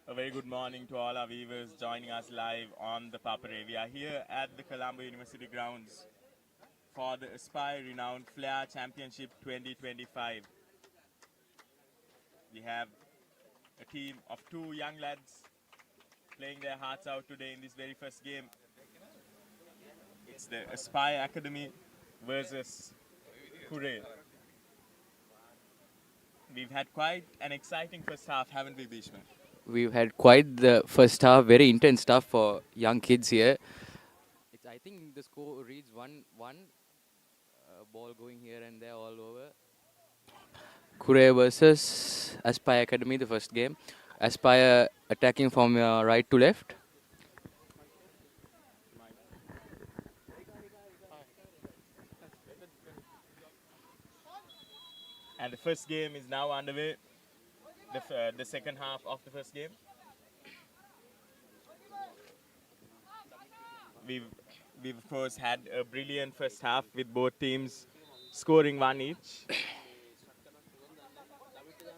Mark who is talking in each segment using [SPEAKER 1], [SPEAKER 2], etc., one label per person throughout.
[SPEAKER 1] A very good morning to all our viewers joining us live on the Papare. We are here at the Colombo University grounds for the Aspire-Renown Flair Championship 2025. We have a team of two young lads playing their hearts out today in this very first game. It's the Aspire Academy versus Kure. We've had quite an exciting first half, haven't we, Bhishma?
[SPEAKER 2] We've had quite the first half, very intense stuff for young kids here. I think the score reads 1-1. Ball going here and there all over. Kure versus Aspire Academy, the first game. Aspire attacking from right to left.
[SPEAKER 1] And the first game is now underway. The second half of the first game. We've of course had a brilliant first half with both teams scoring one each.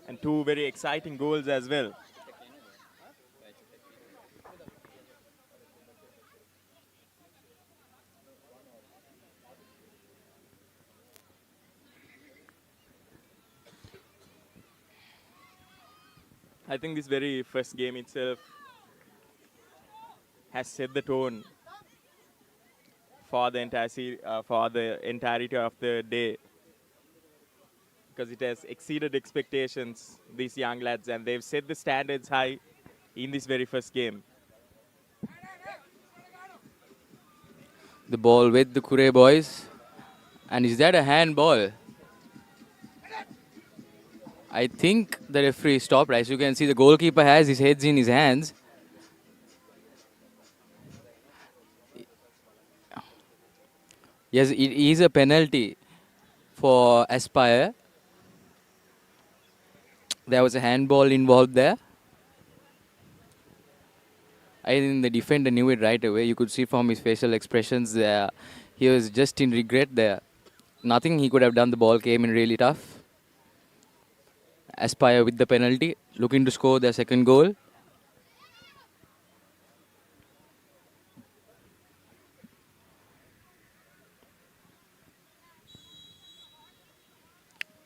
[SPEAKER 1] And two very exciting goals as well. I think this very first game itself has set the tone for the entirety of the day, because it has exceeded expectations, these young lads, and they've set the standards high in this very first game.
[SPEAKER 2] The ball with the Kure boys. And is that a handball? I think the referee stopped. As you can see, the goalkeeper has his heads in his hands. Yes, it is a penalty for Aspire. There was a handball involved there. I think the defender knew it right away. You could see from his facial expressions there. He was just in regret there. Nothing he could have done. The ball came in really tough. Aspire with the penalty, looking to score their second goal.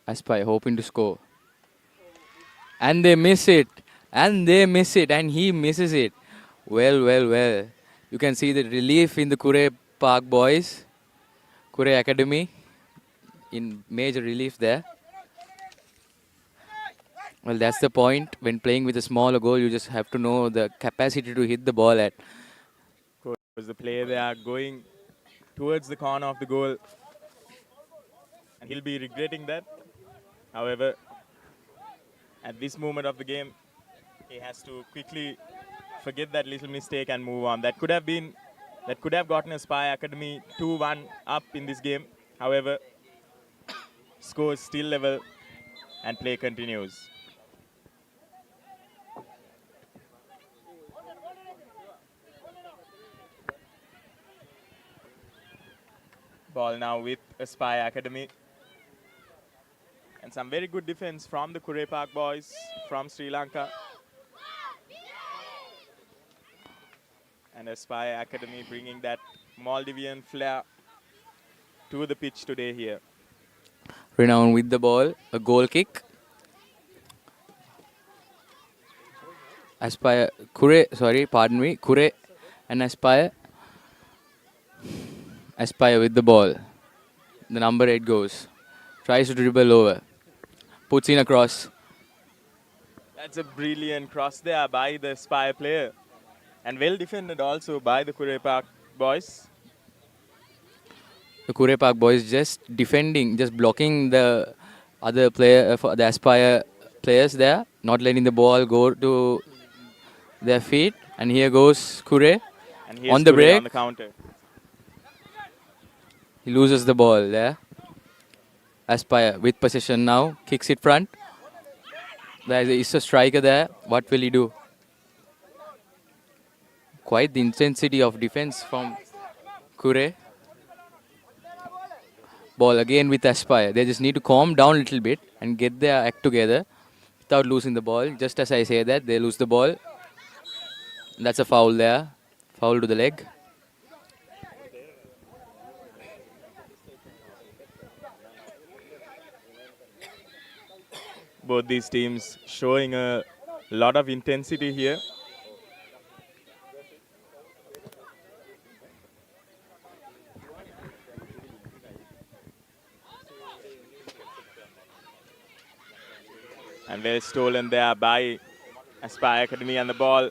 [SPEAKER 2] Aspire hoping to score. And they miss it. And they miss it. And he misses it. Well, well, well. You can see the relief in the Kure Park boys. Kure Academy in major relief there. Well, that's the point. When playing with a smaller goal, you just have to know the capacity to hit the ball at.
[SPEAKER 1] Because the player they are going towards the corner of the goal, and he'll be regretting that. However, at this moment of the game, he has to quickly forget that little mistake and move on. That could have gotten Aspire Academy 2-1 up in this game. However, score is still level and play continues. Ball now with Aspire Academy. And some very good defense from the Kure Park boys from Sri Lanka. And Aspire Academy bringing that Maldivian flair to the pitch today here.
[SPEAKER 2] Renown with the ball, a goal kick. Aspire, Kure and Aspire. Aspire with the ball. The number 8 goes. Tries to dribble over. Puts in a cross.
[SPEAKER 1] That's a brilliant cross there by the Aspire player. And well defended also by the Kure Park boys.
[SPEAKER 2] The Kure Park boys just defending, just blocking the other player, the Aspire players there. Not letting the ball go to their feet. And here goes Kure on the break.
[SPEAKER 1] On the counter.
[SPEAKER 2] He loses the ball there. Aspire with possession now. Kicks it front. There is a striker there. What will he do? Quite the intensity of defense from Kure. Ball again with Aspire. They just need to calm down a little bit and get their act together without losing the ball. Just as I say that, they lose the ball. That's a foul there. Foul to the leg.
[SPEAKER 1] Both these teams showing a lot of intensity here. And well stolen there by Aspire Academy, and the ball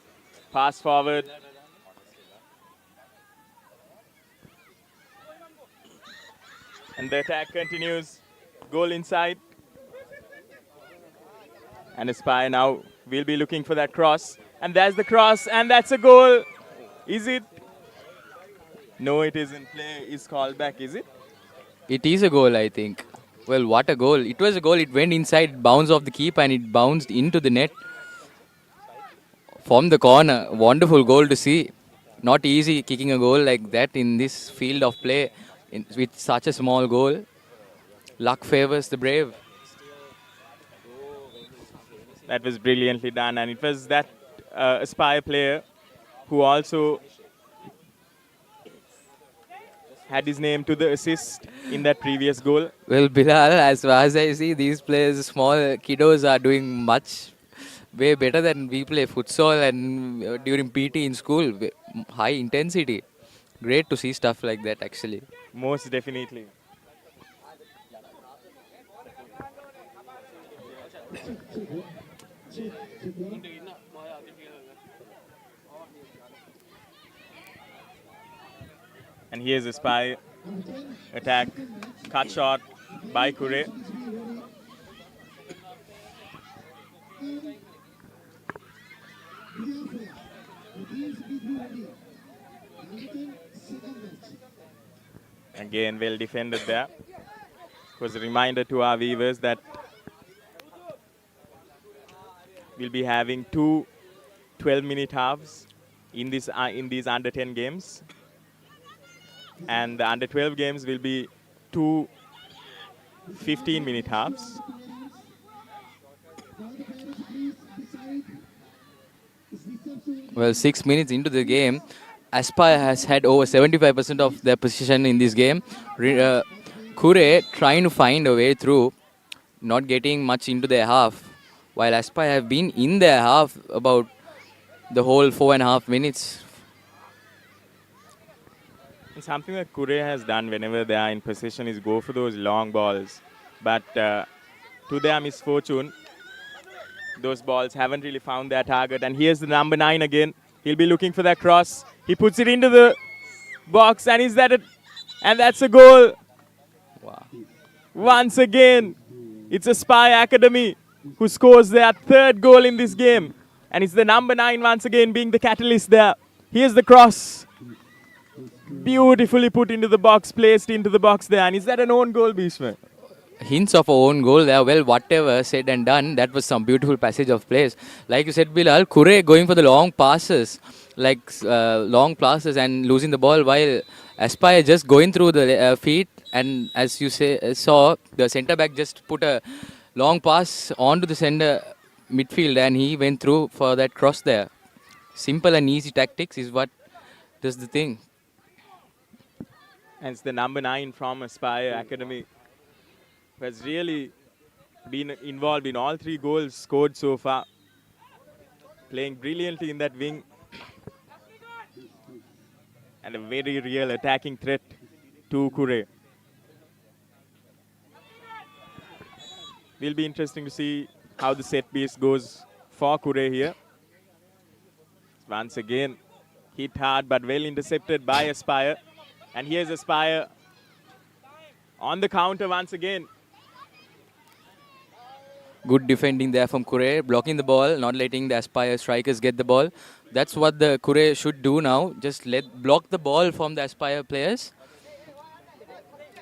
[SPEAKER 1] pass forward. And the attack continues. Goal inside. And Aspire now will be looking for that cross. And there's the cross, and that's a goal. Is it? No, it isn't. Play is called back, is it?
[SPEAKER 2] It is a goal, I think. Well, what a goal. It was a goal. It went inside, bounced off the keeper, and it bounced into the net. From the corner. Wonderful goal to see. Not easy kicking a goal like that in this field of play with such a small goal. Luck favors the brave.
[SPEAKER 1] That was brilliantly done, and it was that Aspire player who also had his name to the assist in that previous goal.
[SPEAKER 2] Well, Bilal, as far as I see, these players, small kiddos, are doing much way better than we play futsal and during PT in school. High intensity. Great to see stuff like that, actually.
[SPEAKER 1] Most definitely. And here's a spy attack, cut shot by Kure. Again, well defended there. It was a reminder to our viewers that we'll be having two 12-minute halves in these under 10 games. And the under 12 games will be two 15-minute halves.
[SPEAKER 2] Well, 6 minutes into the game, Aspire has had over 75% of their position in this game. Kure trying to find a way through, not getting much into their half, while Aspire have been in their half about the whole 4.5 minutes.
[SPEAKER 1] And something that Kure has done whenever they are in possession is go for those long balls. But to their misfortune, those balls haven't really found their target. And here's the number 9 again. He'll be looking for that cross. He puts it into the box, and is that it? And that's a goal.
[SPEAKER 2] Wow.
[SPEAKER 1] Once again, it's Aspire Academy who scores their third goal in this game. And it's the number 9 once again being the catalyst there. Here's the cross. Beautifully put into the box, placed into the box there. And is that an own goal, Bhishma?
[SPEAKER 2] Hints of our own goal there. Well, whatever said and done, that was some beautiful passage of plays. Like you said, Bilal, Kure going for the long passes, and losing the ball, while Aspire just going through the feet. And as you saw, the centre back just put a long pass onto the centre midfield, and he went through for that cross there. Simple and easy tactics is what does the thing.
[SPEAKER 1] And it's the number 9 from Aspire Academy who has really been involved in all 3 goals scored so far. Playing brilliantly in that wing. And a very real attacking threat to Kure. Will be interesting to see how the set piece goes for Kure here. Once again, hit hard but well intercepted by Aspire. And here's Aspire on the counter once again.
[SPEAKER 2] Good defending there from Kure, blocking the ball, not letting the Aspire strikers get the ball. That's what the Kure should do now. Just block the ball from the Aspire players.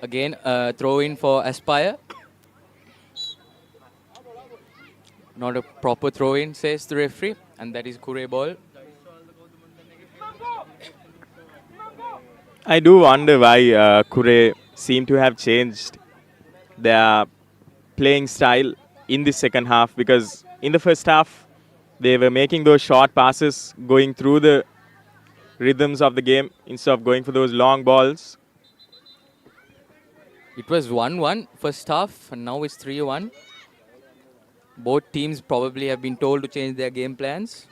[SPEAKER 2] Again, throw in for Aspire. Not a proper throw in, says the referee. And that is Kure ball.
[SPEAKER 1] I do wonder why Kure seem to have changed their playing style in the second half, because in the first half They were making those short passes, going through the rhythms of the game instead of going for those long balls.
[SPEAKER 2] It was 1-1 first half, and now it's 3-1. Both teams probably have been told to change their game plans.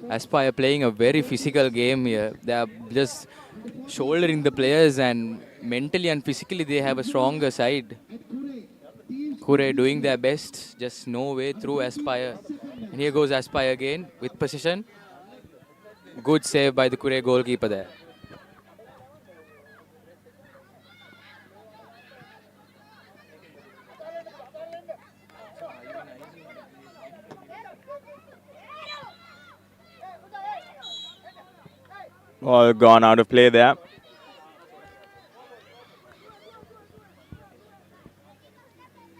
[SPEAKER 2] Aspire playing a very physical game here. They are just shouldering the players, and mentally and physically they have a stronger side. Kure doing their best, just no way through Aspire. And here goes Aspire again with position. Good save by the Kure goalkeeper there.
[SPEAKER 1] All gone out of play there.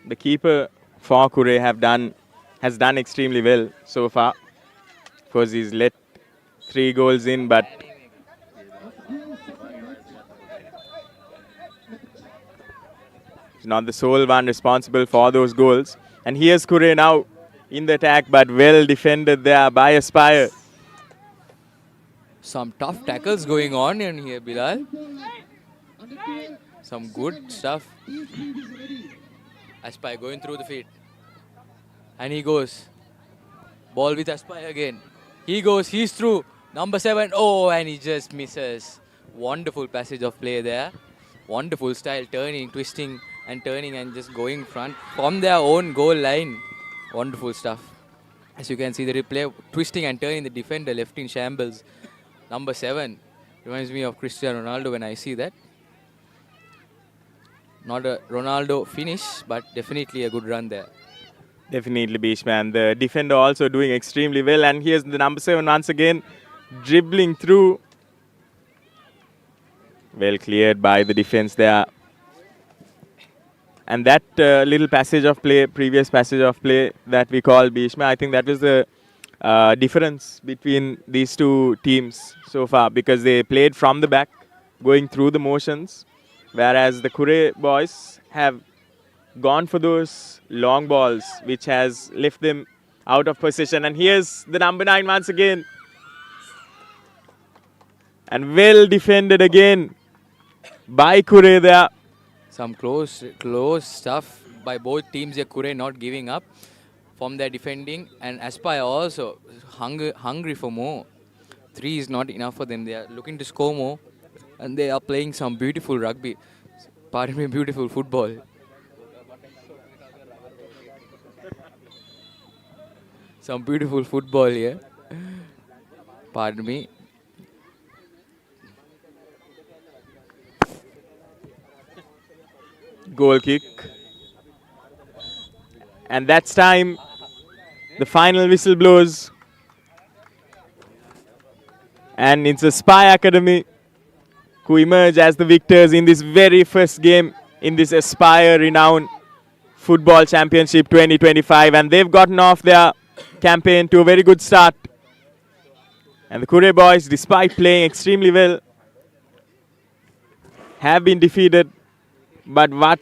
[SPEAKER 1] The keeper for Kure has done extremely well so far. Of course, he's let 3 goals in, but he's not the sole one responsible for those goals. And here's Kure now in the attack, but well defended there by Aspire.
[SPEAKER 2] Some tough tackles going on in here, Bilal. Some good stuff. Aspire going through the feet. And he goes. Ball with Aspire again. He goes, he's through. Number 7. Oh, and he just misses. Wonderful passage of play there. Wonderful style, turning, twisting and turning and just going front from their own goal line. Wonderful stuff. As you can see the replay, twisting and turning the defender left in shambles. Number 7 reminds me of Cristiano Ronaldo when I see that. Not a Ronaldo finish, but definitely a good run there.
[SPEAKER 1] Definitely, Beachman. The defender also doing extremely well. And here's the number 7 once again, dribbling through. Well cleared by the defense there. And that little passage of play, previous passage of play that we call Beachman, I think that was the difference between these two teams so far, because they played from the back, going through the motions, whereas the Kure boys have gone for those long balls, which has left them out of position. And here's the number 9 once again. And well defended again by Kure there.
[SPEAKER 2] Some close stuff by both teams here. Kure not giving up from their defending, and Aspire also hungry for more. 3 is not enough for them. They are looking to score more, and they are playing some beautiful rugby. Pardon me, beautiful football. Some beautiful football here. Pardon me.
[SPEAKER 1] Goal kick. And that's time. The final whistle blows. And it's Aspire Academy who emerge as the victors in this very first game in this Aspire-Renown Football Championship 2025. And they've gotten off their campaign to a very good start. And the Kure boys, despite playing extremely well, have been defeated. But what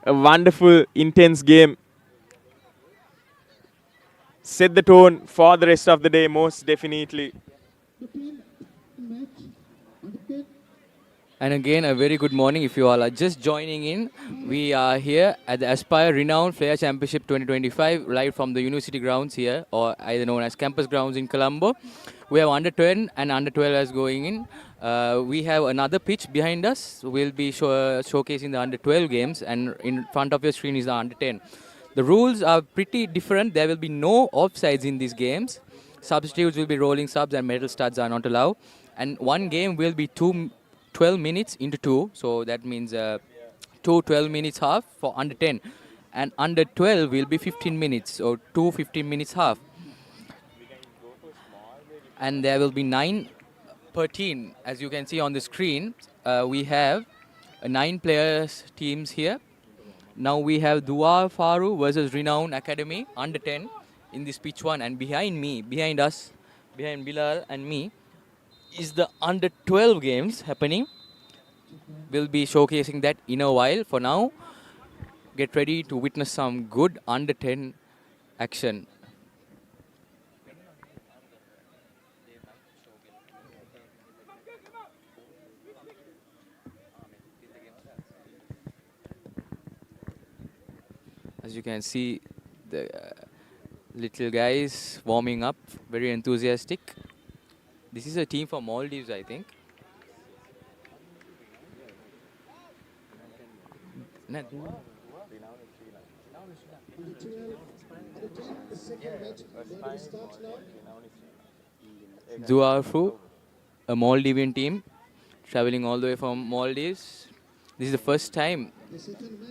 [SPEAKER 1] a wonderful, intense game. Set the tone for the rest of the day, most definitely.
[SPEAKER 2] And again, a very good morning if you all are just joining in. We are here at the Aspire-Renown Flair Championship 2025, live from the university grounds here, or either known as Campus Grounds in Colombo. We have under 10 and under 12 as going in. We have another pitch behind us. We'll be showcasing the under 12 games, and in front of your screen is the under 10. The rules are pretty different. There will be no offsides in these games. Substitutes will be rolling subs, and medal studs are not allowed. And one game will be 12 minutes into 2. So that means 2 12 minutes half for under 10. And under 12 will be 15 minutes, or 2 15 minutes half. And there will be 9 per team. As you can see on the screen, we have 9 players teams here. Now we have Dua Faru versus Renown Academy under 10 in this pitch 1. And behind us, behind Bilal and me, is the under 12 games happening. We'll be showcasing that in a while. For now, get ready to witness some good under 10 action. As you can see, the little guys warming up, very enthusiastic. This is a team from Maldives, I think. Duafu, a Maldivian team, traveling all the way from Maldives. This is the first time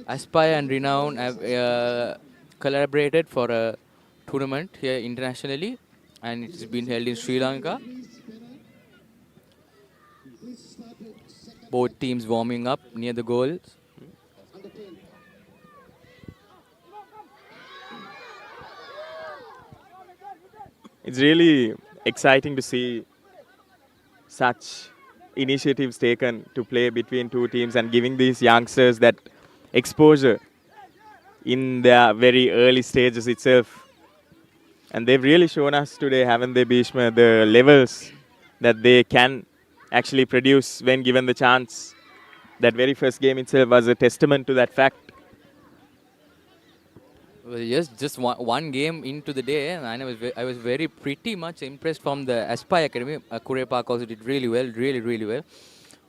[SPEAKER 2] Aspire and Renown have collaborated for a tournament here internationally, and it's been held in Sri Lanka. Both teams warming up near the goal.
[SPEAKER 1] It's really exciting to see such initiatives taken to play between two teams and giving these youngsters that exposure in their very early stages itself. And they've really shown us today, haven't they, Bhishma, the levels that they can actually produce when given the chance. That very first game itself was a testament to that fact.
[SPEAKER 2] Well, yes, just one game into the day, and I was very pretty much impressed from the Aspire Academy. Kure Park also did really well, really well.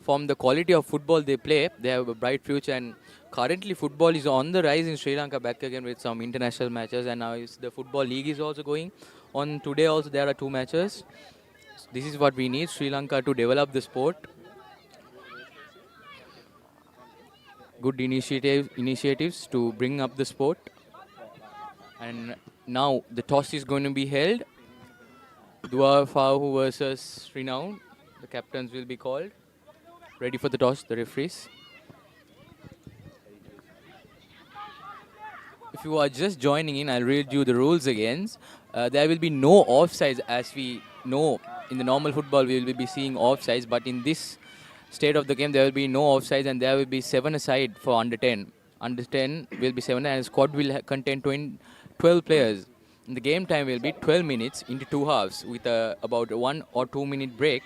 [SPEAKER 2] From the quality of football they play, they have a bright future, and currently football is on the rise in Sri Lanka, back again with some international matches, and now the football league is also going on. Today also there are 2 matches. This is what we need, Sri Lanka, to develop the sport. Good initiatives to bring up the sport. And now the toss is going to be held. Faru versus Renown. The captains will be called. Ready for the toss, the referees. If you are just joining in, I'll read you the rules again. There will be no offsides. As we know, in the normal football, we will be seeing offsides. But in this state of the game, there will be no offsides, and there will be 7 aside for under 10. Under 10 will be 7, and the squad will contain 12 players. And the game time will be 12 minutes into 2 halves with about 1 or 2 minute break.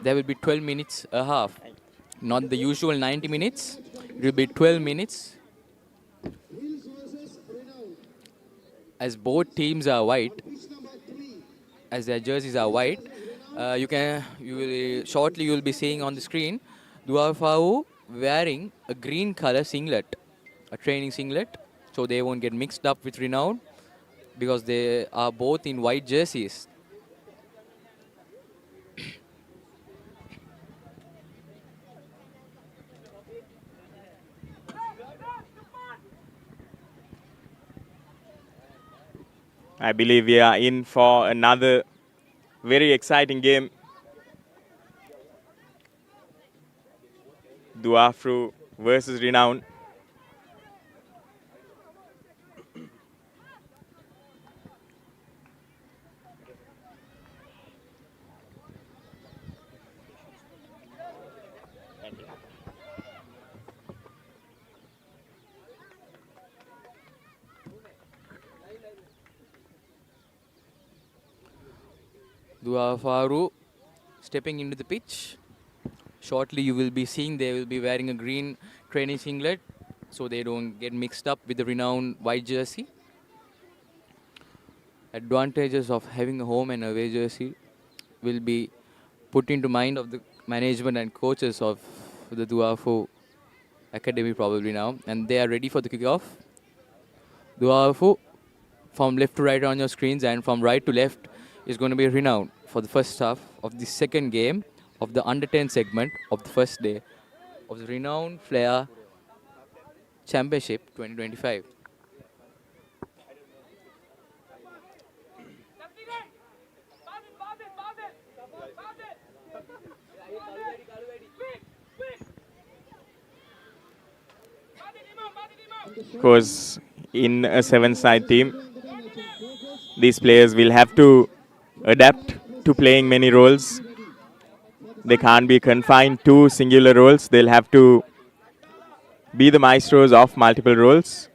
[SPEAKER 2] There will be 12 minutes a half. Not the usual 90 minutes. It will be 12 minutes. As both teams are white, as their jerseys are white, shortly you will be seeing on the screen Duafu wearing a green color singlet, a training singlet, so they won't get mixed up with Renown because they are both in white jerseys.
[SPEAKER 1] I believe we are in for another very exciting game. Duafu versus Renown.
[SPEAKER 2] Faru stepping into the pitch. Shortly you will be seeing they will be wearing a green training singlet so they don't get mixed up with the Renown white jersey. Advantages of having a home and away jersey will be put into mind of the management and coaches of the Duafu Academy probably now, and they are ready for the kickoff. Duafu from left to right on your screens, and from right to left is going to be Renown for the first half of the second game of the under 10 segment of the first day of the Renown Flair Championship 2025.
[SPEAKER 1] Because in a 7-side team, these players will have to adapt to playing many roles. They can't be confined to singular roles. They'll have to be the maestros of multiple roles.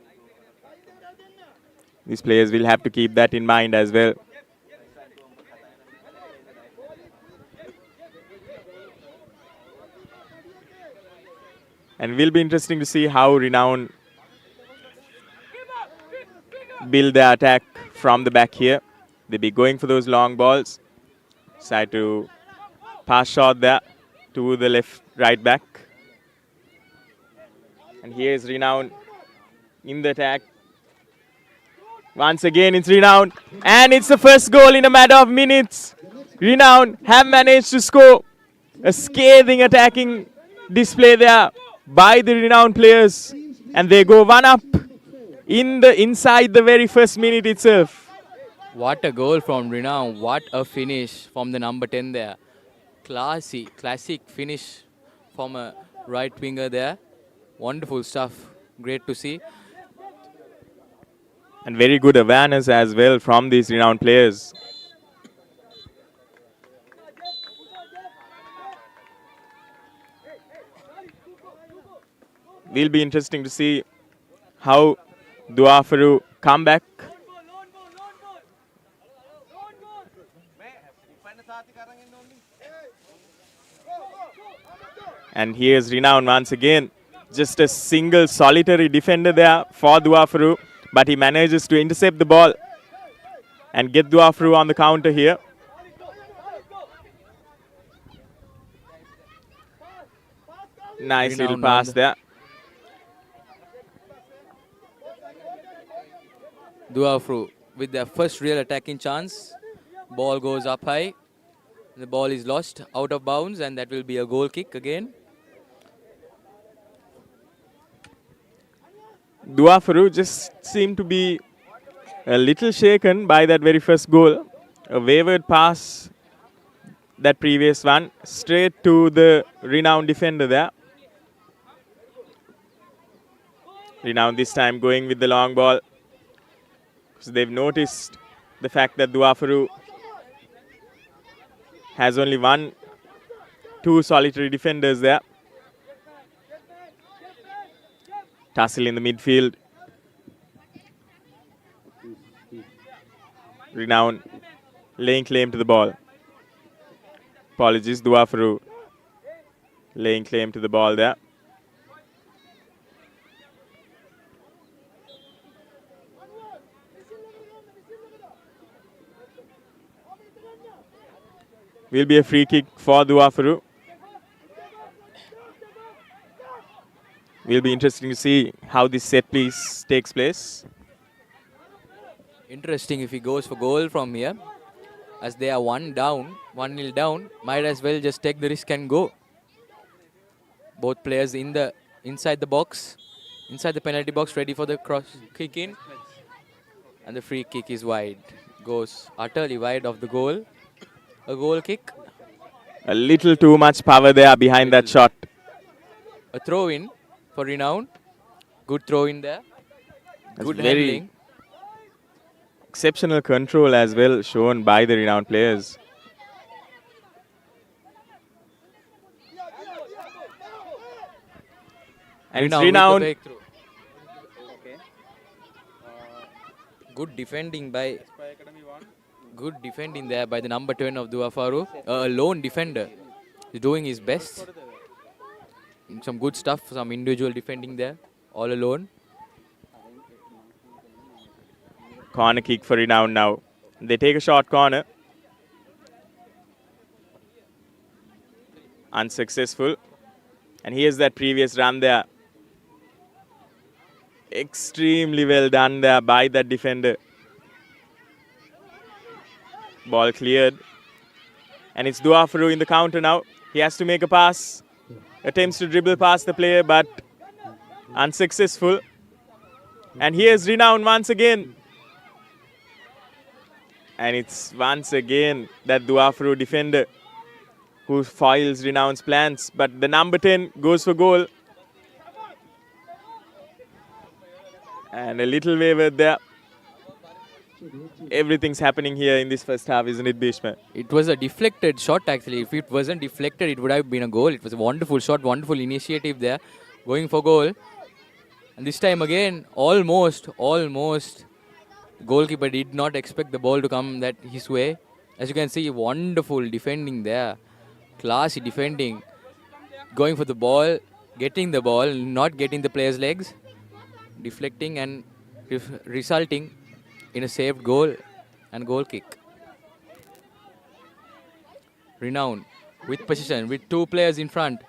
[SPEAKER 1] These players will have to keep that in mind as well. And it will be interesting to see how Renown build their attack from the back here. They'll be going for those long balls. Decide to pass shot there to the left right back. And here's Renown in the attack. Once again, it's Renown. And it's the first goal in a matter of minutes. Renown have managed to score a scathing attacking display there by the Renown players. And they go one up inside the very first minute itself.
[SPEAKER 2] What a goal from Renown. What a finish from the number 10 there. Classic finish from a right winger there. Wonderful stuff. Great to see.
[SPEAKER 1] And very good awareness as well from these Renown players. Will be interesting to see how Faru come back. And here's Renown once again. Just a single solitary defender there for Faru, but he manages to intercept the ball and get Faru on the counter here. Nice little pass there.
[SPEAKER 2] Faru with their first real attacking chance. Ball goes up high. The ball is lost out of bounds, and that will be a goal kick again.
[SPEAKER 1] Faru just seemed to be a little shaken by that very first goal. A wayward pass, that previous one, straight to the Renown defender there. Renown this time going with the long ball. So they've noticed the fact that Faru has only two solitary defenders there. Tussle in the midfield. Renown laying claim to the ball. Apologies, Faru laying claim to the ball there. Will be a free kick for Faru. Will be interesting to see how this set piece takes place.
[SPEAKER 2] Interesting if he goes for goal from here. As they are 1-0 down, might as well just take the risk and go. Both players inside the box, inside the penalty box, ready for the cross kick in. And the free kick is wide. Goes utterly wide of the goal. A goal kick.
[SPEAKER 1] A little too much power there behind that shot.
[SPEAKER 2] A throw in for Renown. Good throw in there.
[SPEAKER 1] That's
[SPEAKER 2] good
[SPEAKER 1] very
[SPEAKER 2] handling.
[SPEAKER 1] Exceptional control as well shown by the Renown players. And it's Renown.
[SPEAKER 2] Good defending there by the number 10 of Faru. A lone defender. He's doing his best. Some good stuff, some individual defending there, all alone.
[SPEAKER 1] Corner kick for Renown now. They take a short corner. Unsuccessful. And here's that previous run there. Extremely well done there by that defender. Ball cleared. And it's Faru in the counter now. He has to make a pass. Attempts to dribble past the player, but unsuccessful. And here's Renown once again. And it's once again that Faru defender who foils Renown's plans. But the number 10 goes for goal. And a little wayward there. Everything's happening here in this first half, isn't it, Bhishma?
[SPEAKER 2] It was a deflected shot, actually. If it wasn't deflected, it would have been a goal. It was a wonderful shot, wonderful initiative there. Going for goal. And this time again, almost. Goalkeeper did not expect the ball to come that his way. As you can see, wonderful defending there. Classy defending. Going for the ball, getting the ball, not getting the player's legs. Deflecting and resulting in a saved goal and goal kick. Renown with position, with two players in front.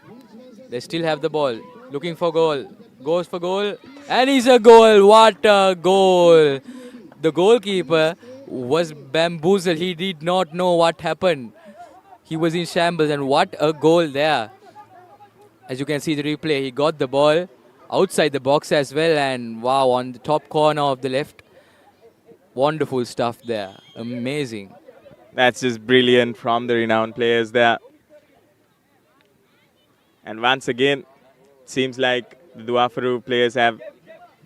[SPEAKER 2] They still have the ball. Looking for goal. Goes for goal. And it's a goal. What a goal. The goalkeeper was bamboozled. He did not know what happened. He was in shambles. And what a goal there. As you can see the replay, he got the ball outside the box as well. And wow, on the top corner of the left. Wonderful stuff there. Amazing.
[SPEAKER 1] That's just brilliant from the renowned players there. And once again, it seems like the Faru players have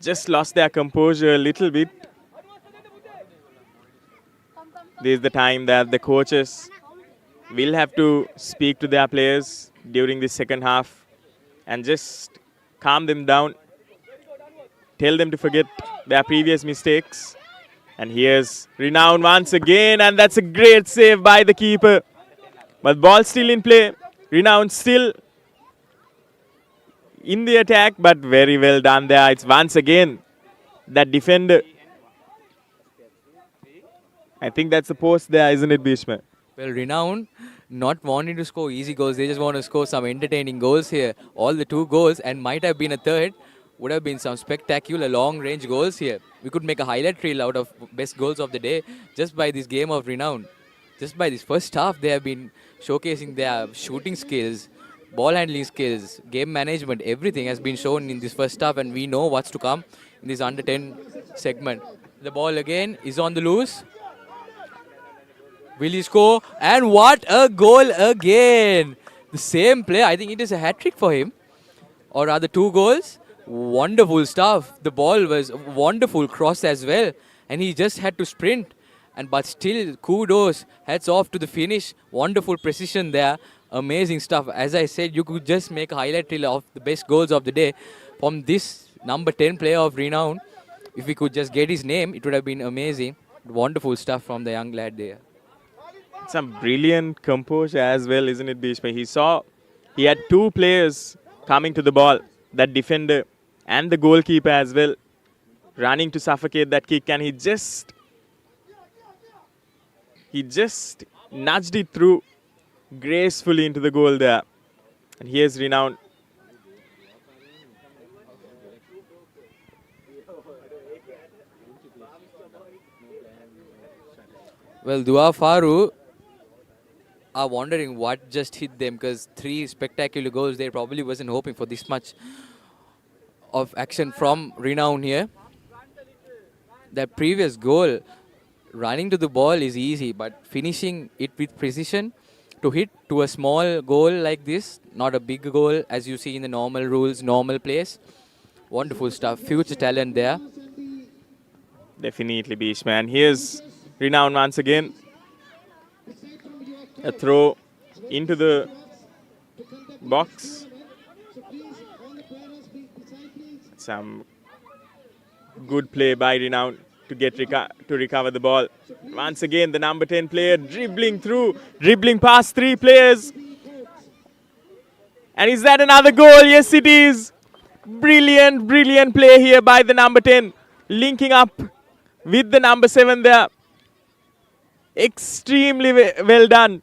[SPEAKER 1] just lost their composure a little bit. This is the time that the coaches will have to speak to their players during the second half and just calm them down, tell them to forget their previous mistakes. And here's Renown once again, and that's a great save by the keeper. But ball still in play. Renown still in the attack, but very well done there. It's once again that defender. I think that's the post there, isn't it, Bhishma?
[SPEAKER 2] Well, Renown not wanting to score easy goals. They just want to score some entertaining goals here. All the 2 goals, and might have been a third, would have been some spectacular long-range goals here. We could make a highlight reel out of best goals of the day just by this game of Renown. Just by this first half, they have been showcasing their shooting skills, ball handling skills, game management. Everything has been shown in this first half, and we know what's to come in this under 10 segment. The ball again is on the loose. Will he score? And what a goal again! The same player. I think it is a hat-trick for him. Or rather 2 goals. Wonderful stuff. The ball was a wonderful cross as well. And he just had to sprint. But still, kudos. Hats off to the finish. Wonderful precision there. Amazing stuff. As I said, you could just make a highlight reel of the best goals of the day from this number 10 player of Renown. If we could just get his name, it would have been amazing. Wonderful stuff from the young lad there.
[SPEAKER 1] Some brilliant composure as well, isn't it, Bhishma? He had 2 players coming to the ball, that defender and the goalkeeper as well, running to suffocate that kick, and he just nudged it through gracefully into the goal there. And here's Renown.
[SPEAKER 2] Well, Dua Faru are wondering what just hit them, because 3 spectacular goals. They probably wasn't hoping for this much of action from Renown here. That previous goal, running to the ball is easy, but finishing it with precision to hit to a small goal like this, not a big goal as you see in the normal rules, normal place. Wonderful stuff. Future talent there.
[SPEAKER 1] Definitely, Bhishma. And here's Renown once again. A throw into the box. Some good play by Renown to recover the ball. Once again, the number 10 player dribbling past 3 players. And is that another goal? Yes, it is. Brilliant play here by the number 10, linking up with the number 7 there. Extremely well done.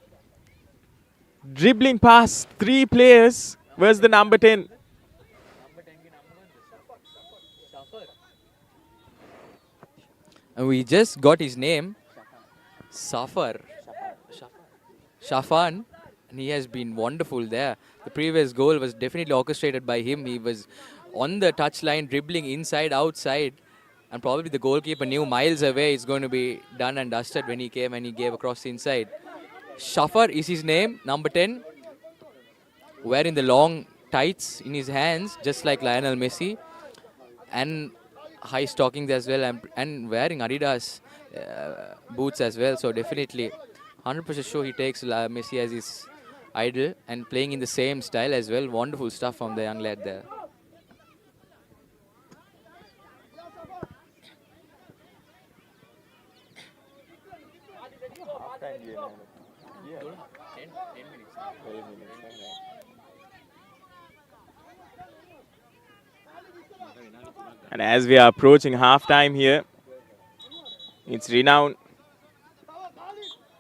[SPEAKER 1] Dribbling past 3 players was the number 10.
[SPEAKER 2] And we just got his name, Shafan, and he has been wonderful there. The previous goal was definitely orchestrated by him. He was on the touchline, dribbling inside, outside, and probably the goalkeeper knew miles away it's going to be done and dusted when he came and he gave across the inside. Shafar is his name, number 10, wearing the long tights in his hands, just like Lionel Messi, and high stockings as well, and wearing Adidas boots as well. So definitely 100% sure he takes Messi as his idol and playing in the same style as well. Wonderful stuff from the young lad there.
[SPEAKER 1] Yeah.
[SPEAKER 2] 10 minutes.
[SPEAKER 1] 12 minutes. And as we are approaching halftime here, it's Renown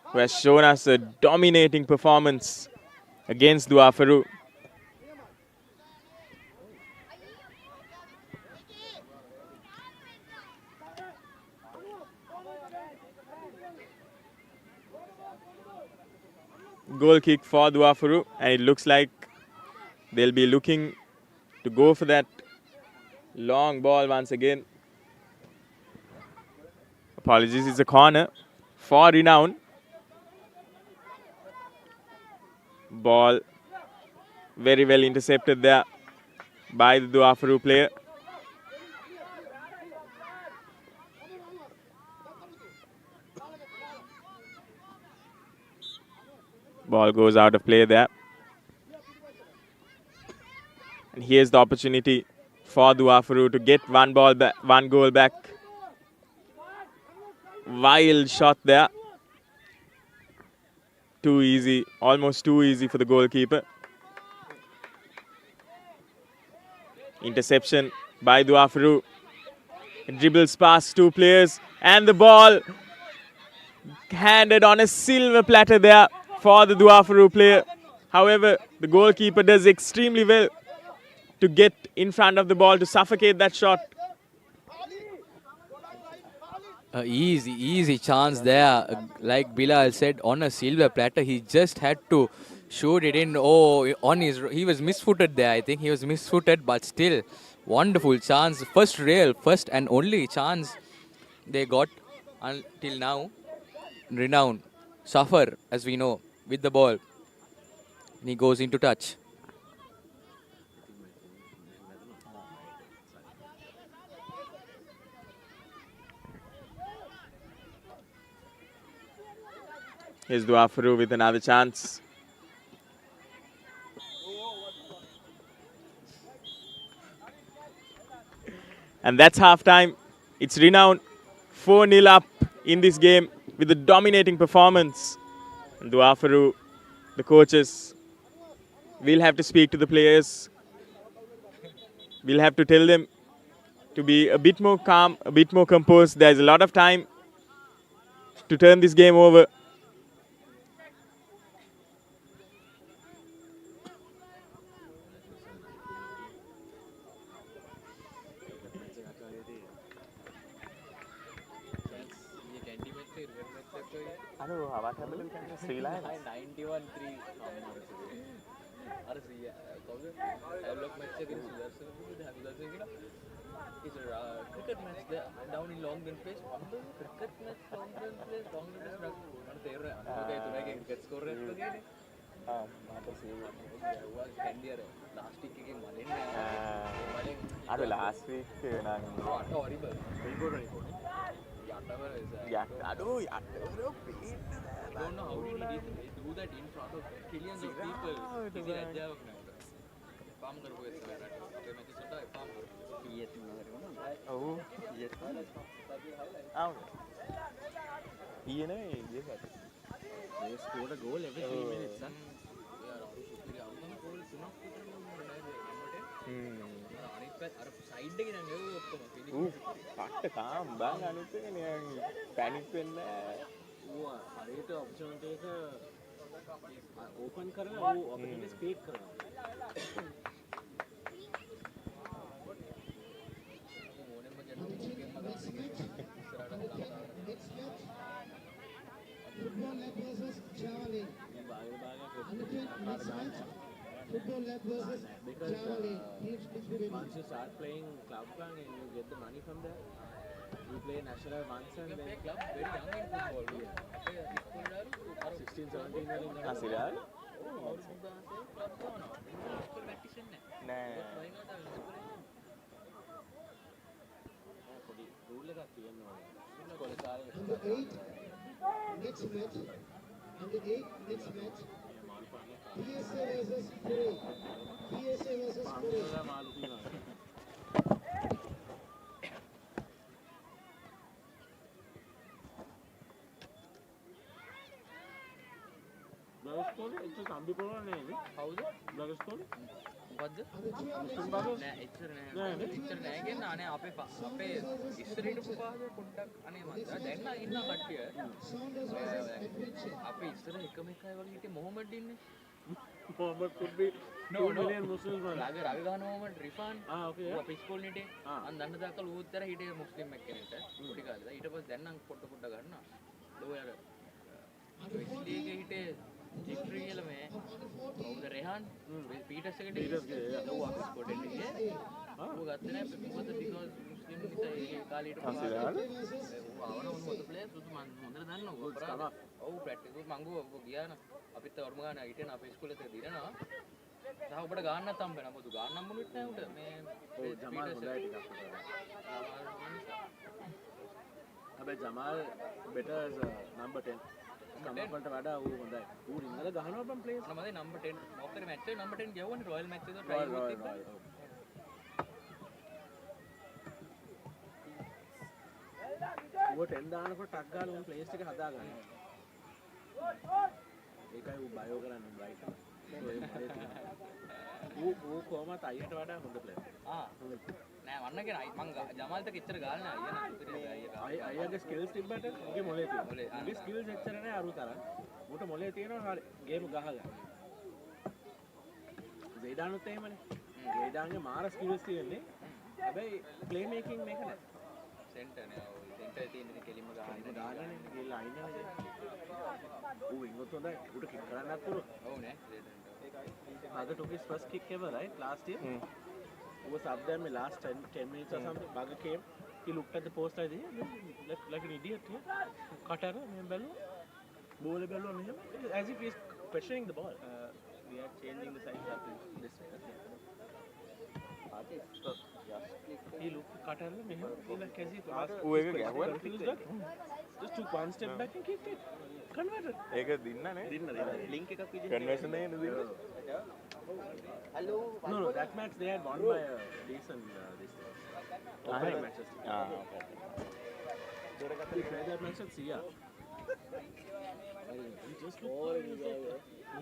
[SPEAKER 1] who has shown us a dominating performance against Dua Faru. Goal kick for Dua Faru, and it looks like they'll be looking to go for that long ball once again. Apologies, it's a corner for Renown. Ball very well intercepted there by the Dua Faru player. Ball goes out of play there. And here's the opportunity for Dua Faru to get one goal back. Wild shot there. Too easy, almost too easy for the goalkeeper. Interception by Dua Faru. It dribbles past two players, and the ball handed on a silver platter there for the Dua Faru player. However, the goalkeeper does extremely well to get in front of the ball to suffocate that shot.
[SPEAKER 2] Easy chance there. Like Bilal said, on a silver platter, he just had to shoot it in. Oh, he was misfooted there. I think he was misfooted, but still, wonderful chance. First and only chance they got until now. Renown suffer, as we know, with the ball. And he goes into touch.
[SPEAKER 1] Here's Dua Faru with another chance. And that's halftime. It's Renown 4-0 up in this game with a dominating performance. And Dua Faru, the coaches, will have to speak to the players. We'll have to tell them to be a bit more calm, a bit more composed. There's a lot of time to turn this game over. What happened in Sri Lanka?
[SPEAKER 2] 91-3. It's a cricket match there down in Longdon Place. Cricket match Longdon Place. Cricket score.
[SPEAKER 1] Last week.
[SPEAKER 2] Horrible.
[SPEAKER 1] Yeah.
[SPEAKER 2] I don't know how did he do that in front of millions of people. Is it Ajab? Farm karo is
[SPEAKER 1] Oh.
[SPEAKER 2] They scored a goal every 3 minutes, huh?
[SPEAKER 3] open karna wo opportunity create karna
[SPEAKER 4] Football lab versus Javalain. Football lab versus Javalain.
[SPEAKER 3] once you start playing club and you get the money from there, you play national once and then
[SPEAKER 2] Club very young in football.
[SPEAKER 3] 16, 17 years in the
[SPEAKER 4] Number 8, next match. Number 8, next match. PSA versus Puri. PSA versus Puri.
[SPEAKER 3] තම්බි පොරවල් නේද?
[SPEAKER 2] කවුද?
[SPEAKER 3] Blog ස්කෝලේ.
[SPEAKER 2] මොකද්ද?
[SPEAKER 3] මුස්ලිම් බ්ලොගර්ස්.
[SPEAKER 2] නෑ එච්චර නෑ. එච්චර නෑ කියන්නේ අනේ අපේ ඉස්සර හිටපු පාද පොඩ්ඩක් අනේ මන්ද දැන් නම් ඉන්න කට්ටිය. අපේ ඉස්සර එකම එකයි වගේ හිටියේ මොහමඩ් ඉන්නේ.
[SPEAKER 3] Muhammad could be 2 million Muslims.
[SPEAKER 2] රවි ගාන මොහමඩ් රිෆාන්.
[SPEAKER 3] Okay.
[SPEAKER 2] අපි ඉස්කෝලේ හිටියේ. අන් දන්න දාකල් ඌත්තර හිටියේ මුස්ලිම් එක්කෙනෙක්ට. පොඩි කාලේ. ඊට පස්සේ දැන් නම් පොඩ ගන්නවා. ලෝයර ඉස්ලීගේ හිටියේ ජික්ට්‍රි කියලා මේ කවුද රෙහාන් පීටර්ස් එකට ලෝ අපිස් පොඩෙන් ගියේ ඌ ගත්තේ නැහැ මොකද because මුස්ලිම් නිසා ඒ කාලේ ඊට පස්සේ ආවන උන් මොකද ප්ලේයර් සුදු මන් හොඳට දන්නවා ඔපරා ඔව් ප්‍රැක්ටිස් උත් මං ගෝ ගියා න අපිත් වර්ම ගාන හිටියන අපේ ඉස්කෝලේ තේ දිනනවා සහ ඔබට ගාන්නත් හම්බ වෙනවා මොකද ගාන්න හම්බුනෙත් නැහැ උට මේ
[SPEAKER 3] ජමාල් හොඳයි ටිකක් හැබැයි ජමාල් better as number 10 කම්පල්ට වඩා ඌ හොඳයි. ඌ රින්ගල ගහනවා බම් ප්ලේස්.
[SPEAKER 2] මම නම්බර් 10 මොකද මැච් එකේ නම්බර් 10 ගියවනේ රොයල් මැච් එකේ try කරලා තිබ්බා.
[SPEAKER 3] ඌ 10 දානකොට ටක් ගාලා උන් ප්ලේස් එක හදා ගන්නවා. ඒකයි ඌ බයෝ කරන්නේ රයිට්. ඌ කොහමද අයියට වඩා හොඳ ප්ලේයර්.
[SPEAKER 2] නෑ වන්න කියන මං ජමාල්ට කිච්චර ගාලා නෑ
[SPEAKER 3] අයියාගේ ස්කිල්ස් තිබ්බට ඌගේ මොලේ තියෙනවා. ඌගේ ස්කිල්ස් එච්චර නෑ අරු තරම්. ඌට මොලේ තියෙනවා හරි ගේම් ගහගන්න. ජෙයිඩානුත් එහෙමනේ. ජෙයිඩාන්ගේ මාර ස්කිල්ස් තියෙන්නේ. හැබැයි ප්ලේ මේකින් මේක නෑ.
[SPEAKER 2] සෙන්ටර් නේ සෙන්ටර් තියෙන කෙලින්ම
[SPEAKER 3] ගහන්නේ ගිහලා අයින්නනේ. ඌ ඉන්නත් හොඳයි. ඌට කික් කරන්නත් පුළුවන්.
[SPEAKER 2] ඔව් නේ.
[SPEAKER 3] Father took his first kick ever, right? Last year. He was up there in the last 10 minutes or something. Bagger came. He looked at the post like this. Like an idiot. Cutter, bello. Bowler bello on him. As if he's questioning the ball. We are changing the side of this way. He looked cutter. He like as if asked. Just took one step back and kicked it. Converted.
[SPEAKER 1] ඒක දින්නනේ.
[SPEAKER 3] Dinner. Link එකක් විදිහට.
[SPEAKER 1] Conversion එකනේ දින්න.
[SPEAKER 3] Hello. No, that match they had won by a decent this opening matches.
[SPEAKER 1] Okay.
[SPEAKER 3] We played that match at Sia. He just looked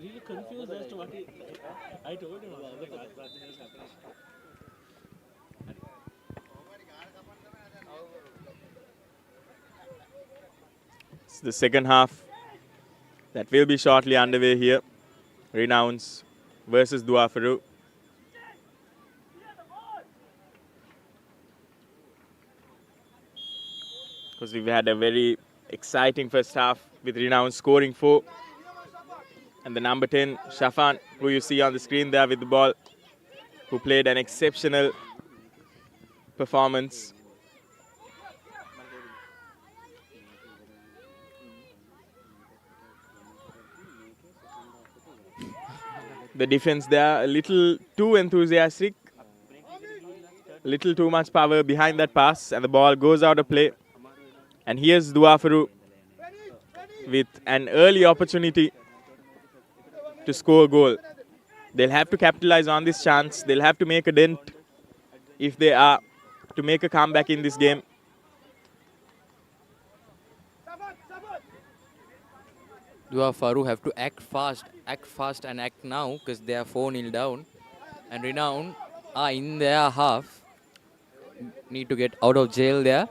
[SPEAKER 3] really confused as to what he. I told him what the hell is happening.
[SPEAKER 1] It's the second half that will be shortly underway here. Renowns versus Dua Faru. Because we've had a very exciting first half with Renown scoring 4. And the number 10, Shafan, who you see on the screen there with the ball, who played an exceptional performance. The defense there, a little too enthusiastic, a little too much power behind that pass, and the ball goes out of play. And here's Dua Faru with an early opportunity to score a goal. They'll have to capitalize on this chance. They'll have to make a dent if they are to make a comeback in this game.
[SPEAKER 2] Dua Faru have to act fast and act now because they are 4-0 down. And Renown are in their half. Need to get out of jail there.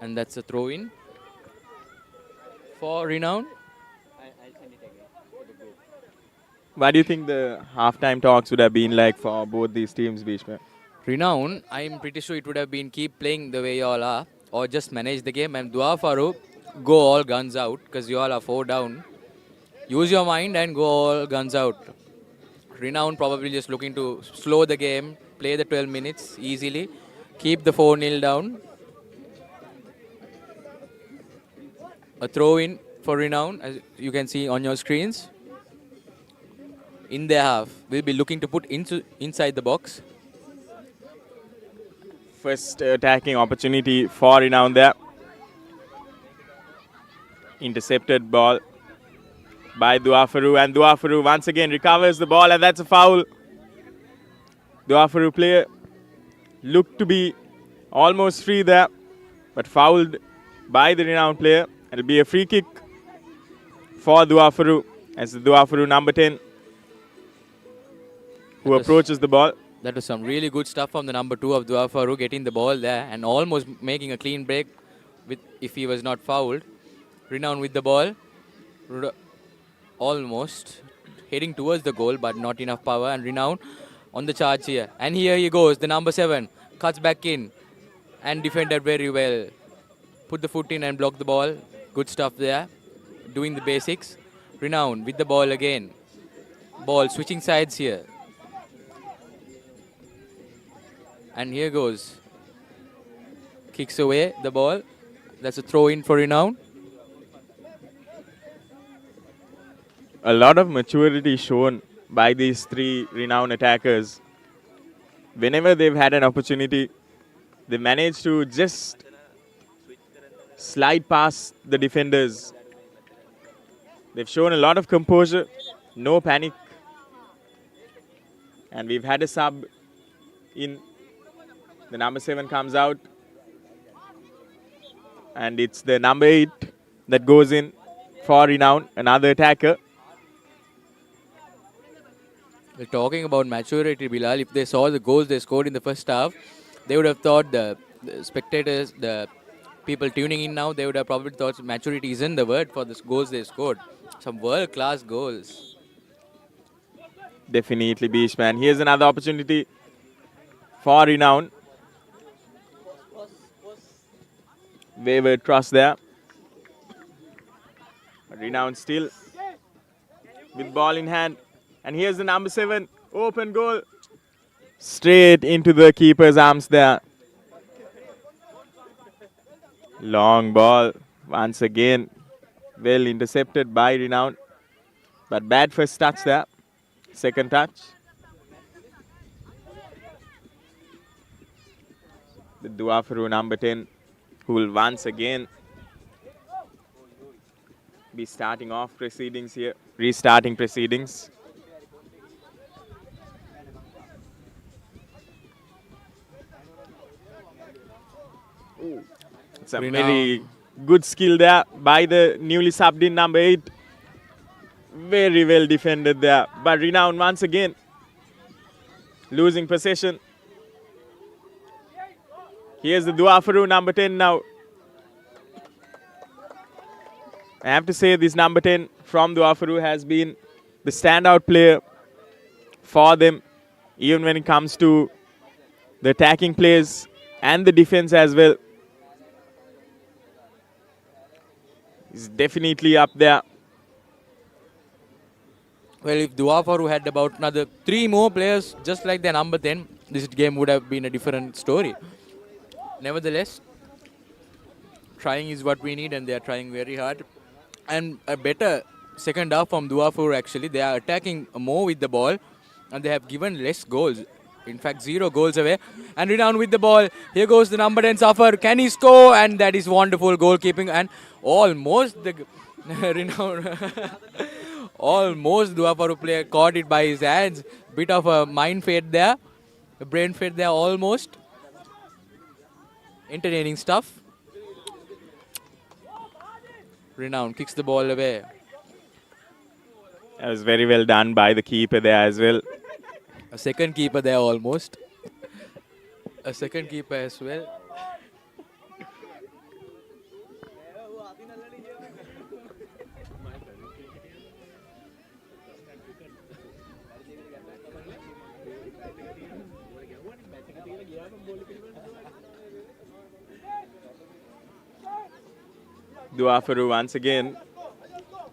[SPEAKER 2] And that's a throw in for Renown.
[SPEAKER 1] What do you think the halftime talks would have been like for both these teams, Bhishma?
[SPEAKER 2] Renown, I'm pretty sure it would have been keep playing the way you all are or just manage the game. And Dua Faru, go all guns out because you all are 4 down. Use your mind and go all guns out. Renown probably just looking to slow the game, play the 12 minutes easily, keep the 4-0 down. A throw in for Renown, as you can see on your screens. In their half, we'll be looking to put inside the box.
[SPEAKER 1] First attacking opportunity for Renown there. Intercepted ball by Dua Faru, and Dua Faru once again recovers the ball, and that's a foul. Dua Faru player looked to be almost free there, but fouled by the Renown player. It'll be a free kick for Duafaru as the Duafaru number 10 who approaches the ball.
[SPEAKER 2] That was some really good stuff from the number 2 of Faru, getting the ball there and almost making a clean break with if he was not fouled. Renown with the ball. Almost heading towards the goal, but not enough power. And Renown on the charge here. And here he goes, the number 7. Cuts back in and defended very well. Put the foot in and block the ball. Good stuff there. Doing the basics. Renown with the ball again. Ball switching sides here. And here goes. Kicks away the ball. That's a throw in for Renown.
[SPEAKER 1] A lot of maturity shown by these 3 Renown attackers. Whenever they've had an opportunity, they managed to just slide past the defenders. They've shown a lot of composure, no panic. And we've had a sub in. The number 7 comes out. And it's the number 8 that goes in for Renown, another attacker.
[SPEAKER 2] We're talking about maturity, Bilal. If they saw the goals they scored in the first half, they would have thought the spectators, the people tuning in now, they would have probably thought maturity isn't the word for the goals they scored. Some world-class goals.
[SPEAKER 1] Definitely, Beachman. Here's another opportunity for Renown. Wayward cross there. Renown still with ball in hand. And here's the number 7. Open goal. Straight into the keeper's arms there. Long ball. Once again. Well intercepted by Renown. But bad first touch there. Second touch. The Duafaru number 10, who will once again be starting off proceedings here. Restarting proceedings. It's a very good skill there by the newly subbed in number 8. Very well defended there. But Renown once again losing possession. Here's the Duafaru number 10 now. I have to say this number 10 from Duafaru has been the standout player for them, even when it comes to the attacking plays and the defense as well. He's definitely up there.
[SPEAKER 2] Well, if Duafaru had about another 3 more players just like their number 10, this game would have been a different story. Nevertheless, trying is what we need, and they are trying very hard. And a better second half from Duafaru actually. They are attacking more with the ball, and they have given less goals. In fact, 0 goals away. And Renown with the ball. Here goes the number 10 Safar. Can he score? And that is wonderful goalkeeping. And almost the Renown, almost Duafaru player caught it by his hands. Bit of a mind fade there. A brain fade there almost. Entertaining stuff. Renown kicks the ball away.
[SPEAKER 1] That was very well done by the keeper there as well.
[SPEAKER 2] A second keeper there almost. A second keeper as well.
[SPEAKER 1] Duafaru once again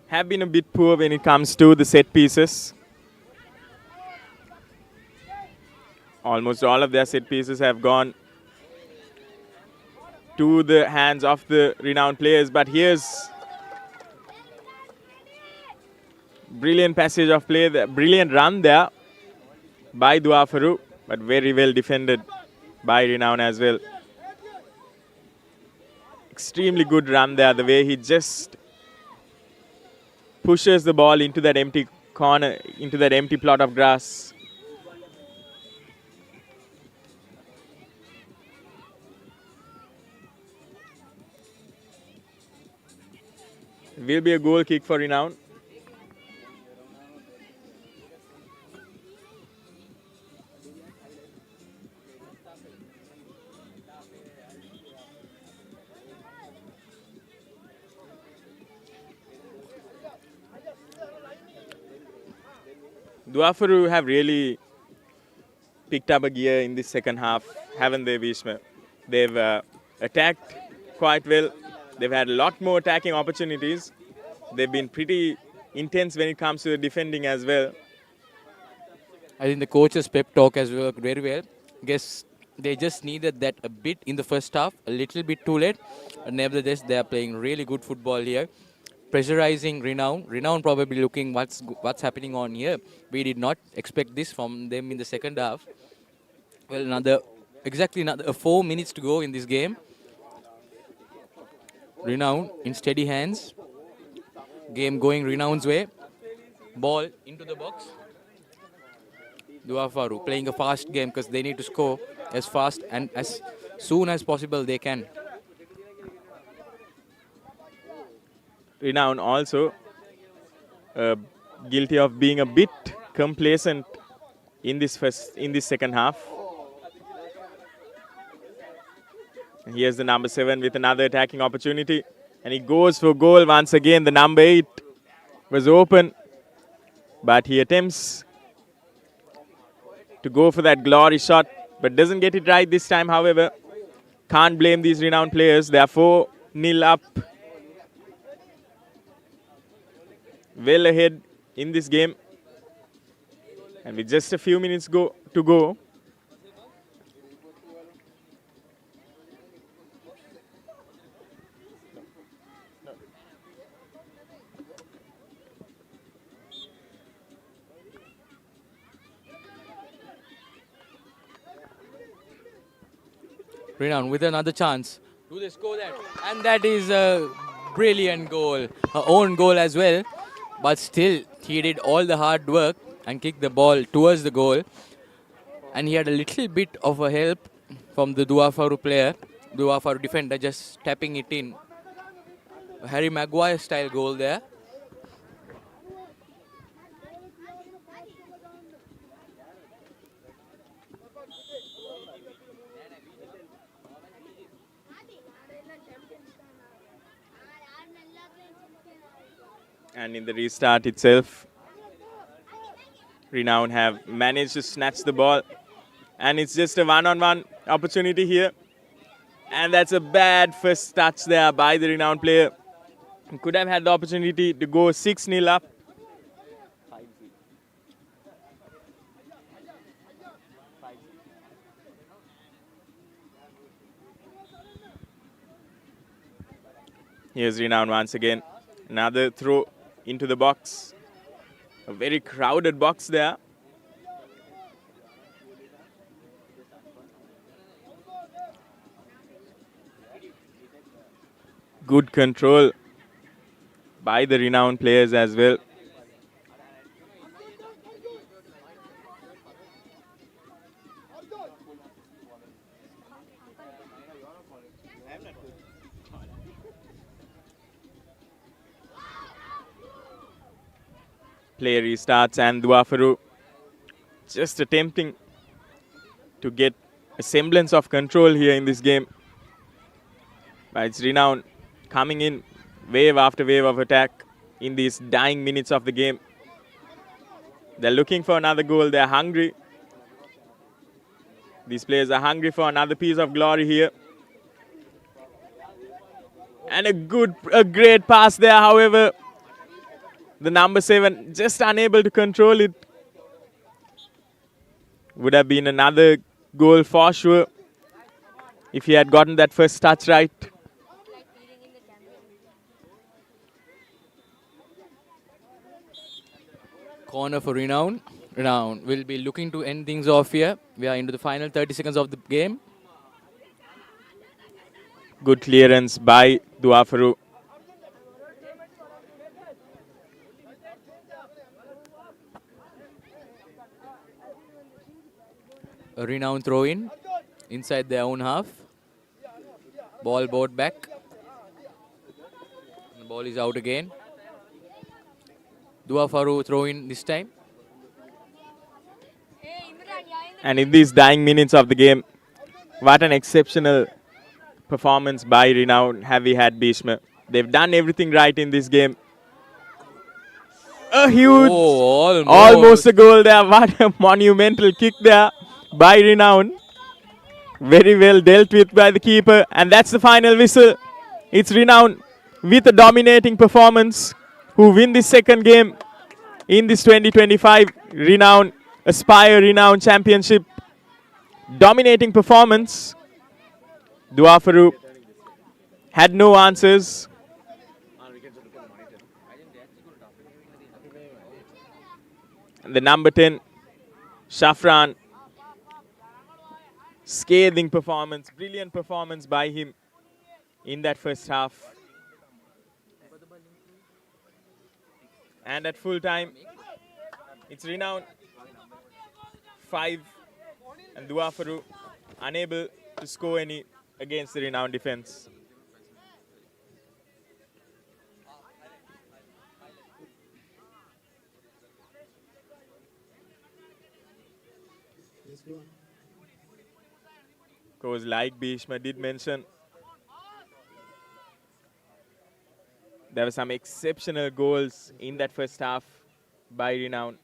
[SPEAKER 1] have been a bit poor when it comes to the set pieces. Almost all of their set pieces have gone to the hands of the Renown players. But here's brilliant passage of play, brilliant run there by Duafaru, but very well defended by Renown as well. Extremely good run there, the way he just pushes the ball into that empty corner, into that empty plot of grass. Will be a goal kick for Renown. Duafaru have really picked up a gear in this second half, haven't they, Bhishma? They've attacked quite well. They've had a lot more attacking opportunities. They've been pretty intense when it comes to the defending as well.
[SPEAKER 2] I think the coach's pep talk has worked very well. Guess they just needed that a bit in the first half, a little bit too late. But nevertheless, they are playing really good football here. Pressurizing Renown. Renown probably looking what's happening on here. We did not expect this from them in the second half. Well, another 4 minutes to go in this game. Renown in steady hands. Game going Renown's way. Ball into the box. Faru playing a fast game because they need to score as fast and as soon as possible they can.
[SPEAKER 1] Renown also guilty of being a bit complacent in this second half. And here's the number 7 with another attacking opportunity, and he goes for goal once again. The number 8 was open, but he attempts to go for that glory shot, but doesn't get it right this time. However, can't blame these Renown players. They are 4-0 up. Well ahead in this game. And with just a few minutes to go.
[SPEAKER 2] Renown with another chance. Do they score that? And that is a brilliant goal. Her own goal as well. But still, he did all the hard work and kicked the ball towards the goal. And he had a little bit of a help from the Duafaru player, Duafaru defender, just tapping it in. A Harry Maguire style goal there.
[SPEAKER 1] And in the restart itself, Renown have managed to snatch the ball. And it's just a one-on-one opportunity here. And that's a bad first touch there by the Renown player. Could have had the opportunity to go 6-0 up. Here's Renown once again. Another throw into the box. A very crowded box there. Good control by the Renown players as well. Play restarts and Duafaru just attempting to get a semblance of control here in this game. But it's Renown coming in wave after wave of attack in these dying minutes of the game. They're looking for another goal. They're hungry. These players are hungry for another piece of glory here. And a great pass there, however. The number 7 just unable to control it. Would have been another goal for sure if he had gotten that first touch right.
[SPEAKER 2] Corner for Renown. Renown will be looking to end things off here. We are into the final 30 seconds of the game.
[SPEAKER 1] Good clearance by Duafaru.
[SPEAKER 2] A Renown throw in inside their own half. Ball brought back. The ball is out again. Dua Faru throwing this time.
[SPEAKER 1] And in these dying minutes of the game, what an exceptional performance by Renown have we had, Bhishma. They've done everything right in this game. A huge, almost a goal there. What a monumental kick there by Renown. Very well dealt with by the keeper. And that's the final whistle. It's Renown with a dominating performance who win this second game in this 2025 Renown Aspire-Renown Championship. Dominating performance. Dua Faru had no answers. And the number 10, Shafran. Scathing performance, brilliant performance by him in that first half. And at full time, it's Renown 5 and Dua Faru unable to score any against the Renown defense. Because like Bhishma did mention, there were some exceptional goals in that first half by Renown.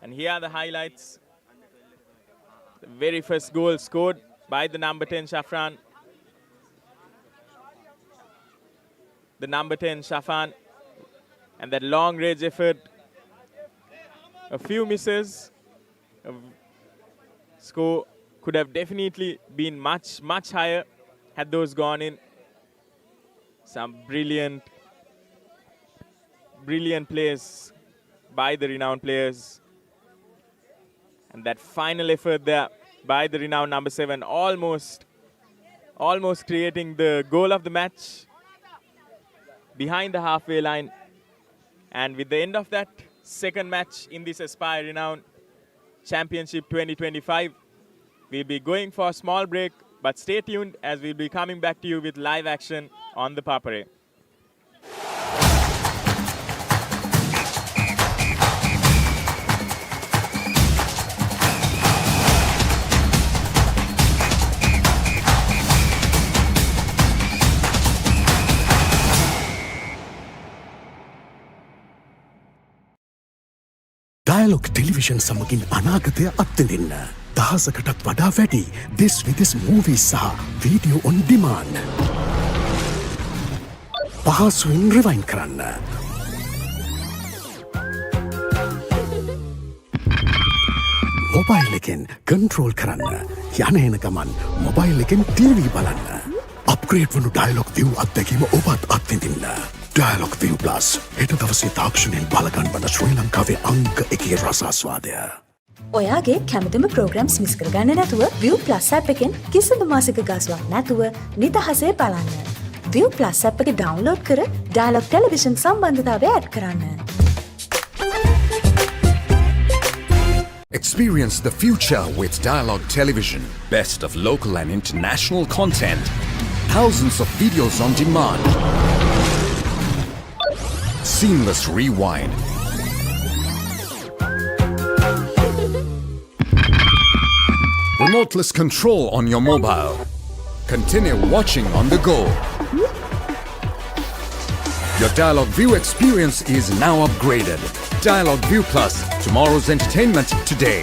[SPEAKER 1] And here are the highlights. The very first goal scored by the number 10 Shafran. The number 10 Shafan. And that long range effort. A few misses. Score could have definitely been much, much higher had those gone in. Some brilliant plays by the Renown players. And that final effort there by the Renown number 7, almost creating the goal of the match behind the halfway line. And with the end of that second match in this Aspire-Renown Championship 2025, we'll be going for a small break, but stay tuned as we'll be coming back to you with live action on the Papare.
[SPEAKER 5] Dialogue television සමගින් අනාගතය අත්විඳින්න. දහසකටත් වඩා වැඩි this with movies සහ video on demand. පහසුවෙන් rewind කරන්න. mobile එකෙන් control කරන්න. යන එන ගමන් mobile එකෙන් TV බලන්න. upgrade වුණු dialogue view අත්දැකීම ඔබත් අත්විඳින්න. Dialogue View Plus. හෙට දවසේ තාක්ෂණයෙන් බලගන්වන ශ්‍රී ලංකාවේ අංක 1 රසාස්වාදය.
[SPEAKER 6] ඔයාගේ කැමතිම ප්‍රෝග්‍රම්ස් මිස් කරගන්න නැතුව View Plus app එකෙන් කිසිදු මාසික ගාස්වක් නැතුව නිදහසේ බලන්න. View Plus app එක download කර Dialogue Television සම්බන්ධතාවය add කරන්න.
[SPEAKER 7] Experience the future with Dialogue Television. Best of local and international content. Thousands of videos on demand. Seamless rewind. Remoteless control on your mobile. Continue watching on the go. Your Dialogue View experience is now upgraded. Dialogue View Plus, tomorrow's entertainment today.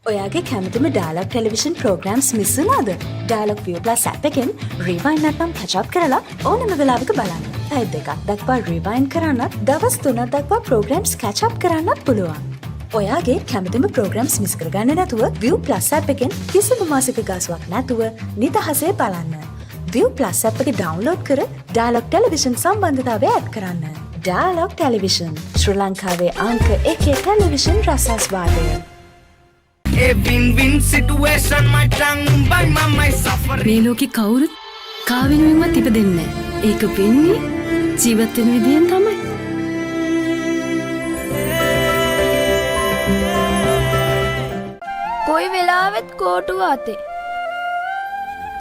[SPEAKER 6] ඔයාගේ කැමතිම Dialogue Television programs miss වුණාද? Dialogue View Plus app එකෙන් rewind නැත්නම් catch up කරලා ඕනම වෙලාවක බලන්න. පැය දෙකක් දක්වා rewind කරන්නත්, දවස් 3ක් දක්වා programs catch up කරන්නත් පුළුවන්. ඔයාගේ කැමතිම programs මිස් කරගන්න නැතුව View Plus app එකෙන් කිසිදු මාසික ගාස්වක් නැතුව නිදහසේ බලන්න. View Plus app එක download කර Dialogue Television සම්බන්ධතාවය add කරන්න. Dialogue Television ශ්‍රී ලංකාවේ අංක 1 television රසාස්වාදය.
[SPEAKER 8] මේ ලෝකෙ කවුරුත් කාවෙනුවෙන්වත් ඉපදෙන්නේ නැහැ. ඒක වෙන්නේ ජීවත් වෙන විදියෙන් තමයි.
[SPEAKER 9] කොයි වෙලාවෙත් කෝටුව අතේ.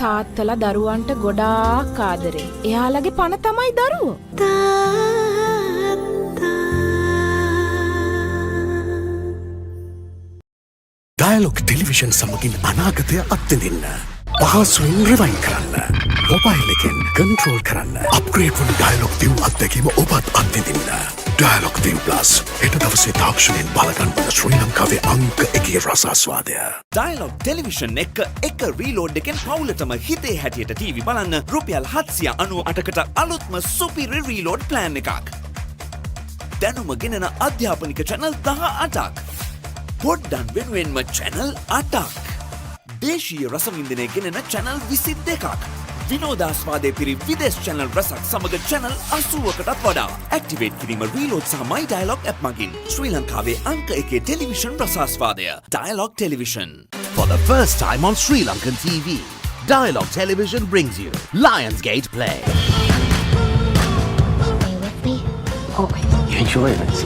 [SPEAKER 10] තාත්තලා දරුවන්ට ගොඩාක් ආදරේ. එයාලගේ පණ තමයි දරුවෝ.
[SPEAKER 5] ඩයලොග් ටෙලිවිෂන් සමගින් අනාගතය අත්විඳින්න. පහසුවෙන් රිවයින් කරන්න. මොබයිල් එකෙන් කන්ට්‍රෝල් කරන්න. අප්ග්‍රේඩ් වුණු ඩයලොග් view අත්දැකීම ඔබත් අත්විඳින්න. ඩයලොග් view plus හෙට දවසේ තාක්ෂණයෙන් බලගන්වන ශ්‍රී ලංකාවේ අංක 1 රසාස්වාදය.
[SPEAKER 11] ඩයලොග් ටෙලිවිෂන් එක රීලෝඩ් එකෙන් පවුලටම හිතේ හැටියට ටීවී බලන්න රුපියල් 798කට අලුත්ම සුපිරි රීලෝඩ් ප්ලෑන් එකක්. දැනුම ගෙනෙන අධ්‍යාපනික channel 18ක්. පොඩ්ඩන් වෙනුවෙන්ම channel 8ක්. දේශීය රසවින්දනය ගෙනෙන channel 22ක්. විනෝදාස්වාදයේ පිරි විදේශ channel රසක් සමග channel 80කටත් වඩා. ඇක්ටිවේට් කිරීම රීලෝඩ් සහ my dialog app මගින් ශ්‍රී ලංකාවේ අංක 1 television රසාස්වාදය. Dialog Television.
[SPEAKER 12] For the first time on Sri Lankan TV, Dialog Television brings you Lionsgate Play.
[SPEAKER 13] Stay with me. Always.
[SPEAKER 12] You enjoy it.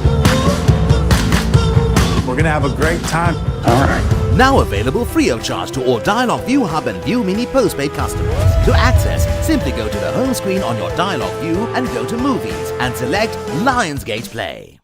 [SPEAKER 14] We're gonna have a great time.
[SPEAKER 12] All right. Now available free of charge to all Dialog View Hub and View Mini postpaid customers. To access, simply go to the home screen on your Dialog View and go to Movies and select Lionsgate Play.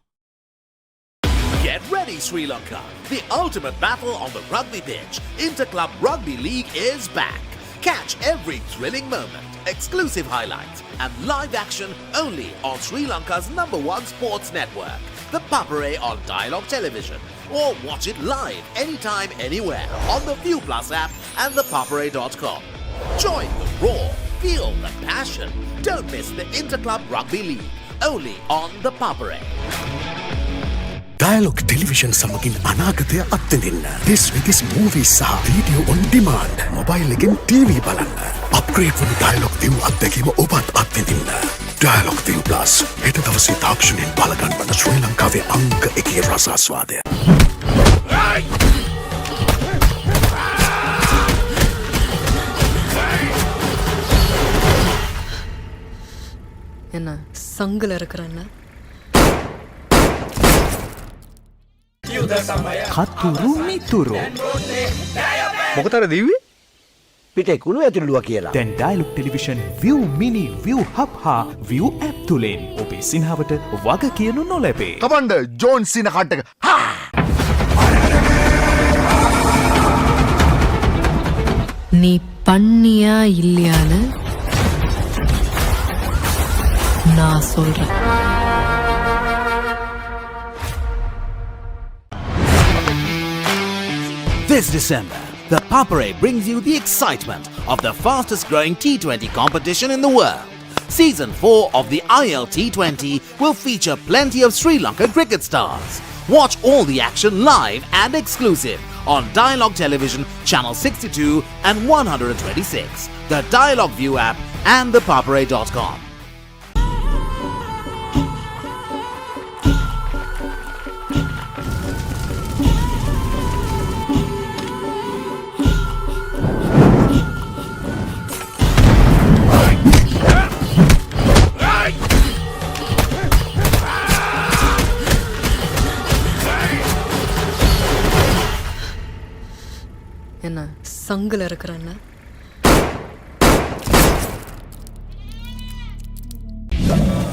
[SPEAKER 12] Get ready, Sri Lanka! The ultimate battle on the rugby pitch. Interclub Rugby League is back. Catch every thrilling moment, exclusive highlights, and live action only on Sri Lanka's #1 sports network, the Papare on Dialog Television. Or watch it live anytime, anywhere on the View Plus app and the papare.com. Join the roar, feel the passion. Don't miss the Interclub Rugby League, only on the Papare.
[SPEAKER 5] Dialogue television සමගින් අනාගතය අත්විඳින්න. This week's movies සහ video on demand. Mobile එකෙන් TV බලන්න. Upgrade වුණු Dialog view අත්දැකීම ඔබත් අත්විඳින්න. Dialogue view plus හෙට දවසේ තාක්ෂණයෙන් බලගන්වන ශ්‍රී ලංකාවේ අංක 1 රසාස්වාදය.
[SPEAKER 8] එන සංගලර කරන්න.
[SPEAKER 15] කතුරු මිතුරු
[SPEAKER 16] මොකටද දිව්වේ? පිටේ කුණු ඇතුළුවා කියලා.
[SPEAKER 15] දැන් dialogue television view mini view hub හා view app තුලින් ඔබේ සිනහවට වග කියනු නොලැබේ.
[SPEAKER 16] කමන්ඩ ජෝන් සින කට්ටක.
[SPEAKER 8] நீ பண்ணியா இல்லையான்னு நான் சொல்றேன்.
[SPEAKER 12] This December, the Papare brings you the excitement of the fastest growing T20 competition in the world. Season 4 of the ILT20 will feature plenty of Sri Lankan cricket stars. Watch all the action live and exclusive on Dialog Television Channel 62 and 126, the Dialog View app and the papare.com.
[SPEAKER 8] එන සංගලර කරන්න.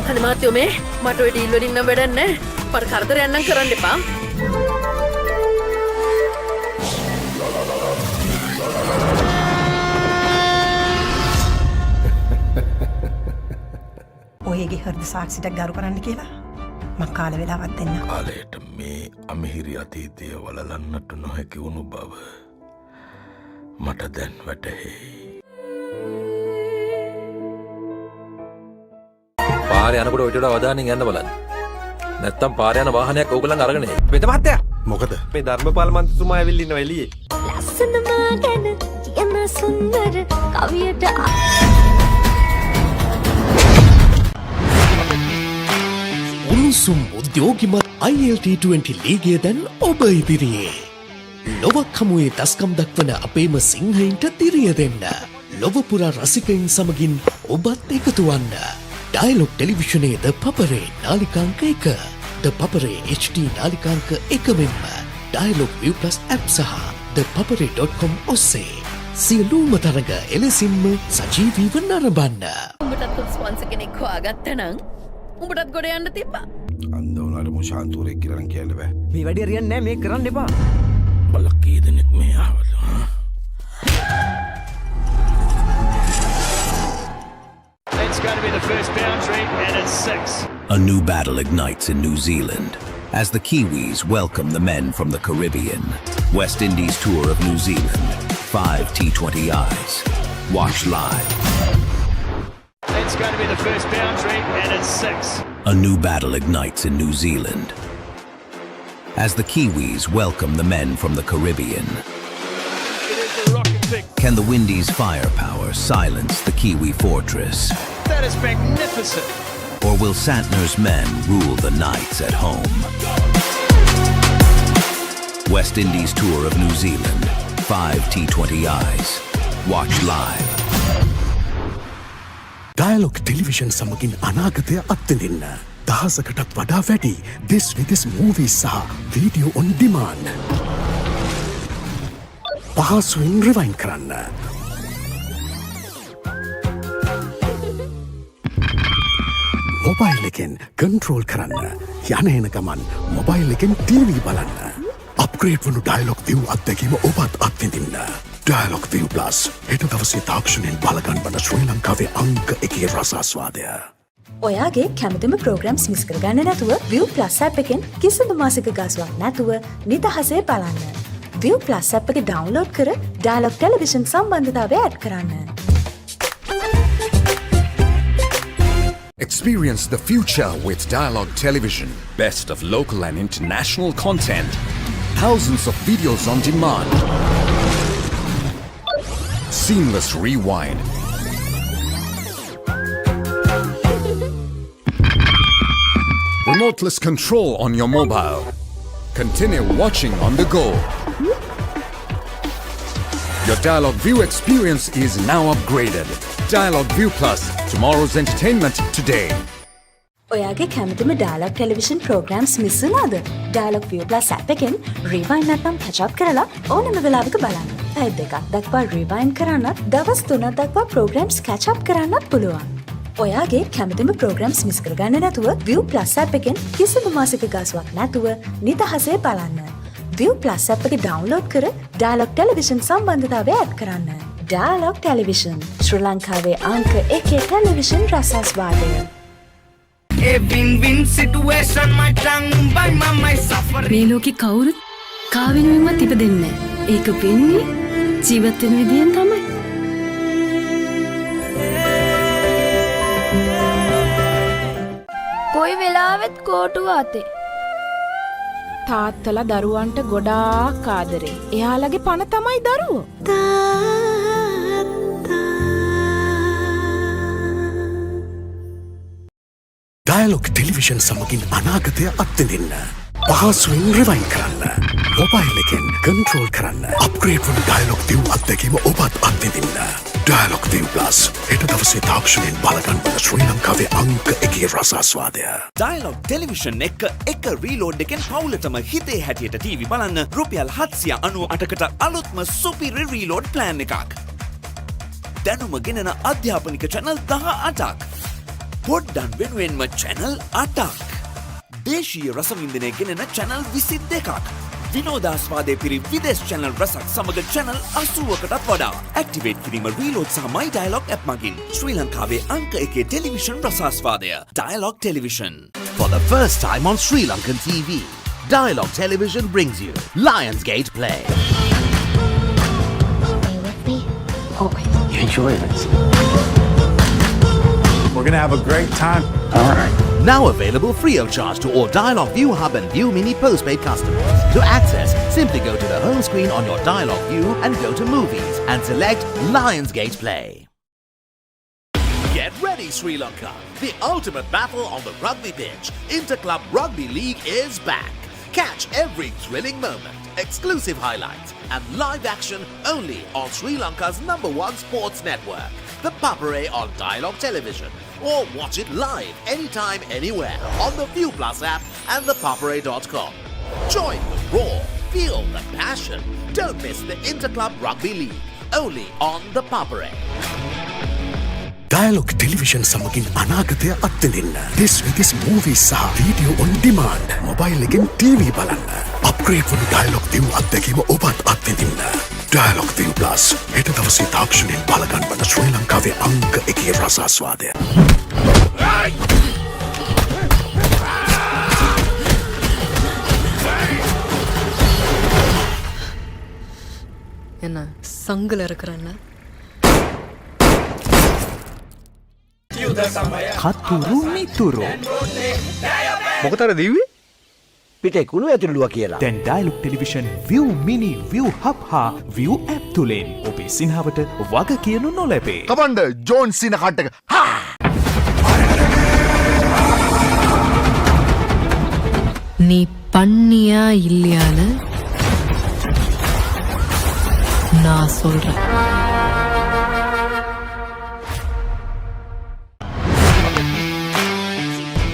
[SPEAKER 17] අනේ මාත්‍යෝ මේ මට ඔය deal වලින් නම් වැඩක් නැහැ. පර කරදරයක් නම් කරන්න එපා.
[SPEAKER 18] ඔයගේ හෘද සාක්ෂියක් ගරු කරන්න කියලා මම කාල වේලාවක් දෙන්න.
[SPEAKER 5] කාලයට මේ අමිහිරි අතීතය වලලන්නට නොහැකි වුණු බව මට දැන් වැටහෙයි.
[SPEAKER 19] පාරේ යනකොට ඔය ටිකට අවධානයෙන් යන්න බලන්න. නැත්තම් පාරේ යන වාහනයක් ඕගොල්ලන් අරගෙන එයි. වෙත මහත්තයා.
[SPEAKER 5] මොකද?
[SPEAKER 19] මේ ධර්මපාල මන්ත්‍රීතුමා ඇවිල්ලා ඉන්නවා එළියේ.
[SPEAKER 9] ලස්සන මාගෙන කියන සුන්දර කවියට
[SPEAKER 5] උණුසුම් උද්‍යෝගිමත් ILT20 ලීගය දැන් ඔබ ඉදිරියේ. ලොවක් හමුවේ දස්කම් දක්වන අපේම සිංහයින්ට දිරිය දෙන්න. ලොවපුරා රසිකයින් සමගින් ඔබත් එකතු වන්න. ඩයලොග් ටෙලිවිෂනයේ ද පපරේ නාලිකාංක 1, ද පපරේ HD නාලිකාංක 1 මෙන්ම ඩයලොග් View Plus app සහ papare.com ඔස්සේ සියලුම තරග එලෙසින්ම සජීවීව නරඹන්න.
[SPEAKER 17] උඹටත් ස්පොන්සර් කෙනෙක් හොයාගත්තා නම් උඹටත් ගොඩ යන්න තිබ්බා.
[SPEAKER 16] අන්ද උනාට මුෂාන්තුරෙක් කියලා නම් කියන්න බෑ.
[SPEAKER 3] මේ වැඩේ හරියන්නේ නැහැ මේක කරන්න එපා.
[SPEAKER 16] බලක් කී දෙනෙක් මේ ආවද?
[SPEAKER 20] It's going to be the first boundary and it's 6.
[SPEAKER 7] A new battle ignites in New Zealand as the Kiwis welcome the men from the Caribbean. West Indies tour of New Zealand. 5 T20Is. Watch live.
[SPEAKER 20] It's going to be the first boundary and it's 6.
[SPEAKER 7] A new battle ignites in New Zealand as the Kiwis welcome the men from the Caribbean. Can the Windies' firepower silence the Kiwi fortress?
[SPEAKER 20] That is magnificent.
[SPEAKER 7] Or will Santner's men rule the nights at home? West Indies tour of New Zealand. 5 T20Is. Watch live.
[SPEAKER 5] Dialogue television සමගින් අනාගතය අත්විඳින්න. දහසකටත් වඩා වැඩි දෙස් විදෙස් movies සහ video on demand. පහසුවෙන් rewind කරන්න. Mobile එකෙන් කන්ට්‍රෝල් කරන්න. යන එන ගමන් මොබයිල් එකෙන් ටීවී බලන්න. අප්ග්‍රේඩ් වුණු ඩයලොග් view අත්දැකීම ඔබත් අත්විඳින්න. ඩයලොග් view plus හෙට දවසේ තාක්ෂණයෙන් බලගන්වන ශ්‍රී ලංකාවේ අංක 1 රසාස්වාදය.
[SPEAKER 6] ඔයාගේ කැමතිම ප්‍රෝග්‍රම්ස් මිස් කරගන්න නැතුව View Plus app එකෙන් කිසිදු මාසික ගාස්වක් නැතුව නිදහසේ බලන්න. View Plus app එක ඩවුන්ලෝඩ් කර ඩයලොග් ටෙලිවිෂන් සම්බන්ධතාවය ඇඩ් කරන්න.
[SPEAKER 7] Experience the future with Dialogue Television. Best of local and international content. Thousands of videos on demand. Seamless rewind. Remoteless control on your mobile. Continue watching on the go. Your Dialogue View experience is now upgraded. Dialogue View Plus, tomorrow's entertainment today.
[SPEAKER 6] ඔයාගේ කැමතිම dialogue television programmes miss වුණාද? Dialogue View Plus app එකෙන් rewind නැත්නම් catch up කරලා ඕනම වෙලාවක බලන්න. පැය දෙකක් දක්වා රිවයින් කරන්නත්, දවස් 3ක් දක්වා ප්‍රෝග්‍රම්ස් catch up කරන්නත් පුළුවන්. ඔයාගේ කැමතිම ප්‍රෝග්‍රම්ස් මිස් කරගන්න නැතුව View Plus app එකෙන් කිසිදු මාසික ගාස්වක් නැතුව නිදහසේ බලන්න. View Plus app එක ඩවුන්ලෝඩ් කර ඩයලොග් ටෙලිවිෂන් සම්බන්ධතාවය ඇඩ් කරන්න. ඩයලොග් ටෙලිවිෂන් ශ්‍රී ලංකාවේ අංක 1 ටෙලිවිෂන් රසාස්වාදය.
[SPEAKER 8] මේ ලෝකෙ කවුරුත් කා වෙනුවෙන්වත් ඉපදෙන්නේ නැහැ. ඒක වෙන්නේ ජීවත් වෙන විදියෙන් තමයි.
[SPEAKER 9] කොයි වෙලාවෙත් කෝටුව අතේ.
[SPEAKER 10] තාත්තලා දරුවන්ට ගොඩාක් ආදරේ. එයාලගේ පණ තමයි දරුවෝ.
[SPEAKER 5] ඩයලොග් ටෙලිවිෂන් සමගින් අනාගතය අත්විඳින්න. පහසුවෙන් රිවයින් කරන්න. මොබයිල් එකෙන් කන්ට්‍රෝල් කරන්න. අප්ග්‍රේඩ් වුණු ඩයලොග් view අත්දැකීම ඔබත් අත්විඳින්න. ඩයලොග් view plus හෙට දවසේ තාක්ෂණයෙන් බලගන්වන ශ්‍රී ලංකාවේ අංක 1 රසාස්වාදය.
[SPEAKER 11] ඩයලොග් ටෙලිවිෂන් එක රීලෝඩ් එකෙන් පවුලටම හිතේ හැටියට ටීවී බලන්න රුපියල් 798කට අලුත්ම සුපිරි රීලෝඩ් ප්ලෑන් එකක්. දැනුම ගෙනෙන අධ්‍යාපනික channel 18ක්. පොඩ්ඩන් වෙනුවෙන්ම channel 8ක්. දේශීය රසවින්දනය ගෙනෙන channel 22ක්. විනෝදාස්වාදය පිරි විදේශ channel රසක් සමග channel 80කටත් වඩා. ඇක්ටිවේට් කිරීම රීලෝඩ් සහ My Dialogue app මගින් ශ්‍රී ලංකාවේ අංක 1 television රසාස්වාදය. Dialogue Television.
[SPEAKER 12] For the first time on Sri Lankan TV, Dialogue Television brings you Lionsgate Play.
[SPEAKER 16] You enjoying this?
[SPEAKER 14] We're gonna have a great time.
[SPEAKER 12] All right. Now available free of charge to all Dialogue View Hub and View Mini postpaid customers. To access, simply go to the home screen on your Dialogue View and go to Movies and select Lionsgate Play. Get ready, Sri Lanka. The ultimate battle on the rugby pitch. Interclub Rugby League is back. Catch every thrilling moment, exclusive highlights, and live action only on Sri Lanka's #1 sports network, the Papare on Dialogue Television. Or watch it live anytime, anywhere on the View Plus app and the papare.com. Join the roar Feel the passion. Don't miss the Interclub Rugby League. Only on the Papare.
[SPEAKER 5] Dialogue Television සමගින් අනාගතය අත්විඳින්න. This week's movies සහ video on demand. Mobile එකෙන් TV බලන්න. Upgrade වුණු Dialogue View අත්දැකීම ඔබත් අත්විඳින්න. Dialogue View Plus. හෙට දවසේ තාක්ෂණයෙන් බලගන්වන ශ්‍රී ලංකාවේ අංක 1 රසාස්වාදය.
[SPEAKER 17] එන සංගලර කරන්න
[SPEAKER 15] කතුරු මිතුරු
[SPEAKER 16] මොකටද දීවි? පිටේ කුණු ඇතුළුවා කියලා.
[SPEAKER 15] දැන් dialogue television view mini view hub හා view app තුලින් ඔබේ සිනහවට වග කියනු නොලැබේ.
[SPEAKER 16] කමන්ඩ ජෝන් සින කට්ටක.
[SPEAKER 8] நீ பண்ணியா இல்லையான்னு நான் சொல்றேன்.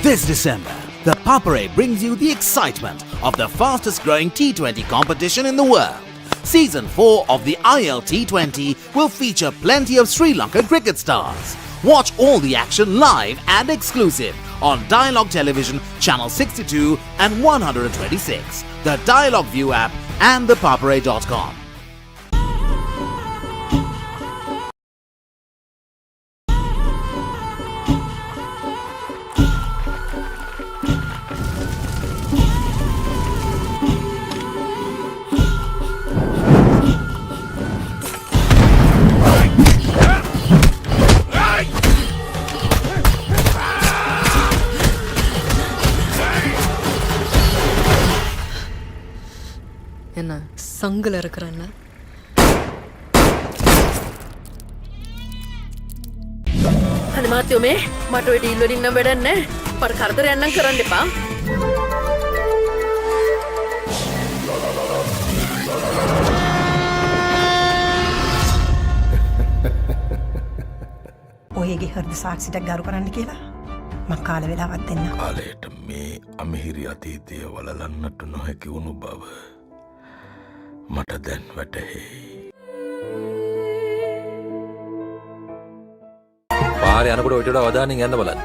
[SPEAKER 12] This December, the Papare brings you the excitement of the fastest growing T20 competition in the world. Season 4 of the ILT20 will feature plenty of Sri Lankan cricket stars. Watch all the action live and exclusive on Dialogue Television Channel 62 and 126, the Dialogue View app and thepapare.com.
[SPEAKER 17] එන සංගලර කරන්න අනේ මාත්‍යෝ මේ මට ඔය deal වලින් නම් වැඩක් නැහැ. මට කරදරයක් නම් කරන්න එපා.
[SPEAKER 18] ඔයගේ හෘද සාක්ෂියක් ගරු කරන්න කියලා මං කාල වෙලාවක් දෙන්න.
[SPEAKER 16] කාලයට මේ අමිහිරි අතීතය වලලන්නට නොහැකි වුණු බව මට දැන් වැටහෙයි.
[SPEAKER 19] පාරේ යනකොට ඔයිට වඩා අවධානයෙන් යන්න බලන්න.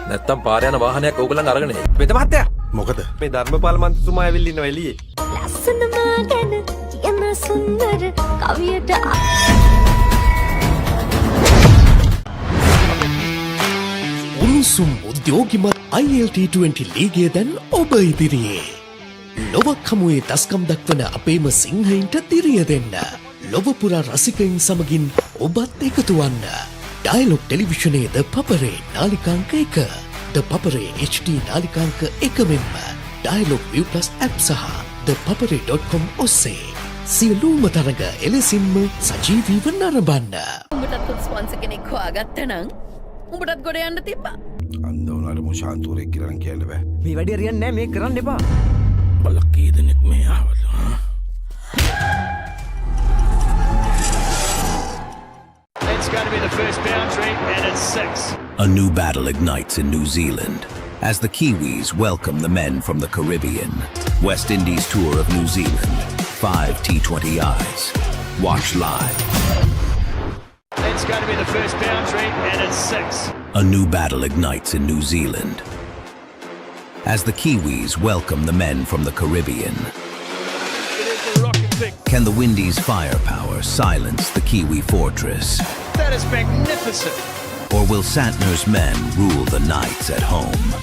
[SPEAKER 19] නැත්තම් පාරේ යන වාහනයක් ඕගොල්ලන් අරගෙන එයි. වෙද මහත්තයා.
[SPEAKER 16] මොකද?
[SPEAKER 19] මේ ධර්මපාල මන්ත්‍රීතුමා ඇවිල්ලා ඉන්නවා එළියේ.
[SPEAKER 13] ලස්සන මා ගැන කියන සුන්දර කවියට
[SPEAKER 5] උණුසුම් උද්‍යෝගිමත් ILT20 ලීගය දැන් ඔබ ඉදිරියේ. ලොවක් හමුවේ දස්කම් දක්වන අපේම සිංහයින්ට දිරිය දෙන්න. ලොවපුරා රසිකයින් සමගින් ඔබත් එකතු වන්න. ඩයලොග් ටෙලිවිෂනයේ ද පපරේ නාලිකාංක 1, ද පපරේ HD නාලිකාංක 1 මෙන්ම ඩයලොග් View Plus app සහ thepapare.com ඔස්සේ සියලුම තරග එලෙසින්ම සජීවීව නරඹන්න.
[SPEAKER 17] උඹටත් ස්පොන්සර් කෙනෙක් හොයාගත්තා නම් උඹටත් ගොඩ යන්න තිබ්බා.
[SPEAKER 16] අන්ද උනාට මුෂාන්තුරේ කියලා කියන්න බෑ.
[SPEAKER 3] මේ වැඩේ හරියන්නේ නැහැ මේක කරන්න එපා.
[SPEAKER 16] බලකී දෙනෙක් මේ ආවද?
[SPEAKER 20] It's going to be the first boundary, and it's 6.
[SPEAKER 7] A new battle ignites in New Zealand as the Kiwis welcome the men from the Caribbean. West Indies tour of New Zealand. 5 T20Is. Watch live.
[SPEAKER 20] It's going to be the first boundary, and it's 6.
[SPEAKER 7] A new battle ignites in New Zealand as the Kiwis welcome the men from the Caribbean. Can the Windies' firepower silence the Kiwi fortress?
[SPEAKER 20] That is magnificent.
[SPEAKER 7] Or will Santner's men rule the nights at home?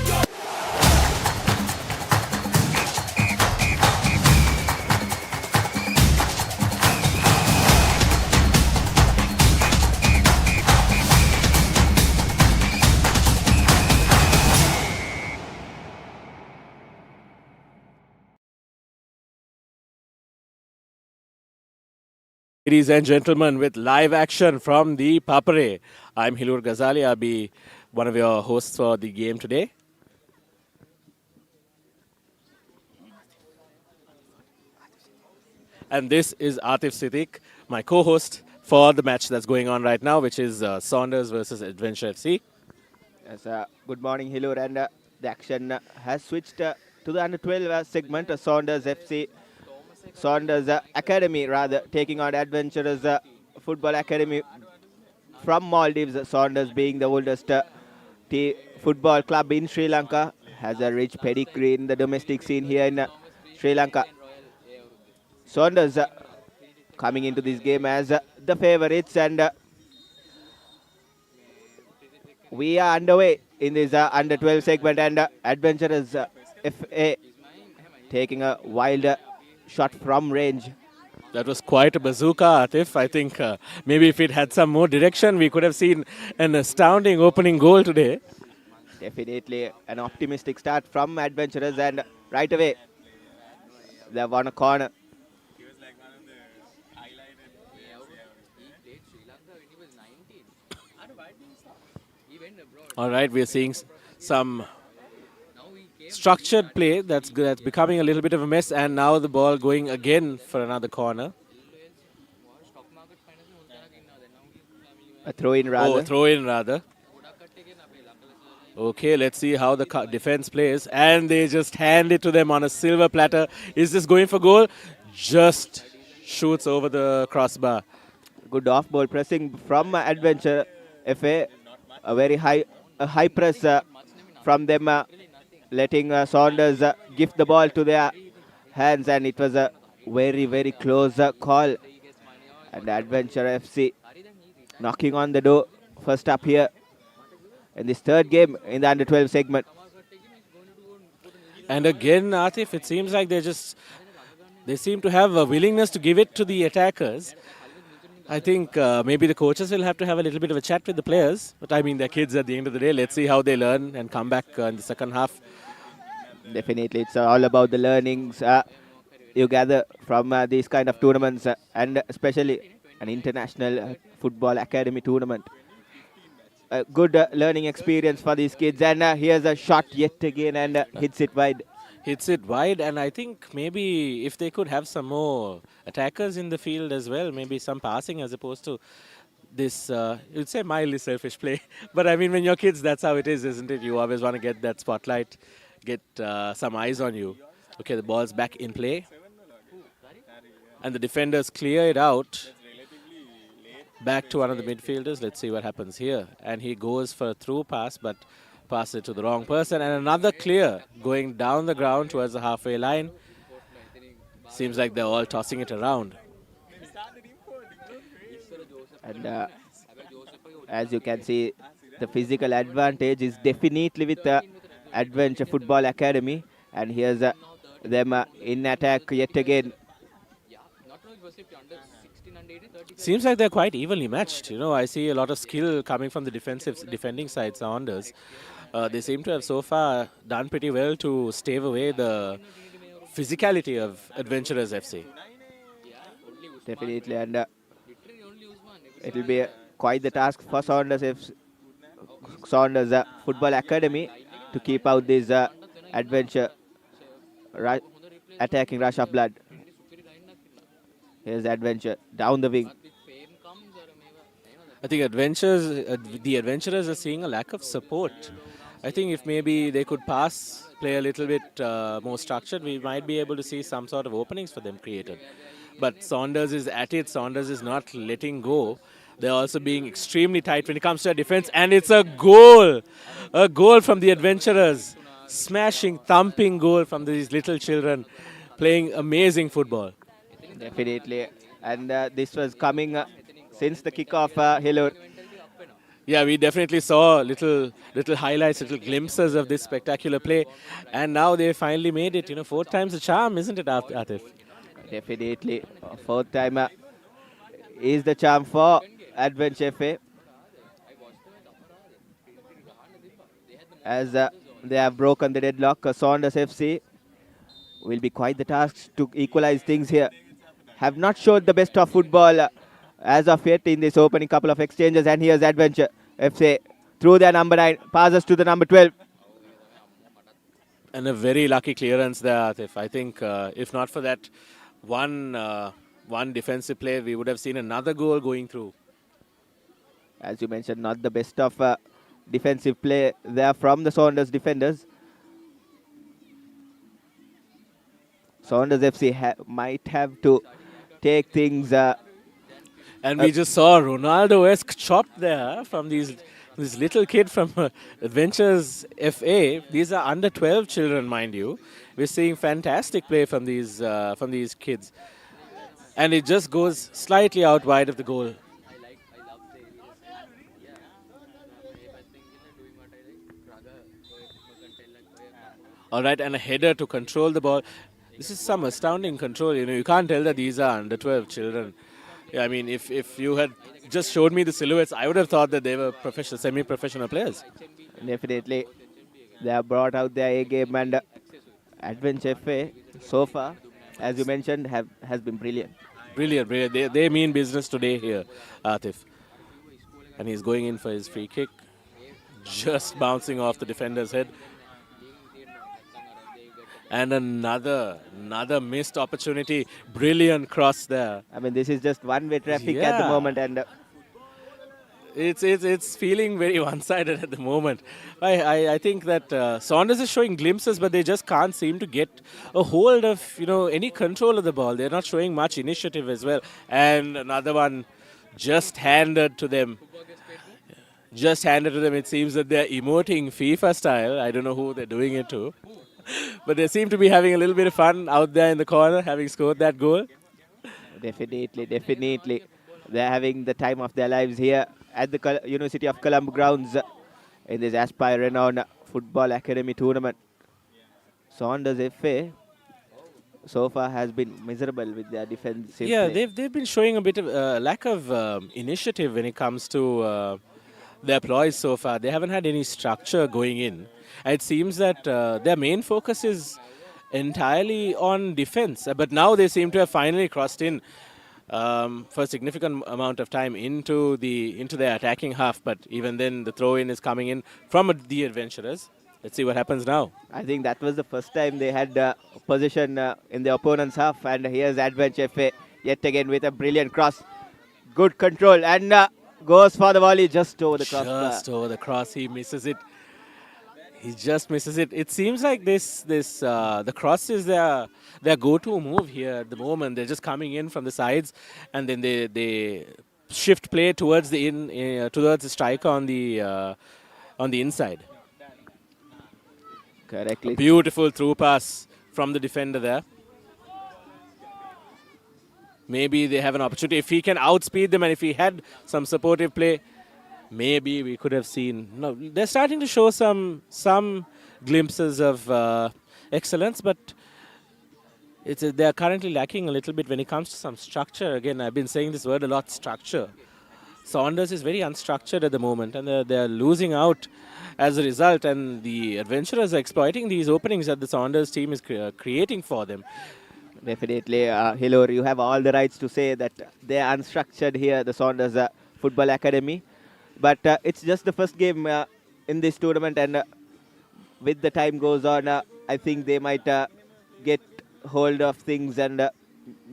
[SPEAKER 3] Ladies and gentlemen, with live action from the Papare, I'm Hilur Ghazali. I'll be one of your hosts for the game today. And this is Atif Siddiq, my co-host for the match that's going on right now, which is Saunders versus Adventure FC.
[SPEAKER 21] Yes, good morning, Hilur. And the action has switched to the under 12 segment. Saunders FC Saunders Academy, rather, taking on Adventurers Football Academy from Maldives. Saunders being the oldest football club in Sri Lanka, has a rich pedigree in the domestic scene here in Sri Lanka. Saunders coming into this game as the favorites, and we are underway in this under 12 segment, and Adventurers FA taking a wild shot from range.
[SPEAKER 3] That was quite a bazooka, Atif. I think maybe if it had some more direction, we could have seen an astounding opening goal today.
[SPEAKER 21] Definitely an optimistic start from Adventurers, and right away they have won a corner.
[SPEAKER 3] All right, we are seeing some structured play that's becoming a little bit of a mess, and now the ball going again for another corner.
[SPEAKER 21] A throw-in rather.
[SPEAKER 3] Oh, throw-in rather. Okay, let's see how the defense plays, and they just hand it to them on a silver platter. Is this going for goal? Just shoots over the crossbar.
[SPEAKER 21] Good off-ball pressing from Adventure FA. A very high press from them, letting Saunders gift the ball to their hands, and it was a very close call. And Adventure FC knocking on the door first up here in this third game in the under 12 segment.
[SPEAKER 3] And again, Atif, it seems like they seem to have a willingness to give it to the attackers. I think maybe the coaches will have to have a little bit of a chat with the players. But I mean, they're kids at the end of the day. Let's see how they learn and come back in the second half.
[SPEAKER 21] Definitely, it's all about the learnings you gather from these kind of tournaments, and especially an international football academy tournament. A good learning experience for these kids. And here's a shot yet again, and hits it wide.
[SPEAKER 3] Hits it wide, and I think maybe if they could have some more attackers in the field as well, maybe some passing as opposed to this, you'd say mildly selfish play. But I mean, when you're kids, that's how it is, isn't it? You always want to get that spotlight, get some eyes on you. Okay, the ball's back in play. And the defenders clear it out. Back to one of the midfielders. Let's see what happens here. And he goes for a through pass, but pass it to the wrong person. And another clear going down the ground towards the halfway line. Seems like they're all tossing it around.
[SPEAKER 21] And as you can see, the physical advantage is definitely with the Adventure Football Academy. And here's them in attack yet again.
[SPEAKER 3] Seems like they're quite evenly matched. You know, I see a lot of skill coming from the defending side, Saunders. They seem to have so far done pretty well to stave away the physicality of Adventurers FC.
[SPEAKER 21] Definitely, and it will be quite the task for Saunders Football Academy to keep out this Adventure attacking rush of blood. Here's Adventure down the wing.
[SPEAKER 3] I think the Adventurers are seeing a lack of support. I think if maybe they could play a little bit more structured, we might be able to see some sort of openings for them created. But Saunders is at it. Saunders is not letting go. They're also being extremely tight when it comes to defense. And it's a goal. A goal from the Adventurers. Smashing, thumping goal from these little children playing amazing football.
[SPEAKER 21] Definitely. And this was coming since the kickoff, Hilur.
[SPEAKER 3] Yeah, we definitely saw little highlights, little glimpses of this spectacular play. And now they finally made it. You know, 4 times the charm, isn't it, Atif?
[SPEAKER 21] Definitely. 4th time is the charm for Adventure FA. As they have broken the deadlock, Saunders FC will be quite the task to equalize things here. Have not showed the best of football as of yet in this opening couple of exchanges. And here's Adventure FC through their number 9, passes to the number 12.
[SPEAKER 3] And a very lucky clearance there, Atif. I think if not for that one defensive play, we would have seen another goal going through.
[SPEAKER 21] As you mentioned, not the best of defensive play there from the Saunders defenders. Saunders FC might have to take things.
[SPEAKER 3] And we just saw Ronaldo-esque chop there from this little kid from Adventures FA. These are under 12 children, mind you. We're seeing fantastic play from these kids, and it just goes slightly out wide of the goal. All right, and a header to control the ball. This is some astounding control. You can't tell that these are under 12 children. Yeah, I mean, if you had just showed me the silhouettes, I would have thought that they were professional, semi-professional players.
[SPEAKER 21] Definitely, they have brought out their A game, and Adventure FA so far, as you mentioned, has been brilliant.
[SPEAKER 3] Brilliant. They mean business today here, Atif. And he's going in for his free kick, just bouncing off the defender's head. And another missed opportunity. Brilliant cross there.
[SPEAKER 21] I mean, this is just one-way traffic at the moment, and
[SPEAKER 3] it's feeling very one-sided at the moment. I think that Saunders is showing glimpses, but they just can't seem to get a hold of any control of the ball. They're not showing much initiative as well. And another one just handed to them. It seems that they're emoting FIFA style. I don't know who they're doing it to. But they seem to be having a little bit of fun out there in the corner, having scored that goal.
[SPEAKER 21] Definitely. They're having the time of their lives here at the University of Colombo Grounds in this Aspire-Renown Football Academy tournament. Saunders FA so far has been miserable with their defensive play.
[SPEAKER 3] They've been showing a bit of lack of initiative when it comes to their ploys so far. They haven't had any structure going in. It seems that their main focus is entirely on defense. But now they seem to have finally crossed in for a significant amount of time into their attacking half. But even then, the throw-in is coming in from the adventurers. Let's see what happens now.
[SPEAKER 21] I think that was the first time they had possession in the opponent's half. And here's Adventure FA yet again with a brilliant cross. Good control and goes for the volley just over the cross.
[SPEAKER 3] Just over the cross. He misses it. He just misses it. It seems like the cross is their go-to move here at the moment. They're just coming in from the sides, and then they shift play towards towards the striker on the inside.
[SPEAKER 21] Correctly.
[SPEAKER 3] A beautiful through pass from the defender there. Maybe they have an opportunity. If he can outspeed them, and if he had some supportive play, maybe we could have seen. No, they're starting to show some glimpses of excellence, but they're currently lacking a little bit when it comes to some structure. Again, I've been saying this word a lot, structure. Saunders is very unstructured at the moment, and they're losing out as a result, and the adventurers are exploiting these openings that the Saunders team is creating for them.
[SPEAKER 21] Definitely, Hilor, you have all the rights to say that they are unstructured here, the Saunders Football Academy. But it's just the first game in this tournament, and with the time goes on, I think they might get hold of things and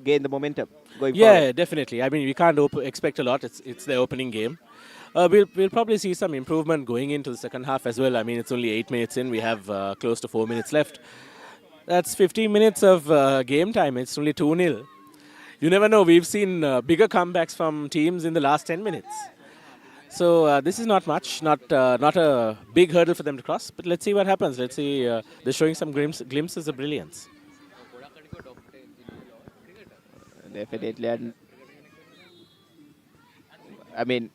[SPEAKER 21] gain the momentum going forward.
[SPEAKER 3] Yeah, definitely. I mean, we can't expect a lot. It's their opening game. We'll probably see some improvement going into the second half as well. I mean, it's only 8 minutes in. We have close to 4 minutes left. That's 15 minutes of game time. It's only 2-0. You never know. We've seen bigger comebacks from teams in the last 10 minutes. So this is not much, not a big hurdle for them to cross. But let's see what happens. Let's see. They're showing some glimpses of brilliance.
[SPEAKER 21] Definitely. And I mean,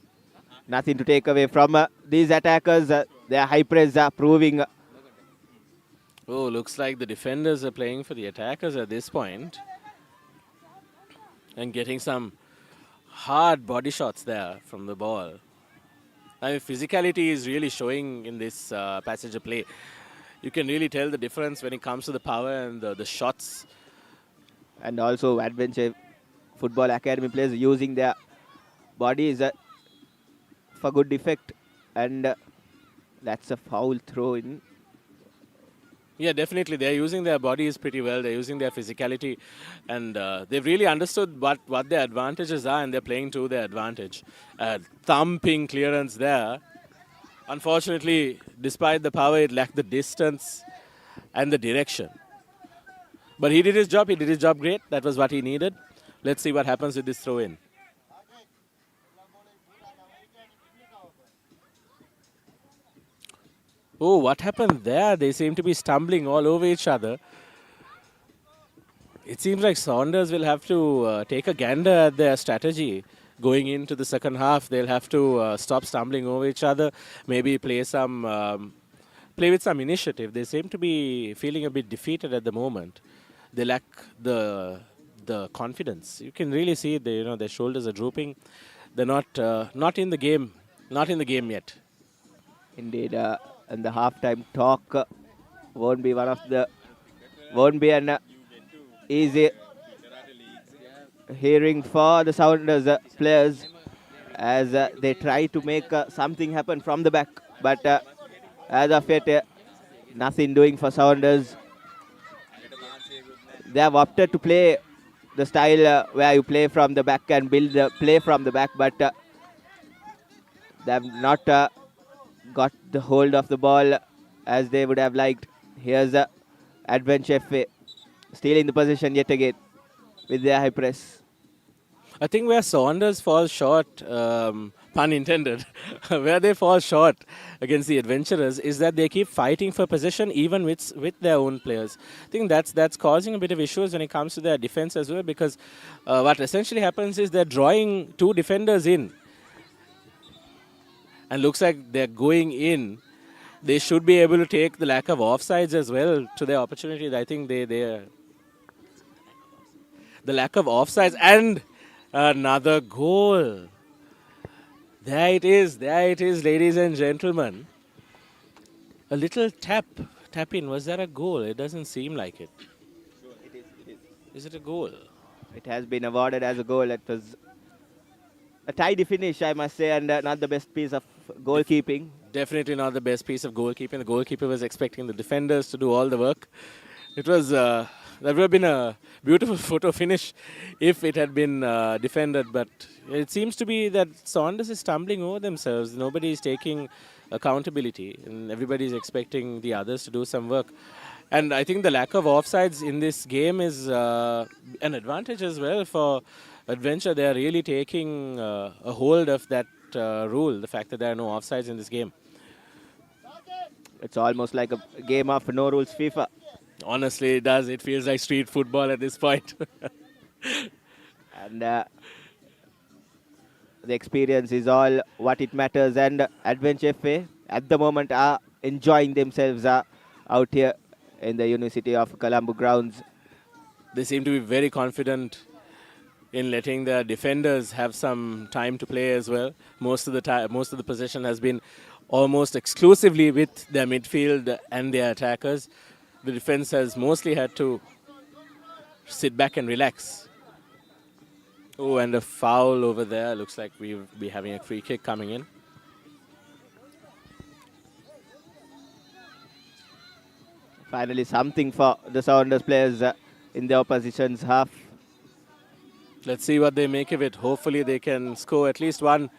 [SPEAKER 21] nothing to take away from these attackers. Their high press are proving.
[SPEAKER 3] Oh, looks like the defenders are playing for the attackers at this point. And getting some hard body shots there from the ball. I mean, physicality is really showing in this passage of play. You can really tell the difference when it comes to the power and the shots.
[SPEAKER 21] And also Adventure Football Academy players using their bodies for good effect. And that's a foul throw in.
[SPEAKER 3] Yeah, definitely. They're using their bodies pretty well. They're using their physicality. And they've really understood what their advantages are, and they're playing to their advantage. Thumping clearance there. Unfortunately, despite the power, it lacked the distance and the direction. But he did his job. He did his job great. That was what he needed. Let's see what happens with this throw in. Oh, what happened there? They seem to be stumbling all over each other. It seems like Saunders will have to take a gander at their strategy. Going into the second half, they'll have to stop stumbling over each other, maybe play with some initiative. They seem to be feeling a bit defeated at the moment. They lack the confidence. You can really see their shoulders are drooping. They're not in the game, yet.
[SPEAKER 21] Indeed, and the halftime talk won't be an easy hearing for the Saunders players as they try to make something happen from the back. But as of yet, nothing doing for Saunders. They have opted to play the style where you play from the back and build the play from the back, but they have not got the hold of the ball as they would have liked. Here's Adventure FA stealing the position yet again with their high press.
[SPEAKER 3] I think where Saunders falls short, pun intended, where they fall short against the Adventurers is that they keep fighting for possession even with their own players. I think that's causing a bit of issues when it comes to their defense as well, because what essentially happens is they're drawing two defenders in. And looks like they're going in. They should be able to take the lack of offsides as well to their opportunity. I think they the lack of offsides and another goal. There it is, ladies and gentlemen. A little tap in. Was that a goal? It doesn't seem like it.
[SPEAKER 21] It is.
[SPEAKER 3] Is it a goal?
[SPEAKER 21] It has been awarded as a goal. It was a tidy finish, I must say, and not the best piece of goalkeeping.
[SPEAKER 3] Definitely not the best piece of goalkeeping. The goalkeeper was expecting the defenders to do all the work. It was that would have been a beautiful photo finish if it had been defended, but it seems to be that Saunders is stumbling over themselves. Nobody is taking accountability, and everybody is expecting the others to do some work. And I think the lack of offsides in this game is an advantage as well for Adventure. They are really taking a hold of that rule, the fact that there are no offsides in this game.
[SPEAKER 21] It's almost like a game of no rules FIFA.
[SPEAKER 3] Honestly, it does. It feels like street football at this point.
[SPEAKER 21] And the experience is all what it matters. And Adventure FA at the moment are enjoying themselves out here in the University of Colombo grounds.
[SPEAKER 3] They seem to be very confident in letting the defenders have some time to play as well. Most of the possession has been almost exclusively with their midfield and their attackers. The defense has mostly had to sit back and relax. Oh, and a foul over there. Looks like we'll be having a free kick coming in.
[SPEAKER 21] Finally, something for the Saunders players in the opposition's half.
[SPEAKER 3] Let's see what they make of it. Hopefully they can score at least one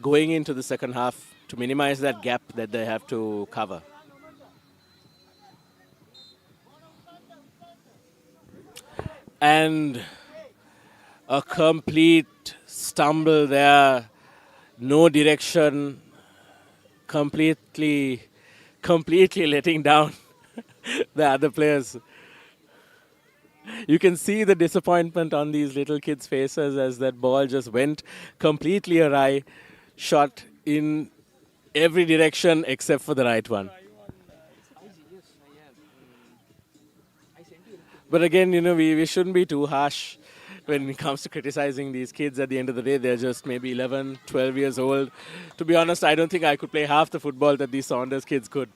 [SPEAKER 3] going into the second half to minimize that gap that they have to cover. And a complete stumble there. No direction. Completely letting down the other players. You can see the disappointment on these little kids' faces as that ball just went completely awry, shot in every direction except for the right one. But again, we shouldn't be too harsh when it comes to criticizing these kids. At the end of the day, they're just maybe 11, 12 years old. To be honest, I don't think I could play half the football that these Saunders kids could.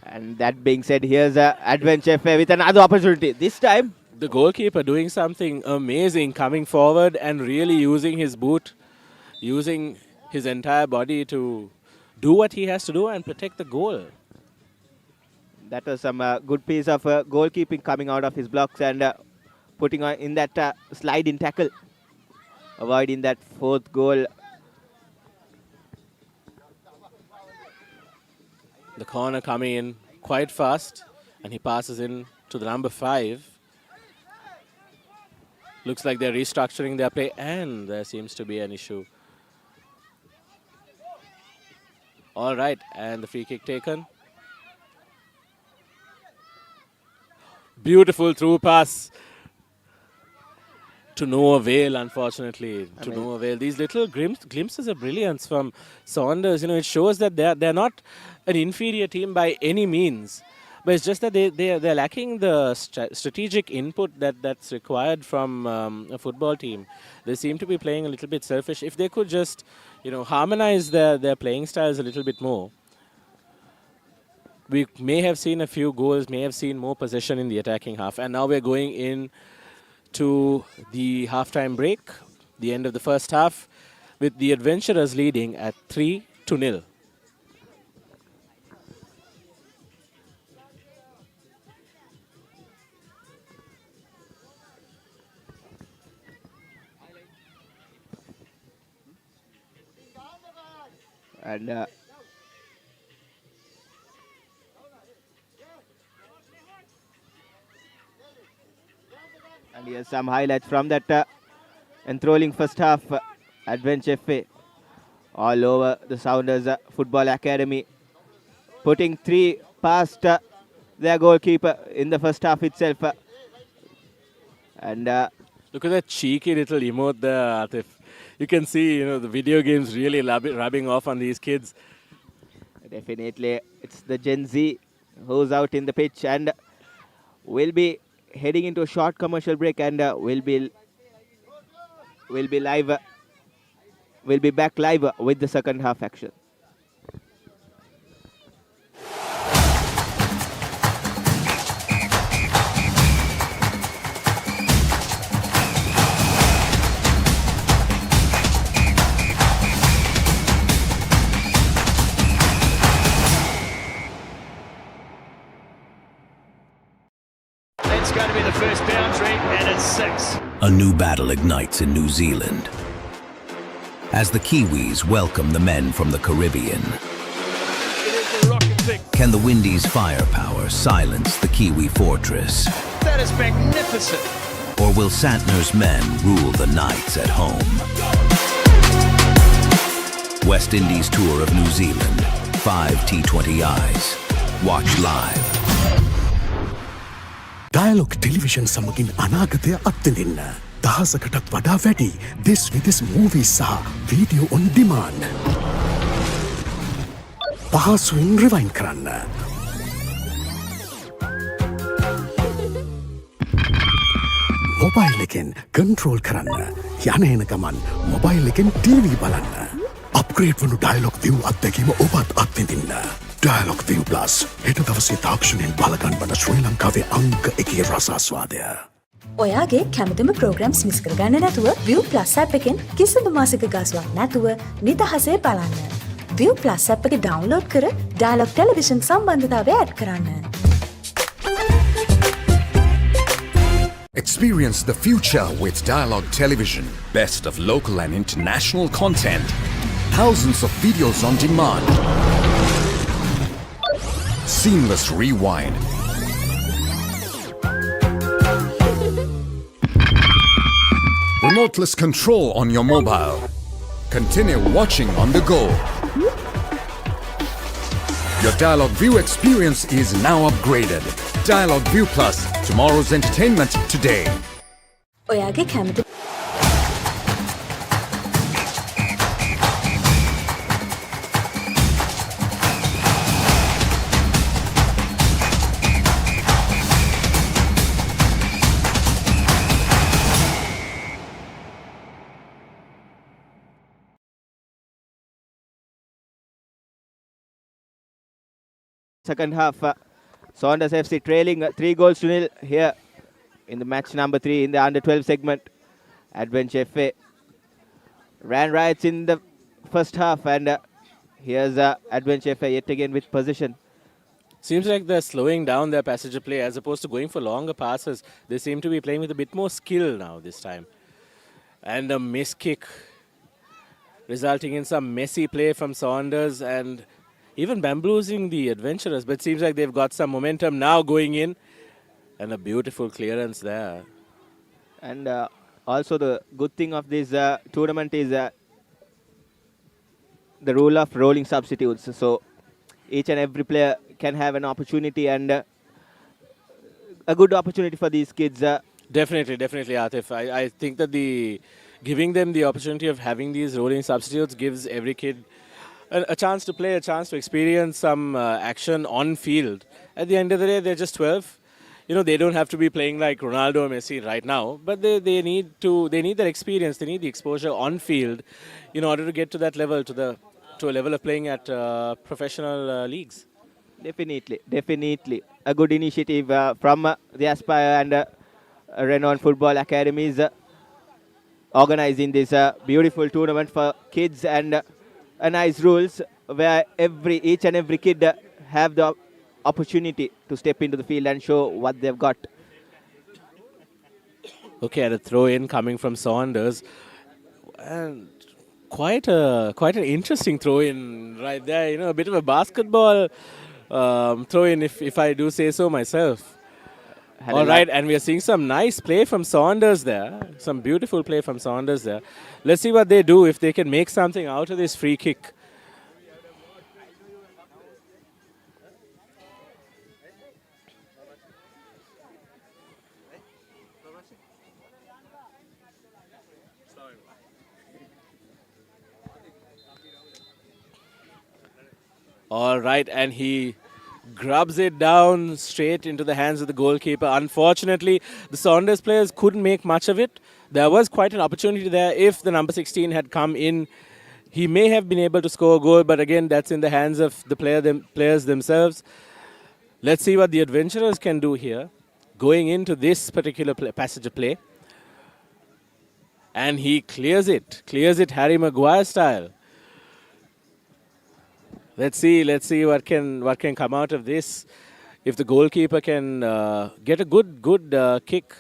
[SPEAKER 21] And that being said, here's Adventure FA with another opportunity. This time,
[SPEAKER 3] the goalkeeper doing something amazing, coming forward and really using his boot, using his entire body to do what he has to do and protect the goal.
[SPEAKER 21] That was some good piece of goalkeeping coming out of his blocks and putting on in that slide-in tackle, avoiding that fourth goal.
[SPEAKER 3] The corner coming in quite fast, and he passes in to the number 5. Looks like they're restructuring their play, and there seems to be an issue. All right, and the free kick taken. Beautiful through pass. To no avail, unfortunately. No avail. These little glimpses of brilliance from Saunders, it shows that they're not an inferior team by any means. But it's just that they're lacking the strategic input that's required from a football team. They seem to be playing a little bit selfish. If they could just, harmonize their playing styles a little bit more, we may have seen a few goals, may have seen more possession in the attacking half. And now we're going in to the halftime break, the end of the first half, with the Adventurers leading at 3-0.
[SPEAKER 21] And here's some highlights from that enthralling first half. Adventure FA all over the Saunders Football Academy, putting 3 past their goalkeeper in the first half itself. And
[SPEAKER 3] look at that cheeky little emote there, Atif. You can see, the video games really rubbing off on these kids.
[SPEAKER 21] Definitely, it's the Gen Z who's out in the pitch, and we'll be heading into a short commercial break, and we'll be live. We'll be back live with the second half action.
[SPEAKER 20] It's going to be the first boundary, and it's 6.
[SPEAKER 7] A new battle ignites in New Zealand as the Kiwis welcome the men from the Caribbean. Can the Windies' firepower silence the Kiwi fortress?
[SPEAKER 20] That is magnificent.
[SPEAKER 7] Or will Santner's men rule the nights at home? West Indies tour of New Zealand, 5 T20Is. Watch live.
[SPEAKER 5] Dialogue television සමගින් අනාගතය අත්විඳින්න. දහසකටත් වඩා වැඩි දෙස් විදෙස් movies සහ video on demand. පහසුවෙන් rewind කරන්න. Mobile එකෙන් කන්ට්‍රෝල් කරන්න. යන එන ගමන් මොබයිල් එකෙන් ටීවී බලන්න. අප්ග්‍රේඩ් වුණු ඩයලොග් view අත්දැකීම ඔබත් අත්විඳින්න. Dialogue View Plus හෙට දවසේ තාක්ෂණයෙන් බලගන්වන ශ්‍රී ලංකාවේ අංක 1 රසාස්වාදය.
[SPEAKER 6] ඔයාගේ කැමතිම ප්‍රෝග්‍රම්ස් මිස් කරගන්න නැතුව View Plus app එකෙන් කිසිදු මාසික ගාස්වක් නැතුව නිදහසේ බලන්න. View Plus app එක ඩවුන්ලෝඩ් කර Dialogue ටෙලිවිෂන් සම්බන්ධතාවය ඇඩ් කරන්න.
[SPEAKER 4] Experience the future with Dialogue Television. Best of local and international content. Thousands of videos on demand. Seamless rewind. Remoteless control on your mobile. Continue watching on the go. Your Dialogue View experience is now upgraded. Dialogue View Plus, tomorrow's entertainment today.
[SPEAKER 6] ඔයාගේ කැමති
[SPEAKER 21] second half, Saunders FC trailing 3-0 here in the match number 3 in the under-12 segment. Adventure FA ran riots in the first half, and here's Adventure FA yet again with possession.
[SPEAKER 3] Seems like they're slowing down their passenger play as opposed to going for longer passes. They seem to be playing with a bit more skill now this time. And a miss kick resulting in some messy play from Saunders, and even bamboozling the adventurers. But it seems like they've got some momentum now going in. And a beautiful clearance there.
[SPEAKER 21] And also the good thing of this tournament is the rule of rolling substitutes. So each and every player can have an opportunity, and a good opportunity for these kids.
[SPEAKER 3] Definitely, Atif. I think that giving them the opportunity of having these rolling substitutes gives every kid a chance to play, a chance to experience some action on field. At the end of the day, they're just 12. They don't have to be playing like Ronaldo or Messi right now, but they need that experience, they need the exposure on field in order to get to that level, to a level of playing at professional leagues.
[SPEAKER 21] Definitely. A good initiative from the Aspire and Renown Football Academies organizing this beautiful tournament for kids, and nice rules where each and every kid have the opportunity to step into the field and show what they've got.
[SPEAKER 3] Okay, at a throw in coming from Saunders, and quite an interesting throw in right there. A bit of a basketball throw in, if I do say so myself. All right, and we are seeing some nice play from Saunders there, some beautiful play from Saunders there. Let's see what they do, if they can make something out of this free kick. All right, and he grubs it down straight into the hands of the goalkeeper. Unfortunately, the Saunders players couldn't make much of it. There was quite an opportunity there. If the number 16 had come in, he may have been able to score a goal, but again, that's in the hands of the players themselves. Let's see what the adventurers can do here, going into this particular passage of play. And he clears it Harry Maguire style. Let's see what can come out of this. If the goalkeeper can get a good kick.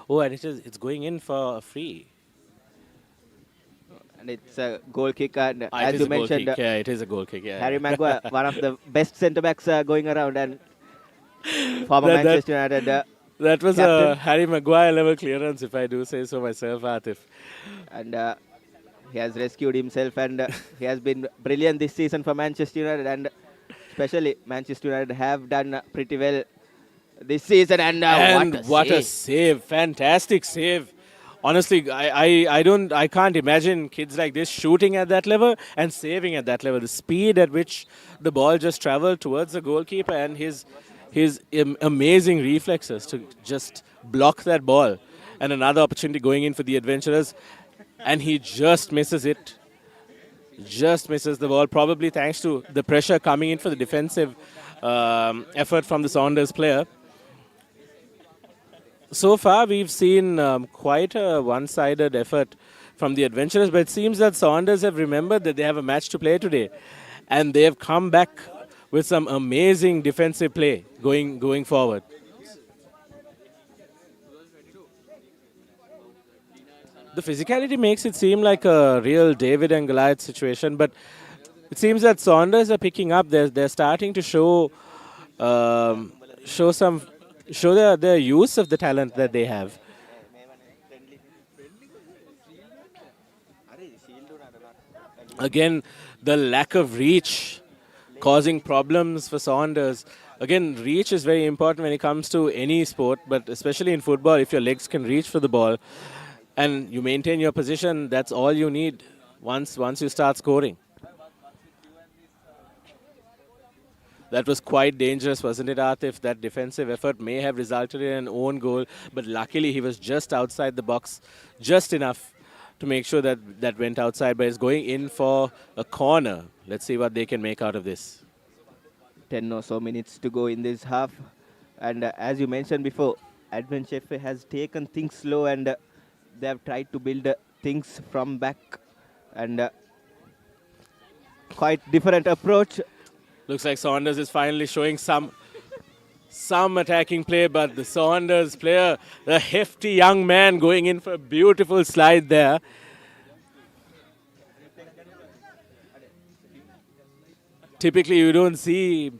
[SPEAKER 3] Oh, and it's going in for a free.
[SPEAKER 21] And it's a goal kick, and
[SPEAKER 3] as
[SPEAKER 21] you mentioned,
[SPEAKER 3] it is a goal kick. Yeah,
[SPEAKER 21] Harry Maguire, one of the best centre backs going around, and former Manchester United.
[SPEAKER 3] That was
[SPEAKER 21] captain.
[SPEAKER 3] A Harry Maguire level clearance, if I do say so myself, Atif.
[SPEAKER 21] And he has rescued himself, and he has been brilliant this season for Manchester United, and especially Manchester United have done pretty well this season. And
[SPEAKER 3] what a save! Fantastic save. Honestly, I can't imagine kids like this shooting at that level and saving at that level. The speed at which the ball just traveled towards the goalkeeper, and his amazing reflexes to just block that ball. And another opportunity going in for the adventurers. And he just misses it. Just misses the ball, probably thanks to the pressure coming in for the defensive effort from the Saunders player. So far, we've seen quite a one-sided effort from the adventurers, but it seems that Saunders have remembered that they have a match to play today. And they have come back with some amazing defensive play going forward. The physicality makes it seem like a real David and Goliath situation, but it seems that Saunders are picking up. They're starting to show their use of the talent that they have. Again, the lack of reach causing problems for Saunders. Again, reach is very important when it comes to any sport, but especially in football, if your legs can reach for the ball and you maintain your position, that's all you need once you start scoring. That was quite dangerous, wasn't it, Atif? That defensive effort may have resulted in an own goal, but luckily he was just outside the box, just enough to make sure that went outside, but it's going in for a corner. Let's see what they can make out of this.
[SPEAKER 21] 10 or so minutes to go in this half. And as you mentioned before, Adventure FA has taken things slow, and they have tried to build things from back, and quite different approach.
[SPEAKER 3] Looks like Saunders is finally showing some attacking play, but the Saunders player, the hefty young man, going in for a beautiful slide there. typically you don't see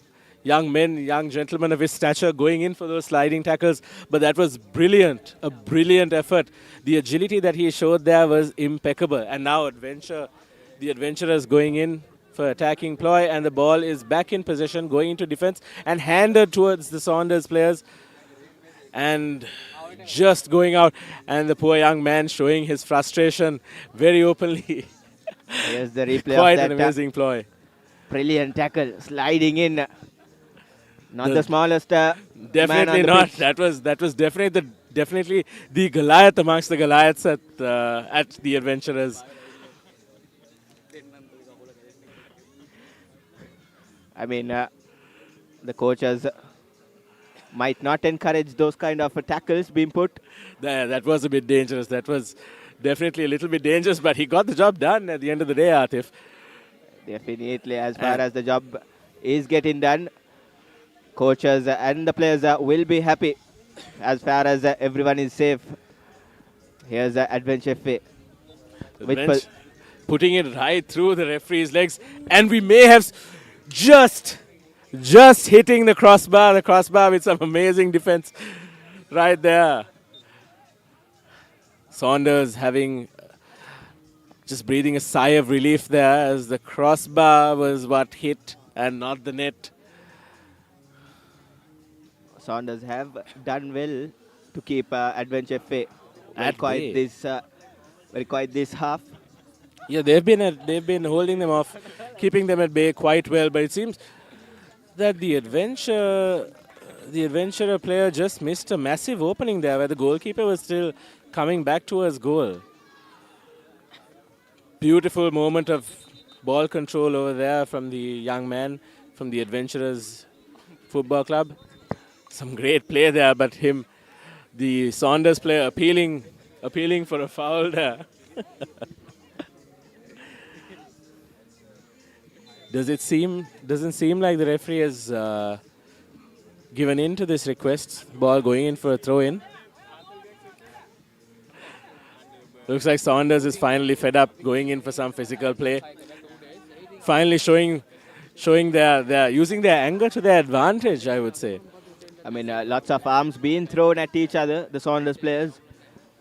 [SPEAKER 3] young men, young gentlemen of his stature going in for those sliding tackles, but that was brilliant, a brilliant effort. The agility that he showed there was impeccable. And now the adventurers going in for attacking ploy, and the ball is back in possession, going into defense and handed towards the Saunders players. And just going out, and the poor young man showing his frustration very openly.
[SPEAKER 21] Here's the replay
[SPEAKER 3] Quite
[SPEAKER 21] of that
[SPEAKER 3] an amazing ploy.
[SPEAKER 21] Brilliant tackle, sliding in. Not the smallest
[SPEAKER 3] Definitely
[SPEAKER 21] man on
[SPEAKER 3] not.
[SPEAKER 21] the pitch.
[SPEAKER 3] That was definitely the Goliath amongst the Goliaths at the adventurers.
[SPEAKER 21] I mean, the coaches might not encourage those kind of tackles being put.
[SPEAKER 3] That was a bit dangerous. That was definitely a little bit dangerous, but he got the job done at the end of the day, Atif.
[SPEAKER 21] Definitely, as far as the job is getting done, coaches and the players will be happy as far as everyone is safe. Here's Adventure FA.
[SPEAKER 3] Putting it right through the referee's legs, and we may have just hitting the crossbar with some amazing defense right there. Saunders just breathing a sigh of relief there, as the crossbar was what hit and not the net.
[SPEAKER 21] Saunders have done well to keep Adventure FA at quite this half.
[SPEAKER 3] Yeah, they've been holding them off, keeping them at bay quite well. But it seems that the adventurer player just missed a massive opening there, where the goalkeeper was still coming back towards goal. Beautiful moment of ball control over there from the young man from the Adventurers Football Club. Some great play there, but the Saunders player appealing for a foul there. Doesn't seem like the referee has given in to this request. Ball going in for a throw in. Looks like Saunders is finally fed up, going in for some physical play. Finally showing their using their anger to their advantage, I would say.
[SPEAKER 21] I mean, lots of arms being thrown at each other. The Saunders players,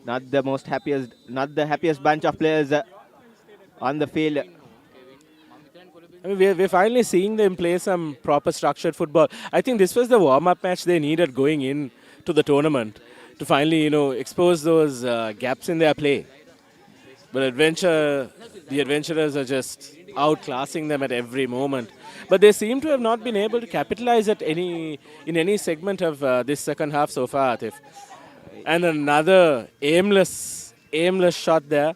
[SPEAKER 21] not the happiest bunch of players on the field.
[SPEAKER 3] I mean, we're finally seeing them play some proper structured football. I think this was the warm-up match they needed going in to the tournament to finally, expose those gaps in their play. But the adventurers are just outclassing them at every moment. But they seem to have not been able to capitalize in any segment of this second half so far, Atif. And another aimless shot there.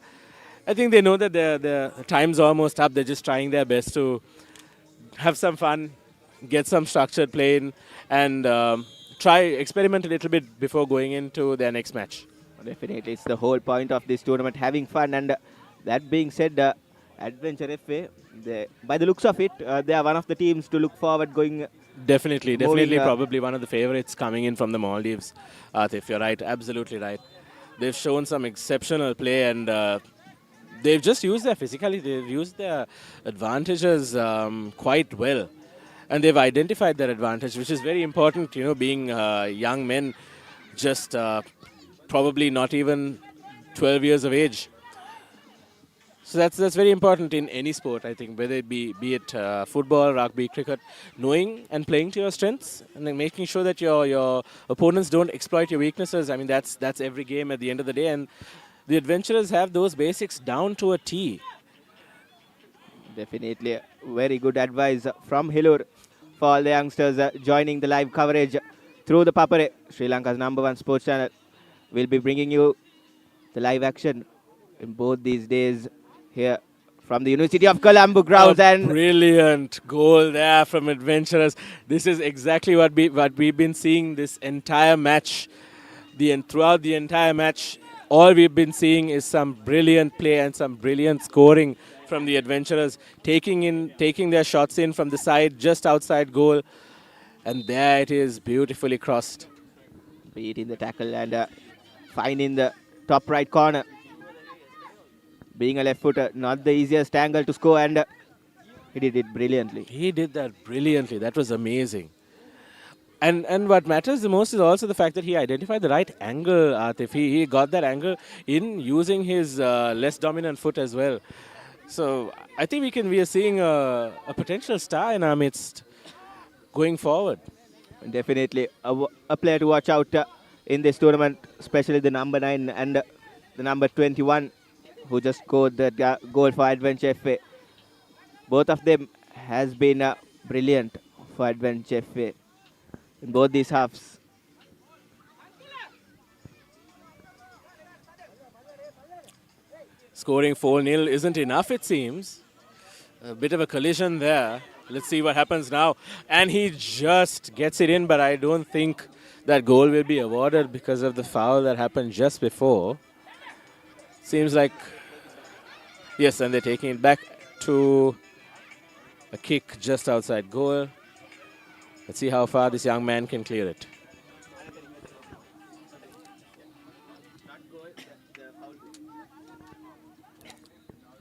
[SPEAKER 3] I think they know that their time's almost up. They're just trying their best to have some fun, get some structured play in, and experiment a little bit before going into their next match.
[SPEAKER 21] Definitely, it's the whole point of this tournament, having fun. And that being said, Adventure FA, by the looks of it, they are one of the teams to look forward going.
[SPEAKER 3] Definitely, probably one of the favorites coming in from the Maldives. Atif, you're right, absolutely right. They've shown some exceptional play, and they've just used their physicality. They've used their advantages quite well, and they've identified their advantage, which is very important. Being young men, just probably not even 12 years of age. So that's very important in any sport, I think, whether it be it football, rugby, cricket, knowing and playing to your strengths, and then making sure that your opponents don't exploit your weaknesses. I mean, that's every game at the end of the day, and the adventurers have those basics down to a T.
[SPEAKER 21] Definitely, very good advice from Hilur for all the youngsters joining the live coverage through the Papare, Sri Lanka's #1 sports channel. We'll be bringing you the live action in both these days here from the University of Colombo Grounds. And
[SPEAKER 3] brilliant goal there from adventurers. This is exactly what we've been seeing this entire match. Throughout the entire match, all we've been seeing is some brilliant play and some brilliant scoring from the adventurers, taking their shots in from the side, just outside goal. And there it is, beautifully crossed.
[SPEAKER 21] Beating the tackle and finding the top right corner. Being a left footer, not the easiest angle to score, and He did it brilliantly.
[SPEAKER 3] He did that brilliantly. That was amazing. And what matters the most is also the fact that he identified the right angle, Atif. He got that angle in using his less dominant foot as well. So I think we are seeing a potential star in our midst going forward.
[SPEAKER 21] Definitely a player to watch out in this tournament, especially the number 9 and the number 21 who just scored the goal for Adventure FA. Both of them has been brilliant for Adventure FA in both these halves.
[SPEAKER 3] Scoring 4-0 isn't enough, it seems. A bit of a collision there. Let's see what happens now. And he just gets it in, but I don't think that goal will be awarded because of the foul that happened just before. Seems like, yes, and they're taking it back to a kick just outside goal. Let's see how far this young man can clear it.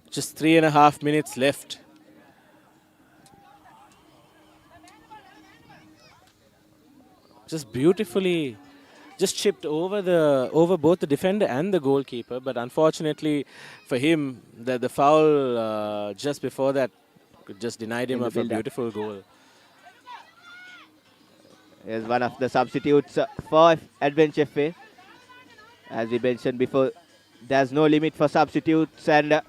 [SPEAKER 3] Just 3.5 minutes left. Just beautifully, just chipped over both the defender and the goalkeeper. But unfortunately for him, the foul just before that just denied him of a beautiful goal.
[SPEAKER 21] Is one of the substitutes for Adventure FA. As we mentioned before, there's no limit for substitutes, and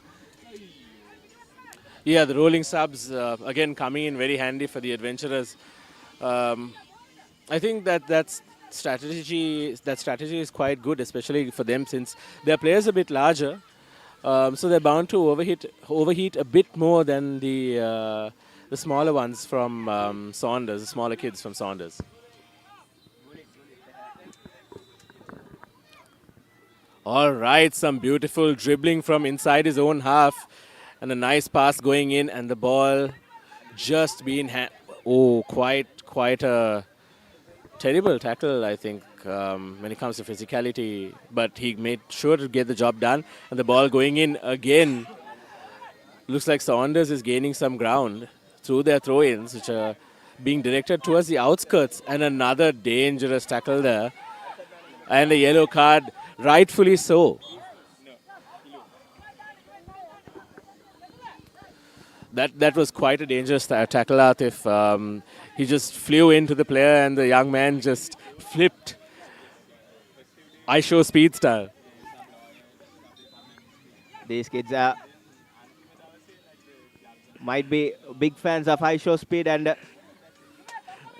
[SPEAKER 3] yeah, the rolling subs again coming in very handy for the adventurers. I think that strategy is quite good, especially for them since their players are a bit larger, so they're bound to overheat a bit more than the smaller ones from Saunders, the smaller kids from Saunders. All right, some beautiful dribbling from inside his own half and a nice pass going in, and the ball just being quite a terrible tackle, I think, when it comes to physicality, but he made sure to get the job done, and the ball going in again. Looks like Saunders is gaining some ground through their throw-ins, which are being directed towards the outskirts, and another dangerous tackle there, and a yellow card. Rightfully so. That was quite a dangerous tackle, Atif. He just flew into the player and the young man just flipped. I show speed style.
[SPEAKER 21] These kids might be big fans of high show speed, and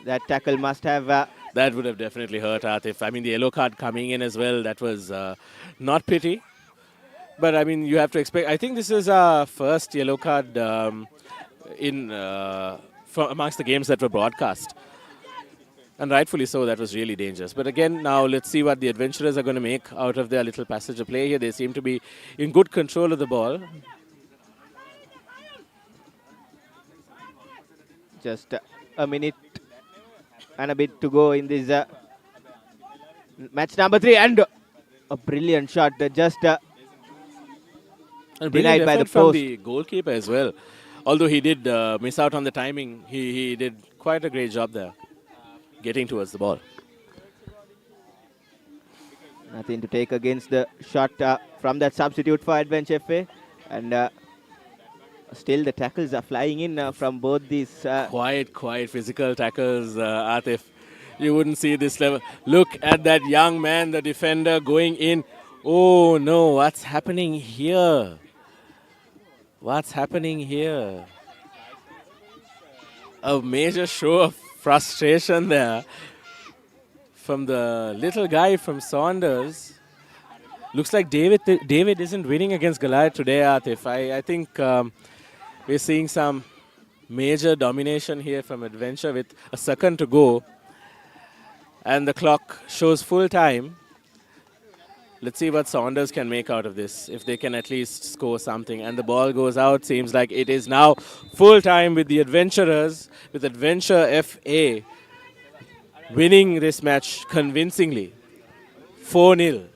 [SPEAKER 21] that tackle must have...
[SPEAKER 3] that would have definitely hurt Atif. I mean, the yellow card coming in as well, that was not pity. But, I mean, you have to expect... I think this is our first yellow card amongst the games that were broadcast. And rightfully so, that was really dangerous. But again, now let's see what the adventurers are going to make out of their little passage of play here. They seem to be in good control of the ball.
[SPEAKER 21] Just a minute and a bit to go in this match number 3, and a brilliant shot just denied by the post.
[SPEAKER 3] From the goalkeeper as well. Although he did miss out on the timing, he did quite a great job there, getting towards the ball.
[SPEAKER 21] Nothing to take against the shot from that substitute for Adventure FA, and still the tackles are flying in from both these.
[SPEAKER 3] Quite physical tackles, Atif. You wouldn't see this level. Look at that young man, the defender, going in. Oh no, what's happening here? What's happening here? A major show of frustration there from the little guy from Saunders. Looks like David isn't winning against Goliath today, Atif. I think we're seeing some major domination here from Adventure with a second to go. And the clock shows full time. Let's see what Saunders can make out of this, if they can at least score something. And the ball goes out. Seems like it is now full time with the Adventurers, with Adventure FA winning this match convincingly. 4-0.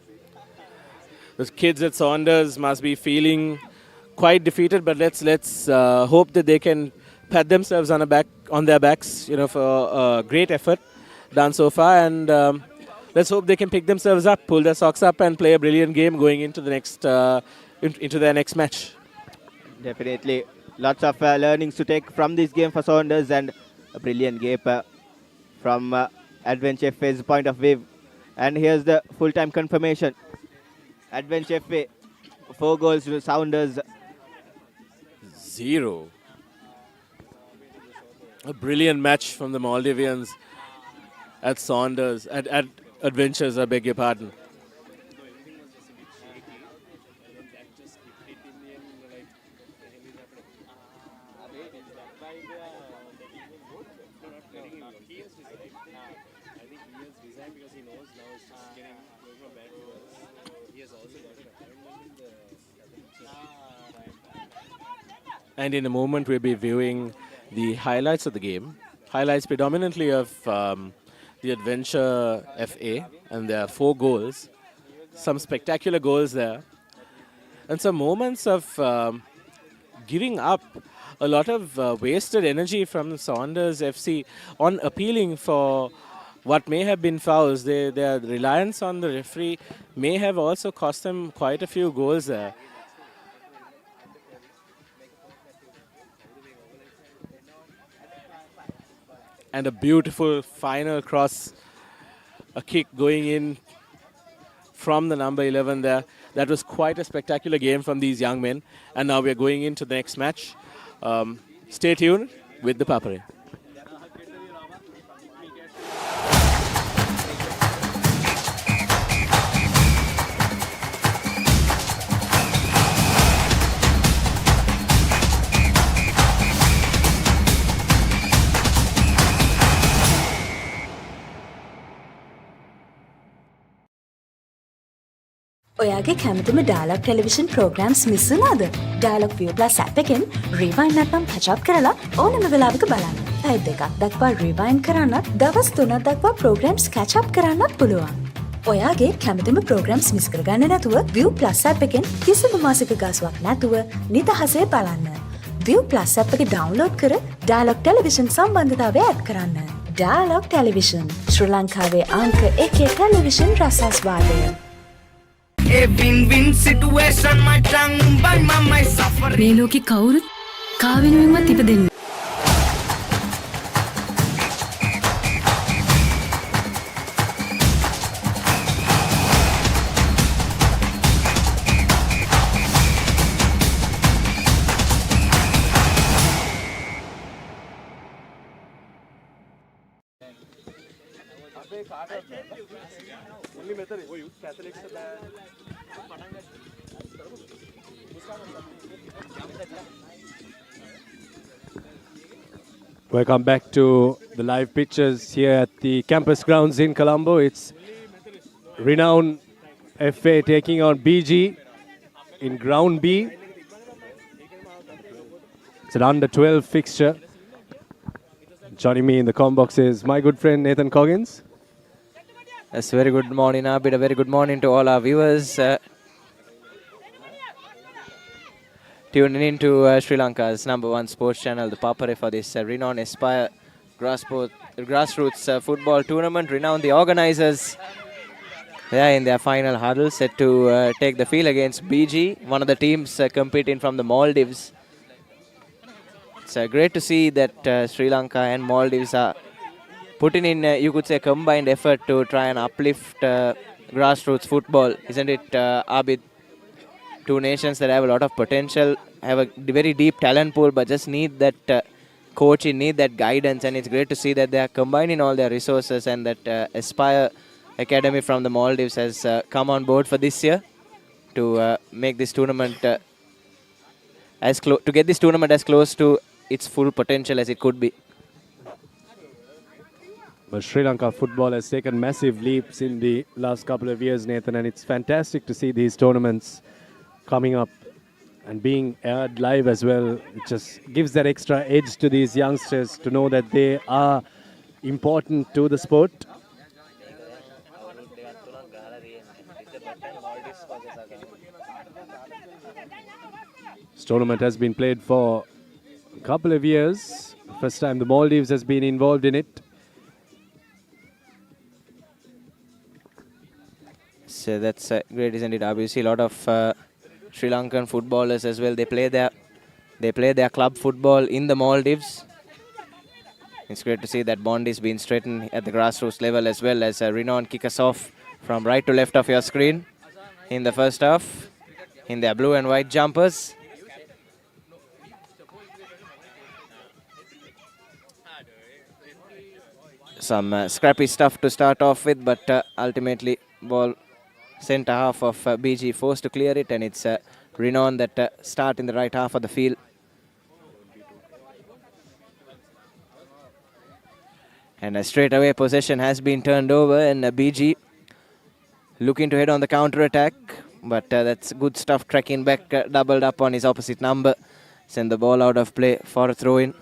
[SPEAKER 3] The kids at Saunders must be feeling quite defeated, but let's hope that they can pat themselves on their backs, for a great effort done so far, and let's hope they can pick themselves up, pull their socks up, and play a brilliant game going into the next into their next match.
[SPEAKER 21] Definitely, lots of learnings to take from this game for Saunders, and a brilliant game from Adventure FA's point of view. And here's the full-time confirmation. Adventure FA 4 goals to Saunders
[SPEAKER 3] 0. A brilliant match from the Maldivians at Saunders, at Adventures, I beg your pardon. And in a moment, we'll be viewing the highlights of the game. Highlights predominantly of the Adventure FA, and there are 4 goals. Some spectacular goals there. And some moments of giving up a lot of wasted energy from Saunders FC on appealing for what may have been fouls. Their reliance on the referee may have also cost them quite a few goals there. And a beautiful final cross, a kick going in from the number 11 there. That was quite a spectacular game from these young men. And now we're going into the next match. Stay tuned with the Papare.
[SPEAKER 6] ඔයාගේ කැමතිම dialogue television programmes miss වුණාද? Dialogue View Plus app එකෙන් rewind නැත්නම් catch up කරලා ඕනම වෙලාවක බලන්න. පැය දෙකක් දක්වා රිවයින්ඩ් කරන්නත්, දවස් 3ක් දක්වා ප්‍රෝග්‍රෑම්ස් catch up කරන්නත් පුළුවන්. ඔයාගේ කැමතිම ප්‍රෝග්‍රෑම්ස් මිස් කරගන්න නැතුව View Plus app එකෙන් කිසිම මාසික ගාස්වක් නැතුව නිදහසේ බලන්න. View Plus app එක ඩවුන්ලෝඩ් කර ඩයලොග් ටෙලිවිෂන් සම්බන්ධතාවය ඇඩ් කරන්න. ඩයලොග් ටෙලිවිෂන් ශ්‍රී ලංකාවේ අංක 1 ටෙලිවිෂන් රසාස්වාදය.
[SPEAKER 8] මේ ලෝකෙ කවුරුත් කා වෙනුවෙන්වත් ඉපදෙන්නේ.
[SPEAKER 2] Welcome back to the live pictures here at the campus grounds in Colombo. It's Renown FA taking on BG in Ground B. It's an under 12 fixture. Joining me in the comm box is my good friend Nathan Coggins.
[SPEAKER 22] Yes, very good morning, Abid. A very good morning to all our viewers. Tuning in to Sri Lanka's #1 sports channel, the Papare, for this Renown Aspire grassroots football tournament. Renown, the organizers, they are in their final huddle, set to take the field against BG, one of the teams competing from the Maldives. It's great to see that Sri Lanka and Maldives are putting in, you could say, combined effort to try and uplift grassroots football, isn't it, Abid? 2 nations that have a lot of potential, have a very deep talent pool, but just need that coaching, need that guidance, and it's great to see that they are combining all their resources, and that Aspire Academy from the Maldives has come on board for this year to make this tournament to get this tournament as close to its full potential as it could be.
[SPEAKER 2] But Sri Lanka football has taken massive leaps in the last couple of years, Nathan, and it's fantastic to see these tournaments coming up and being aired live as well. It just gives that extra edge to these youngsters to know that they are important to the sport. This tournament has been played for couple of years. First time the Maldives has been involved in it.
[SPEAKER 22] So that's great, isn't it? We see a lot of Sri Lankan footballers as well. They play their club football in the Maldives. It's great to see that bond is being straightened at the grassroots level as well, as Renown kick us off from right to left of your screen in the first half in their blue and white jumpers. Some scrappy stuff to start off with, but ultimately ball centre half of BG forced to clear it, and it's Renown that start in the right half of the field. And a straight away possession has been turned over, and BG looking to head on the counter attack, but that's good stuff. Tracking back, doubled up on his opposite number, send the ball out of play for a throw in.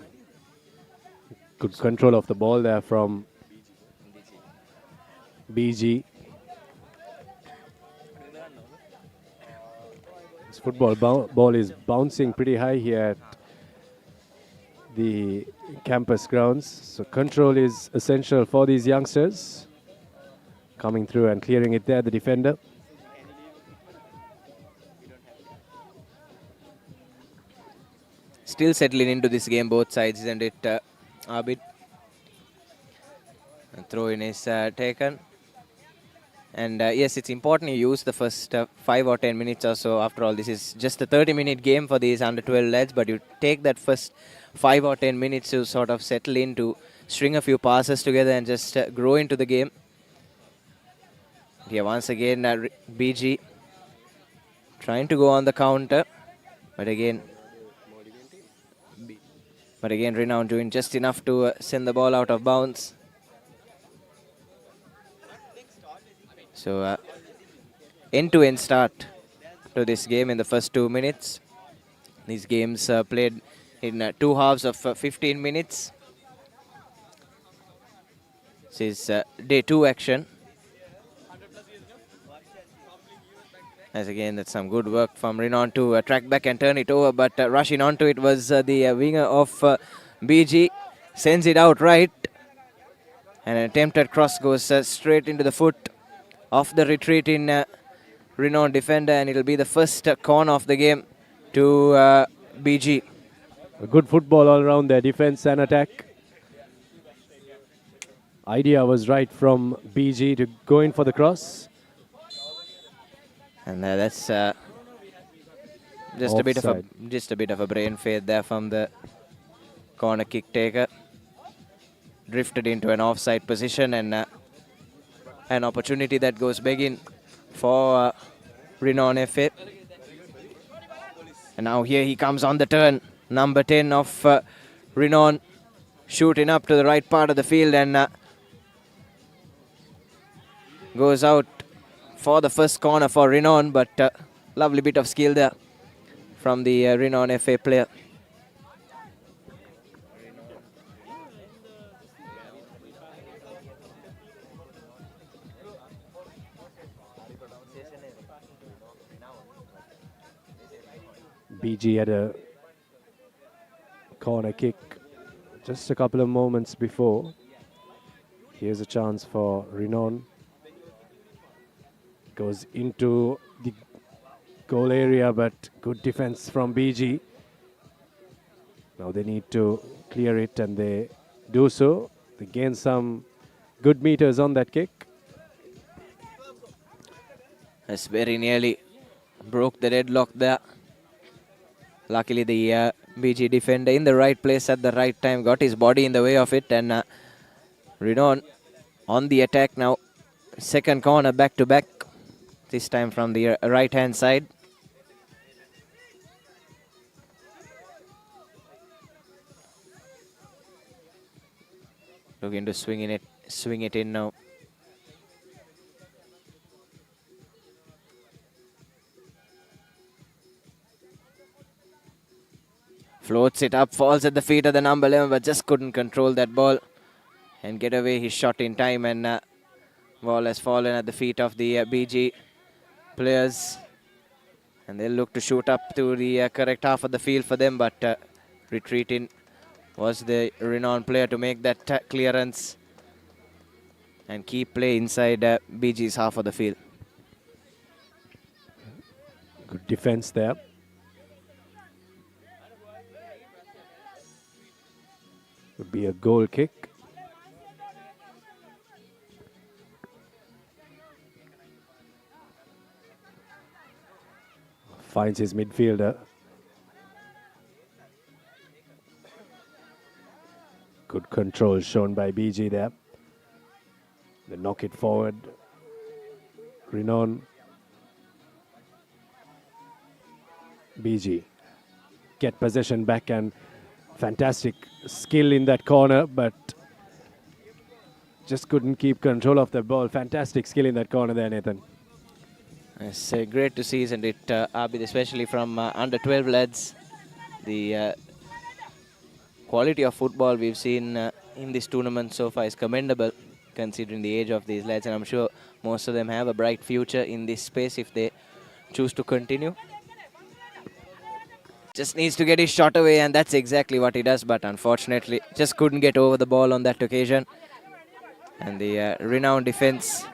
[SPEAKER 2] Good control of the ball there from BG. This football ball is bouncing pretty high here at the campus grounds, so control is essential for these youngsters. Coming through and clearing it there, the defender.
[SPEAKER 22] Still settling into this game, both sides, isn't it, Abid? A throw in is taken. And yes, it's important you use the first 5 or 10 minutes or so. After all, this is just a 30-minute game for these under-12 lads, but you take that first 5 or 10 minutes to sort of settle in, to string a few passes together and just grow into the game. Here once again, BG trying to go on the counter, but again Renown doing just enough to send the ball out of bounds. So end-to-end start to this game in the first 2 minutes. These games played in 2 halves of 15 minutes. This is day 2 action. As again, that's some good work from Renown to track back and turn it over, but rushing onto it was the winger of BG. Sends it out right, and an attempted cross goes straight into the foot of the retreating Renown defender, and it'll be the first corner of the game to BG.
[SPEAKER 2] A good football all around their defense and attack. Idea was right from BG to go in for the cross.
[SPEAKER 22] And that's just a bit of a brain fade there from the corner kick taker. Drifted into an offside position, and an opportunity that goes begging for Renown FA. And now here he comes on the turn. Number 10 of Renown shooting up to the right part of the field, and goes out for the first corner for Renown, but lovely bit of skill there from the Renown FA player.
[SPEAKER 2] BG had a corner kick just a couple of moments before. Here's a chance for Renown. Goes into the goal area, but good defense from BG. Now they need to clear it, and they do so. They gain some good meters on that kick.
[SPEAKER 22] That's very nearly broke the deadlock there. Luckily the BG defender in the right place at the right time got his body in the way of it, and Renown on the attack now. Second corner back to back, this time from the right hand side. Looking to swing it in now. Floats it up, falls at the feet of the number 11, but just couldn't control that ball and get away his shot in time, and ball has fallen at the feet of the BG players, and they'll look to shoot up to the correct half of the field for them, but Retreating was the Renown player to make that clearance and keep play inside BG's half of the field.
[SPEAKER 2] Good defense there. Would be a goal kick. Finds his midfielder. Good control shown by BG there. They knock it forward. Renown. BG get possession back, and fantastic skill in that corner, but just couldn't keep control of the ball. Fantastic skill in that corner there, Nathan.
[SPEAKER 22] It's great to see, isn't it, Abid, especially from under 12 lads. The quality of football we've seen in this tournament so far is commendable, considering the age of these lads, and I'm sure most of them have a bright future in this space if they choose to continue. Just needs to get his shot away, and that's exactly what he does, but unfortunately just couldn't get over the ball on that occasion. And the Renown defense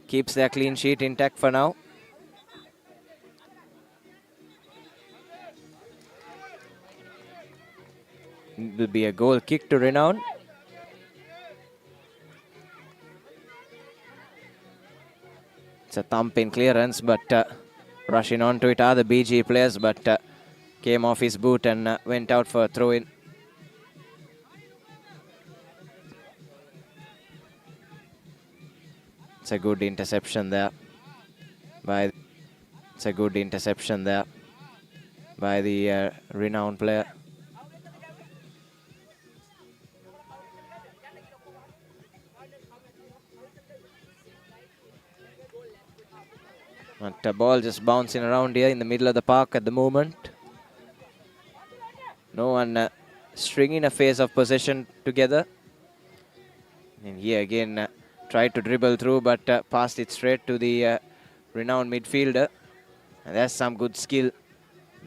[SPEAKER 22] keeps their clean sheet intact for now. It will be a goal kick to Renown. It's a thumping clearance, but rushing onto it are the BG players, but came off his boot and went out for a throw-in. It's a good interception there by the Renown player. But the ball just bouncing around here in the middle of the park at the moment. No one stringing a phase of possession together. And here again tried to dribble through, but passed it straight to the Renown midfielder. And that's some good skill.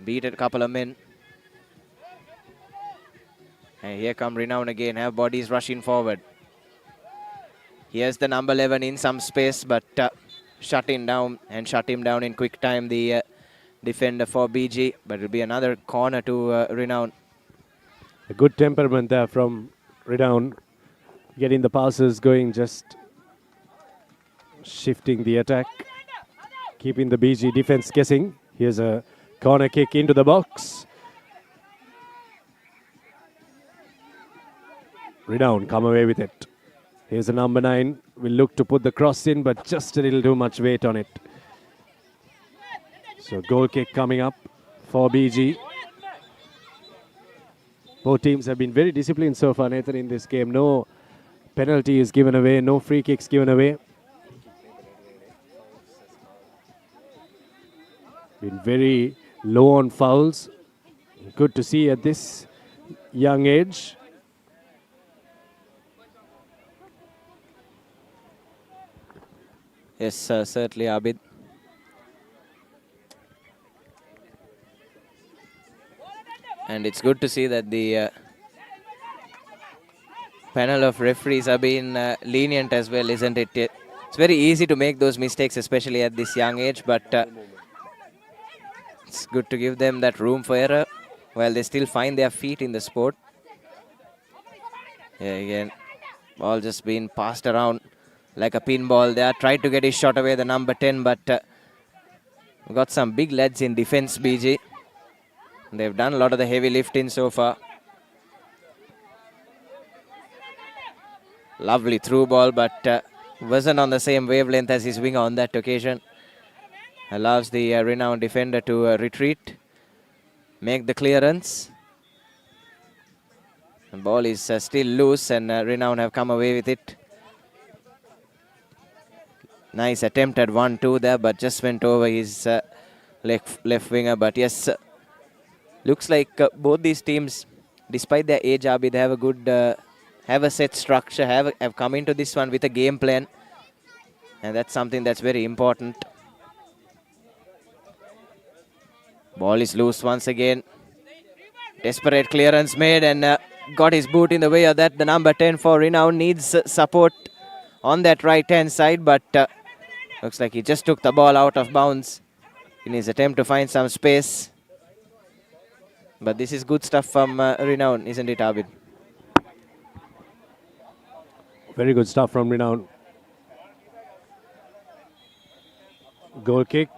[SPEAKER 22] Beat a couple of men. And here come Renown again, have bodies rushing forward. Here's the number 11 in some space, but shut him down in quick time, the defender for BG. But it'll be another corner to Renown.
[SPEAKER 2] A good temperament there from Renown, getting the passes going, just shifting the attack, keeping the BG defense guessing. Here's a corner kick into the box. Renown come away with it. Here's a number 9. Will look to put the cross in, but just a little too much weight on it. So goal kick coming up for BG. Both teams have been very disciplined so far, Nathan, in this game. No penalties given away, no free kicks given away. Been very low on fouls. Good to see at this young age.
[SPEAKER 22] Yes, certainly, Abid. And it's good to see that the panel of referees have been lenient as well, isn't it? It's very easy to make those mistakes, especially at this young age, but it's good to give them that room for error while they still find their feet in the sport. Yeah, again, ball just being passed around like a pinball there. Tried to get his shot away, the number 10, but we've got some big lads in defense, BG. They've done a lot of the heavy lifting so far. Lovely through ball, but wasn't on the same wavelength as his winger on that occasion. Allows the Renown defender to retreat, make the clearance. The ball is still loose, and Renown have come away with it. Nice attempt at 1-2 there, but just went over his left winger. But yes, looks like both these teams, despite their age, Abid, have a good, have a set structure, have come into this one with a game plan, and that's something that's very important. Ball is loose once again. Desperate clearance made and got his boot in the way of that. The number 10 for Renown needs support on that right-hand side, but looks like he just took the ball out of bounds in his attempt to find some space. But this is good stuff from Renown, isn't it, Abid?
[SPEAKER 2] Very good stuff from Renown. Goal kick.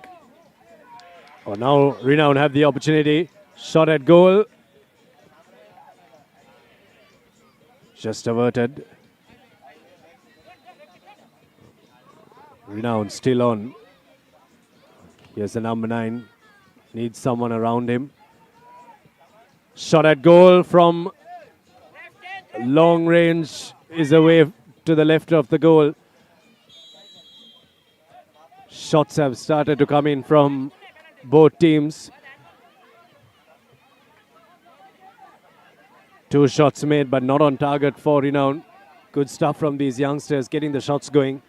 [SPEAKER 2] Oh, now Renown have the opportunity. Shot at goal. Just averted. Renown still on. Here's the number 9. Needs someone around him. Shot at goal from long range is away to the left of the goal. Shots have started to come in from both teams. 2 shots made, but not on target for Renown. Good stuff from these youngsters, getting the shots going.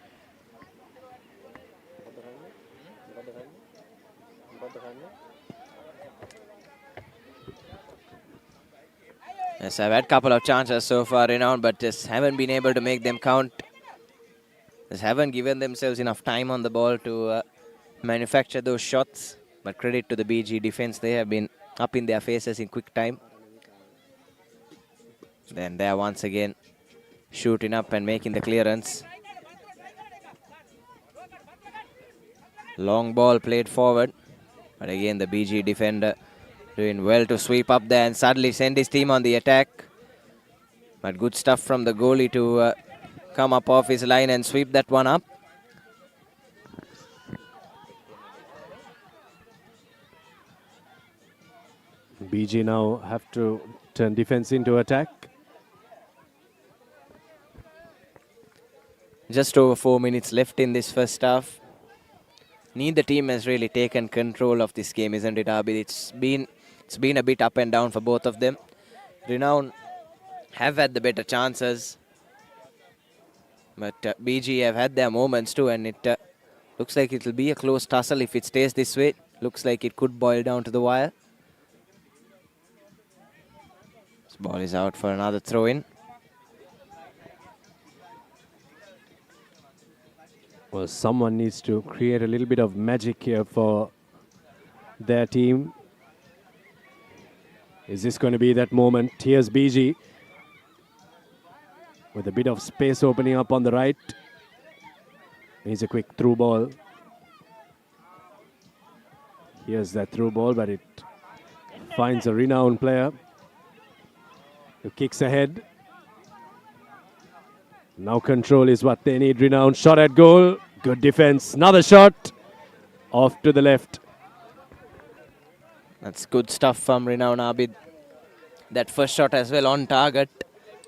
[SPEAKER 22] Yes, I've had a couple of chances so far, Renown, but just haven't been able to make them count. Just haven't given themselves enough time on the ball to manufacture those shots. But credit to the BG defense, they have been up in their faces in quick time. Then there once again, shooting up and making the clearance. Long ball played forward. But again, the BG defender doing well to sweep up there and suddenly send his team on the attack. But good stuff from the goalie to come up off his line and sweep that one up.
[SPEAKER 2] BG now have to turn defense into attack.
[SPEAKER 22] Just over 4 minutes left in this first half. Neither team has really taken control of this game, isn't it, Abid? It's been a bit up and down for both of them. Renown have had the better chances, but BG have had their moments too, and it looks like it will be a close tussle if it stays this way. Looks like it could boil down to the wire. This ball is out for another throw-in.
[SPEAKER 2] Well, someone needs to create a little bit of magic here for their team. Is this going to be that moment? Here's BG with a bit of space opening up on the right. Here's a quick through ball. Here's that through ball, but it finds a Renown player who kicks ahead. Now control is what they need. Renown shot at goal. Good defense. Another shot off to the left.
[SPEAKER 22] That's good stuff from Renown, Abid. That first shot as well on target.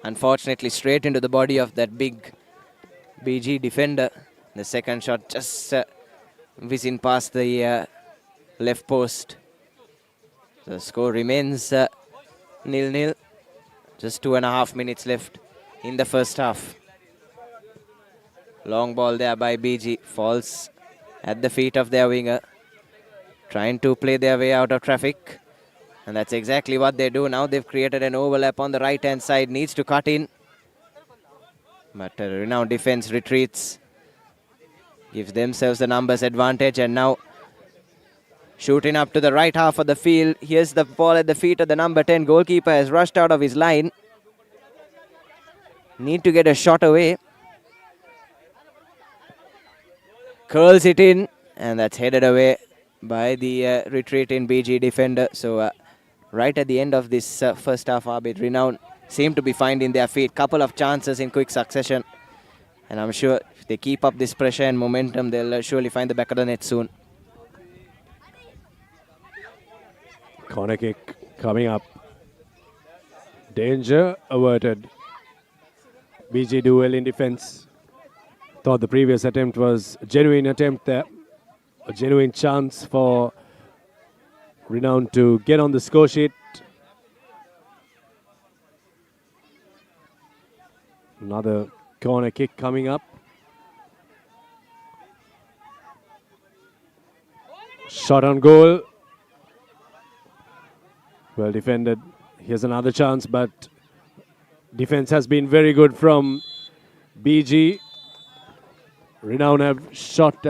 [SPEAKER 22] Unfortunately, straight into the body of that big BG defender. The second shot just whizzing past the left post. The score remains 0-0. Just 2.5 minutes left in the first half. Long ball there by BG. Falls at the feet of their winger. Trying to play their way out of traffic. And that's exactly what they do now. They've created an overlap on the right-hand side. Needs to cut in. But Renown defense retreats. Gives themselves the numbers advantage. And now shooting up to the right half of the field. Here's the ball at the feet of the number 10. Goalkeeper has rushed out of his line. Need to get a shot away. Curls it in. And that's headed away by the retreating BG defender. So right at the end of this first half, Abid, Renown seem to be finding their feet. Couple of chances in quick succession. And I'm sure if they keep up this pressure and momentum, they'll surely find the back of the net soon.
[SPEAKER 2] Corner kick coming up. Danger averted. BG do well in defense. Thought the previous attempt was a genuine attempt there. A genuine chance for Renown to get on the score sheet. Another corner kick coming up. Shot on goal. Well defended. Here's another chance, but defense has been very good from BG. Renown have shot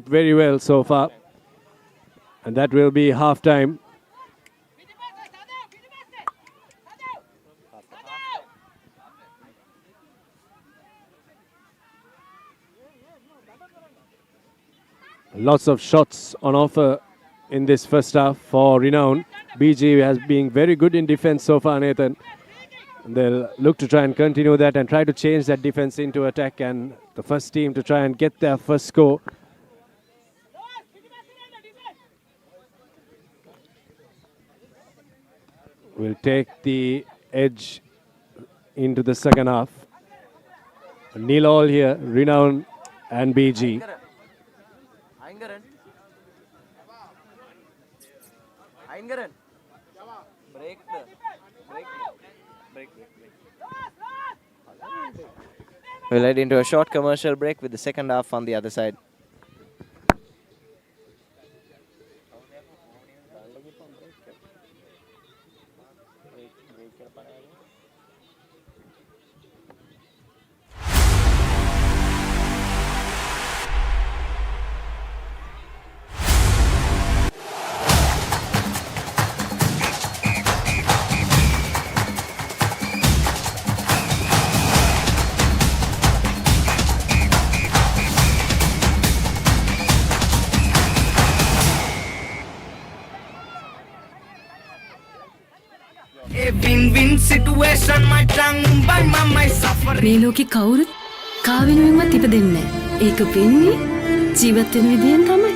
[SPEAKER 2] very well so far. And that will be half time. Lots of shots on offer in this first half for Renown. BG has been very good in defense so far, Nathan. They'll look to try and continue that and try to change that defense into attack, and the first team to try and get their first score. Will take the edge into the second half. Nil all here, Renown and BG.
[SPEAKER 22] We'll head into a short commercial break with the second half on the other side.
[SPEAKER 8] මේ ලෝකෙ කවුරුත් කාවෙනුවෙන්වත් ඉපදෙන්නේ නැහැ. ඒක වෙන්නේ ජීවත් වෙන විදියෙන් තමයි.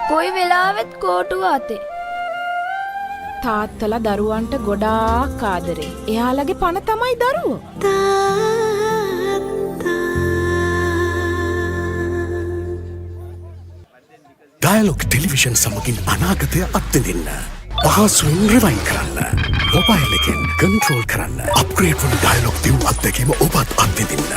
[SPEAKER 10] කොයි වෙලාවෙත් කෝටුව අතේ. තාත්තලා දරුවන්ට ගොඩාක් ආදරේ. එයාලගේ පණ තමයි දරුවෝ.
[SPEAKER 5] ඩයලොග් ටෙලිවිෂන් සමගින් අනාගතය අත්විඳින්න. පහසුවෙන් රිවයින් කරන්න. මොබයිල් එකෙන් කන්ට්‍රෝල් කරන්න. අප්ග්‍රේඩ් වන ඩයලොග් view අත්දැකීම ඔබත් අත්විඳින්න.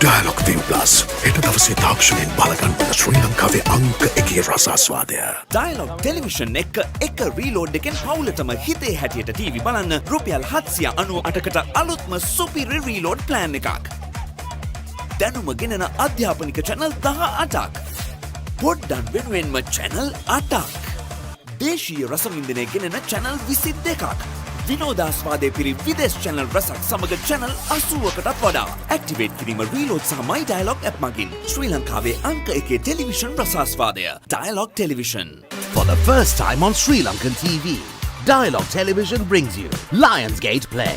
[SPEAKER 5] ඩයලොග් view plus හෙට දවසේ තාක්ෂණයෙන් බලගන්න ශ්‍රී ලංකාවේ අංක 1 රසාස්වාදය.
[SPEAKER 11] ඩයලොග් ටෙලිවිෂන් එක රීලෝඩ් එකෙන් පවුලටම හිතේ හැටියට ටීවී බලන්න රුපියල් 798කට අලුත්ම සුපිරි රීලෝඩ් ප්ලෑන් එකක්. දැනුම ගෙනන අධ්‍යාපනික channel 18ක්. පොඩ්ඩන් වෙනුවෙන්ම channel 8ක්. දේශීය රසවින්දනය ගෙනන channel 22ක්. විනෝදාස්වාදය පිරි විදේශ channel රසක් සමග channel 80කටත් වඩා. ඇක්ටිවේට් කිරීම රීලෝඩ් සහ මයි ඩයලොග් ඇප් මගින් ශ්‍රී ලංකාවේ අංක 1 television රසාස්වාදය. Dialog Television.
[SPEAKER 12] For the first time on Sri Lankan TV, Dialog Television brings you Lionsgate Play.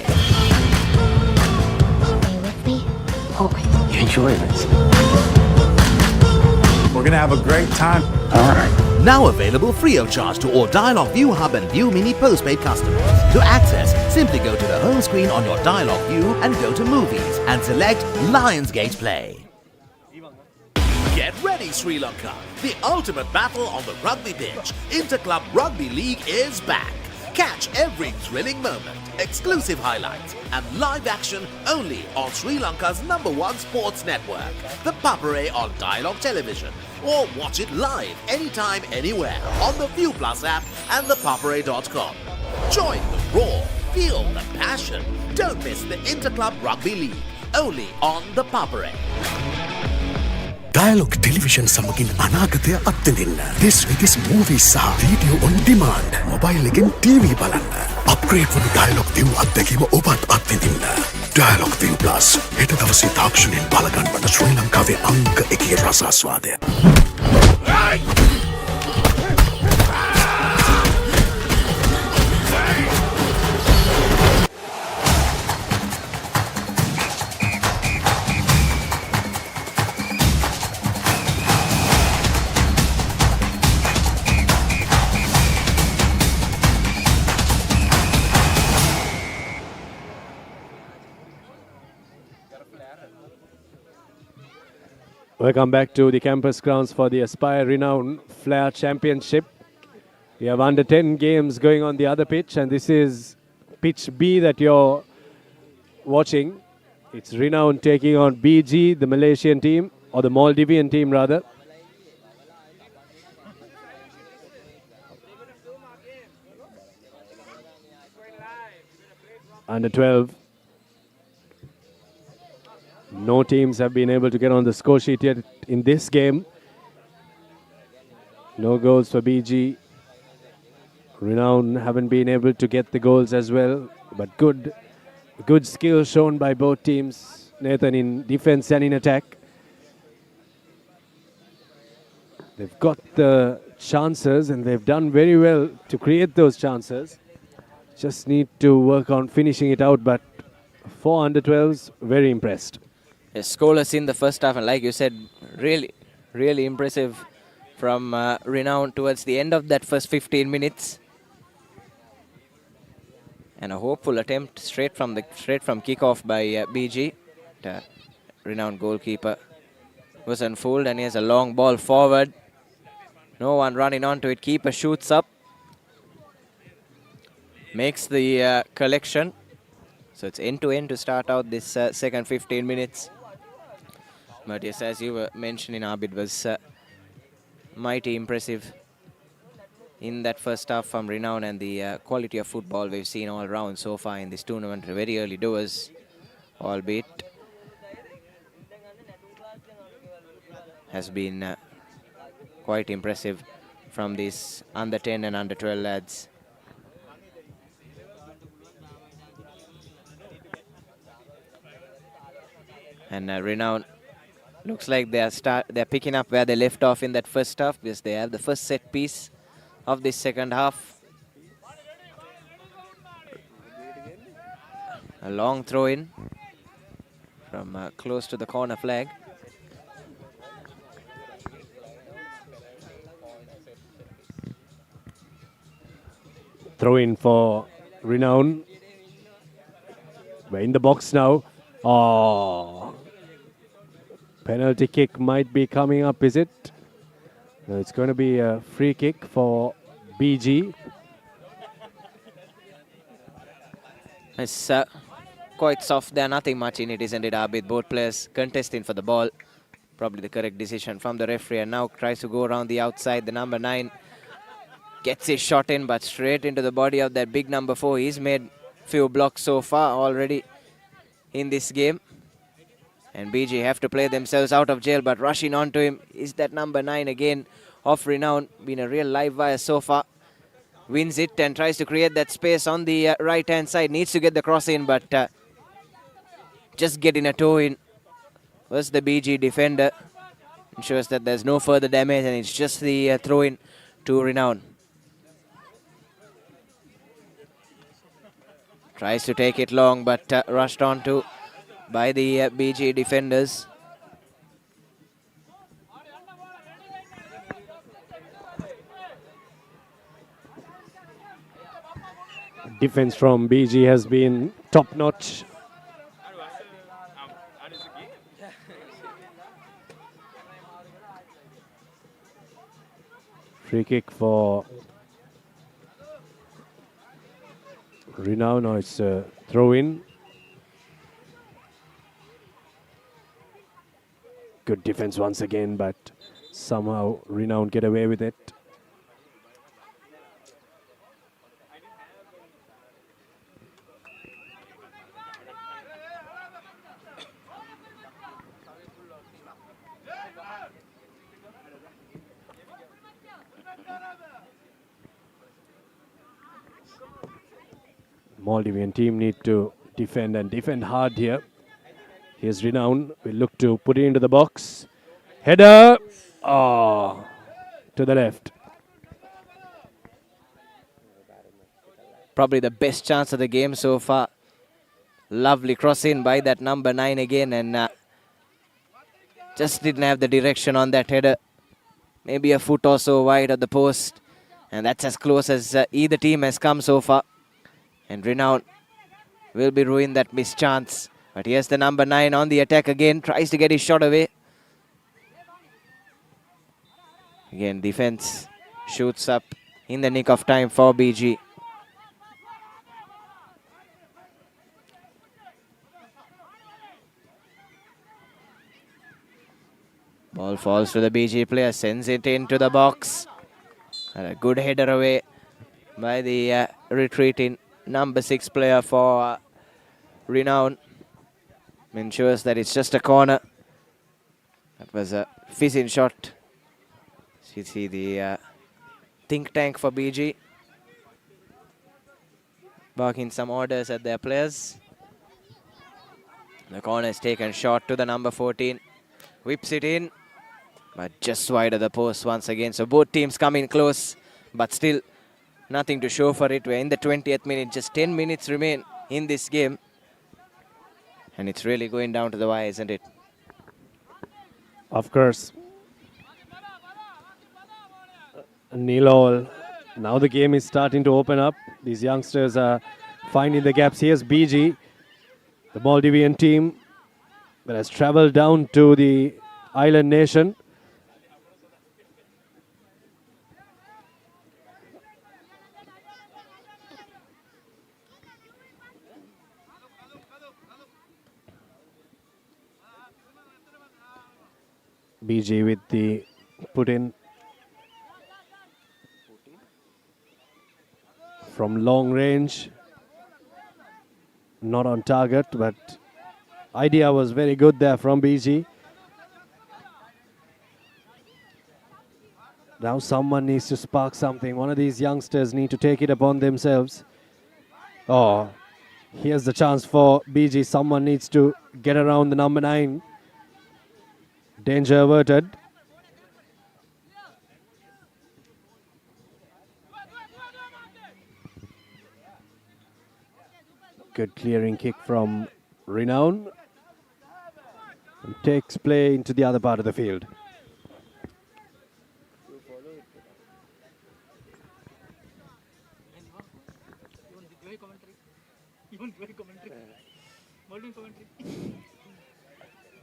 [SPEAKER 13] Are you with me? Always.
[SPEAKER 12] You enjoy this?
[SPEAKER 14] We're gonna have a great time.
[SPEAKER 12] All right. Now available free of charge to all Dialog View Hub and View Mini postpaid customers. To access, simply go to the home screen on your Dialog View and go to Movies and select Lionsgate Play. Get ready, Sri Lanka. The ultimate battle on the rugby pitch. Interclub Rugby League is back. Catch every thrilling moment, exclusive highlights, and live action only on Sri Lanka's #1 sports network, the Papare on Dialog Television. Or watch it live anytime, anywhere on the View Plus app and the papare.com. Join the roar, feel the passion. Don't miss the Interclub Rugby League, only on the Papare.
[SPEAKER 5] Dialogue television සමගින් අනාගතය අත්විඳින්න. This week's movies සහ video on demand. Mobile එකෙන් TV බලන්න. Upgrade වන dialogue view අත්දැකීම ඔබත් අත්විඳින්න. Dialogue view plus හෙට දවසේ තාක්ෂණයෙන් බලගන්න ශ්‍රී ලංකාවේ අංක 1 රසාස්වාදය.
[SPEAKER 2] Welcome back to the campus grounds for the Aspire-Renown Flair Championship. We have under 10 games going on the other pitch, and this is pitch B that you're watching. It's Renown taking on BG, the Malaysian team, or the Maldivian team rather. under 12. No teams have been able to get on the score sheet yet in this game. No goals for BG. Renown haven't been able to get the goals as well, but good skill shown by both teams, Nathan, in defense and in attack. They've got the chances and they've done very well to create those chances. Just need to work on finishing it out, but 4 under 12s, very impressed.
[SPEAKER 22] Yes, scoreless in the first half, and like you said, really impressive from Renown towards the end of that first 15 minutes. And a hopeful attempt straight from kickoff by BG. The Renown goalkeeper was unfolded, and he has a long ball forward. No one running onto it. Keeper shoots up, makes the collection. So it's end-to-end to start out this second 15 minutes. But yes, as you were mentioning, Abid, was mighty impressive in that first half from Renown, and the quality of football we've seen all round so far in this tournament. Very early doors, albeit, has been quite impressive from these under 10 and under 12 lads. And Renown looks like they're picking up where they left off in that first half, because they have the first set piece of this second half. A long throw in from close to the corner flag.
[SPEAKER 2] Throw in for Renown. We're in the box now. Oh, penalty kick might be coming up, is it? No, it's going to be a free kick for BG.
[SPEAKER 22] It's quite soft there, nothing much in it, isn't it, Abid? Both players contesting for the ball. Probably the correct decision from the referee, and now tries to go around the outside. The number 9 gets his shot in, but straight into the body of that big number 4. He's made few blocks so far already in this game. And BG have to play themselves out of jail, but rushing onto him is that number 9 again of Renown. Been a real live wire so far. Wins it and tries to create that space on the right-hand side. Needs to get the cross in, but just getting a toe in was the BG defender. Ensures that there's no further damage, and it's just the throw in to Renown. Tries to take it long, but rushed onto by the BG defenders.
[SPEAKER 2] Defense from BG has been top-notch. Free kick for Renown. Now it's a throw-in. Good defense once again, but somehow Renown get away with it. Maldivian team need to defend and defend hard here. Here's Renown. Will look to put it into the box. Header. Oh, to the left.
[SPEAKER 22] Probably the best chance of the game so far. Lovely cross in by that number 9 again, and just didn't have the direction on that header. Maybe a foot or so wide of the post, and that's as close as either team has come so far. And Renown will be ruined that missed chance. But here's the number 9 on the attack again. Tries to get his shot away. Again, defense shoots up in the nick of time for BG. Ball falls to the BG player. Sends it into the box. And a good header away by the retreating number 6 player for Renown ensures that it's just a corner. That was a fizzing shot. You see the think tank for BG barking some orders at their players. The corner is taken short to the number 14. Whips it in, but just wide of the post once again. So both teams come in close, but still nothing to show for it. We're in the 20th minute. Just 10 minutes remain in this game. And it's really going down to the wire, isn't it?
[SPEAKER 2] Of course. Nil all. Now the game is starting to open up. These youngsters are finding the gaps. Here's BG, the Maldivian team that has traveled down to the island nation. BG with the put in from long range, not on target, but idea was very good there from BG. Now someone needs to spark something. One of these youngsters need to take it upon themselves. Oh, here's the chance for BG. Someone needs to get around the number 9. Danger averted. Good clearing kick from Renown. And takes play into the other part of the field.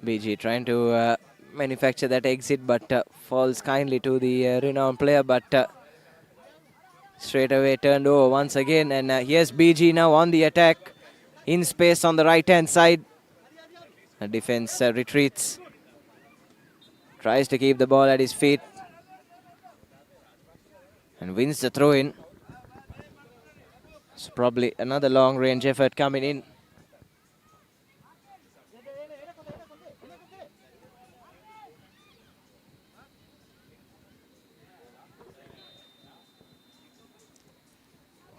[SPEAKER 22] BG trying to manufacture that exit, but falls kindly to the Renown player, but straight away turned over once again. And here's BG now on the attack, in space on the right-hand side. The defense retreats, tries to keep the ball at his feet, and wins the throw-in. It's probably another long-range effort coming in.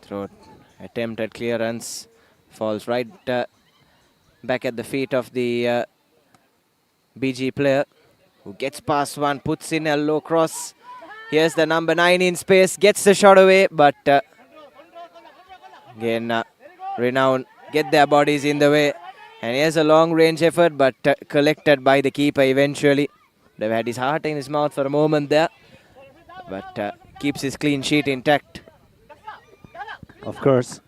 [SPEAKER 22] Throw attempt at clearance, falls right back at the feet of the BG player, who gets past one, puts in a low cross. Here's the number 9 in space, gets the shot away, but again Renown get their bodies in the way. And here's a long range effort, but collected by the keeper eventually. They've had his heart in his mouth for a moment there, but keeps his clean sheet intact.
[SPEAKER 2] Of course.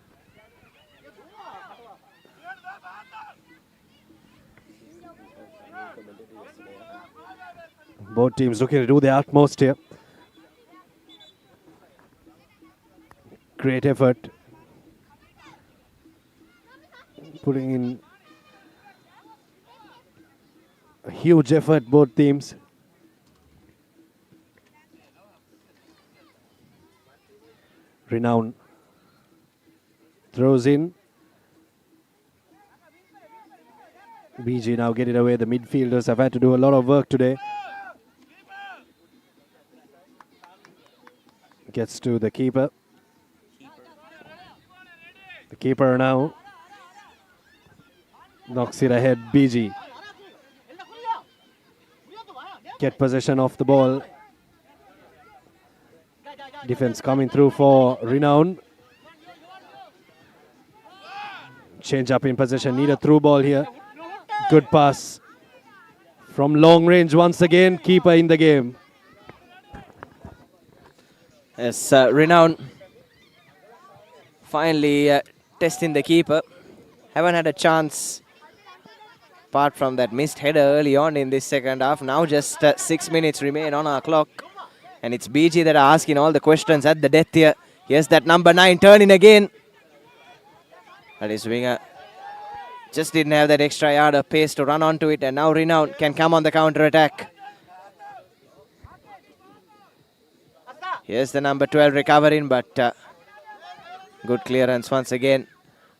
[SPEAKER 2] Both teams looking to do their utmost here. Great effort. Putting in a huge effort, both teams. Renown throws in. BG now get it away. The midfielders have had to do a lot of work today. Gets to the keeper. The keeper now knocks it ahead. BG get possession of the ball. Defense coming through for Renown. Change up in possession. Need a through ball here. Good pass from long range once again. Keeper in the game.
[SPEAKER 22] Yes, Renown finally testing the keeper. Haven't had a chance apart from that missed header early on in this second half. Now just 6 minutes remain on our clock. And it's BG that are asking all the questions at the death here. Here's that number 9 turning again. That is winger. Just didn't have that extra yard of pace to run onto it. And now Renown can come on the counter attack. Here's the number 12 recovering, but good clearance once again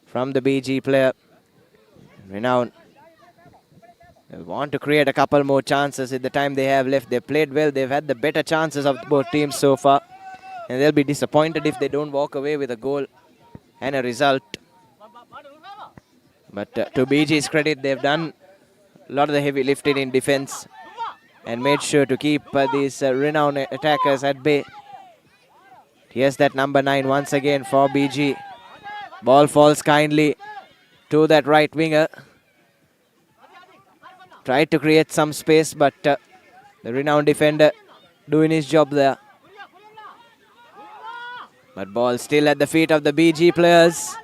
[SPEAKER 22] from the BG player. Renown, they want to create a couple more chances with the time they have left. They played well. They've had the better chances of both teams so far. And they'll be disappointed if they don't walk away with a goal and a result. But to BG's credit, they've done a lot of the heavy lifting in defense and made sure to keep these Renown attackers at bay. Here's that number 9 once again for BG. Ball falls kindly to that right winger. Tried to create some space, but the Renown defender doing his job there. But ball still at the feet of the BG players.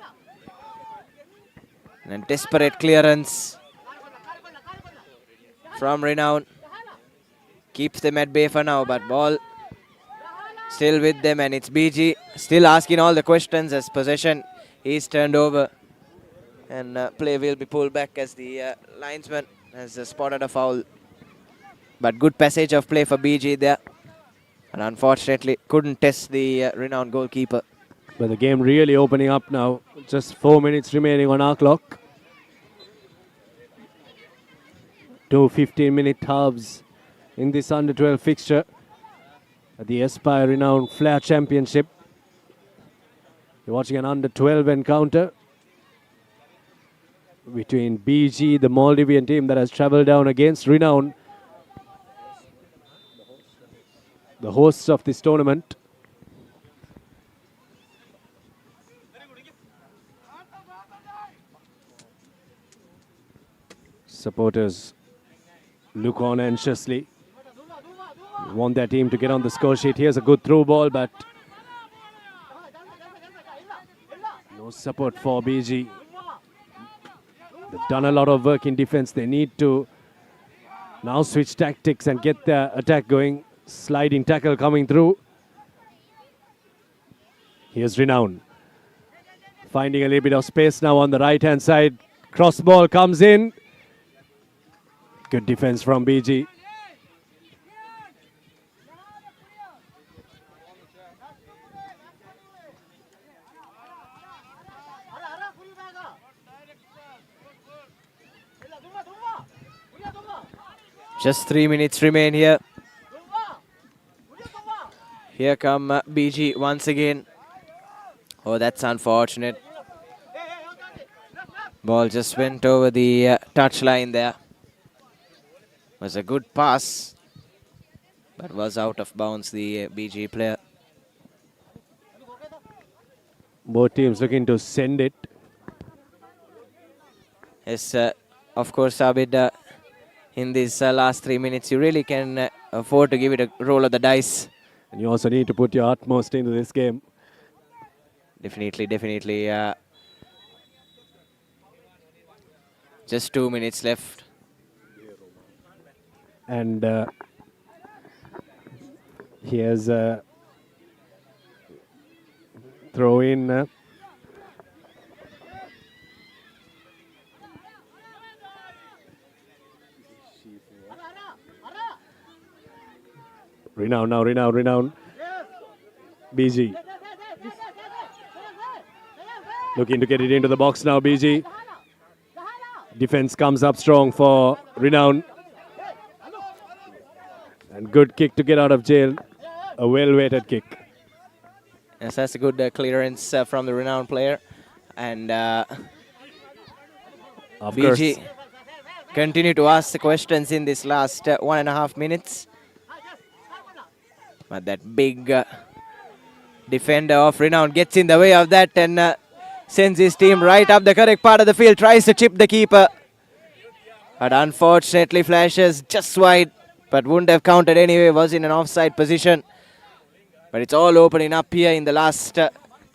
[SPEAKER 22] And desperate clearance from Renown. Keeps them at bay for now, but ball still with them, and it's BG still asking all the questions as possession is turned over. And play will be pulled back as the linesman has spotted a foul. But good passage of play for BG there. And unfortunately couldn't test the Renown goalkeeper.
[SPEAKER 2] But the game really opening up now. Just 4 minutes remaining on our clock. 2 15-minute halves in this under-12 fixture at the Aspire-Renown Flair Championship. You're watching an under-12 encounter between BG, the Maldivian team that has travelled down against Renown, the hosts of this tournament. Supporters look on anxiously. Want their team to get on the score sheet. Here's a good through ball, but no support for BG. They've done a lot of work in defense. They need to now switch tactics and get their attack going. Sliding tackle coming through. Here's Renown. Finding a little bit of space now on the right-hand side. Cross ball comes in. Good defense from BG.
[SPEAKER 22] Just 3 minutes remain here. Here come BG once again. Oh, that's unfortunate. Ball just went over the touchline there. Was a good pass, but was out of bounds, the BG player.
[SPEAKER 2] Both teams looking to send it.
[SPEAKER 22] Yes, of course, Abid, in these last 3 minutes, you really can afford to give it a roll of the dice.
[SPEAKER 2] And you also need to put your utmost into this game.
[SPEAKER 22] Definitely, definitely. Just 2 minutes left.
[SPEAKER 2] And here's a throw in. Renown now, Renown. BG. Looking to get it into the box now, BG. Defense comes up strong for Renown. And good kick to get out of jail. A well-weighted kick.
[SPEAKER 22] Yes, that's a good clearance from the Renown player. And BG continue to ask the questions in this last 1.5 minutes. But that big defender of Renown gets in the way of that and sends his team right up the correct part of the field. Tries to chip the keeper. But unfortunately flashes just wide. But wouldn't have counted anyway. Was in an offside position. But it's all opening up here in the last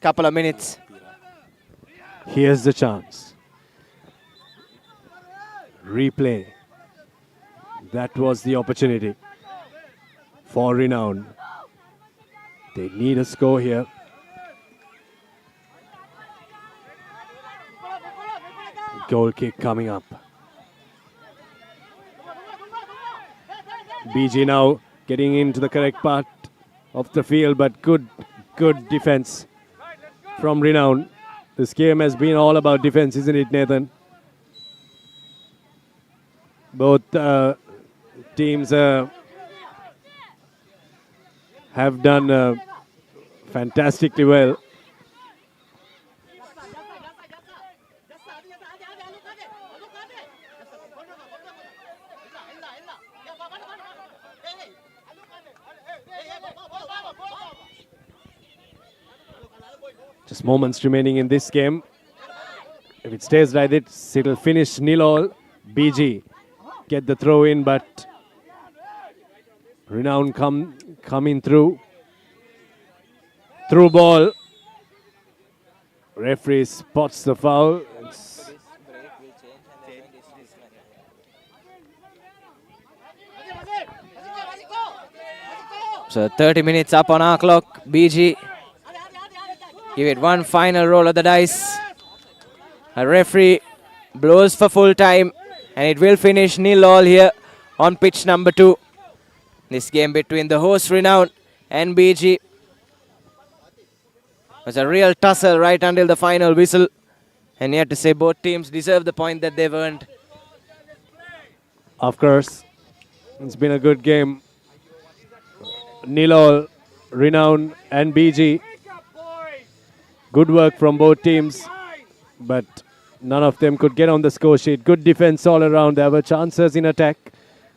[SPEAKER 22] couple of minutes.
[SPEAKER 2] Here's the chance. Replay. That was the opportunity for Renown. They need a score here. Goal kick coming up. BG now getting into the correct part of the field, but good defense from Renown. This game has been all about defense, isn't it, Nathan? Both teams have done fantastically well. Just moments remaining in this game. If it stays like this, it'll finish 0-0. BG get the throw in, but Renown coming through. Through ball. Referee spots the foul.
[SPEAKER 22] So 30 minutes up on our clock. BG give it one final roll of the dice. A referee blows for full time, and it will finish 0-0 here on pitch number 2. This game between the host Renown and BG was a real tussle right until the final whistle. And you have to say both teams deserve the point that they've earned.
[SPEAKER 2] Of course, it's been a good game. 0-0, Renown and BG. Good work from both teams, but none of them could get on the score sheet. Good defense all around. There were chances in attack,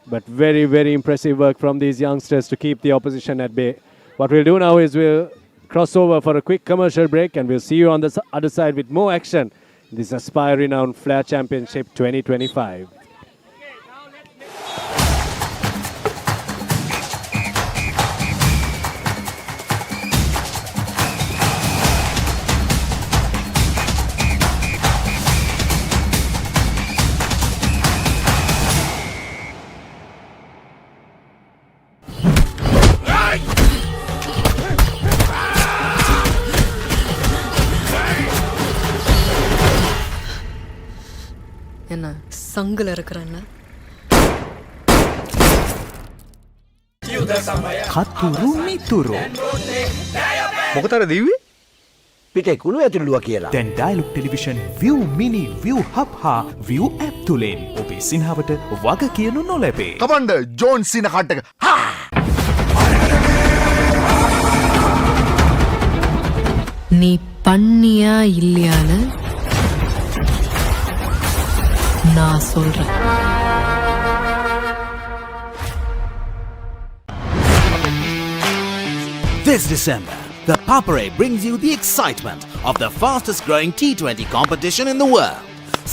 [SPEAKER 2] but very, very impressive work from these youngsters to keep the opposition at bay. What we'll do now is we'll cross over for a quick commercial break, and we'll see you on the other side with more action. This is Aspire-Renown Flair Championship 2025.
[SPEAKER 8] என்ன சங்குல இருக்கிறான்னா
[SPEAKER 15] කතුරු මිතුරු
[SPEAKER 1] මොකතර දීවේ පිටේ කුණු ඇතුළුවා කියලා.
[SPEAKER 15] දැන් dialogue television view mini view hub හා view app තුලින් ඔබේ සිනහවට වග කියනු නොලැබේ.
[SPEAKER 1] කමන්ඩර් ජෝන් සින කට්ටක.
[SPEAKER 8] நீ பண்ணியா இல்லையான்னு நான் சொல்றேன்.
[SPEAKER 12] This December, the Papare brings you the excitement of the fastest growing T20 competition in the world.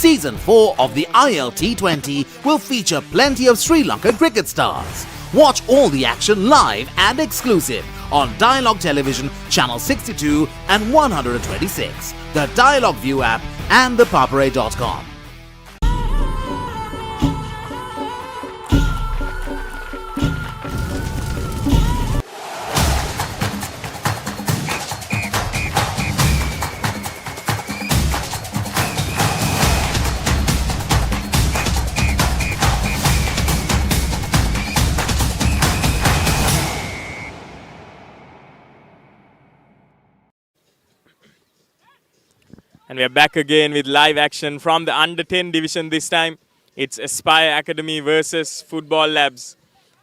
[SPEAKER 12] Season 4 of the ILT20 will feature plenty of Sri Lankan cricket stars. Watch all the action live and exclusive on Dialogue Television Channel 62 and 126, the Dialogue View app and the Papare.com.
[SPEAKER 9] And we are back again with live action from the under 10 division this time. It's Aspire Academy versus Football Labs.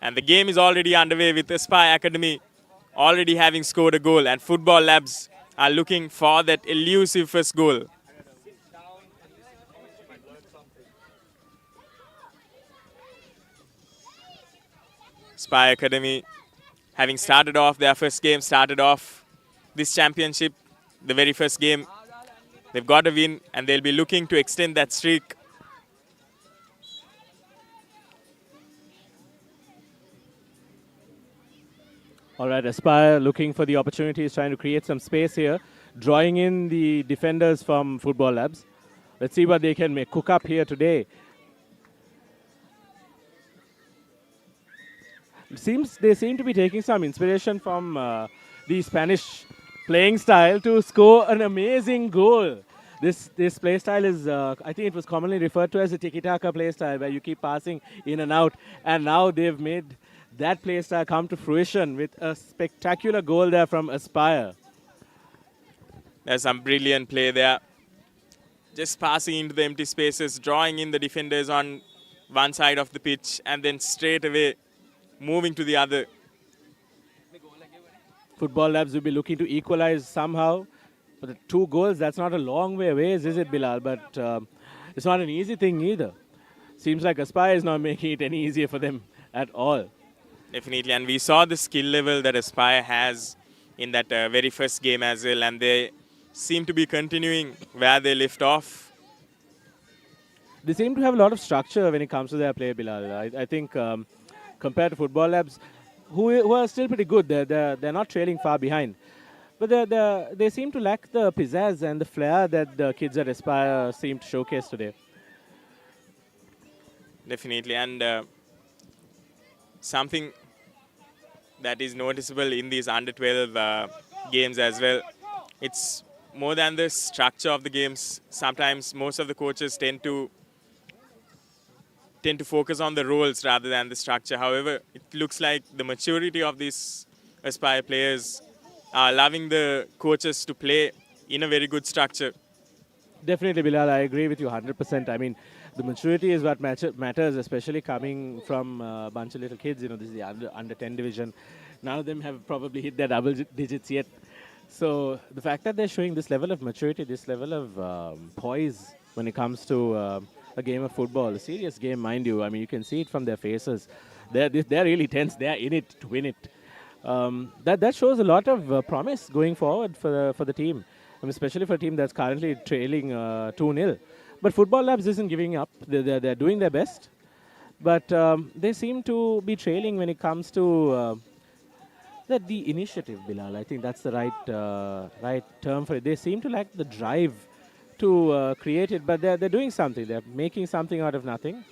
[SPEAKER 9] And the game is already underway with Aspire Academy already having scored a goal. And Football Labs are looking for that elusive first goal. Aspire Academy having started off their first game, started off this championship, the very first game. They've got a win, and they'll be looking to extend that streak.
[SPEAKER 2] All right, Aspire looking for the opportunities, trying to create some space here, drawing in the defenders from Football Labs. Let's see what they can cook up here today. They seem to be taking some inspiration from the Spanish playing style to score an amazing goal. This play style is, I think it was commonly referred to as a tiki-taka play style, where you keep passing in and out. And now they've made that play style come to fruition with a spectacular goal there from Aspire.
[SPEAKER 9] There's some brilliant play there. Just passing into the empty spaces, drawing in the defenders on one side of the pitch and then straight away moving to the other.
[SPEAKER 2] Football Labs will be looking to equalize somehow. But the 2 goals, that's not a long way away, is it, Bilal? But it's not an easy thing either. Seems like Aspire is not making it any easier for them at all.
[SPEAKER 9] Definitely, and we saw the skill level that Aspire has in that very first game as well, and they seem to be continuing where they left off.
[SPEAKER 2] They seem to have a lot of structure when it comes to their play, Bilal. I think compared to Football Labs, who are still pretty good, they're not trailing far behind. But they seem to lack the pizzazz and the flair that the kids at Aspire seem to showcase today.
[SPEAKER 9] Definitely, and something that is noticeable in these under-12 games as well, it's more than the structure of the games. Sometimes most of the coaches tend to focus on the roles rather than the structure. However, it looks like the maturity of these Aspire players are allowing the coaches to play in a very good structure.
[SPEAKER 2] Definitely, Bilal, I agree with you 100%. I mean, the maturity is what matters, especially coming from a bunch of little kids. You know, this is the under 10 division. None of them have probably hit their double digits yet. So the fact that they're showing this level of maturity, this level of poise when it comes to a game of football, a serious game, mind you. I mean, you can see it from their faces. They're really tense. They're in it to win it. That shows a lot of promise going forward for the team. I mean, especially for a team that's currently trailing 2-0. But Football Labs isn't giving up. They're doing their best. But they seem to be trailing when it comes to the initiative, Bilal. I think that's the right term for it. They seem to lack the drive to create it, but they're doing something. They're making something out of nothing.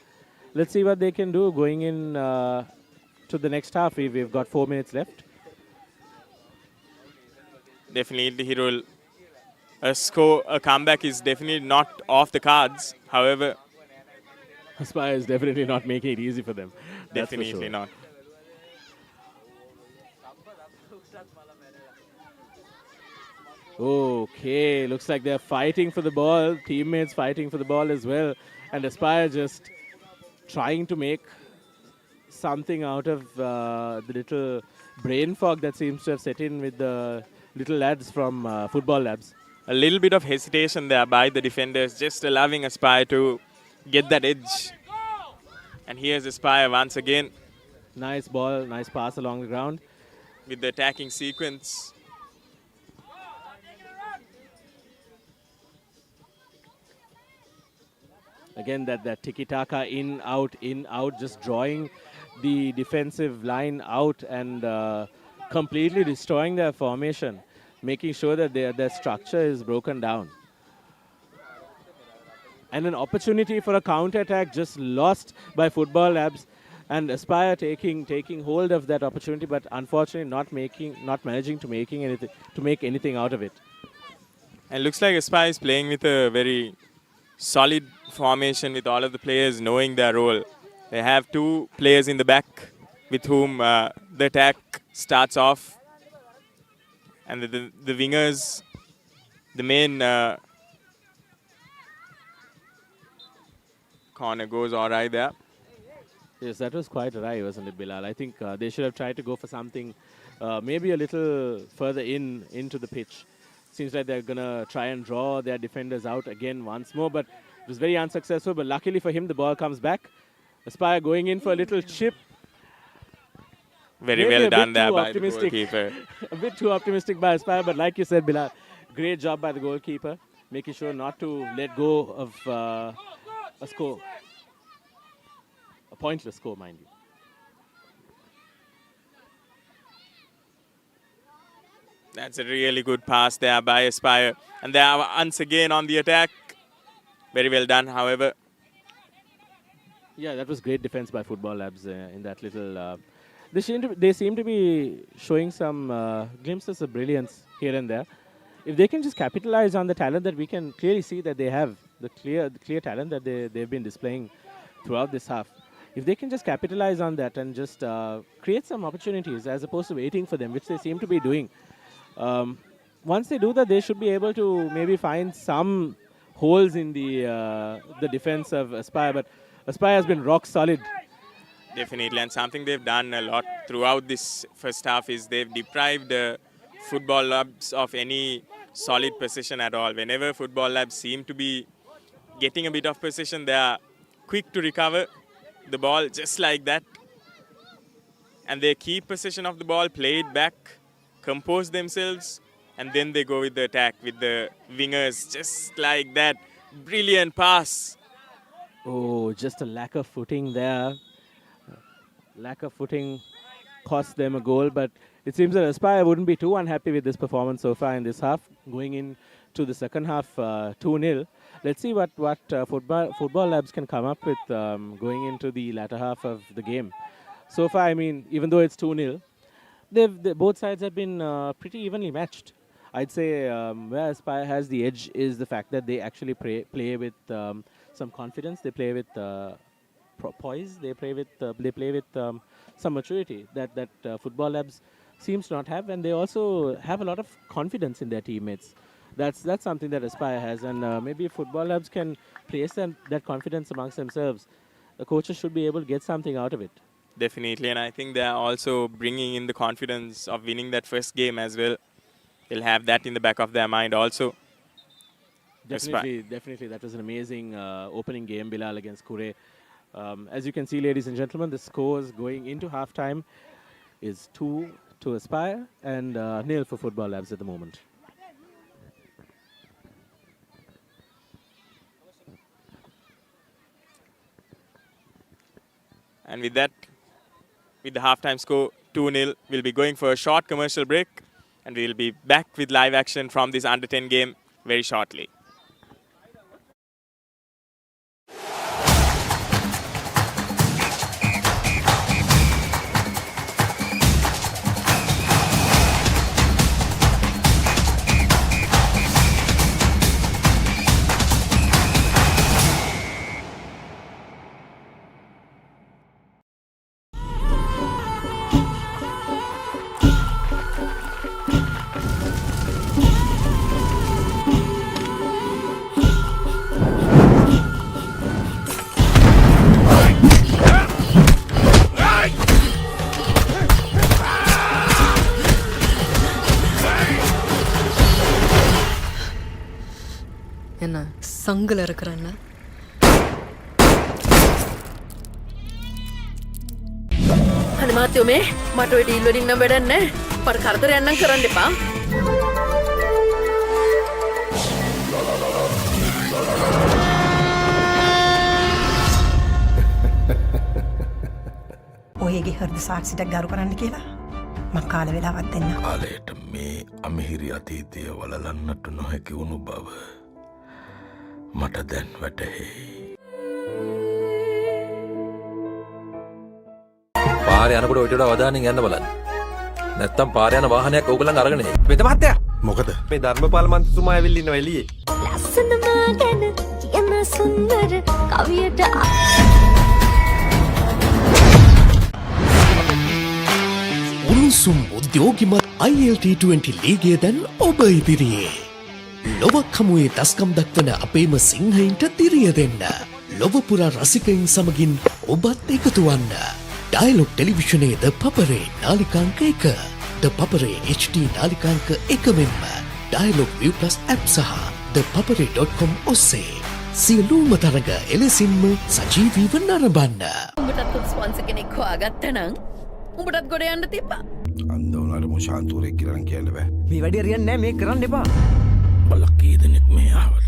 [SPEAKER 2] Let's see what they can do going in to the next half. We've got 4 minutes left.
[SPEAKER 9] Definitely, Hirul. A comeback is definitely not off the cards. However,
[SPEAKER 2] Aspire is definitely not making it easy for them.
[SPEAKER 9] Definitely
[SPEAKER 2] for sure.
[SPEAKER 9] not.
[SPEAKER 2] Okay, looks like they're fighting for the ball. Teammates fighting for the ball as well. And Aspire just trying to make something out of the little brain fog that seems to have set in with the little lads from Football Labs.
[SPEAKER 9] A little bit of hesitation there by the defenders, just allowing Aspire to get that edge. And here's Aspire once again.
[SPEAKER 2] Nice ball, nice pass along the ground.
[SPEAKER 9] With the attacking sequence.
[SPEAKER 2] Again, that tiki-taka in, out, just drawing the defensive line out and completely destroying their formation, making sure that their structure is broken down. And an opportunity for a counter-attack just lost by Football Labs, and Aspire taking hold of that opportunity, but unfortunately not managing to make anything out of it.
[SPEAKER 9] And looks like Aspire is playing with a very solid formation with all of the players knowing their role. They have 2 players in the back with whom the attack starts off. And the wingers, the main corner goes all right there.
[SPEAKER 2] Yes, that was quite right, wasn't it, Bilal? I think they should have tried to go for something maybe a little further into the pitch. Seems like they're going to try and draw their defenders out again once more, but it was very unsuccessful. But luckily for him, the ball comes back. Aspire going in for a little chip.
[SPEAKER 9] Very well done there by the goalkeeper.
[SPEAKER 2] A bit too optimistic by Aspire, but like you said, Bilal, great job by the goalkeeper, making sure not to let go of a score. A pointless score, mind you.
[SPEAKER 9] That's a really good pass there by Aspire. And they are once again on the attack. Very well done, however.
[SPEAKER 2] Yeah, that was great defense by Football Labs in that little... They seem to be showing some glimpses of brilliance here and there. If they can just capitalize on the talent that we can clearly see that they have, the clear talent that they've been displaying throughout this half. If they can just capitalize on that and just create some opportunities as opposed to waiting for them, which they seem to be doing. Once they do that, they should be able to maybe find some holes in the defense of Aspire. But Aspire has been rock solid.
[SPEAKER 9] Definitely, and something they've done a lot throughout this first half is they've deprived football labs of any solid possession at all. Whenever football labs seem to be getting a bit of possession, they are quick to recover the ball just like that. And they keep possession of the ball, play it back, compose themselves, and then they go with the attack with the wingers just like that. Brilliant pass.
[SPEAKER 2] Oh, just a lack of footing there. Lack of footing cost them a goal, but it seems that Aspire wouldn't be too unhappy with this performance so far in this half. Going into the second half 2-0. Let's see what football labs can come up with going into the latter half of the game. So far, I mean, even though it's 2-0, both sides have been pretty evenly matched. I'd say where Aspire has the edge is the fact that they actually play with some confidence. They play with poise. They play with some maturity that football labs seems to not have, and they also have a lot of confidence in their teammates. That's something that Aspire has, and maybe if football labs can place that confidence amongst themselves, the coaches should be able to get something out of it.
[SPEAKER 9] Definitely, and I think they are also bringing in the confidence of winning that first game as well. They'll have that in the back of their mind also.
[SPEAKER 2] Definitely, that was an amazing opening game, Bilal against Kure. As you can see, ladies and gentlemen, the scores going into halftime is 2 to Aspire and 0 for Football Labs at the moment.
[SPEAKER 9] And with that, with the halftime score 2-0, we'll be going for a short commercial break, and we'll be back with live action from this under-10 game very shortly.
[SPEAKER 18] සංගලර කරන්න
[SPEAKER 17] අනිමාත්‍යෝ මේ මට ඔය deal වලින් නම් වැඩක් නැහැ. මට කරදරයක් නම් කරන්න එපා.
[SPEAKER 18] ඔයගේ හෘද සාක්ෂියක් ගරු කරන්න කියලා මම කාල වේලාවක් දෙන්න.
[SPEAKER 16] කාලයට මේ අමිහිරි අතීතය වලලන්නට නොහැකි වුණු බව මට දැන් වැටහෙයි.
[SPEAKER 19] පාරේ යනකොට ඔය ටිකට අවධානයෙන් යන්න බලන්න. නැත්තම් පාරේ යන වාහනයක් ඕගොල්ලන් අරගෙන එයි. වෙද මහත්තයා. මොකද? මේ ධර්මපාල මන්ත්‍රීතුමා ඇවිල්ලා ඉන්නවා එළියේ.
[SPEAKER 13] ලස්සනම ගැන කියන සුන්දර කවියට
[SPEAKER 5] උණුසුම් උද්‍යෝගිමත් ILT20 ලීගය දැන් ඔබ ඉදිරියේ. ලොවක් හමුවේ දස්කම් දක්වන අපේම සිංහයින්ට දිරිය දෙන්න. ලොවපුරා රසිකයින් සමගින් ඔබත් එකතු වන්න. ඩයලොග් ටෙලිවිෂනයේ ද පපරේ නාලිකාංක 1, ද පපරේ HD නාලිකාංක 1 මෙන්ම ඩයලොග් View Plus app සහ thepapare.com ඔස්සේ සියලුම තරග එලෙසින්ම සජීවීව නරඹන්න.
[SPEAKER 17] උඹටත් ස්පොන්සර් කෙනෙක් හොයාගත්තා නම් උඹටත් ගොඩ යන්න තිබ්බා.
[SPEAKER 16] අන්ද උනාට මොෂාන්තුරේ කියලා කියන්න බෑ.
[SPEAKER 23] මේ වැඩේ හරියන්නේ නැහැ මේක කරන්න එපා.
[SPEAKER 16] බලක් කී දෙනෙක් මේ ආවද?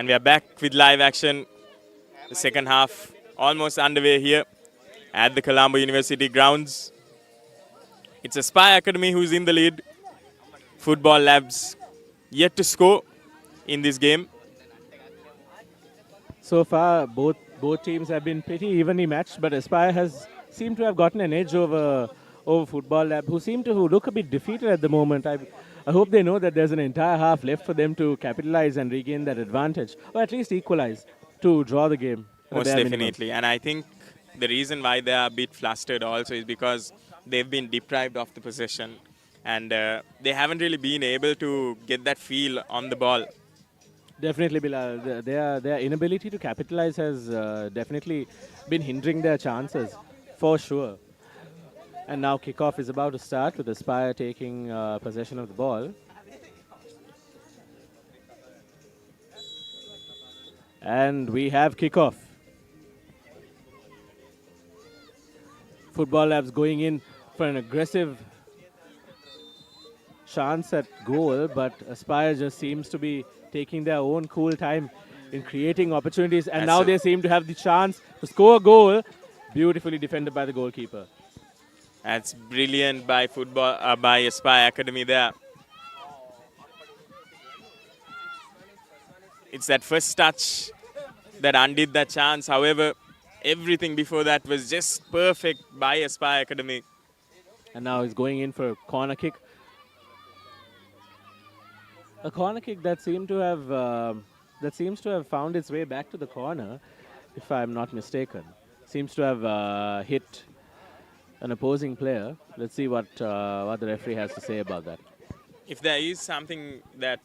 [SPEAKER 9] And we are back with live action. The second half almost underway here at the Colombo University grounds. It's Aspire Academy who's in the lead. Football Labs yet to score in this game.
[SPEAKER 2] So far, both teams have been pretty evenly matched, but Aspire has seemed to have gotten an edge over over Football Lab, who seem to look a bit defeated at the moment. I hope they know that there's an entire half left for them to capitalize and regain that advantage, or at least equalize to draw the game.
[SPEAKER 9] Most definitely. And I think the reason why they are a bit flustered also is because they've been deprived of the possession, and they haven't really been able to get that feel on the ball.
[SPEAKER 2] Definitely, Bilal. Their inability to capitalize has definitely been hindering their chances, for sure. And now kickoff is about to start with Aspire taking possession of the ball. And we have kickoff. Football Labs going in for an aggressive chance at goal, but Aspire just seems to be taking their own cool time in creating opportunities, and now they seem to have the chance to score a goal, beautifully defended by the goalkeeper.
[SPEAKER 9] That's brilliant by by Aspire Academy there. It's that first touch that undid that chance. However, everything before that was just perfect by Aspire Academy.
[SPEAKER 2] And now he's going in for a corner kick. A corner kick that seems to have found its way back to the corner, if I'm not mistaken. Seems to have hit an opposing player. Let's see what the referee has to say about that.
[SPEAKER 9] If there is something that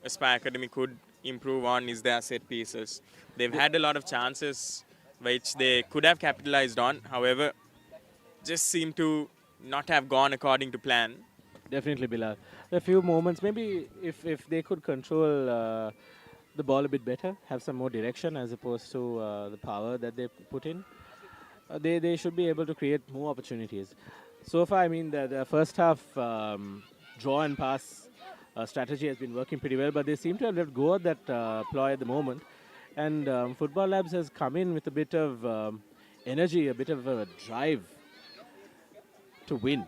[SPEAKER 9] Aspire Academy could improve on, is their set pieces. They've had a lot of chances which they could have capitalized on. However, just seem to not have gone according to plan.
[SPEAKER 2] Definitely, Bilal. A few moments, maybe if they could control the ball a bit better, have some more direction as opposed to the power that they put in, they should be able to create more opportunities. So far, I mean, the first half draw and pass strategy has been working pretty well, but they seem to have let go of that ploy at the moment. And Football Labs has come in with a bit of energy, a bit of a drive to win.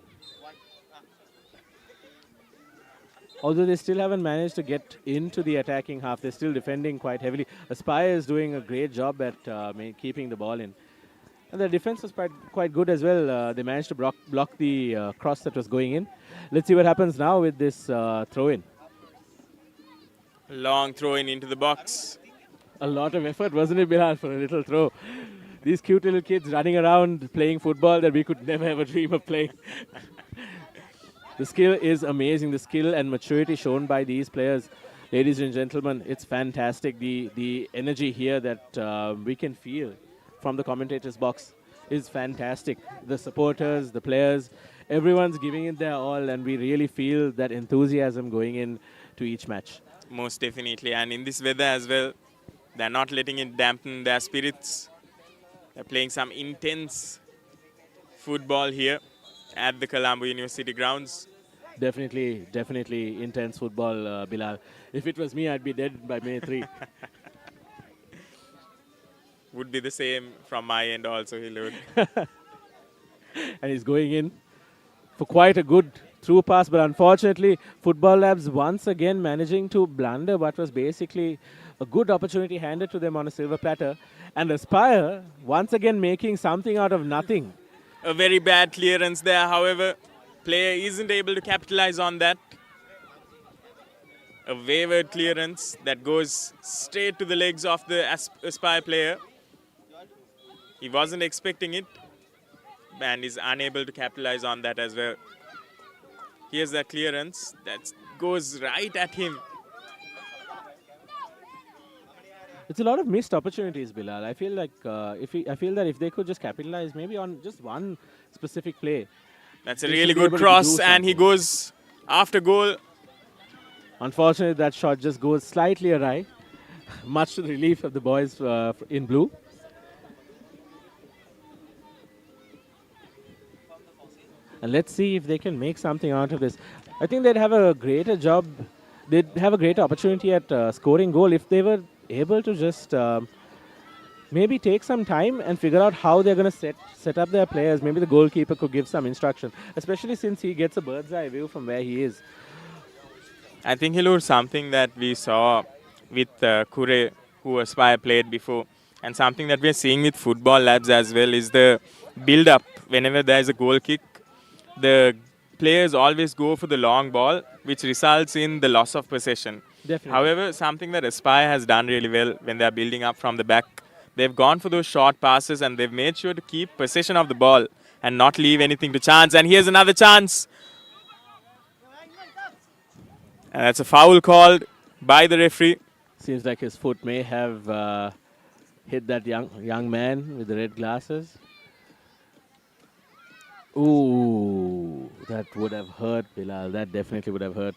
[SPEAKER 2] Although they still haven't managed to get into the attacking half, they're still defending quite heavily. Aspire is doing a great job at keeping the ball in. And the defense was quite good as well. They managed to block the cross that was going in. Let's see what happens now with this throw-in.
[SPEAKER 9] Long throw-in into the box.
[SPEAKER 2] A lot of effort, wasn't it, Bilal, for a little throw? These cute little kids running around playing football that we could never ever dream of playing. The skill is amazing. The skill and maturity shown by these players, ladies and gentlemen, it's fantastic. The energy here that we can feel from the commentators' box is fantastic. The supporters, the players, everyone's giving it their all, and we really feel that enthusiasm going in to each match.
[SPEAKER 9] Most definitely. And in this weather as well, they're not letting it dampen their spirits. They're playing some intense football here at the Colombo University grounds.
[SPEAKER 2] Definitely intense football, Bilal. If it was me, I'd be dead by May 3.
[SPEAKER 9] Would be the same from my end also, Hilud.
[SPEAKER 2] And he's going in for quite a good through pass, but unfortunately, Football Labs once again managing to blunder what was basically a good opportunity handed to them on a silver platter. And Aspire once again making something out of nothing.
[SPEAKER 9] A very bad clearance there, however, player isn't able to capitalize on that. A wayward clearance that goes straight to the legs of the Aspire player. He wasn't expecting it and is unable to capitalize on that as well. Here's that clearance that goes right at him.
[SPEAKER 2] It's a lot of missed opportunities, Bilal. I feel like I feel that if they could just capitalize maybe on just one specific play.
[SPEAKER 9] That's a really good cross, and he goes after goal.
[SPEAKER 2] Unfortunately, that shot just goes slightly awry, much to the relief of the boys in blue. And let's see if they can make something out of this. I think they'd have a greater job. They'd have a great opportunity at scoring goal if they were able to just maybe take some time and figure out how they're going to set up their players. Maybe the goalkeeper could give some instruction, especially since he gets a bird's eye view from where he is.
[SPEAKER 9] I think he'll do something that we saw with Kure, who Aspire played before, and something that we're seeing with Football Labs as well is the build-up. Whenever there's a goal kick, the players always go for the long ball, which results in the loss of possession.
[SPEAKER 2] Definitely.
[SPEAKER 9] However, something that Aspire has done really well when they're building up from the back, they've gone for those short passes and they've made sure to keep possession of the ball and not leave anything to chance. And here's another chance. And that's a foul called by the referee.
[SPEAKER 2] Seems like his foot may have hit that young man with the red glasses. Ooh, that would have hurt, Bilal. That definitely would have hurt.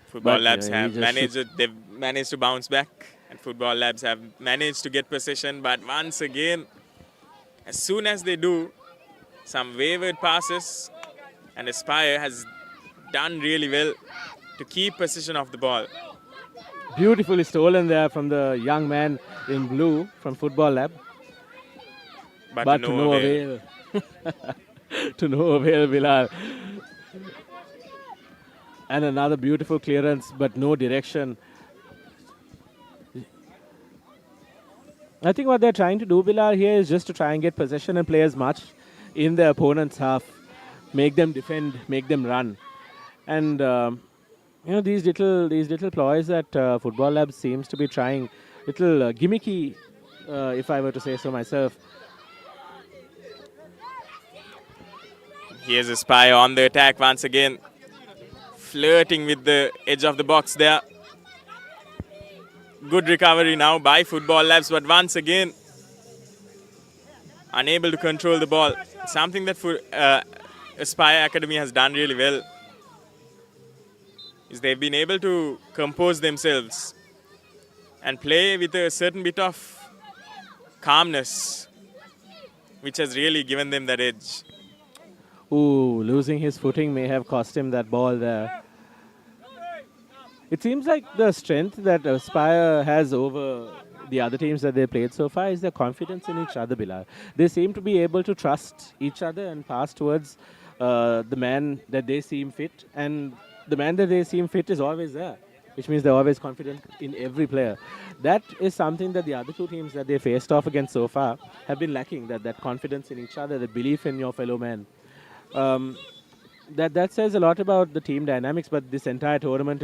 [SPEAKER 9] Football
[SPEAKER 2] But,
[SPEAKER 9] Labs
[SPEAKER 2] he
[SPEAKER 9] have
[SPEAKER 2] just
[SPEAKER 9] they've managed to bounce back, and Football Labs have managed to get possession. But once again, as soon as they do, some wayward passes, and Aspire has done really well to keep possession of the ball.
[SPEAKER 2] Beautifully stolen there from the young man in blue from Football Lab.
[SPEAKER 9] But to no avail.
[SPEAKER 2] To no avail, Bilal. And another beautiful clearance, but no direction. I think what they're trying to do, Bilal, here is just to try and get possession and play as much in the opponent's half. Make them defend, make them run. And, these little ploys that Football Labs seems to be trying, little gimmicky, if I were to say so myself.
[SPEAKER 9] Here's Aspire on the attack once again, flirting with the edge of the box there. Good recovery now by Football Labs, but once again, unable to control the ball. Something that Aspire Academy has done really well is they've been able to compose themselves and play with a certain bit of calmness, which has really given them that edge.
[SPEAKER 2] Ooh, losing his footing may have cost him that ball there. It seems like the strength that Aspire has over the other teams that they played so far is their confidence in each other, Bilal. They seem to be able to trust each other and pass towards the man that they seem fit. And the man that they seem fit is always there, which means they're always confident in every player. That is something that the other two teams that they faced off against so far have been lacking, that confidence in each other, the belief in your fellow man. That says a lot about the team dynamics, but this entire tournament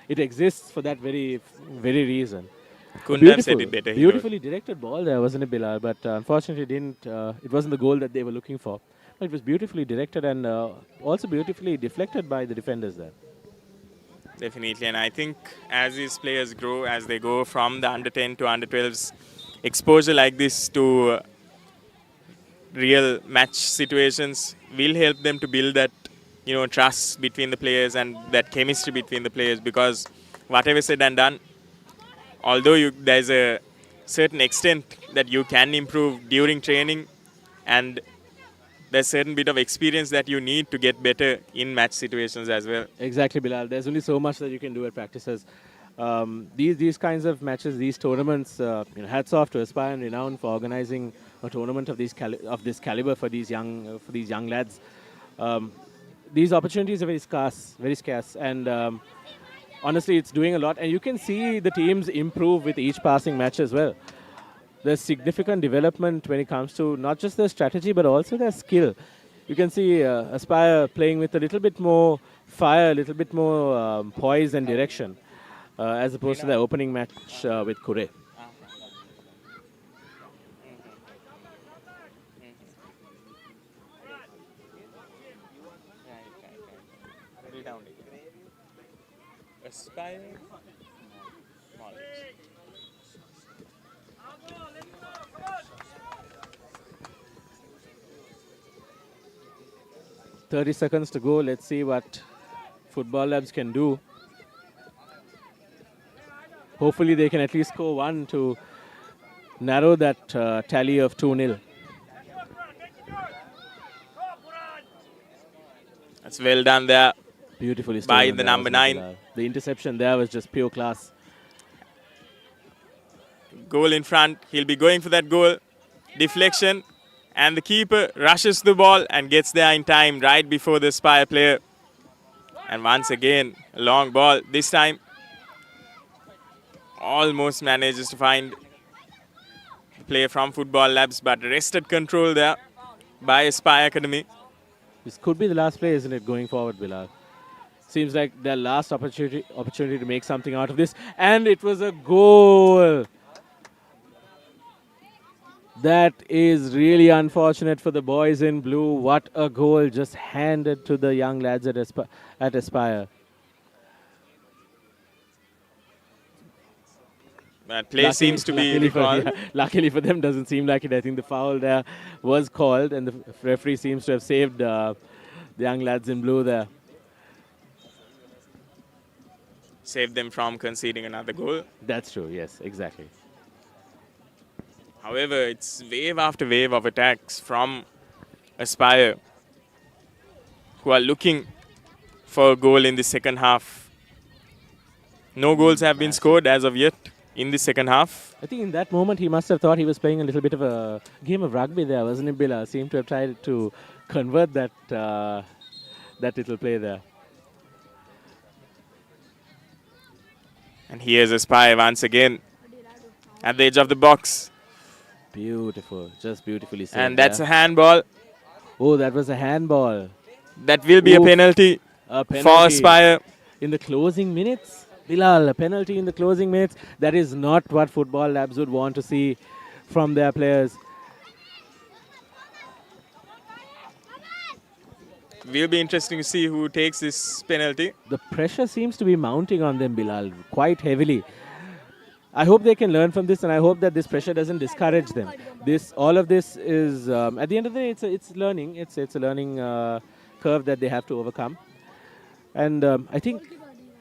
[SPEAKER 2] exists for that very, very reason.
[SPEAKER 9] Couldn't have said it better.
[SPEAKER 2] Beautifully directed ball there, wasn't it, Bilal? But unfortunately, it wasn't the goal that they were looking for. But it was beautifully directed and also beautifully deflected by the defenders there.
[SPEAKER 9] Definitely, and I think as these players grow, as they go from the under-10 to under-12s, exposure like this to real match situations will help them to build that, trust between the players and that chemistry between the players. Because whatever said and done, although there's a certain extent that you can improve during training, and there's a certain bit of experience that you need to get better in match situations as well.
[SPEAKER 2] Exactly, Bilal. There's only so much that you can do at practices. These kinds of matches, these tournaments, hats off to Aspire and Renown for organizing a tournament of this caliber for these young lads. These opportunities are very scarce, and honestly, it's doing a lot. And you can see the teams improve with each passing match as well. There's significant development when it comes to not just their strategy, but also their skill. You can see Aspire playing with a little bit more fire, a little bit more poise and direction, as opposed to the opening match with Kure.
[SPEAKER 9] Aspire.
[SPEAKER 2] 30 seconds to go. Let's see what Football Labs can do. Hopefully they can at least score one to narrow that tally of 2-0.
[SPEAKER 9] That's well done there.
[SPEAKER 2] Beautifully
[SPEAKER 9] by the number 9.
[SPEAKER 2] The interception there was just pure class.
[SPEAKER 9] Goal in front. He'll be going for that goal. Deflection. And the keeper rushes the ball and gets there in time right before the Aspire player. And once again, a long ball. This time, almost manages to find the player from Football Labs, but wrested control there. by Aspire Academy.
[SPEAKER 2] This could be the last play, isn't it, going forward, Bilal? Seems like their last opportunity to make something out of this. And it was a goal. That is really unfortunate for the boys in blue. What a goal just handed to the young lads at Aspire.
[SPEAKER 9] That play seems to be recalled.
[SPEAKER 2] Luckily for them, doesn't seem like it. I think the foul there was called and the referee seems to have saved the young lads in blue there.
[SPEAKER 9] Saved them from conceding another goal.
[SPEAKER 2] That's true, yes, exactly.
[SPEAKER 9] However, it's wave after wave of attacks from Aspire, who are looking for a goal in the second half. No goals have been scored as of yet in the second half.
[SPEAKER 2] I think in that moment he must have thought he was playing a little bit of a game of rugby there, wasn't it, Bilal? Seemed to have tried to convert that little play there.
[SPEAKER 9] And here's Aspire once again at the edge of the box.
[SPEAKER 2] Beautiful, just beautifully saved.
[SPEAKER 9] And that's a handball.
[SPEAKER 2] Oh, that was a handball.
[SPEAKER 9] That will be a penalty for Aspire.
[SPEAKER 2] In the closing minutes, Bilal, a penalty in the closing minutes. That is not what Football Labs would want to see from their players.
[SPEAKER 9] Will be interesting to see who takes this penalty.
[SPEAKER 2] The pressure seems to be mounting on them, Bilal, quite heavily. I hope they can learn from this, and I hope that this pressure doesn't discourage them. All of this is, at the end of the day, it's learning. It's a learning curve that they have to overcome. And I think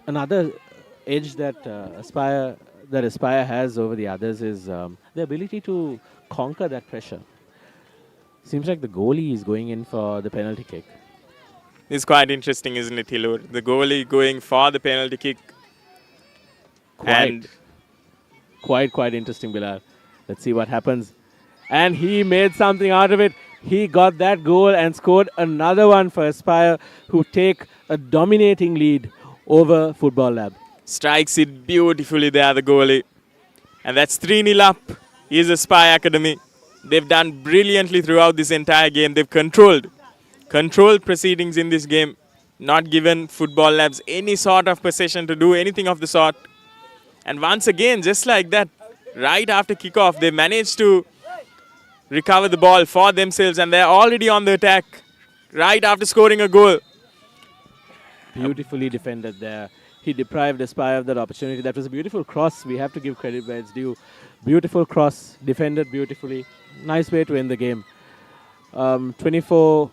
[SPEAKER 2] another edge that Aspire has over the others is the ability to conquer that pressure. Seems like the goalie is going in for the penalty kick.
[SPEAKER 9] It's quite interesting, isn't it, Hilur? The goalie going for the penalty kick.
[SPEAKER 2] Quite interesting, Bilal. Let's see what happens. And he made something out of it. He got that goal and scored another one for Aspire, who take a dominating lead over Football Lab.
[SPEAKER 9] Strikes it beautifully there, the goalie. And that's 3-0 up. Here's Aspire Academy. They've done brilliantly throughout this entire game. They've controlled proceedings in this game. Not given Football Labs any sort of possession to do anything of the sort. And once again, just like that, right after kickoff, they managed to recover the ball for themselves, and they're already on the attack right after scoring a goal.
[SPEAKER 2] Beautifully defended there. He deprived Aspire of that opportunity. That was a beautiful cross. We have to give credit where it's due. Beautiful cross, defended beautifully. Nice way to end the game. 24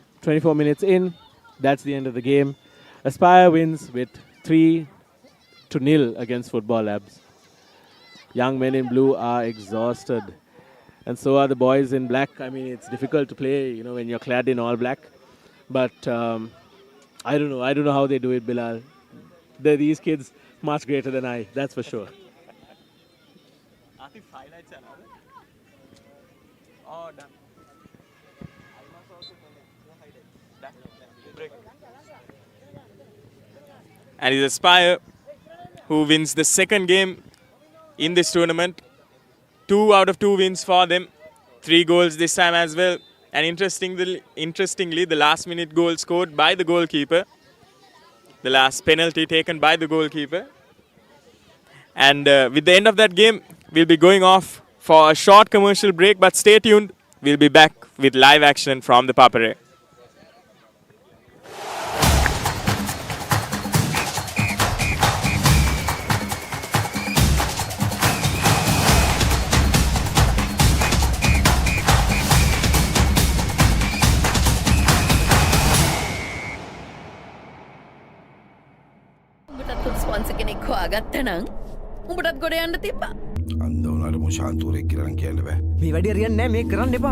[SPEAKER 2] minutes in, that's the end of the game. Aspire wins with 3-0 against Football Labs. Young men in blue are exhausted, and so are the boys in black. I mean, it's difficult to play, when you're clad in all black. But I don't know how they do it, Bilal. These kids much greater than I, that's for sure.
[SPEAKER 9] And it's Aspire who wins the second game in this tournament. 2 out of 2 wins for them. 3 goals this time as well. And interestingly, the last minute goal scored by the goalkeeper. The last penalty taken by the goalkeeper. And with the end of that game, we'll be going off for a short commercial break. But stay tuned. We'll be back with live action from the Papare.
[SPEAKER 17] උඹටත් ගොඩ යන්න තිබ්බා.
[SPEAKER 1] අන්ද උනාට මුෂාන්තුරේ කියලා කියන්න බෑ.
[SPEAKER 23] මේ වැඩේ හරියන්නේ නැහැ මේක කරන්න එපා.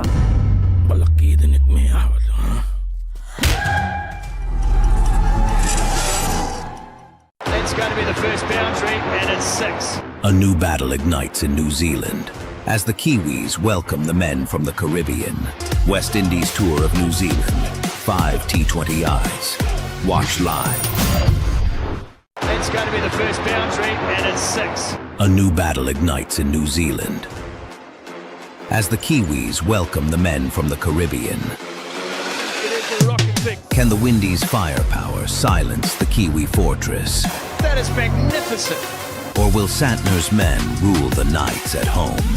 [SPEAKER 16] බලක් කී දෙනෙක් මේ ආවද?
[SPEAKER 4] It's going to be the first boundary and it's 6.
[SPEAKER 7] A new battle ignites in New Zealand as the Kiwis welcome the men from the Caribbean. West Indies tour of New Zealand. 5 T20Is. Watch live.
[SPEAKER 4] It's going to be the first boundary and it's 6.
[SPEAKER 7] A new battle ignites in New Zealand as the Kiwis welcome the men from the Caribbean.
[SPEAKER 4] terrific.
[SPEAKER 7] Can the Windies' firepower silence the Kiwi fortress?
[SPEAKER 4] That is magnificent.
[SPEAKER 7] Or will Santner's men rule the nights at home?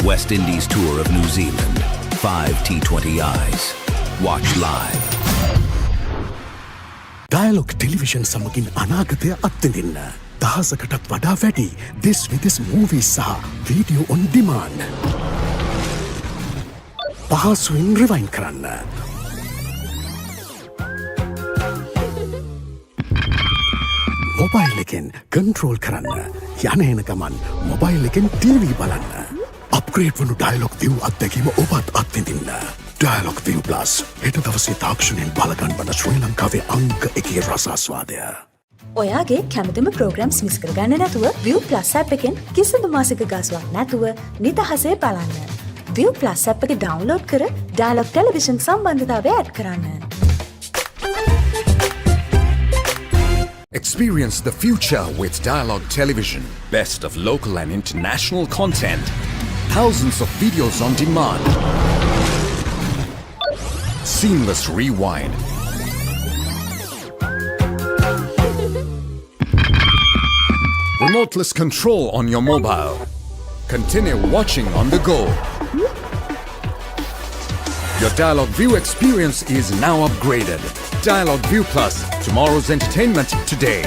[SPEAKER 7] West Indies tour of New Zealand, 5 T20Is. Watch live.
[SPEAKER 5] Dialogue television සමගින් අනාගතය අත්විඳින්න. දහසකටත් වඩා වැඩි this විදෙස් movies සහ video on demand. පහසුවෙන් rewind කරන්න. Mobile එකෙන් control කරන්න. යන එන ගමන් මොබයිල් එකෙන් TV බලන්න. අප්ග්‍රේඩ් වුණු dialogue view අත්දැකීම ඔබත් අත්විඳින්න. Dialogue View Plus හෙට දවසේ තාක්ෂණයෙන් බලගන්වන ශ්‍රී ලංකාවේ අංක 1 රසාස්වාදය.
[SPEAKER 6] ඔයාගේ කැමතිම ප්‍රෝග්‍රෑම්ස් මිස් කරගන්න නැතුව View Plus app එකෙන් කිසිදු මාසික ගාස්වක් නැතුව නිදහසේ බලන්න. View Plus app එක ඩවුන්ලෝඩ් කර Dialogue Television සම්බන්ධතාවය ඇඩ් කරන්න.
[SPEAKER 3] Experience the future with Dialogue Television. Best of local and international content. Thousands of videos on demand. Seamless rewind. Remoteless control on your mobile. Continue watching on the go. Your Dialogue View experience is now upgraded. Dialogue View Plus, tomorrow's entertainment today.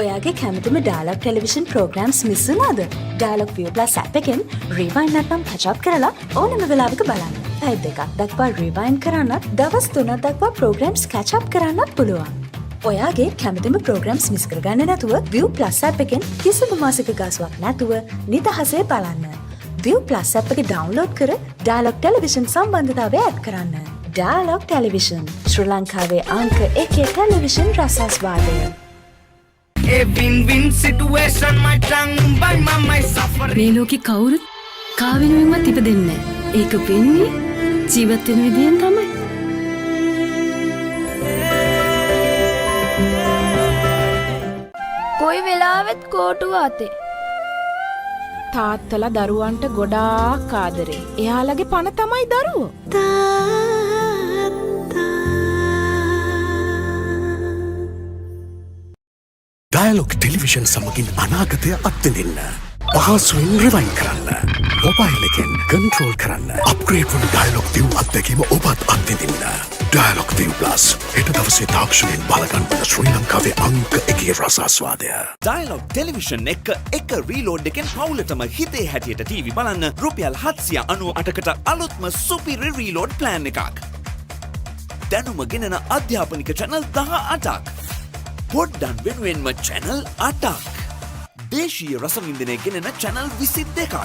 [SPEAKER 6] ඔයාගේ කැමතිම Dialogue Television programs miss වුණාද? Dialogue View Plus app එකෙන් rewind නැත්නම් catch up කරලා ඕනම වෙලාවක බලන්න. පැය දෙකක් දක්වා rewind කරන්නත්, දවස් 3ක් දක්වා programs catch up කරන්නත් පුළුවන්. ඔයාගේ කැමතිම programs මිස් කරගන්න නැතුව View Plus app එකෙන් කිසිදු මාසික ගාස්වක් නැතුව නිදහසේ බලන්න. View Plus app එක download කර Dialogue Television සම්බන්ධතාවය ඇඩ් කරන්න. Dialogue Television ශ්‍රී ලංකාවේ අංක 1 television රසාස්වාදය.
[SPEAKER 23] A win-win situation my tongue by my suffering.
[SPEAKER 8] මේ ලෝකේ කවුරුත් කා වෙනුවෙන්වත් ඉපදෙන්නේ නැහැ. ඒක වෙන්නේ ජීවත් වෙන විදියෙන් තමයි.
[SPEAKER 10] කොයි වෙලාවෙත් කෝටුව අතේ. තාත්තලා දරුවන්ට ගොඩාක් ආදරේ. එයාලගේ පණ තමයි දරුවෝ.
[SPEAKER 5] Dialogue Television සමගින් අනාගතය අත්විඳින්න. පහසුවෙන් rewind කරන්න. මොබයිල් එකෙන් control කරන්න. අප්ග්‍රේඩ් වුණු Dialogue View අත්දැකීම ඔබත් අත්විඳින්න. Dialogue View Plus හෙට දවසේ තාක්ෂණයෙන් බලගන්වන ශ්‍රී ලංකාවේ අංක 1 රසාස්වාදය.
[SPEAKER 11] Dialogue Television එක reload එකෙන් පවුලටම හිතේ හැටියට TV බලන්න රුපියල් 798කට අලුත්ම සුපිරි reload plan එකක්. දැනුම ගෙනෙන අධ්‍යාපනික channel 18ක්. පොඩ්ඩන් වෙනුවෙන්ම channel 8ක්. දේශීය රසවින්දනය ගෙනෙන channel 22ක්.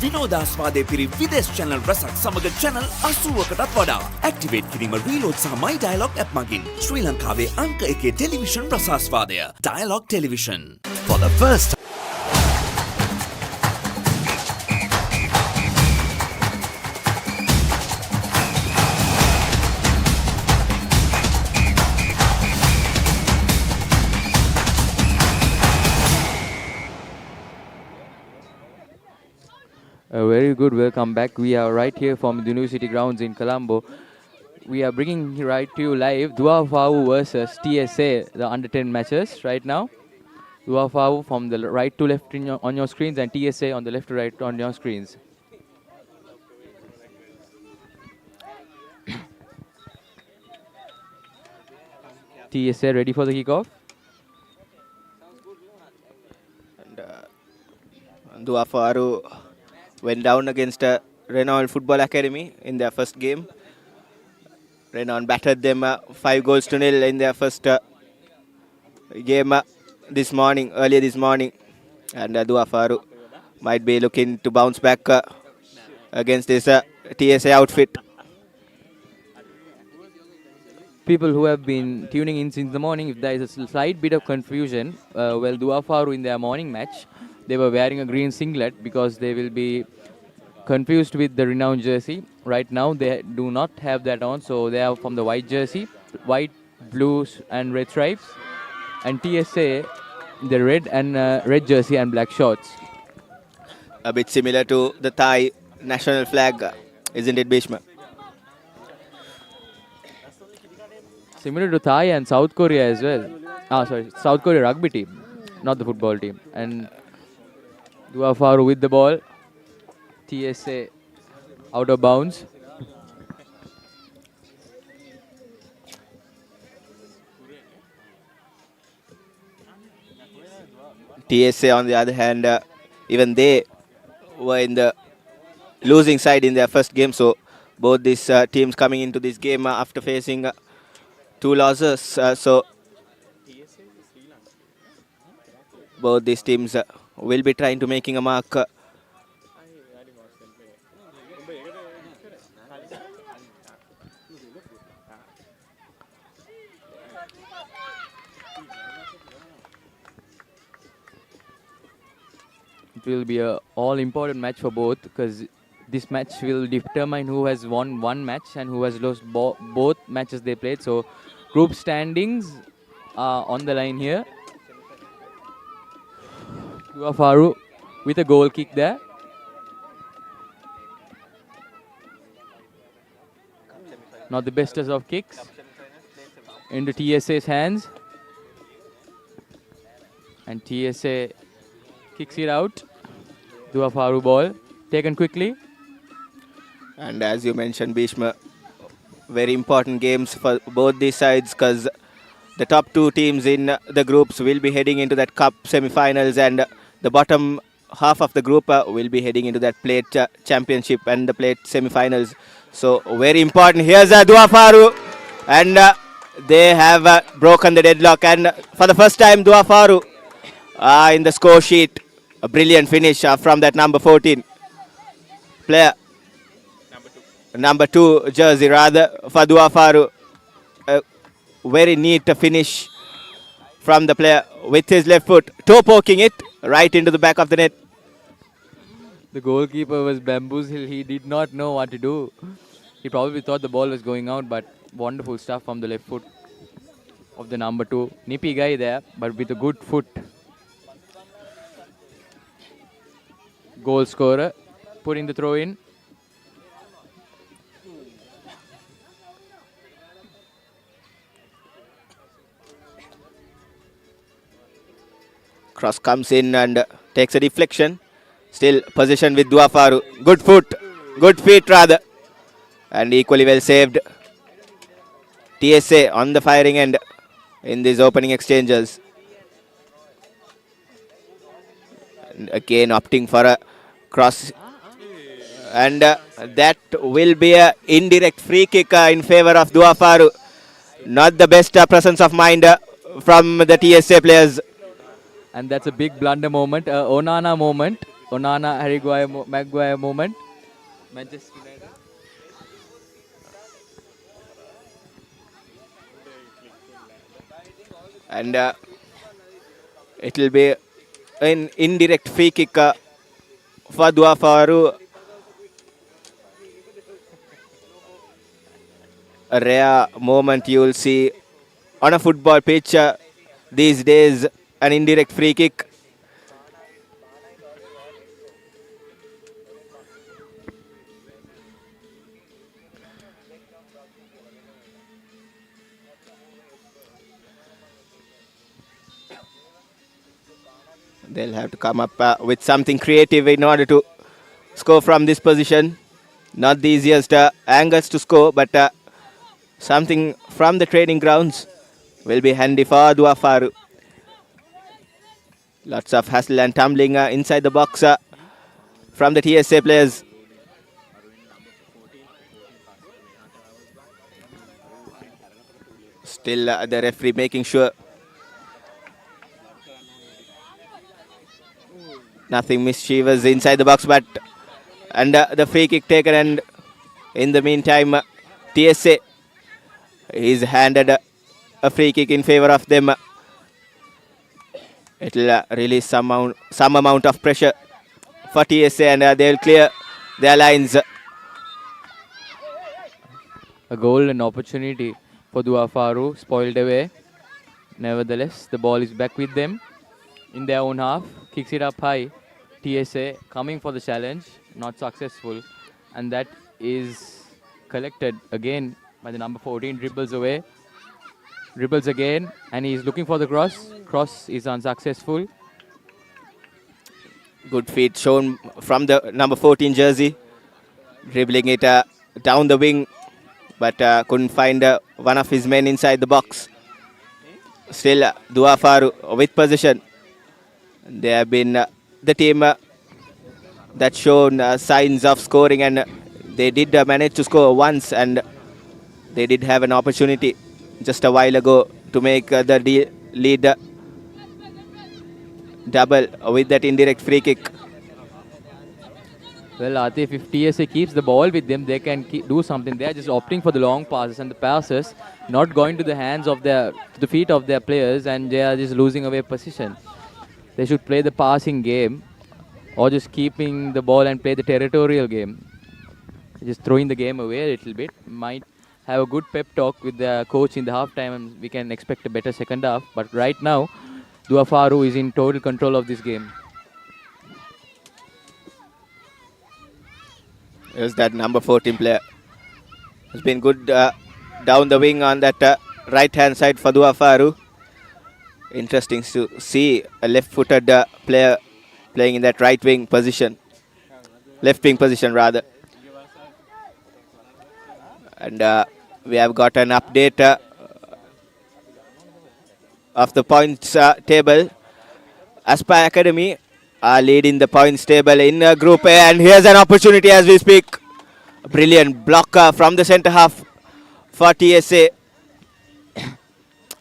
[SPEAKER 11] විනෝදාස්වාදය පිරි විදෙස් channel රසක් සමග channel 80කටත් වඩා. ඇක්ටිවේට් කිරීම reload සහ my dialogue app මගින් ශ්‍රී ලංකාවේ අංක 1 television රසාස්වාදය. Dialogue Television. For the first
[SPEAKER 22] A very good welcome back. We are right here from the University Grounds in Colombo. We are bringing right to you live Dua Faru versus TSA, the under 10 matches right now. Dua Faru from the right to left on your screens and TSA on the left to right on your screens. TSA ready for the kickoff.
[SPEAKER 20] And Dua Faru went down against Renown Football Academy in their first game. Renown battered them 5-0 in their first game earlier this morning. And Dua Faru might be looking to bounce back against this TSA outfit.
[SPEAKER 22] People who have been tuning in since the morning, if there is a slight bit of confusion, well, Dua Faru in their morning match, they were wearing a green singlet because they will be confused with the Renown jersey. Right now, they do not have that on, so they are from the white jersey, white, blues and red stripes, and TSA, the red and red jersey and black shorts.
[SPEAKER 20] A bit similar to the Thai national flag, isn't it, Bhishma?
[SPEAKER 14] Similar to Thai and South Korea as well. Sorry, South Korea rugby team, not the football team. And Dua Faru with the ball. TSA out of bounds.
[SPEAKER 20] TSA, on the other hand, even they were in the losing side in their first game. So both these teams coming into this game after facing 2 losses. So both these teams will be trying to making a mark.
[SPEAKER 14] It will be a all-important match for both because this match will determine who has won one match and who has lost both matches they played. So group standings are on the line here. Dua Faru with a goal kick there. Not the bestest of kicks. Into TSA's hands. And TSA kicks it out. Dua Faru ball taken quickly.
[SPEAKER 20] And as you mentioned, Bhishma, very important games for both these sides because the top 2 teams in the groups will be heading into that cup semi-finals, and the bottom half of the group will be heading into that plate championship and the plate semi-finals. So very important. Here's Dua Faru, and they have broken the deadlock, and for the first time Dua Faru in the score sheet. A brilliant finish from that number 14 player. Number 2 jersey rather for Dua Faru. A very neat finish from the player with his left foot, toe poking it right into the back of the net.
[SPEAKER 14] The goalkeeper was bamboozled. He did not know what to do. He probably thought the ball was going out, but wonderful stuff from the left foot of the number 2. Nippy guy there, but with a good foot. Goal scorer putting the throw in.
[SPEAKER 20] Cross comes in and takes a deflection. Still possession with Dua Faru. Good foot, good feet rather, and equally well saved. TSA on the firing end in these opening exchanges. And again opting for a cross, and that will be an indirect free kick in favor of Dua Faru. Not the best presence of mind from the TSA players.
[SPEAKER 14] And that's a big blunder moment, Onana moment, Onana Harry Maguire moment. Manchester United.
[SPEAKER 20] And it will be an indirect free kick for Dua Faru. A rare moment you will see on a football pitch these days, an indirect free kick. They'll have to come up with something creative in order to score from this position. Not the easiest angles to score, but something from the training grounds will be handy for Dua Faru. Lots of hustle and tumbling inside the box from the TSA players. Still the referee making sure nothing mischievous inside the box, but and the free kick taken, and in the meantime TSA is handed a free kick in favor of them. It will release some amount of pressure for TSA, and they will clear their lines.
[SPEAKER 14] A golden opportunity for Dua Faru, spoiled away. Nevertheless, the ball is back with them in their own half. Kicks it up high. TSA coming for the challenge, not successful. And that is collected again by the number 14, dribbles away. Dribbles again, and he's looking for the cross. Cross is unsuccessful.
[SPEAKER 20] Good feet shown from the number 14 jersey. Dribbling it down the wing, but couldn't find one of his men inside the box. Still, Dua Faru with possession. They have been the team that shown signs of scoring, and they did manage to score once, and they did have an opportunity just a while ago to make the lead double with that indirect free kick.
[SPEAKER 14] Well, Atif, if TSA keeps the ball with them, they can do something. They are just opting for the long passes, and the passes not going to the hands of the feet of their players, and they are just losing away position. They should play the passing game, or just keeping the ball and play the territorial game. Just throwing the game away a little bit. Might have a good pep talk with the coach in the halftime, and we can expect a better second half. But right now, Dua Faru is in total control of this game.
[SPEAKER 20] There's that number 14 player. Has been good down the wing on that right-hand side for Dua Faru. Interesting to see a left-footed player playing in that right wing position. Left wing position rather. And we have got an update of the points table. Aspire Academy are leading the points table in Group A, and here's an opportunity as we speak. A brilliant block from the centre half for TSA.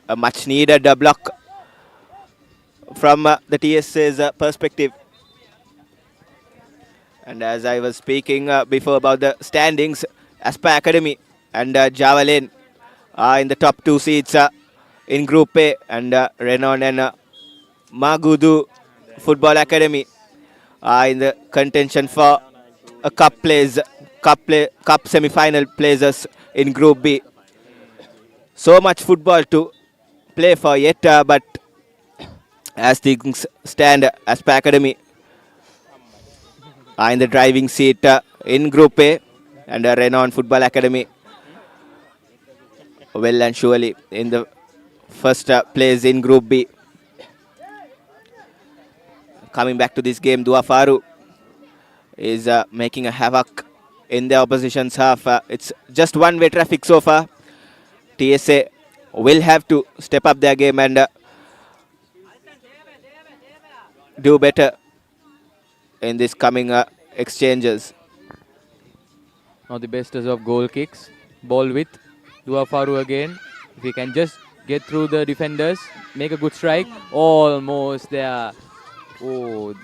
[SPEAKER 20] A much needed block from the TSA's perspective. And as I was speaking before about the standings, Aspire Academy and Javalain are in the top two seats in Group A, and Renown and Magudu Football Academy are in the contention for a cup semi-final places in Group B. So much football to play for yet, but as things stand, Aspire Academy are in the driving seat in Group A, and Renown Football Academy well and surely in the first place in Group B. Coming back to this game, Dua Faru is making a havoc in the opposition's half. It's just one-way traffic so far. TSA will have to step up their game and do better in this coming exchanges.
[SPEAKER 14] Now the best of goal kicks. Ball with Dua Faru again. If he can just get through the defenders, make a good strike. Almost there. Oh,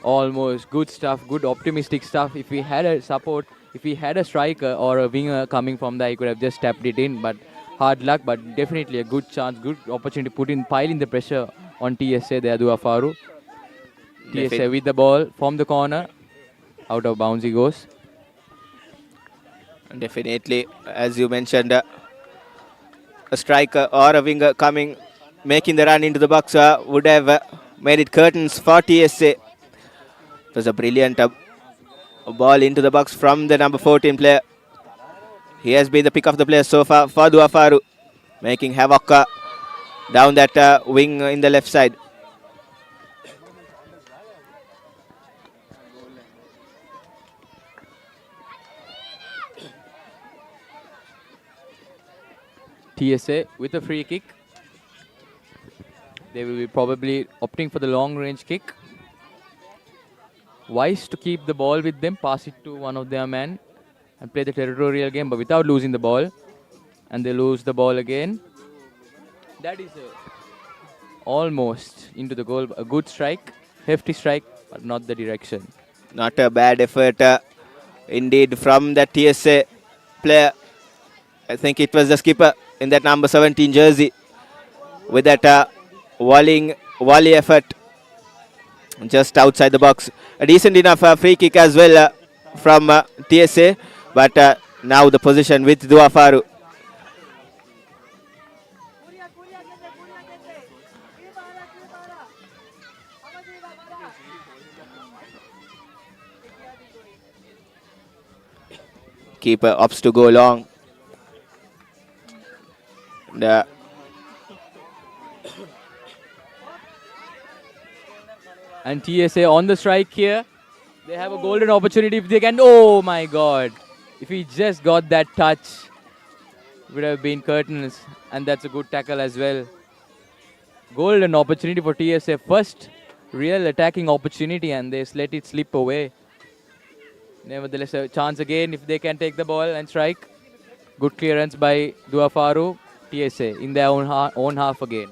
[SPEAKER 14] almost. Good stuff, good optimistic stuff. If we had a support, if we had a striker or a winger coming from there, he could have just tapped it in. But hard luck, but definitely a good chance, good opportunity to pile in the pressure on TSA there, Dua Faru. TSA with the ball from the corner. Out of bounds he goes.
[SPEAKER 20] Definitely, as you mentioned, a striker or a winger coming, making the run into the box would have made it curtains for TSA. It was a brilliant ball into the box from the number 14 player. He has been the pick of the player so far for Dua Faru, making havoc down that wing in the left side.
[SPEAKER 14] TSA with a free kick. They will be probably opting for the long range kick. Wise to keep the ball with them, pass it to one of their men and play the territorial game, but without losing the ball. And they lose the ball again. That is almost into the goal. A good strike, hefty strike, but not the direction.
[SPEAKER 20] Not a bad effort indeed from the TSA player. I think it was the skipper in that number 17 jersey with that volley effort just outside the box. A decent enough free kick as well from TSA, but now the position with Dua Faru. Keeper opts to go long.
[SPEAKER 14] And TSA on the strike here. They have a golden opportunity if they can. Oh my God. If he just got that touch, it would have been curtains. And that's a good tackle as well. Golden opportunity for TSA. First real attacking opportunity and they let it slip away. Nevertheless, a chance again if they can take the ball and strike. Good clearance by Dua Faru. TSA in their own half again.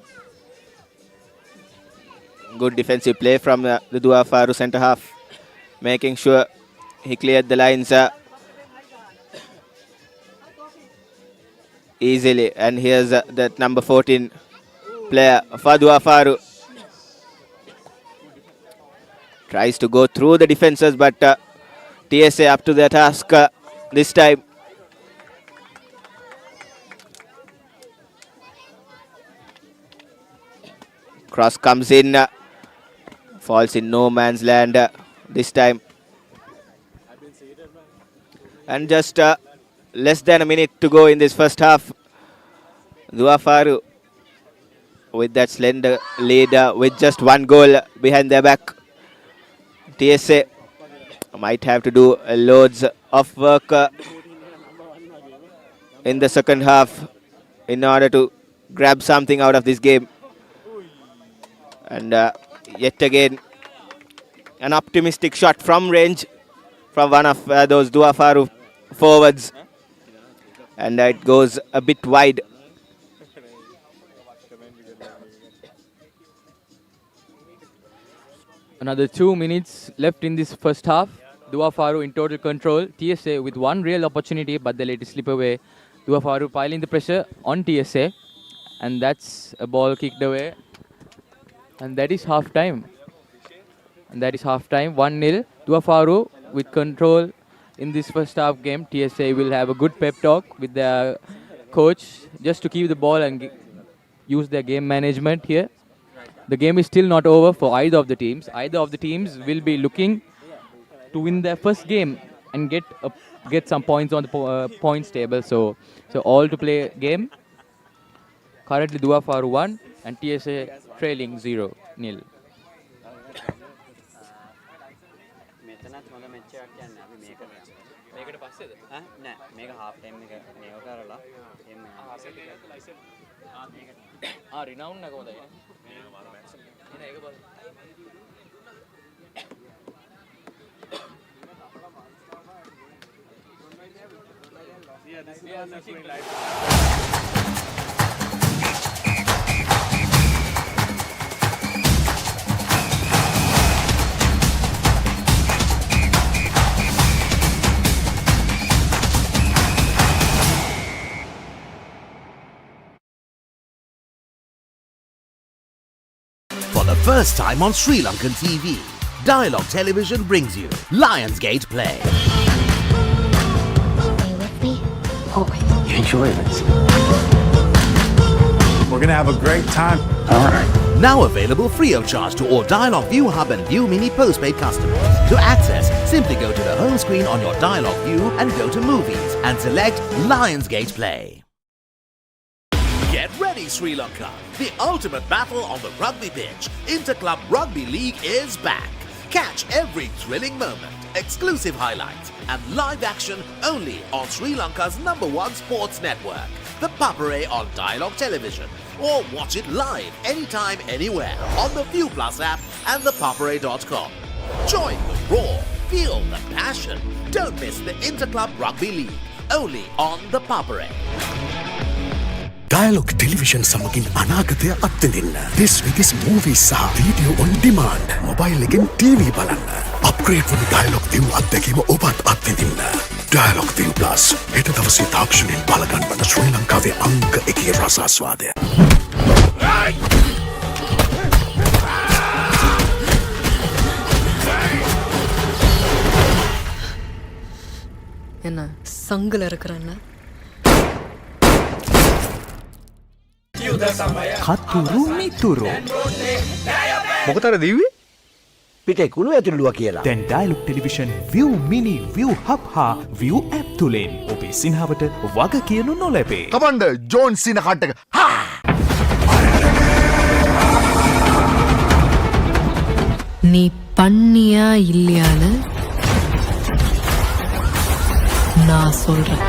[SPEAKER 20] Good defensive play from the Dua Faru centre half, making sure he cleared the lines easily. And here's that number 14 player, Dua Faru. Tries to go through the defenses, but TSA up to their task this time. Cross comes in, falls in no man's land this time. And just less than a minute to go in this first half. Dua Faru with that slender lead with just one goal behind their back. TSA might have to do loads of work in the second half in order to grab something out of this game. And yet again, an optimistic shot from range from one of those Dua Faru forwards. And it goes a bit wide.
[SPEAKER 14] Another 2 minutes left in this first half. Dua Faru in total control. TSA with one real opportunity, but they let it slip away. Dua Faru piling the pressure on TSA. And that's a ball kicked away. And that is half time. 1-0. Dua Faru with control in this first half game. TSA will have a good pep talk with their coach just to keep the ball and use their game management here. The game is still not over for either of the teams. Either of the teams will be looking to win their first game and get some points on the points table. So all to play game. Currently Dua Faru 1 and TSA trailing 0-0. Renown
[SPEAKER 12] For the first time on Sri Lankan TV, Dialogue Television brings you Lionsgate Play.
[SPEAKER 13] Stay with me. Always.
[SPEAKER 12] Enjoy this.
[SPEAKER 15] We're gonna have a great time. All right.
[SPEAKER 12] Now available free of charge to all Dialogue View Hub and View Mini postpaid customers. To access, simply go to the home screen on your Dialogue View and go to Movies and select Lionsgate Play. Get ready, Sri Lanka! The ultimate battle on the rugby pitch. Interclub Rugby League is back. Catch every thrilling moment, exclusive highlights, and live action only on Sri Lanka's #1 sports network, the Papare on Dialogue Television. Or watch it live anytime, anywhere on the View Plus app and the papare.com. Join the roar, feel the passion. Don't miss the Interclub Rugby League, only on the Papare.
[SPEAKER 5] Dialogue Television සමගින් අනාගතය අත්විඳින්න. This week's movies සහ video on demand. Mobile එකෙන් TV බලන්න. Upgrade වුණු Dialogue View අත්දැකීම ඔබත් අත්විඳින්න. Dialogue View Plus. හෙට දවසේ තාක්ෂණයෙන් බලගන්වන ශ්‍රී ලංකාවේ අංක 1 රසාස්වාදය.
[SPEAKER 21] එන්න සංගලර කරන්න.
[SPEAKER 24] කතුරු මිතුරු මොකටද දිව්වේ පිටේ කුණු ඇතුළුවා කියලා දැන් dialogue television view mini view hub හා view app තුලින් ඔබේ සිනහවට වග කියනු නොලැබේ
[SPEAKER 25] කමන්ඩ ජෝන් සින කට්ටක
[SPEAKER 17] நீ பண்ணியா இல்லையான்னு நான் சொல்றேன்.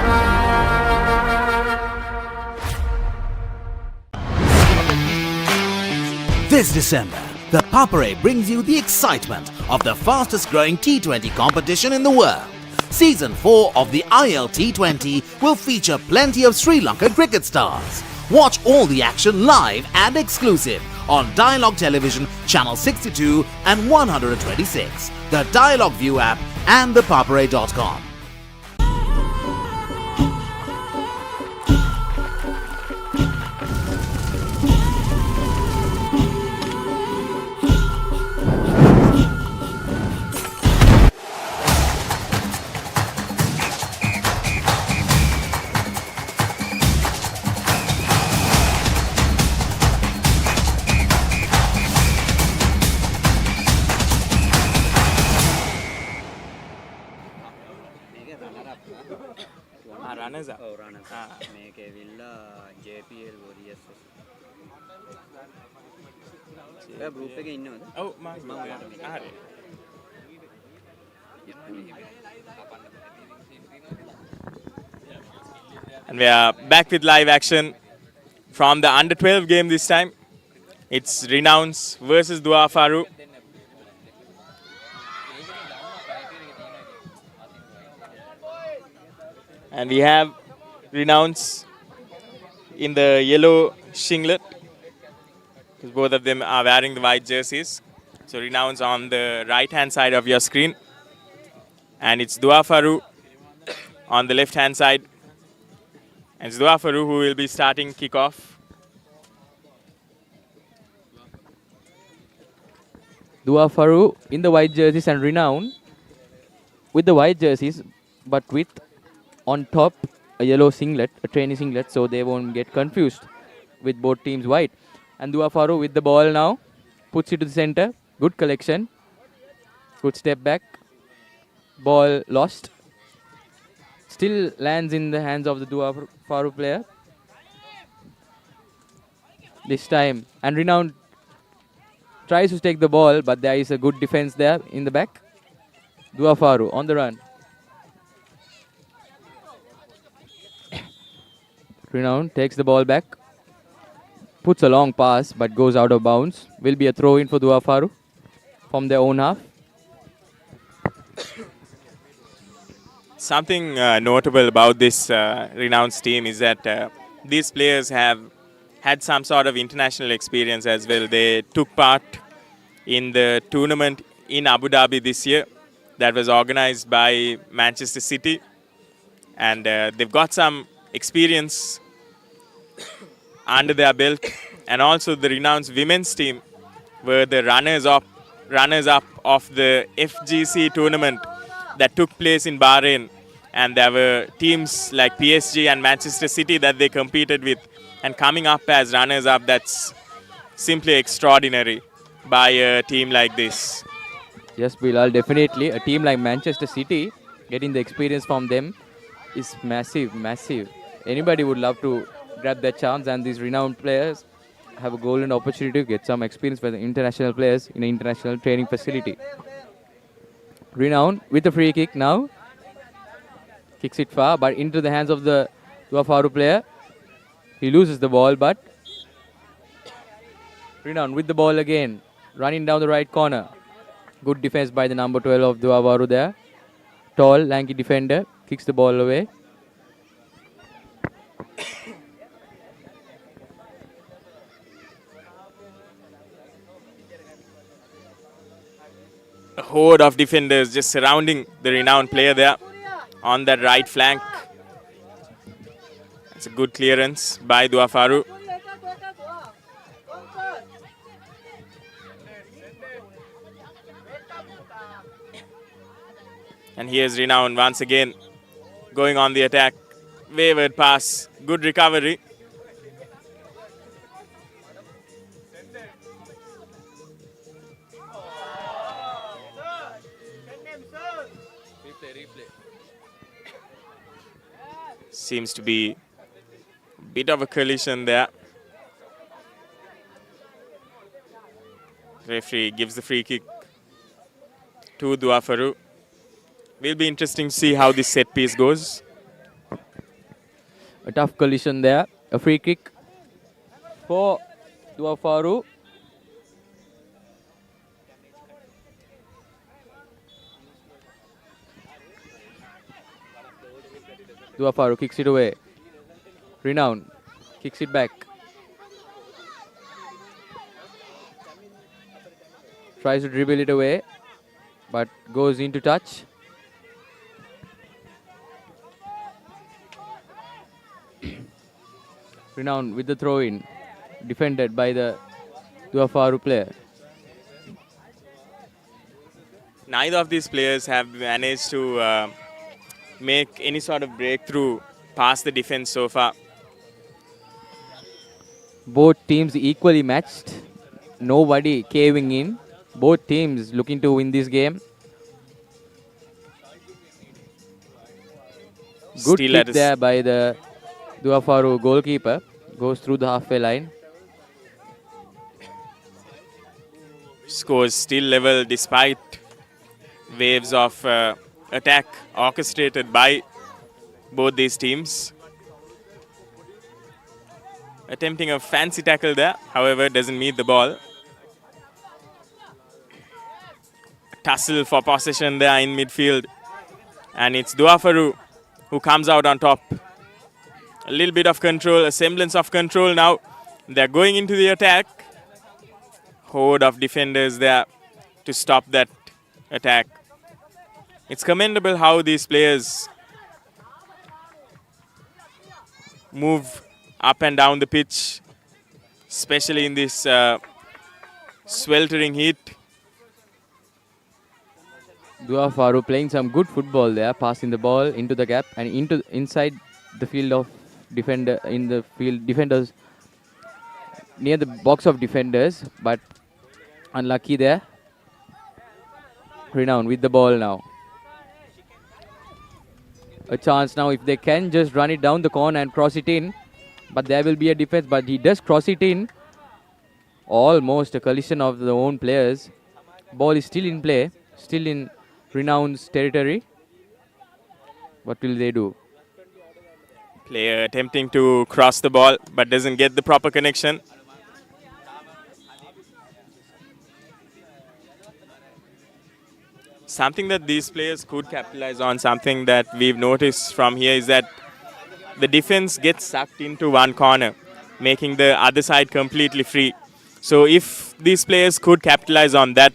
[SPEAKER 12] This December, the Papare brings you the excitement of the fastest growing T20 competition in the world. Season 4 of the IL T20 will feature plenty of Sri Lankan cricket stars. Watch all the action live and exclusive on Dialogue Television Channel 62 and 126, the Dialogue View app and the Papare.com.
[SPEAKER 14] runners up.
[SPEAKER 2] Oh, runners. මේකේ විල්ලා JPL Warriors. ඒ group එකේ ඉන්නවද?
[SPEAKER 14] ඔව් මම හරි. And we are back with live action from the under 12 game this time. It's Renowns versus Dua Faru. And we have Renowns in the yellow singlet, because both of them are wearing the white jerseys. So Renowns on the right hand side of your screen, and it's Dua Faru on the left hand side. And it's Dua Faru who will be starting kickoff. Dua Faru in the white jerseys and Renown with the white jerseys, but with on top a yellow singlet, a training singlet, so they won't get confused with both teams white. And Dua Faru with the ball now, puts it to the center, good collection, good step back, ball lost, still lands in the hands of the Dua Faru player this time. And Renown tries to take the ball, but there is a good defense there in the back. Dua Faru on the run. Renown takes the ball back, puts a long pass but goes out of bounds. Will be a throw in for Dua Faru from their own half. Something notable about this Renowns team is that these players have had some sort of international experience as well. They took part in the tournament in Abu Dhabi this year that was organized by Manchester City, and they've got some experience under their belt. And also the Renowns women's team were the runners up of the FGC tournament that took place in Bahrain, and there were teams like PSG and Manchester City that they competed with, and coming up as runners up, that's simply extraordinary by a team like this. Yes, Bilal, definitely a team like Manchester City, getting the experience from them is massive. Anybody would love to grab that chance, and these Renowned players have a golden opportunity to get some experience with the international players in an international training facility. Renowned with a free kick now, kicks it far, but into the hands of the Dua Faru player. He loses the ball, but Renowned with the ball again, running down the right corner. Good defense by the number 12 of Dua Faru there. Tall, lanky defender, kicks the ball away. A horde of defenders just surrounding the Renowned player there on that right flank. It's a good clearance by Dua Faru. And here's Renowned once again going on the attack. Wayward pass, good recovery. Seems to be a bit of a collision there. Referee gives the free kick
[SPEAKER 1] to Dua Faru. Will be interesting to see how this set piece goes.
[SPEAKER 14] A tough collision there. A free kick for Dua Faru. Dua Faru kicks it away. Renown kicks it back. Tries to dribble it away, but goes into touch. Renown with the throw-in, defended by the Dua Faru player.
[SPEAKER 1] Neither of these players have managed to make any sort of breakthrough past the defense so far.
[SPEAKER 14] Both teams equally matched. Nobody caving in. Both teams looking to win this game. Good
[SPEAKER 1] Still
[SPEAKER 14] kick there by the Dua Faru goalkeeper. Goes through the halfway line.
[SPEAKER 1] Scores still level despite waves of attack orchestrated by both these teams. Attempting a fancy tackle there, however, doesn't meet the ball. Tussle for possession there in midfield. And it's Dua Faru who comes out on top. A little bit of control, a semblance of control now. They're going into the attack. Horde of defenders there to stop that attack. It's commendable how these players move up and down the pitch, especially in this sweltering heat.
[SPEAKER 14] Dua Faru playing some good football there, passing the ball into the gap and inside the field of defenders near the box of defenders, but unlucky there. Renown with the ball now. A chance now if they can just run it down the corner and cross it in, but there will be a defense, but he does cross it in. Almost a collision of the own players. Ball is still in play, still in Renown's territory. What will they do?
[SPEAKER 1] Player attempting to cross the ball but doesn't get the proper connection. Something that these players could capitalize on, something that we've noticed from here, is that the defense gets sucked into one corner, making the other side completely free. So if these players could capitalize on that,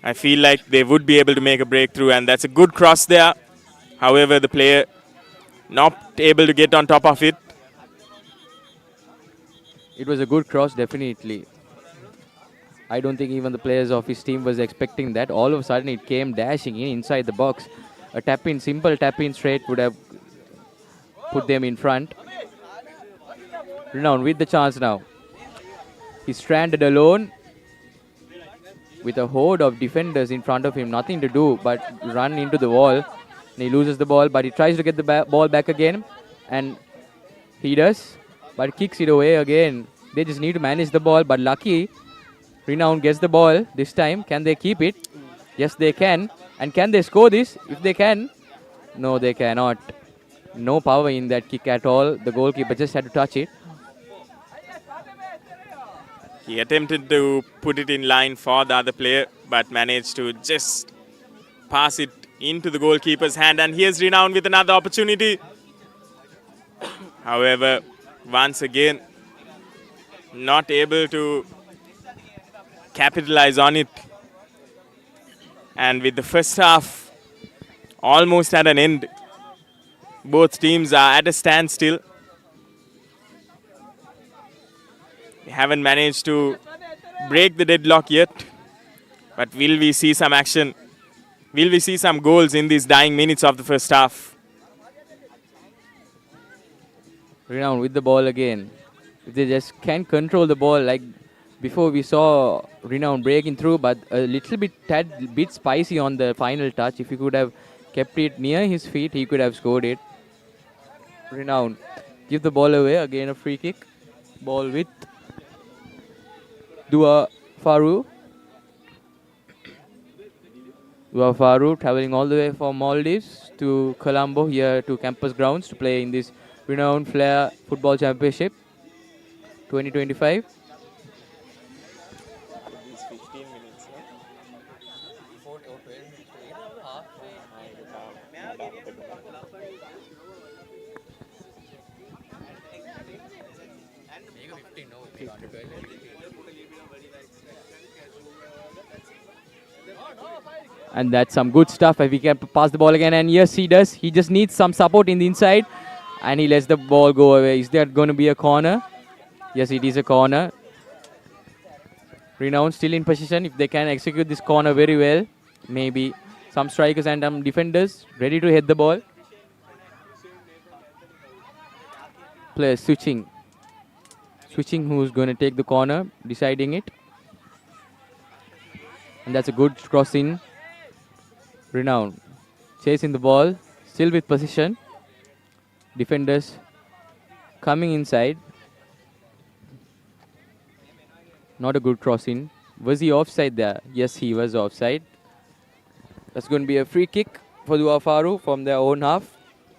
[SPEAKER 1] I feel like they would be able to make a breakthrough, and that's a good cross there. However, the player not able to get on top of it.
[SPEAKER 14] It was a good cross, definitely. I don't think even the players of his team was expecting that. All of a sudden, it came dashing in inside the box. A tap-in, simple tap-in straight would have put them in front. Renown with the chance now. He's stranded alone with a horde of defenders in front of him. Nothing to do but run into the wall. And he loses the ball, but he tries to get the ball back again. And he does, but kicks it away again. They just need to manage the ball, but lucky. Renown gets the ball this time. Can they keep it? Yes, they can. And can they score this? If they can. No, they cannot. No power in that kick at all. The goalkeeper just had to touch it.
[SPEAKER 1] He attempted to put it in line for the other player, but managed to just pass it into the goalkeeper's hand. And here's Renown with another opportunity. However, once again, not able to capitalize on it. And with the first half almost at an end, both teams are at a standstill. They haven't managed to break the deadlock yet. But will we see some action? Will we see some goals in these dying minutes of the first half?
[SPEAKER 14] Renown with the ball again. If they just can control the ball, like before we saw Renown breaking through, but a little bit spicy on the final touch. If he could have kept it near his feet, he could have scored it. Renown give the ball away. Again a free kick. Ball with Dua Faru. Faru traveling all the way from Maldives to Colombo here to Campus Grounds to play in this Renown Flair Football Championship 2025. And that's some good stuff. If he can pass the ball again, and yes, he does. He just needs some support in the inside, and he lets the ball go away. Is that going to be a corner? Yes, it is a corner. Renown still in position. If they can execute this corner very well, maybe some strikers and some defenders ready to hit the ball. Players switching. Switching who's going to take the corner, deciding it. And that's a good cross in. Renown chasing the ball, still with position. Defenders coming inside. Not a good cross in. Was he offside there? Yes, he was offside. That's going to be a free kick for the Faru from their own half.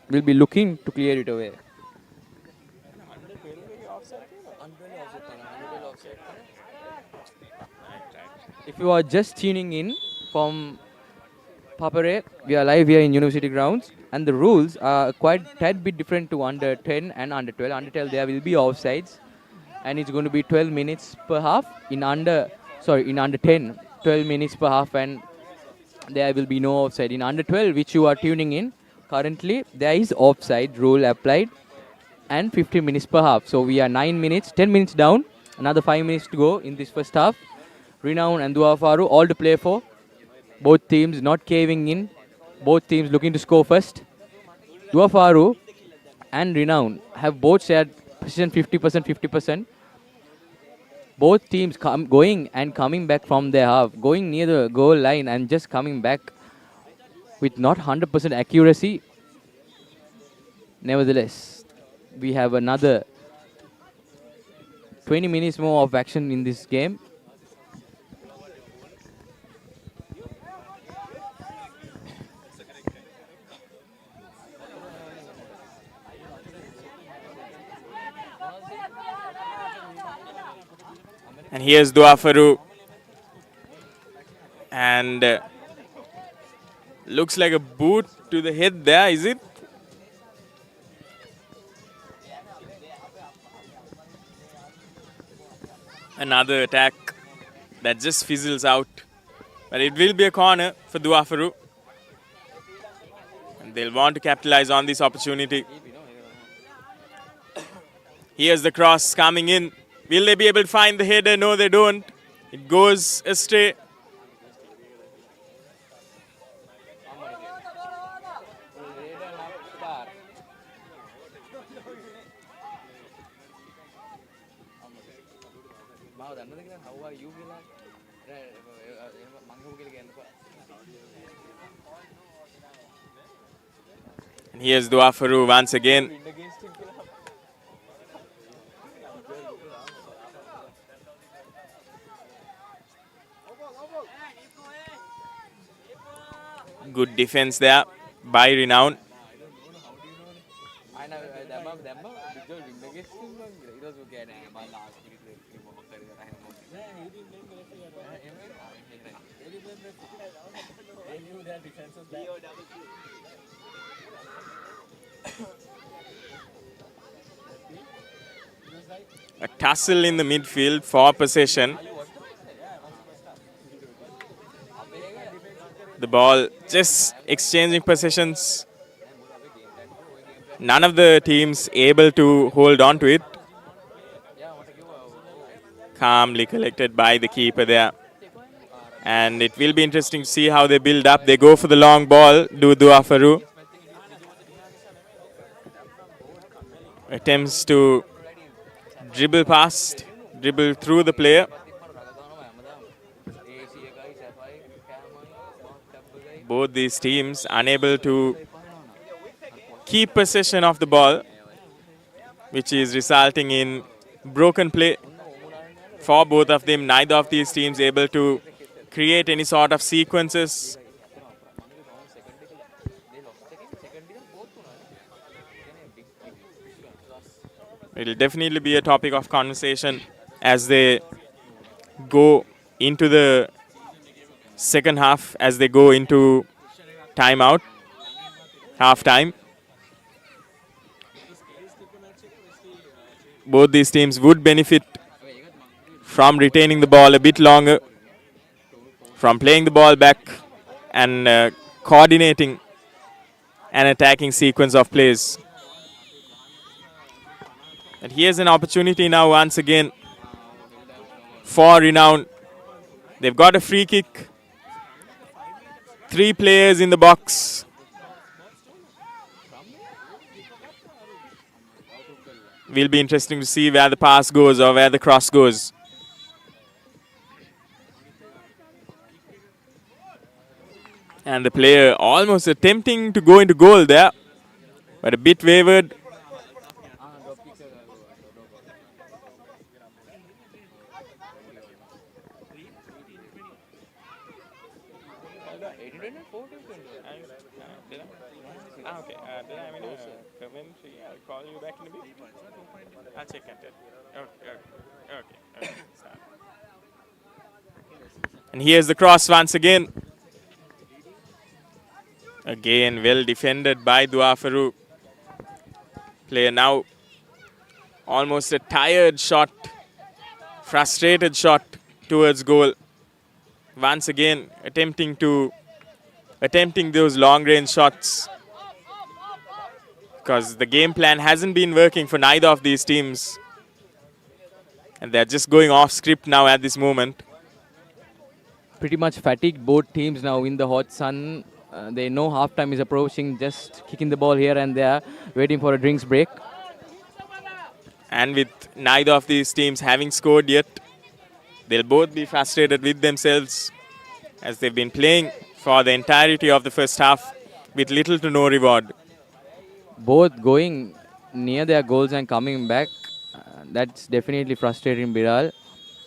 [SPEAKER 14] We'll be looking to clear it away. If you are just tuning in from Papare, we are live here in University Grounds, and the rules are quite tad bit different to under 10 and under 12. Under 12 there will be offsides, and it's going to be 12 minutes per half. In under 10, 12 minutes per half, and there will be no offside. In under 12, which you are tuning in, currently there is offside rule applied, and 15 minutes per half. So we are 10 minutes down, another 5 minutes to go in this first half. Renown and Faru all to play for. Both teams not caving in. Both teams looking to score first. Faru and Renown have both shared position 50%, 50%. Both teams going and coming back from their half, going near the goal line and just coming back with not 100% accuracy. Nevertheless, we have another 20 minutes more of action in this game.
[SPEAKER 1] And here's Faru. And looks like a boot to the head there, is it? Another attack that just fizzles out. But it will be a corner for Faru. And they'll want to capitalize on this opportunity. Here's the cross coming in. Will they be able to find the header? No, they don't. It goes astray. And here's Faru once again. Good defense there by Renown. A tussle in the midfield for possession. The ball just exchanging possessions. None of the teams able to hold on to it. Calmly collected by the keeper there. And it will be interesting to see how they build up. They go for the long ball, Faru. Attempts to dribble past, dribble through the player. Both these teams unable to keep possession of the ball, which is resulting in broken play for both of them. Neither of these teams able to create any sort of sequences It will definitely be a topic of conversation as they go into the second half, as they go into timeout, half time. Both these teams would benefit from retaining the ball a bit longer, from playing the ball back and coordinating an attacking sequence of plays. And here's an opportunity now once again for Renown. They've got a free kick. 3 players in the box. Will be interesting to see where the pass goes or where the cross goes. And the player almost attempting to go into goal there, but a bit wavered. Okay, did I have any commentary? I'll call you back in a bit. I'll check it. Okay. Start. And here's the cross once again. Again, well defended by Dua Faru. Player now almost a tired shot, frustrated shot towards goal. Once again, attempting those long-range shots, because the game plan hasn't been working for neither of these teams. And they're just going off script now at this moment.
[SPEAKER 14] Pretty much fatigued both teams now in the hot sun. They know halftime is approaching, just kicking the ball here and there, waiting for a drinks break.
[SPEAKER 1] And with neither of these teams having scored yet, they'll both be frustrated with themselves, as they've been playing for the entirety of the first half with little to no reward.
[SPEAKER 14] Both going near their goals and coming back, that's definitely frustrating Biral.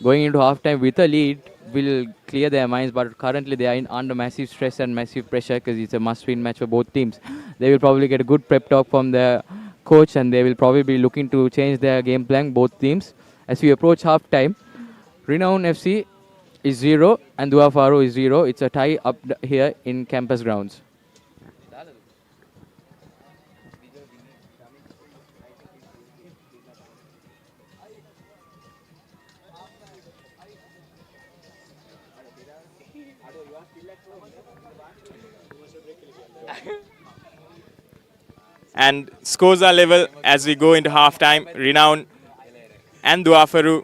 [SPEAKER 14] Going into halftime with a lead will clear their minds, but currently they are under massive stress and massive pressure because it's a must-win match for both teams. They will probably get a good prep talk from their coach, and they will probably be looking to change their game plan, both teams. As we approach halftime, Renown FC is 0 and Dua Faru is 0. It's a tie up here in Campus Grounds.
[SPEAKER 1] And scores are level as we go into halftime. Renown and Dua Faru,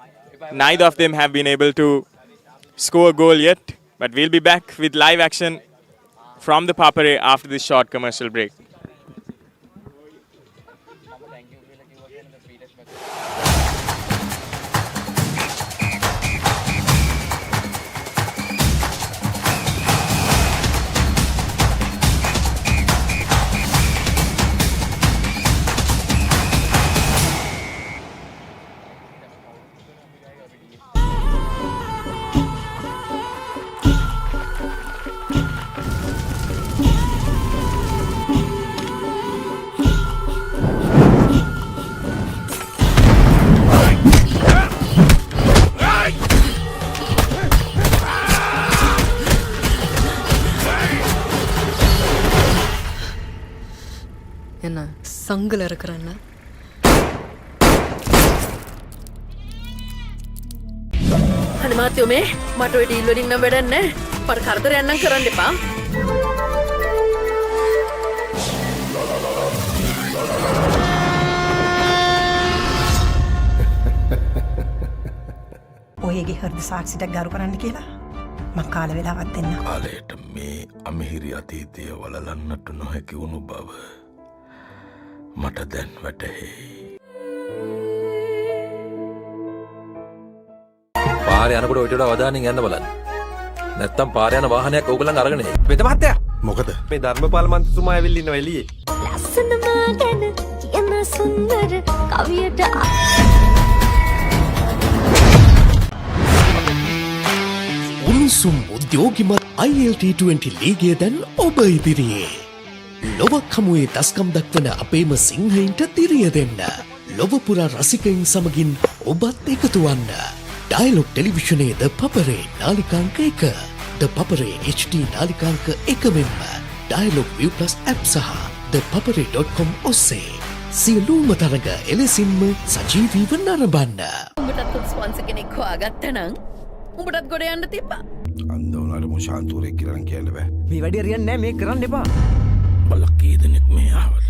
[SPEAKER 1] neither of them have been able to score a goal yet. But we'll be back with live action from the Papare after this short commercial break.
[SPEAKER 9] සංගල කරන්න
[SPEAKER 17] අනිමාත්‍යෝ මේ මට ඔය deal වලින් නම් වැඩක් නැහැ. පර කරදරයක් නම් කරන්න එපා.
[SPEAKER 16] ඔයගේ හෘද සාක්ෂියක් ගරු කරන්න කියලා මම කාල වේලාවක් දෙන්න.
[SPEAKER 5] කාලයට මේ අමිහිරි අතීතය වලලන්නට නොහැකි වුණු බව මට දැන් වැටහෙයි.
[SPEAKER 18] පාරේ යනකොට ඔයිට වඩා අවධානයෙන් යන්න බලන්න. නැත්තම් පාරේ යන වාහනයක් ඕගොල්ලන් අරගෙන එයි. වෙද මහත්තයා.
[SPEAKER 5] මොකද?
[SPEAKER 18] මේ ධර්මපාල මන්ත්‍රීතුමා ඇවිල්ලා ඉන්නවා එළියේ.
[SPEAKER 13] ලස්සනම ගැන කියන සුන්දර කවියට
[SPEAKER 5] උණුසුම් උද්‍යෝගිමත් ILT20 ලීගය දැන් ඔබ ඉදිරියේ. ලොවක් හමුවේ දස්කම් දක්වන අපේම සිංහයින්ට තිරිය දෙන්න. ලොවපුරා රසිකයින් සමගින් ඔබත් එකතු වන්න. ඩයලොග් ටෙලිවිෂනයේ ද පපරේ නාලිකාංක 1, ද පපරේ HD නාලිකාංක 1 මෙන්ම ඩයලොග් View Plus app සහ thepapare.com ඔස්සේ සියලුම තරඟ එලෙසින්ම සජීවීව නරඹන්න.
[SPEAKER 17] උඹටත් ස්පොන්සර් කෙනෙක් හොයාගත්තා නම් උඹටත් ගොඩ යන්න තිබ්බා.
[SPEAKER 25] අන්ද උනාට මුෂාන්තුරෙක් කියලා නම් කියන්න බෑ.
[SPEAKER 3] මේ වැඩේ හරියන්නේ නැහැ මේක කරන්න එපා.
[SPEAKER 25] බලක් කී දෙනෙක් මේ ආවද?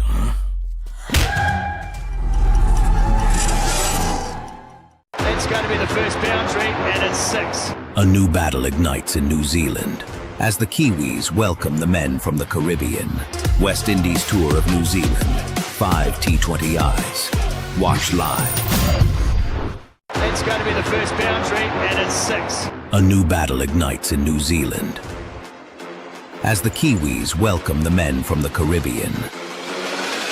[SPEAKER 4] It's going to be the first boundary and it's 6.
[SPEAKER 7] A new battle ignites in New Zealand as the Kiwis welcome the men from the Caribbean. West Indies tour of New Zealand. 5 T20Is. Watch live.
[SPEAKER 4] It's going to be the first boundary and it's 6.
[SPEAKER 7] A new battle ignites in New Zealand as the Kiwis welcome the men from the Caribbean.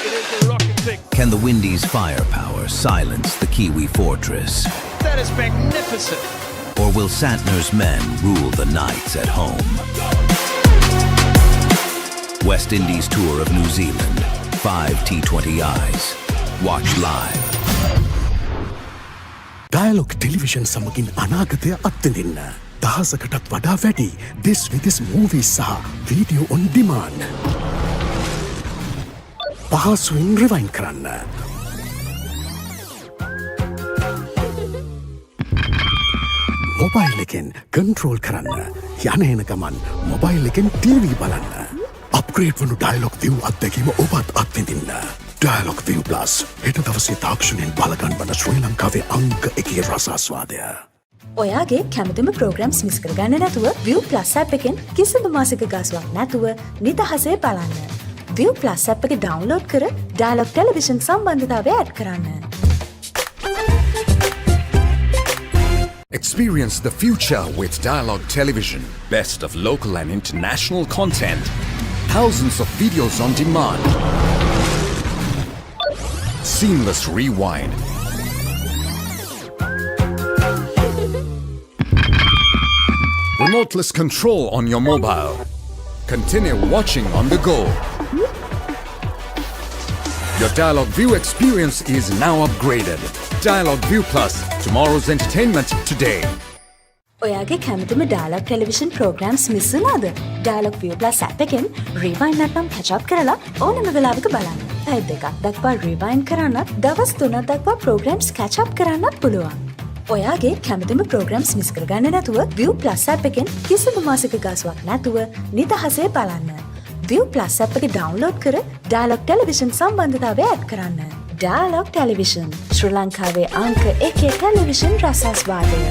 [SPEAKER 4] It is the rocket pick.
[SPEAKER 7] Can the Windies' firepower silence the Kiwi fortress?
[SPEAKER 4] That is magnificent.
[SPEAKER 7] Or will Santner's men rule the nights at home? West Indies tour of New Zealand. 5 T20Is. Watch live.
[SPEAKER 5] Dialogue television සමගින් අනාගතය අත්විඳින්න. දහසකටත් වඩා වැඩි දෙස් විදෙස් movies සහ video on demand. පහසුවෙන් rewind කරන්න. Mobile එකෙන් කන්ට්‍රෝල් කරන්න. යන එන ගමන් මොබයිල් එකෙන් ටීවී බලන්න. අප්ග්‍රේඩ් වුණු ඩයලොග් View අත්දැකීම ඔබත් අත්විඳින්න. ඩයලොග් View Plus හෙට දවසේ තාක්ෂණයෙන් බලගන්වන ශ්‍රී ලංකාවේ අංක 1 රසාස්වාදය.
[SPEAKER 6] ඔයාගේ කැමතිම ප්‍රෝග්‍රම්ස් මිස් කරගන්න නැතුව View Plus app එකෙන් කිසිදු මාසික ගාස්වක් නැතුව නිදහසේ බලන්න. View Plus app එක ඩවුන්ලෝඩ් කර ඩයලොග් ටෙලිවිෂන් සම්බන්ධතාවය ඇඩ් කරන්න.
[SPEAKER 19] Experience the future with Dialogue Television. Best of local and international content. Thousands of videos on demand. Seamless rewind. Remoteless control on your mobile. Continue watching on the go. Your Dialogue View experience is now upgraded. Dialogue View Plus, tomorrow's entertainment today.
[SPEAKER 6] ඔයාගේ කැමතිම dialogue television programmes miss වුණාද? Dialogue View Plus app එකෙන් rewind නැත්නම් catch up කරලා ඕනම වෙලාවක බලන්න. පැය දෙකක් දක්වා රිවයින් කරන්නත්, දවස් 3ක් දක්වා ප්‍රෝග්‍රම්ස් කැච් අප් කරන්නත් පුළුවන්. ඔයාගේ කැමතිම ප්‍රෝග්‍රම්ස් මිස් කරගන්න නැතුව View Plus app එකෙන් කිසිදු මාසික ගාස්වක් නැතුව නිදහසේ බලන්න. View Plus app එක ඩවුන්ලෝඩ් කර ඩයලොග් ටෙලිවිෂන් සම්බන්ධතාවය ඇඩ් කරන්න. ඩයලොග් ටෙලිවිෂන් ශ්‍රී ලංකාවේ අංක 1 television රසාස්වාදය.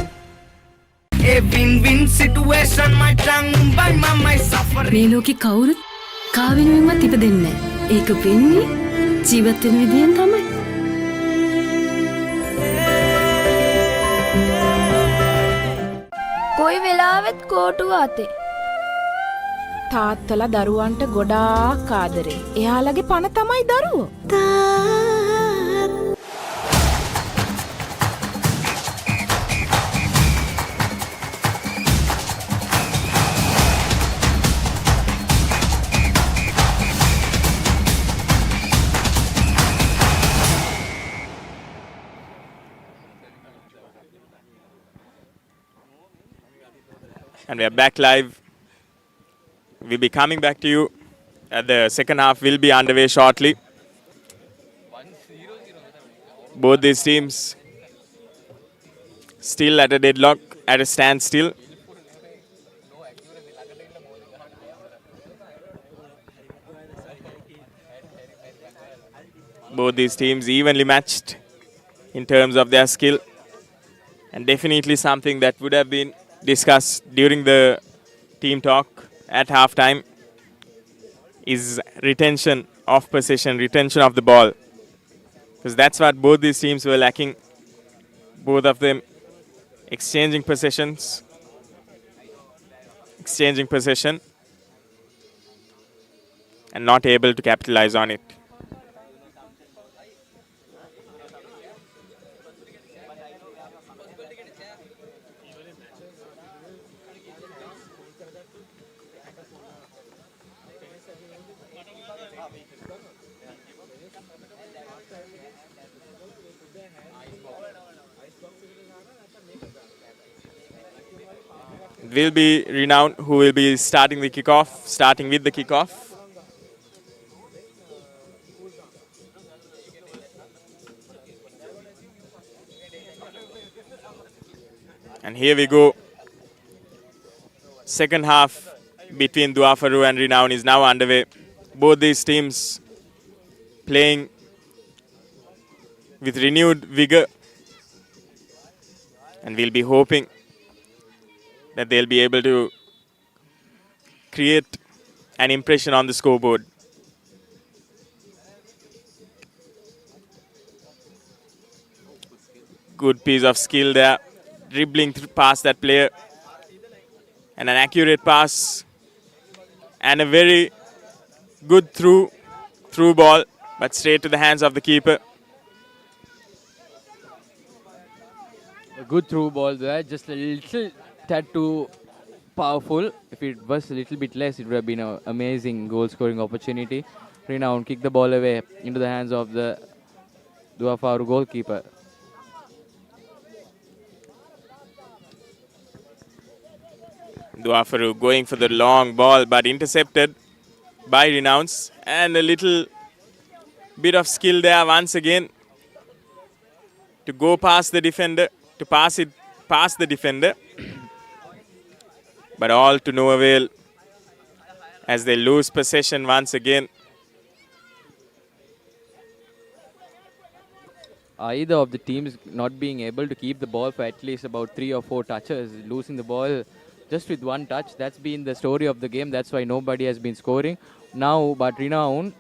[SPEAKER 23] A win-win situation my tongue by my suffer.
[SPEAKER 8] මේ ලෝකේ කවුරුත් කා වෙනුවෙන්වත් ඉපදෙන්නේ නැහැ. ඒක වෙන්නේ ජීවත් වෙන විදියෙන් තමයි.
[SPEAKER 10] කොයි වෙලාවෙත් කෝටුව අතේ. තාත්තලා දරුවන්ට ගොඩාක් ආදරේ. එයාලගේ පණ තමයි දරුවෝ.
[SPEAKER 1] And we are back live. We'll be coming back to you. The second half will be underway shortly. Both these teams still at a deadlock, at a standstill. Both these teams evenly matched in terms of their skill. And definitely something that would have been discussed during the team talk at halftime is retention of possession, retention of the ball. Because that's what both these teams were lacking. Both of them exchanging possession and not able to capitalize on it. It will be Renown who will be starting with the kickoff. And here we go. Second half between Faru and Renown is now underway. Both these teams playing with renewed vigor. And we'll be hoping that they'll be able to create an impression on the scoreboard. Good piece of skill there, dribbling past that player. And an accurate pass. And a very good through ball, but straight to the hands of the keeper.
[SPEAKER 14] A good through ball there, just a little tad too powerful. If it was a little bit less, it would have been an amazing goal scoring opportunity. Renown kick the ball away into the hands of the Faru goalkeeper.
[SPEAKER 1] Faru going for the long ball, but intercepted by Renowns. And a little bit of skill there once again to go past the defender, to pass it past the defender. But all to no avail as they lose possession once again.
[SPEAKER 14] Either of the teams not being able to keep the ball for at least about 3 or 4 touches, losing the ball just with 1 touch. That's been the story of the game. That's why nobody has been scoring. Now, but Renown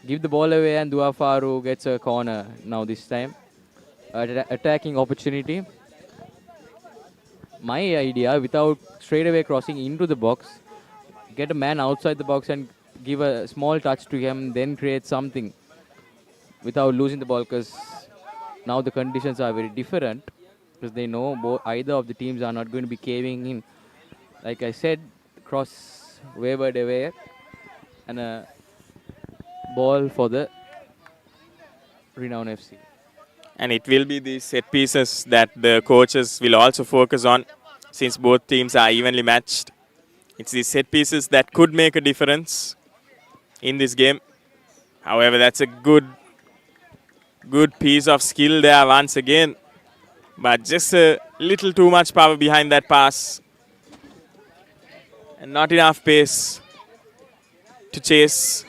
[SPEAKER 14] give the ball away and Faru gets a corner now this time. Attacking opportunity. My idea, without straight away crossing into the box, get a man outside the box and give a small touch to him, then create something without losing the ball, because now the conditions are very different, because they know either of the teams are not going to be caving in. Like I said, cross wavered away and a ball for the Renown FC.
[SPEAKER 1] And it will be the set pieces that the coaches will also focus on, since both teams are evenly matched. It's the set pieces that could make a difference in this game. However, that's a good piece of skill there once again. But just a little too much power behind that pass. And not enough pace to chase.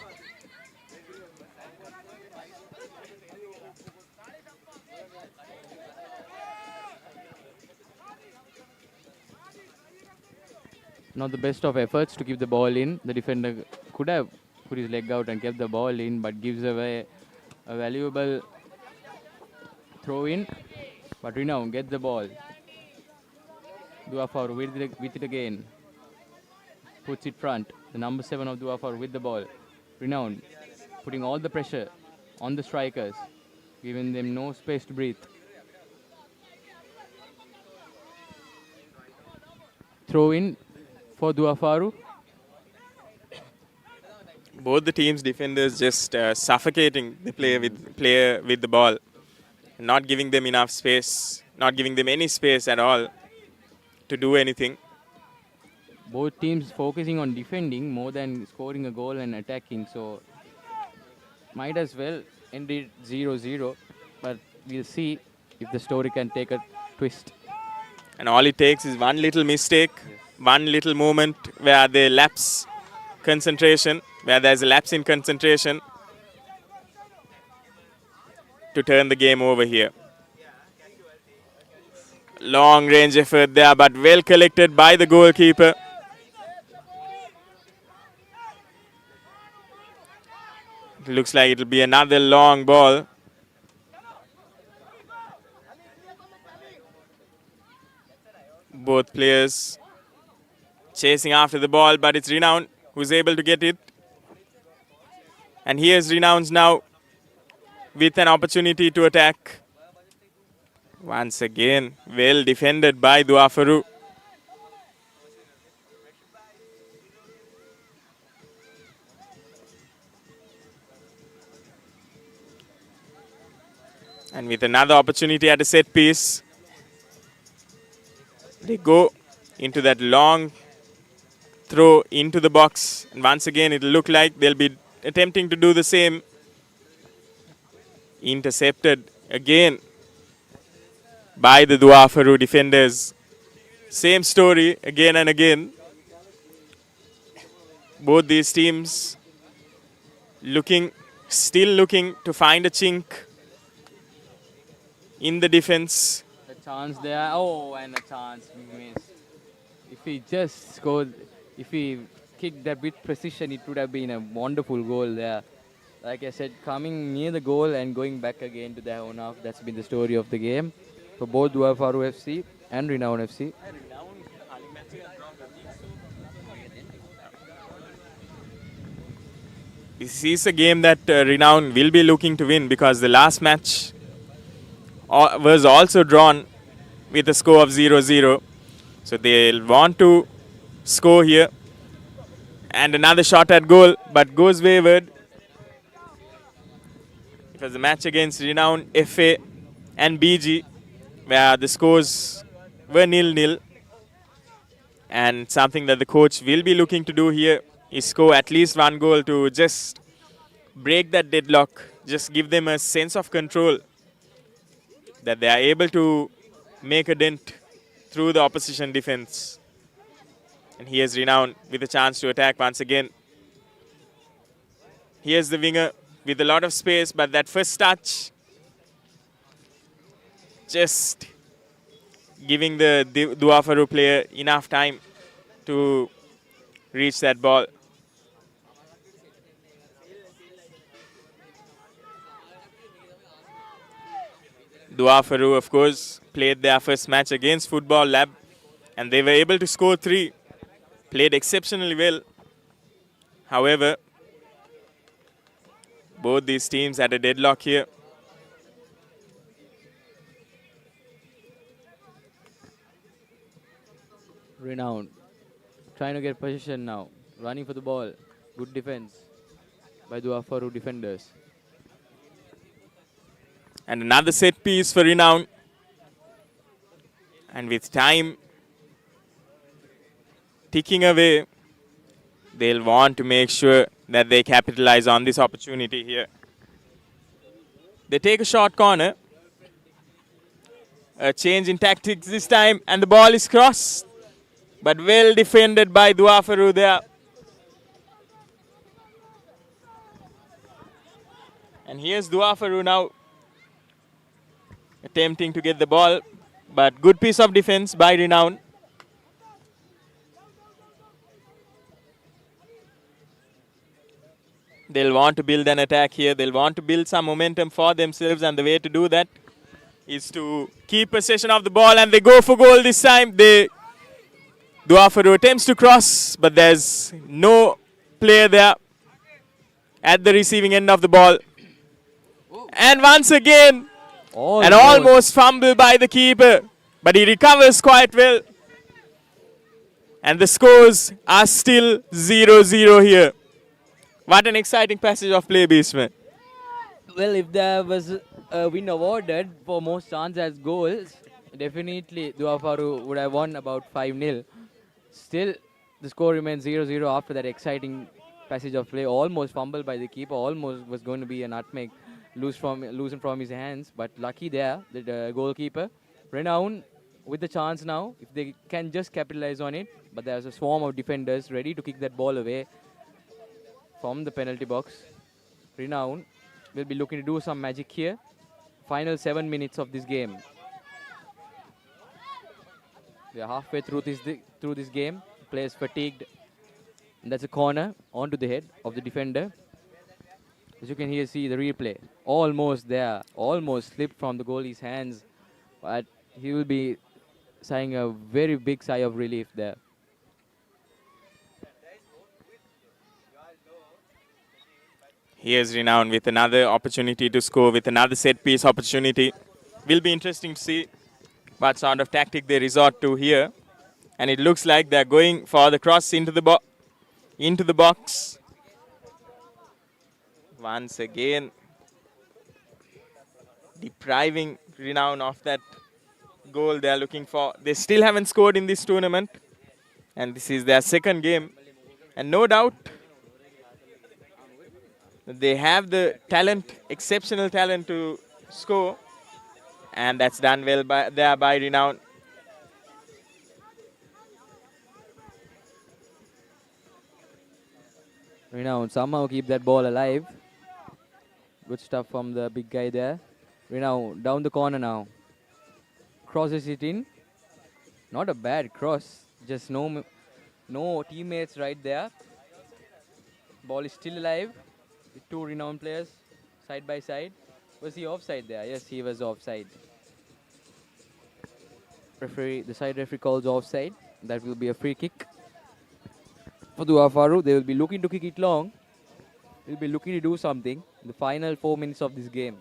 [SPEAKER 14] Not the best of efforts to keep the ball in. The defender could have put his leg out and kept the ball in, but gives away a valuable throw in. But Renown get the ball. Faru with it again. Puts it front. The number 7 of Faru with the ball. Renown putting all the pressure on the strikers, giving them no space to breathe. Throw in for Faru.
[SPEAKER 1] Both the teams' defenders just suffocating the player with the ball, not giving them enough space, not giving them any space at all to do anything.
[SPEAKER 14] Both teams focusing on defending more than scoring a goal and attacking, so might as well end it 0-0, but we'll see if the story can take a twist.
[SPEAKER 1] And all it takes is one little mistake, one little moment where they lapse concentration, where there's a lapse in concentration to turn the game over here. Long range effort there, but well collected by the goalkeeper. It looks like it'll be another long ball. Both players chasing after the ball, but it's Renown who's able to get it. And here's Renowns now with an opportunity to attack. Once again, well defended by Faru. And with another opportunity at a set piece, they go into that long throw into the box. And once again, it'll look like they'll be attempting to do the same. Intercepted again by the Dua Faru defenders. Same story again and again. Both these teams still looking to find a chink in the defense.
[SPEAKER 14] The chance there. Oh, and a chance we missed. If he just scored, if he kicked that with precision, it would have been a wonderful goal there. Like I said, coming near the goal and going back again to their own half. That's been the story of the game for both Dua Faru FC and Renown FC.
[SPEAKER 1] This is a game that Renown will be looking to win because the last match was also drawn with a score of 0-0. So they'll want to score here. And another shot at goal, but goes wayward. It was a match against Renown FA and BG where the scores were 0-0. And something that the coach will be looking to do here is score at least one goal to just break that deadlock, just give them a sense of control that they are able to make a dent through the opposition defense. And here's Renown with a chance to attack once again. Here's the winger with a lot of space, but that first touch just giving the Dua Faru player enough time to reach that ball. Dua Faru, of course, played their first match against Football Lab and they were able to score 3. Played exceptionally well. However, both these teams had a deadlock here.
[SPEAKER 14] Renown trying to get position now. Running for the ball. Good defense by Dua Faru defenders.
[SPEAKER 1] And another set piece for Renown. And with time ticking away, they'll want to make sure that they capitalize on this opportunity here. They take a short corner. A change in tactics this time, and the ball is crossed. But well defended by Dua Faru there. And here's Dua Faru now attempting to get the ball, but good piece of defense by Renown. They'll want to build an attack here. They'll want to build some momentum for themselves, and the way to do that is to keep possession of the ball, and they go for goal this time. Dua Faru attempts to cross, but there's no player there at the receiving end of the ball. And once again, an almost fumble by the keeper, but he recovers quite well. And the scores are still 0-0 here. What an exciting passage of play, Beastman.
[SPEAKER 14] Well, if there was a win awarded for most chances as goals, definitely Dua Faru would have won about 5-0. Still, the score remains 0-0 after that exciting passage of play. Almost fumbled by the keeper. Almost was going to be a nutmeg loosened from his hands. But lucky there, the goalkeeper. Renown with the chance now, if they can just capitalize on it. But there's a swarm of defenders ready to kick that ball away from the penalty box. Renown will be looking to do some magic here. Final 7 minutes of this game. We are halfway through this game. Players fatigued. And that's a corner onto the head of the defender. As you can here see the replay. Almost there. Almost slipped from the goalie's hands. But he will be sighing a very big sigh of relief there.
[SPEAKER 1] Here's Renown with another opportunity to score, with another set-piece opportunity. Will be interesting to see what sort of tactic they resort to here. And it looks like they're going for the cross into the box. Once again, depriving Renown of that goal they're looking for. They still haven't scored in this tournament. And this is their second game. And no doubt, they have the talent, exceptional talent to score. And that's done well by Renown.
[SPEAKER 14] Renown somehow keep that ball alive. Good stuff from the big guy there. Renown down the corner now. Crosses it in. Not a bad cross. Just no teammates right there. Ball is still alive. With two Renown players side by side. Was he offside there? Yes, he was offside. The side referee calls offside. That will be a free kick. For the Faru, they will be looking to kick it long. They'll be looking to do something in the final 4 minutes of this game.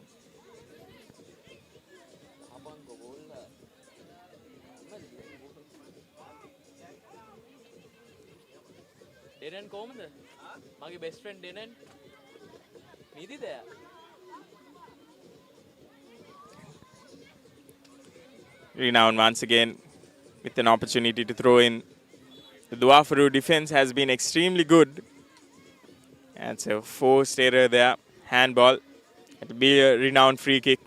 [SPEAKER 14] Denan කොහමද? මගේ best friend Denan. නීති there.
[SPEAKER 1] Renown once again with an opportunity to throw in. The Faru defense has been extremely good. And so forced error there. Handball. It'll be a Renown free kick.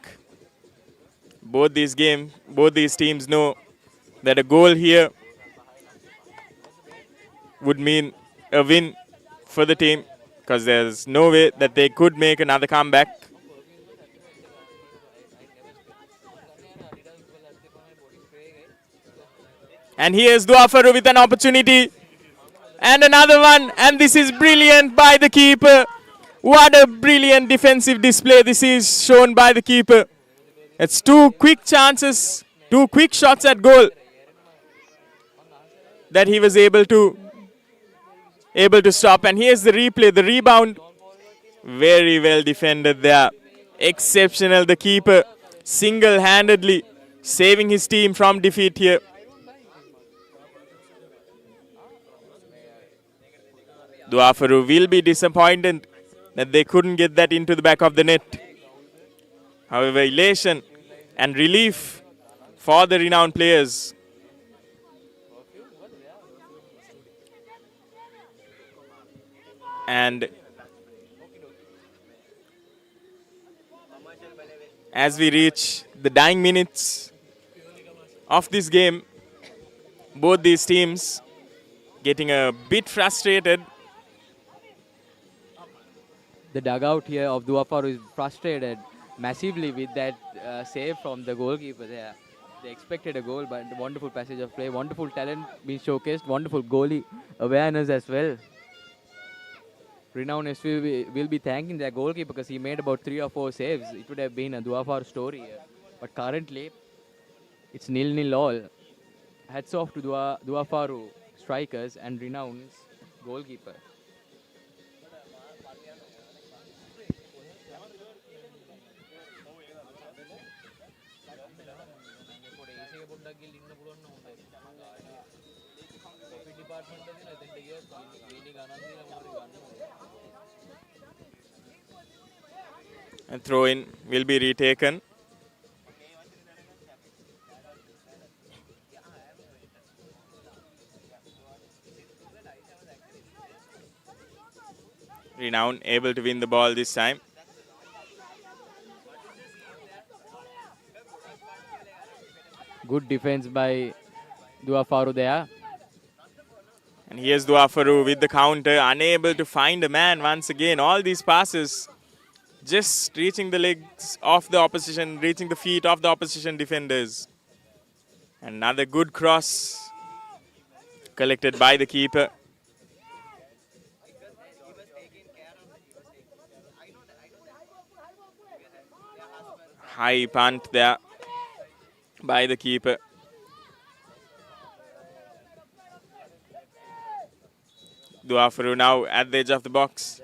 [SPEAKER 1] Both these teams know that a goal here would mean a win for the team, because there's no way that they could make another comeback. And here's Faru with an opportunity. And another one. And this is brilliant by the keeper. What a brilliant defensive display this is shown by the keeper. It's two quick chances, two quick shots at goal that he was able to stop. And here's the replay, the rebound. Very well defended there. Exceptional, the keeper single-handedly saving his team from defeat here. Faru will be disappointed that they couldn't get that into the back of the net. However, elation and relief for the Renown players. And as we reach the dying minutes of this game, both these teams getting a bit frustrated.
[SPEAKER 14] The dugout here of Faru is frustrated massively with that save from the goalkeeper there. They expected a goal, but wonderful passage of play, wonderful talent being showcased, wonderful goalie awareness as well. Renown will be thanking their goalkeeper because he made about 3 or 4 saves. It would have been a Faru story here. But currently, it's 0-0 all. Hats off to Faru strikers and Renown's goalkeeper.
[SPEAKER 1] And throw-in will be retaken. Renown able to win the ball this time.
[SPEAKER 14] Good defense by Faru there.
[SPEAKER 1] And here's Faru with the counter, unable to find a man once again. All these passes just reaching the legs of the opposition, reaching the feet of the opposition defenders. Another good cross collected by the keeper. High punt there by the keeper. Faru now at the edge of the box.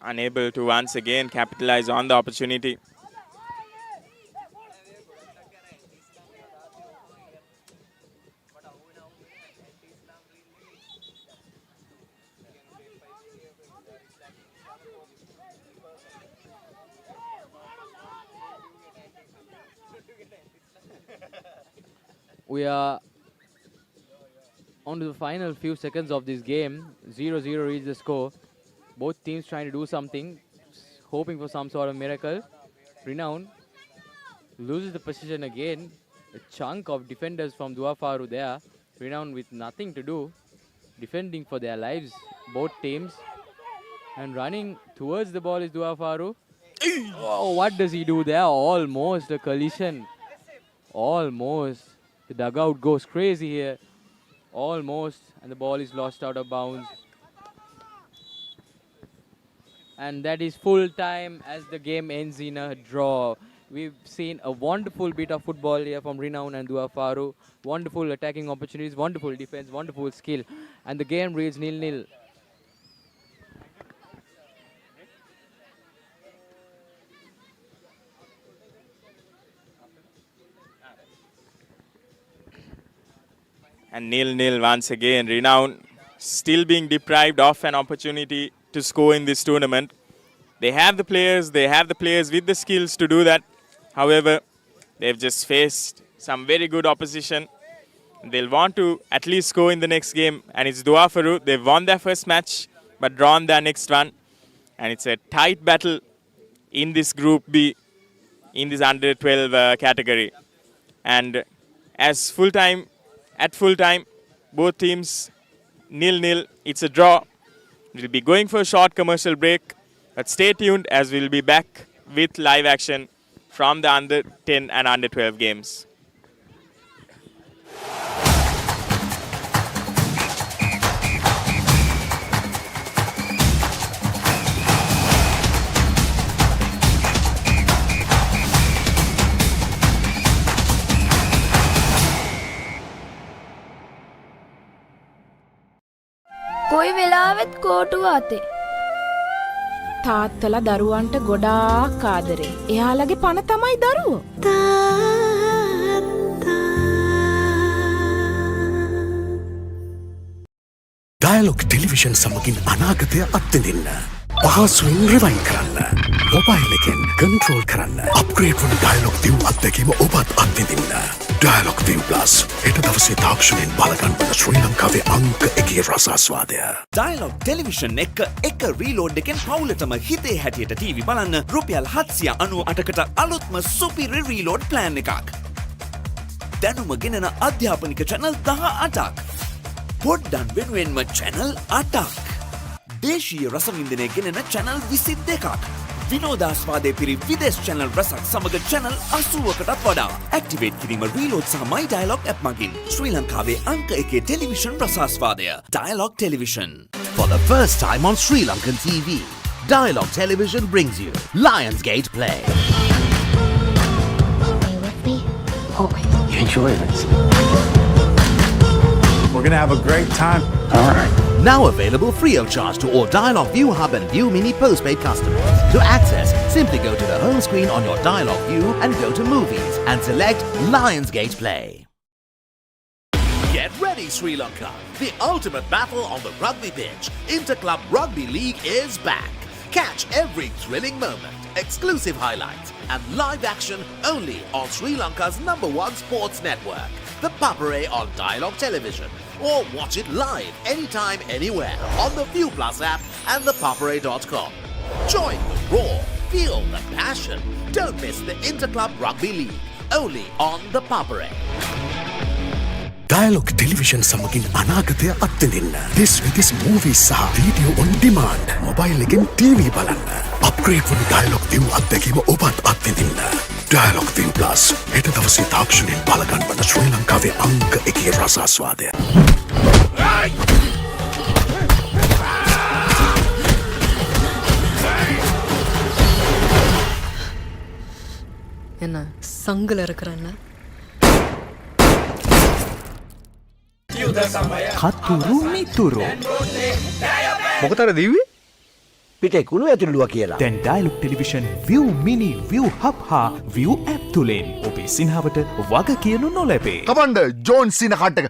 [SPEAKER 1] Unable to once again capitalize on the opportunity.
[SPEAKER 14] we are on to the final few seconds of this game. 0-0 is the score. Both teams trying to do something, hoping for some sort of miracle. Renown loses the position again. A chunk of defenders from Dua Faru there. Renown with nothing to do, defending for their lives, both teams. And running towards the ball is Dua Faru. Oh, what does he do there? Almost a collision. Almost. The dugout goes crazy here. Almost. And the ball is lost out of bounds. And that is full time as the game ends in a draw. We've seen a wonderful bit of football here from Renown and Dua Faru. Wonderful attacking opportunities, wonderful defense, wonderful skill. And the game reads 0-0.
[SPEAKER 1] And 0-0 once again. Renown still being deprived of an opportunity to score in this tournament. They have the players with the skills to do that. However, they've just faced some very good opposition. They'll want to at least score in the next game. And it's Dua Faru. They've won their first match, but drawn their next one. And it's a tight battle in this Group B, in this under-12 category. And at full time, both teams 0-0. It's a draw. We'll be going for a short commercial break. But stay tuned as we'll be back with live action from the under-10 and under-12 games.
[SPEAKER 13] කොයි වෙලාවෙත් කෝටුව අතේ.
[SPEAKER 10] තාත්තලා දරුවන්ට ගොඩාක් ආදරේ. එයාලගේ පණ තමයි දරුවෝ.
[SPEAKER 5] ඩයලොග් ටෙලිවිෂන් සමගින් අනාගතය අත්විඳින්න. පහසුවෙන් රිවයින් කරන්න. මොබයිල් එකෙන් කන්ට්‍රෝල් කරන්න. අප්ග්‍රේඩ් වන ඩයලොග් view අත්දැකීම ඔබත් අත්විඳින්න. ඩයලොග් view plus හෙට දවසේ තාක්ෂණයෙන් බලගන්වන ශ්‍රී ලංකාවේ අංක 1 රසාස්වාදය.
[SPEAKER 11] ඩයලොග් ටෙලිවිෂන් එක රීලෝඩ් එකෙන් පවුලටම හිතේ හැටියට ටීවී බලන්න රුපියල් 798කට අලුත්ම සුපිරි රීලෝඩ් ප්ලෑන් එකක්. දැනුම ගෙනන අධ්‍යාපනික channel 18ක්. පොඩ්ඩන් වෙනුවෙන්ම channel 8ක්. දේශීය රසවින්දනය ගෙනන channel 22ක්. විනෝදාස්වාදය පිරි විදේශ channel රසක් සමග channel 80කටත් වඩා. ඇක්ටිවේට් කිරීම රීලෝඩ් සහ My Dialog app මගින් ශ්‍රී ලංකාවේ අංක 1 television රසාස්වාදය. Dialog Television.
[SPEAKER 12] For the first time on Sri Lankan TV, Dialog Television brings you Lionsgate Play.
[SPEAKER 13] Stay with me. Always.
[SPEAKER 25] You enjoy this? We're gonna have a great time. All right.
[SPEAKER 12] Now available free of charge to all Dialog View Hub and View Mini postpaid customers. To access, simply go to the home screen on your Dialog View and go to Movies and select Lionsgate Play. Get ready, Sri Lanka! The ultimate battle on the rugby pitch. Interclub Rugby League is back. Catch every thrilling moment, exclusive highlights, and live action only on Sri Lanka's #1 sports network, the Papare on Dialog Television. Or watch it live anytime, anywhere on the View Plus app and the papare.com. Join the roar, feel the passion. Don't miss the Interclub Rugby League, only on the Papare.
[SPEAKER 5] Dialogue television සමගින් අනාගතය අත්විඳින්න. This with this movies සහ video on demand. Mobile එකෙන් TV බලන්න. Upgrade වන dialogue view අත්දැකීම ඔබත් අත්විඳින්න. Dialogue view plus හෙට දවසේ තාක්ෂණයෙන් බලගන්වන ශ්‍රී ලංකාවේ අංක 1 රසාස්වාදය.
[SPEAKER 9] එන්න සංගලර කරන්න.
[SPEAKER 24] කතුරු මිතුරු
[SPEAKER 25] මොකටද දීවි?
[SPEAKER 3] පිටේ කුණු ඇතුළුවා කියලා.
[SPEAKER 24] දැන් dialogue television view mini view hub හා view app තුලින් ඔබේ සිනහවට වග කියනු නොලැබේ.
[SPEAKER 25] කමන්ඩ ජෝන් සින කට් එක.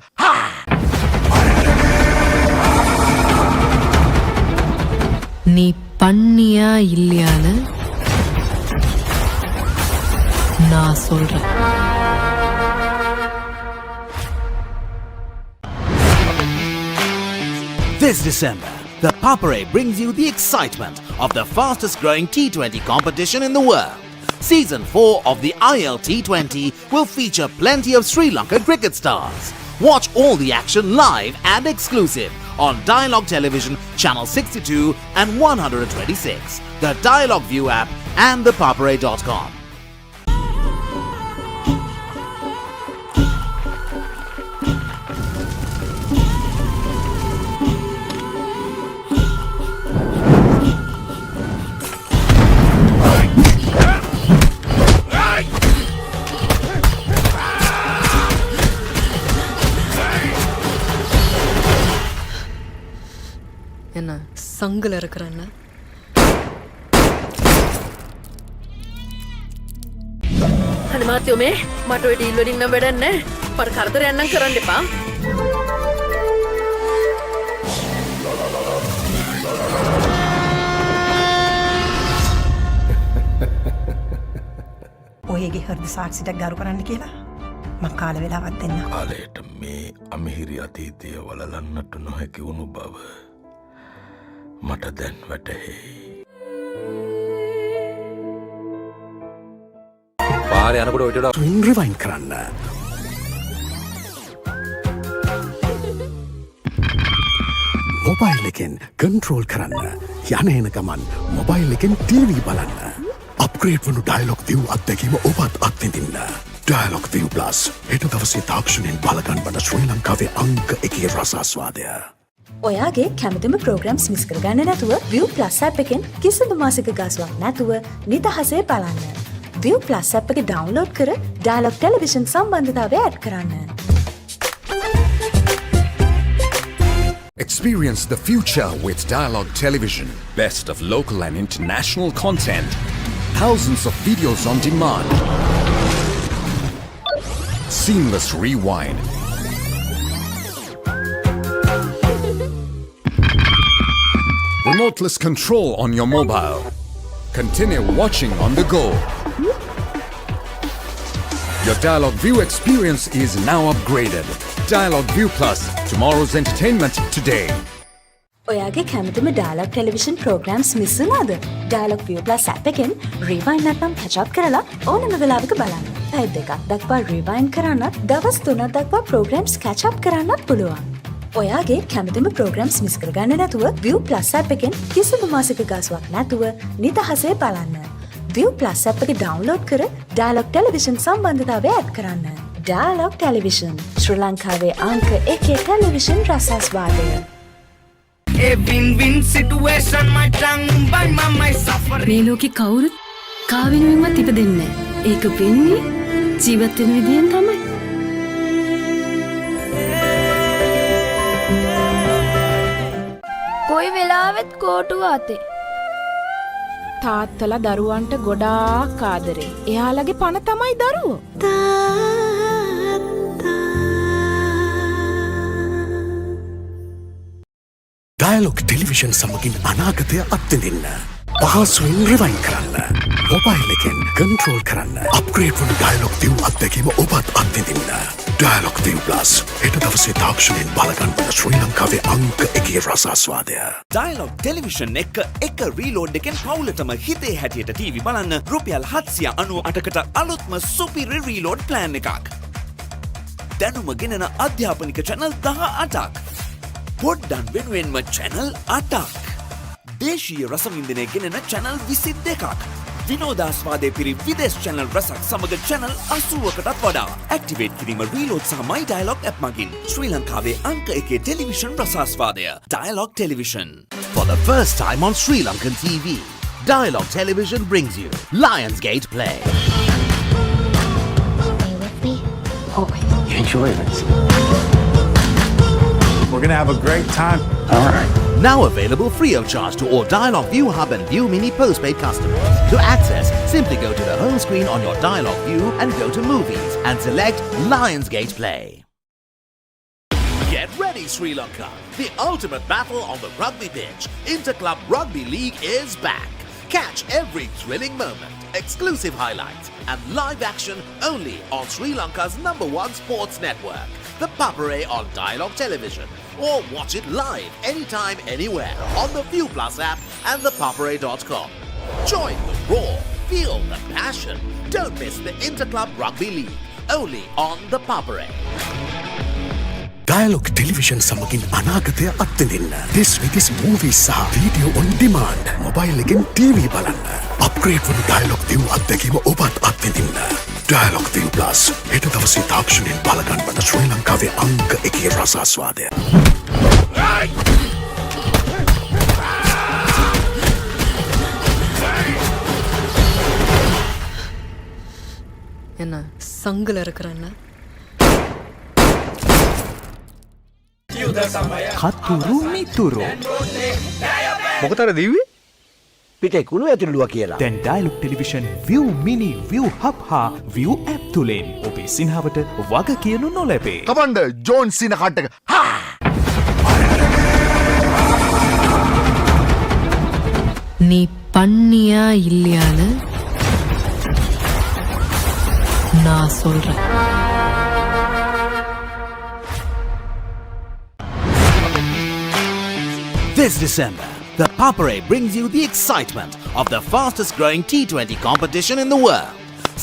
[SPEAKER 9] நீ பண்ணியா இல்லையான்னு நான் சொல்றேன்.
[SPEAKER 12] This December, the Papare brings you the excitement of the fastest growing T20 competition in the world. Season 4 of the IL T20 will feature plenty of Sri Lankan cricket stars. Watch all the action live and exclusive on Dialogue Television Channel 62 and 126, the Dialogue View app and thepapare.com.
[SPEAKER 9] என்ன சங்கில் இருக்கிறாங்க
[SPEAKER 17] අනිමාත්‍යෝ මේ මට ඔය deal වලින් නම් වැඩක් නැහැ. මට කරදරයක් නම් කරන්න එපා.
[SPEAKER 16] ඔයගේ හෘද සාක්ෂියක් ගරු කරන්න කියලා මං කාල වෙලාවක් දෙන්න.
[SPEAKER 5] කාලයට මේ අමිහිරි අතීතය වලලන්නට නොහැකි වුණු බව මට දැන් වැටහෙයි.
[SPEAKER 18] පාරේ යනකොට ඔයිට වඩා
[SPEAKER 5] ස්විං රිවයින් කරන්න. මොබයිල් එකෙන් කන්ට්‍රෝල් කරන්න. යන එන ගමන් මොබයිල් එකෙන් ටීවී බලන්න. අප්ග්‍රේඩ් වුණු ඩයලොග් view අත්දැකීම ඔබත් අත්විඳින්න. ඩයලොග් view plus හෙට දවසේ තාක්ෂණයෙන් බලගන්වන ශ්‍රී ලංකාවේ අංක 1 රසාස්වාදය.
[SPEAKER 6] ඔයාගේ කැමතිම ප්‍රෝග්‍රම්ස් මිස් කරගන්න නැතුව View Plus app එකෙන් කිසිදු මාසික ගාස්වක් නැතුව නිදහසේ බලන්න. View Plus app එක ඩවුන්ලෝඩ් කර Dialogue Television සම්බන්ධතාවය ඇඩ් කරන්න.
[SPEAKER 19] Experience the future with Dialogue Television. Best of local and international content. Thousands of videos on demand. Seamless rewind. Remoteless control on your mobile. Continue watching on the go. Your Dialogue View experience is now upgraded. Dialogue View Plus, tomorrow's entertainment today.
[SPEAKER 6] ඔයාගේ කැමතිම Dialogue Television programs miss වුණාද? Dialogue View Plus app එකෙන් rewind නැත්නම් catch up කරලා ඕනම වෙලාවක බලන්න. පැය දෙකක් දක්වා rewind කරන්නත්, දවස් 3ක් දක්වා programs catch up කරන්නත් පුළුවන්. ඔයාගේ කැමතිම programs මිස් කරගන්න නැතුව View Plus app එකෙන් කිසිදු මාසික ගාස්වක් නැතුව නිදහසේ බලන්න. View Plus app එක download කර Dialogue Television සම්බන්ධතාවය ඇඩ් කරන්න. Dialogue Television ශ්‍රී ලංකාවේ අංක 1 television රසාස්වාදය.
[SPEAKER 23] A win-win situation my tongue by my suffering.
[SPEAKER 8] මේ ලෝකේ කවුරුත් කාවෙනුවෙන්වත් ඉපදෙන්නේ නැහැ. ඒක වෙන්නේ ජීවත් වෙන විදියෙන් තමයි.
[SPEAKER 10] කොයි වෙලාවෙත් කෝටුව අතේ. තාත්තලා දරුවන්ට ගොඩාක් ආදරේ. එයාලගේ පණ තමයි දරුවෝ.
[SPEAKER 5] ඩයලොග් ටෙලිවිෂන් සමගින් අනාගතය අත්විඳින්න. පහසුවෙන් රිවයින් කරන්න. මොබයිල් එකෙන් කන්ට්‍රෝල් කරන්න. අප්ග්‍රේඩ් වුණු ඩයලොග් view අත්දැකීම ඔබත් අත්විඳින්න. ඩයලොග් view plus හෙට දවසේ තාක්ෂණයෙන් බලගන්වන ශ්‍රී ලංකාවේ අංක 1 රසාස්වාදය.
[SPEAKER 11] Dialogue Television එක රීලෝඩ් එකෙන් පවුලටම හිතේ හැටියට TV බලන්න රුපියල් 798කට අලුත්ම සුපිරි රීලෝඩ් ප්ලෑන් එකක්. දැනුම ගෙනෙන අධ්‍යාපනික channel 18ක්. පොඩ්ඩන් වෙනුවෙන්ම channel 8ක්. දේශීය රසවින්දනය ගෙනෙන channel 22ක්. විනෝදාස්වාදය පිරි විදේශ channel රසක් සමග channel 80කටත් වඩා. ඇක්ටිවේට් කිරීම රීලෝඩ් සහ My Dialogue app මගින් ශ්‍රී ලංකාවේ අංක 1 television රසාස්වාදය. Dialogue Television.
[SPEAKER 12] For the first time on Sri Lankan TV, Dialogue Television brings you Lionsgate Play.
[SPEAKER 13] Stay with me. Always.
[SPEAKER 3] You enjoy this?
[SPEAKER 25] We're gonna have a great time.
[SPEAKER 3] All right.
[SPEAKER 12] Now available free of charge to all Dialogue View Hub and View Mini postpaid customers. To access, simply go to the home screen on your Dialogue View and go to Movies and select Lionsgate Play. Get ready, Sri Lanka! The ultimate battle on the rugby pitch. Interclub Rugby League is back. Catch every thrilling moment, exclusive highlights, and live action only on Sri Lanka's #1 sports network. the Papare on Dialogue Television. Or watch it live anytime, anywhere on the View Plus app and thepapare.com. Join the roar, feel the passion. Don't miss the Interclub Rugby League. Only on the Papare.
[SPEAKER 5] Dialogue Television සමගින් අනාගතය අත්විඳින්න. This with this movies සහ video on demand. Mobile එකෙන් TV බලන්න. Upgrade වන Dialogue View අත්දැකීම ඔබත් අත්විඳින්න. Dialogue View Plus. හෙට දවසේ තාක්ෂණයෙන් බලගන්වන ශ්‍රී ලංකාවේ අංක 1 රසාස්වාදය.
[SPEAKER 9] එන්න සංගලර කරන්න.
[SPEAKER 24] කතුරු මිතුරු
[SPEAKER 25] මොකතර දීවි?
[SPEAKER 3] පිටේ කුණු ඇතුළුවා කියලා.
[SPEAKER 24] දැන් dialogue television view mini view hub හා view app තුලින් ඔබේ සිනහවට වග කියනු නොලැබේ.
[SPEAKER 25] කමන්ඩ ජෝන් සින කට්ටක.
[SPEAKER 9] நீ பண்ணியா இல்லையான்னு நான் சொல்றேன்.
[SPEAKER 12] This December, the Papare brings you the excitement of the fastest growing T20 competition in the world.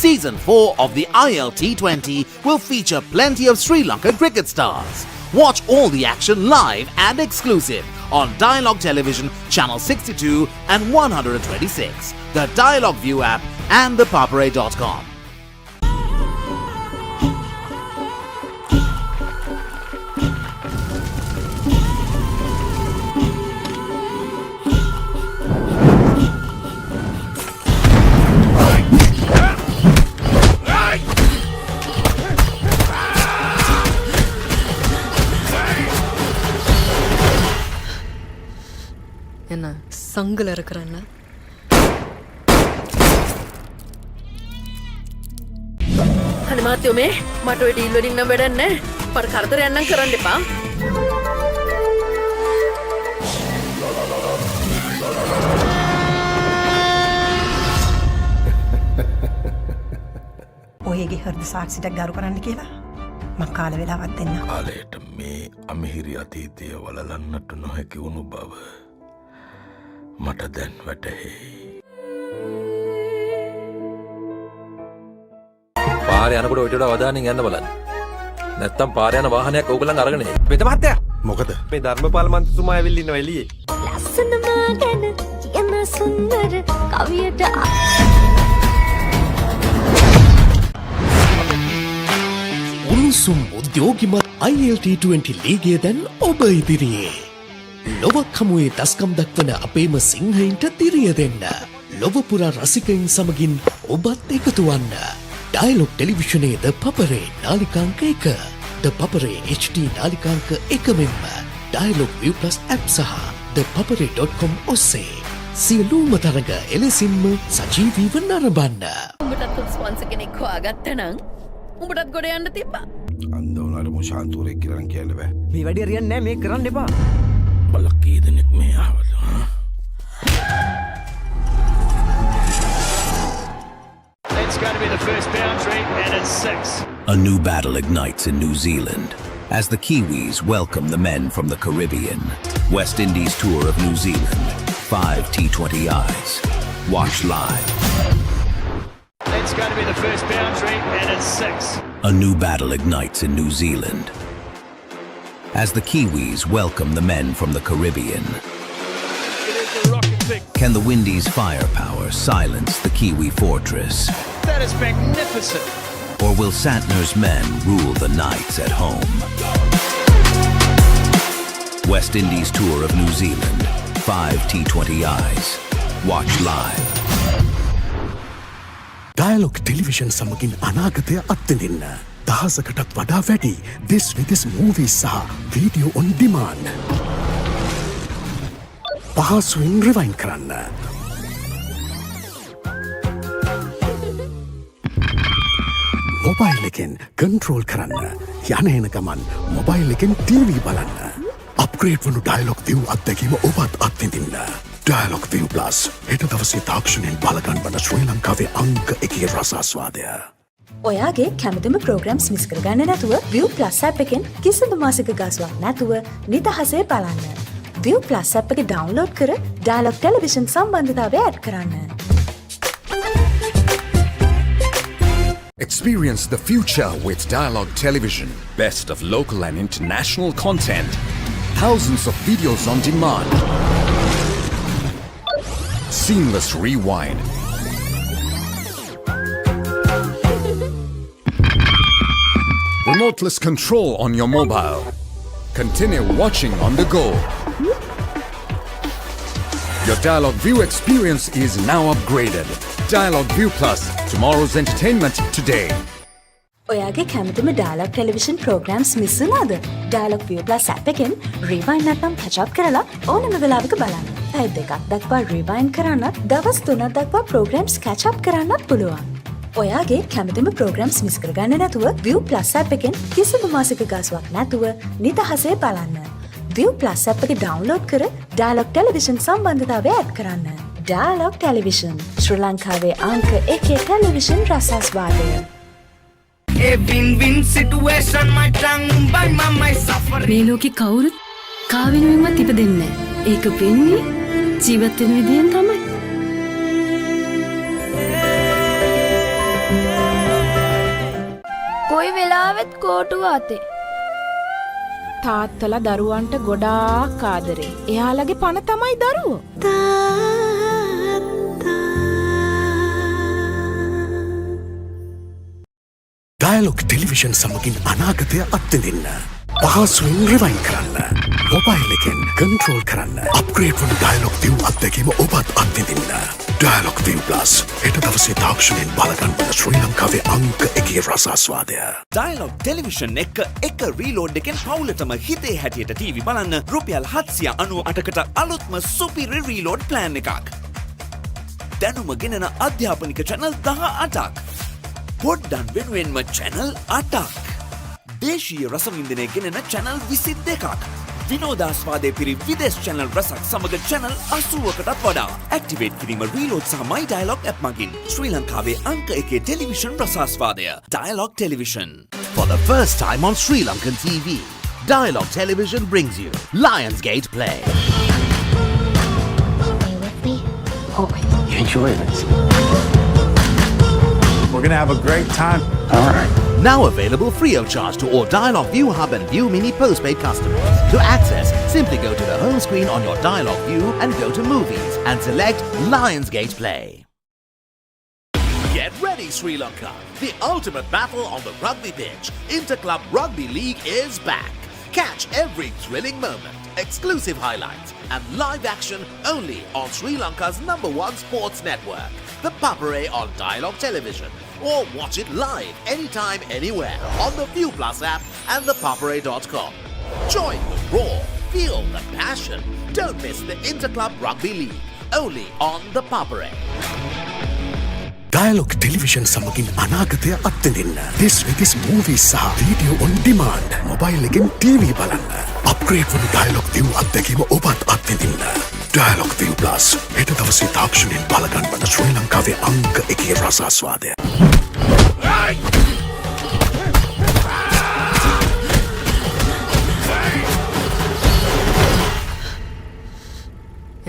[SPEAKER 12] Season 4 of the ILT20 will feature plenty of Sri Lankan cricket stars. Watch all the action live and exclusive on Dialogue Television Channel 62 and 126, the Dialogue View app and thepapare.com.
[SPEAKER 9] එන්න සංගලර කරන්න.
[SPEAKER 17] අනේ මාත්‍යෝ මේ මට ඔය deal වලින් නම් වැඩක් නැහැ. මට කරදරයක් නම් කරන්න එපා.
[SPEAKER 16] ඔයගේ හෘද සාක්ෂියට ගරු කරන්න කියලා මං කාල වෙලාවක් දෙන්න.
[SPEAKER 5] කාලයට මේ අමිහිරි අතීතය වලලන්නට නොහැකි වුණු බව මට දැන් වැටහෙයි.
[SPEAKER 18] පාරේ යනකොට ඔයිට වඩා අවධානයෙන් යන්න බලන්න. නැත්තම් පාරේ යන වාහනයක් ඕගොල්ලන් අරගෙන එයි. වෙද මහත්තයා.
[SPEAKER 25] මොකද?
[SPEAKER 18] මේ ධර්මපාල මන්ත්‍රීතුමා ඇවිල්ලා ඉන්නවා එළියේ.
[SPEAKER 13] ලස්සනම ගැන කියන සුන්දර කවියට
[SPEAKER 5] උණුසුම් උද්‍යෝගිමත් ILT20 ලීගය දැන් ඔබ ඉදිරියේ. ලොවක් හමුවේ දස්කම් දක්වන අපේම සිංහයින්ට තිරිය දෙන්න. ලොවපුරා රසිකයින් සමගින් ඔබත් එකතු වන්න. ඩයලොග් ටෙලිවිෂනයේ ද පපරේ නාලිකාංක 1, ද පපරේ HD නාලිකාංක 1 මෙන්ම ඩයලොග් View Plus app සහ thepapare.com ඔස්සේ සියලුම තරඟ එලෙසින්ම සජීවීව නරඹන්න.
[SPEAKER 17] උඹටත් ස්පොන්සර් කෙනෙක් හොයාගත්තා නම් උඹටත් ගොඩ යන්න තිබ්බා.
[SPEAKER 25] අන්දෝනාර මොෂාන්තුරේ කියලා කියන්න බෑ.
[SPEAKER 3] මේ වැඩේ හරියන්නේ නැහැ මේ කරන්න එපා.
[SPEAKER 5] බලකී දෙනෙක් මේ ආවද?
[SPEAKER 4] That's going to be the first boundary, and it's 6.
[SPEAKER 7] A new battle ignites in New Zealand as the Kiwis welcome the men from the Caribbean. West Indies tour of New Zealand. 5 T20Is. Watch live.
[SPEAKER 4] That's going to be the first boundary, and it's 6.
[SPEAKER 7] A new battle ignites in New Zealand as the Kiwis welcome the men from the Caribbean. Can the Windies' firepower silence the Kiwi fortress?
[SPEAKER 4] That is magnificent.
[SPEAKER 7] Or will Santner's men rule the nights at home? West Indies tour of New Zealand. 5 T20Is. Watch live.
[SPEAKER 5] Dialogue Television සමගින් අනාගතය අත්විඳින්න. දහසකටත් වඩා වැඩි this with this movies සහ video on demand. පහසුවෙන් rewind කරන්න. Mobile එකෙන් control කරන්න. යන එන ගමන් මොබයිල් එකෙන් TV බලන්න. අප්ග්‍රේඩ් වුණු Dialogue View අත්දැකීම ඔබත් අත්විඳින්න. Dialogue View Plus හෙට දවසේ තාක්ෂණයෙන් බලගන්වන ශ්‍රී ලංකාවේ අංක 1 රසාස්වාදය.
[SPEAKER 6] ඔයාගේ කැමතිම ප්‍රෝග්‍රම්ස් මිස් කරගන්න නැතුව View Plus app එකෙන් කිසිදු මාසික ගාස්වක් නැතුව නිදහසේ බලන්න. View Plus app එක ඩවුන්ලෝඩ් කර ඩයලොග් ටෙලිවිෂන් සම්බන්ධතාවය ඇඩ් කරන්න.
[SPEAKER 19] Experience the future with Dialogue Television. Best of local and international content. Thousands of videos on demand. Seamless rewind. Remoteless control on your mobile. Continue watching on the go. Your Dialogue View experience is now upgraded. Dialogue View Plus, tomorrow's entertainment today.
[SPEAKER 6] ඔයාගේ කැමතිම dialogue television programmes miss වුණාද? Dialogue View Plus app එකෙන් rewind නැත්නම් catch up කරලා ඕනම වෙලාවක බලන්න. පැය දෙකක් දක්වා රිවයින්ඩ් කරන්නත්, දවස් 3ක් දක්වා ප්‍රෝග්‍රම්ස් කැච් අප් කරන්නත් පුළුවන්. ඔයාගේ කැමතිම ප්‍රෝග්‍රම්ස් මිස් කරගන්න නැතුව View Plus app එකෙන් කිසිදු මාසික ගාස්වක් නැතුව නිදහසේ බලන්න. View Plus app එක ඩවුන්ලෝඩ් කර ඩයලොග් ටෙලිවිෂන් සම්බන්ධතාවය ඇඩ් කරන්න. ඩයලොග් ටෙලිවිෂන් ශ්‍රී ලංකාවේ අංක 1 television රසාස්වාදය.
[SPEAKER 23] A win-win situation my tongue by my suffering.
[SPEAKER 8] මේ ලෝකේ කවුරුත් කාවෙනුවෙන්වත් ඉපදෙන්නේ නැහැ. ඒක වෙන්නේ ජීවත් වෙන විදියෙන් තමයි.
[SPEAKER 10] කොයි වෙලාවෙත් කෝටුව අතේ. තාත්තලා දරුවන්ට ගොඩාක් ආදරේ. එයාලගේ පණ තමයි දරුවෝ.
[SPEAKER 5] ඩයලොග් ටෙලිවිෂන් සමගින් අනාගතය අත්විඳින්න. පහසුවෙන් රිවයින් කරන්න. මොබයිල් එකෙන් කන්ට්‍රෝල් කරන්න. අප්ග්‍රේඩ් වන ඩයලොග් View අත්දැකීම ඔබත් අත්විඳින්න. ඩයලොග් View Plus හෙට දවසේ තාක්ෂණයෙන් බලගන්වන ශ්‍රී ලංකාවේ අංක 1 රසාස්වාදය.
[SPEAKER 11] ඩයලොග් ටෙලිවිෂන් එක රීලෝඩ් එකෙන් පවුලටම හිතේ හැටියට ටීවී බලන්න රුපියල් 798කට අලුත්ම සුපිරි රීලෝඩ් ප්ලෑන් එකක්. දැනුම ගෙනන අධ්‍යාපනික channel 18ක්. පොඩ්ඩන් වෙනුවෙන්ම channel 8ක්. දේශීය රසවින්දනය ගෙනන channel 22ක්. විනෝදාස්වාදයේ පිරි විදේශ channel රසක් සමග channel 80කටත් වඩා. ඇක්ටිවේට් කිරීම රීලෝඩ් සහ My Dialogue app මගින් ශ්‍රී ලංකාවේ අංක 1 television රසාස්වාදය. Dialogue Television.
[SPEAKER 12] For the first time on Sri Lankan TV, Dialogue Television brings you Lionsgate Play.
[SPEAKER 13] Stay with me. Always.
[SPEAKER 3] You enjoy this?
[SPEAKER 24] We're gonna have a great time.
[SPEAKER 3] All right.
[SPEAKER 12] Now available free of charge to all Dialogue View Hub and View Mini postpaid customers. To access, simply go to the home screen on your Dialogue View and go to Movies and select Lionsgate Play. Get ready, Sri Lanka! The ultimate battle on the rugby pitch. Interclub Rugby League is back. Catch every thrilling moment, exclusive highlights, and live action only on Sri Lanka's #1 sports network, the Papare on Dialogue Television. Or watch it live anytime, anywhere on the View Plus app and the Papare.com. Join the roar, feel the passion. Don't miss the Interclub Rugby League, only on the Papare.
[SPEAKER 5] Dialogue television සමගින් අනාගතය අත්විඳින්න. This with is movies සහ video on demand. Mobile එකෙන් TV බලන්න. Upgrade වන dialogue View අත්දැකීම ඔබත් අත්විඳින්න. Dialogue View Plus හෙට දවසේ තාක්ෂණයෙන් බලගන්වන ශ්‍රී ලංකාවේ අංක 1 රසාස්වාදය.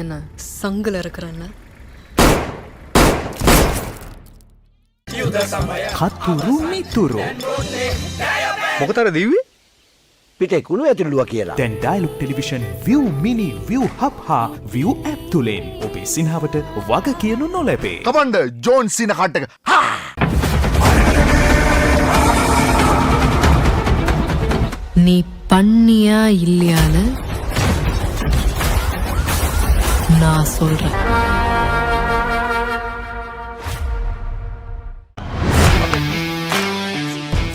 [SPEAKER 9] එන සංගලර කරන්න.
[SPEAKER 24] කතුරු මිතුරු. මොකටද දිව්වේ?
[SPEAKER 3] පිටේ කුණු ඇතුළුවා කියලා.
[SPEAKER 24] දැන් dialogue television View Mini View Hub හා View app තුලින් ඔබේ සිනහවට වග කියනු නොලැබේ.
[SPEAKER 25] කමන්ඩ ජෝන් සින කට්ටක.
[SPEAKER 9] நீ பண்ணியா இல்லையான்னு நான் சொல்றேன்.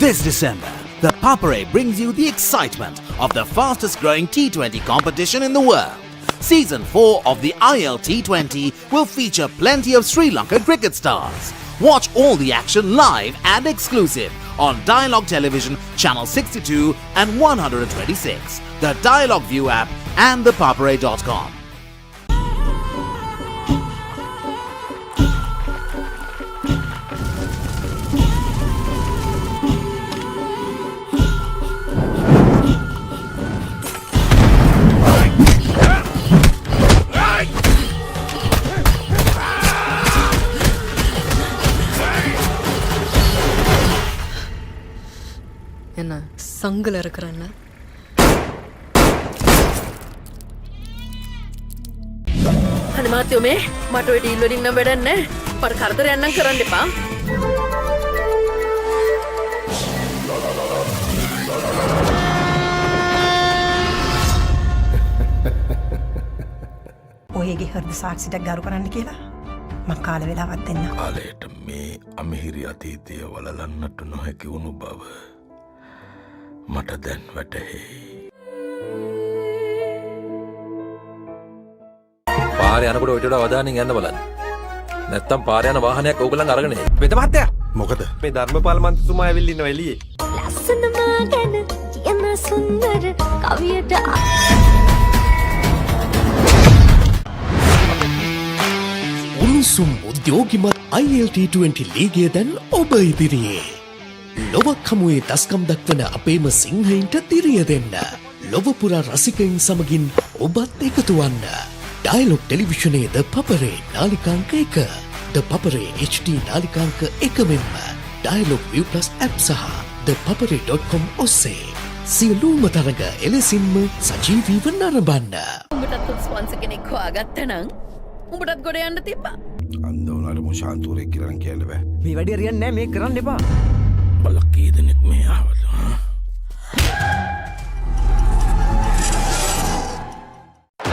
[SPEAKER 12] This December, the Papare brings you the excitement of the fastest growing T20 competition in the world. Season 4 of the ILT20 will feature plenty of Sri Lankan cricket stars. Watch all the action live and exclusive on Dialogue Television Channel 62 and 126, the Dialogue View app and the Papare.com.
[SPEAKER 9] සංගලර කරන්න.
[SPEAKER 17] අනේ මාත්‍යෝ මේ මට ඔය deal වලින් නම් වැඩක් නැහැ. මට කරදරයක් නම් කරන්න එපා.
[SPEAKER 16] ඔයගේ හෘද සාක්ෂියට ගරු කරන්න කියලා මං කාල වෙලාවක් දෙන්න.
[SPEAKER 5] කාලයට මේ අමිහිරි අතීතය වලලන්නට නොහැකි වුණු බව මට දැන් වැටහෙයි.
[SPEAKER 18] පාරේ යනකොට ඔයිට වඩා අවධානයෙන් යන්න බලන්න. නැත්තම් පාරේ යන වාහනයක් ඕගොල්ලන් අරගෙන එයි.
[SPEAKER 2] වෙද මහත්තයා.
[SPEAKER 5] මොකද?
[SPEAKER 2] මේ ධර්මපාල මන්ත්‍රීතුමා ඇවිල්ලා ඉන්නවා එළියේ.
[SPEAKER 13] ලස්සන මා ගැන කියන සුන්දර කවියට
[SPEAKER 15] උණුසුම් උද්‍යෝගිමත් ILT20 ලීගය දැන් ඔබ ඉදිරියේ. ලොවක් හමුවේ දස්කම් දක්වන අපේම සිංහයින්ට දිරිය දෙන්න. ලොවපුරා රසිකයින් සමගින් ඔබත් එකතු වන්න. ඩයලොග් ටෙලිවිෂනයේ ද පපරේ නාලිකාංක 1 ද පපරේ HD නාලිකාංක 1 මෙන්ම ඩයලොග් View Plus app සහ thepapare.com ඔස්සේ සියලුම තරග එලෙසින්ම සජීවීව නරඹන්න.
[SPEAKER 17] උඹටත් ස්පොන්සර් කෙනෙක් හොයාගත්තා නම් උඹටත් ගොඩ යන්න තිබ්බා.
[SPEAKER 5] අන්ද උනාට මුෂාන්තුරේ කියලා කියන්න බෑ.
[SPEAKER 2] මේ වැඩේ හරියන්නේ නැහැ මේක කරන්න එපා.
[SPEAKER 5] බලක් කී දෙනෙක් මේ ආවද?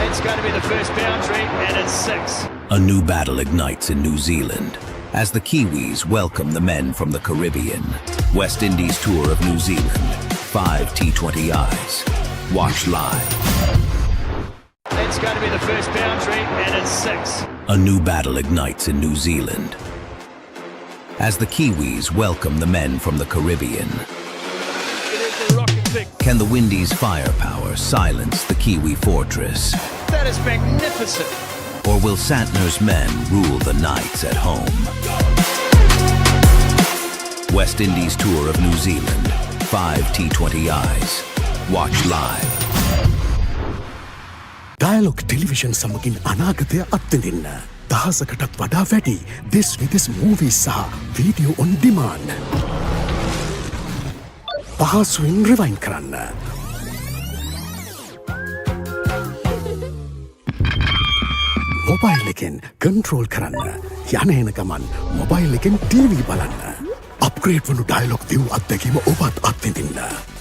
[SPEAKER 4] It's going to be the first boundary, and it's 6.
[SPEAKER 7] A new battle ignites in New Zealand as the Kiwis welcome the men from the Caribbean. West Indies tour of New Zealand. 5 T20Is. Watch live.
[SPEAKER 4] It's going to be the first boundary, and it's 6.
[SPEAKER 7] A new battle ignites in New Zealand as the Kiwis welcome the men from the Caribbean. Can the Windies' firepower silence the Kiwi fortress?
[SPEAKER 4] That is magnificent.
[SPEAKER 7] Or will Santner's men rule the nights at home? West Indies tour of New Zealand. 5 T20Is. Watch live.
[SPEAKER 5] Dialogue television සමගින් අනාගතය අත්විඳින්න. දහසකටත් වඩා වැඩි දෙස් විදෙස් movies සහ video on demand. පහසුවෙන් rewind කරන්න. Mobile එකෙන් කන්ට්‍රෝල් කරන්න. යන එන ගමන් මොබයිල් එකෙන් ටීවී බලන්න. අප්ග්‍රේඩ් වුණු ඩයලොග් view අත්දැකීම ඔබත් අත්විඳින්න.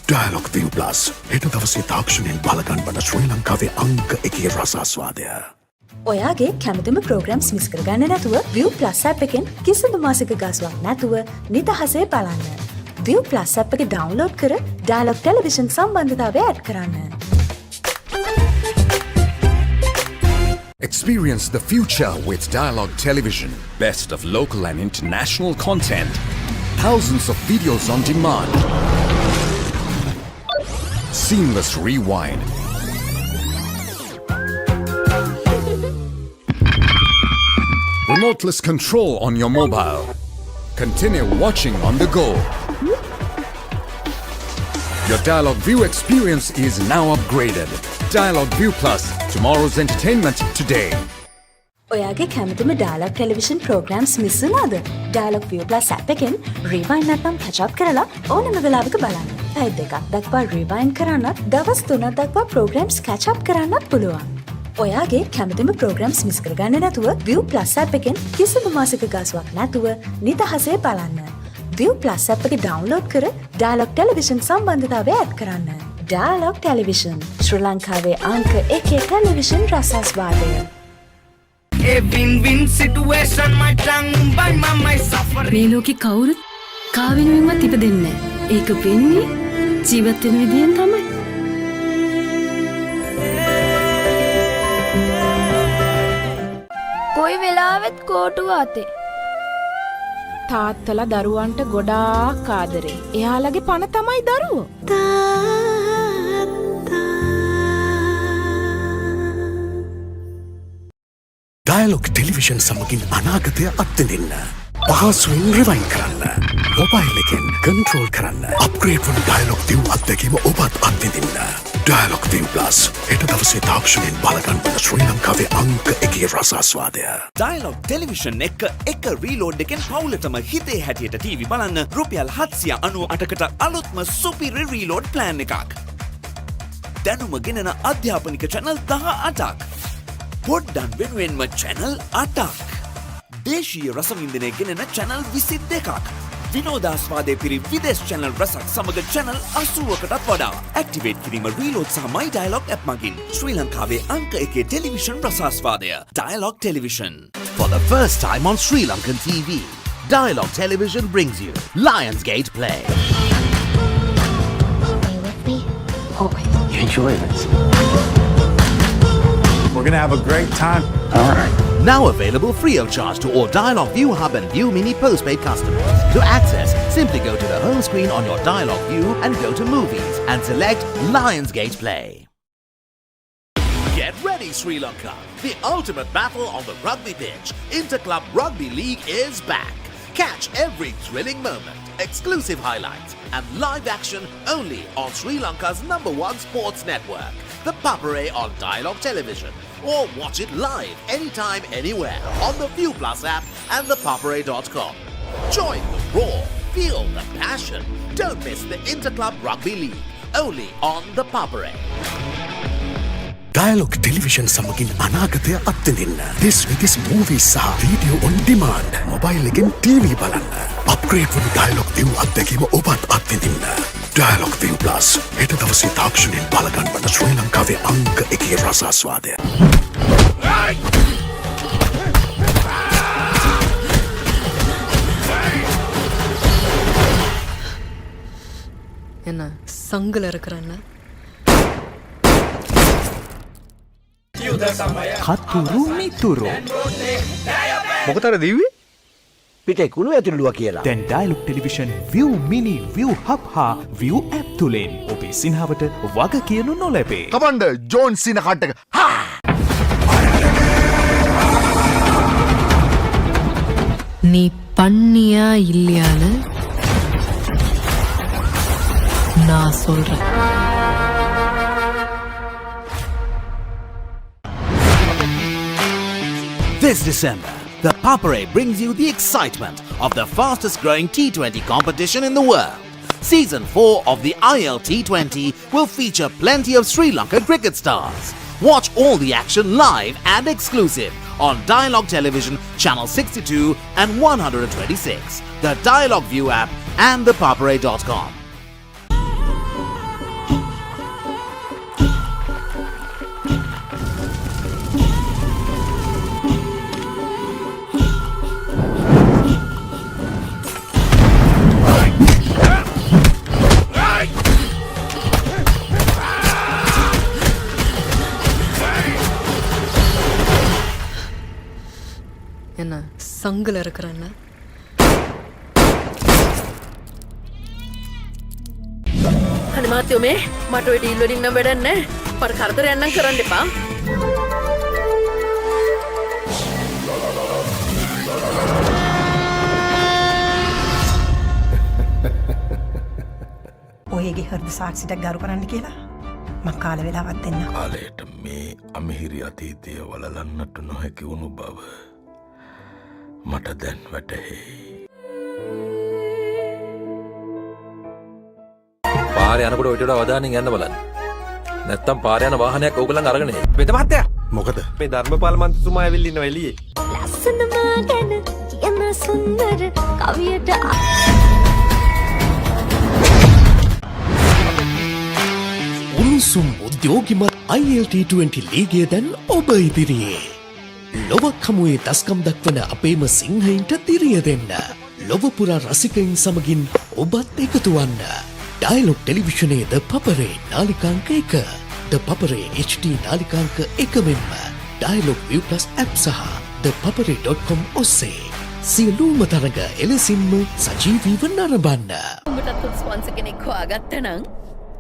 [SPEAKER 5] ඩයලොග් view plus හෙට දවසේ තාක්ෂණයෙන් බලගන්වන ශ්‍රී ලංකාවේ අංක 1 රසාස්වාදය.
[SPEAKER 6] ඔයාගේ කැමතිම ප්‍රෝග්‍රම්ස් මිස් කරගන්න නැතුව View Plus app එකෙන් කිසිදු මාසික ගාස්වක් නැතුව නිදහසේ බලන්න. View Plus app එක ඩවුන්ලෝඩ් කර ඩයලොග් ටෙලිවිෂන් සම්බන්ධතාවය ඇඩ් කරන්න.
[SPEAKER 19] Experience the future with Dialogue Television. Best of local and international content. Thousands of videos on demand. Seamless rewind. Remoteless control on your mobile. Continue watching on the go. Your Dialogue View experience is now upgraded. Dialogue View Plus, tomorrow's entertainment today.
[SPEAKER 6] ඔයාගේ කැමතිම dialogue television programmes miss වුණාද? Dialogue View Plus app එකෙන් rewind නැත්නම් catch up කරලා ඕනම වෙලාවක බලන්න. පැය දෙකක් දක්වා රිවයින්ඩ් කරන්නත්, දවස් 3ක් දක්වා ප්‍රෝග්‍රම්ස් කැච් අප් කරන්නත් පුළුවන්. ඔයාගේ කැමතිම ප්‍රෝග්‍රම්ස් මිස් කරගන්න නැතුව View Plus app එකෙන් කිසිදු මාසික ගාස්වක් නැතුව නිදහසේ බලන්න. View Plus app එක ඩවුන්ලෝඩ් කර ඩයලොග් ටෙලිවිෂන් සම්බන්ධතාවය ඇඩ් කරන්න. ඩයලොග් ටෙලිවිෂන් ශ්‍රී ලංකාවේ අංක 1 television රසාස්වාදය.
[SPEAKER 23] A win-win situation my tongue by my suffering.
[SPEAKER 8] මේ ලෝකේ කවුරුත් කාවෙනුවෙන්වත් ඉපදෙන්නේ නැහැ. ඒක වෙන්නේ ජීවත් වෙන විදියෙන් තමයි.
[SPEAKER 10] කොයි වෙලාවෙත් කෝටුව අතේ. තාත්තලා දරුවන්ට ගොඩාක් ආදරේ. එයාලගේ පණ තමයි දරුවෝ.
[SPEAKER 5] ඩයලොග් ටෙලිවිෂන් සමගින් අනාගතය අත්විඳින්න. පහසුවෙන් රිවයින් කරන්න. මොබයිල් එකෙන් කන්ට්‍රෝල් කරන්න. අප්ග්‍රේඩ් වුණු ඩයලොග් view අත්දැකීම ඔබත් අත්විඳින්න. Dialogue View Plus. හෙට දවසේ තාක්ෂණයෙන් බලගන්වන ශ්‍රී ලංකාවේ අංක 1 රසාස්වාදය.
[SPEAKER 11] ඩයලොග් ටෙලිවිෂන් එක රීලෝඩ් එකෙන් පවුලටම හිතේ හැටියට ටීවී බලන්න රුපියල් 798කට අලුත්ම සුපිරි රීලෝඩ් ප්ලෑන් එකක්. දැනුම ගෙනන අධ්‍යාපනික channel 18ක්. පොඩ්ඩන් වෙනුවෙන්ම channel 8ක්. දේශීය රසවින්දනය ගෙනන channel 22ක්. විනෝදාස්වාදයේ පිරි විදේශ channel රසක් සමග channel 80කටත් වඩා. ඇක්ටිවේට් කිරීම රීලෝඩ් සහ My Dialogue app මගින් ශ්‍රී ලංකාවේ අංක 1 television රසාස්වාදය. Dialogue Television.
[SPEAKER 12] For the first time on Sri Lankan TV, Dialogue Television brings you Lionsgate Play.
[SPEAKER 13] Stay with me. Always.
[SPEAKER 3] You enjoy this?
[SPEAKER 25] We're gonna have a great time.
[SPEAKER 3] All right.
[SPEAKER 12] Now available free of charge to all Dialogue View Hub and View Mini postpaid customers. To access, simply go to the home screen on your Dialogue View and go to Movies and select Lionsgate Play. Get ready, Sri Lanka! The ultimate battle on the rugby pitch. Interclub Rugby League is back. Catch every thrilling moment, exclusive highlights, and live action only on Sri Lanka's #1 sports network, the Papare on Dialogue Television. Or watch it live anytime, anywhere on the View Plus app and the Papare.com. Join the roar, feel the passion. Don't miss the Interclub Rugby League, only on the Papare.
[SPEAKER 5] Dialogue Television සමගින් අනාගතය අත්විඳින්න. This with this movies සහ video on demand. Mobile එකෙන් TV බලන්න. Upgrade වුණු Dialogue View අත්දැකීම ඔබත් අත්විඳින්න. Dialogue View Plus. හෙට දවසේ තාක්ෂණයෙන් බලගන්වන ශ්‍රී ලංකාවේ අංක 1 රසාස්වාදය.
[SPEAKER 9] එන සංගලර කරන්න.
[SPEAKER 24] කතුරු මිතුරු.
[SPEAKER 3] මොකටද දීව්වේ? පිටේ කුණු ඇතුළුවා කියලා.
[SPEAKER 24] දැන් dialogue television view mini view hub හා view app තුලින් ඔබේ සිනහවට වග කියනු නොලැබේ.
[SPEAKER 25] කමන්ඩ ජෝන් සින කට්ටක.
[SPEAKER 9] நீ பண்ணியா இல்லையான்னு நான் சொல்றேன்.
[SPEAKER 12] This December, the Papare brings you the excitement of the fastest growing T20 competition in the world. Season 4 of the ILT20 will feature plenty of Sri Lankan cricket stars. Watch all the action live and exclusive on Dialogue Television Channel 62 and 126, the Dialogue View app and the Papare.com.
[SPEAKER 9] එන සංගලර කරන්න.
[SPEAKER 17] අනේ මාත්‍යෝ මේ මට ඔය deal වලින් නම් වැඩක් නැහැ. මට කරදරයක් නම් කරන්න එපා.
[SPEAKER 16] ඔයගේ හෘද සාක්ෂියක් ගරු කරන්න කියලා මං කාල වෙලාවක් දෙන්න.
[SPEAKER 5] කාලයට මේ අමිහිරි අතීතය වලලන්නට නොහැකි වුණු බව මට දැන් වැටහෙයි.
[SPEAKER 18] පාරේ යනකොට ඔයිට වඩා අවධානයෙන් යන්න බලන්න. නැත්තම් පාරේ යන වාහනයක් ඕගොල්ලන් අරගෙන එයි.
[SPEAKER 2] වෙද මහත්තයා.
[SPEAKER 5] මොකද?
[SPEAKER 2] මේ ධර්මපාල මන්ත්‍රතුමා ඇවිල්ලා ඉන්නවා එළියේ.
[SPEAKER 13] ලස්සන මා ගැන කියන සුන්දර කවියට
[SPEAKER 15] උණුසුම් උද්‍යෝගිමත් ILT20 ලීගය දැන් ඔබ ඉදිරියේ. ලොවක් හමුවේ දස්කම් දක්වන අපේම සිංහයින්ට දිරිය දෙන්න. ලොවපුරා රසිකයින් සමගින් ඔබත් එකතු වන්න. ඩයලොග් ටෙලිවිෂනයේ ද පපරේ නාලිකාංක 1, ද පපරේ HD නාලිකාංක 1 මෙන්ම ඩයලොග් View Plus app සහ ද papare.com ඔස්සේ සියලුම තරග එලෙසින්ම සජීවීව නරඹන්න.
[SPEAKER 17] උඹටත් ස්පොන්සර් කෙනෙක් හොයාගත්තා නම්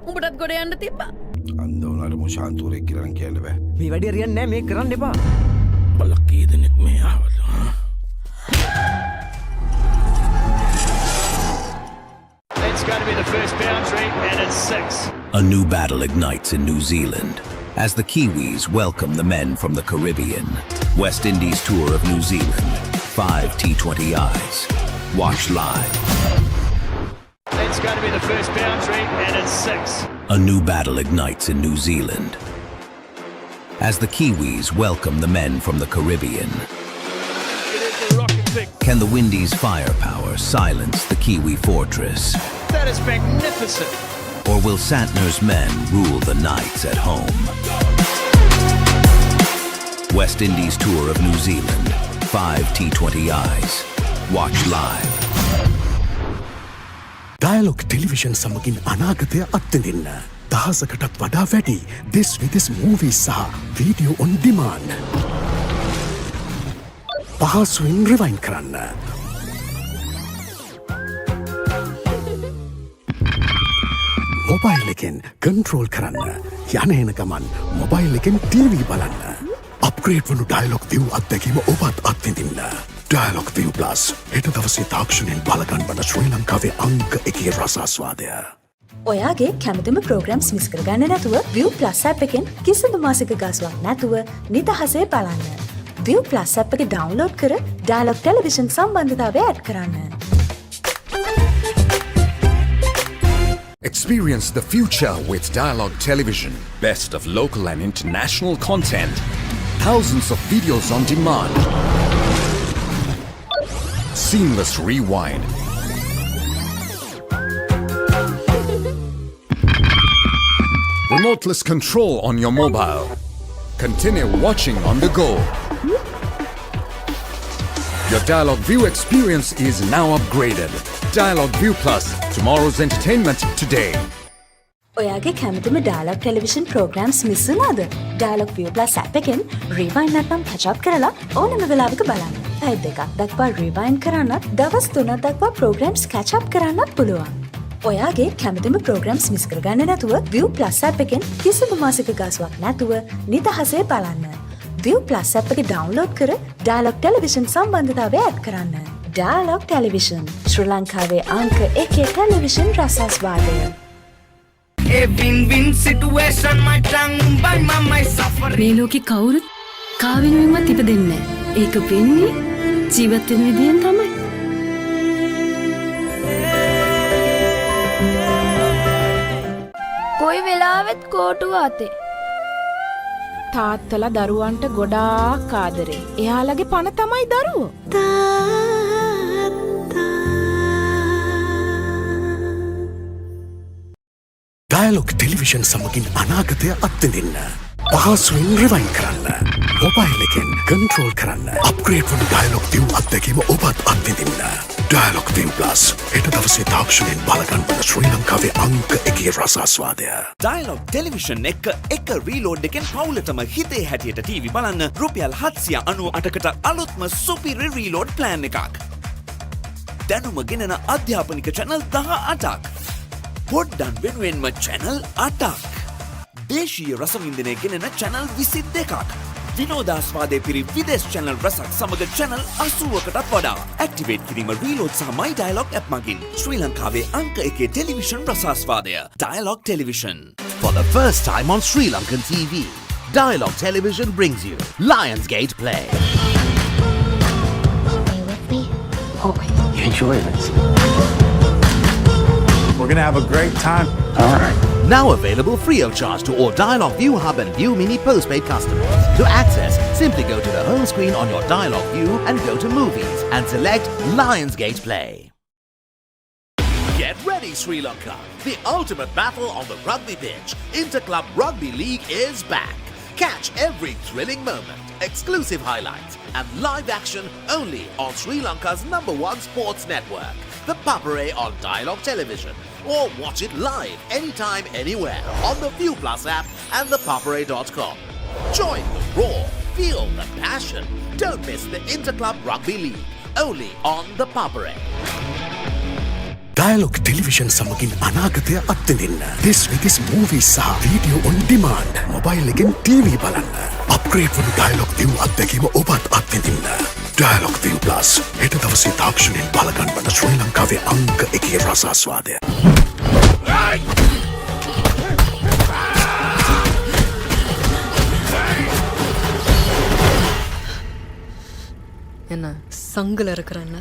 [SPEAKER 17] උඹටත් ගොඩ යන්න තිබ්බා.
[SPEAKER 5] අන්දෝනාට මුෂාන්තුරේ කියලා කියන්න බෑ.
[SPEAKER 2] මේ වැඩේ හරියන්නේ නැහැ මේක කරන්න එපා.
[SPEAKER 5] බලක් කී දෙනෙක් මේ ආවද?
[SPEAKER 4] It's going to be the first boundary and it's 6.
[SPEAKER 7] A new battle ignites in New Zealand as the Kiwis welcome the men from the Caribbean. West Indies tour of New Zealand. 5 T20Is. Watch live.
[SPEAKER 4] That's going to be the first boundary, and it's 6.
[SPEAKER 7] A new battle ignites in New Zealand as the Kiwis welcome the men from the Caribbean. Can the Windies' firepower silence the Kiwi fortress?
[SPEAKER 4] That is magnificent.
[SPEAKER 7] Or will Santner's men rule the nights at home? West Indies tour of New Zealand. 5 T20Is. Watch live.
[SPEAKER 5] Dialogue television සමගින් අනාගතය අත්විඳින්න. දහසකටත් වඩා වැඩි this with movies සහ video on demand. පහසුවෙන් rewind කරන්න. Mobile එකෙන් control කරන්න. යන එන ගමන් මොබයිල් එකෙන් TV බලන්න. අප්ග්‍රේඩ් වුණු dialogue view අත්දැකීම ඔබත් අත්විඳින්න. Dialogue View Plus හෙට දවසේ තාක්ෂණයෙන් බලගන්වන ශ්‍රී ලංකාවේ අංක 1 රසාස්වාදය.
[SPEAKER 6] ඔයාගේ කැමතිම ප්‍රෝග්‍රම්ස් මිස් කරගන්න නැතුව View Plus app එකෙන් කිසිදු මාසික ගාස්වක් නැතුව නිදහසේ බලන්න. View Plus app එක ඩවුන්ලෝඩ් කර Dialogue Television සම්බන්ධතාවය ඇඩ් කරන්න.
[SPEAKER 19] Experience the future with Dialogue Television. Best of local and international content. Thousands of videos on demand. Seamless rewind. Remoteless control on your mobile. Continue watching on the go. Your Dialogue View experience is now upgraded. Dialogue View Plus, tomorrow's entertainment today.
[SPEAKER 6] ඔයාගේ කැමතිම Dialogue Television programs miss වුණාද? Dialogue View Plus app එකෙන් rewind නැත්නම් catch up කරලා ඕනම වෙලාවක බලන්න. පැය දෙකක් දක්වා rewind කරන්නත්, දවස් 3ක් දක්වා programs catch up කරන්නත් පුළුවන්. ඔයාගේ කැමතිම programs මිස් කරගන්න නැතුව View Plus app එකෙන් කිසිදු මාසික ගාස්වක් නැතුව නිදහසේ බලන්න. View Plus app එක download කර Dialogue Television සම්බන්ධතාවය ඇඩ් කරන්න. Dialogue Television ශ්‍රී ලංකාවේ අංක 1 television රසාස්වාදය.
[SPEAKER 23] A win-win situation, my tongue by my suffering.
[SPEAKER 8] මේ ලෝකේ කවුරුත් කාවෙනුවෙන්වත් ඉපදෙන්නේ නැහැ. ඒක වෙන්නේ ජීවත් වෙන විදියෙන් තමයි.
[SPEAKER 10] කොයි වෙලාවෙත් කෝටුව අතේ. තාත්තලා දරුවන්ට ගොඩාක් ආදරේ. එයාලගේ පණ තමයි දරුවෝ.
[SPEAKER 5] Dialogue television සමගින් අනාගතය අත්විඳින්න. පහසුවෙන් rewind කරන්න. මොබයිල් එකෙන් control කරන්න. අප්ග්‍රේඩ් වුණු Dialogue View අත්දැකීම ඔබත් අත්විඳින්න. Dialogue View Plus හෙට දවසේ තාක්ෂණයෙන් බලගන්වන ශ්‍රී ලංකාවේ අංක 1 රසාස්වාදය.
[SPEAKER 11] Dialogue Television එක reload එකෙන් පවුලටම හිතේ හැටියට TV බලන්න රුපියල් 798කට අලුත්ම සුපිරි reload plan එකක්. දැනුම ගෙනන අධ්‍යාපනික channel 18ක්. පොඩ්ඩන් වෙනුවෙන්ම channel 8ක්. දේශීය රසවින්දනය ගෙනෙන channel 22ක්. විනෝදාස්වාදය පිරි විදේශ channel රසක් සමග channel 80කටත් වඩා. ඇක්ටිවේට් කිරීම reload සහ my dialogue app මගින් ශ්‍රී ලංකාවේ අංක 1 television රසාස්වාදය. Dialogue Television.
[SPEAKER 12] For the first time on Sri Lankan TV, Dialogue Television brings you Lionsgate Play.
[SPEAKER 3] You enjoy this?
[SPEAKER 25] We're gonna have a great time.
[SPEAKER 12] All right. Now available free of charge to all Dialogue View Hub and View Mini postpaid customers. To access, simply go to the home screen on your Dialogue View and go to Movies and select Lionsgate Play. Get ready, Sri Lanka! The ultimate battle on the rugby pitch. Interclub Rugby League is back. Catch every thrilling moment, exclusive highlights, and live action only on Sri Lanka's #1 sports network, the Papare on Dialogue Television. Or watch it live anytime, anywhere on the View Plus app and the papare.com. Join the roar, feel the passion. Don't miss the Interclub Rugby League, only on the Papare.
[SPEAKER 5] Dialogue television සමගින් අනාගතය අත්විඳින්න. This with movies සහ video on demand. Mobile එකෙන් TV බලන්න. Upgrade වුණු Dialogue View අත්දැකීම ඔබත් අත්විඳින්න. Dialogue View Plus හෙට දවසේ තාක්ෂණයෙන් බලගන්වන ශ්‍රී ලංකාවේ අංක 1 රසාස්වාදය.
[SPEAKER 9] සංගල කරන්න.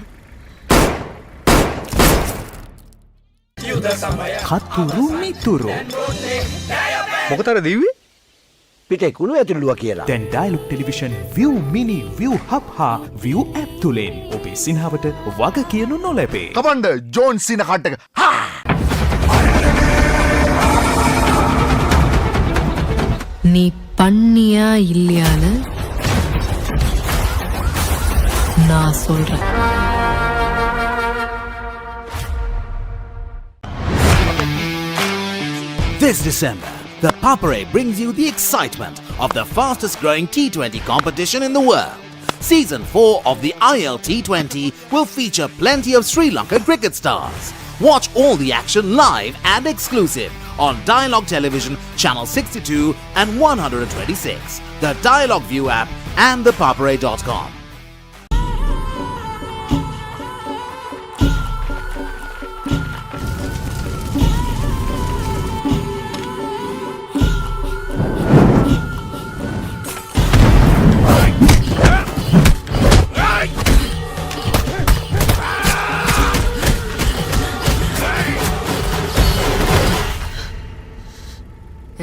[SPEAKER 24] කතුරු මිතුරු
[SPEAKER 3] මොකතර දිව්වේ
[SPEAKER 12] පිටේ කුණු ඇතුළුව කියලා.
[SPEAKER 24] දැන් dialogue television view mini view hub හා view app තුලින් ඔබේ සිනහවට වග කියනු නොලැබේ.
[SPEAKER 5] කමන්ඩ ජෝන් සින කට්ටක
[SPEAKER 9] நீ பண்ணியா இல்லையான்னு நான் சொல்றேன்.
[SPEAKER 12] This December, the Papare brings you the excitement of the fastest growing T20 competition in the world. Season 4 of the ILT20 will feature plenty of Sri Lankan cricket stars. Watch all the action live and exclusive on Dialog Television Channel 62 and 126, the Dialog View app and thepapare.com.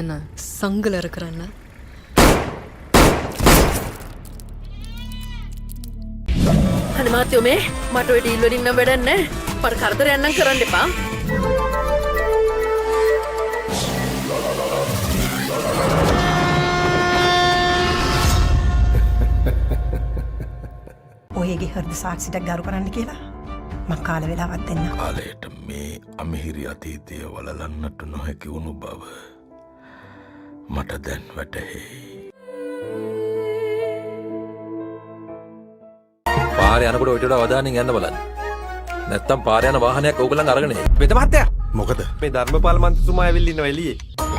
[SPEAKER 9] என்ன සංගල කරන්න.
[SPEAKER 17] අනේ මාත්‍යෝ මේ මට ඔය deal වලින් නම් වැඩක් නැහැ. මට කරදරයක් නම් කරන්න එපා.
[SPEAKER 16] ඔයගේ හෘද සාක්ෂියක් ගරු කරන්න කියලා මං කාල වෙලාවක් දෙන්න.
[SPEAKER 5] කාලයට මේ අමිහිරි අතීතය වලලන්නට නොහැකි වුණු බව මට දැන් වැටහෙයි.
[SPEAKER 18] පාරේ යනකොට ඔයිට වඩා අවධානයෙන් යන්න බලන්න. නැත්තම් පාරේ යන වාහනයක් ඕගොල්ලන් අරගෙන එයි. වෙද මහත්තයා.
[SPEAKER 2] මොකද? මේ ධර්මපාල මන්ත්‍රීතුමා ඇවිල්ලා ඉන්නවා එළියේ.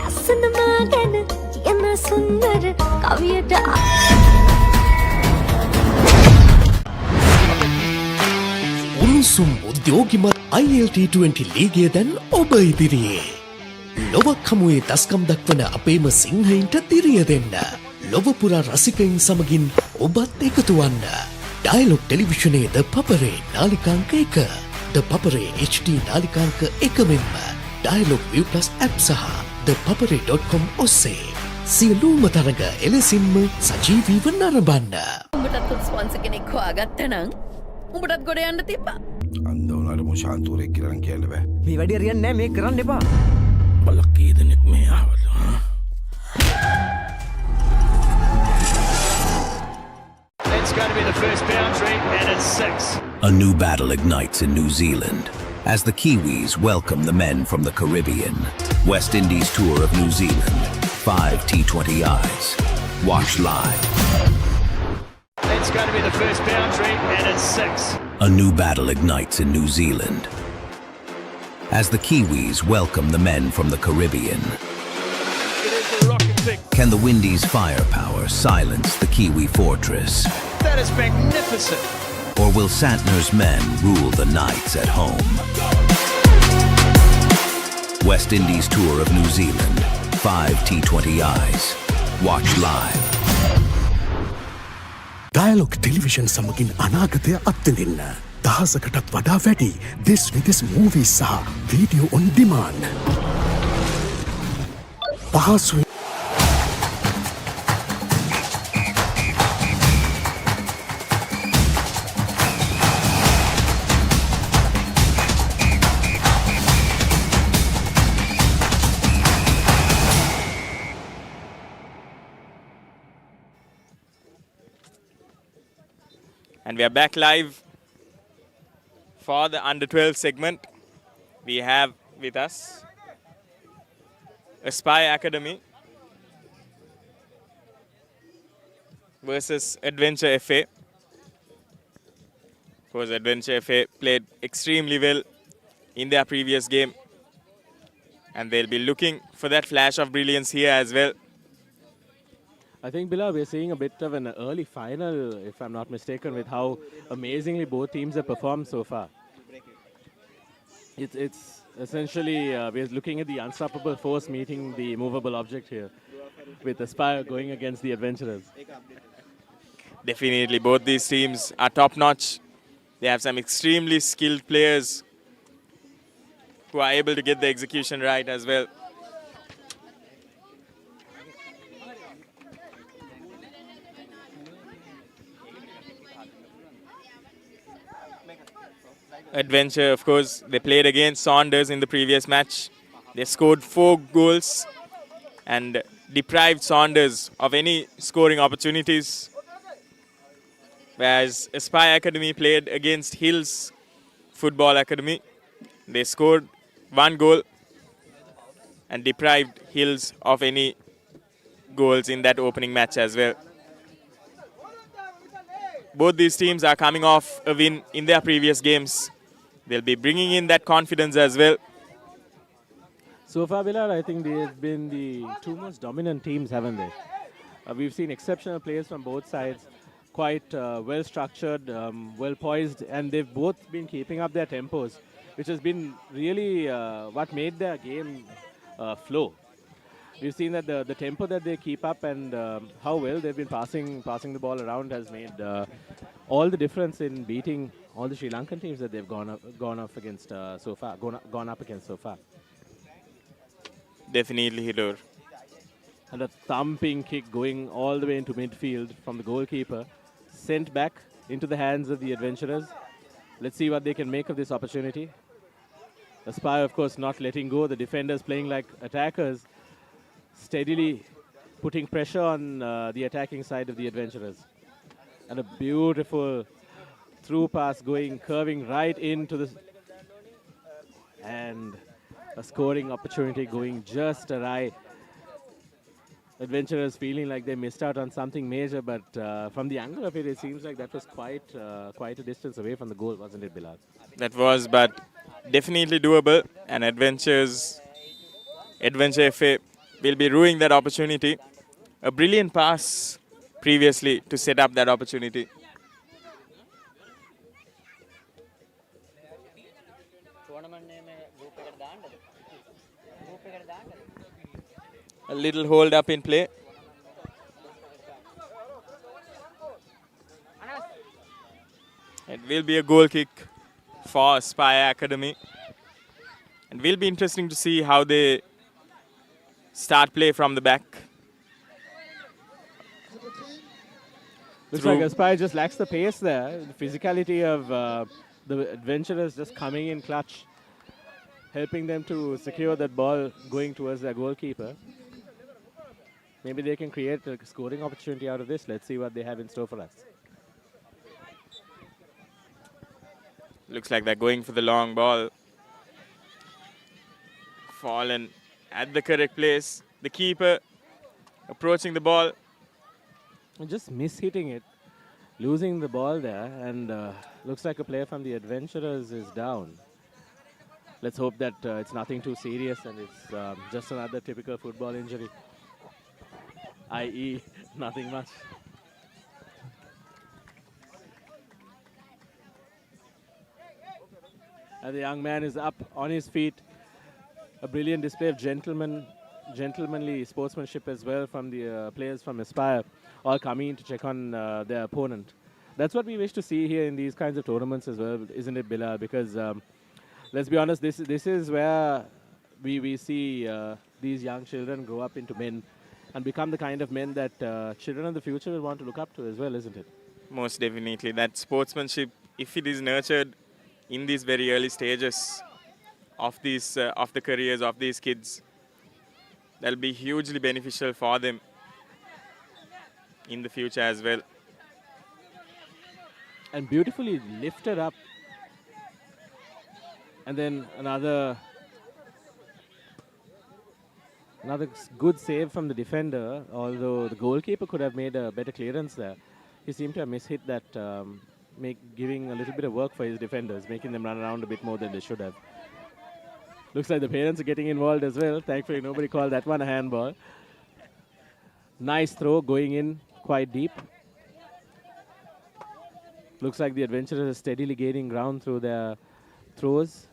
[SPEAKER 13] ලස්සනම ගැන කියන සුන්දර කවියට
[SPEAKER 15] උණුසුම් උද්‍යෝගිමත් ILT20 ලීගය දැන් ඔබ ඉදිරියේ. ලොවක් හමුවේ දස්කම් දක්වන අපේම සිංහයින්ට දිරිය දෙන්න. ලොවපුරා රසිකයින් සමගින් ඔබත් එකතු වන්න. ඩයලොග් ටෙලිවිෂනයේ ද පපරේ නාලිකාංක 1, ද පපරේ HD නාලිකාංක 1 මෙන්ම ඩයලොග් view plus app සහ thepapare.com ඔස්සේ සියලුම තරඟ එලෙසින්ම සජීවීව නරඹන්න.
[SPEAKER 17] උඹටත් ස්පොන්සර් කෙනෙක් හොයාගත්තා නම් උඹටත් ගොඩ යන්න තිබ්බා.
[SPEAKER 5] අන්ද උනාට මුෂාන්තුරේ කියලා කියන්න බෑ.
[SPEAKER 2] මේ වැඩේ හරියන්නේ නැහැ මේක කරන්න එපා.
[SPEAKER 5] බලක් කී දෙනෙක් මේ ආවද?
[SPEAKER 4] It's going to be the first boundary and it's 6.
[SPEAKER 7] A new battle ignites in New Zealand as the Kiwis welcome the men from the Caribbean. West Indies tour of New Zealand. 5 T20Is. Watch live.
[SPEAKER 4] It's going to be the first boundary and it's 6.
[SPEAKER 7] A new battle ignites in New Zealand as the Kiwis welcome the men from the Caribbean. Can the Windies' firepower silence the Kiwi fortress?
[SPEAKER 4] That is magnificent.
[SPEAKER 7] Or will Santner's men rule the nights at home? West Indies tour of New Zealand. 5 T20Is. Watch live.
[SPEAKER 5] Dialogue television සමගින් අනාගතය අත්විඳින්න. දහසකටත් වඩා වැඩි දෙස් විදෙස් movies සහ video on demand. පහසුවෙන්
[SPEAKER 1] And we are back live for the under 12 segment. We have with us Aspire Academy versus Adventure FA. Of course, Adventure FA played extremely well in their previous game, and they'll be looking for that flash of brilliance here as well.
[SPEAKER 14] I think, Bilal, we're seeing a bit of an early final, if I'm not mistaken, with how amazingly both teams have performed so far. It's essentially, we're looking at the unstoppable force meeting the immovable object here, with Aspire going against the Adventurers.
[SPEAKER 1] Definitely, both these teams are top-notch They have some extremely skilled players who are able to get the execution right as well. Adventure, of course, they played against Saunders in the previous match. They scored 4 goals and deprived Saunders of any scoring opportunities. Whereas Aspire Academy played against Hills Football Academy. They scored 1 goal and deprived Hills of any goals in that opening match as well. Both these teams are coming off a win in their previous games. They'll be bringing in that confidence as well.
[SPEAKER 14] So far, Bilal, I think they've been the 2 most dominant teams, haven't they? We've seen exceptional players from both sides, quite well structured, well poised, and they've both been keeping up their tempos, which has been really what made their game flow. We've seen that the tempo that they keep up and how well they've been passing the ball around has made all the difference in beating all the Sri Lankan teams that they've gone up against so far.
[SPEAKER 1] Definitely, Hilur.
[SPEAKER 14] And a thumping kick going all the way into midfield from the goalkeeper, sent back into the hands of the adventurers. Let's see what they can make of this opportunity. Aspire, of course, not letting go. The defenders playing like attackers, steadily putting pressure on the attacking side of the adventurers. And a beautiful through pass curving right into the... And a scoring opportunity going just awry. Adventurers feeling like they missed out on something major, but from the angle of it, it seems like that was quite a distance away from the goal, wasn't it, Bilal?
[SPEAKER 1] That was, but definitely doable. And Adventure FA will be ruining that opportunity. A brilliant pass previously to set up that opportunity. A little hold up in play. It will be a goal kick for Aspire Academy. And it will be interesting to see how they start play from the back.
[SPEAKER 14] Looks like Aspire just lacks the pace there. The physicality of the adventurers just coming in clutch, helping them to secure that ball going towards their goalkeeper. Maybe they can create a scoring opportunity out of this. Let's see what they have in store for us.
[SPEAKER 1] Looks like they're going for the long ball. Fallen at the correct place. The keeper approaching the ball.
[SPEAKER 14] Just mishitting it. Losing the ball there. And looks like a player from the Adventurers is down. Let's hope that it's nothing too serious and it's just another typical football injury. i.e. nothing much. And the young man is up on his feet. A brilliant display of gentlemanly sportsmanship as well from the players from Aspire, all coming in to check on their opponent. That's what we wish to see here in these kinds of tournaments as well, isn't it, Bilal? Because let's be honest, this is where we see these young children grow up into men and become the kind of men that children of the future will want to look up to as well, isn't it?
[SPEAKER 1] Most definitely. That sportsmanship, if it is nurtured in these very early stages of these of the careers of these kids, that'll be hugely beneficial for them in the future as well.
[SPEAKER 14] And beautifully lifted up. And then another good save from the defender, although the goalkeeper could have made a better clearance there. He seemed to have mishit that, giving a little bit of work for his defenders, making them run around a bit more than they should have. Looks like the parents are getting involved as well. Thankfully, nobody called that one a handball. Nice throw going in quite deep. Looks like the Adventurers are steadily gaining ground through their throws.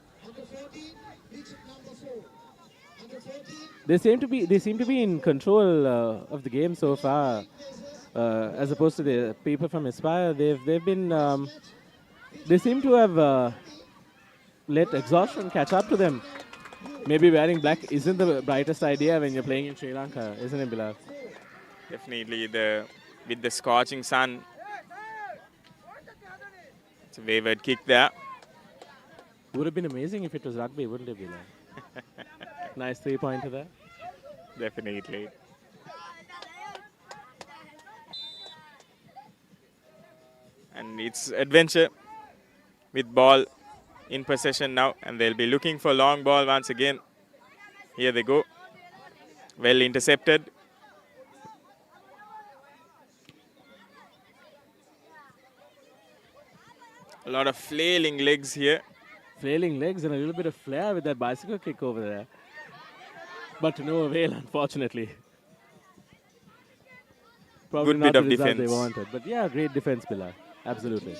[SPEAKER 14] They seem to be in control of the game so far, as opposed to the people from Aspire. They've been They seem to have let exhaustion catch up to them. Maybe wearing black isn't the brightest idea when you're playing in Sri Lanka, isn't it, Bilal?
[SPEAKER 1] Definitely with the scorching sun. It's a wayward kick there.
[SPEAKER 14] Would have been amazing if it was rugby, wouldn't it, Bilal? Nice 3-pointer there.
[SPEAKER 1] Definitely. And it's Adventure with ball in possession now, and they'll be looking for long ball once again. Here they go. Well intercepted. A lot of flailing legs here.
[SPEAKER 14] Flailing legs and a little bit of flair with that bicycle kick over there. But to no avail, unfortunately. Probably
[SPEAKER 1] Good
[SPEAKER 14] not
[SPEAKER 1] bit
[SPEAKER 14] the
[SPEAKER 1] of
[SPEAKER 14] result
[SPEAKER 1] defense.
[SPEAKER 14] they wanted. But yeah, great defense, Bilal. Absolutely.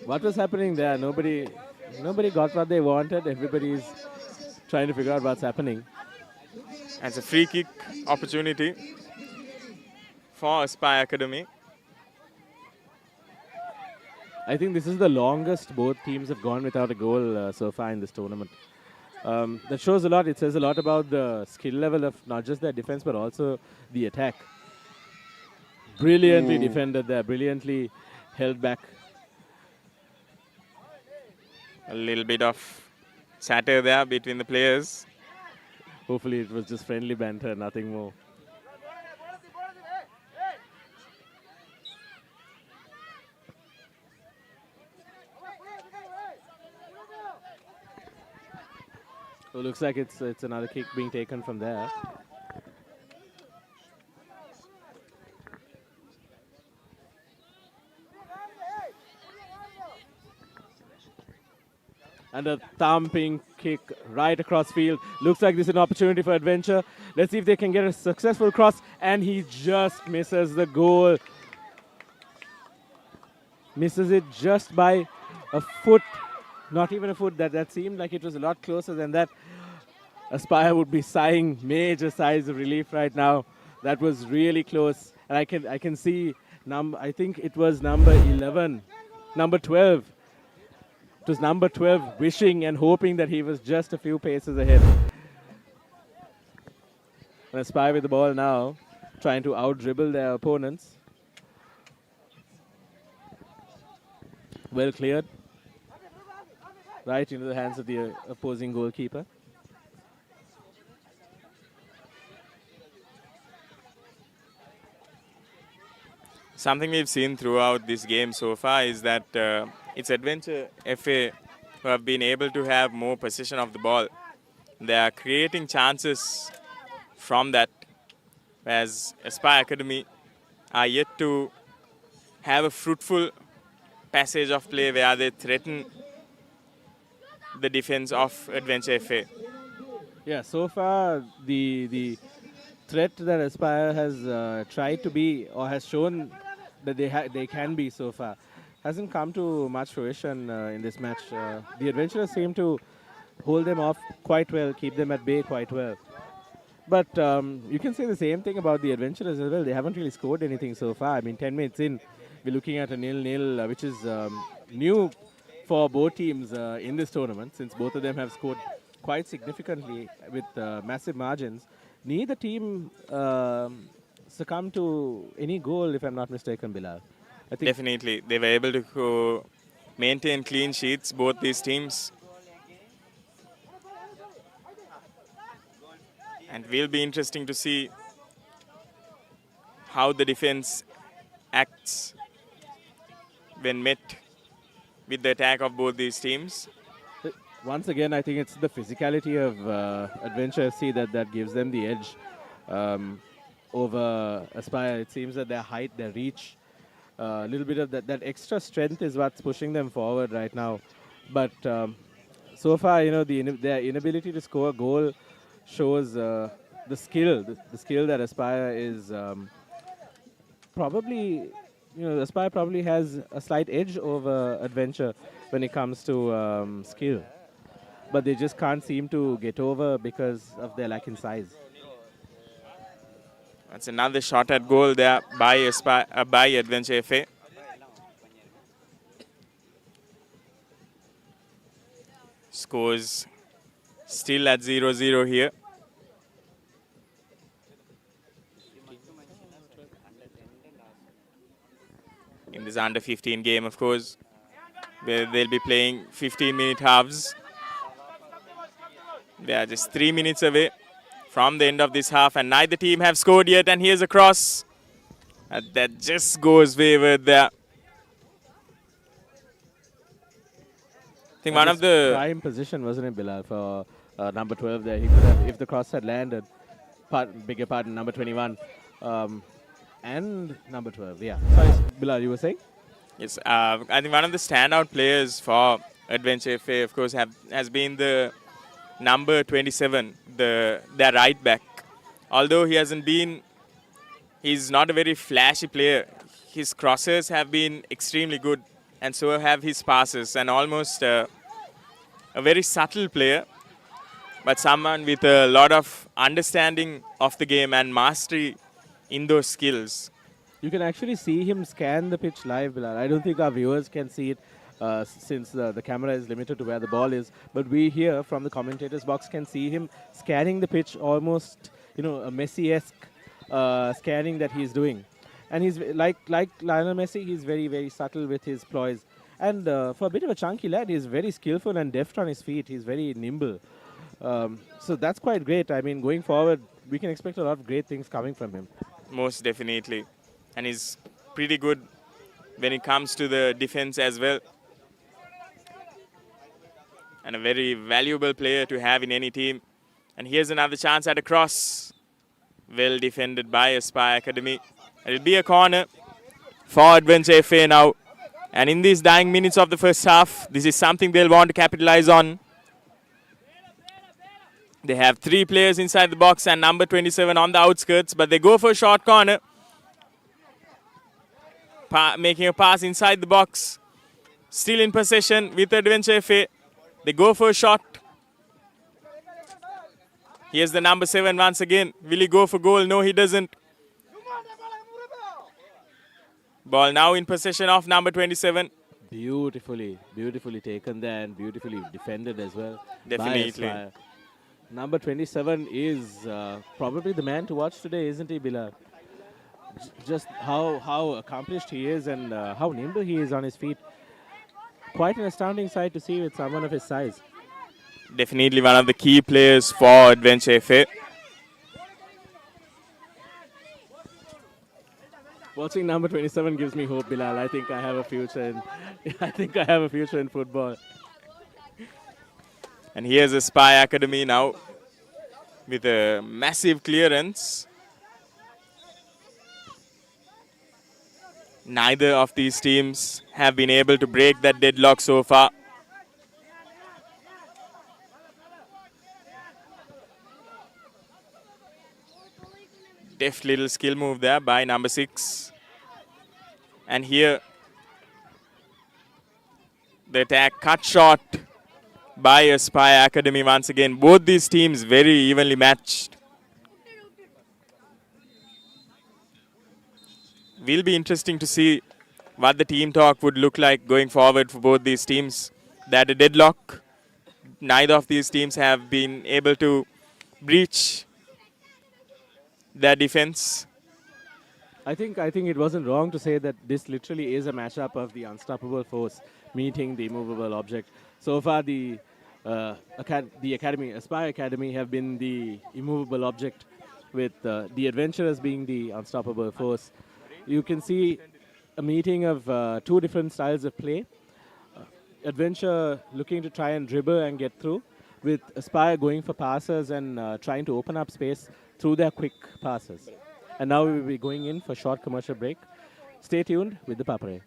[SPEAKER 14] What was happening there? Nobody got what they wanted. Everybody's trying to figure out what's happening.
[SPEAKER 1] And it's a free kick opportunity for Aspire Academy.
[SPEAKER 14] I think this is the longest both teams have gone without a goal so far in this tournament. That shows a lot. It says a lot about the skill level of not just their defense, but also the attack. Brilliantly defended there. Brilliantly held back.
[SPEAKER 1] A little bit of chatter there between the players.
[SPEAKER 14] Hopefully it was just friendly banter, nothing more. So it looks like it's another kick being taken from there. And a thumping kick right across field. Looks like this is an opportunity for Adventure. Let's see if they can get a successful cross. And he just misses the goal. Misses it just by a foot. Not even a foot. That seemed like it was a lot closer than that. Aspire would be sighing major sighs of relief right now. That was really close. And I can see, I think it was number 11, number 12. It was number 12 wishing and hoping that he was just a few paces ahead. And Aspire with the ball now, trying to out-dribble their opponents. Well cleared. Right into the hands of the opposing goalkeeper.
[SPEAKER 1] Something we've seen throughout this game so far is that it's Adventure FA who have been able to have more possession of the ball. They are creating chances from that, whereas Aspire Academy are yet to have a fruitful passage of play where they threaten the defense of Adventure FA.
[SPEAKER 14] Yeah, so far the threat that Aspire has tried to be or has shown that they can be so far hasn't come to much fruition in this match. The Adventurers seem to hold them off quite well, keep them at bay quite well. But you can say the same thing about the Adventurers as well. They haven't really scored anything so far. I mean, 10 minutes in, we're looking at a 0-0, which is new for both teams in this tournament, since both of them have scored quite significantly with massive margins. Neither team succumbed to any goal, if I'm not mistaken, Bilal. I think
[SPEAKER 1] Definitely. They were able to maintain clean sheets, both these teams. And it will be interesting to see how the defense acts when met with the attack of both these teams.
[SPEAKER 14] Once again, I think it's the physicality of Adventure FC that gives them the edge over Aspire. It seems that their height, their reach, a little bit of that extra strength is what's pushing them forward right now. But so far, their inability to score a goal shows the skill that Aspire is probably, Aspire probably has a slight edge over Adventure when it comes to skill. But they just can't seem to get over because of their lack in size.
[SPEAKER 1] That's another shot at goal there by Adventure FA. Scores still at 0-0 here. In this under 15 game, of course, where they'll be playing 15-minute halves. They are just 3 minutes away from the end of this half, and neither team have scored yet. And here's a cross that just goes wayward there. I think one of the
[SPEAKER 14] prime position, wasn't it, Bilal, for number 12 there? He could have, if the cross had landed, bigger part in number 21 and number 12. Yeah. Sorry, Bilal, you were saying?
[SPEAKER 1] Yes, I think one of the standout players for Adventure FA, of course, has been the number 27, their right back. Although he's not a very flashy player. His crosses have been extremely good, and so have his passes, and almost a very subtle player, but someone with a lot of understanding of the game and mastery in those skills.
[SPEAKER 14] You can actually see him scan the pitch live, Bilal. I don't think our viewers can see it since the camera is limited to where the ball is, but we here from the commentator's box can see him scanning the pitch, almost, a Messi-esque scanning that he's doing. And he's like Lionel Messi, he's very, very subtle with his ploys. And for a bit of a chunky lad, he's very skillful and deft on his feet. He's very nimble. So that's quite great. I mean, going forward, we can expect a lot of great things coming from him.
[SPEAKER 1] Most definitely. And he's pretty good when it comes to the defense as well. And a very valuable player to have in any team. And here's another chance at a cross. Well defended by Aspire Academy. It'll be a corner for Adventure FA now. And in these dying minutes of the first half, this is something they'll want to capitalize on. They have 3 players inside the box and number 27 on the outskirts, but they go for a short corner. Making a pass inside the box. Still in possession with Adventure FA. They go for a shot. Here's the number 7 once again. Will he go for goal? No, he doesn't. Ball now in possession of number 27.
[SPEAKER 14] Beautifully taken there and beautifully defended as well.
[SPEAKER 1] Definitely.
[SPEAKER 14] Number 27 is probably the man to watch today, isn't he, Bilal? Just how accomplished he is and how nimble he is on his feet. Quite an astounding sight to see with someone of his size.
[SPEAKER 1] Definitely one of the key players for Adventure FA.
[SPEAKER 14] Watching number 27 gives me hope, Bilal. I think I have a future in football.
[SPEAKER 1] And here's Aspire Academy now with a massive clearance. Neither of these teams have been able to break that deadlock so far. Deft little skill move there by number 6. And here the attack cut short by Aspire Academy once again. Both these teams very evenly matched. Will be interesting to see what the team talk would look like going forward for both these teams. They're at a deadlock. Neither of these teams have been able to breach their defense.
[SPEAKER 14] I think it wasn't wrong to say that this literally is a matchup of the unstoppable force meeting the immovable object. So far, the Aspire Academy have been the immovable object, with the adventurers being the unstoppable force. You can see a meeting of 2 different styles of play. Adventure looking to try and dribble and get through, with Aspire going for passes and trying to open up space through their quick passes. And now we will be going in for a short commercial break. Stay tuned with the Papare.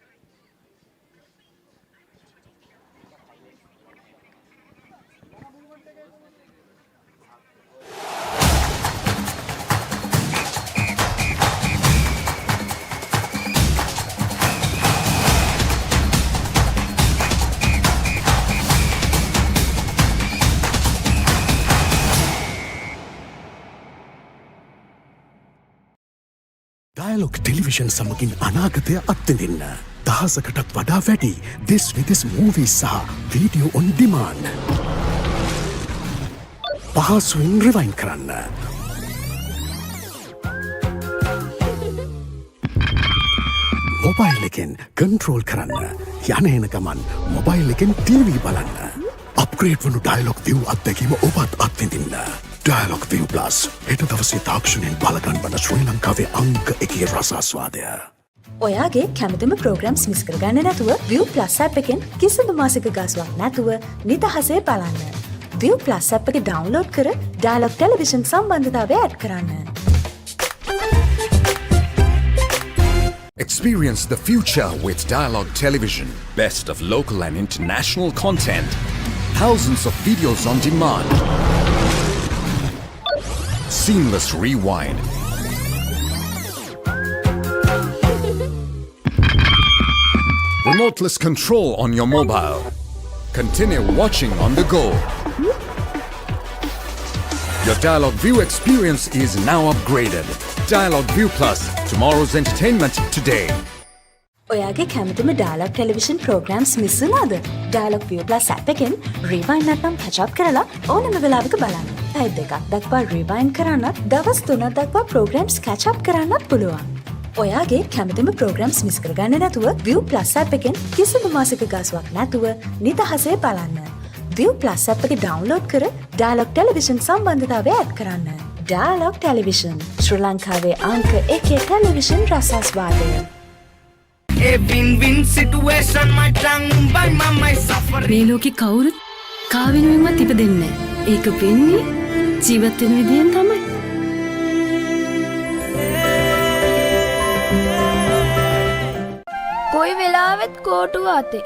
[SPEAKER 5] Dialogue television සමගින් අනාගතය අත්විඳින්න. දහසකටත් වඩා වැඩි දෙස් විදෙස් movies සහ video on demand. පහසුවෙන් rewind කරන්න. Mobile එකෙන් කන්ට්‍රෝල් කරන්න. යන එන ගමන් මොබයිල් එකෙන් ටීවී බලන්න. අප්ග්‍රේඩ් වුණු ඩයලොග් view අත්දැකීම ඔබත් අත්විඳින්න. ඩයලොග් view plus හෙට දවසේ තාක්ෂණයෙන් බලගන්වන ශ්‍රී ලංකාවේ අංක 1 රසාස්වාදය.
[SPEAKER 6] ඔයාගේ කැමතිම ප්‍රෝග්‍රම්ස් මිස් කරගන්න නැතුව View Plus app එකෙන් කිසිදු මාසික ගාස්වක් නැතුව නිදහසේ බලන්න. View Plus app එක ඩවුන්ලෝඩ් කර ඩයලොග් ටෙලිවිෂන් සම්බන්ධතාවය ඇඩ් කරන්න.
[SPEAKER 19] Experience the future with Dialogue Television. Best of local and international content. Thousands of videos on demand. Seamless rewind. Remoteless control on your mobile. Continue watching on the go. Your Dialogue View experience is now upgraded. Dialogue View Plus, tomorrow's entertainment today.
[SPEAKER 6] ඔයාගේ කැමතිම dialogue television programmes miss වුණාද? Dialogue View Plus app එකෙන් rewind නැත්නම් catch up කරලා ඕනම වෙලාවක බලන්න. Type දෙකක් දක්වා රිවයින් කරන්නත්, දවස් 3ක් දක්වා ප්‍රෝග්‍රම්ස් catch up කරන්නත් පුළුවන්. ඔයාගේ කැමතිම ප්‍රෝග්‍රම්ස් මිස් කරගන්න නැතුව View Plus app එකෙන් කිසිදු මාසික ගාස්වක් නැතුව නිදහසේ බලන්න. View Plus app එක ඩවුන්ලෝඩ් කර ඩයලොග් ටෙලිවිෂන් සම්බන්ධතාවය ඇඩ් කරන්න. ඩයලොග් ටෙලිවිෂන් ශ්‍රී ලංකාවේ අංක 1 television රසාස්වාදය.
[SPEAKER 23] A win-win situation my tongue by my suffering.
[SPEAKER 8] මේ ලෝකේ කවුරුත් කාවෙනුවෙන්වත් ඉපදෙන්නේ නැහැ. ඒක වෙන්නේ ජීවත් වෙන විදියෙන් තමයි.
[SPEAKER 13] කොයි වෙලාවෙත් කෝටුව අතේ.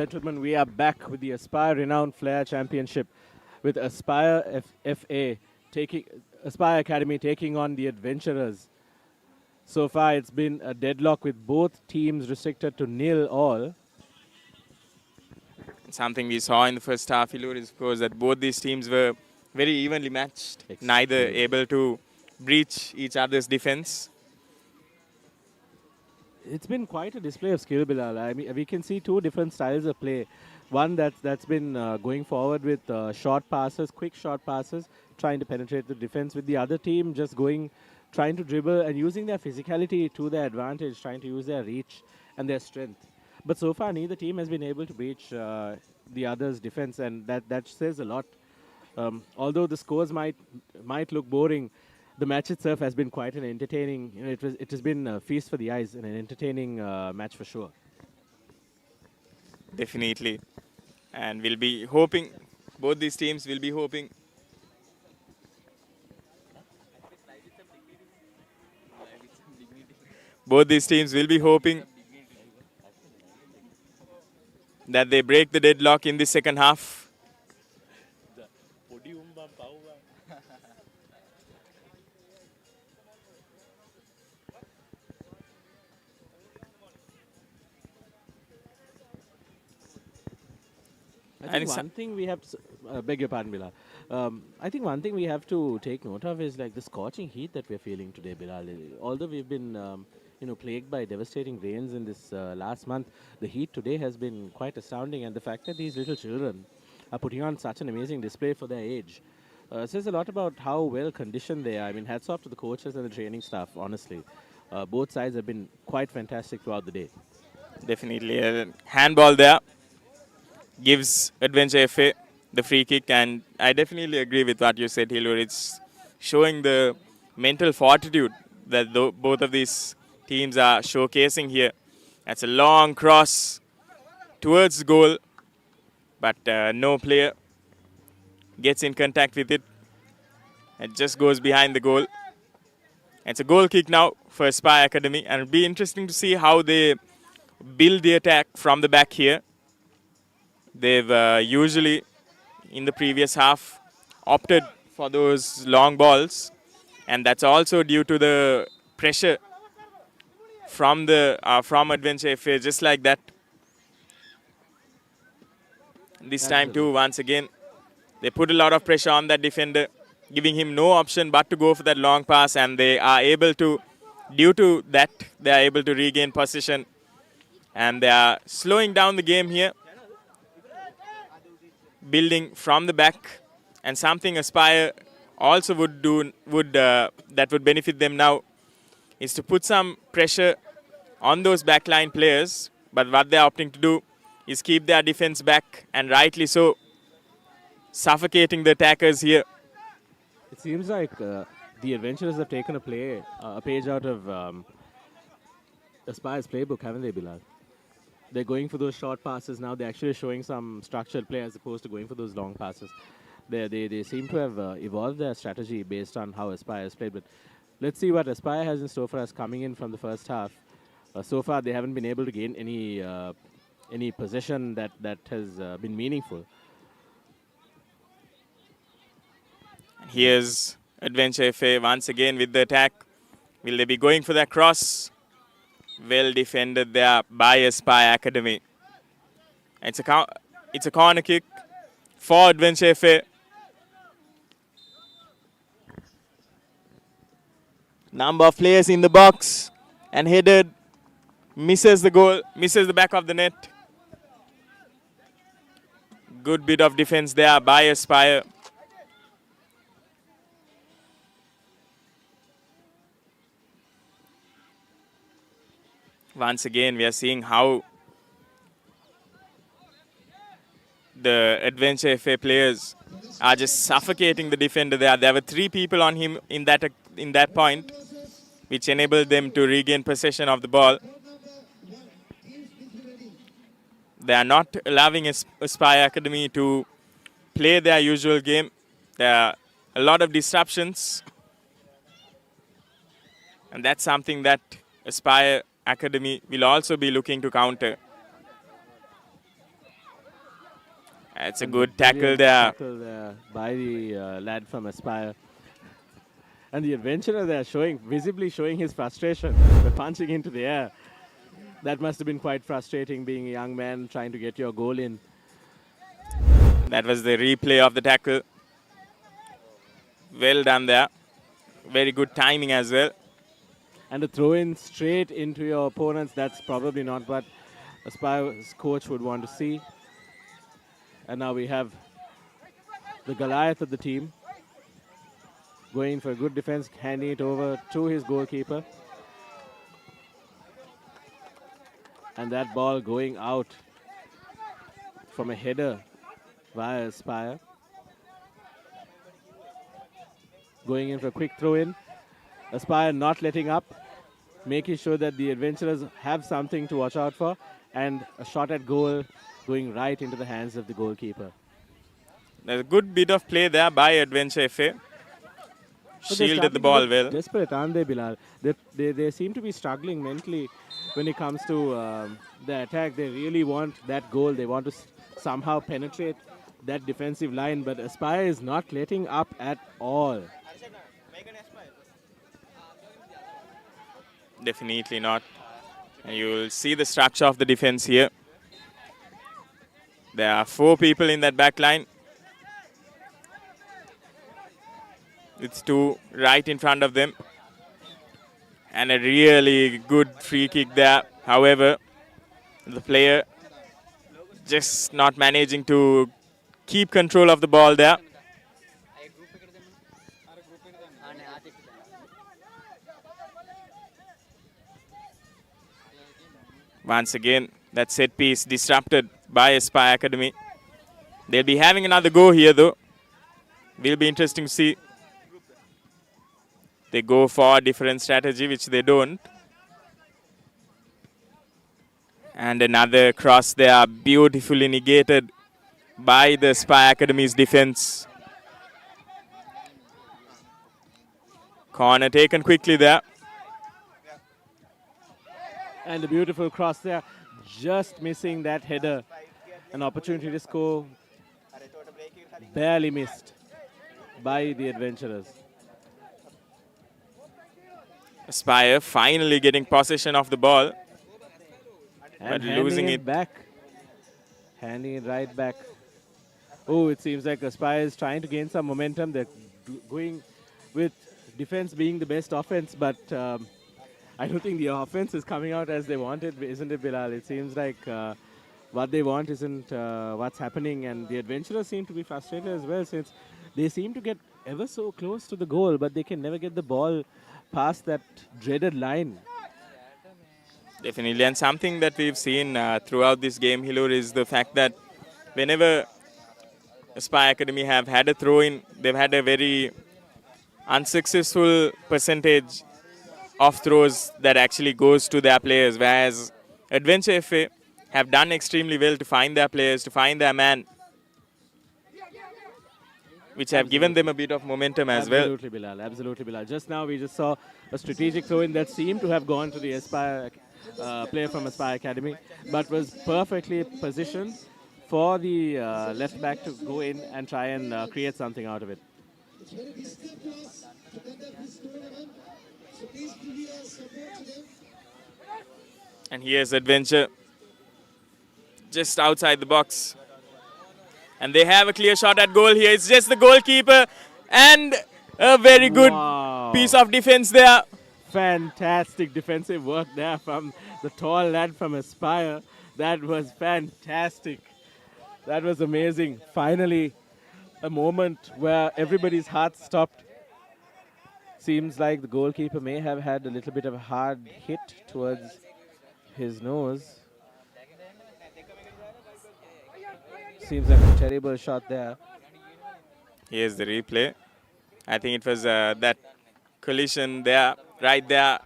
[SPEAKER 14] Gentlemen, we are back with the Aspire-Renown Flair Championship with Aspire Academy taking on the Adventurers. So far, it's been a deadlock with both teams restricted to 0-all.
[SPEAKER 1] Something we saw in the first half, Ilur, is of course that both these teams were very evenly matched, neither able to breach each other's defense.
[SPEAKER 14] It's been quite a display of skill, Bilal. I mean, we can see two different styles of play. One that's been going forward with short passes, quick short passes, trying to penetrate the defense. With the other team just trying to dribble and using their physicality to their advantage, trying to use their reach and their strength. But so far, neither team has been able to breach the other's defense, and that says a lot. Although the scores might look boring, the match itself has been quite an entertaining. It has been a feast for the eyes and an entertaining match for sure.
[SPEAKER 1] Definitely, and we'll be hoping both these teams will be hoping. Both these teams will be hoping that they break the deadlock in the second half.
[SPEAKER 14] I think one thing we have to, beg your pardon, Bilal. I think one thing we have to take note of is like the scorching heat that we're feeling today, Bilal. Although we've been, plagued by devastating rains in this last month, the heat today has been quite astounding, and the fact that these little children are putting on such an amazing display for their age says a lot about how well conditioned they are. I mean, hats off to the coaches and the training staff, honestly. Both sides have been quite fantastic throughout the day.
[SPEAKER 1] Definitely. Handball there gives Adventure FA the free kick, and I definitely agree with what you said, Hilur. It's showing the mental fortitude that both of these teams are showcasing here. That's a long cross towards goal, but no player gets in contact with it. It just goes behind the goal. It's a goal kick now for Aspire Academy, and it'll be interesting to see how they build the attack from the back here. They've usually, in the previous half, opted for those long balls, And that's also due to the pressure from Adventure FA, just like that. This time too, once again, they put a lot of pressure on that defender, giving him no option but to go for that long pass, and they are able to, due to that, they are able to regain possession, and they are slowing down the game here, building from the back, and something Aspire also would do, that would benefit them now, is to put some pressure on those backline players, but what they're opting to do is keep their defense back, and rightly so, suffocating the attackers here.
[SPEAKER 14] It seems like the Adventurers have taken a page out of Aspire's playbook, haven't they, Bilal? They're going for those short passes now. They're actually showing some structured play as opposed to going for those long passes. They seem to have evolved their strategy based on how Aspire has played. But let's see what Aspire has in store for us coming in from the first half. So far, they haven't been able to gain any possession that has been meaningful.
[SPEAKER 1] Here's Adventure FA once again with the attack. Will they be going for that cross? Well defended there by Aspire Academy. It's a corner kick for Adventure FA. Number of players in the box, and headed, misses the goal, misses the back of the net. Good bit of defense there by Aspire. Once again, we are seeing how the Adventure FA players are just suffocating the defender there. There were 3 people on him in that point, which enabled them to regain possession of the ball. They are not allowing Aspire Academy to play their usual game. There are a lot of disruptions, and that's something that Aspire Academy will also be looking to counter. It's a good tackle there.
[SPEAKER 14] By the lad from Aspire. And the Adventurer there visibly showing his frustration by punching into the air. That must have been quite frustrating, being a young man trying to get your goal in.
[SPEAKER 1] That was the replay of the tackle. Well done there. Very good timing as well.
[SPEAKER 14] And a throw in straight into your opponents, that's probably not what Aspire's coach would want to see. And now we have the Goliath of the team going for a good defense, handing it over to his goalkeeper. And that ball going out from a header via Aspire. Going in for a quick throw in. Aspire not letting up, making sure that the Adventurers have something to watch out for, and a shot at goal going right into the hands of the goalkeeper.
[SPEAKER 1] There's a good bit of play there by Adventure FA. Shielded the ball well.
[SPEAKER 14] Desperate, aren't they, Bilal? They seem to be struggling mentally when it comes to the attack. They really want that goal. They want to somehow penetrate that defensive line, but Aspire is not letting up at all.
[SPEAKER 1] Definitely not. And you will see the structure of the defense here. There are 4 people in that back line. It's 2 right in front of them. And a really good free kick there. However, the player just not managing to keep control of the ball there. Once again, that set piece disrupted by Aspire Academy. They'll be having another go here though. Will be interesting to see. They go for a different strategy, which they don't. And another cross there, beautifully negated by the Aspire Academy's defense. Corner taken quickly there.
[SPEAKER 14] And a beautiful cross there, just missing that header. An opportunity to score, barely missed by the Adventurers.
[SPEAKER 1] Aspire finally getting possession of the ball,
[SPEAKER 14] and
[SPEAKER 1] but losing it
[SPEAKER 14] back. Handing it right back. Oh, it seems like Aspire is trying to gain some momentum. They're going with defense being the best offense, but I don't think the offense is coming out as they wanted, isn't it, Bilal? It seems like what they want isn't what's happening, and the adventurers seem to be frustrated as well, since they seem to get ever so close to the goal, but they can never get the ball past that dreaded line.
[SPEAKER 1] Definitely, and something that we've seen throughout this game, Hilur, is the fact that whenever Aspire Academy have had a throw-in, they've had a very unsuccessful percentage of throws that actually goes to their players, whereas Adventure FA have done extremely well to find their players, to find their man, which have given them a bit of momentum as well.
[SPEAKER 14] Absolutely, Bilal. Absolutely, Bilal. Just now we just saw a strategic throw-in that seemed to have gone to the Aspire player from Aspire Academy, but was perfectly positioned for the left back to go in and try and create something out of it.
[SPEAKER 1] And here's Adventure just outside the box. And they have a clear shot at goal here. It's just the goalkeeper and a very good piece of defense there.
[SPEAKER 14] Fantastic defensive work there from the tall lad from Aspire. That was fantastic. That was amazing. Finally, a moment where everybody's heart stopped. Seems like the goalkeeper may have had a little bit of a hard hit towards his nose. Seems like a terrible shot there.
[SPEAKER 1] Here's the replay. I think it was that collision there, right there,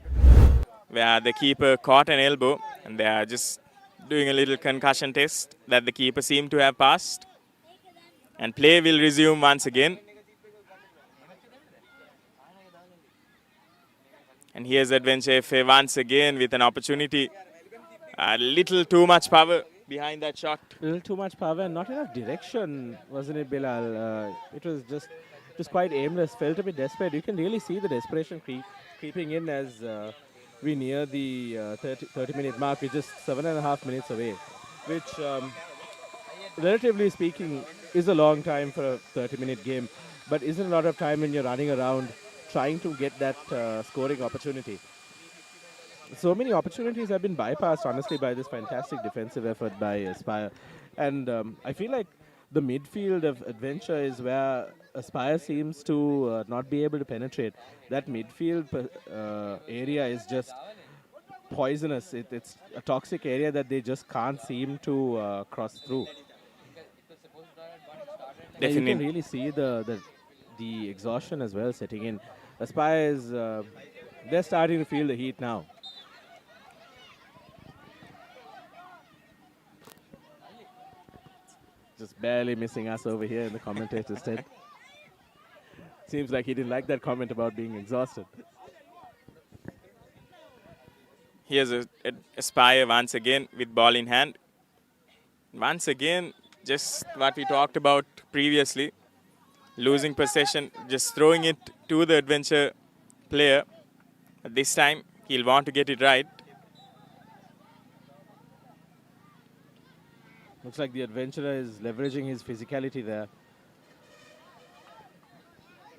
[SPEAKER 1] where the keeper caught an elbow, and they are just doing a little concussion test that the keeper seemed to have passed. And play will resume once again. And here's Adventure FA once again with an opportunity. A little too much power behind that shot.
[SPEAKER 14] A little too much power and not enough direction, wasn't it, Bilal? It was quite aimless, felt a bit desperate. You can really see the desperation creeping in as we near the 30-minute mark. We're just 7.5 minutes away, which, relatively speaking, is a long time for a 30-minute game, but isn't a lot of time when you're running around trying to get that scoring opportunity. So many opportunities have been bypassed, honestly, by this fantastic defensive effort by Aspire. And I feel like the midfield of Adventure is where Aspire seems to not be able to penetrate. That midfield area is just poisonous. It's a toxic area that they just can't seem to cross through. And you can really see the exhaustion as well setting in. Aspire is, they're starting to feel the heat now. Just barely missing us over here in the commentator's tent. Seems like he didn't like that comment about being exhausted.
[SPEAKER 1] Here's Aspire once again with ball in hand. Once again, just what we talked about previously. Losing possession, just throwing it to the Adventure player. But this time, he'll want to get it right.
[SPEAKER 14] Looks like the Adventurer is leveraging his physicality there.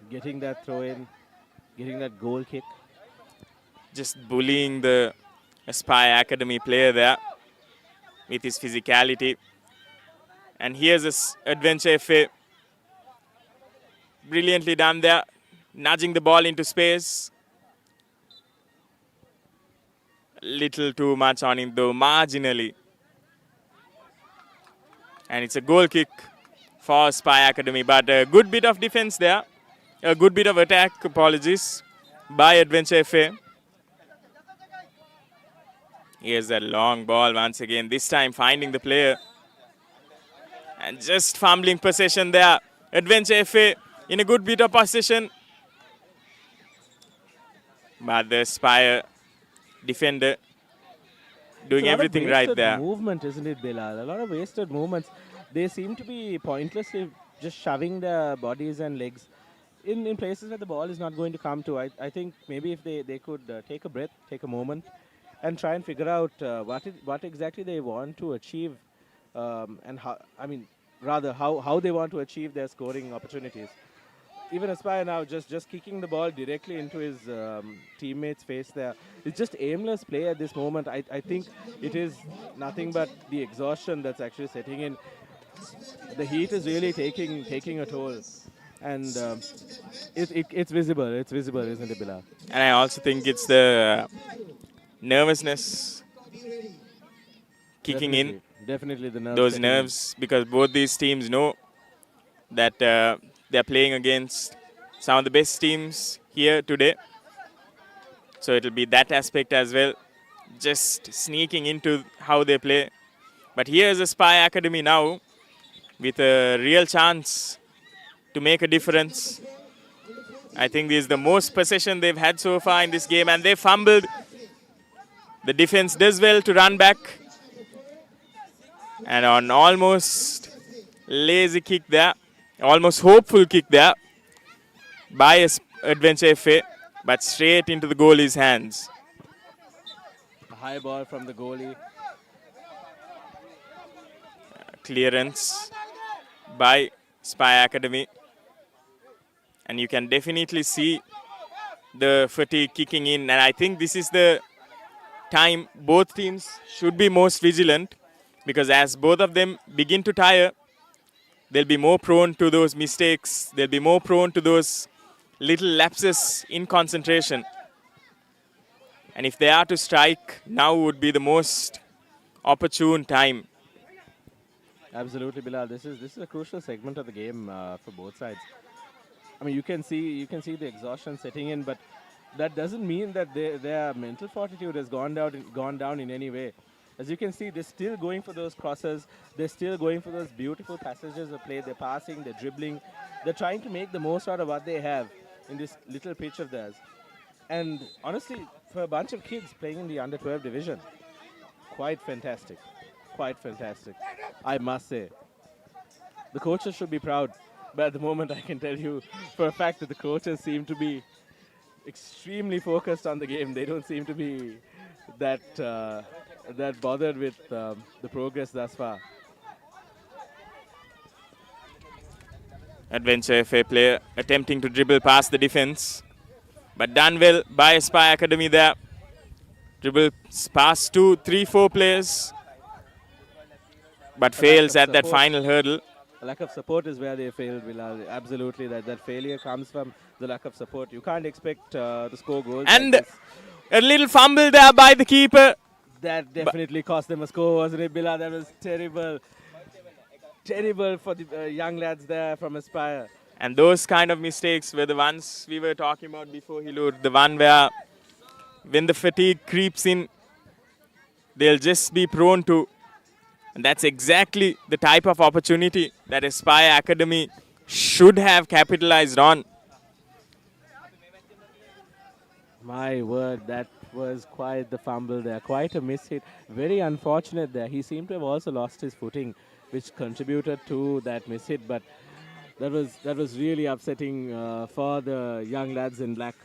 [SPEAKER 14] Getting that throw in, getting that goal kick.
[SPEAKER 1] Just bullying the Aspire Academy player there with his physicality. And here's this Adventure FA. Brilliantly done there, nudging the ball into space. Little too much on him though, marginally. And it's a goal kick for Aspire Academy, but a good bit of defense there. A good bit of attack, apologies, by Adventure FA. Here's that long ball once again, this time finding the player. And just fumbling possession there. Adventure FA in a good bit of possession. But the Aspire defender doing everything right there.
[SPEAKER 14] Movement, isn't it, Bilal? A lot of wasted movements. They seem to be pointlessly just shoving their bodies and legs in places where the ball is not going to come to. I think maybe if they could take a breath, take a moment, and try and figure out what exactly they want to achieve, and how, I mean, rather how they want to achieve their scoring opportunities. Even Aspire now just kicking the ball directly into his teammate's face there. It's just aimless play at this moment. I think it is nothing but the exhaustion that's actually setting in. The heat is really taking a toll. And it's visible. It's visible, isn't it, Bilal?
[SPEAKER 1] And I also think it's the nervousness kicking in.
[SPEAKER 14] Definitely the nerves.
[SPEAKER 1] Those nerves, because both these teams know that they're playing against some of the best teams here today. So it'll be that aspect as well, just sneaking into how they play. But here's Aspire Academy now with a real chance to make a difference. I think this is the most possession they've had so far in this game, and they fumbled. The defense does well to run back. And on almost lazy kick there, almost hopeful kick there by Adventure FA, but straight into the goalie's hands.
[SPEAKER 14] A high ball from the goalie.
[SPEAKER 1] Clearance by Aspire Academy. And you can definitely see the fatigue kicking in. And I think this is the time both teams should be most vigilant, because as both of them begin to tire, they'll be more prone to those mistakes. They'll be more prone to those little lapses in concentration. And if they are to strike, now would be the most opportune time.
[SPEAKER 14] Absolutely, Bilal. This is a crucial segment of the game for both sides. I mean, you can see the exhaustion setting in, but that doesn't mean that their mental fortitude has gone down in any way. As you can see, they're still going for those crosses. They're still going for those beautiful passages of play. They're passing, they're dribbling. They're trying to make the most out of what they have in this little pitch of theirs. And honestly, for a bunch of kids playing in the under-12 division, quite fantastic. Quite fantastic, I must say. The coaches should be proud, but at the moment I can tell you for a fact that the coaches seem to be extremely focused on the game. They don't seem to be that bothered with the progress thus far.
[SPEAKER 1] Adventure FA player attempting to dribble past the defense, but done well by Aspire Academy there. Dribbles past 2, 3, 4 players, but fails at that final hurdle.
[SPEAKER 14] A lack of support is where they failed, Bilal. Absolutely, that failure comes from the lack of support. You can't expect to score goals.
[SPEAKER 1] And
[SPEAKER 14] like
[SPEAKER 1] a little fumble there by the keeper.
[SPEAKER 14] That definitely cost them a score, wasn't it, Bilal? That was terrible. Terrible for the young lads there from Aspire.
[SPEAKER 1] And those kind of mistakes were the ones we were talking about before, Hilur. The one where when the fatigue creeps in, they'll just be prone to. And that's exactly the type of opportunity that Aspire Academy should have capitalized on.
[SPEAKER 14] My word, that was quite the fumble there. Quite a miss hit. Very unfortunate there. He seemed to have also lost his footing, which contributed to that miss hit. But that was really upsetting for the young lads in black.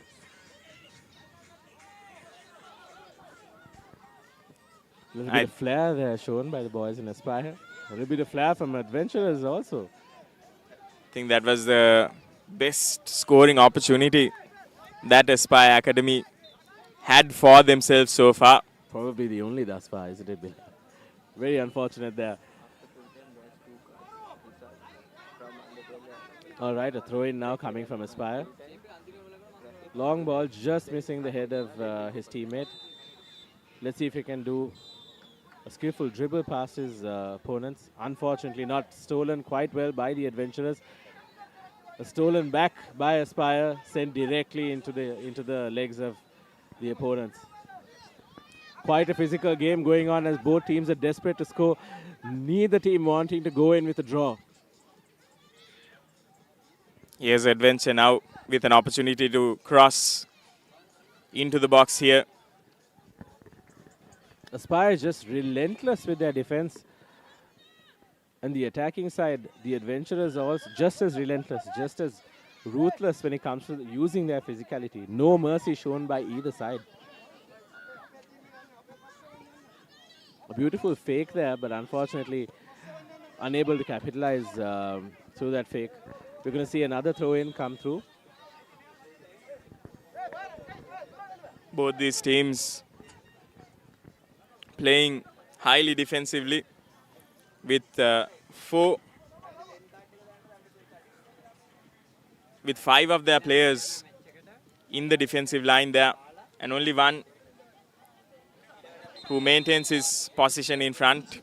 [SPEAKER 14] A little bit of flair there shown by the boys in Aspire. A little bit of flair from Adventurers also.
[SPEAKER 1] I think that was the best scoring opportunity that Aspire Academy had for themselves so far.
[SPEAKER 14] Probably the only thus far, isn't it, Bill? Very unfortunate there. All right, a throw in now coming from Aspire. Long ball, just missing the head of his teammate. Let's see if he can do a skillful dribble past his opponents. Unfortunately, not stolen quite well by the Adventurers. A stolen back by Aspire, sent directly into the legs of the opponents. Quite a physical game going on as both teams are desperate to score. Neither team wanting to go in with a draw.
[SPEAKER 1] Here's Adventure now with an opportunity to cross into the box here.
[SPEAKER 14] Aspire is just relentless with their defense. And the attacking side, the Adventurers are also just as relentless, just as ruthless when it comes to using their physicality. No mercy shown by either side. A beautiful fake there, but unfortunately unable to capitalize through that fake. We're going to see another throw-in come through.
[SPEAKER 1] Both these teams playing highly defensively with 5 of their players in the defensive line there, and only one who maintains his position in front.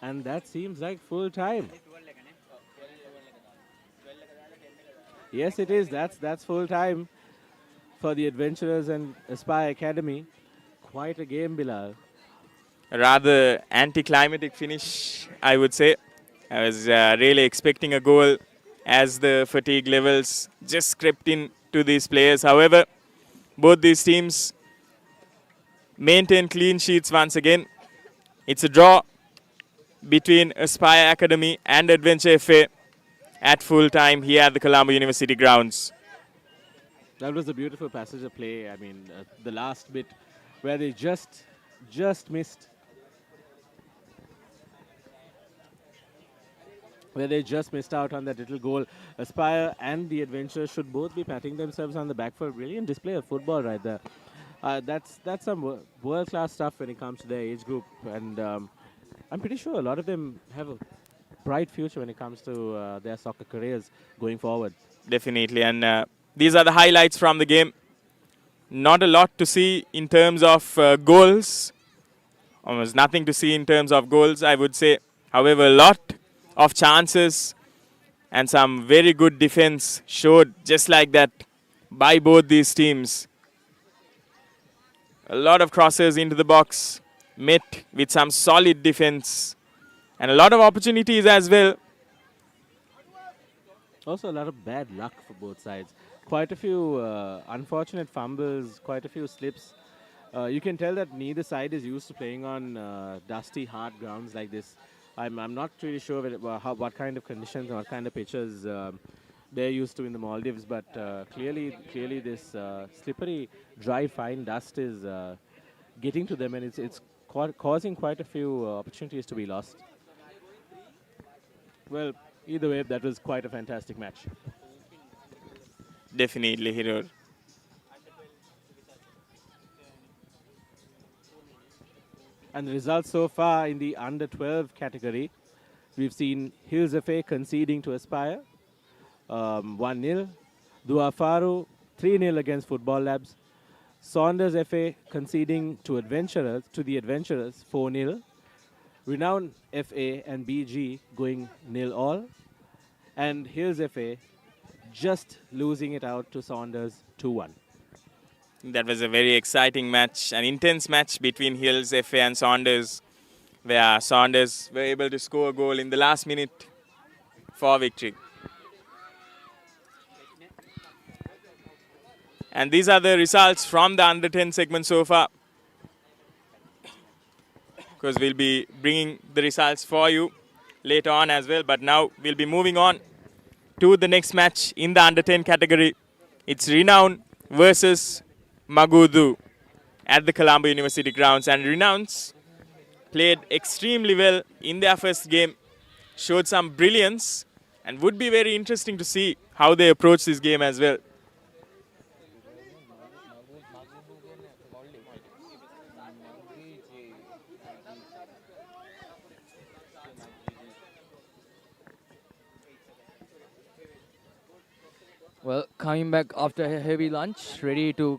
[SPEAKER 14] And that seems like full time. Yes, it is. That's full time for the Adventurers and Aspire Academy. Quite a game, Bilal.
[SPEAKER 1] Rather anticlimactic finish, I would say. I was really expecting a goal as the fatigue levels just crept in to these players. However, both these teams maintain clean sheets once again. It's a draw between Aspire Academy and Adventure FA at full time here at the Colombo University grounds.
[SPEAKER 14] That was a beautiful passage of play. I mean, the last bit where they just missed. Where they just missed out on that little goal. Aspire and the Adventure should both be patting themselves on the back for a brilliant display of football right there. That's some world-class stuff when it comes to their age group. And I'm pretty sure a lot of them have a bright future when it comes to their soccer careers going forward.
[SPEAKER 1] Definitely. And these are the highlights from the game. Not a lot to see in terms of goals. Almost nothing to see in terms of goals, I would say. However, a lot of chances and some very good defense showed just like that by both these teams. A lot of crosses into the box met with some solid defense and a lot of opportunities as well.
[SPEAKER 14] Also a lot of bad luck for both sides. Quite a few unfortunate fumbles, quite a few slips. You can tell that neither side is used to playing on dusty, hard grounds like this. I'm not really sure what kind of conditions or what kind of pitches they're used to in the Maldives, but clearly this slippery, dry, fine dust is getting to them, and it's causing quite a few opportunities to be lost. Well, either way, that was quite a fantastic match.
[SPEAKER 1] Definitely, Hero.
[SPEAKER 14] And the results so far in the under-12 category, we've seen Hills FA conceding to Aspire, 1-0. Dua Faru, 3-0 against Football Labs. Saunders FA conceding to the Adventurers, 4-0. Renown FA and BG going 0-all. And Hills FA just losing it out to Saunders, 2-1.
[SPEAKER 1] That was a very exciting match, an intense match between Hills FA and Saunders, where Saunders were able to score a goal in the last minute for victory. And these are the results from the under-10 segment so far. Because we'll be bringing the results for you later on as well. But now we'll be moving on to the next match in the under-10 category. It's Renown versus Magudu at the Colombo University grounds. And Renowns played extremely well in their first game, showed some brilliance, and would be very interesting to see how they approach this game as well.
[SPEAKER 10] Well, coming back after a heavy lunch, ready to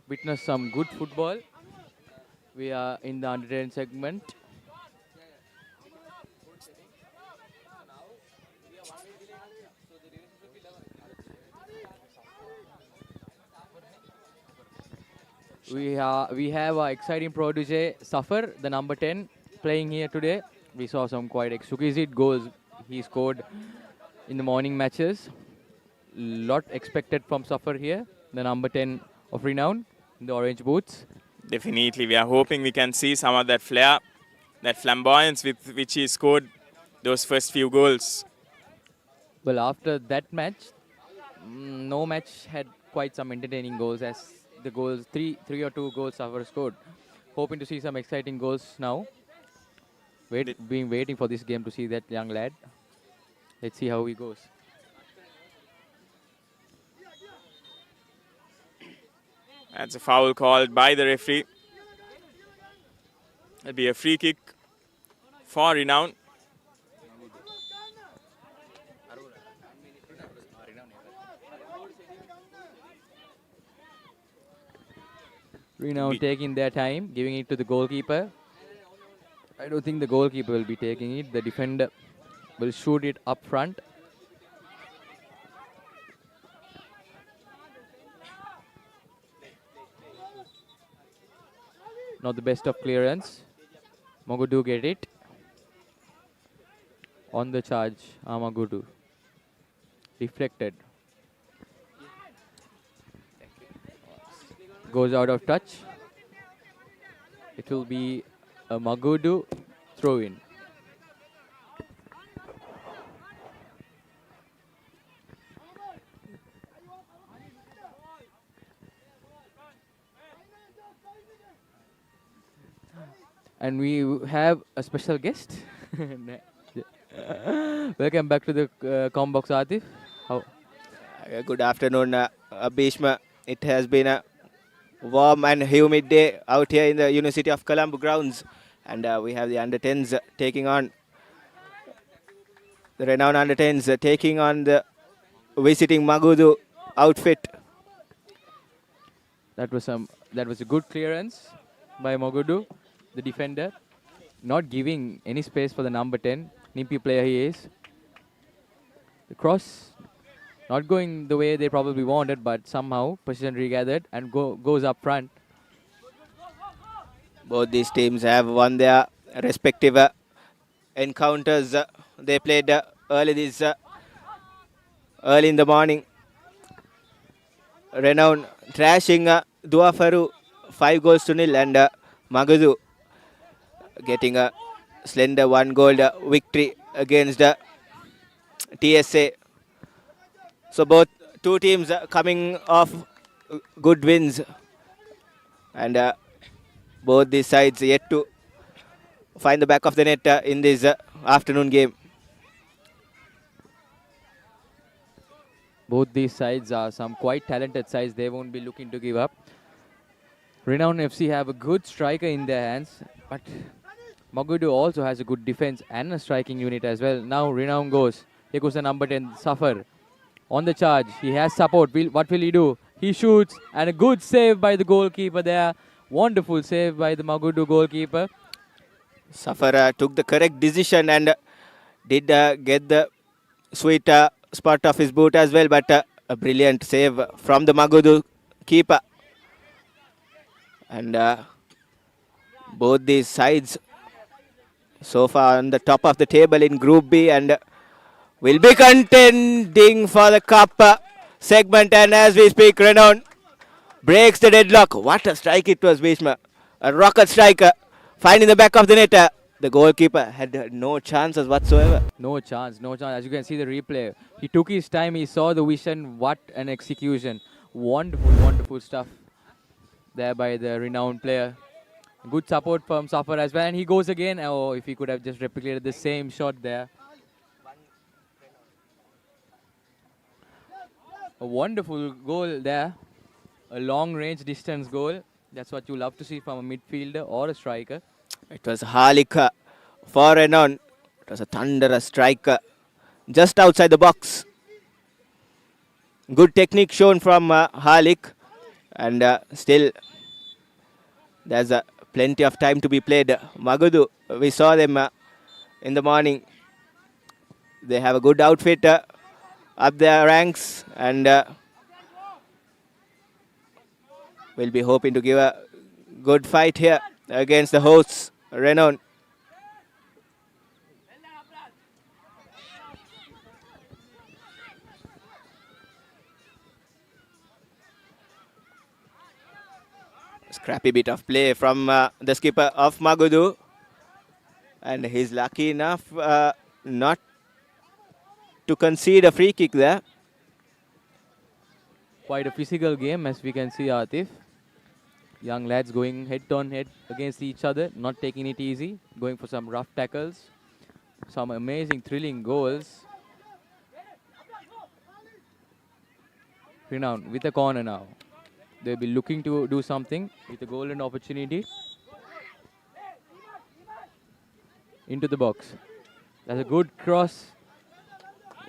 [SPEAKER 10] witness some good football. We are in the under-10 segment. We have our exciting protege, Safar, the number 10, playing here today. We saw some quite exquisite goals he scored in the morning matches. Lot expected from Safar here, the number 10 of Renown, in the orange boots.
[SPEAKER 1] Definitely, we are hoping we can see some of that flair, that flamboyance with which he scored those first few goals.
[SPEAKER 10] Well, after that match, no match had quite some entertaining goals as the goals, three or two goals Saunders scored. Hoping to see some exciting goals now. Been waiting for this game to see that young lad. Let's see how he goes.
[SPEAKER 1] That's a foul called by the referee. It'll be a free kick for Renown.
[SPEAKER 10] Renown taking their time, giving it to the goalkeeper. I don't think the goalkeeper will be taking it. The defender will shoot it up front. Not the best of clearance. Magudu get it. On the charge, Magudu. Deflected. Goes out of touch. It will be a Magudu throw-in. And we have a special guest. Welcome back to the Combox, Atif.
[SPEAKER 11] Good afternoon, Bhishma. It has been a warm and humid day out here in the University of Colombo Grounds. And we have the under-10s taking on the Renown under-10s taking on the visiting Magudu outfit.
[SPEAKER 10] That was a good clearance by Magudu, the defender, not giving any space for the number 10, Nimpi player he is. The cross not going the way they probably wanted, but somehow position regathered and goes up front.
[SPEAKER 11] Both these teams have won their respective encounters. They played early in the morning. Renown trashing Faru 5-0 and Magudu getting a slender 1-goal victory against TSA. So both two teams coming off good wins, and both these sides yet to find the back of the net in this afternoon game.
[SPEAKER 10] Both these sides are some quite talented sides. They won't be looking to give up. Renown FC have a good striker in their hands, but Magudu also has a good defense and a striking unit as well. Now Renown goes. Here goes the number 10, Safar. On the charge, he has support. What will he do? He shoots, and a good save by the goalkeeper there. Wonderful save by the Magudu goalkeeper.
[SPEAKER 11] Safar took the correct decision and did get the sweet spot of his boot as well, but a brilliant save from the Magudu keeper. And both these sides so far on the top of the table in Group B and will be contending for the cup segment. And as we speak, Renown breaks the deadlock. What a strike it was, Bhishma. A rocket striker finding the back of the net. The goalkeeper had no chances whatsoever.
[SPEAKER 10] No chance, no chance. As you can see the replay, he took his time, he saw the vision. What an execution. Wonderful, wonderful stuff there by the Renowned player. Good support from Safar as well. And he goes again. Oh, if he could have just replicated the same shot there. A wonderful goal there. A long range distance goal. That's what you love to see from a midfielder or a striker.
[SPEAKER 11] It was Halik for Renown. It was a thunderous strike just outside the box. Good technique shown from Halik. And still, there's plenty of time to be played. Magudu, we saw them in the morning. They have a good outfit up their ranks, and we'll be hoping to give a good fight here against the hosts, Renown. Scrappy bit of play from the skipper of Magudu. And he's lucky enough not to concede a free kick there.
[SPEAKER 10] Quite a physical game, as we can see, Atif. Young lads going head-on-head against each other, not taking it easy, going for some rough tackles. Some amazing, thrilling goals. Renown with a corner now. They'll be looking to do something with a golden opportunity. Into the box. That's a good cross.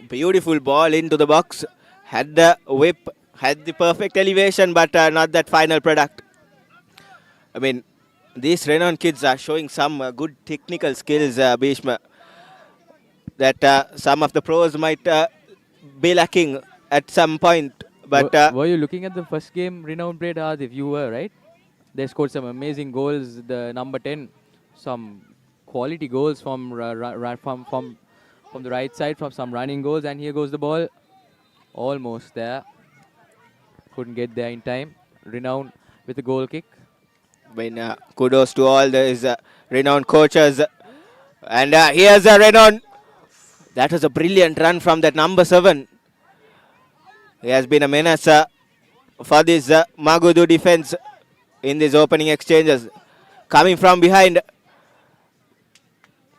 [SPEAKER 11] Beautiful ball into the box. Had the whip, had the perfect elevation, but not that final product. I mean, these Renown kids are showing some good technical skills, Bhishma, that some of the pros might be lacking at some point. But
[SPEAKER 10] were you looking at the first game Renown played, If you were, right? They scored some amazing goals. The number 10, some quality goals from the right side, from some running goals. And here goes the ball. Almost there. Couldn't get there in time. Renown with a goal kick.
[SPEAKER 11] Kudos to all these Renown coaches. And here's a Renown. That was a brilliant run from that number 7. He has been a menace for this Magudu defense in these opening exchanges. Coming from behind.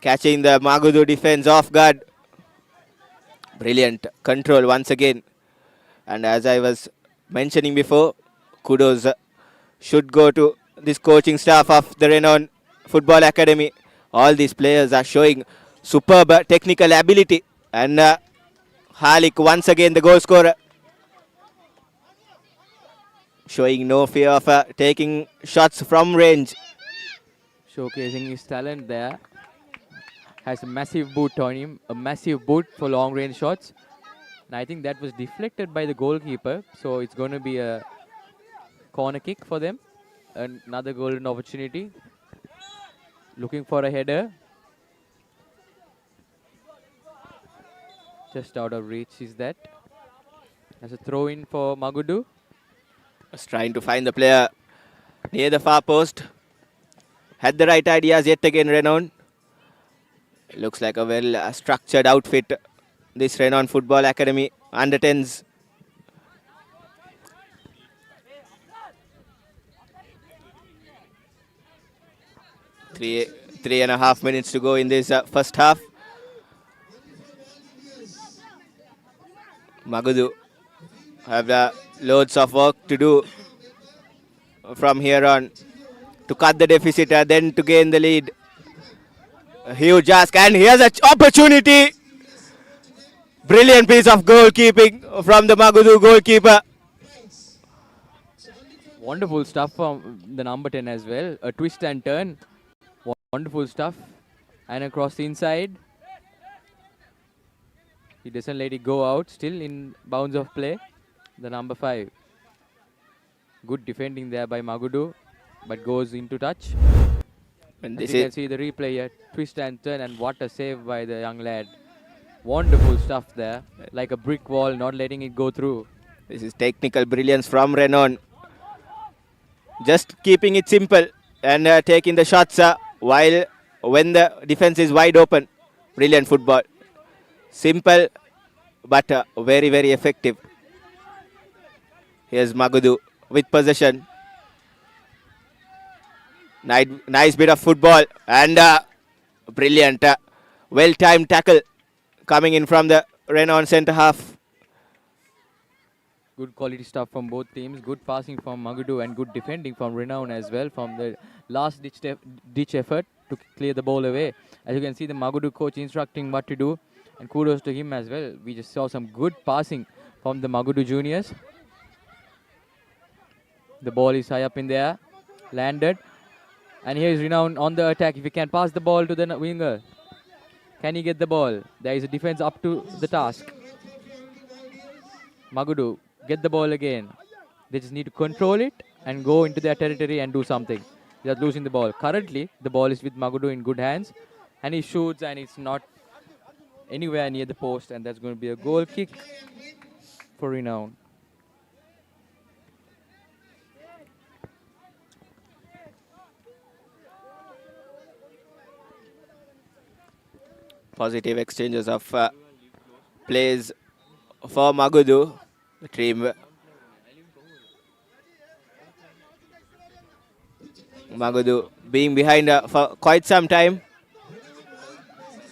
[SPEAKER 11] Catching the Magudu defense off guard. Brilliant control once again. And as I was mentioning before, kudos should go to this coaching staff of the Renown Football Academy. All these players are showing superb technical ability. And Halik once again the goal scorer. Showing no fear of taking shots from range.
[SPEAKER 10] Showcasing his talent there. Has a massive boot on him. A massive boot for long range shots. And I think that was deflected by the goalkeeper. So it's going to be a corner kick for them. Another golden opportunity. Looking for a header. Just out of reach is that. As a throw in for Magudu.
[SPEAKER 11] Was trying to find the player near the far post. Had the right ideas yet again, Renown. Looks like a well structured outfit. This Renown Football Academy under 10s. Three and a half minutes to go in this first half. Magudu have loads of work to do from here on to cut the deficit, then to gain the lead. A huge ask, and here's an opportunity. Brilliant piece of goalkeeping from the Magudu goalkeeper.
[SPEAKER 10] Wonderful stuff from the number 10 as well. A twist and turn. Wonderful stuff. And across the inside. He doesn't let it go out. Still in bounds of play. The number 5. Good defending there by Magudu. But goes into touch.
[SPEAKER 11] And
[SPEAKER 10] as you can see the replay here. Twist and turn, and what a save by the young lad. Wonderful stuff there. Like a brick wall, not letting it go through.
[SPEAKER 11] This is technical brilliance from Renown. Just keeping it simple and taking the shots while when the defense is wide open. Brilliant football. Simple but very, very effective. Here's Magudu with possession. Nice bit of football and brilliant, well-timed tackle coming in from the Renown centre half.
[SPEAKER 10] Good quality stuff from both teams. Good passing from Magudu and good defending from Renown as well from the last ditch effort to clear the ball away. As you can see, the Magudu coach instructing what to do, and kudos to him as well. We just saw some good passing from the Magudu juniors. The ball is high up in the air, landed, and here is Renown on the attack. If he can pass the ball to the winger, can he get the ball? There is a defense up to the task. Magudu get the ball again. They just need to control it and go into their territory and do something. They are losing the ball. Currently, the ball is with Magudu in good hands, and he shoots, and it's not anywhere near the post, and that's going to be a goal kick for Renown.
[SPEAKER 11] Positive exchanges of plays for Magudu. The team Magudu being behind for quite some time.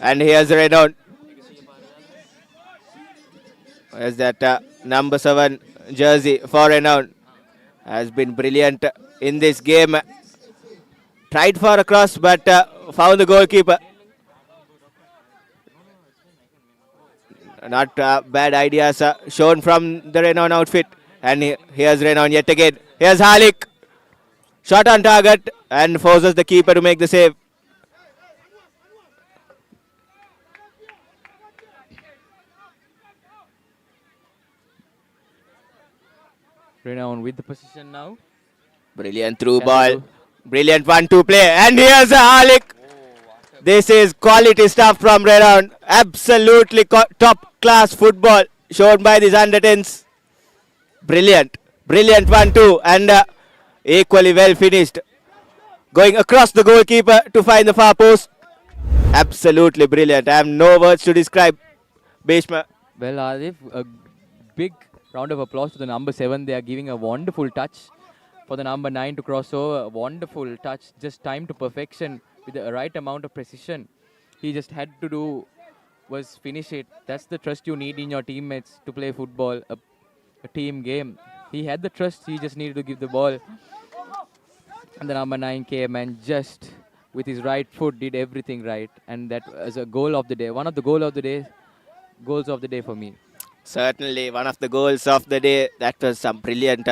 [SPEAKER 11] And here's Renown. As that number 7 jersey for Renown has been brilliant in this game. Tried for a cross but found the goalkeeper. Not bad ideas shown from the Renown outfit. And here's Renown yet again. Here's Halik. Shot on target and forces the keeper to make the save.
[SPEAKER 10] Renown with the position now.
[SPEAKER 11] Brilliant through ball. Brilliant 1-2 play. And here's Halik. This is quality stuff from Renown. Absolutely top class football shown by these under 10s. Brilliant. Brilliant 1-2 and equally well finished. Going across the goalkeeper to find the far post. Absolutely brilliant. I have no words to describe Bhishma.
[SPEAKER 10] Well, Adif, a big round of applause to the number 7. They are giving a wonderful touch for the number 9 to cross over. A wonderful touch, just timed to perfection with the right amount of precision. He just had to do was finish it. That's the trust you need in your teammates to play football, a team game. He had the trust, he just needed to give the ball. And the number 9 came and just with his right foot did everything right. And that was a goal of the day. One of the goals of the day for me.
[SPEAKER 11] Certainly one of the goals of the day. That was some brilliant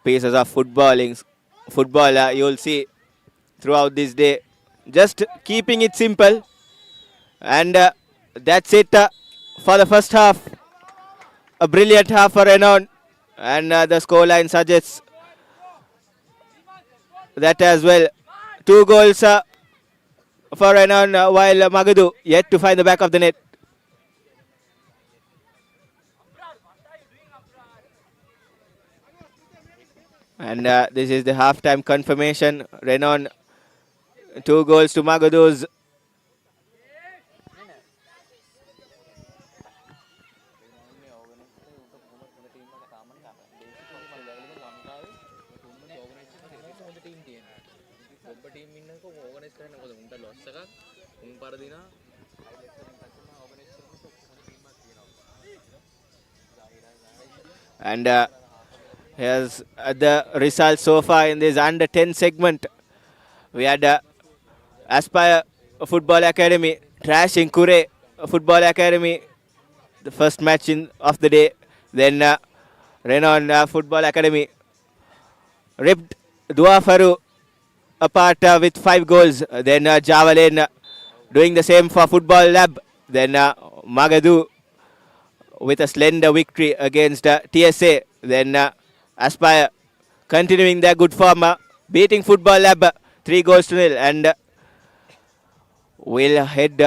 [SPEAKER 11] pieces of football you'll see throughout this day. Just keeping it simple. And that's it for the first half. A brilliant half for Renown. And the scoreline suggests that as well. 2 goals for Renown while Magudu yet to find the back of the net. And this is the halftime confirmation. Renown 2 goals to Magadu's. And here's the results so far in this under 10 segment. We had Aspire Football Academy trashing Kure Football Academy, the first match of the day. Then Renown Football Academy ripped Faru apart with 5 goals. Then Javalain doing the same for Football Lab. Then Magadu with a slender victory against TSA. Then Aspire continuing their good form, beating Football Lab 3-0. And we'll head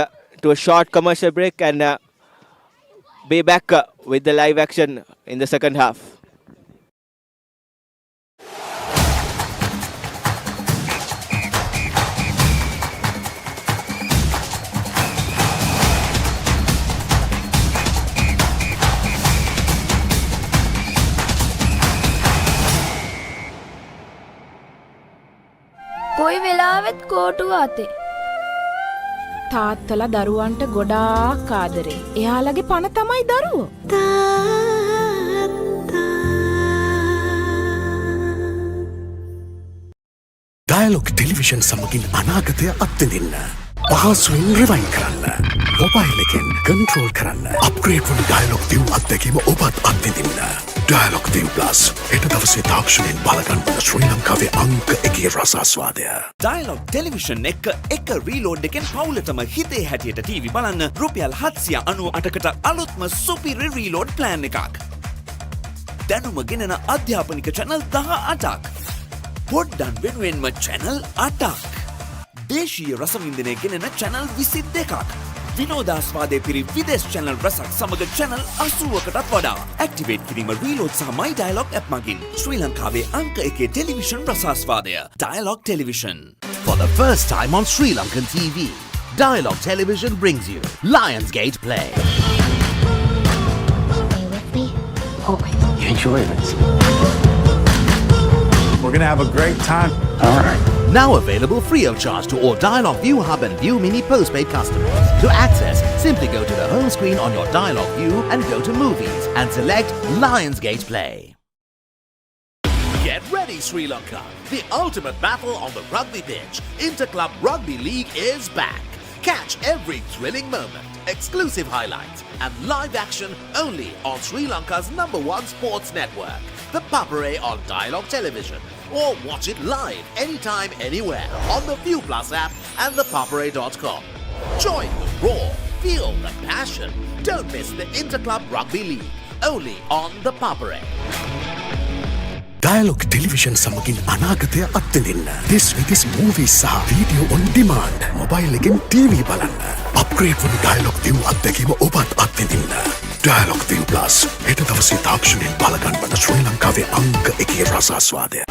[SPEAKER 11] to a short commercial break and be back with the live action in the second half.
[SPEAKER 13] කොයි වෙලාවෙත් කෝටුව අතේ.
[SPEAKER 6] තාත්තලා දරුවන්ට ගොඩාක් ආදරේ. එයාලගේ පණ තමයි දරුවෝ.
[SPEAKER 5] ඩයලොග් ටෙලිවිෂන් සමගින් අනාගතය අත්විඳින්න. පහසුවෙන් රිවයින් කරන්න. මොබයිල් එකෙන් කන්ට්‍රෝල් කරන්න. අප්ග්‍රේඩ් වන ඩයලොග් view අත්දැකීම ඔබත් අත්විඳින්න. ඩයලොග් view plus හෙට දවසේ තාක්ෂණයෙන් බලගන්න ශ්‍රී ලංකාවේ අංක 1 රසාස්වාදය.
[SPEAKER 12] ඩයලොග් ටෙලිවිෂන් එක රීලෝඩ් එකෙන් පවුලටම හිතේ හැටියට ටීවී බලන්න රුපියල් 798කට අලුත්ම සුපිරි රීලෝඩ් ප්ලෑන් එකක්. දැනුම ගෙනෙන අධ්‍යාපනික channel 18ක්. පොඩ්ඩන් වෙනුවෙන්ම channel 8ක්. දේශීය රසවින්දනය ගෙනෙන channel 22ක්. විනෝදාස්වාදයේ පිරි විදේශ channel රසක් සමග channel 80කටත් වඩා. ඇක්ටිවේට් කිරීම රීලෝඩ් සහ my dialog app මගින් ශ්‍රී ලංකාවේ අංක 1 television රසාස්වාදය. Dialog Television.
[SPEAKER 15] For the first time on Sri Lankan TV,
[SPEAKER 12] Dialogue Television brings you Lionsgate Play.
[SPEAKER 2] You enjoying this?
[SPEAKER 12] We're gonna have a great time. All right. Now available free of charge to all Dialogue View Hub and View Mini postpaid customers. To access, simply go to the home screen on your Dialogue View and go to Movies and select Lionsgate Play. Get ready, Sri Lanka. The ultimate battle on the rugby pitch. Interclub Rugby League is back. Catch every thrilling moment, exclusive highlights, and live action only on Sri Lanka's #1 sports network, the Papare on Dialogue Television. Or watch it live anytime, anywhere on the View Plus app and thepapare.com. Join the roar, feel the passion. Don't miss the Interclub Rugby League, only on the Papare.
[SPEAKER 5] Dialogue Television සමගින් අනාගතය අත්විඳින්න. This week's movies සහ video on demand. Mobile එකෙන් TV බලන්න. Upgrade වුණු Dialogue View අත්දැකීම ඔබත් අත්විඳින්න. Dialogue View Plus හෙට දවසේ තාක්ෂණයෙන් බලගන්වන ශ්‍රී ලංකාවේ අංක 1 රසාස්වාදය.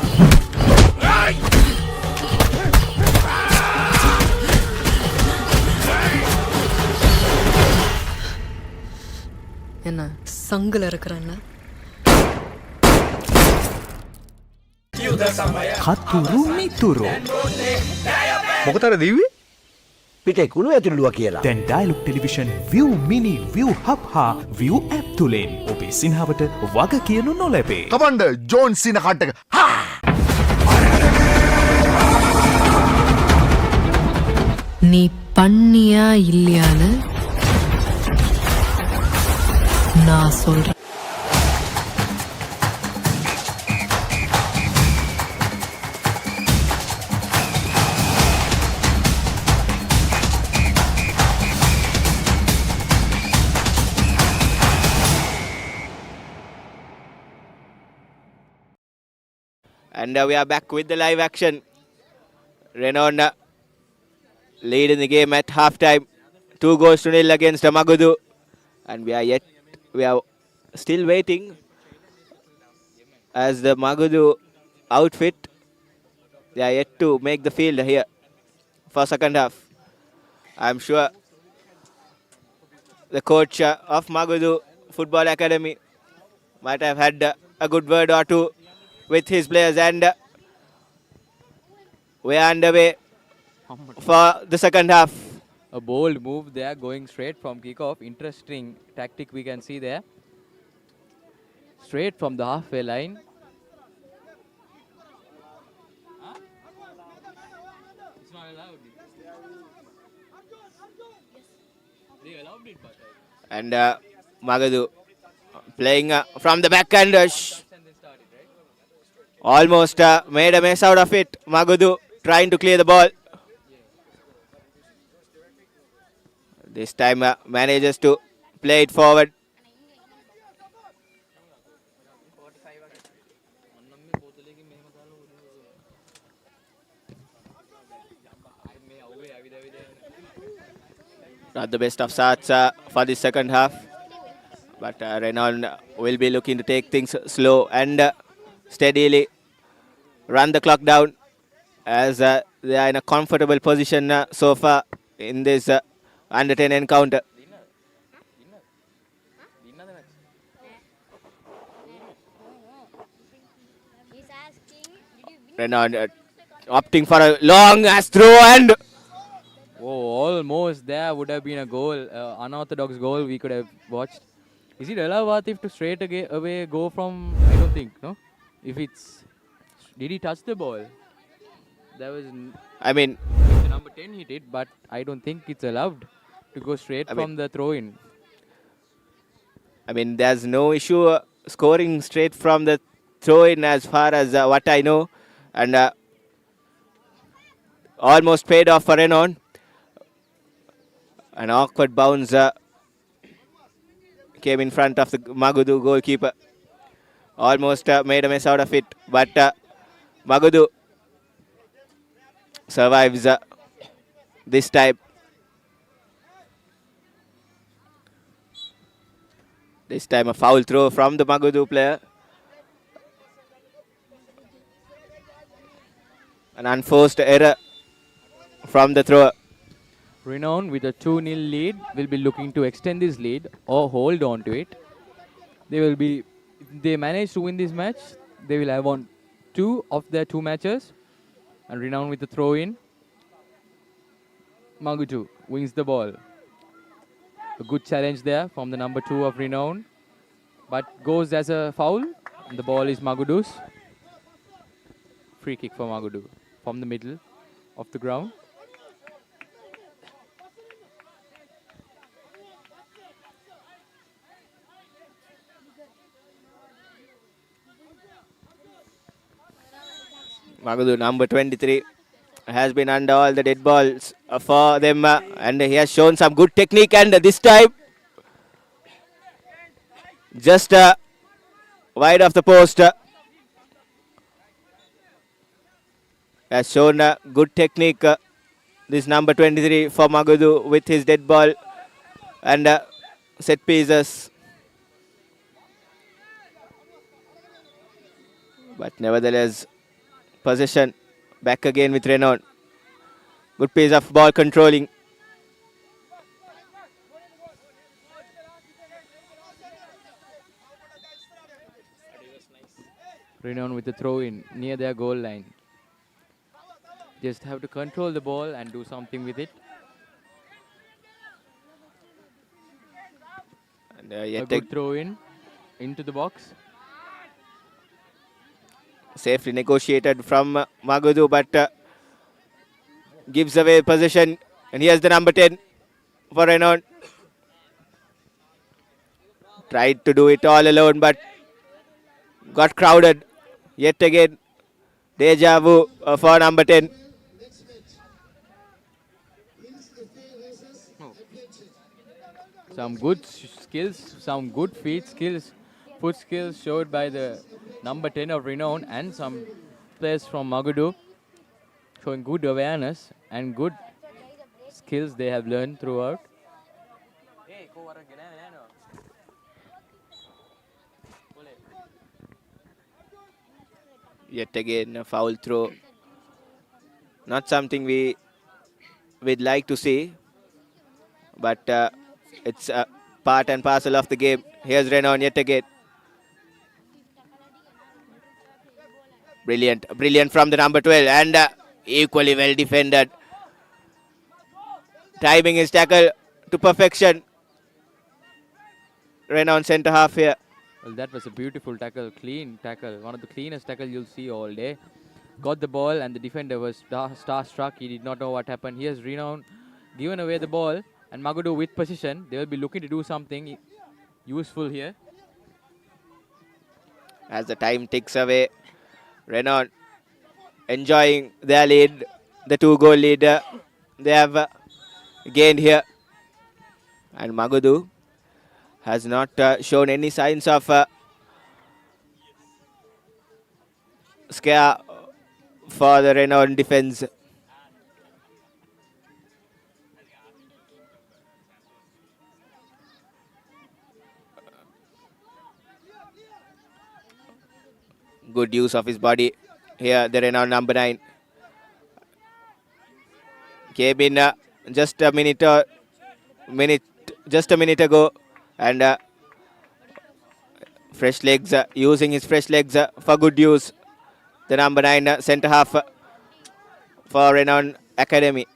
[SPEAKER 9] එන්න සංගලර කරන්න.
[SPEAKER 24] කතුරු මිතුරු
[SPEAKER 2] මොකටද දීව්වේ? පිටේ කුණු ඇතුළුවා කියලා.
[SPEAKER 24] දැන් dialogue television view mini view hub හා view app තුලින් ඔබේ සිනහවට වග කියනු නොලැබේ.
[SPEAKER 12] කමන්ඩ ජෝන් සින කට්ටක.
[SPEAKER 9] நீ பண்ணியா இல்லையான்னு நான் சொல்றேன்.
[SPEAKER 11] And we are back with the live action. Renown leading the game at halftime. 2-0 against Magudu. And we are still waiting as the Magudu outfit. They are yet to make the field here for second half. I'm sure the coach of Magudu Football Academy might have had a good word or two with his players, and we are underway for the second half.
[SPEAKER 10] A bold move there, going straight from kickoff. Interesting tactic we can see there. Straight from the halfway line. It's not allowed. They allowed it, but
[SPEAKER 11] And Magudu playing from the back end. Almost made a mess out of it. Magudu trying to clear the ball. This time manages to play it forward. Not the best of starts for the second half. But Renown will be looking to take things slow and steadily run the clock down, as they are in a comfortable position so far in this under 10 encounter. Renown opting for a long throw, and
[SPEAKER 10] almost there would have been a goal, unorthodox goal we could have watched. Is it allowed Atif to straight away go from? I don't think, no. If it's, did he touch the ball? There was.
[SPEAKER 11] I mean,
[SPEAKER 10] the number 10 hit it, but I don't think it's allowed to go straight from the throw-in.
[SPEAKER 11] I mean, there's no issue scoring straight from the throw-in, as far as what I know, and almost paid off for Renown. An awkward bounce came in front of the Magudu goalkeeper. Almost made a mess out of it, but Magudu survives this time. This time a foul throw from the Magudu player. An unforced error from the thrower.
[SPEAKER 10] Renown with a 2-0 lead will be looking to extend this lead or hold on to it. If they manage to win this match, they will have won 2 of their 2 matches. And Renown with the throw in. Magudu wins the ball. A good challenge there from the number 2 of Renown, but goes as a foul. And the ball is Magudu's. Free kick for Magudu from the middle of the ground.
[SPEAKER 11] Magudu, number 23, has been under all the dead balls for them, and he has shown some good technique, and this time just wide of the post. Has shown good technique, this number 23 for Magudu with his dead ball and set pieces. But nevertheless, possession back again with Renown. Good piece of ball controlling.
[SPEAKER 10] Renown with the throw in near their goal line. Just have to control the ball and do something with it.
[SPEAKER 11] And,
[SPEAKER 10] a good throw in into the box.
[SPEAKER 11] Safely negotiated from Magudu, but gives away possession. And here's the number 10 for Renown. Tried to do it all alone, but got crowded. Yet again, deja vu for number 10.
[SPEAKER 10] Some good skills, some good foot skills showed by the number 10 of Renown and some players from Magudu, showing good awareness and good skills they have learned throughout.
[SPEAKER 11] Yet again, a foul throw. Not something we'd like to see, but it's part and parcel of the game. Here's Renown yet again. Brilliant from the number 12, and equally well defended. Timing his tackle to perfection. Renown centre half here.
[SPEAKER 10] Well, that was a beautiful tackle, clean tackle. One of the cleanest tackles you'll see all day. Got the ball and the defender was starstruck. He did not know what happened. Here's Renown given away the ball, and Magudu with position. They will be looking to do something useful here.
[SPEAKER 11] As the time ticks away, Renown enjoying their lead, the 2-goal lead they have gained here. And Magudu has not shown any signs of scare for the Renown defense. Good use of his body here, the Renown number 9. Came in just a minute ago, and fresh legs, using his fresh legs for good use. The number 9 centre half for Renown Academy.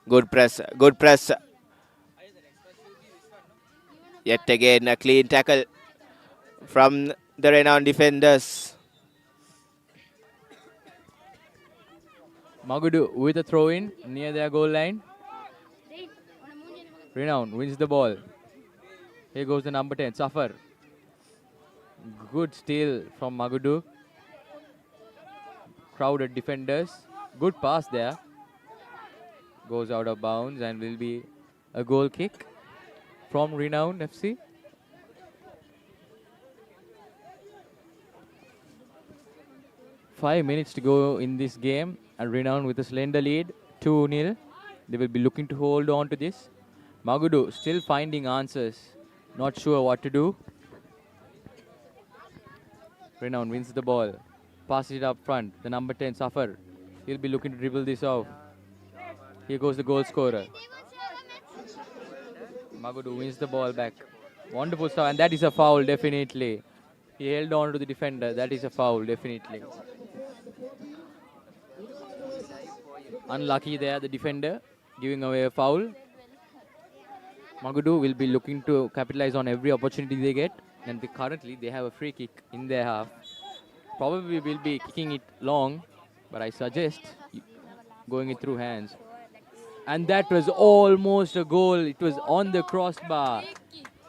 [SPEAKER 11] Good press. Yet again, a clean tackle from the Renown defenders.
[SPEAKER 10] Magudu with a throw in near their goal line. Renown wins the ball. Here goes the number 10, Safar. Good steal from Magudu. Crowded defenders. Good pass there. Goes out of bounds and will be a goal kick from Renown FC. Five minutes to go in this game, and Renown with a slender lead, 2-0. They will be looking to hold on to this. Magudu still finding answers, not sure what to do. Renown wins the ball, passes it up front. The number 10, Safar. He'll be looking to dribble this off. Here goes the goal scorer. Magudu wins the ball back. Wonderful stuff, and that is a foul, definitely. He held on to the defender. That is a foul, definitely. Unlucky there, the defender, giving away a foul. Magudu will be looking to capitalize on every opportunity they get. And currently, they have a free kick in their half. Probably will be kicking it long, but I suggest going it through hands. And that was almost a goal. It was on the crossbar.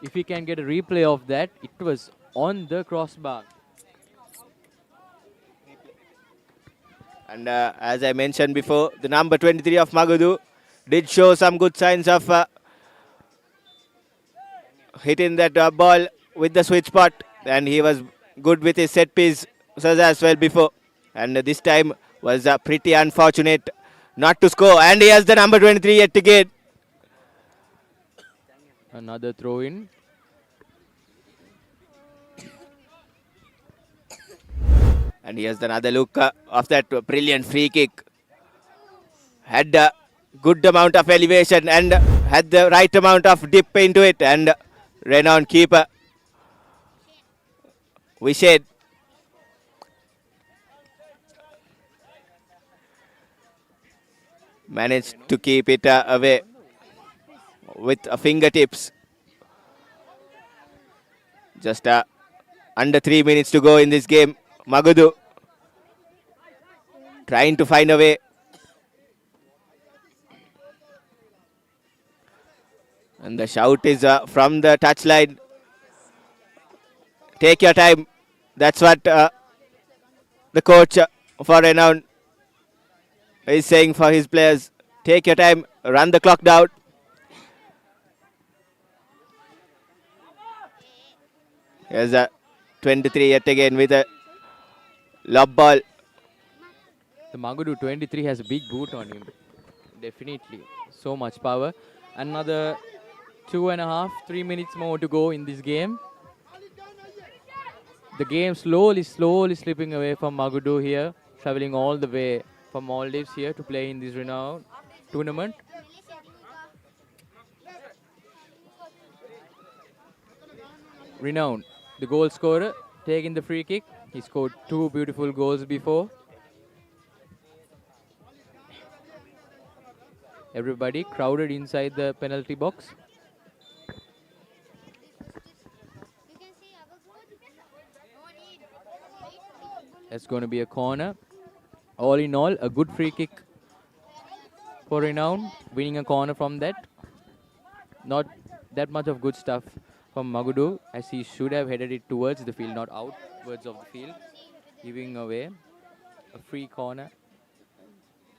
[SPEAKER 10] If we can get a replay of that, it was on the crossbar.
[SPEAKER 11] And as I mentioned before, the number 23 of Magudu did show some good signs of hitting that ball with the sweet spot. And he was good with his set piece as well before. And this time was pretty unfortunate not to score. And he has the number 23 yet again.
[SPEAKER 10] Another throw in.
[SPEAKER 11] And here's another look of that brilliant free kick. Had a good amount of elevation and had the right amount of dip into it. And Renown keeper Vishad managed to keep it away with fingertips. Just under 3 minutes to go in this game. Magudu trying to find a way. And the shout is from the touchline. Take your time. That's what the coach for Renown is saying for his players. Take your time. Run the clock down. Here's a 23 yet again with a lob ball.
[SPEAKER 10] The Magudu 23 has a big boot on him. Definitely. So much power. Another 2.5, 3 minutes more to go in this game. The game slowly slipping away from Magudu here. Traveling all the way from Maldives here to play in this Renown tournament. Renown, the goal scorer, taking the free kick. He scored 2 beautiful goals before. Everybody crowded inside the penalty box. It's going to be a corner. All in all, a good free kick for Renown. Winning a corner from that. Not that much of good stuff from Magudu, as he should have headed it towards the field, not outwards of the field. Giving away a free corner.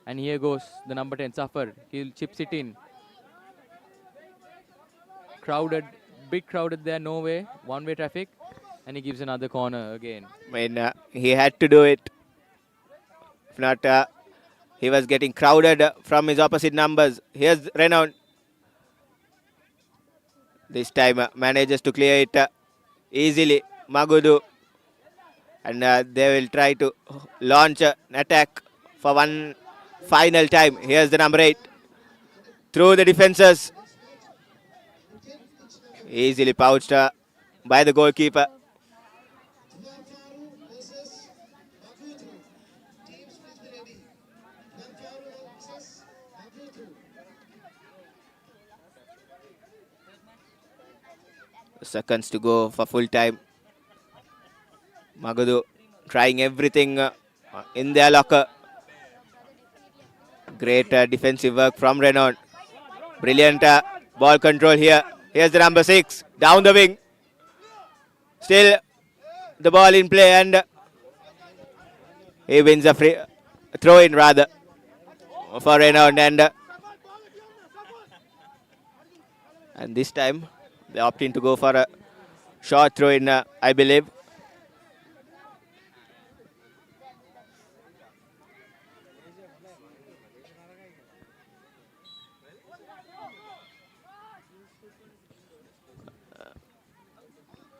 [SPEAKER 10] And here goes the number 10, Safar. He'll chips it in. Crowded, big crowded there, no way. One-way traffic. And he gives another corner again.
[SPEAKER 11] I mean, he had to do it. If not, he was getting crowded from his opposite numbers. Here's Renown. This time manages to clear it easily. Magudu. And they will try to launch an attack for one final time. Here's the number 8. Through the defenses. Easily pouched by the goalkeeper. Seconds to go for full time. Magudu trying everything in their locker. Great defensive work from Renown. Brilliant ball control here. Here's the number 6 down the wing. Still the ball in play, and he wins a free throw in rather for Renown, and this time they opting to go for a short throw in, I believe.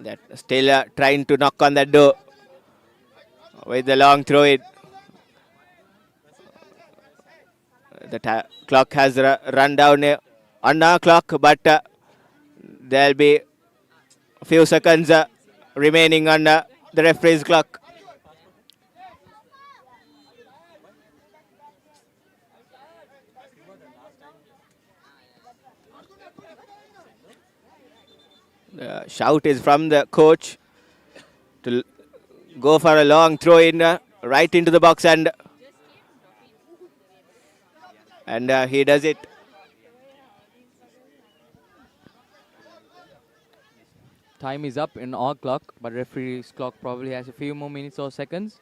[SPEAKER 11] That still trying to knock on that door with the long throw in. The clock has run down on our clock, but there'll be a few seconds remaining on the referee's clock. The shout is from the coach to go for a long throw in right into the box, and he does it.
[SPEAKER 10] Time is up in our clock, but referee's clock probably has a few more minutes or seconds.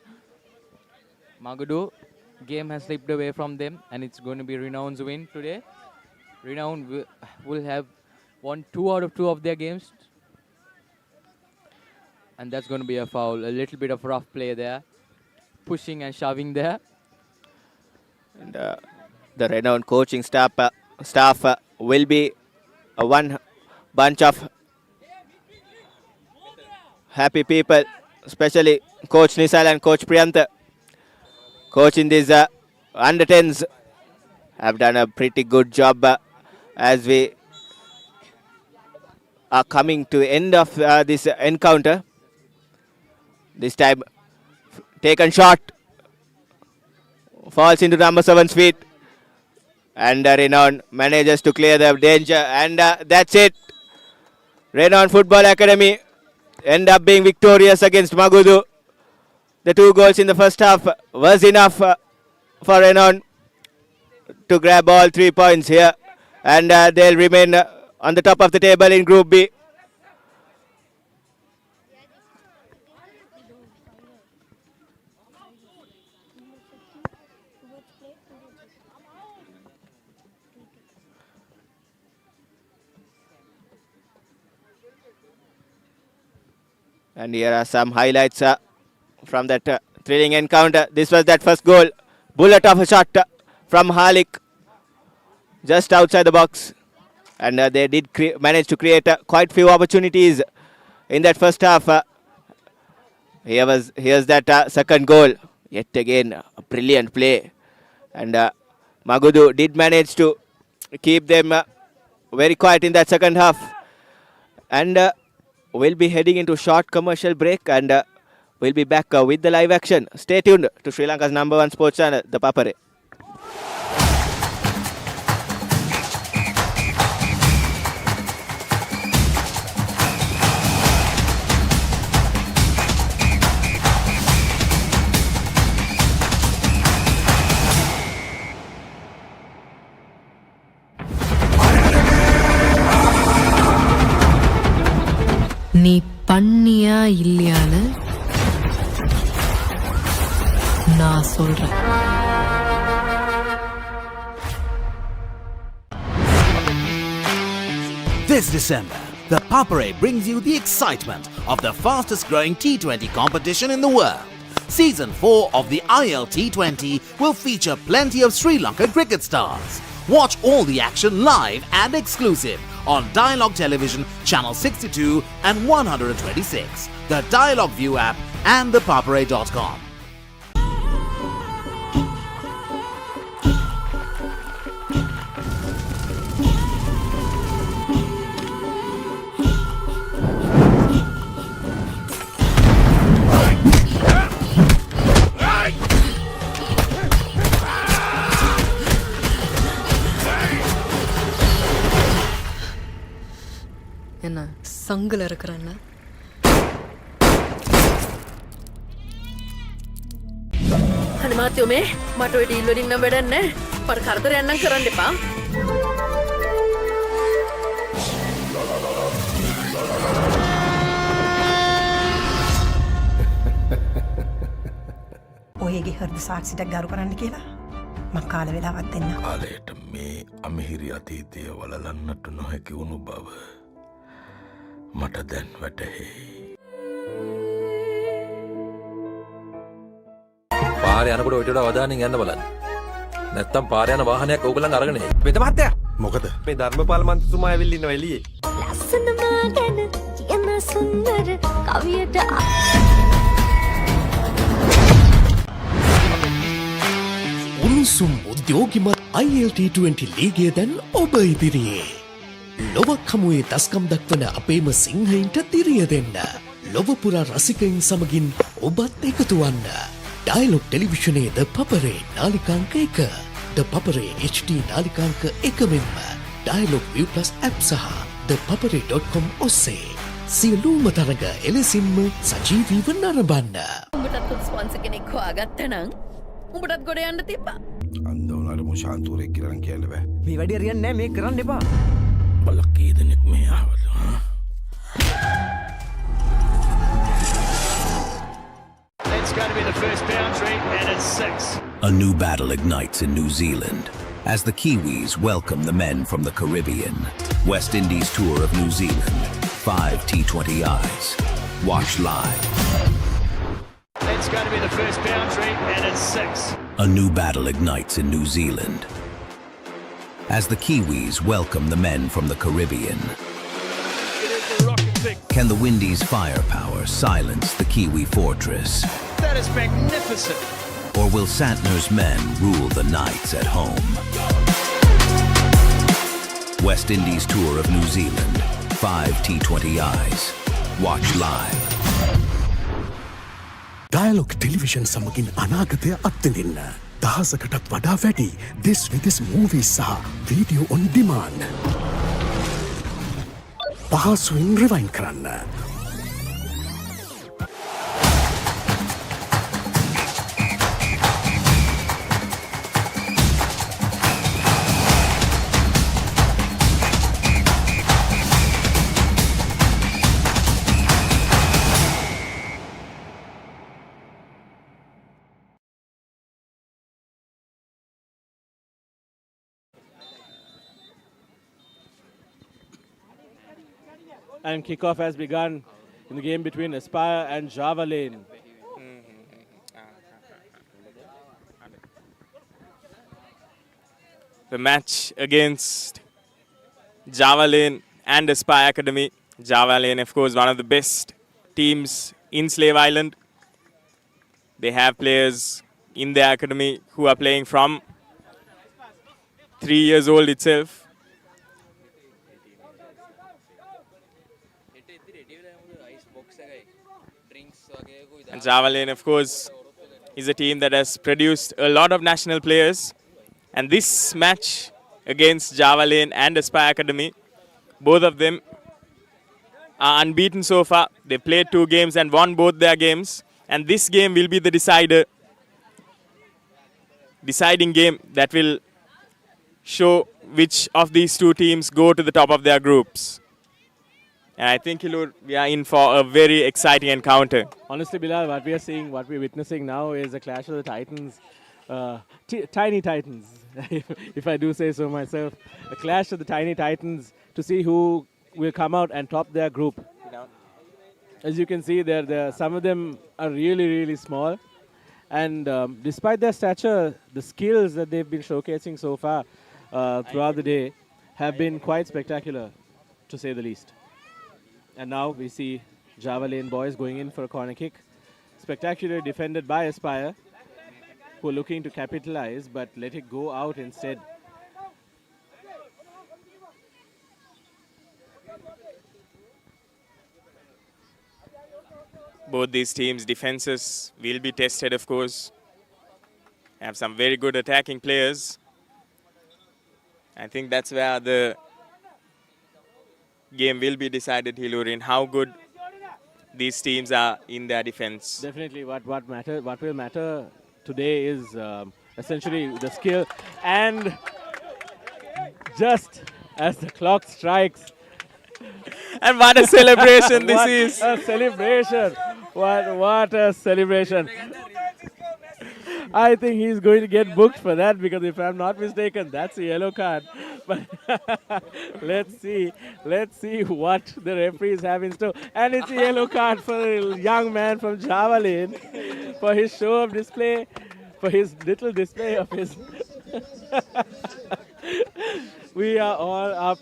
[SPEAKER 10] Magudu, game has slipped away from them, and it's going to be Renown's win today. Renown will have won 2 out of 2 of their games. And that's going to be a foul. A little bit of rough play there. Pushing and shoving there.
[SPEAKER 11] And the Renown coaching staff will be one bunch of happy people, especially Coach Nisal and Coach Priyantha. Coaching these under-10s have done a pretty good job as we are coming to the end of this encounter. This time, taken shot, falls into number 7's feet, and Renown manages to clear the danger, and that's it. Renown Football Academy end up being victorious against Magudu. The 2 goals in the first half was enough for Renown to grab all 3 points here, and they'll remain on the top of the table in Group B. And here are some highlights from that thrilling encounter. This was that first goal. Bullet of a shot from Halik just outside the box. And they did manage to create quite few opportunities in that first half. Here's that second goal. Yet again, a brilliant play. And Magudu did manage to keep them very quiet in that second half. And we'll be heading into a short commercial break, and we'll be back with the live action. Stay tuned to Sri Lanka's #1 sports channel, the Papare.
[SPEAKER 9] நீ பண்ணியா இல்லையான்னு நான் சொல்றேன்.
[SPEAKER 12] This December, the Papare brings you the excitement of the fastest growing T20 competition in the world. Season 4 of the ILT20 will feature plenty of Sri Lankan cricket stars. Watch all the action live and exclusive on Dialogue Television Channel 62 and 126, the Dialogue View app and thepapare.com.
[SPEAKER 9] என்ன சங்கில் இருக்கிறேன்னா
[SPEAKER 17] අනිමාත්‍යෝ මේ මට ඔය deal වලින් නම් වැඩක් නැහැ. පර කරදරයක් නම් කරන්න එපා.
[SPEAKER 16] ඔයගේ හෘද සාක්ෂියක් ගරු කරන්න කියලා මම කාල වේලාවක් දෙන්න.
[SPEAKER 5] කාලයට මේ අමිහිරි අතීතය වලලන්නට නොහැකි වුණු බව මට දැන් වැටහෙයි.
[SPEAKER 18] පාරේ යනකොට ඔයිට වඩා අවධානයෙන් යන්න බලන්න. නැත්තම් පාරේ යන වාහනයක් ඕගොල්ලන් අරගෙන එයි. වෙද මහත්තයා.
[SPEAKER 5] මොකද?
[SPEAKER 18] මේ ධර්මපාල මන්ත්‍රීතුමා ඇවිල්ලා ඉන්නවා එළියේ.
[SPEAKER 13] ලස්සනම ගැන කියන සුන්දර කවියට
[SPEAKER 15] උණුසුම් උද්‍යෝගිමත් ILT20 ලීගය දැන් ඔබ ඉදිරියේ. ලොවක් හමුවේ දස්කම් දක්වන අපේම සිංහයින්ට දිරිය දෙන්න. ලොවපුරා රසිකයින් සමගින් ඔබත් එකතු වන්න. ඩයලොග් ටෙලිවිෂනයේ ද පපරේ නාලිකාංක 1, ද පපරේ HD නාලිකාංක 1 මෙන්ම ඩයලොග් View Plus app සහ thepapare.com ඔස්සේ සියලුම තරග එලෙසින්ම සජීවීව නරඹන්න.
[SPEAKER 17] උඹටත් ස්පොන්සර් කෙනෙක් හොයාගත්තා නම් උඹටත් ගොඩ යන්න තිබ්බා.
[SPEAKER 2] අන්ද උනාට මොෂාන්තුරෙක් කියලා නම් කියන්න බෑ.
[SPEAKER 12] මේ වැඩේ හරියන්නේ නැහැ මේක කරන්න එපා.
[SPEAKER 2] බලක් කී දෙනෙක් මේ ආවද?
[SPEAKER 4] That's going to be the first boundary, and it's 6.
[SPEAKER 7] A new battle ignites in New Zealand as the Kiwis welcome the men from the Caribbean. West Indies tour of New Zealand. 5 T20Is. Watch live.
[SPEAKER 4] That's going to be the first boundary, and it's 6.
[SPEAKER 7] A new battle ignites in New Zealand as the Kiwis welcome the men from the Caribbean. Can the Windies' firepower silence the Kiwi fortress?
[SPEAKER 4] That is magnificent.
[SPEAKER 7] Or will Santner's men rule the nights at home? West Indies tour of New Zealand. 5 T20Is. Watch live.
[SPEAKER 5] Dialogue television සමගින් අනාගතය අත්විඳින්න. දහසකටත් වඩා වැඩි දෙස් විදෙස් movies සහ video on demand. පහසුවෙන් rewind කරන්න.
[SPEAKER 14] And kickoff has begun in the game between Aspire and Javalain.
[SPEAKER 1] The match against Javalain and Aspire Academy. Javalain, of course, one of the best teams in Slave Island. They have players in their academy who are playing from 3 years old itself. And Javalain, of course, is a team that has produced a lot of national players. And this match against Javalain and Aspire Academy, both of them are unbeaten so far. They played 2 games and won both their games. And this game will be the deciding game that will show which of these 2 teams go to the top of their groups. And I think, Hilur, we are in for a very exciting encounter.
[SPEAKER 14] Honestly, Bilal, what we're witnessing now is a clash of the titans, tiny titans, if I do say so myself. A clash of the tiny titans to see who will come out and top their group. As you can see, some of them are really, really small. And despite their stature, the skills that they've been showcasing so far throughout the day have been quite spectacular, to say the least. And now we see Javalain boys going in for a corner kick. Spectacularly defended by Aspire, who are looking to capitalize but let it go out instead.
[SPEAKER 1] Both these teams' defenses will be tested, of course. Have some very good attacking players. I think that's where the game will be decided, Hilur, in how good these teams are in their defense.
[SPEAKER 14] Definitely, what will matter today is essentially the skill. And just as the clock strikes,
[SPEAKER 1] and what a celebration this is!
[SPEAKER 14] What a celebration! What a celebration! I think he's going to get booked for that, because if I'm not mistaken, that's a yellow card. But let's see what the referees have in store. And it's a yellow card for the young man from Javalain for his show of display, for his little display of his. We are all up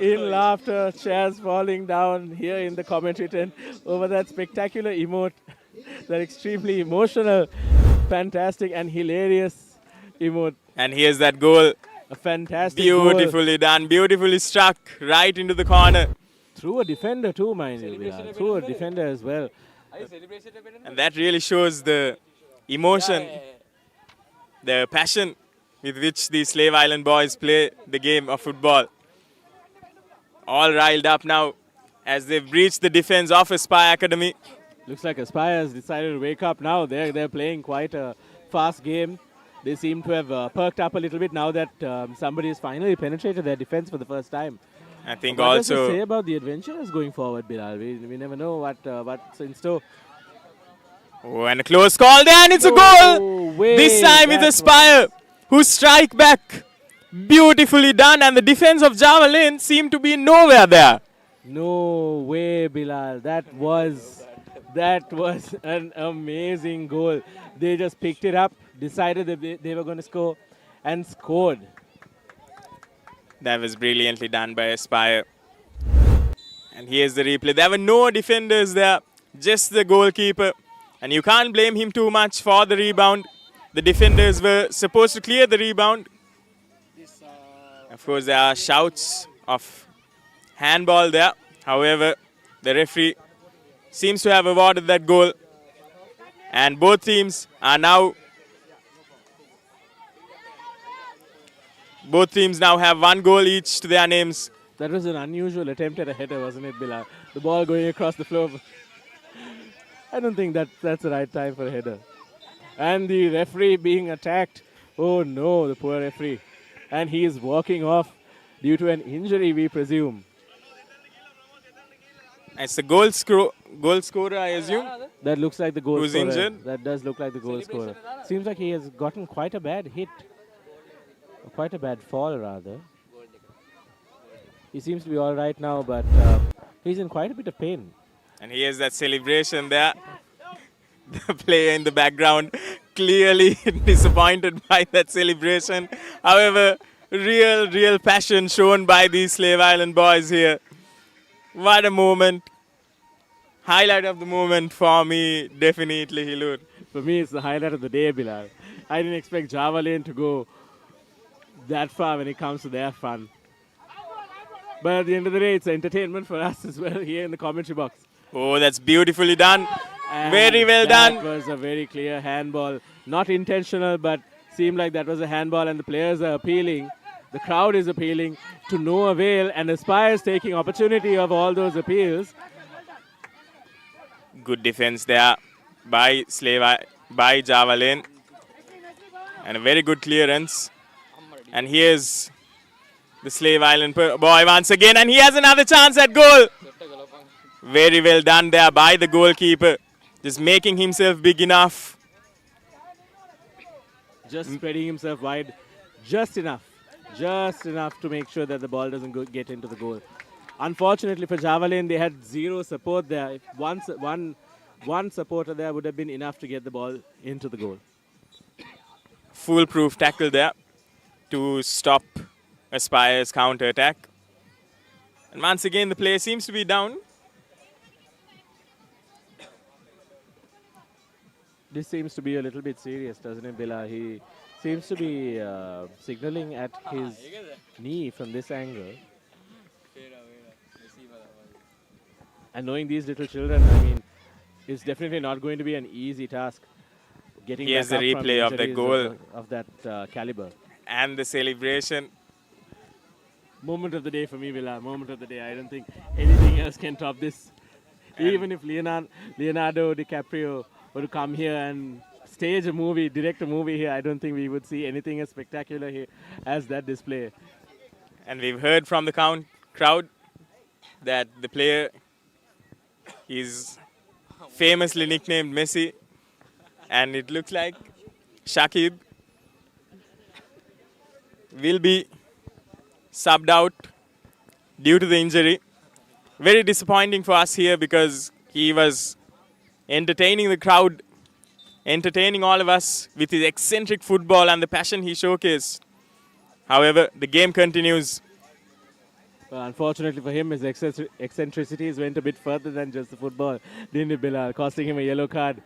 [SPEAKER 14] in laughter, chairs falling down here in the commentary tent over that spectacular emote, that extremely emotional, fantastic and hilarious emote.
[SPEAKER 1] And here's that goal.
[SPEAKER 14] A fantastic
[SPEAKER 1] Beautifully done, beautifully struck right into the corner.
[SPEAKER 14] Through a defender too, mind you, Bilal. Through a defender as well.
[SPEAKER 1] And that really shows the emotion, the passion with which the Slave Island boys play the game of football. All riled up now as they've breached the defense of Aspire Academy.
[SPEAKER 14] Looks like Aspire has decided to wake up now. They're playing quite a fast game. They seem to have perked up a little bit now that somebody has finally penetrated their defense for the first time.
[SPEAKER 1] I think
[SPEAKER 14] what
[SPEAKER 1] also...
[SPEAKER 14] What does it say about the adventurers going forward, Bilal? We never know what's in store.
[SPEAKER 1] Oh, and a close call there, and it's a goal! This time it's Aspire who strike back. Beautifully done, and the defense of Javalain seemed to be nowhere there.
[SPEAKER 14] No way, Bilal. That was an amazing goal. They just picked it up, decided that they were going to score, and scored.
[SPEAKER 1] That was brilliantly done by Aspire. And here's the replay. There were no defenders there, just the goalkeeper. And you can't blame him too much for the rebound. The defenders were supposed to clear the rebound. Of course, there are shouts of handball there. However, the referee seems to have awarded that goal. And both teams are now... Both teams now have one goal each to their names.
[SPEAKER 14] That was an unusual attempt at a header, wasn't it, Bilal? The ball going across the floor. I don't think that's the right time for a header. And the referee being attacked. Oh no, the poor referee. And he is walking off due to an injury, we presume.
[SPEAKER 1] It's the goal scorer, I assume.
[SPEAKER 14] That looks like the goal
[SPEAKER 1] Who's
[SPEAKER 14] scorer.
[SPEAKER 1] injured?
[SPEAKER 14] That does look like the goal scorer. Seems like he has gotten quite a bad hit. Quite a bad fall, rather. He seems to be all right now, but he's in quite a bit of pain.
[SPEAKER 1] And here's that celebration there. The player in the background clearly disappointed by that celebration. However, real passion shown by these Slave Island boys here. What a moment. Highlight of the moment for me, definitely, Hilur.
[SPEAKER 14] For me, it's the highlight of the day, Bilal. I didn't expect Javalain to go that far when it comes to their fun. But at the end of the day, it's entertainment for us as well here in the commentary box.
[SPEAKER 1] Oh, that's beautifully done.
[SPEAKER 14] And
[SPEAKER 1] very well done.
[SPEAKER 14] That was a very clear handball. Not intentional, but seemed like that was a handball, and the players are appealing. The crowd is appealing to no avail, and Aspire is taking opportunity of all those appeals.
[SPEAKER 1] Good defense there by Javalain. And a very good clearance. And here's the Slave Island boy once again, and he has another chance at goal. Very well done there by the goalkeeper. Just making himself big enough.
[SPEAKER 14] Just spreading himself wide. Just enough. Just enough to make sure that the ball doesn't get into the goal. Unfortunately for Javalain, they had zero support there. If one supporter there would have been enough to get the ball into the goal.
[SPEAKER 1] Foolproof tackle there to stop Aspire's counter-attack. And once again, the player seems to be down.
[SPEAKER 14] This seems to be a little bit serious, doesn't it, Bilal? He seems to be signaling at his knee from this angle. And knowing these little children, I mean, it's definitely not going to be an easy task getting
[SPEAKER 1] Here's
[SPEAKER 14] back
[SPEAKER 1] the
[SPEAKER 14] up from
[SPEAKER 1] replay of the goal.
[SPEAKER 14] Of that caliber.
[SPEAKER 1] And the celebration.
[SPEAKER 14] Moment of the day for me, Bilal. Moment of the day. I don't think anything else can top this. And even if Leonardo DiCaprio were to come here and stage a movie, direct a movie here, I don't think we would see anything as spectacular here as that display.
[SPEAKER 1] And we've heard from the crowd that the player is famously nicknamed Messi. And it looks like Shakib will be subbed out due to the injury. Very disappointing for us here because he was entertaining the crowd, entertaining all of us with his eccentric football and the passion he showcased. However, the game continues.
[SPEAKER 14] Well, unfortunately for him, his eccentricities went a bit further than just the football, didn't it, Bilal? Costing him a yellow card.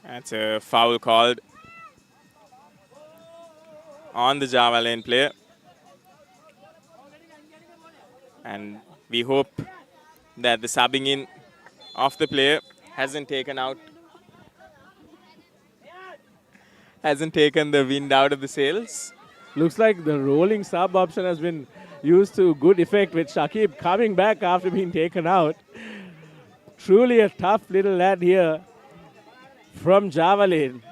[SPEAKER 1] That's a foul called on the Javalain player. And we hope that the subbing in of the player hasn't taken the wind out of the sails.
[SPEAKER 14] Looks like the rolling sub option has been used to good effect with Shakib coming back after being taken out. Truly a tough little lad here from Javalain,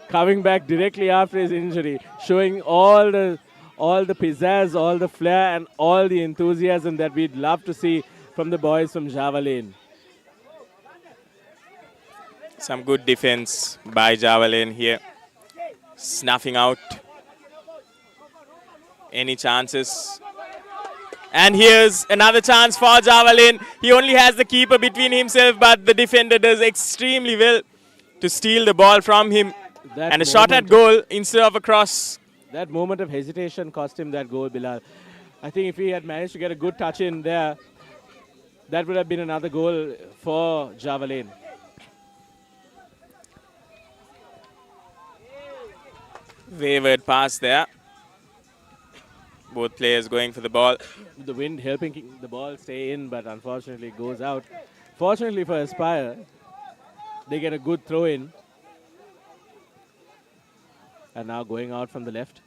[SPEAKER 14] coming back directly after his injury, showing all the pizzazz, all the flair and all the enthusiasm that we'd love to see from the boys from Javalain.
[SPEAKER 1] Some good defense by Javalain here, snuffing out any chances. And here's another chance for Javalain. He only has the keeper between himself, but the defender does extremely well to steal the ball from him. And a shot at goal instead of a cross.
[SPEAKER 14] That moment of hesitation cost him that goal, Bilal. I think if he had managed to get a good touch in there, that would have been another goal for Javalain.
[SPEAKER 1] Wayward pass there. Both players going for the ball.
[SPEAKER 14] The wind helping the ball stay in, but unfortunately it goes out. Fortunately for Aspire, they get a good throw in. And now going out from the left.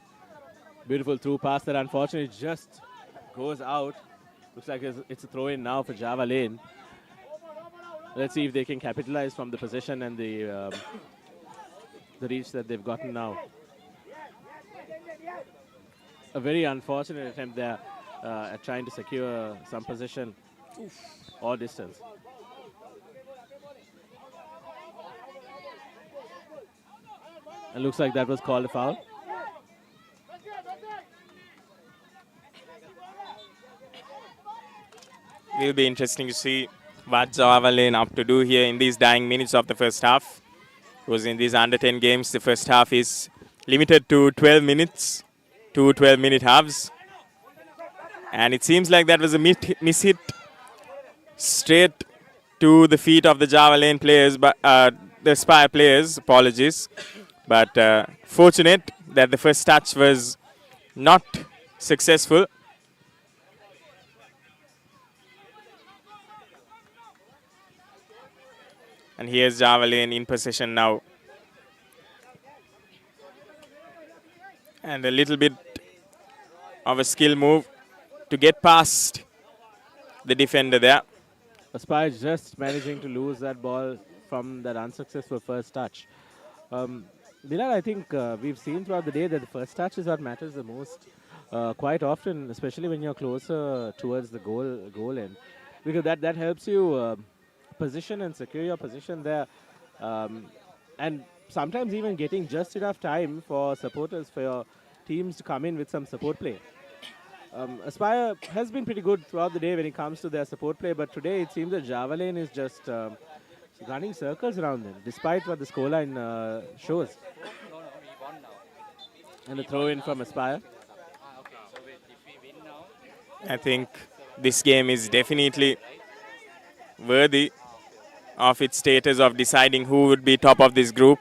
[SPEAKER 14] Beautiful through pass that unfortunately just goes out. Looks like it's a throw in now for Javalain. Let's see if they can capitalize from the possession and the reach that they've gotten now. A very unfortunate attempt there at trying to secure some position or distance. And looks like that was called a foul.
[SPEAKER 1] It will be interesting to see what Javalain up to do here in these dying minutes of the first half. Because in these under 10 games, the first half is limited to 12 minutes, 2 12-minute halves. And it seems like that was a miss hit straight to the feet of the Javalain players, but the Aspire players, apologies. But fortunate that the first touch was not successful. And here's Javalain in possession now. And a little bit of a skill move to get past the defender there.
[SPEAKER 14] Aspire just managing to lose that ball from that unsuccessful first touch. Bilal, I think we've seen throughout the day that the first touch is what matters the most. Quite often, especially when you're closer towards the goal end. Because that helps you position and secure your position there. And sometimes even getting just enough time for supporters, for your teams to come in with some support play. Aspire has been pretty good throughout the day when it comes to their support play, but today it seems that Javalain is just running circles around them, despite what the scoreline shows. And a throw in from Aspire.
[SPEAKER 1] I think this game is definitely worthy of its status of deciding who would be top of this group.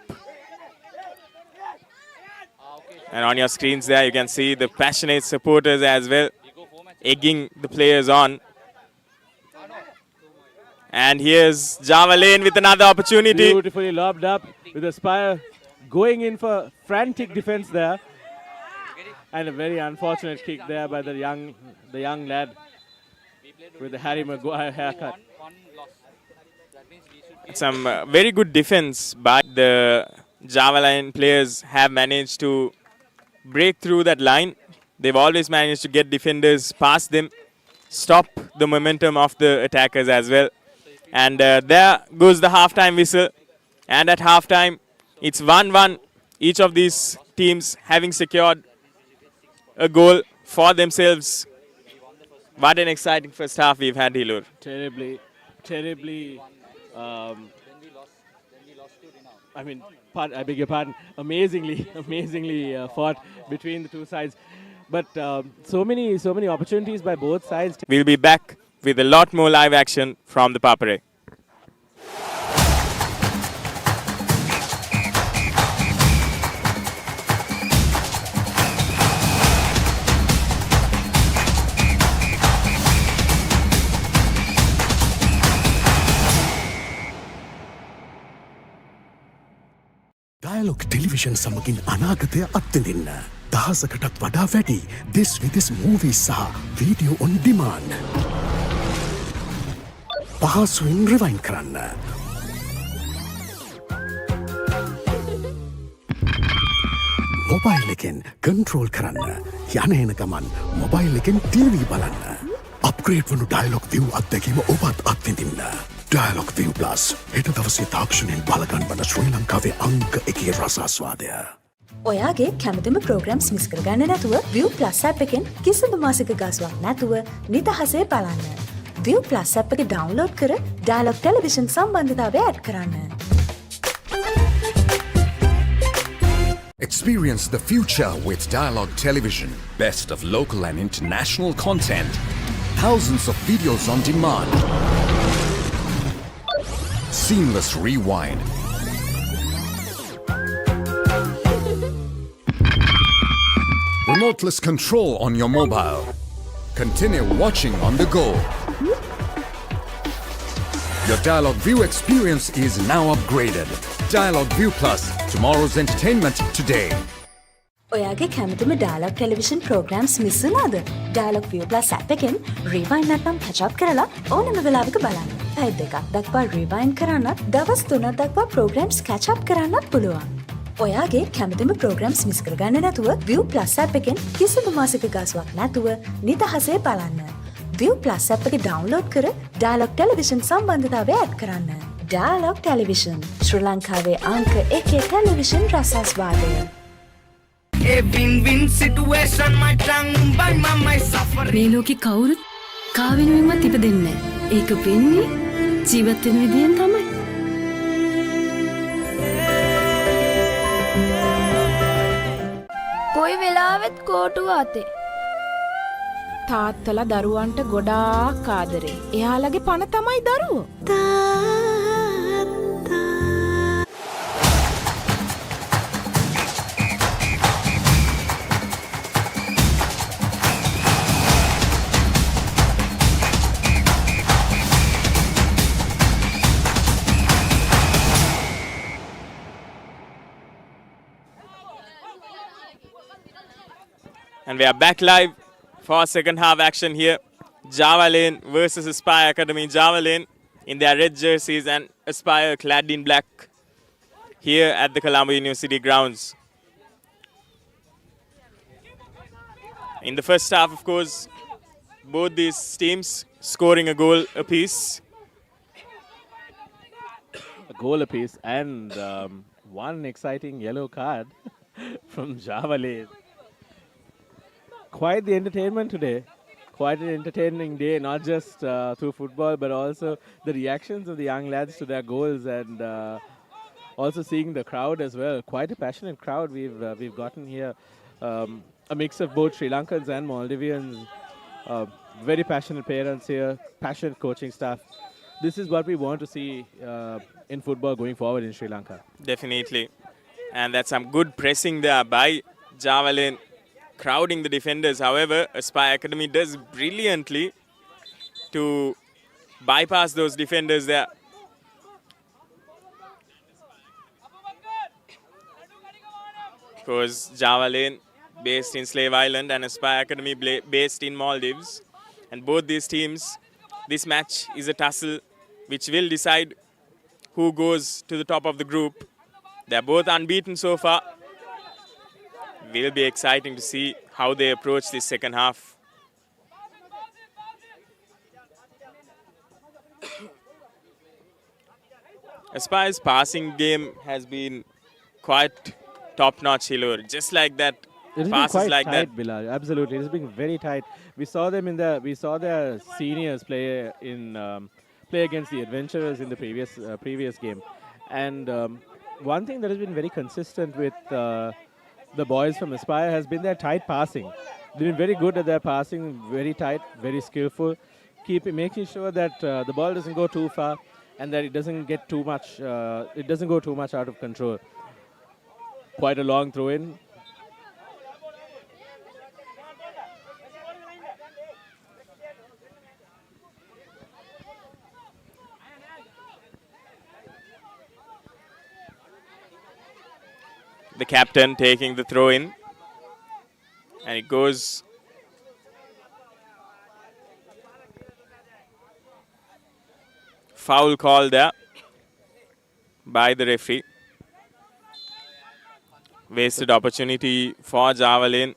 [SPEAKER 1] And on your screens there, you can see the passionate supporters as well, egging the players on. And here's Javalain with another opportunity.
[SPEAKER 14] Beautifully lobbed up with Aspire going in for frantic defense there. And a very unfortunate kick there by the young lad with the Harry Maguire haircut.
[SPEAKER 1] Some very good defense by the Javalain players have managed to break through that line. They've always managed to get defenders past them, stop the momentum of the attackers as well. And there goes the halftime whistle. And at halftime, it's 1-1. Each of these teams having secured a goal for themselves. What an exciting first half we've had, Hilur.
[SPEAKER 14] Terribly. I mean, I beg your pardon. Amazingly fought between the two sides. But so many opportunities by both sides.
[SPEAKER 1] We'll be back with a lot more live action from the Papare.
[SPEAKER 5] Dialogue television සමගින් අනාගතය අත්විඳින්න. දහසකටත් වඩා වැඩි දෙස් විදෙස් movies සහ video on demand. පහසුවෙන් rewind කරන්න. Mobile එකෙන් කන්ට්‍රෝල් කරන්න. යන එන ගමන් මොබයිල් එකෙන් ටීවී බලන්න. අප්ග්‍රේඩ් වුණු ඩයලොග් view අත්දැකීම ඔබත් අත්විඳින්න. ඩයලොග් view plus හෙට දවසේ තාක්ෂණයෙන් බලගන්වන ශ්‍රී ලංකාවේ අංක 1 රසාස්වාදය.
[SPEAKER 6] ඔයාගේ කැමතිම ප්‍රෝග්‍රම්ස් මිස් කරගන්න නැතුව View Plus app එකෙන් කිසිදු මාසික ගාස්වක් නැතුව නිදහසේ බලන්න. View Plus app එක ඩවුන්ලෝඩ් කර ඩයලොග් ටෙලිවිෂන් සම්බන්ධතාවය ඇඩ් කරන්න.
[SPEAKER 19] Experience the future with Dialogue Television. Best of local and international content. Thousands of videos on demand. Seamless rewind. Remoteless control on your mobile. Continue watching on the go. Your Dialogue View experience is now upgraded. Dialogue View Plus, tomorrow's entertainment today.
[SPEAKER 6] ඔයාගේ කැමතිම dialogue television programmes miss වුණාද? Dialogue View Plus app එකෙන් rewind නැත්නම් catch up කරලා ඕනම වෙලාවක බලන්න. පැය දෙකක් දක්වා රිවයින් කරන්නත්, දවස් 3ක් දක්වා ප්‍රෝග්‍රම්ස් catch up කරන්නත් පුළුවන්. ඔයාගේ කැමතිම ප්‍රෝග්‍රම්ස් මිස් කරගන්න නැතුව View Plus app එකෙන් කිසිදු මාසික ගාස්වක් නැතුව නිදහසේ බලන්න. View Plus app එක ඩවුන්ලෝඩ් කර ඩයලොග් ටෙලිවිෂන් සම්බන්ධතාවය ඇඩ් කරන්න. ඩයලොග් ටෙලිවිෂන් ශ්‍රී ලංකාවේ අංක 1 television රසාස්වාදය.
[SPEAKER 23] A win-win situation, my tongue by my suffering.
[SPEAKER 8] මේ ලෝකේ කවුරුත් කාවෙනුවෙන්වත් ඉපදෙන්නේ නැහැ. ඒක වෙන්නේ ජීවත් වෙන විදියෙන් තමයි.
[SPEAKER 3] කොයි වෙලාවෙත් කෝටුව අතේ. තාත්තලා දරුවන්ට ගොඩාක් ආදරේ. එයාලගේ පණ තමයි දරුවෝ.
[SPEAKER 1] And we are back live for second half action here. Javalain versus Aspire Academy. Javalain in their red jerseys and Aspire clad in black here at the Colombo University grounds. In the first half, of course, both these teams scoring a goal apiece.
[SPEAKER 14] A goal apiece and one exciting yellow card from Javalain. Quite the entertainment today. Quite an entertaining day, not just through football, but also the reactions of the young lads to their goals and also seeing the crowd as well. Quite a passionate crowd we've gotten here. A mix of both Sri Lankans and Maldivians. Very passionate parents here, passionate coaching staff. This is what we want to see in football going forward in Sri Lanka.
[SPEAKER 1] Definitely. And that's some good pressing there by Javalain, crowding the defenders. However, Aspire Academy does brilliantly to bypass those defenders there. Because Javalain based in Slave Island and Aspire Academy based in Maldives. And both these teams, this match is a tussle which will decide who goes to the top of the group. They're both unbeaten so far. Will be exciting to see how they approach this second half. Aspire's passing game has been quite top-notch, Hilur. Just like that,
[SPEAKER 14] It has
[SPEAKER 1] passes
[SPEAKER 14] been quite
[SPEAKER 1] like
[SPEAKER 14] tight,
[SPEAKER 1] that.
[SPEAKER 14] Bilal. Absolutely, it has been very tight. We saw them we saw their seniors play against the Adventurers in the previous game, and one thing that has been very consistent with the boys from Aspire has been their tight passing. They've been very good at their passing, very tight, very skillful, making sure that the ball doesn't go too far and that it doesn't get too much. It doesn't go too much out of control. Quite a long throw in.
[SPEAKER 1] the captain taking the throw in. And it goes foul call there by the referee. Wasted opportunity for Javalain.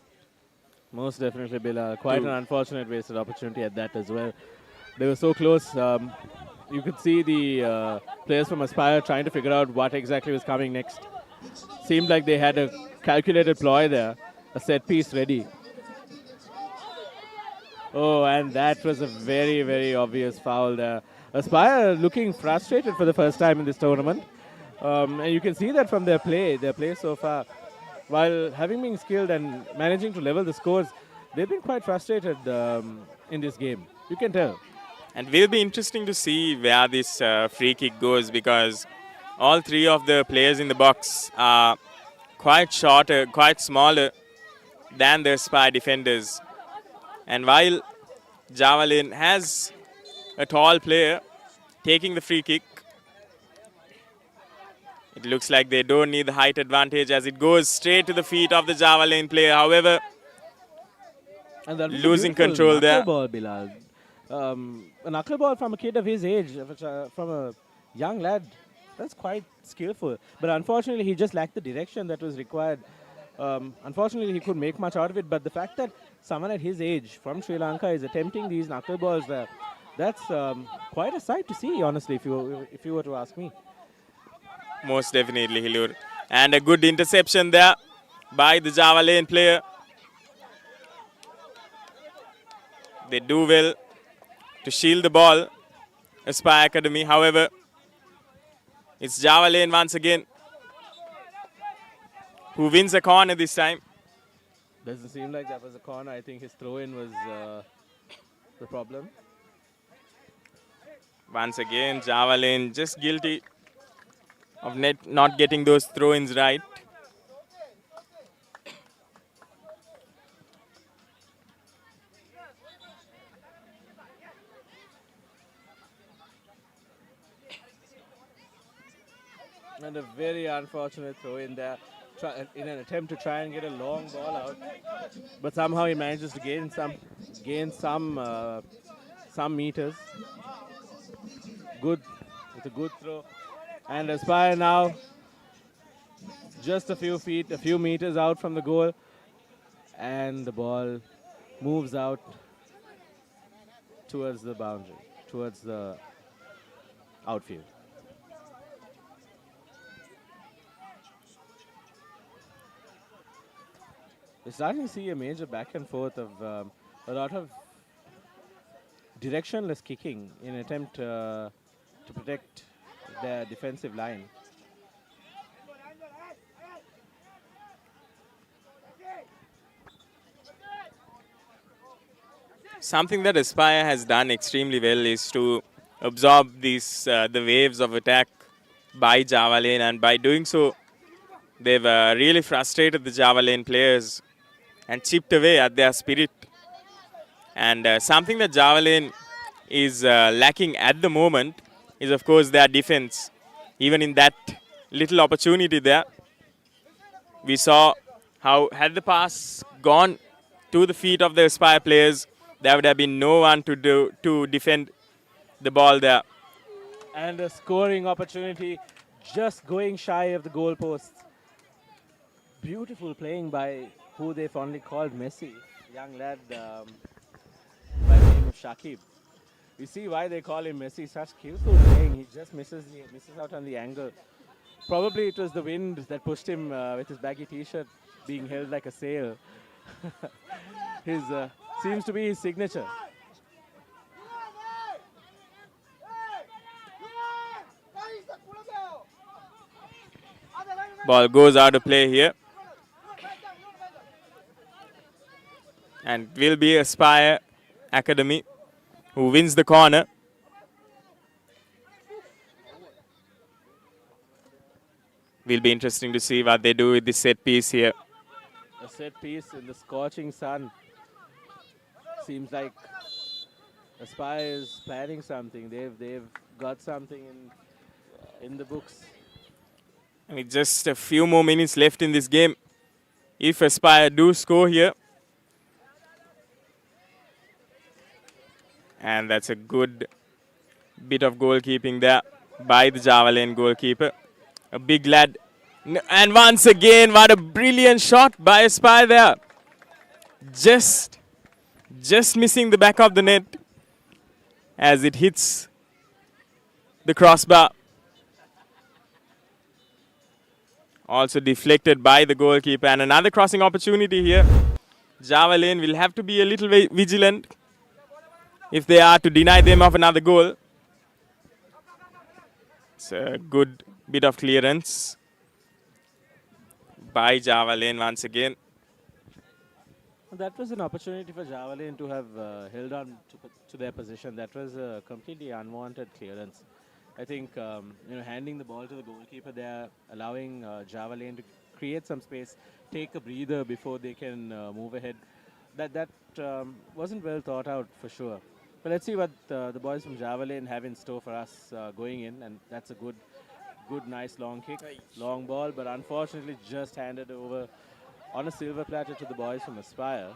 [SPEAKER 14] Most definitely, Bilal. Quite an unfortunate wasted opportunity at that as well. They were so close. You could see the players from Aspire trying to figure out what exactly was coming next. Seemed like they had a calculated ploy there, a set piece ready. Oh, and that was a very, very obvious foul there. Aspire looking frustrated for the first time in this tournament. And you can see that from their play so far. While having been skilled and managing to level the scores, they've been quite frustrated in this game. You can tell.
[SPEAKER 1] And will be interesting to see where this free kick goes, because all three of the players in the box are quite shorter, quite smaller than the Aspire defenders. And while Javalain has a tall player taking the free kick, it looks like they don't need the height advantage as it goes straight to the feet of the Javalain player. However,
[SPEAKER 14] and that
[SPEAKER 1] losing control there.
[SPEAKER 14] Ball, Bilal. A knuckle ball from a kid of his age, from a young lad, that's quite skillful. But unfortunately, he just lacked the direction that was required. Unfortunately, he couldn't make much out of it. But the fact that someone at his age from Sri Lanka is attempting these knuckle balls there, that's quite a sight to see, honestly, if you were to ask me.
[SPEAKER 1] Most definitely, Hilur. And a good interception there by the Javalain player. They do well to shield the ball, Aspire Academy. However, it's Javalain once again who wins a corner this time.
[SPEAKER 14] Doesn't seem like that was a corner. I think his throw-in was the problem.
[SPEAKER 1] Once again, Javalain just guilty of not getting those throw-ins right.
[SPEAKER 14] And a very unfortunate throw in there, in an attempt to try and get a long ball out. But somehow he manages to gain some meters. Good, with a good throw. And Aspire now just a few meters out from the goal. And the ball moves out towards the boundary, towards the outfield. We're starting to see a major back and forth of a lot of directionless kicking in an attempt to protect their defensive line.
[SPEAKER 1] Something that Aspire has done extremely well is to absorb these the waves of attack by Javalain, and by doing so, they've really frustrated the Javalain players and chipped away at their spirit. And something that Javalain is lacking at the moment is, of course, their defense. Even in that little opportunity there, we saw how, had the pass gone to the feet of the Aspire players, there would have been no one to defend the ball there.
[SPEAKER 14] And a scoring opportunity just going shy of the goal posts. Beautiful playing by who they fondly called Messi, young lad by the name of Shakib. You see why they call him Messi. Such skillful playing. He just misses out on the angle. Probably it was the wind that pushed him with his baggy t-shirt being held like a sail. His seems to be his signature.
[SPEAKER 1] Ball goes out of play here. And it will be Aspire Academy who wins the corner. Will be interesting to see what they do with this set piece here.
[SPEAKER 14] A set piece in the scorching sun. Seems like Aspire is planning something. They've got something in the books.
[SPEAKER 1] With just a few more minutes left in this game, if Aspire do score here, and that's a good bit of goalkeeping there by the Javalain goalkeeper. A big lad. And once again, what a brilliant shot by Aspire there. Just missing the back of the net as it hits the crossbar. Also deflected by the goalkeeper. And another crossing opportunity here. Javalain will have to be a little vigilant if they are to deny them of another goal. It's a good bit of clearance by Javalain once again.
[SPEAKER 14] That was an opportunity for Javalain to have held on to their position. That was a completely unwanted clearance. I think handing the ball to the goalkeeper there, allowing Javalain to create some space, take a breather before they can move ahead. That wasn't well thought out for sure. But let's see what the boys from Javalain have in store for us going in, and that's a good, nice long kick, long ball, but unfortunately just handed over on a silver platter to the boys from Aspire.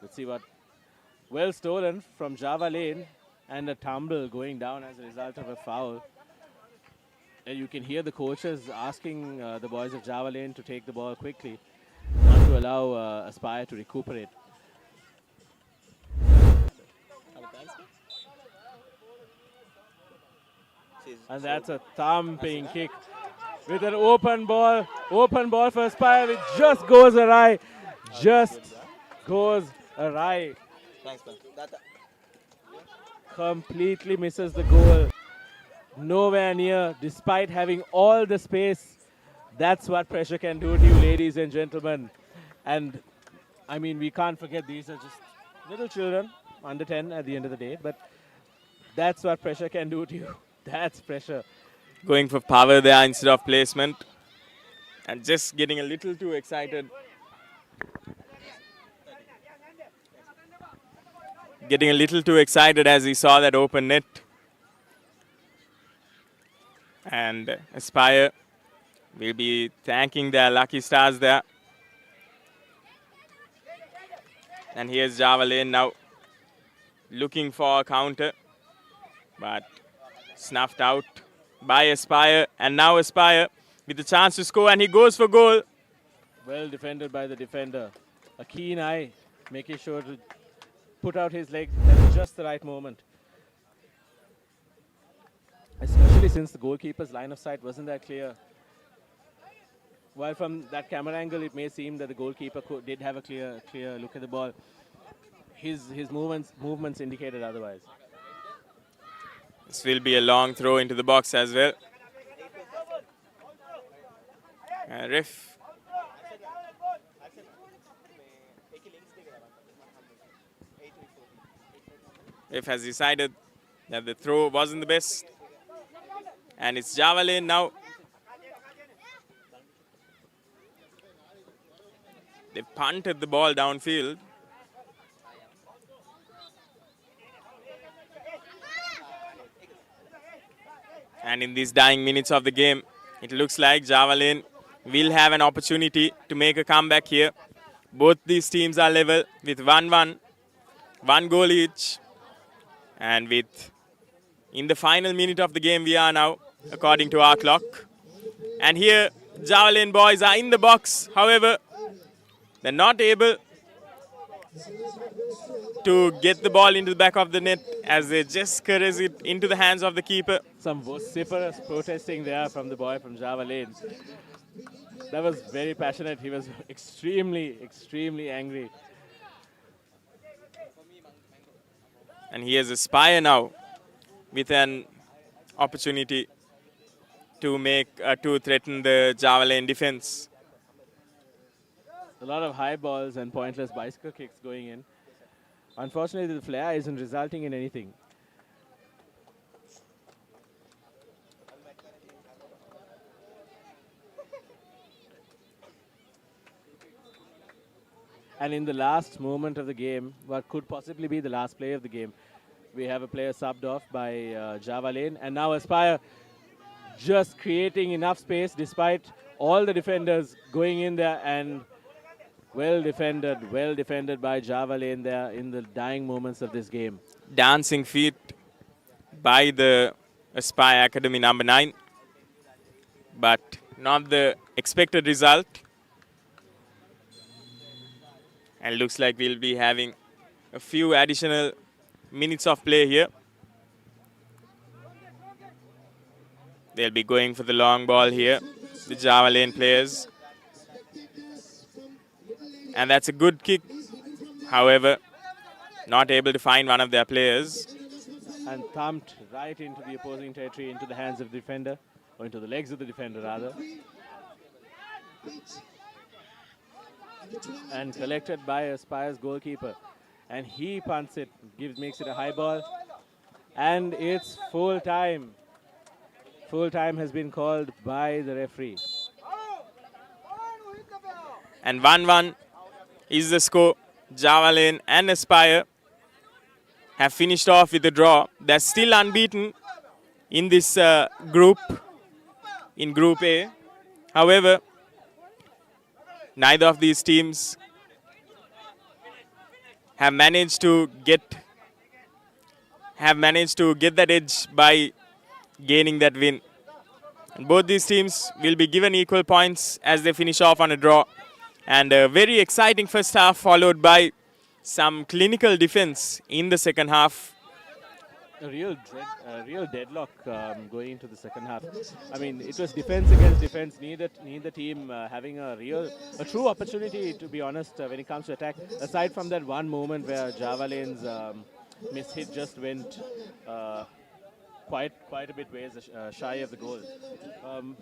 [SPEAKER 14] Let's see what, well stolen from Javalain, and a tumble going down as a result of a foul. And you can hear the coaches asking the boys of Javalain to take the ball quickly, not to allow Aspire to recuperate. And that's a thumping kick with an open ball for Aspire. It just goes awry. Completely misses the goal. Nowhere near, despite having all the space. That's what pressure can do to you, ladies and gentlemen. And I mean, we can't forget these are just little children, under 10 at the end of the day. But that's what pressure can do to you. That's pressure.
[SPEAKER 1] Going for power there instead of placement. And just getting a little too excited. Getting a little too excited as he saw that open net. And Aspire will be thanking their lucky stars there. And here's Javalain now looking for a counter. But snuffed out by Aspire, and now Aspire with the chance to score, and he goes for goal.
[SPEAKER 14] Well defended by the defender. A keen eye, making sure to put out his legs at just the right moment. Especially since the goalkeeper's line of sight wasn't that clear. While from that camera angle, it may seem that the goalkeeper did have a clear look at the ball. His movements indicated otherwise.
[SPEAKER 1] This will be a long throw into the box as well. Ref has decided that the throw wasn't the best. And it's Javalain now. They punted the ball downfield. And in these dying minutes of the game, it looks like Javalain will have an opportunity to make a comeback here. Both these teams are level with 1-1, 1 goal each. And in the final minute of the game we are now, according to our clock. And here, Javalain boys are in the box. However, they're not able to get the ball into the back of the net as they just caress it into the hands of the keeper.
[SPEAKER 14] Some vociferous protesting there from the boy from Javalain. That was very passionate. He was extremely, extremely angry.
[SPEAKER 1] And he has Aspire now with an opportunity to threaten the Javalain defense.
[SPEAKER 14] A lot of high balls and pointless bicycle kicks going in. Unfortunately, the flare isn't resulting in anything. And in the last moment of the game, what could possibly be the last play of the game, we have a player subbed off by Javalain. And now Aspire just creating enough space despite all the defenders going in there, and well defended by Javalain there in the dying moments of this game.
[SPEAKER 1] Dancing feet by the Aspire Academy number 9, but not the expected result. And looks like we'll be having a few additional minutes of play here. They'll be going for the long ball here, the Javalain players. And that's a good kick. However, not able to find one of their players.
[SPEAKER 14] And thumped right into the opposing territory, into the hands of the defender, or into the legs of the defender rather. And collected by Aspire's goalkeeper. And he punts it, makes it a high ball. And it's full time. Full time has been called by the referee.
[SPEAKER 1] And 1-1 is the score. Javalain and Aspire have finished off with a draw. They're still unbeaten in this group, in Group A. However, neither of these teams have managed to get that edge by gaining that win. And both these teams will be given equal points as they finish off on a draw. And a very exciting first half, followed by some clinical defense in the second half.
[SPEAKER 14] A real deadlock going into the second half. I mean, it was defense against defense. Neither team having a true opportunity, to be honest, when it comes to attack. Aside from that one moment where Javalain's mishit just went quite a bit ways shy of the goal.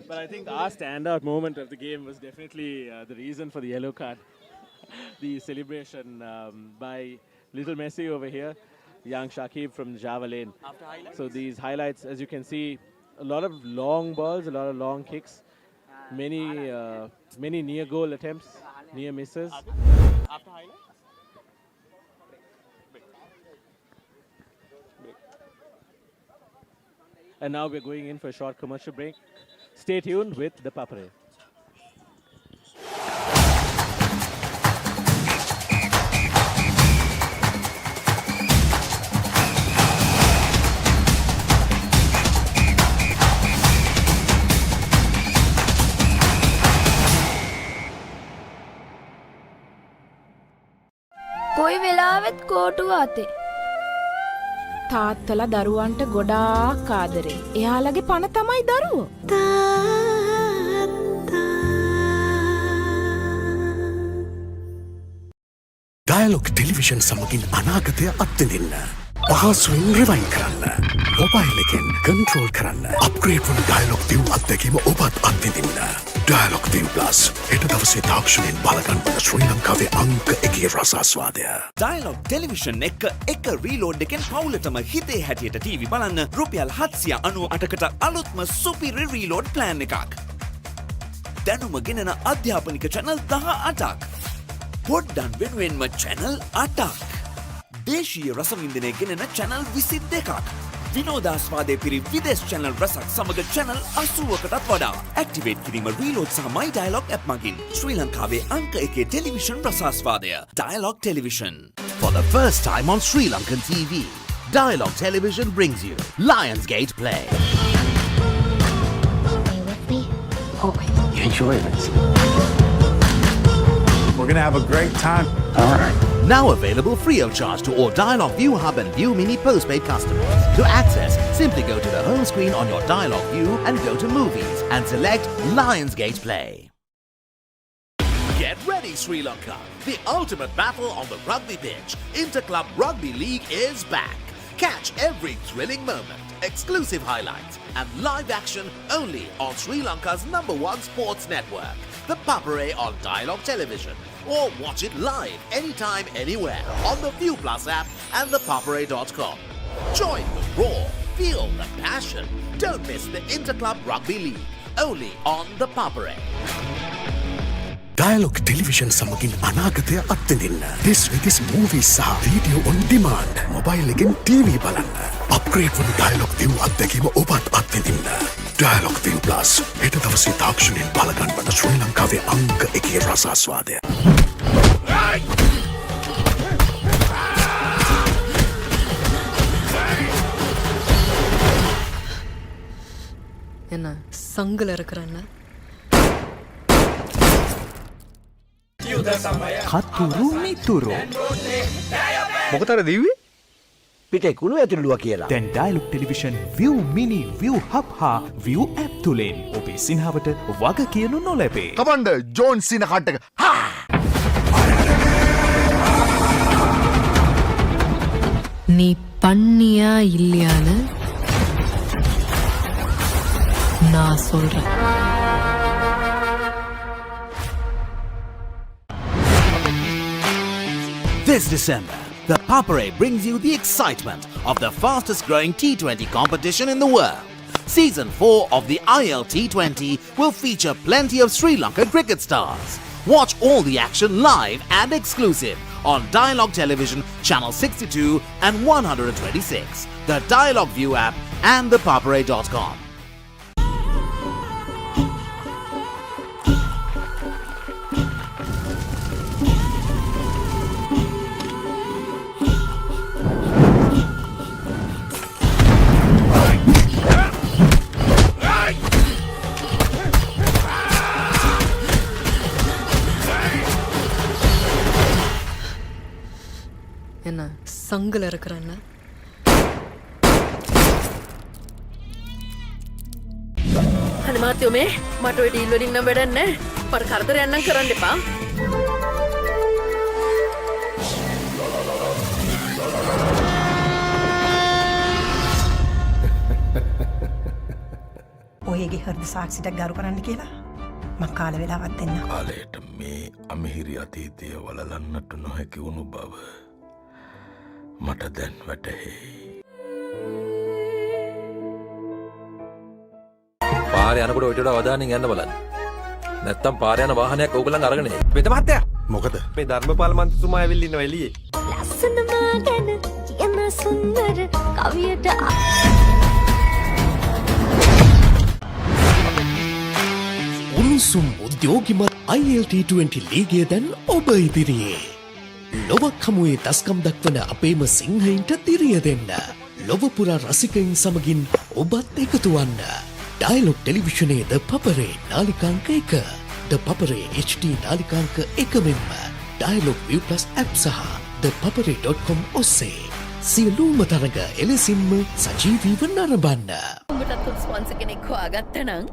[SPEAKER 14] But I think our standout moment of the game was definitely the reason for the yellow card. The celebration by little Messi over here, young Shakib from Javalain. So these highlights, as you can see, a lot of long balls, a lot of long kicks, many near goal attempts, near misses.
[SPEAKER 1] After highlights?
[SPEAKER 14] And now we're going in for a short commercial break. Stay tuned with the Papare.
[SPEAKER 3] කොයි වෙලාවෙත් කෝටුව අතේ. තාත්තලා දරුවන්ට ගොඩාක් ආදරේ. එයාලගේ පණ තමයි දරුවෝ.
[SPEAKER 5] ඩයලොග් ටෙලිවිෂන් සමගින් අනාගතය අත්විඳින්න. පහසුවෙන් රිවයින් කරන්න. මොබයිල් එකෙන් කන්ට්‍රෝල් කරන්න. අප්ග්‍රේඩ් වන ඩයලොග් view අත්දැකීම ඔබත් අත්විඳින්න. ඩයලොග් view plus හෙට දවසේ තාක්ෂණයෙන් බලගන්න ශ්‍රී ලංකාවේ අංක 1 රසාස්වාදය.
[SPEAKER 20] ඩයලොග් ටෙලිවිෂන් එක රීලෝඩ් එකෙන් පවුලටම හිතේ හැටියට ටීවී බලන්න රුපියල් 798කට අලුත්ම සුපිරි රීලෝඩ් ප්ලෑන් එකක්. දැනුම ගෙනෙන අධ්‍යාපනික channel 18ක්. පොඩ්ඩන් වෙනුවෙන්ම channel 8ක්. දේශීය රසවින්දනය ගෙනෙන channel 22ක්. විනෝදාස්වාදය පිරි විදේශ channel රසක් සමග channel 80කටත් වඩා. ඇක්ටිවේට් කිරීම රීලෝඩ් සහ මයි ඩයලොග් ඇප් මගින්. ශ්‍රී ලංකාවේ අංක 1 television රසාස්වාදය. Dialog Television.
[SPEAKER 12] For the first time on Sri Lankan TV, Dialog Television brings you Lionsgate Play.
[SPEAKER 13] Stay with me. Always.
[SPEAKER 2] You enjoy this. We're gonna have a great time. All right.
[SPEAKER 12] Now available free of charge to all Dialog View Hub and View Mini postpaid customers. To access, simply go to the home screen on your Dialog View and go to Movies and select Lionsgate Play. Get ready, Sri Lanka! The ultimate battle on the rugby pitch. Interclub Rugby League is back. Catch every thrilling moment, exclusive highlights, and live action only on Sri Lanka's #1 sports network, the Papare on Dialog Television. Or watch it live anytime, anywhere on the View Plus app and the papare.com. Join the roar, feel the passion. Don't miss the Interclub Rugby League, only on the Papare.
[SPEAKER 5] Dialogue television සමගින් අනාගතය අත්විඳින්න. This week's movies සහ video on demand. Mobile එකෙන් TV බලන්න. Upgrade වන dialogue view අත්දැකීම ඔබත් අත්විඳින්න. Dialog View Plus. හෙට දවසේ තාක්ෂණයෙන් බලගන්වන ශ්‍රී ලංකාවේ අංක 1 රසාස්වාදය.
[SPEAKER 9] එන සංගලර කරන්න.
[SPEAKER 15] කතුරු මිතුරු.
[SPEAKER 12] මොකටද දිව්වේ? පිටේ කුණු ඇතුළුවා කියලා.
[SPEAKER 15] දැන් dialogue television view mini view hub හා view app තුලින් ඔබේ සිනහවට වග කියනු නොලැබේ.
[SPEAKER 12] කමන්ඩ ජෝන් සින කට්ටක.
[SPEAKER 9] நீ பண்ணியா இல்லையான்னு நான் சொல்றேன்.
[SPEAKER 12] This December, the Papare brings you the excitement of the fastest growing T20 competition in the world. Season 4 of the ILT20 will feature plenty of Sri Lankan cricket stars. Watch all the action live and exclusive on Dialog Television Channel 62 and 126, the Dialog View app and the Papare.com.
[SPEAKER 9] එන සංගලර කරන්න.
[SPEAKER 17] අනිමාත්‍යෝ මේ මට ඔය deal වලින් නම් වැඩක් නැහැ. මට කරදරයක් නම් කරන්න එපා.
[SPEAKER 16] ඔයගේ හෘද සාක්ෂියට ගරු කරන්න කියලා මං කාල වෙලාවක් දෙන්න.
[SPEAKER 5] කාලයට මේ අමිහිරි අතීතය වලලන්නට නොහැකි වුණු බව මට දැන් වැටහෙයි.
[SPEAKER 18] පාරේ යනකොට ඔයිට වඩා අවධානයෙන් යන්න බලන්න. නැත්තම් පාරේ යන වාහනයක් ඕගොල්ලන් අරගෙන එයි. වෙද මහත්තයා.
[SPEAKER 5] මොකද?
[SPEAKER 18] මේ ධර්මපාල මන්ත්‍රීතුමා ඇවිල්ලා ඉන්නවා එළියේ.
[SPEAKER 13] ලස්සනම ගැන කියන සුන්දර කවියට
[SPEAKER 15] උණුසුම් උද්‍යෝගිමත් ILT20 ලීගය දැන් ඔබ ඉදිරියේ. ලොවක් හමුවේ දස්කම් දක්වන අපේම සිංහයින්ට දිරිය දෙන්න. ලොව පුරා රසිකයින් සමගින් ඔබත් එකතු වන්න. ඩයලොග් ටෙලිවිෂනයේ ද පපරේ නාලිකාංක 1, ද පපරේ HD නාලිකාංක 1 මෙන්ම ඩයලොග් View Plus app සහ ද papare.com ඔස්සේ සියලුම තරග එලෙසින්ම සජීවීව නරඹන්න.
[SPEAKER 17] උඹටත් ස්පොන්සර් කෙනෙක් හොයාගත්තා නම්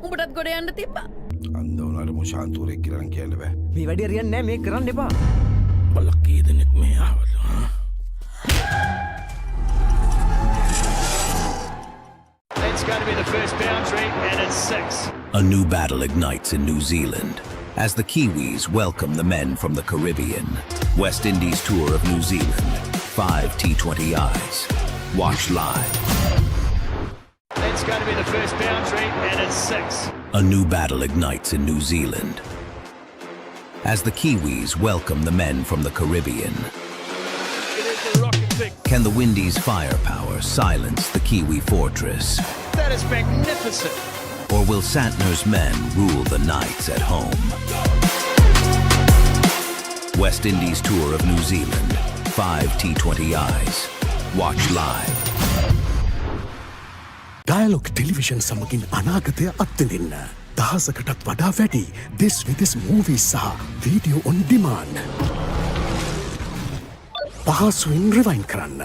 [SPEAKER 17] උඹටත් ගොඩ යන්න තිබ්බා.
[SPEAKER 5] අන්ද උනාට මොෂාන්තුරේ කියලා කියන්න බෑ.
[SPEAKER 12] මේ වැඩේ හරියන්නේ නැහැ මේක කරන්න එපා.
[SPEAKER 5] බලක් කී දෙනෙක් මේ ආවද?
[SPEAKER 4] That's going to be the first boundary, and it's 6.
[SPEAKER 7] A new battle ignites in New Zealand as the Kiwis welcome the men from the Caribbean. West Indies tour of New Zealand. 5 T20Is. Watch live.
[SPEAKER 4] That's going to be the first boundary, and it's 6.
[SPEAKER 7] A new battle ignites in New Zealand as the Kiwis welcome the men from the Caribbean. Can the Windies' firepower silence the Kiwi fortress?
[SPEAKER 4] That is magnificent.
[SPEAKER 7] Or will Santner's men rule the nights at home? West Indies tour of New Zealand. 5 T20Is. Watch live.
[SPEAKER 5] Dialogue television සමගින් අනාගතය අත්විඳින්න. දහසකටත් වඩා වැඩි දෙස් විදෙස් movies සහ video on demand. පහසුවෙන් rewind කරන්න.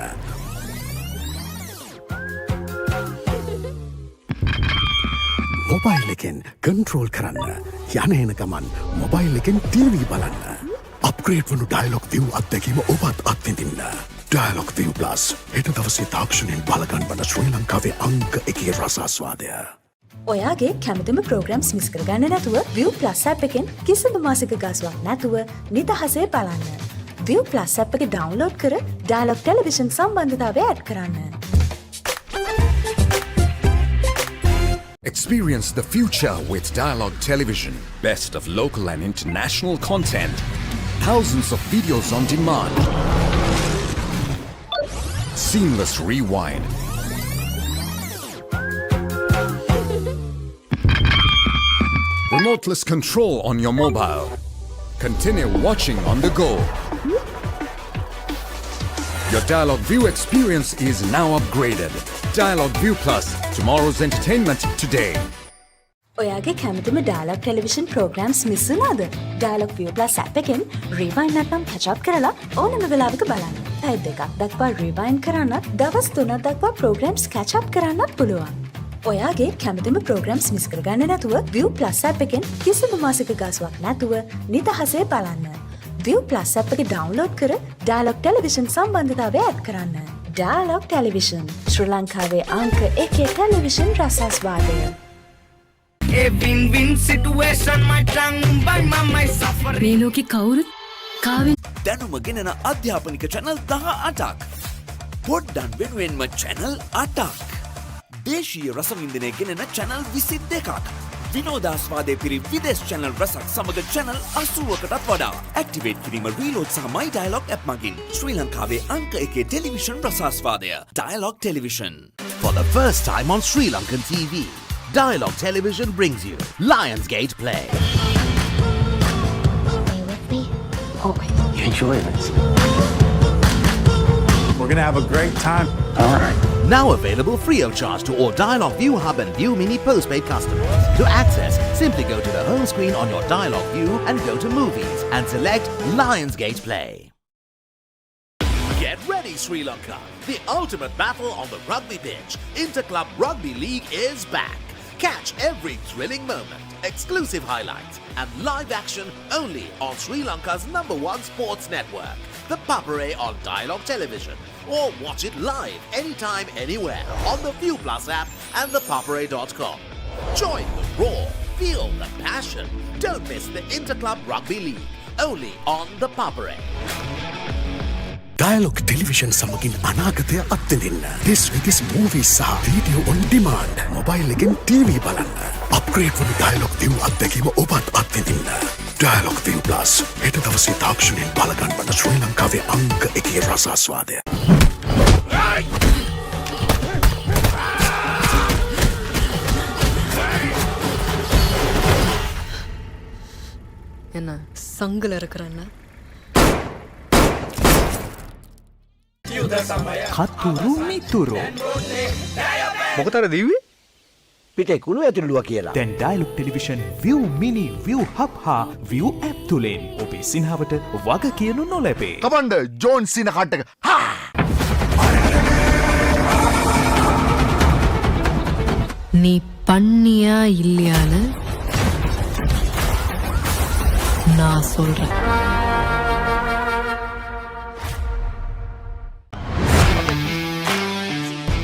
[SPEAKER 5] Mobile එකෙන් කන්ට්‍රෝල් කරන්න. යන එන ගමන් මොබයිල් එකෙන් ටීවී බලන්න. අප්ග්‍රේඩ් වුණු ඩයලොග් View අත්දැකීම ඔබත් අත්විඳින්න. Dialogue View Plus. හෙට දවසේ තාක්ෂණයෙන් බලගන්වන ශ්‍රී ලංකාවේ අංක 1 රසාස්වාදය.
[SPEAKER 6] ඔයාගේ කැමතිම ප්‍රෝග්‍රම්ස් මිස් කරගන්න නැතුව View Plus app එකෙන් කිසිදු මාසික ගාස්වක් නැතුව නිදහසේ බලන්න. View Plus app එක ඩවුන්ලෝඩ් කර ඩයලොග් ටෙලිවිෂන් සම්බන්ධතාවය ඇඩ් කරන්න.
[SPEAKER 19] Experience the future with Dialog Television. Best of local and international content. Thousands of videos on demand. Seamless rewind. remoteless control on your mobile. Continue watching on the go. Your Dialog View experience is now upgraded. Dialog View Plus, tomorrow's entertainment today.
[SPEAKER 6] ඔයාගේ කැමතිම dialogue television programmes miss වුණාද? Dialogue view plus app එකෙන් rewind නැත්නම් catch up කරලා ඕනම වෙලාවක බලන්න. පැය දෙකක් දක්වා රිවයින්ඩ් කරන්නත්, දවස් 3ක් දක්වා ප්‍රෝග්‍රෑම්ස් catch up කරන්නත් පුළුවන්. ඔයාගේ කැමතිම ප්‍රෝග්‍රෑම්ස් මිස් කරගන්න නැතුව view plus app එකෙන් කිසිම මාසික ගාස්වක් නැතුව නිදහසේ බලන්න. view plus app එක ඩවුන්ලෝඩ් කර ඩයලොග් ටෙලිවිෂන් සම්බන්ධතාවය ඇඩ් කරන්න. ඩයලොග් ටෙලිවිෂන් ශ්‍රී ලංකාවේ අංක 1 television රසාස්වාදය.
[SPEAKER 23] A win-win situation my tongue by my suffering.
[SPEAKER 8] මේ ලෝකේ කවුරුත් කාවෙන්
[SPEAKER 20] දැනුම ගෙනන අධ්‍යාපනික channel 18ක්. පොඩ්ඩන් වෙනුවෙන්ම channel 8ක්. දේශීය රසවින්දනය ගෙනන channel 22ක්. විනෝදාස්වාදයේ පිරි විදේශ channel රසක් සමග channel 80කටත් වඩා. Activate කිරීම reload සහ my dialog app මගින් ශ්‍රී ලංකාවේ අංක 1 television රසාස්වාදය. Dialog Television.
[SPEAKER 12] For the first time on Sri Lankan TV, Dialog Television brings you Lionsgate Play.
[SPEAKER 13] Are you with me? Always.
[SPEAKER 2] You enjoy this? We're gonna have a great time. All right.
[SPEAKER 12] Now available free of charge to all Dialog View Hub and View Mini postpaid customers. To access, simply go to the home screen on your Dialog View and go to Movies and select Lionsgate Play. Get ready, Sri Lanka! The ultimate battle on the rugby pitch. Interclub Rugby League is back. Catch every thrilling moment, exclusive highlights, and live action only on Sri Lanka's #1 sports network, the Papare on Dialog Television. Or watch it live anytime, anywhere on the View Plus app and the papare.com. Join the roar, feel the passion. Don't miss the Interclub Rugby League, only on the Papare.
[SPEAKER 5] Dialog Television සමගින් අනාගතය අත්විඳින්න. This week's movies සහ video on demand. Mobile එකෙන් TV බලන්න. Upgrade වුණු Dialog View අත්දැකීම ඔබත් අත්විඳින්න. Dialog View Plus හෙට දවසේ තාක්ෂණයෙන් බලගන්වන ශ්‍රී ලංකාවේ අංක 1 රසාස්වාදය.
[SPEAKER 9] එන්න සංගලර කරන්න.
[SPEAKER 15] කතුරු මිතුරු
[SPEAKER 10] මොකටද දීවේ? පිටේ කුණු ඇතුළුවා කියලා.
[SPEAKER 15] දැන් dialogue television view mini view hub හා view app තුලින් ඔබේ සිනහවට වග කියනු නොලැබේ.
[SPEAKER 10] කමන්ඩ ජෝන් සින කට්ටක.
[SPEAKER 9] நீ பண்ணியா இல்லையான்னு நான் சொல்றேன்.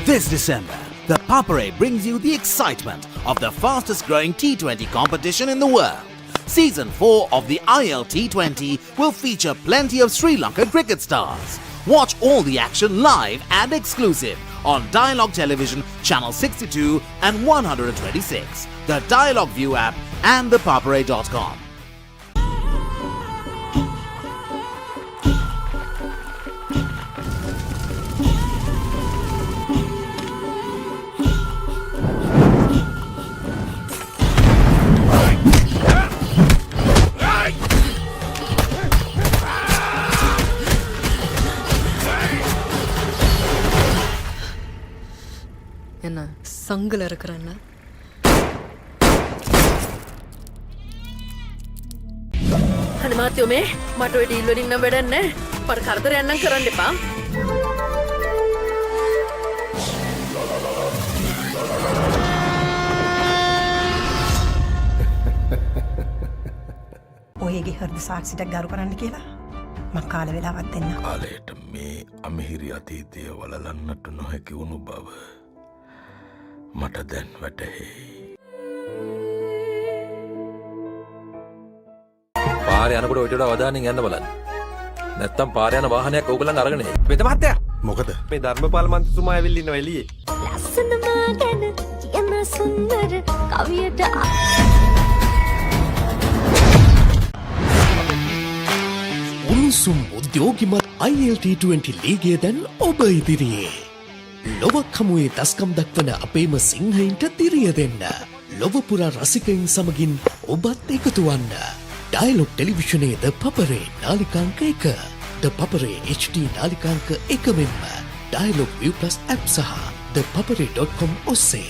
[SPEAKER 12] This December, the Papare brings you the excitement of the fastest growing T20 competition in the world. Season 4 of the ILT20 will feature plenty of Sri Lankan cricket stars. Watch all the action live and exclusive on Dialog Television Channel 62 and 126, the Dialog View app and the papare.com.
[SPEAKER 9] එන්න සංගලර කරන්න.
[SPEAKER 17] අනිමාත්‍යෝ මේ මට ඔය deal වලින් නම් වැඩක් නැහැ. මට කරදරයක් නම් කරන්න එපා.
[SPEAKER 16] ඔයගේ හෘද සාක්ෂියක් ගරු කරන්න කියලා මං කාල වෙලාවක් දෙන්න.
[SPEAKER 21] කාලයට මේ අමිහිරි අතීතය වලලන්නට නොහැකි වුණු බව මට දැන් වැටහෙයි.
[SPEAKER 18] පාරේ යනකොට ඔයිට වඩා අවධානයෙන් යන්න බලන්න. නැත්තම් පාරේ යන වාහනයක් ඕගොල්ලන් අරගෙන එයි. වෙද මහත්තයා.
[SPEAKER 10] මොකද?
[SPEAKER 21] මේ ධර්මපාල මන්ත්‍රීතුමා ඇවිල්ලා ඉන්නවා එළියේ.
[SPEAKER 13] ලස්සනම ගැන කියන සුන්දර කවියට
[SPEAKER 15] උණුසුම් උද්‍යෝගිමත් ILT20 ලීගය දැන් ඔබ ඉදිරියේ. ලොවක් හමුවේ දස්කම් දක්වන අපේම සිංහයින්ට තිරිය දෙන්න. ලොවපුරා රසිකයින් සමගින් ඔබත් එකතු වන්න. ඩයලොග් ටෙලිවිෂනයේ ද පපරේ නාලිකාංක 1, ද පපරේ HD නාලිකාංක 1 මෙන්ම ඩයලොග් View Plus app සහ thepapare.com ඔස්සේ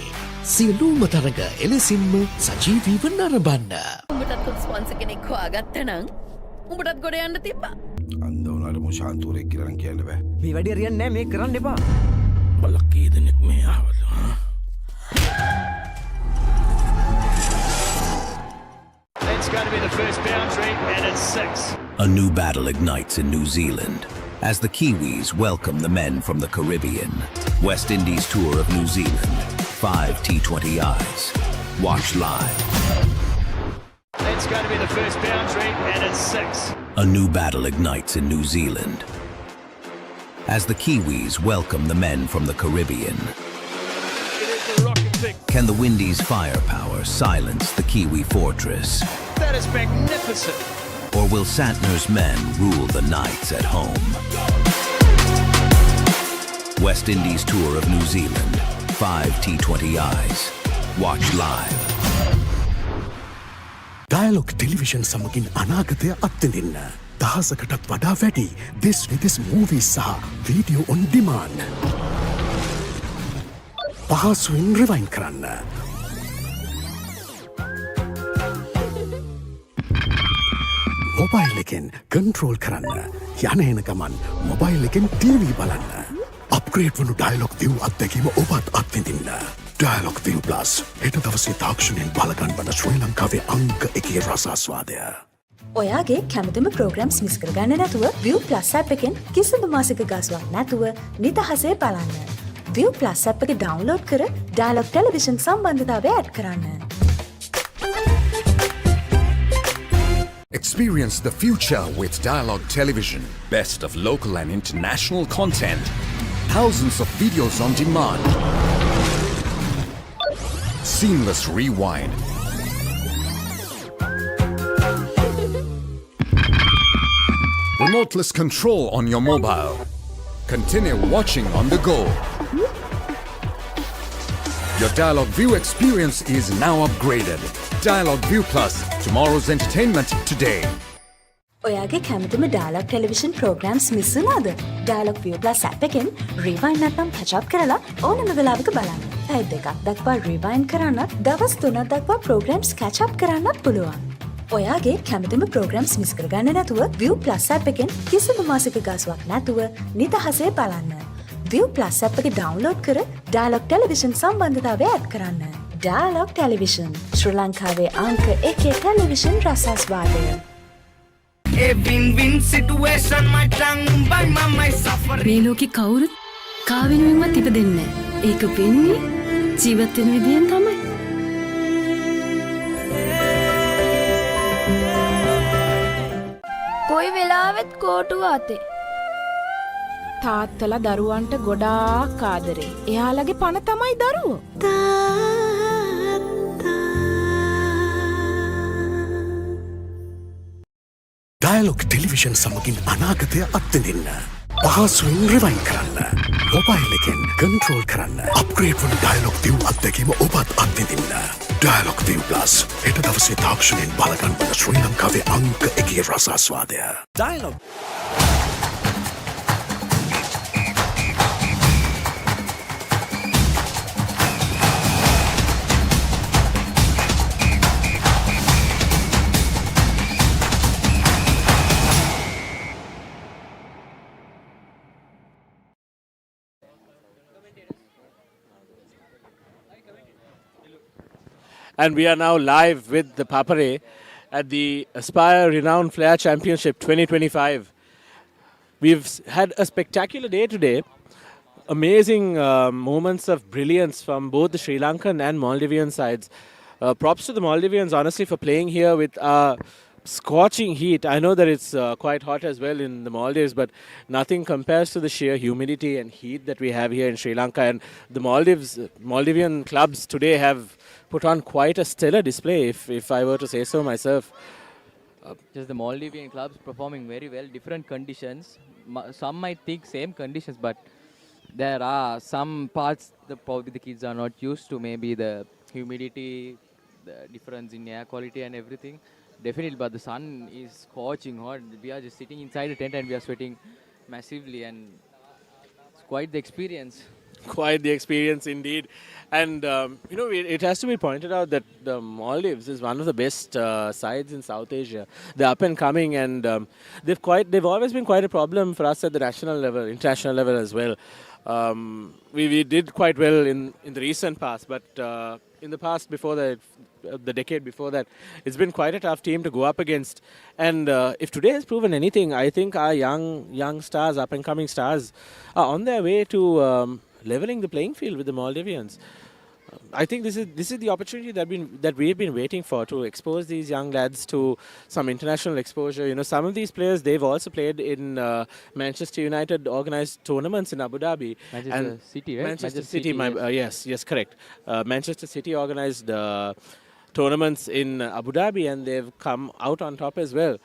[SPEAKER 15] සියලුම තරඟ එලෙසින්ම සජීවීව නරඹන්න.
[SPEAKER 17] උඹටත් ස්පොන්සර් කෙනෙක් හොයාගත්තනම් උඹටත් ගොඩ යන්න තිබ්බා.
[SPEAKER 10] අන්ද උනාට මුෂාන්තුරෙක් කියලා නම් කියන්න බෑ.
[SPEAKER 2] මේ වැඩේ හරියන්නේ නැහැ, මේක කරන්න එපා.
[SPEAKER 21] බලක් කී දෙනෙක් මේ ආවද?
[SPEAKER 4] That's going to be the first boundary, and it's 6.
[SPEAKER 7] A new battle ignites in New Zealand as the Kiwis welcome the men from the Caribbean. West Indies tour of New Zealand. 5 T20Is. Watch live.
[SPEAKER 4] That's going to be the first boundary, and it's 6.
[SPEAKER 7] A new battle ignites in New Zealand as the Kiwis welcome the men from the Caribbean. Can the Windies' firepower silence the Kiwi fortress?
[SPEAKER 4] That is magnificent.
[SPEAKER 7] Or will Santner's men rule the nights at home? West Indies tour of New Zealand. 5 T20Is. Watch live.
[SPEAKER 5] Dialogue television සමගින් අනාගතය අත්විඳින්න. දහසකටත් වඩා වැඩි දෙස් විදෙස් movies සහ video on demand. පහසුවෙන් rewind කරන්න. Mobile එකෙන් කන්ට්‍රෝල් කරන්න. යන එන ගමන් මොබයිල් එකෙන් ටීවී බලන්න. අප්ග්‍රේඩ් වුණු ඩයලොග් view අත්දැකීම ඔබත් අත්විඳින්න. ඩයලොග් view plus හෙට දවසේ තාක්ෂණයෙන් බලගන්වන ශ්‍රී ලංකාවේ අංක 1 රසාස්වාදය.
[SPEAKER 6] ඔයාගේ කැමතිම ප්‍රෝග්‍රම්ස් මිස් කරගන්න නැතුව View Plus app එකෙන් කිසිදු මාසික ගාස්වක් නැතුව නිදහසේ බලන්න. View Plus app එක ඩවුන්ලෝඩ් කර ඩයලොග් ටෙලිවිෂන් සම්බන්ධතාවය ඇඩ් කරන්න.
[SPEAKER 19] Experience the future with Dialogue Television. Best of local and international content. Thousands of videos on demand. Seamless rewind. Remoteless control on your mobile. Continue watching on the go. Your Dialogue View experience is now upgraded. Dialogue View Plus, tomorrow's entertainment today.
[SPEAKER 6] ඔයාගේ කැමතිම dialogue television programmes miss වුණාද? Dialogue View Plus app එකෙන් rewind නැත්නම් catch up කරලා ඕනම වෙලාවක බලන්න. පැය දෙකක් දක්වා රිවයින් කරන්නත්, දවස් 3ක් දක්වා ප්‍රෝග්‍රම්ස් catch up කරන්නත් පුළුවන්. ඔයාගේ කැමතිම ප්‍රෝග්‍රම්ස් මිස් කරගන්න නැතුව View Plus app එකෙන් කිසිදු මාසික ගාස්වක් නැතුව නිදහසේ බලන්න. View Plus app එක ඩවුන්ලෝඩ් කර ඩයලොග් ටෙලිවිෂන් සම්බන්ධතාවය ඇඩ් කරන්න. ඩයලොග් ටෙලිවිෂන් ශ්‍රී ලංකාවේ අංක 1 television රසාස්වාදය.
[SPEAKER 23] A win-win situation, my tongue by my suffer.
[SPEAKER 8] මේ ලෝකේ කවුරුත් කා වෙනුවෙන්වත් ඉපදෙන්නේ නැහැ. ඒක වෙන්නේ ජීවත් වෙන විදියෙන් තමයි.
[SPEAKER 3] කොයි වෙලාවෙත් කෝටුව අතේ. තාත්තලා දරුවන්ට ගොඩාක් ආදරේ. එයාලගේ පණ තමයි දරුවෝ.
[SPEAKER 5] ඩයලොග් ටෙලිවිෂන් සමගින් අනාගතය අත්විඳින්න. පහසුවෙන් රිවයින් කරන්න. මොබයිල් එකෙන් කන්ට්‍රෝල් කරන්න. අප්ග්‍රේඩ් වුණු ඩයලොග් view අත්දැකීම ඔබත් අත්විඳින්න. ඩයලොග් view plus හෙට දවසේ තාක්ෂණයෙන් බලගන්වන ශ්‍රී ලංකාවේ අංක 1 රසාස්වාදය.
[SPEAKER 20] Dialogue.
[SPEAKER 14] And we are now live with the Papare at the Aspire-Renown Flair Championship 2025. We've had a spectacular day today. Amazing moments of brilliance from both the Sri Lankan and Maldivian sides. Props to the Maldivians, honestly, for playing here with scorching heat. I know that it's quite hot as well in the Maldives, but nothing compares to the sheer humidity and heat that we have here in Sri Lanka. And the Maldivian clubs today have put on quite a stellar display, if I were to say so myself.
[SPEAKER 1] Just the Maldivian clubs performing very well, different conditions. Some might think same conditions, but there are some parts that probably the kids are not used to. Maybe the humidity the difference in air quality and everything. Definitely, but the sun is scorching hot. We are just sitting inside a tent and we are sweating massively, and it's quite the experience.
[SPEAKER 14] Quite the experience indeed. And, it has to be pointed out that the Maldives is one of the best sides in South Asia. They're up and coming, and they've always been quite a problem for us at the national level, international level as well. We did quite well in the recent past, but in the past before that, the decade before that, it's been quite a tough team to go up against. And if today has proven anything, I think our young stars, up and coming stars, are on their way to leveling the playing field with the Maldivians. I think this is the opportunity that we've been waiting for, to expose these young lads to some international exposure. Some of these players, they've also played in Manchester United organized tournaments in Abu Dhabi.
[SPEAKER 1] Manchester City, right?
[SPEAKER 14] Manchester City, yes, correct. Manchester City organized tournaments in Abu Dhabi, and they've come out on top as well.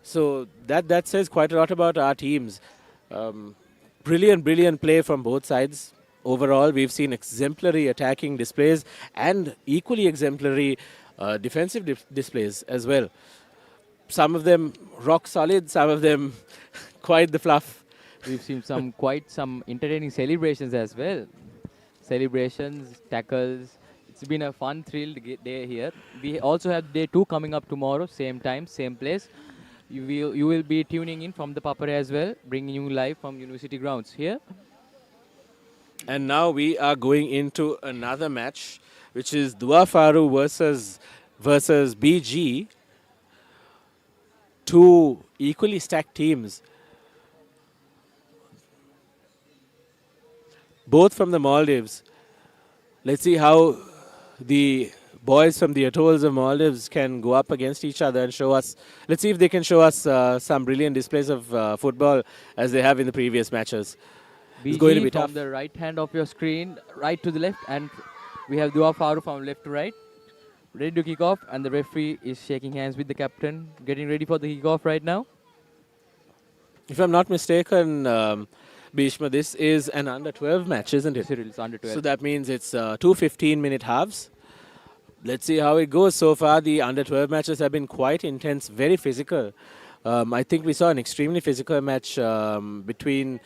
[SPEAKER 14] So that says quite a lot about our teams. Brilliant play from both sides. Overall, we've seen exemplary attacking displays and equally exemplary defensive displays as well. Some of them rock solid, some of them quite the fluff.
[SPEAKER 1] We've seen quite some entertaining celebrations as well. Celebrations, tackles. It's been a fun, thrilled day here. We also have day 2 coming up tomorrow, same time, same place. You will be tuning in from the Papare as well, bringing you live from University Grounds here.
[SPEAKER 14] And now we are going into another match, which is Dua Faru versus BG. Two equally stacked teams. Both from the Maldives. Let's see how the boys from the atolls of Maldives can go up against each other and show us. Let's see if they can show us some brilliant displays of football as they have in the previous matches. It's going to be tough.
[SPEAKER 1] From the right hand of your screen, right to the left, and we have Dua Faru from left to right. Ready to kick off, and the referee is shaking hands with the captain, getting ready for the kick off right now.
[SPEAKER 14] If I'm not mistaken, Bhishma, this is an under-12 match, isn't it?
[SPEAKER 1] It's under 12.
[SPEAKER 14] So that means it's 2 15-minute halves. Let's see how it goes. So far, the under-12 matches have been quite intense, very physical. I think we saw an extremely physical match between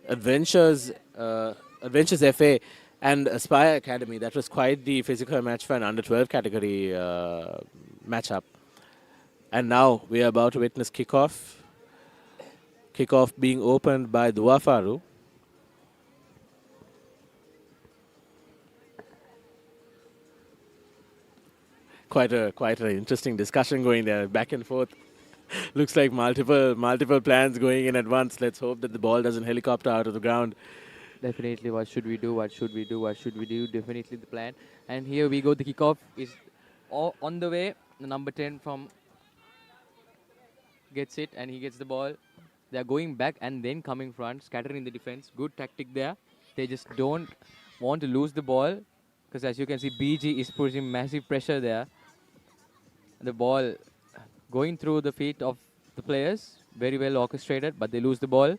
[SPEAKER 14] Adventures FA and Aspire Academy. That was quite the physical match for an under-12 category matchup. And now we are about to witness kickoff. Kickoff being opened by Dua Faru. Quite an interesting discussion going there, back and forth. Looks like multiple plans going in at once. Let's hope that the ball doesn't helicopter out of the ground.
[SPEAKER 1] Definitely, what should we do? What should we do? What should we do? Definitely the plan. And here we go. The kickoff is on the way. The number 10 from gets it, and he gets the ball. They are going back and then coming front, scattering the defense. Good tactic there. They just don't want to lose the ball, because as you can see, BG is pushing massive pressure there. The ball going through the feet of the players, very well orchestrated, but they lose the ball.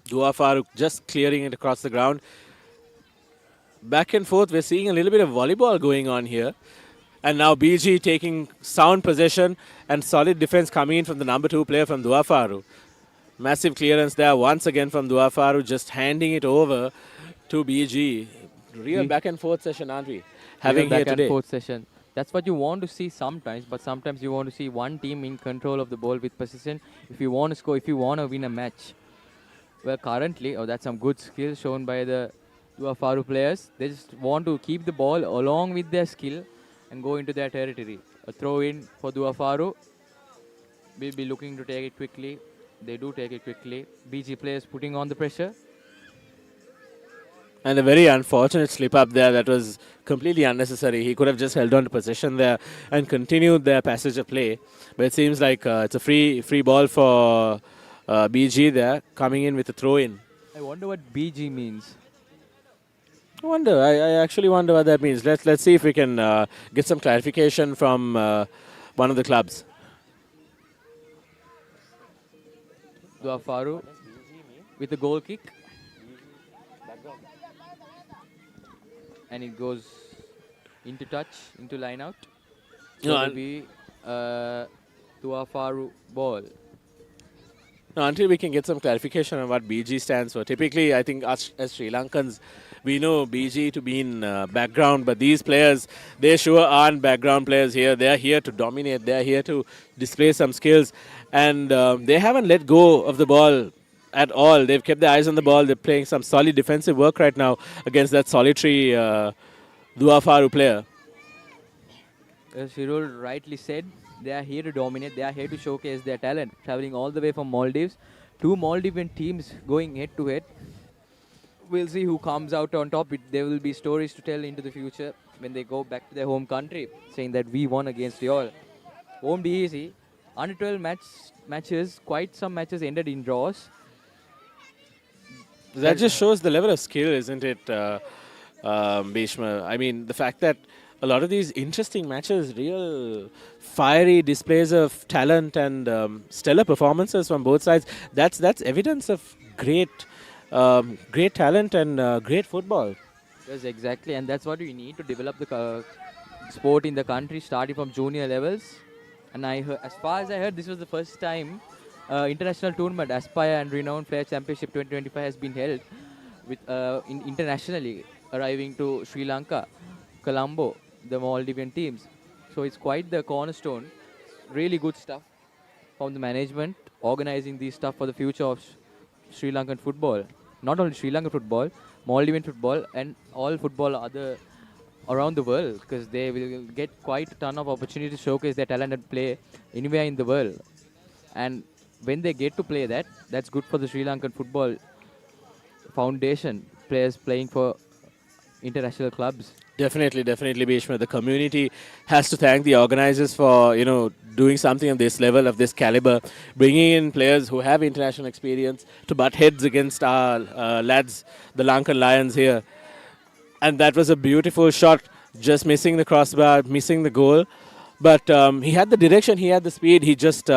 [SPEAKER 14] Dua Faru just clearing it across the ground. Back and forth, we're seeing a little bit of volleyball going on here. And now BG taking sound possession and solid defense coming in from the number 2 player from Dua Faru. Massive clearance there once again from Dua Faru, just handing it over to BG. Real back and forth session, aren't we? Having here today.
[SPEAKER 1] Back and forth session. That's what you want to see sometimes, but sometimes you want to see one team in control of the ball with possession if you want to score, if you want to win a match. Well, currently, that's some good skill shown by the Dua Faru players. They just want to keep the ball along with their skill and go into their territory. A throw in for Dua Faru. We'll be looking to take it quickly. They do take it quickly. BG players putting on the pressure.
[SPEAKER 14] And a very unfortunate slip up there that was completely unnecessary. He could have just held on to possession there and continued their passage of play. But it seems like it's a free ball for BG there, coming in with a throw in.
[SPEAKER 1] I wonder what BG means.
[SPEAKER 14] I actually wonder what that means. Let's see if we can get some clarification from one of the clubs.
[SPEAKER 1] Dua Faru with a goal kick. And it goes Into touch, into line out.
[SPEAKER 14] No,
[SPEAKER 1] It will be Faru ball.
[SPEAKER 14] Now, until we can get some clarification on what BG stands for. Typically, I think us as Sri Lankans, we know BG to be in background, but these players, they sure aren't background players here. They are here to dominate. They are here to display some skills. And they haven't let go of the ball at all. They've kept their eyes on the ball. They're playing some solid defensive work right now against that solitary Faru player.
[SPEAKER 1] As Shirul rightly said, they are here to dominate. They are here to showcase their talent. Traveling all the way from Maldives. 2 Maldivian teams going head to head. We'll see who comes out on top. There will be stories to tell into the future when they go back to their home country, saying that we won against you all. Won't be easy. Under 12 matches, quite some matches ended in draws.
[SPEAKER 14] That just shows the level of skill, isn't it, Bhishma? I mean, the fact that a lot of these interesting matches, real fiery displays of talent and stellar performances from both sides, that's evidence of great talent and great football.
[SPEAKER 1] Yes, exactly. And that's what we need to develop the sport in the country, starting from junior levels. And I heard, as far as I heard, this was the first time international tournament, Aspire-Renown Flair Championship 2025 has been held with internationally, arriving to Sri Lanka, Colombo, the Maldivian teams. So it's quite the cornerstone. Really good stuff from the management, organizing these stuff for the future of Sri Lankan football. Not only Sri Lankan football, Maldivian football and all football other around the world, because they will get quite a ton of opportunity to showcase their talent and play anywhere in the world. And when they get to play that, that's good for the Sri Lankan football foundation, players playing for international clubs.
[SPEAKER 14] Definitely, Bhishma. The community has to thank the organizers for, doing something of this level, of this caliber, bringing in players who have international experience to butt heads against our lads, the Lankan Lions here. And that was a beautiful shot, just missing the crossbar, missing the goal. But he had the direction, he had the speed, he just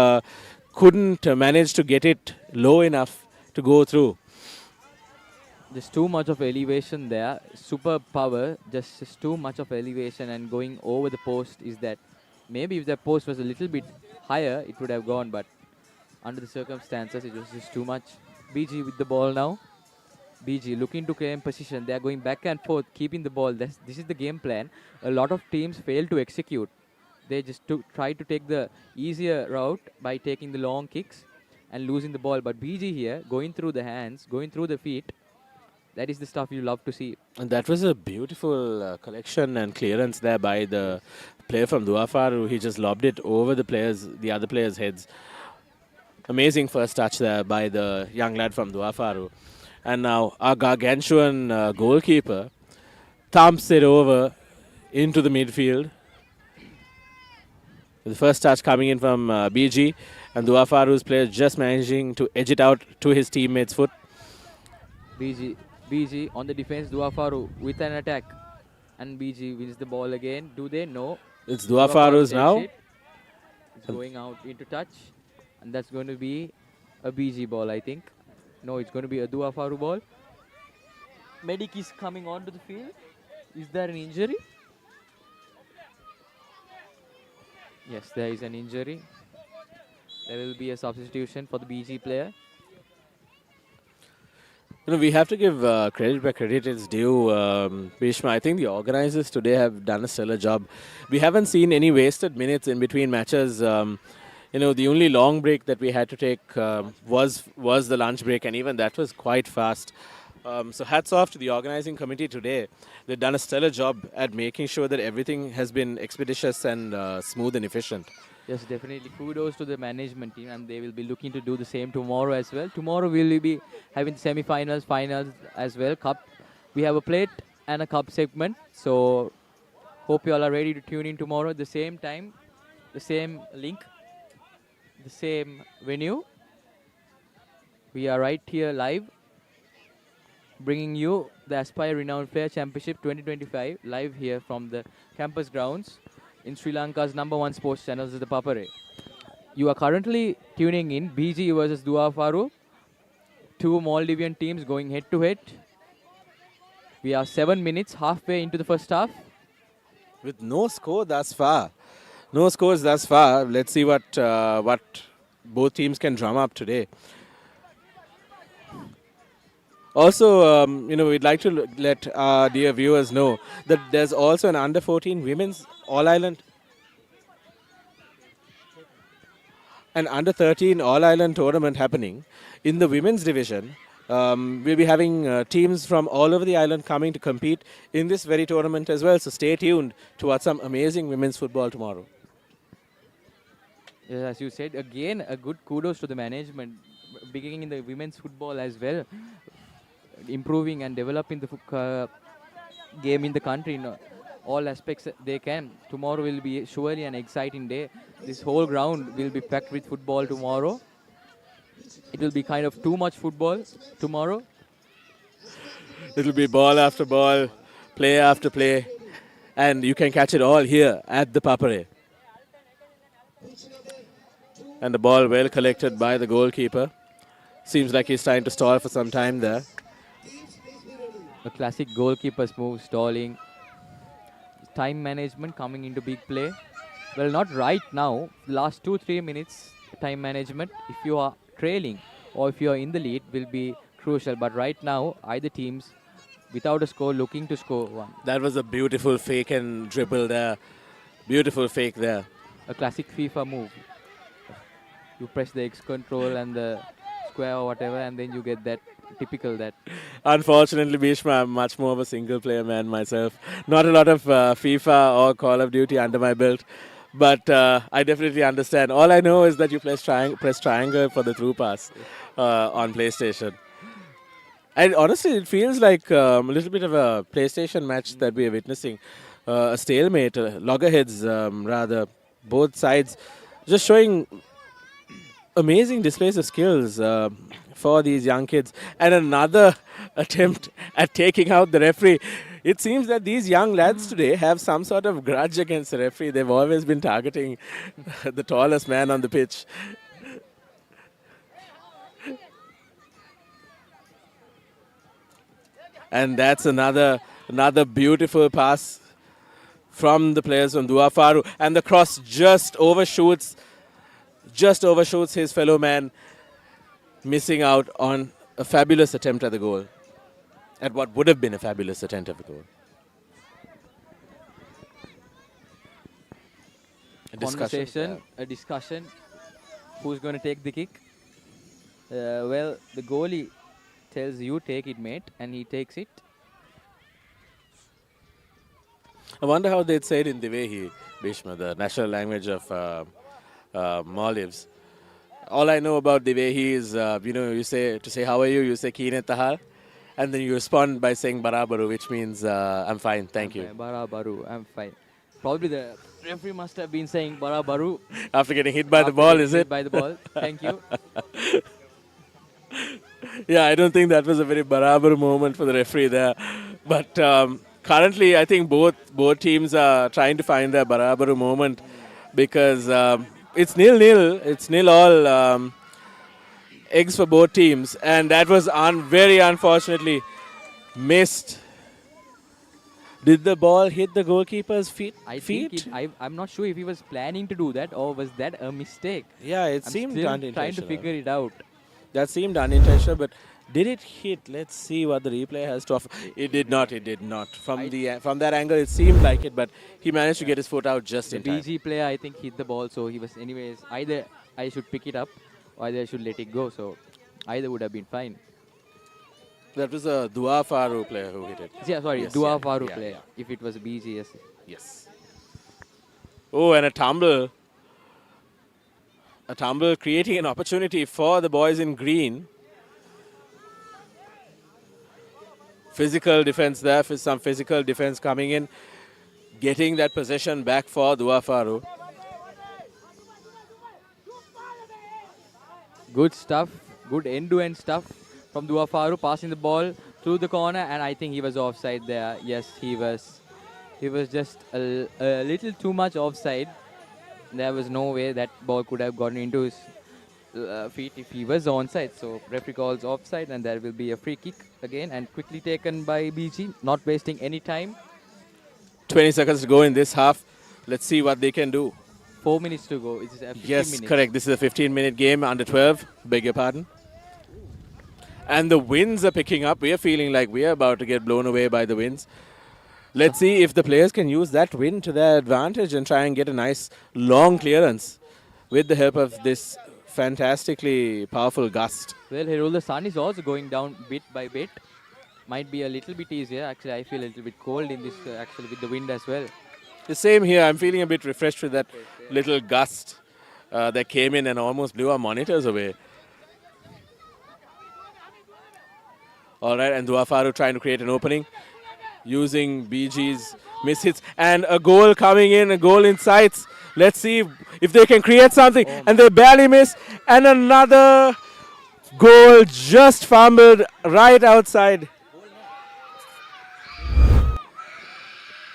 [SPEAKER 14] couldn't manage to get it low enough to go through.
[SPEAKER 1] There's too much of elevation there. Super power, just too much of elevation, and going over the post is that maybe if the post was a little bit higher, it would have gone, but under the circumstances, it was just too much. BG with the ball now. BG looking to claim position. They are going back and forth, keeping the ball. This is the game plan. A lot of teams fail to execute. They just try to take the easier route by taking the long kicks and losing the ball. But BG here, going through the hands, going through the feet, that is the stuff you love to see.
[SPEAKER 14] And that was a beautiful collection and clearance there by the player from Faru. He just lobbed it over the other players' heads. Amazing first touch there by the young lad from Faru. And now our gargantuan goalkeeper thumps it over into the midfield. The first touch coming in from BG, and Faru's player just managing to edge it out to his teammate's foot.
[SPEAKER 1] BG on the defense, Faru with an attack. And BG wins the ball again. Do they? No.
[SPEAKER 14] It's Faru's now.
[SPEAKER 1] It's going out into touch. And that's going to be a BG ball, I think. No, it's going to be a Faru ball. Medic is coming onto the field. Is there an injury? Yes, there is an injury. There will be a substitution for the BG player.
[SPEAKER 14] We have to give credit where credit is due, Bhishma. I think the organizers today have done a stellar job. We haven't seen any wasted minutes in between matches. The only long break that we had to take was the lunch break, and even that was quite fast. So hats off to the organizing committee today. They've done a stellar job at making sure that everything has been expeditious and smooth and efficient.
[SPEAKER 1] Yes, definitely. Kudos to the management team, and they will be looking to do the same tomorrow as well. Tomorrow we will be having semi-finals, finals as well. Cup. We have a plate and a cup segment. So hope you all are ready to tune in tomorrow at the same time, the same link, the same venue. We are right here live, bringing you the Aspire-Renown Flair Championship 2025 live here from the campus grounds in Sri Lanka's #1 sports channel, the Papare. You are currently tuning in BG versus Faru. 2 Maldivian teams going head to head. We are 7 minutes halfway into the first half.
[SPEAKER 14] With no score thus far. No scores thus far. Let's see what both teams can drum up today. Also, we'd like to let our dear viewers know that there's also an under-14 women's All-Ireland and under-13 All-Ireland tournament happening in the women's division. We'll be having teams from all over the island coming to compete in this very tournament as well. So stay tuned to watch some amazing women's football tomorrow.
[SPEAKER 1] Yes, as you said, again, a good kudos to the management, beginning in the women's football as well, improving and developing the game in the country in all aspects they can. Tomorrow will be surely an exciting day. This whole ground will be packed with football tomorrow. It will be kind of too much football tomorrow.
[SPEAKER 14] It'll be ball after ball, play after play, and you can catch it all here at the Papare. And the ball well collected by the goalkeeper. Seems like he's trying to stall for some time there.
[SPEAKER 1] A classic goalkeeper's move, stalling. Time management coming into big play. Well, not right now. Last 2-3 minutes, time management. If you are trailing or if you are in the lead, will be crucial. But right now, either teams without a score looking to score one.
[SPEAKER 14] That was a beautiful fake and dribble there. Beautiful fake there.
[SPEAKER 1] A classic FIFA move. You press the X control and the square or whatever, and then you get that typical that.
[SPEAKER 14] Unfortunately, Bhishma, I'm much more of a single player man myself. Not a lot of FIFA or Call of Duty under my belt. But I definitely understand. All I know is that you press triangle for the through pass on PlayStation. And honestly, it feels like a little bit of a PlayStation match that we are witnessing. A stalemate, loggerheads rather. Both sides just showing amazing displays of skills for these young kids. And another attempt at taking out the referee. It seems that these young lads today have some sort of grudge against the referee. They've always been targeting the tallest man on the pitch. And that's another beautiful pass from the players from Dua Faru. And the cross just overshoots his fellow man, missing out on a fabulous attempt at the goal. At what would have been a fabulous attempt at the goal.
[SPEAKER 1] A discussion. Who's going to take the kick? Well, the goalie tells you, take it, mate, and he takes it.
[SPEAKER 14] I wonder how they'd say it in Divehi, Bhishma, the national language of Maldives. All I know about Divehi is, you say how are you, you say Kine Tahal. And then you respond by saying Barabaru, which means I'm fine, thank you.
[SPEAKER 1] Barabaru, I'm fine. Probably the referee must have been saying Barabaru.
[SPEAKER 14] After getting hit by the ball, is it?
[SPEAKER 1] Hit by the ball, thank you.
[SPEAKER 14] Yeah, I don't think that was a very Barabaru moment for the referee there. But currently, I think both teams are trying to find their Barabaru moment because it's 0-0. It's 0-all. Eggs for both teams, and that was very unfortunately missed. Did the ball hit the goalkeeper's feet?
[SPEAKER 1] I'm not sure if he was planning to do that or was that a mistake.
[SPEAKER 14] Yeah, it seemed unintentional.
[SPEAKER 1] Trying to figure it out.
[SPEAKER 14] That seemed unintentional, but did it hit? Let's see what the replay has to offer. It did not. It did not. From that angle, it seemed like it, but he managed to get his foot out just in time.
[SPEAKER 1] The BG player, I think, hit the ball, so he was anyways. Either I should pick it up, or either I should let it go. So either would have been fine.
[SPEAKER 14] That was a Dua Faru player who hit it.
[SPEAKER 1] Yeah, sorry, yes, Dua Faru player. Yeah. If it was a BG, yes.
[SPEAKER 14] Yes. Oh, and a tumble. A tumble creating an opportunity for the boys in green. Physical defense there, for some physical defense coming in. Getting that possession back for Dua Faru.
[SPEAKER 1] Good stuff, good end-to-end stuff from Dua Faru, passing the ball through the corner, and I think he was offside there. Yes, he was. He was just a little too much offside. There was no way that ball could have gotten into his feet if he was onside. So referee calls offside, and there will be a free kick again, and quickly taken by BG, not wasting any time.
[SPEAKER 14] 20 seconds to go in this half. Let's see what they can do.
[SPEAKER 1] 4 minutes to go. It's 15
[SPEAKER 14] Yes,
[SPEAKER 1] minutes.
[SPEAKER 14] correct. This is a 15-minute game, under 12. Beg your pardon. And the winds are picking up. We are feeling like we are about to get blown away by the winds. Let's see if the players can use that wind to their advantage and try and get a nice long clearance with the help of this fantastically powerful gust.
[SPEAKER 1] Well, Hirul, the sun is also going down bit by bit. Might be a little bit easier. Actually, I feel a little bit cold in this, actually, with the wind as well.
[SPEAKER 14] The same here. I'm feeling a bit refreshed with that little gust that came in and almost blew our monitors away. All right, and Dua Faru trying to create an opening using BG's miss hits. And a goal coming in, a goal in sights. Let's see if they can create something. And they barely miss. And another goal just fumbled right outside.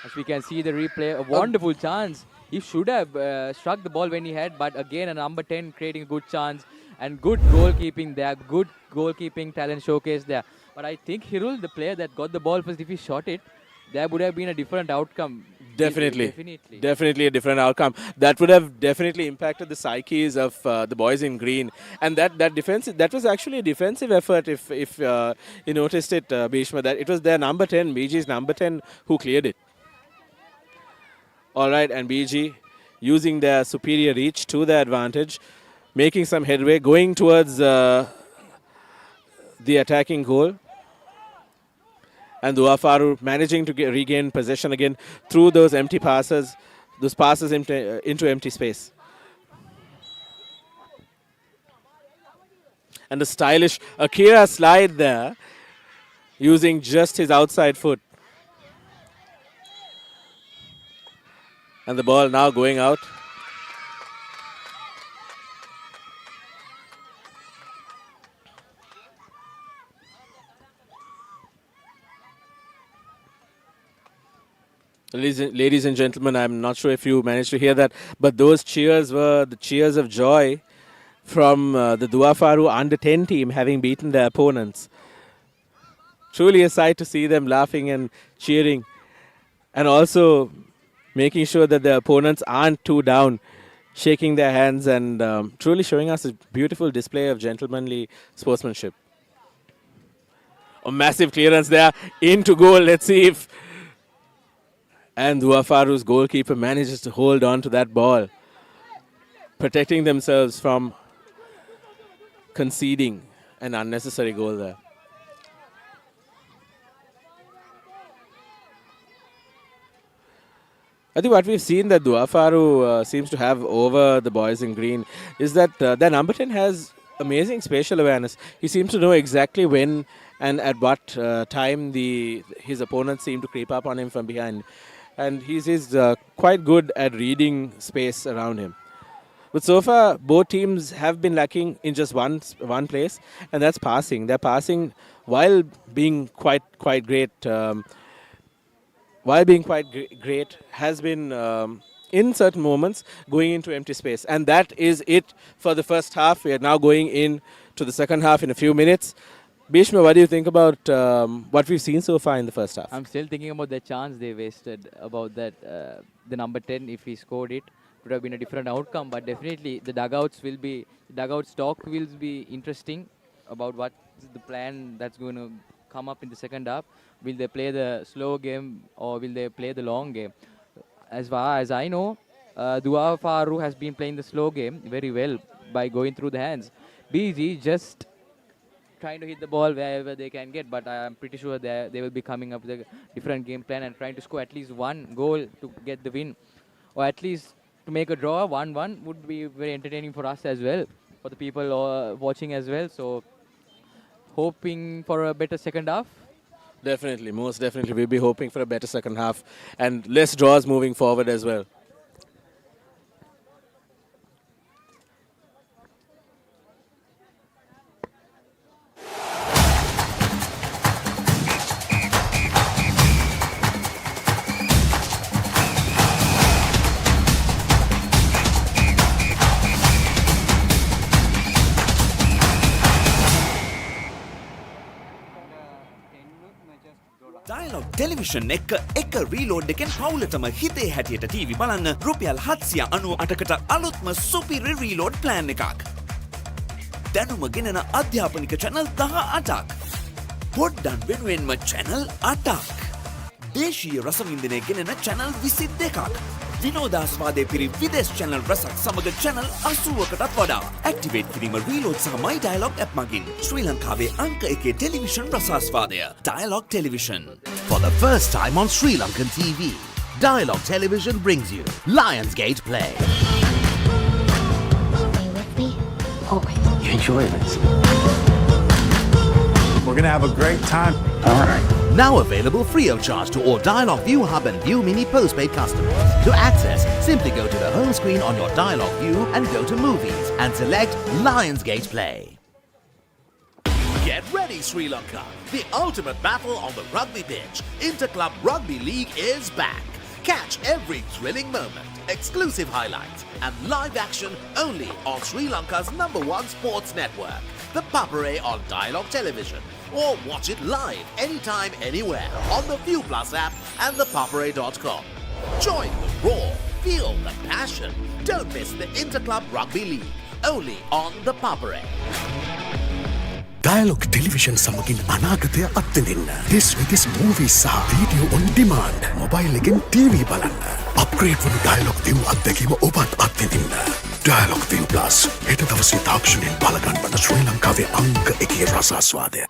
[SPEAKER 1] As we can see the replay, a wonderful chance. He should have struck the ball when he had, but again, a number 10 creating a good chance and good goalkeeping there, good goalkeeping talent showcase there. But I think Hirul, the player that got the ball first, if he shot it, there would have been a different outcome.
[SPEAKER 14] Definitely a different outcome. That would have definitely impacted the psyches of the boys in green. And that was actually a defensive effort. If you noticed it, Bhishma, that it was their number 10, BG's number 10, who cleared it. All right, and BG using their superior reach to their advantage, making some headway, going towards the attacking goal. And Dua Faru managing to regain possession again through those empty passes, those passes into empty space. And the stylish Akira slide there, using just his outside foot. And the ball now going out. Ladies and gentlemen, I'm not sure if you managed to hear that, but those cheers were the cheers of joy from the Dua Faru under 10 team having beaten their opponents. Truly a sight to see them laughing and cheering, and also making sure that the opponents aren't too down, shaking their hands and truly showing us a beautiful display of gentlemanly sportsmanship. A massive clearance there into goal. Let's see if... And Dua Faru's goalkeeper manages to hold on to that ball, protecting themselves from conceding an unnecessary goal there. I think what we've seen that Dua Faru seems to have over the boys in green is that their number 10 has amazing spatial awareness. He seems to know exactly when and at what time his opponents seem to creep up on him from behind. And he's quite good at reading space around him. But so far, both teams have been lacking in just one place, and that's passing. They're passing while being quite great. Great has been in certain moments going into empty space, and that is it for the first half. We are now going into the second half in a few minutes. Bhishma, what do you think about what we've seen so far in the first half?
[SPEAKER 1] I'm still thinking about the chance they wasted, about that the number 10, if he scored it, would have been a different outcome. But definitely the dugout talk will be interesting about what is the plan that's going to come up in the second half. Will they play the slow game or will they play the long game? As far as I know, Dua Faru has been playing the slow game very well by going through the hands. BG just trying to hit the ball wherever they can get, but I'm pretty sure they will be coming up with a different game plan and trying to score at least one goal to get the win, or at least to make a draw. 1-1 would be very entertaining for us as well, for the people watching as well. So hoping for a better second half.
[SPEAKER 14] Definitely, most definitely. We'll be hoping for a better second half and less draws moving forward as well.
[SPEAKER 20] Dialog Television එක reload එකෙන් පවුලටම හිතේ හැටියට TV බලන්න රුපියල් 798කට අලුත්ම සුපිරි reload plan එකක්. දැනුම ගෙනෙන අධ්‍යාපනික channel 18ක්. පොඩ්ඩන් වෙනුවෙන්ම channel 8ක්. දේශීය රසවින්දනය ගෙනෙන channel 22ක්. විනෝදාස්වාදයේ පිරි විදේශ channel රසක් සමග channel 80කටත් වඩා. Activate කිරීම reload සහ my dialog app මගින් ශ්‍රී ලංකාවේ අංක 1 television රසාස්වාදය. Dialog Television.
[SPEAKER 11] For the first time on Sri Lankan TV, Dialog Television brings you Lionsgate Play.
[SPEAKER 13] Stay with me. Okay.
[SPEAKER 11] You enjoying this?
[SPEAKER 10] We're gonna have a great time.
[SPEAKER 11] All right. Now available free of charge to all Dialog View Hub and View Mini postpaid customers. To access, simply go to the home screen on your Dialog View and go to Movies and select Lionsgate Play. Get ready, Sri Lanka! The ultimate battle on the rugby pitch. Interclub Rugby League is back. Catch every thrilling moment, exclusive highlights, and live action only on Sri Lanka's #1 sports network, the Papare on Dialog Television. Or watch it live anytime, anywhere on the View Plus app and the papare.com. Join the roar, feel the passion. Don't miss the Interclub Rugby League, only on the Papare.
[SPEAKER 5] Dialog Television සමගින් අනාගතය අත්විඳින්න. This week's movies සහ video on demand. mobile එකෙන් TV බලන්න. upgrade වුණු Dialog View අත්දැකීම ඔබත් අත්විඳින්න. Dialog View Plus හෙට දවසේ තාක්ෂණයෙන් බලගන්වන ශ්‍රී ලංකාවේ අංක 1 රසාස්වාදය.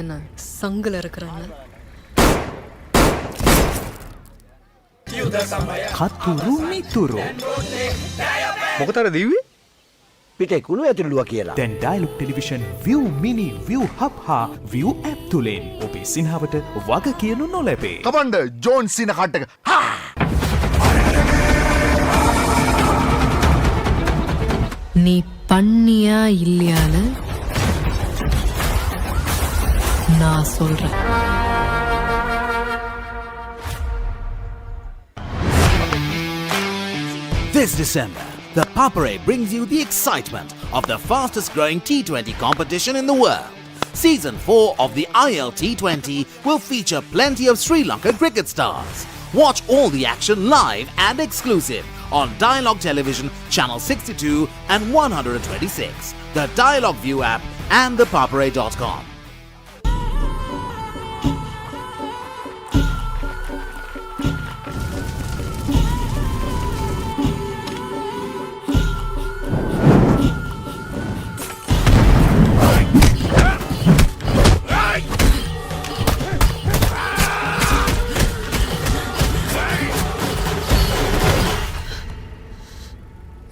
[SPEAKER 9] என்ன சங்கல இருக்கிறாங்க
[SPEAKER 2] කතුරු මිතුරු මොකටද දීවේ පිටේ කුණු ඇතුළුවා කියලා. දැන් dialogue television view mini view hub හා view app තුලින් ඔබේ සිනහවට වග කියනු නොලැබේ.
[SPEAKER 10] කමන්ඩ ජෝන් සින කට්ටක.
[SPEAKER 9] நீ பண்ணியா இல்லையான்னு நான் சொல்றேன்.
[SPEAKER 11] This December, the Papare brings you the excitement of the fastest growing T20 competition in the world. Season 4 of the ILT20 will feature plenty of Sri Lankan cricket stars. Watch all the action live and exclusive on Dialog Television Channel 62 and 126, the Dialog View app and the papare.com.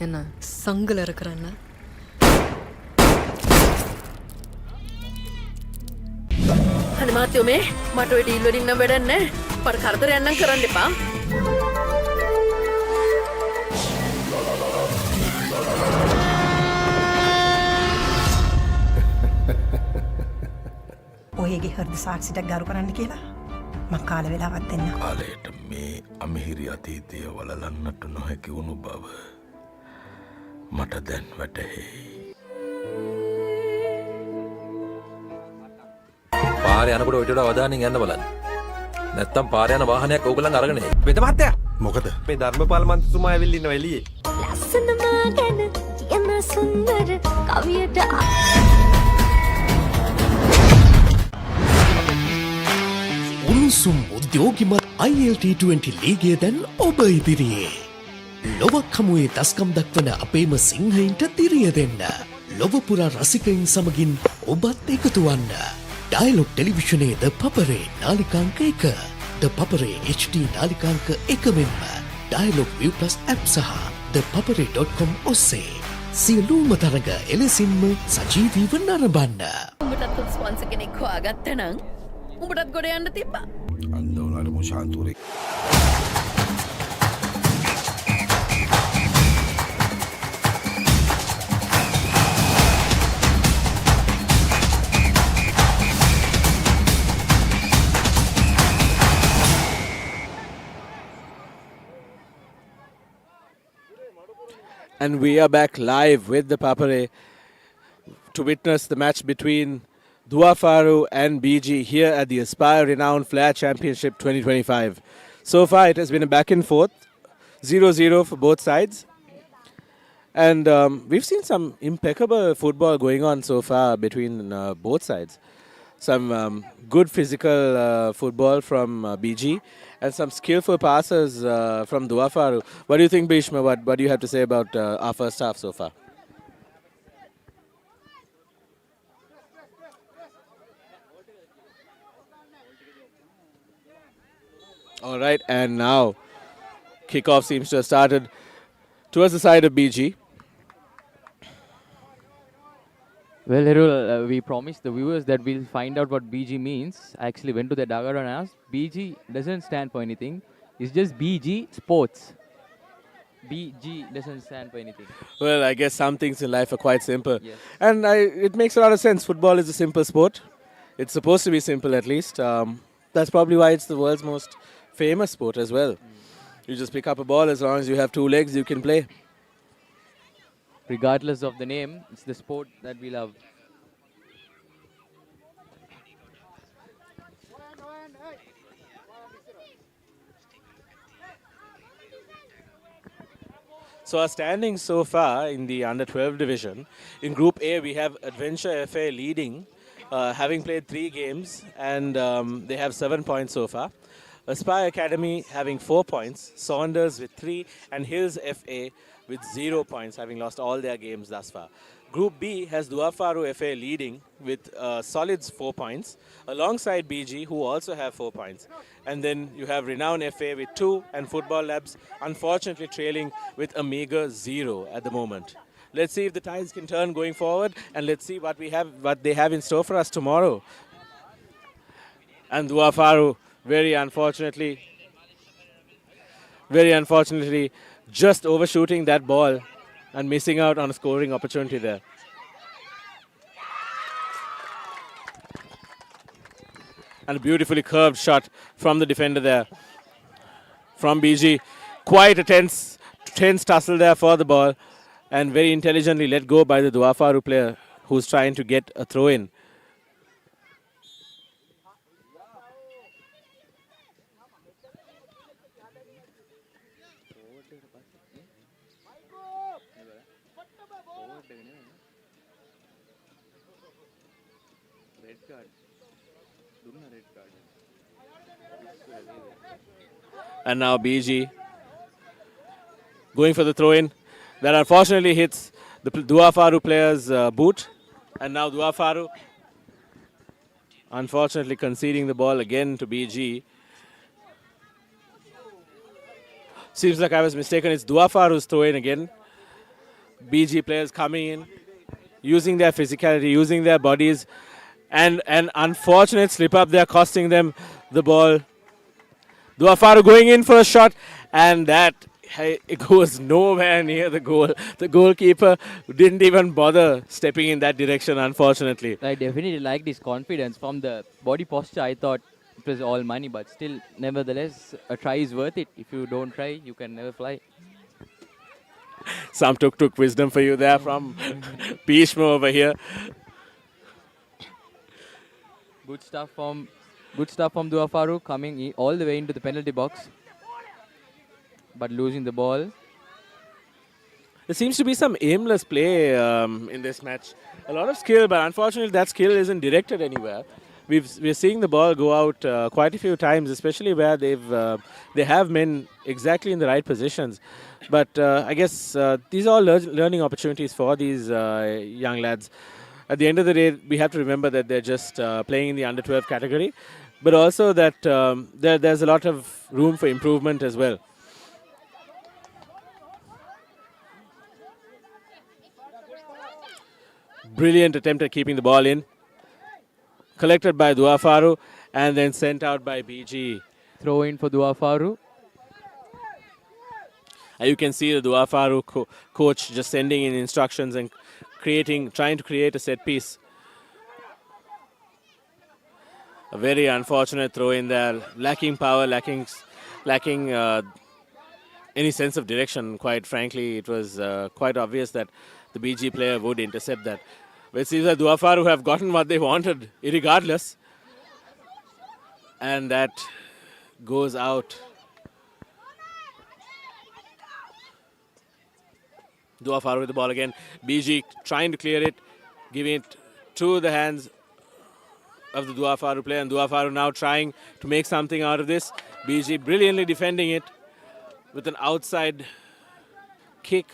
[SPEAKER 9] என்ன சங்கல இருக்கிறாங்க
[SPEAKER 17] අනිමාත්‍යෝ මේ මට ඔය deal වලින් නම් වැඩක් නැහැ. මට කරදරයක් නම් කරන්න එපා.
[SPEAKER 16] ඔයගේ හෘද සාක්ෂියක් ගරු කරන්න කියලා මං කාල වෙලාවක් දෙන්න.
[SPEAKER 21] කාලයට මේ අමිහිරි අතීතය වලලන්නට නොහැකි වුණු බව මට දැන් වැටහෙයි.
[SPEAKER 18] පාරේ යනකොට ඔයිට වඩා අවධානයෙන් යන්න බලන්න. නැත්තම් පාරේ යන වාහනයක් ඕගොල්ලන් අරගෙන එයි.
[SPEAKER 2] වෙද මහත්තයා
[SPEAKER 21] මොකද
[SPEAKER 2] මේ ධර්මපාල මන්ත්‍රීතුමා ඇවිල්ලා ඉන්නවා එළියේ.
[SPEAKER 13] ලස්සනම ගැන කියන සුන්දර කවියට
[SPEAKER 15] උණුසුම් උද්‍යෝගිමත් ILT20 ලීගය දැන් ඔබ ඉදිරියේ. ලොවක් හමුවේ දස්කම් දක්වන අපේම සිංහයින්ට දිරිය දෙන්න. ලොව පුරා රසිකයින් සමගින් ඔබත් එකතු වන්න. ඩයලොග් ටෙලිවිෂනයේ ද පපරේ නාලිකාංක 1, ද පපරේ HD නාලිකාංක 1 මෙන්ම ඩයලොග් View Plus app සහ ද papare.com ඔස්සේ සියලුම තරඟ එලෙසින්ම සජීවීව නරඹන්න.
[SPEAKER 17] උඹටත් ස්පොන්සර් කෙනෙක් හොයාගත්තා නම් උඹටත් ගොඩ යන්න තිබ්බා.
[SPEAKER 10] අන්දෝනාල මුෂාන්තුරේ
[SPEAKER 14] And we are back live with the Papare to witness the match between Faru and BG here at the Aspire-Renown Flair Championship 2025. So far, it has been a back and forth, 0-0 for both sides. And we've seen some impeccable football going on so far between both sides. Some good physical football from BG and some skillful passes from Faru. What do you think, Bhishma? What do you have to say about our first half so far? All right, and now kickoff seems to have started towards the side of BG.
[SPEAKER 1] Well, Hirul, we promised the viewers that we'll find out what BG means. I actually went to the dugout and asked. BG doesn't stand for anything. It's just BG Sports. BG doesn't stand for anything.
[SPEAKER 14] Well, I guess some things in life are quite simple.
[SPEAKER 1] Yes.
[SPEAKER 14] And it makes a lot of sense. Football is a simple sport. It's supposed to be simple at least. That's probably why it's the world's most famous sport as well. You just pick up a ball. As long as you have two legs, you can play.
[SPEAKER 1] Regardless of the name, it's the sport that we love.
[SPEAKER 14] So our standings so far in the under-12 division. In Group A, we have Adventure FA leading, having played 3 games, and they have 7 points so far. Aspire Academy having 4 points, Saunders with 3, and Hills FA with 0 points, having lost all their games thus far. Group B has Faru FA leading with solids 4 points, alongside BG, who also have 4 points. And then you have Renown FA with 2, and Football Labs unfortunately trailing with a meager 0 at the moment. Let's see if the tides can turn going forward, and let's see what they have in store for us tomorrow. And Faru, very unfortunately, just overshooting that ball and missing out on a scoring opportunity there. And a beautifully curved shot from the defender there, from BG. Quite a tense tussle there for the ball, and very intelligently let go by the Faru player who's trying to get a throw in. And now BG going for the throw-in. That unfortunately hits the Faru player's boot. And now Faru unfortunately conceding the ball again to BG. Seems like I was mistaken. It's Faru's throw-in again. BG players coming in, using their physicality, using their bodies. And an unfortunate slip-up there costing them the ball. Faru going in for a shot, and it goes nowhere near the goal. The goalkeeper didn't even bother stepping in that direction, unfortunately.
[SPEAKER 1] I definitely liked his confidence. From the body posture, I thought it was all money, but still, nevertheless, a try is worth it. If you don't try, you can never fly.
[SPEAKER 14] Some tuk wisdom for you there from Bhishma over here.
[SPEAKER 1] Good stuff from Faru coming all the way into the penalty box, but losing the ball.
[SPEAKER 14] There seems to be some aimless play in this match. A lot of skill, but unfortunately that skill isn't directed anywhere. We're seeing the ball go out quite a few times, especially where they have men exactly in the right positions. But I guess these are all learning opportunities for these young lads. At the end of the day, we have to remember that they're just playing in the under-12 category, but also that there's a lot of room for improvement as well. Brilliant attempt at keeping the ball in. Collected by Faru and then sent out by BG.
[SPEAKER 1] Throw in for Faru.
[SPEAKER 14] You can see the Faru coach just sending in instructions and trying to create a set piece. A very unfortunate throw in there, lacking power, lacking any sense of direction. Quite frankly, it was quite obvious that the BG player would intercept that. But it seems that Dua Faru have gotten what they wanted, irregardless. And that goes out. Dua Faru with the ball again. BG trying to clear it, giving it to the hands of the Dua Faru player. And Dua Faru now trying to make something out of this. BG brilliantly defending it with an outside kick.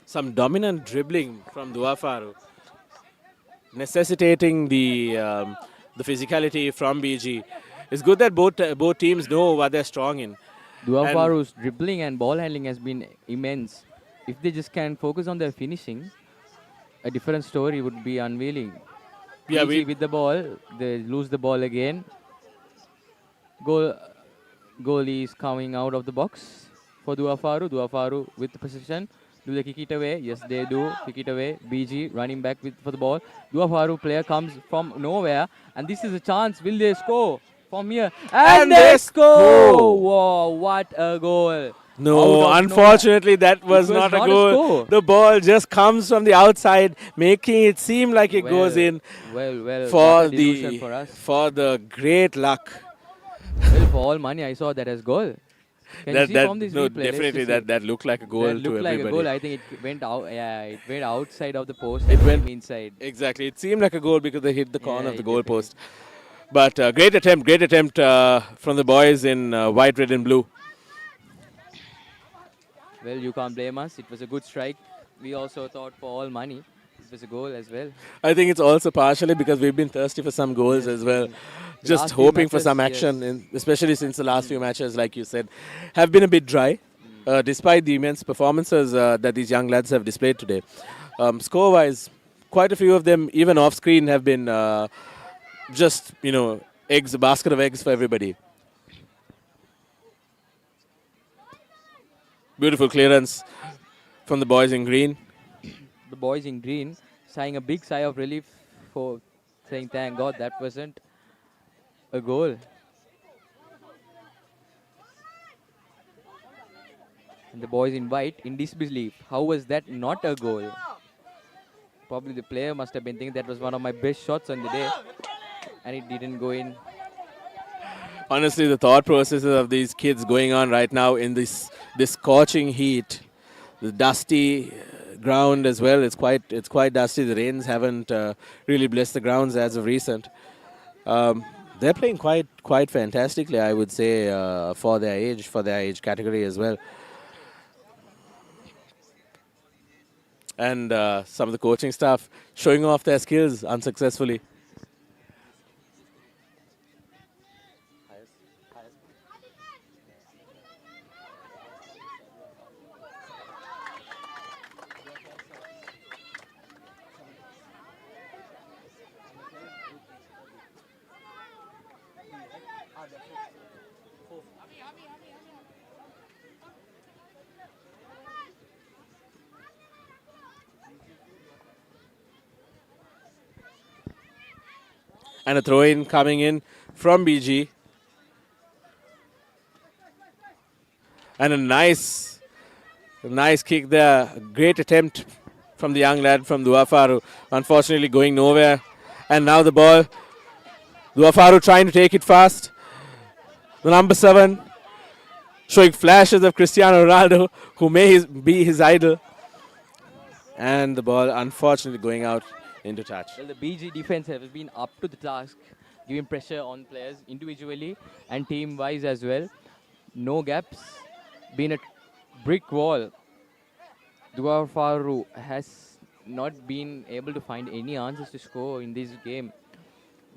[SPEAKER 14] Some dominant dribbling from Dua Faru, necessitating the physicality from BG. It's good that both teams know what they're strong in.
[SPEAKER 1] Dua Faru's dribbling and ball handling has been immense. If they just can focus on their finishing, a different story would be unveiling.
[SPEAKER 14] Yeah,
[SPEAKER 1] with the ball, they lose the ball again. Goalie is coming out of the box for Dua Faru. Dua Faru with the position. Do they kick it away? Yes, they do. Kick it away. BG running back for the ball. Dua Faru player comes from nowhere. And this is a chance. Will they score from here? And they score! Wow, what a goal.
[SPEAKER 14] No, unfortunately, that was not a goal. The ball just comes from the outside, making it seem like it goes in.
[SPEAKER 1] Well,
[SPEAKER 14] for the great luck.
[SPEAKER 1] Well, for all money, I saw that as goal. Can you see from this replay?
[SPEAKER 14] Definitely that looked like a goal to everybody.
[SPEAKER 1] Like a goal. I think it went out. Yeah, it went outside of the post. It went inside.
[SPEAKER 14] Exactly. It seemed like a goal because they hit the corner of the goal post. But great attempt from the boys in white, red, and blue.
[SPEAKER 1] Well, you can't blame us. It was a good strike. We also thought for all money, it was a goal as well.
[SPEAKER 14] I think it's also partially because we've been thirsty for some goals as well. Just hoping for some action, especially since the last few matches, like you said, have been a bit dry, despite the immense performances that these young lads have displayed today. Score-wise, quite a few of them, even off-screen, have been just, eggs, a basket of eggs for everybody. Beautiful clearance from the boys in green.
[SPEAKER 1] The boys in green sighing a big sigh of relief for saying, thank God that wasn't a goal. And the boys in white in disbelief. How was that not a goal? Probably the player must have been thinking that was one of my best shots on the day. And it didn't go in.
[SPEAKER 14] Honestly, the thought processes of these kids going on right now in this scorching heat, the dusty ground as well. It's quite dusty. The rains haven't really blessed the grounds as of recent. They're playing quite fantastically, I would say, for their age category as well. And some of the coaching staff showing off their skills unsuccessfully. And a throw-in coming in from BG. And a nice kick there. A great attempt from the young lad from Dua Faru. Unfortunately going nowhere. And now the ball. Dua Faru trying to take it fast. The number 7 showing flashes of Cristiano Ronaldo, who may be his idol. And the ball unfortunately going out into touch.
[SPEAKER 1] Well, the BG defense has been up to the task, giving pressure on players individually and team-wise as well. No gaps, been a brick wall. Dua Faru has not been able to find any answers to score in this game.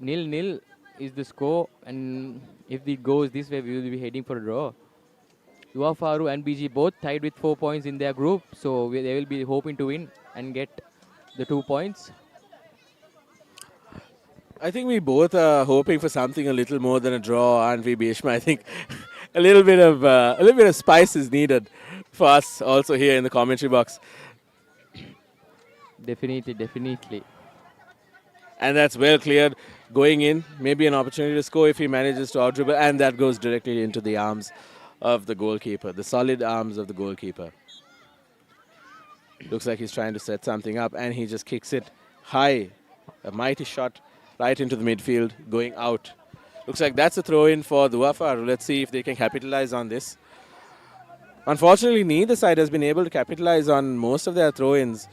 [SPEAKER 1] 0-0 is the score, and if it goes this way, we will be heading for a draw. Dua Faru and BG both tied with 4 points in their group, so they will be hoping to win and get the 2 points.
[SPEAKER 14] I think we both are hoping for something a little more than a draw, aren't we, Bhishma? I think a little bit of spice is needed for us also here in the commentary box.
[SPEAKER 1] Definitely.
[SPEAKER 14] And that's well cleared. Going in, maybe an opportunity to score if he manages to out-dribble, and that goes directly into the arms of the goalkeeper, the solid arms of the goalkeeper. Looks like he's trying to set something up, and he just kicks it high. A mighty shot right into the midfield, going out. Looks like that's a throw-in for Dua Faru. Let's see if they can capitalize on this. Unfortunately, neither side has been able to capitalize on most of their throw-ins.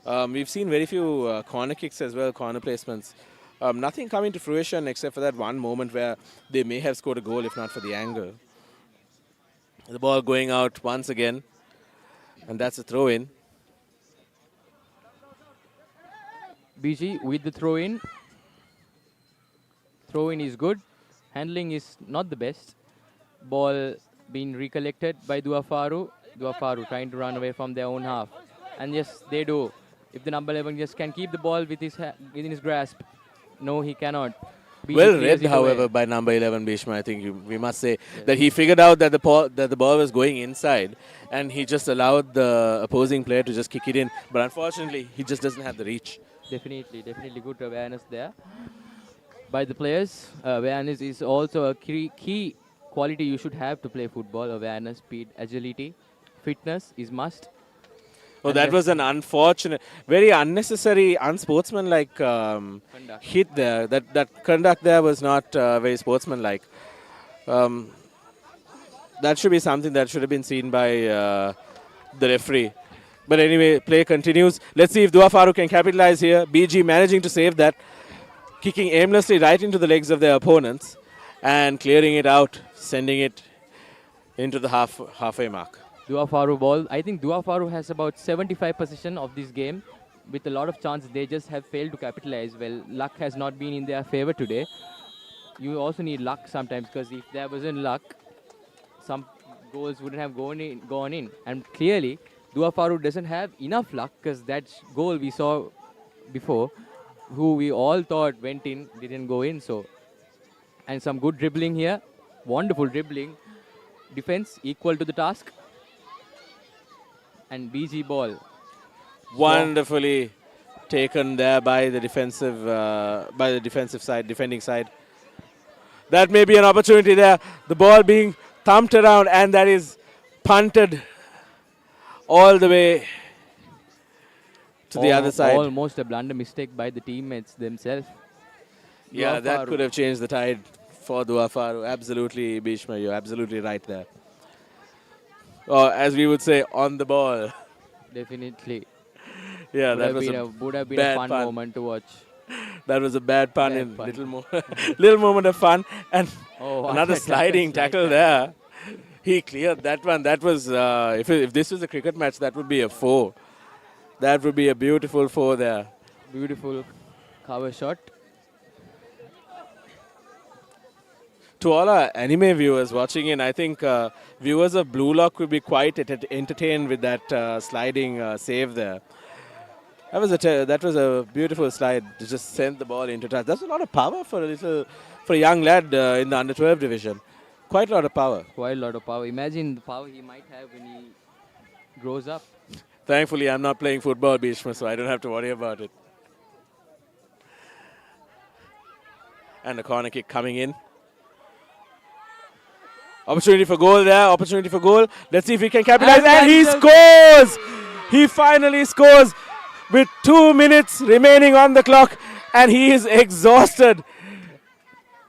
[SPEAKER 14] We've seen very few corner kicks as well, corner placements. Nothing coming to fruition except for that one moment where they may have scored a goal if not for the angle. The ball going out once again, and that's a throw-in.
[SPEAKER 1] BG with the throw-in. Throw-in is good. Handling is not the best. Ball being recollected by Dua Faru. Dua Faru trying to run away from their own half. And yes, they do. If the number 11 just can keep the ball with within his grasp. No, he cannot.
[SPEAKER 14] Well read, however, by number 11, Bhishma. I think we must say that he figured out that the ball was going inside, and he just allowed the opposing player to just kick it in. But unfortunately, he just doesn't have the reach.
[SPEAKER 1] Definitely good awareness there by the players. Awareness is also a key quality you should have to play football. Awareness, speed, agility, fitness is must.
[SPEAKER 14] Oh, that was an unfortunate, very unnecessary, unsportsmanlike hit there. That conduct there was not very sportsmanlike. That should be something that should have been seen by the referee. But anyway, play continues. Let's see if Dua Faru can capitalize here. BG managing to save that, kicking aimlessly right into the legs of their opponents and clearing it out, sending it into the halfway mark.
[SPEAKER 1] Dua Faru ball. I think Dua Faru has about 75% of this game with a lot of chances. They just have failed to capitalize. Well, luck has not been in their favor today. You also need luck sometimes, because if there wasn't luck, some goals wouldn't have gone in. And clearly, Dua Faru doesn't have enough luck, because that goal we saw before, who we all thought went in, didn't go in. So, and some good dribbling here. Wonderful dribbling. Defense equal to the task. And BG ball.
[SPEAKER 14] Wonderfully taken there by the defending side. That may be an opportunity there. The ball being thumped around, and that is punted all the way to the other side.
[SPEAKER 1] Almost a blunder mistake by the teammates themselves.
[SPEAKER 14] Yeah, that could have changed the tide for Dua Faru. Absolutely, Bhishma, you're absolutely right there. Or as we would say, on the ball.
[SPEAKER 1] Definitely.
[SPEAKER 14] Yeah,
[SPEAKER 1] would have been a fun moment to watch.
[SPEAKER 14] That was a bad pun. Little moment of fun, and another sliding tackle there. He cleared that one. That was if this was a cricket match, that would be a 4. That would be a beautiful 4 there.
[SPEAKER 1] Beautiful cover shot.
[SPEAKER 14] To all our anime viewers watching in, I think viewers of Blue Lock will be quite entertained with that sliding save there. That was a beautiful slide to just send the ball into touch. That's a lot of power for a young lad in the under-12 division. Quite a lot of power.
[SPEAKER 1] Quite a lot of power. Imagine the power he might have when he grows up.
[SPEAKER 14] Thankfully, I'm not playing football, Bhishma, so I don't have to worry about it. And a corner kick coming in. Opportunity for goal there. Opportunity for goal. Let's see if he can capitalize. And he scores! He finally scores with 2 minutes remaining on the clock. And he is exhausted.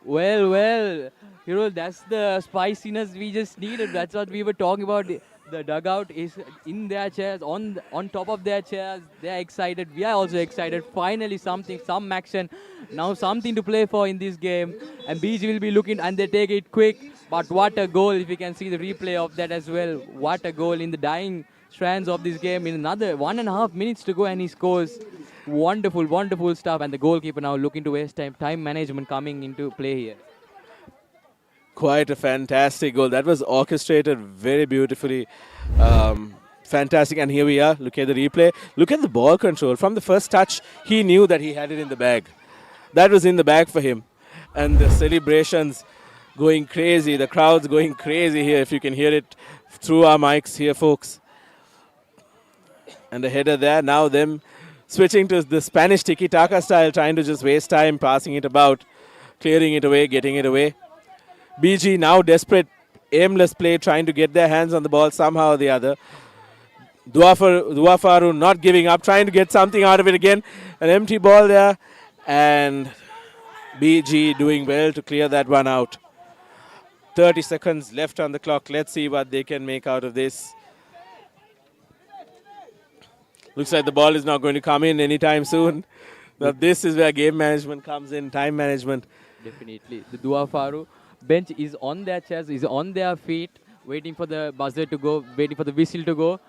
[SPEAKER 1] Well. That's the spiciness we just needed. That's what we were talking about. The dugout is in their chairs, on top of their chairs. They're excited. We are also excited. Finally some action. Now something to play for in this game. And BG will be looking, and they take it quick. But what a goal, if you can see the replay of that as well. What a goal in the dying strands of this game. In another 1.5 minutes to go, and he scores. Wonderful stuff. And the goalkeeper now looking to waste time. Time management coming into play here.
[SPEAKER 14] Quite a fantastic goal. That was orchestrated very beautifully. Fantastic. And here we are. Look at the replay. Look at the ball control. From the first touch, he knew that he had it in the bag. That was in the bag for him. And the celebrations going crazy. The crowd's going crazy here, if you can hear it through our mics here, folks. And the header there. Now them switching to the Spanish tiki-taka style, trying to just waste time, passing it about, clearing it away, getting it away. BG now desperate, aimless play, trying to get their hands on the ball somehow or the other. Dua Faru not giving up, trying to get something out of it again. An empty ball there, and BG doing well to clear that one out. 30 seconds left on the clock. Let's see what they can make out of this. Looks like the ball is not going to come in anytime soon. But this is where game management comes in, time management.
[SPEAKER 1] Definitely. The Dua Faru bench is on their chest, is on their feet, waiting for the buzzer to go, waiting for the whistle to go.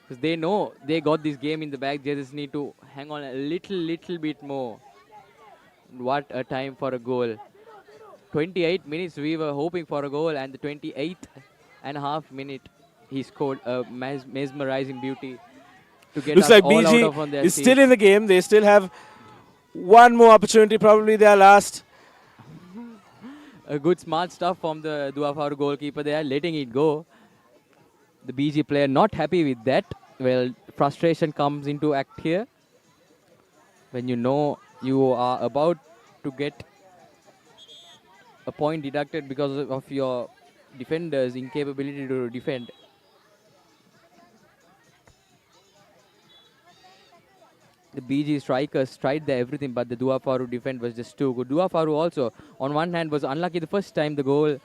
[SPEAKER 1] Because they know they got this game in the bag. They just need to hang on a little bit more. What a time for a goal. 28 minutes we were hoping for a goal, and the 28th and a half minute he scored a mesmerizing beauty to get
[SPEAKER 14] Looks
[SPEAKER 1] us
[SPEAKER 14] like
[SPEAKER 1] all
[SPEAKER 14] BG
[SPEAKER 1] out of on their
[SPEAKER 14] is
[SPEAKER 1] seats.
[SPEAKER 14] still in the game. They still have one more opportunity, probably their last.
[SPEAKER 1] A good smart stuff from the Dua Faru goalkeeper there, letting it go. The BG player not happy with that. Well, frustration comes into act here. When you know you are about to get a point deducted because of your defender's incapability to defend. The BG strikers tried their everything, but the Dua Faru defense was just too good. Dua Faru also, on one hand, was unlucky the first time the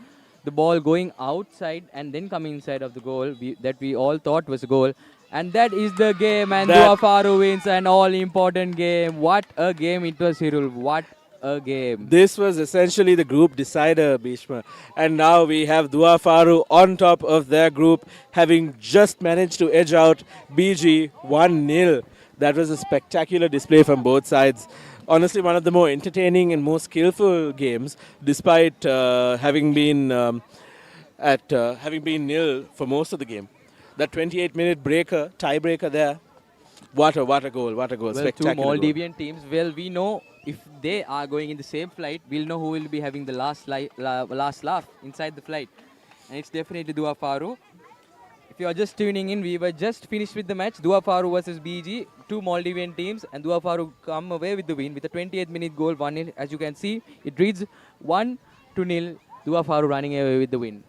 [SPEAKER 1] ball going outside and then coming inside of the goal that we all thought was a goal. And that is the game, and Dua Faru wins an all-important game. What a game it was, Hirul. What a game.
[SPEAKER 14] This was essentially the group decider, Bhishma. And now we have Dua Faru on top of their group, having just managed to edge out BG 1-0. That was a spectacular display from both sides. Honestly, one of the more entertaining and more skillful games, despite having been nil for most of the game. That 28-minute tiebreaker there. What a goal! What a goal!
[SPEAKER 1] Well,
[SPEAKER 14] Spectacular
[SPEAKER 1] two Maldivian teams. Well, we know if they are going in the same flight, we'll know who will be having the last laugh inside the flight, and it's definitely Dua Faru. If you are just tuning in, we were just finished with the match. Dua Faru versus BG, two Maldivian teams, and Dua Faru come away with the win with a 28-minute goal. 1-0, as you can see, it reads 1-0. Dua Faru running away with the win.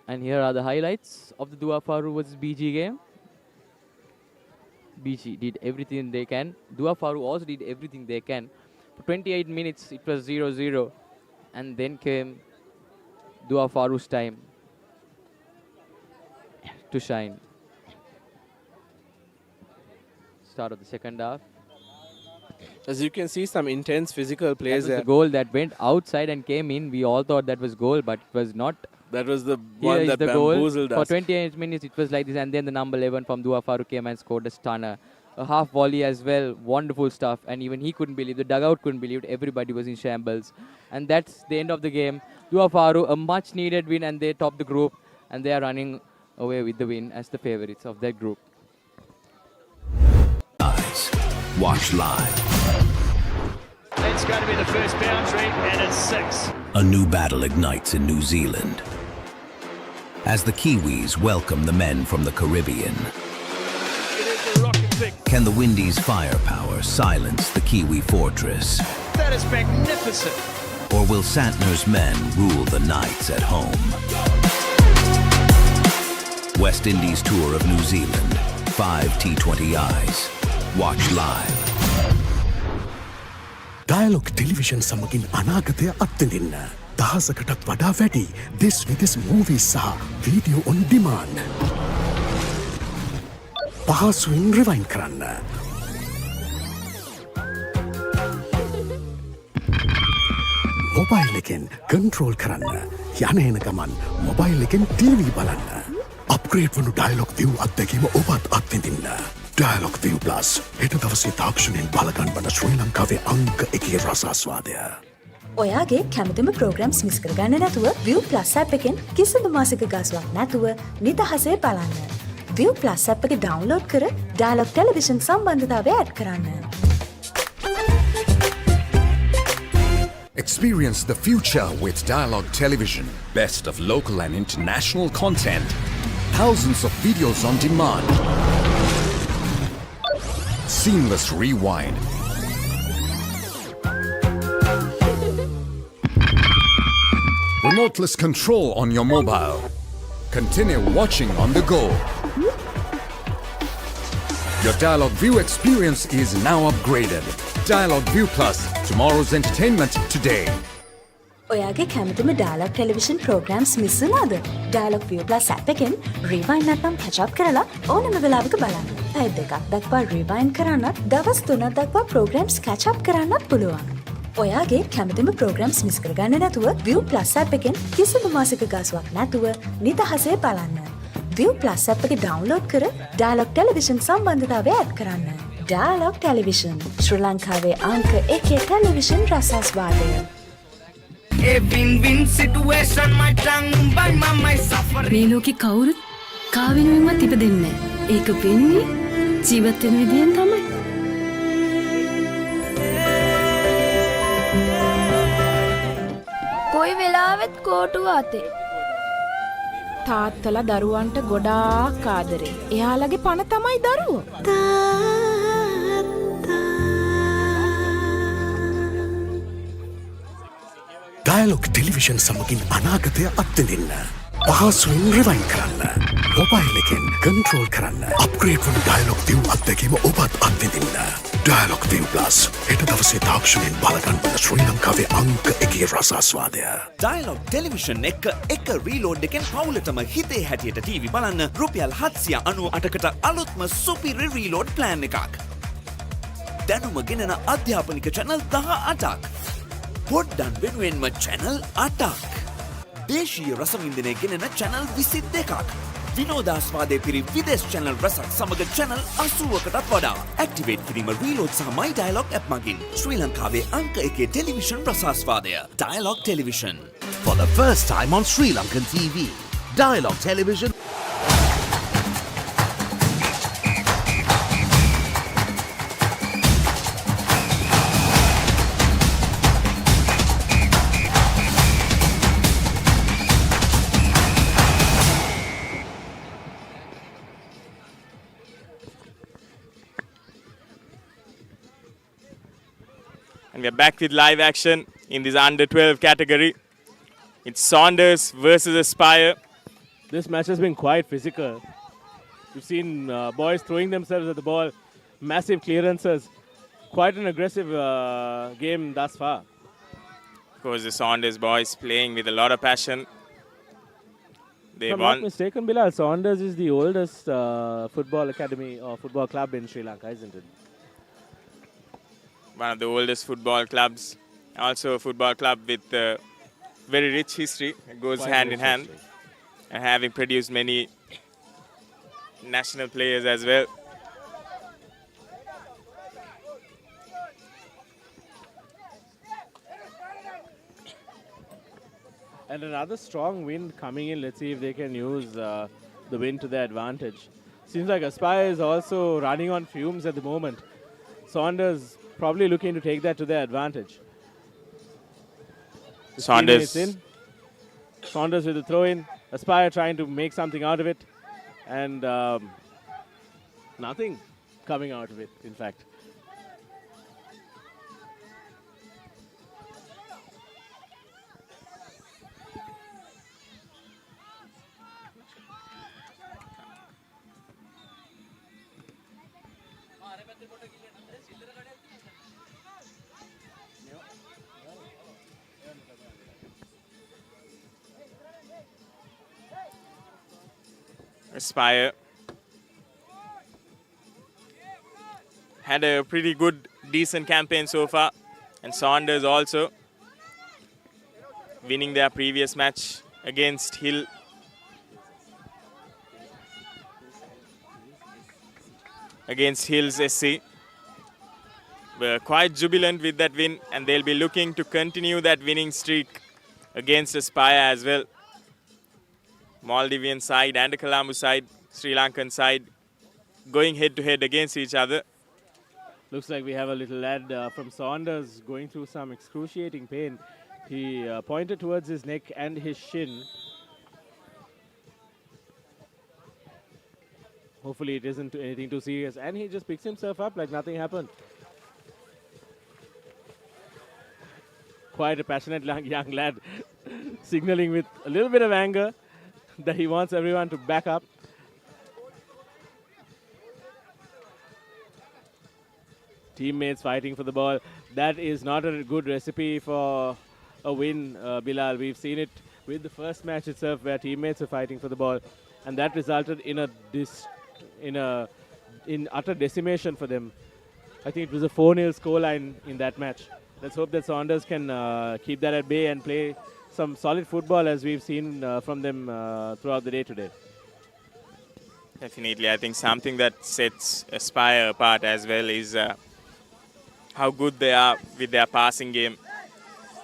[SPEAKER 1] And here are the highlights of the Dua Faru versus BG game. BG did everything they can. Dua Faru also did everything they can. For 28 minutes, it was 0-0. And then came Dua Faru's time to shine. Start of the second half.
[SPEAKER 14] As you can see, some intense physical plays
[SPEAKER 1] That was
[SPEAKER 14] there.
[SPEAKER 1] the goal that went outside and came in. We all thought that was goal, but it was not.
[SPEAKER 14] That was the
[SPEAKER 1] Here
[SPEAKER 14] one
[SPEAKER 1] is
[SPEAKER 14] that
[SPEAKER 1] the goal.
[SPEAKER 14] bamboozled
[SPEAKER 1] For
[SPEAKER 14] us.
[SPEAKER 1] 28 minutes, it was like this. And then the number 11 from Dua Faru came and scored a stunner. A half volley as well. Wonderful stuff. And even he couldn't believe. The dugout couldn't believe it. Everybody was in shambles. And that's the end of the game. Dua Faru, a much needed win, and they top the group. And they are running away with the win as the favorites of that group.
[SPEAKER 7] Watch live.
[SPEAKER 4] It's going to be the first boundary, and it's 6.
[SPEAKER 7] A new battle ignites in New Zealand as the Kiwis welcome the men from the Caribbean. Can the Windies' firepower silence the Kiwi fortress?
[SPEAKER 4] That is magnificent.
[SPEAKER 7] Or will Santner's men rule the nights at home? West Indies tour of New Zealand, 5 T20Is. Watch live.
[SPEAKER 5] Dialogue television සමගින් අනාගතය අත්විඳින්න. දහසකටත් වඩා වැඩි දෙස් විදෙස් movies සහ video on demand. පහසුවෙන් rewind කරන්න. Mobile එකෙන් කන්ට්‍රෝල් කරන්න. යන එන ගමන් මොබයිල් එකෙන් ටීවී බලන්න. අප්ග්‍රේඩ් වුණු ඩයලොග් view අත්දැකීම ඔබත් අත්විඳින්න. ඩයලොග් view plus හෙට දවසේ තාක්ෂණයෙන් බලගන්වන ශ්‍රී ලංකාවේ අංක 1 රසාස්වාදය.
[SPEAKER 6] ඔයාගේ කැමතිම ප්‍රෝග්‍රම්ස් මිස් කරගන්න නැතුව View Plus app එකෙන් කිසිදු මාසික ගාස්වක් නැතුව නිදහසේ බලන්න. View Plus app එක ඩවුන්ලෝඩ් කර ඩයලොග් ටෙලිවිෂන් සම්බන්ධතාවය ඇඩ් කරන්න.
[SPEAKER 5] Experience the future with Dialogue Television. Best of local and international content. Thousands of videos on demand. Seamless rewind. Remoteless control on your mobile. Continue watching on the go. Your Dialogue View experience is now upgraded. Dialogue View Plus, tomorrow's entertainment today.
[SPEAKER 6] ඔයාගේ කැමතිම dialogue television programmes miss වුණාද? Dialogue View Plus app එකෙන් rewind නැත්නම් catch up කරලා ඕනම වෙලාවක බලන්න. පැය දෙකක් දක්වා රිවයින්ඩ් කරන්නත්, දවස් 3ක් දක්වා ප්‍රෝග්‍රෑම්ස් catch up කරන්නත් පුළුවන්. ඔයාගේ කැමතිම ප්‍රෝග්‍රෑම්ස් මිස් කරගන්න නැතුව View Plus app එකෙන් කිසිදු මාසික ගාස්වක් නැතුව නිදහසේ බලන්න. View Plus app එක ඩවුන්ලෝඩ් කර ඩයලොග් ටෙලිවිෂන් සම්බන්ධතාවය ඇඩ් කරන්න. ඩයලොග් ටෙලිවිෂන් ශ්‍රී ලංකාවේ අංක 1 television රසාස්වාදය.
[SPEAKER 23] A win-win situation my tongue by my suffering.
[SPEAKER 8] මේ ලෝකේ කවුරුත් කාවෙනුවෙන්වත් ඉපදෙන්නේ නැහැ. ඒක වෙන්නේ ජීවත් වෙන විදියෙන් තමයි.
[SPEAKER 3] කොයි වෙලාවෙත් කෝටුව අතේ. තාත්තලා දරුවන්ට ගොඩාක් ආදරේ. එයාලගේ පණ තමයි දරුවෝ.
[SPEAKER 5] Dialogue Television සමගින් අනාගතය අත්විඳින්න. පහසුවෙන් රිවයින්ඩ් කරන්න. මොබයිල් එකෙන් කන්ට්‍රෝල් කරන්න. අප්ග්‍රේඩ් වන Dialogue View අත්දැකීම ඔබත් අත්විඳින්න. Dialogue View Plus හෙට දවසේ තාක්ෂණයෙන් බලගන්න ශ්‍රී ලංකාවේ අංක 1 රසාස්වාදය.
[SPEAKER 20] Dialogue Television එක රීලෝඩ් එකෙන් පවුලටම හිතේ හැටියට TV බලන්න රුපියල් 798කට අලුත්ම සුපිරි රීලෝඩ් ප්ලෑන් එකක්. දැනුම ගෙනෙන අධ්‍යාපනික channel 18ක්. පොඩ්ඩන් වෙනුවෙන්ම channel 8ක්. දේශීය රසවින්දනය ගෙනෙන channel 22ක්. විනෝදාස්වාදය පිරි විදේශ channel රසක් සමග channel 80කටත් වඩා. ඇක්ටිවේට් කිරීම රීලෝඩ් සහ My Dialogue app මගින් ශ්‍රී ලංකාවේ අංක 1 television රසාස්වාදය. Dialogue Television. For the first time on Sri Lankan TV. Dialogue Television.
[SPEAKER 12] And we are back with live action in this under 12 category. It's Saunders versus Aspire.
[SPEAKER 14] This match has been quite physical. You've seen boys throwing themselves at the ball, massive clearances. Quite an aggressive game thus far.
[SPEAKER 12] Of course, the Saunders boys playing with a lot of passion. They
[SPEAKER 14] If I'm
[SPEAKER 12] won.
[SPEAKER 14] not mistaken, Bilal, Saunders is the oldest football academy or football club in Sri Lanka, isn't it?
[SPEAKER 12] One of the oldest football clubs. Also a football club with very rich history. It goes
[SPEAKER 14] Quite
[SPEAKER 12] hand
[SPEAKER 14] rich
[SPEAKER 12] in hand.
[SPEAKER 14] history.
[SPEAKER 12] And having produced many national players as well.
[SPEAKER 14] And another strong wind coming in. Let's see if they can use the wind to their advantage. Seems like Aspire is also running on fumes at the moment. Saunders probably looking to take that to their advantage.
[SPEAKER 12] Saunders.
[SPEAKER 14] In. Saunders with the throw in. Aspire trying to make something out of it. And nothing coming out of it, in fact.
[SPEAKER 12] Aspire had a pretty good, decent campaign so far. And Saunders also winning their previous match against Hill. Against Hills SC. Were quite jubilant with that win, and they'll be looking to continue that winning streak against Aspire as well. Maldivian side and the Colombo side, Sri Lankan side, going head to head against each other.
[SPEAKER 14] Looks like we have a little lad from Saunders going through some excruciating pain. He pointed towards his neck and his shin. Hopefully it isn't anything too serious. And he just picks himself up like nothing happened. Quite a passionate young lad, signaling with a little bit of anger that he wants everyone to back up. Teammates fighting for the ball. That is not a good recipe for a win, Bilal. We've seen it with the first match itself where teammates are fighting for the ball, and that resulted in utter decimation for them. I think it was a 4-0 scoreline in that match. Let's hope that Saunders can keep that at bay and play some solid football as we've seen from them throughout the day today.
[SPEAKER 12] Definitely, I think something that sets Aspire apart as well is how good they are with their passing game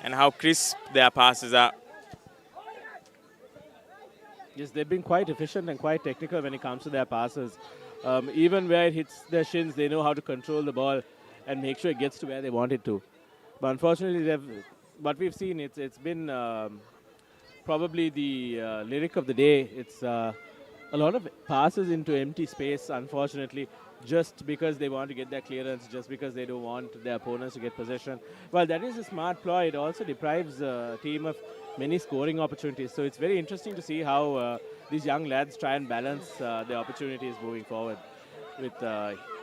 [SPEAKER 12] and how crisp their passes are.
[SPEAKER 14] Yes, they've been quite efficient and quite technical when it comes to their passes. Even where it hits their shins, they know how to control the ball and make sure it gets to where they want it to. But unfortunately, what we've seen, it's been probably the lyric of the day. It's a lot of passes into empty space, unfortunately, just because they want to get their clearance, just because they don't want their opponents to get possession. Well, that is a smart ploy. It also deprives the team of many scoring opportunities. So it's very interesting to see how these young lads try and balance their opportunities moving forward with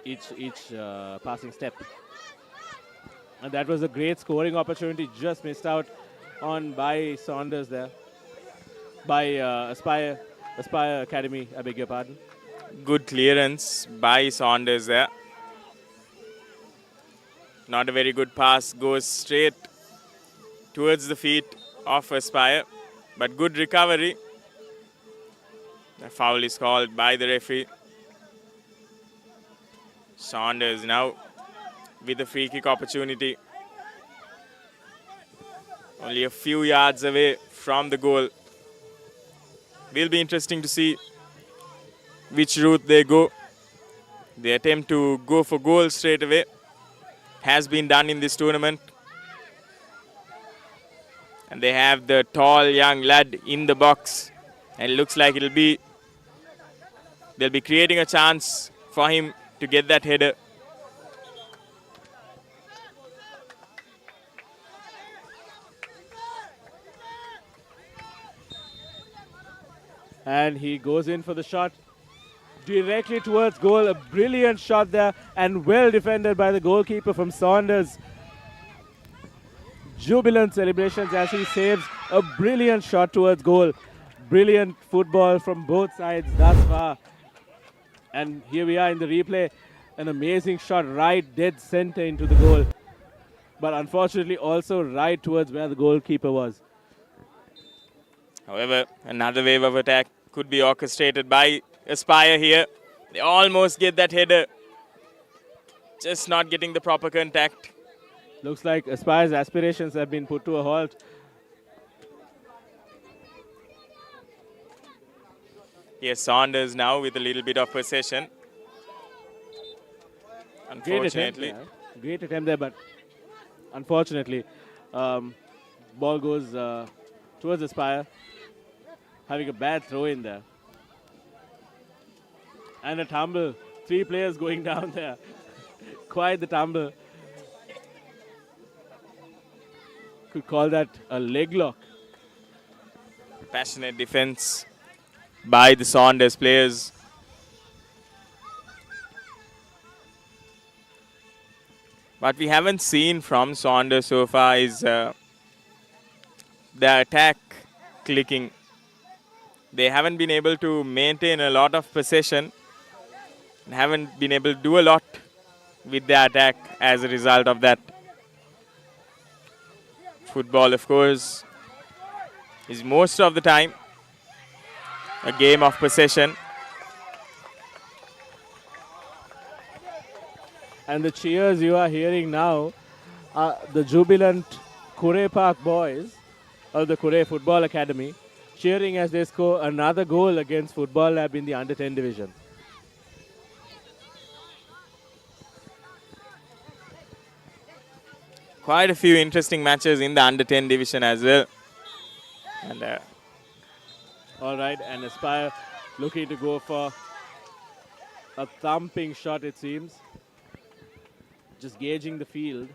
[SPEAKER 14] each passing step. And that was a great scoring opportunity, just missed out on by Saunders there. By Aspire Academy, I beg your pardon.
[SPEAKER 12] Good clearance by Saunders there. Not a very good pass, goes straight towards the feet of Aspire, but good recovery. The foul is called by the referee. Saunders now with a free kick opportunity. Only a few yards away from the goal. Will be interesting to see which route they go. They attempt to go for goal straight away. Has been done in this tournament. And they have the tall young lad in the box. And it looks like they'll be creating a chance for him to get that header.
[SPEAKER 14] And he goes in for the shot directly towards goal. A brilliant shot there and well defended by the goalkeeper from Saunders. Jubilant celebrations as he saves a brilliant shot towards goal. Brilliant football from both sides thus far. And here we are in the replay. An amazing shot right dead center into the goal. But unfortunately also right towards where the goalkeeper was.
[SPEAKER 12] However, another wave of attack could be orchestrated by Aspire here. They almost get that header. Just not getting the proper contact.
[SPEAKER 14] Looks like Aspire's aspirations have been put to a halt.
[SPEAKER 12] Yes, Saunders now with a little bit of possession. Unfortunately.
[SPEAKER 14] Great attempt there, but unfortunately, ball goes towards Aspire. Having a bad throw in there. And a tumble. 3 players going down there. Quite the tumble. Could call that a leg lock.
[SPEAKER 12] Passionate defense by the Saunders players. What we haven't seen from Saunders so far is the attack clicking. They haven't been able to maintain a lot of possession and haven't been able to do a lot with their attack as a result of that. Football, of course, is most of the time a game of possession.
[SPEAKER 14] And the cheers you are hearing now are the jubilant Kure Park boys of the Kure Football Academy cheering as they score another goal against Football Lab in the under-10 division.
[SPEAKER 12] quite a few interesting matches in the under 10 division as well. And
[SPEAKER 14] all right, and Aspire looking to go for a thumping shot, it seems. Just gauging the field.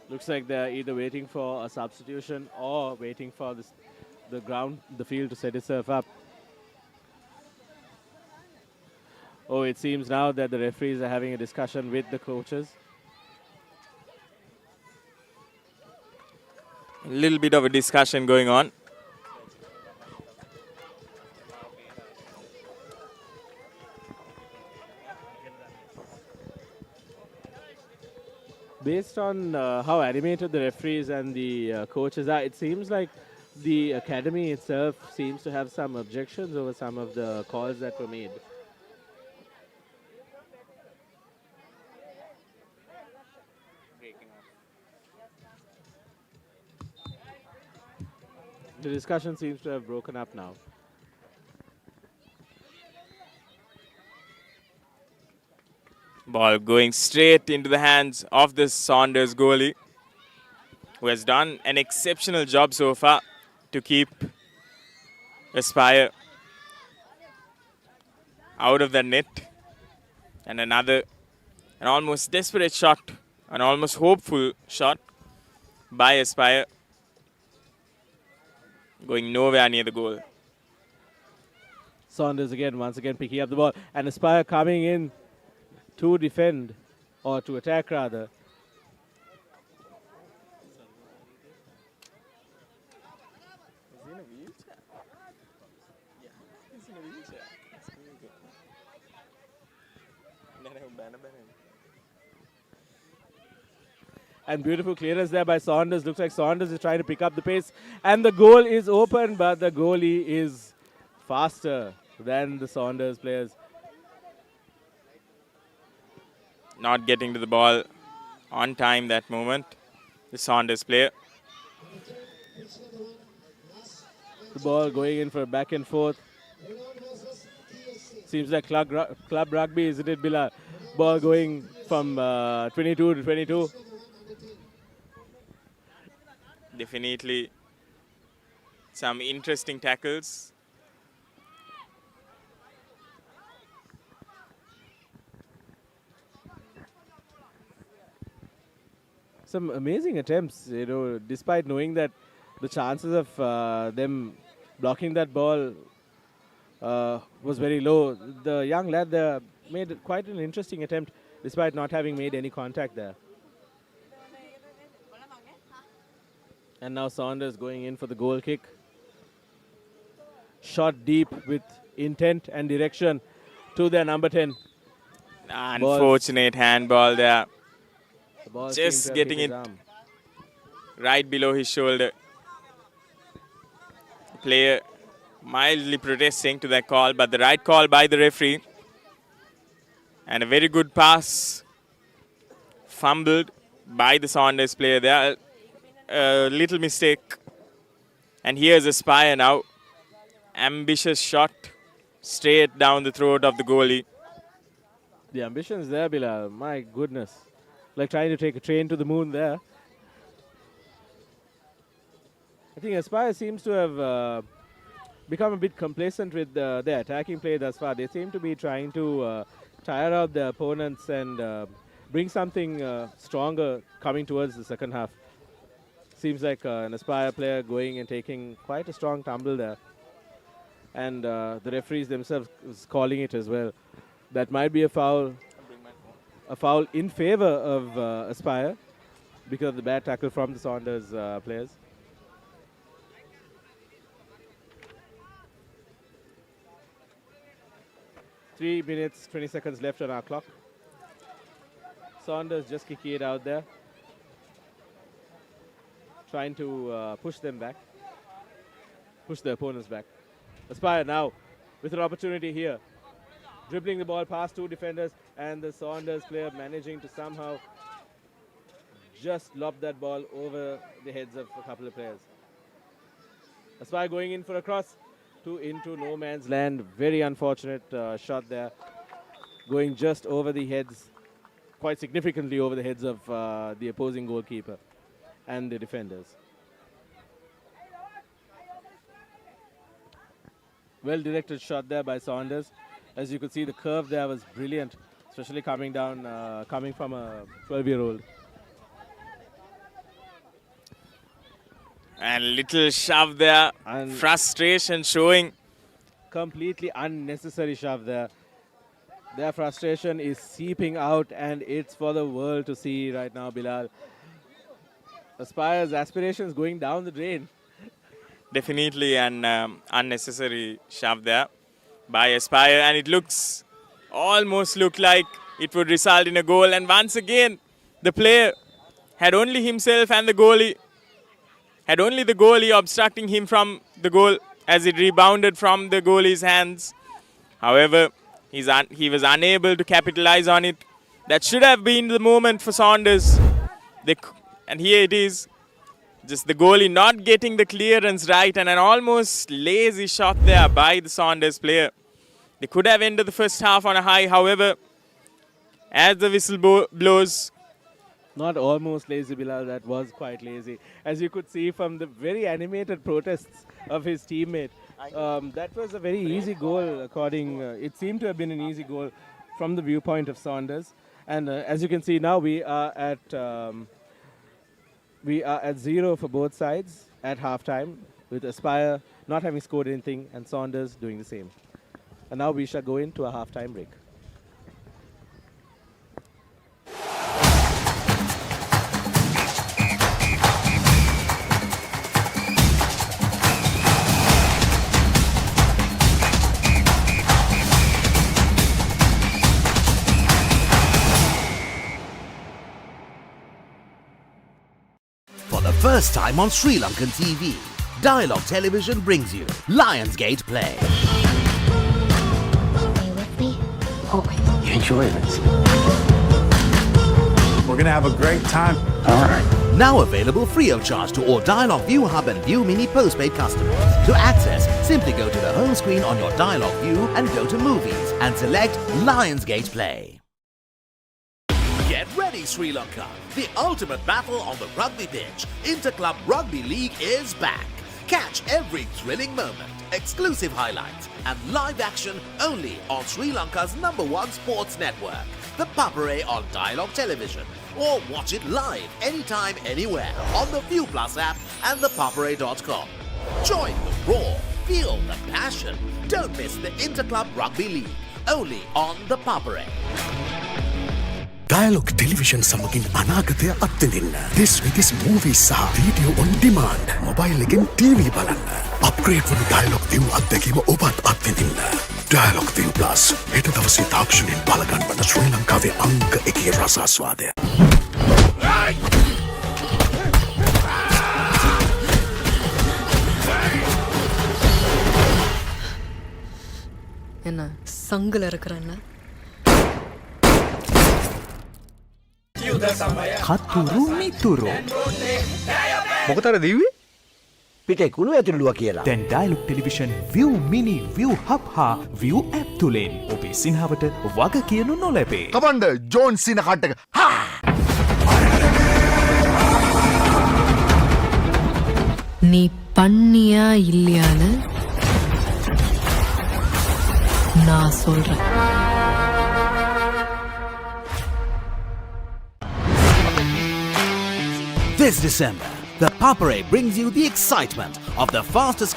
[SPEAKER 14] Looks like they're either waiting for a substitution or waiting for the field to set itself up. Oh, it seems now that the referees are having a discussion with the coaches.
[SPEAKER 12] a little bit of a discussion going on.
[SPEAKER 14] Based on how animated the referees and the coaches are, it seems like the academy itself seems to have some objections over some of the calls that were made. The discussion seems to have broken up now.
[SPEAKER 12] Ball going straight into the hands of the Saunders goalie, who has done an exceptional job so far to keep Aspire out of the net. And an almost desperate shot, an almost hopeful shot by Aspire, going nowhere near the goal.
[SPEAKER 14] Saunders once again picking up the ball, and Aspire coming in to defend, or to attack rather. And beautiful clearance there by Saunders. Looks like Saunders is trying to pick up the pace. And the goal is open, but the goalie is faster than the Saunders players.
[SPEAKER 12] Not getting to the ball on time that moment, the Saunders player.
[SPEAKER 14] The ball going in for a back and forth. Seems like club rugby, isn't it, Bilal? Ball going from 22 to 22.
[SPEAKER 12] Definitely some interesting tackles.
[SPEAKER 14] Some amazing attempts, despite knowing that the chances of them blocking that ball was very low. The young lad there made quite an interesting attempt, despite not having made any contact there. And now Saunders going in for the goal kick. Shot deep with intent and direction to their number 10.
[SPEAKER 12] Unfortunate handball there.
[SPEAKER 14] The ball
[SPEAKER 12] just getting it right below his shoulder. Player mildly protesting to that call, but the right call by the referee. And a very good pass fumbled by the Saunders player there. A little mistake. And here's Aspire now. Ambitious shot straight down the throat of the goalie.
[SPEAKER 14] The ambitions there, Bilal. My goodness. Like trying to take a train to the moon there. I think Aspire seems to have become a bit complacent with their attacking play thus far. They seem to be trying to tire out their opponents and bring something stronger coming towards the second half. Seems like an Aspire player going and taking quite a strong tumble there. And the referees themselves is calling it as well. That might be a foul in favor of Aspire because of the bad tackle from the Saunders players. Three minutes, 20 seconds left on our clock. Saunders just kicking it out there. Trying to push them back. Push the opponents back. Aspire now with an opportunity here. Dribbling the ball past two defenders, and the Saunders player managing to somehow just lob that ball over the heads of a couple of players. Aspire going in for a cross into no man's land. Very unfortunate shot there. Going just over the heads quite significantly over the heads of the opposing goalkeeper and the defenders. Well-directed shot there by Saunders. As you could see, the curve there was brilliant, especially coming from a 12-year-old.
[SPEAKER 12] And little shove there. And frustration showing.
[SPEAKER 14] Completely unnecessary shove there. Their frustration is seeping out, and it's for the world to see right now, Bilal. Aspire's aspirations going down the drain.
[SPEAKER 12] Definitely an unnecessary shove there by Aspire, and it looks almost like it would result in a goal. And once again, the player had only himself and the goalie, obstructing him from the goal as it rebounded from the goalie's hands. However, he was unable to capitalize on it. That should have been the moment for Saunders. And here it is. Just the goalie not getting the clearance right, and an almost lazy shot there by the Saunders player. They could have ended the first half on a high. However, as the whistle blows...
[SPEAKER 14] Not almost lazy, Bilal. That was quite lazy. As you could see from the very animated protests of his teammate. That was a very easy goal, it seemed to have been an easy goal from the viewpoint of Saunders. And as you can see now, we are at 0 for both sides at halftime, with Aspire not having scored anything and Saunders doing the same. And now we shall go into a halftime break.
[SPEAKER 11] First time on Sri Lankan TV, Dialogue Television brings you Lionsgate Play.
[SPEAKER 13] Are you with me? Always.
[SPEAKER 11] You enjoying this?
[SPEAKER 10] We're gonna have a great time.
[SPEAKER 11] All right. Now available free of charge to all Dialogue View Hub and View Mini postpaid customers. To access, simply go to the home screen on your Dialogue View and go to Movies and select Lionsgate Play. Get ready, Sri Lanka! The ultimate battle on the rugby pitch. Interclub Rugby League is back. Catch every thrilling moment, exclusive highlights, and live action only on Sri Lanka's #1 sports network, the Papare on Dialogue Television. Or watch it live anytime, anywhere on the View Plus app and thepapare.com. Join the roar, feel the passion. Don't miss the Interclub Rugby League, only on the Papare.
[SPEAKER 5] Dialogue Television සමගින් අනාගතය අත්විඳින්න. This week's movies සහ video on demand. Mobile එකෙන් TV බලන්න. Upgrade වුණු Dialogue View අත්දැකීම ඔබත් අත්විඳින්න. Dialogue View Plus හෙට දවසේ තාක්ෂණයෙන් බලගන්වන ශ්‍රී ලංකාවේ අංක 1 රසාස්වාදය.
[SPEAKER 9] එන්න සංගලර කරන්න.
[SPEAKER 2] කතුරු මිතුරු
[SPEAKER 5] මොකටද දීවි? පිටේ කුණු ඇතුළුවා කියලා.
[SPEAKER 2] දැන් dialogue television view mini view hub හා view app තුලින් ඔබේ සිනහවට වග කියනු නොලැබේ.
[SPEAKER 10] කමන්ඩ ජෝන් සින කට් එක. හා!
[SPEAKER 9] நீ பண்ணியா இல்லையான்னு நான் சொல்றேன்.
[SPEAKER 11] This December, the Papare brings you the excitement of the fastest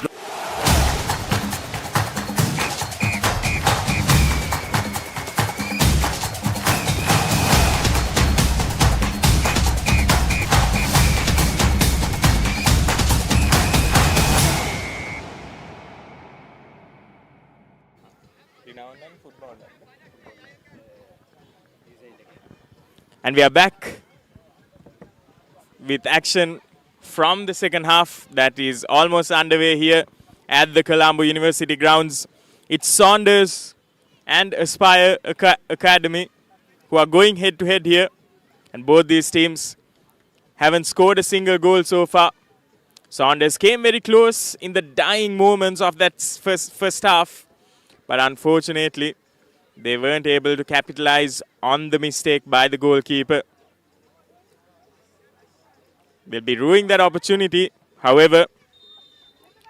[SPEAKER 12] And we are back with action from the second half that is almost underway here at the Colombo University grounds. It's Saunders and Aspire Academy who are going head to head here, and both these teams haven't scored a single goal so far. Saunders came very close in the dying moments of that first half, but unfortunately They weren't able to capitalize on the mistake by the goalkeeper. They'll be ruining that opportunity. However,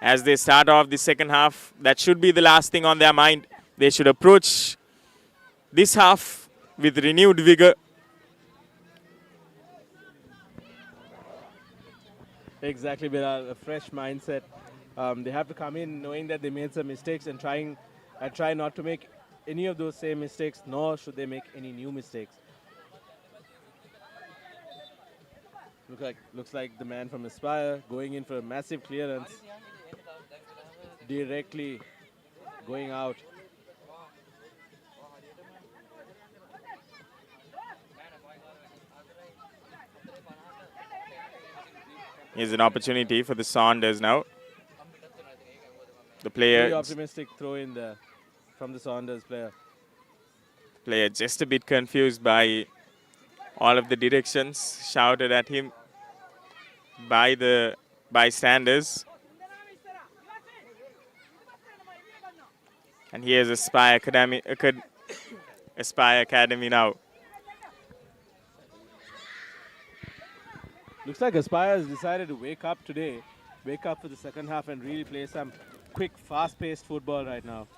[SPEAKER 12] as they start off the second half, that should be the last thing on their mind. They should approach this half with renewed vigor.
[SPEAKER 14] Exactly, Bilal, a fresh mindset. They have to come in knowing that they made some mistakes and try not to make any of those same mistakes, nor should they make any new mistakes. Looks like the man from Aspire going in for a massive clearance. Directly going out.
[SPEAKER 12] Here's an opportunity for the Saunders now. The player...
[SPEAKER 14] Very optimistic throw in there from the Saunders player.
[SPEAKER 12] Player just a bit confused by all of the directions shouted at him by the bystanders. And here's Aspire Academy now.
[SPEAKER 14] Looks like Aspire has decided to wake up today, wake up for the second half and really play some quick, fast-paced football right now.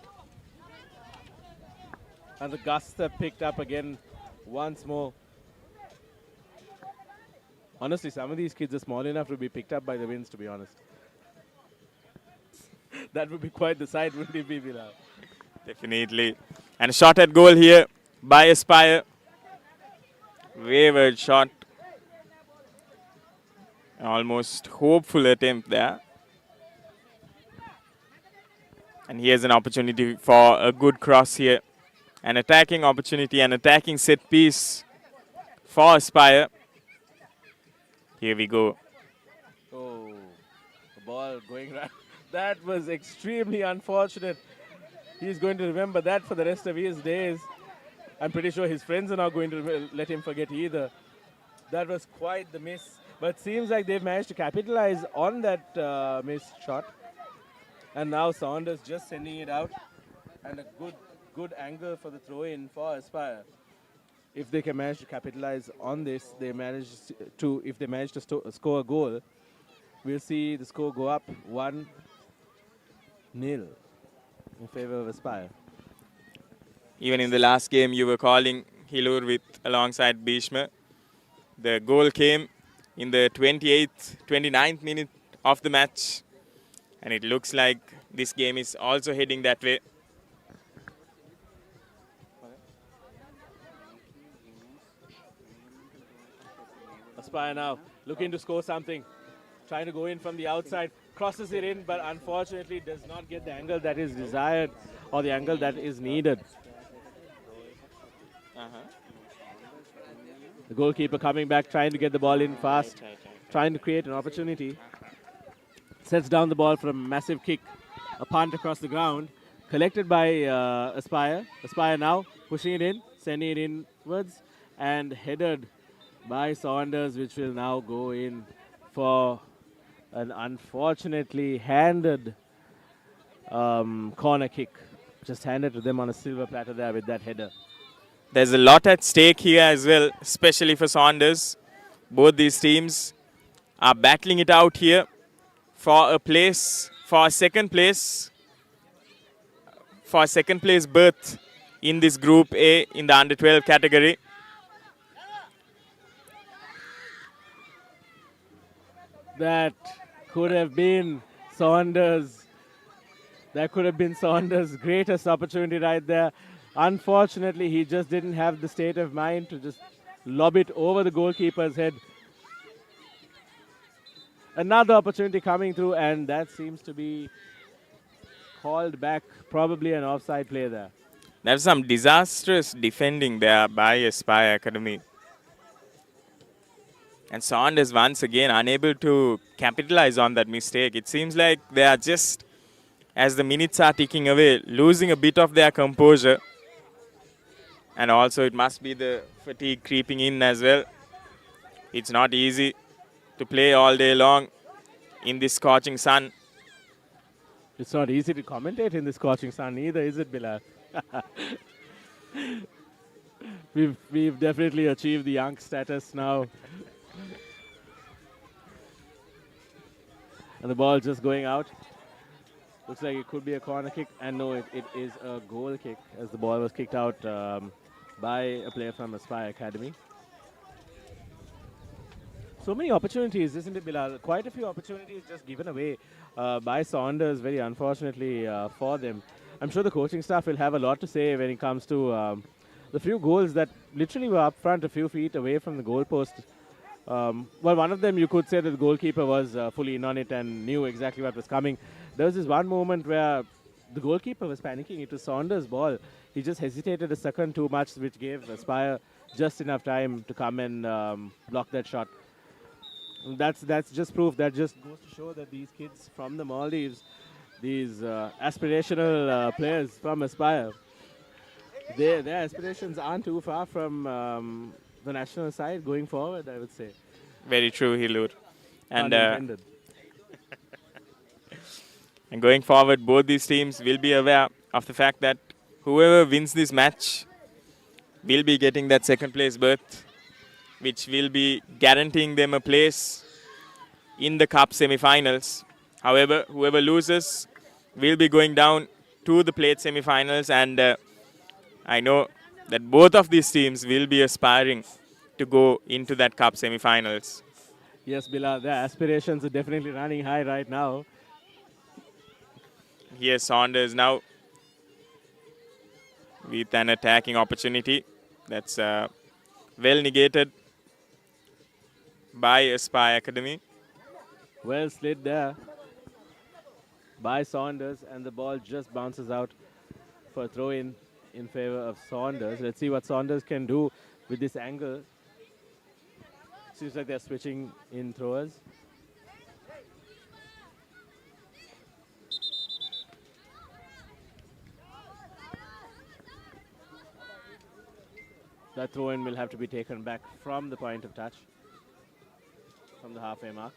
[SPEAKER 14] And the gusts have picked up again once more. Honestly, some of these kids are small enough to be picked up by the winds, to be honest. That would be quite the sight, wouldn't it be, Bilal?
[SPEAKER 12] Definitely. And a shot at goal here by Aspire. Wayward shot. Almost hopeful attempt there. And here's an opportunity for a good cross here. An attacking opportunity, an attacking set piece for Aspire. Here we go.
[SPEAKER 14] Oh, the ball going right. That was extremely unfortunate. He's going to remember that for the rest of his days. I'm pretty sure his friends are not going to let him forget either. That was quite the miss. But seems like they've managed to capitalize on that missed shot. And now Saunders just sending it out. And a good angle for the throw-in for Aspire. If they can manage to capitalize on this, if they manage to score a goal, we'll see the score go up 1-0 in favor of Aspire.
[SPEAKER 12] Even in the last game, you were calling Hilur with alongside Bhishma. The goal came in the 29th minute of the match. And it looks like this game is also heading that way.
[SPEAKER 14] Aspire now looking to score something. Trying to go in from the outside. Crosses it in, but unfortunately does not get the angle that is desired or the angle that is needed. The goalkeeper coming back, trying to get the ball in fast. Trying to create an opportunity. Sets down the ball for a massive kick. A punt across the ground. Collected by Aspire. Aspire now pushing it in, sending it inwards. And headed by Saunders, which will now go in for an unfortunately handed corner kick. Just handed to them on a silver platter there with that header.
[SPEAKER 12] There's a lot at stake here as well, especially for Saunders. Both these teams are battling it out here for a place, for a second place berth in this Group A in the under-12 category.
[SPEAKER 14] That could have been Saunders. That could have been Saunders' greatest opportunity right there. Unfortunately, he just didn't have the state of mind to just lob it over the goalkeeper's head. Another opportunity coming through, and that seems to be called back. Probably an offside play there.
[SPEAKER 12] There's some disastrous defending there by Aspire Academy. And Saunders once again unable to capitalize on that mistake. It seems like they are just, as the minutes are ticking away, losing a bit of their composure. And also it must be the fatigue creeping in as well. It's not easy to play all day long in this scorching sun.
[SPEAKER 14] It's not easy to commentate in this scorching sun either, is it, Bilal? We've definitely achieved the young status now. And the ball just going out. Looks like it could be a corner kick. And no, it is a goal kick as the ball was kicked out by a player from Aspire Academy. So many opportunities, isn't it, Bilal? Quite a few opportunities just given away by Saunders, very unfortunately for them. I'm sure the coaching staff will have a lot to say when it comes to the few goals that literally were up front a few feet away from the goalpost. Well, one of them you could say that the goalkeeper was fully in on it and knew exactly what was coming. There was this one moment where the goalkeeper was panicking. It was Saunders' ball. He just hesitated a second too much, which gave Aspire just enough time to come and block that shot. That's just proof. That just goes to show that these kids from the Maldives, these aspirational players from Aspire, their aspirations aren't too far from the national side going forward, I would say.
[SPEAKER 12] Very true, Hilur. And and going forward, both these teams will be aware of the fact that whoever wins this match will be getting that second place berth, which will be guaranteeing them a place in the cup semi-finals. However, whoever loses will be going down to the plate semi-finals, and I know that both of these teams will be aspiring to go into that cup semi-finals.
[SPEAKER 14] Yes, Bilal, their aspirations are definitely running high right now.
[SPEAKER 12] Here's Saunders now with an attacking opportunity that's well negated by Aspire Academy.
[SPEAKER 14] Well slid there by Saunders, and the ball just bounces out for a throw-in in favor of Saunders. Let's see what Saunders can do with this angle. Seems like they're switching in throwers. That throw-in will have to be taken back from the point of touch, from the halfway mark.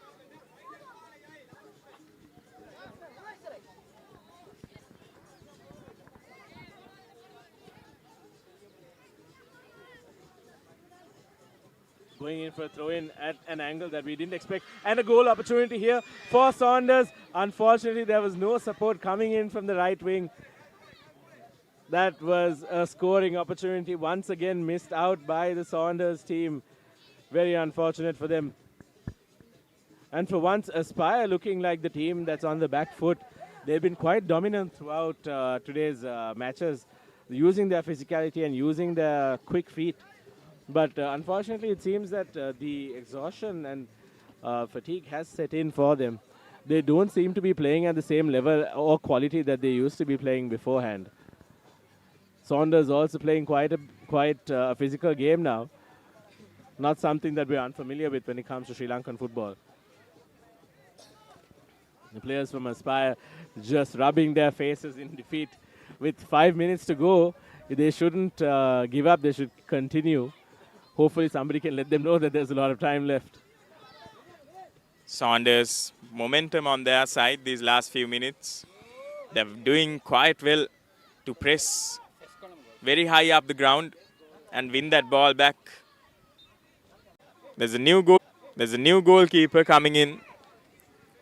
[SPEAKER 14] Going in for a throw-in at an angle that we didn't expect. And a goal opportunity here for Saunders. Unfortunately, there was no support coming in from the right wing. That was a scoring opportunity once again missed out by the Saunders team. Very unfortunate for them. And for once, Aspire looking like the team that's on the back foot. They've been quite dominant throughout today's matches, using their physicality and using their quick feet. But unfortunately, it seems that the exhaustion and fatigue has set in for them. They don't seem to be playing at the same level or quality that they used to be playing beforehand. Saunders also playing quite a physical game now. Not something that we're unfamiliar with when it comes to Sri Lankan football. The players from Aspire just rubbing their faces in defeat. With 5 minutes to go, they shouldn't give up. They should continue. Hopefully somebody can let them know that there's a lot of time left.
[SPEAKER 12] Saunders, momentum on their side these last few minutes. They're doing quite well to press very high up the ground and win that ball back. There's a new goalkeeper coming in.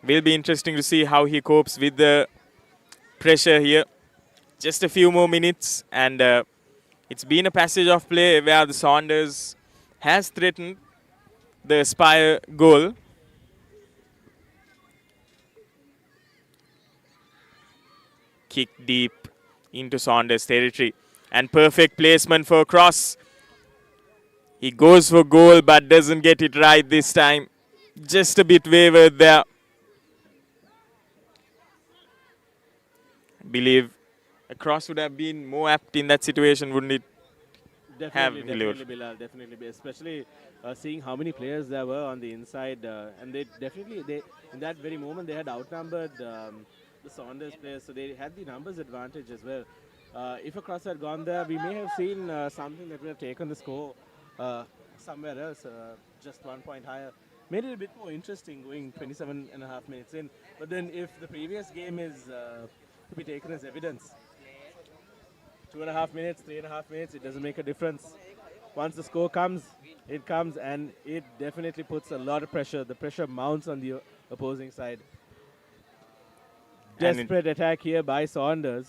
[SPEAKER 12] Will be interesting to see how he copes with the pressure here. Just a few more minutes, and it's been a passage of play where the Saunders has threatened the Aspire goal. Kick deep into Saunders territory. And perfect placement for a cross. He goes for goal but doesn't get it right this time. Just a bit wavered there. I believe a cross would have been more apt in that situation, wouldn't it?
[SPEAKER 14] Definitely, Bilal, definitely. Especially seeing how many players there were on the inside. And they in that very moment, they had outnumbered the Saunders players. So they had the numbers advantage as well. If a cross had gone there, we may have seen something that would have taken the score somewhere else, just 1 point higher. Made it a bit more interesting going 27.5 minutes in. But then if the previous game is to be taken as evidence, 2.5 minutes, 3.5 minutes, it doesn't make a difference. Once the score comes, it comes, and it definitely puts a lot of pressure. The pressure mounts on the opposing side. Desperate attack here by Saunders,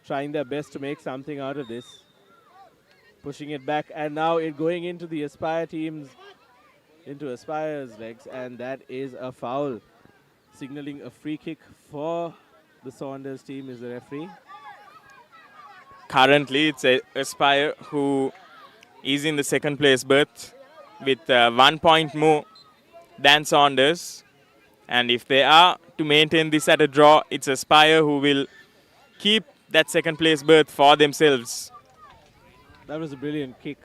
[SPEAKER 14] trying their best to make something out of this. Pushing it back, and now it going into the Aspire teams, into Aspire's legs, and that is a foul. Signaling a free kick for the Saunders team is the referee.
[SPEAKER 12] Currently, it's Aspire who is in the second place berth with 1 point more than Saunders. And if they are to maintain this at a draw, it's Aspire who will keep that second place berth for themselves.
[SPEAKER 14] That was a brilliant kick.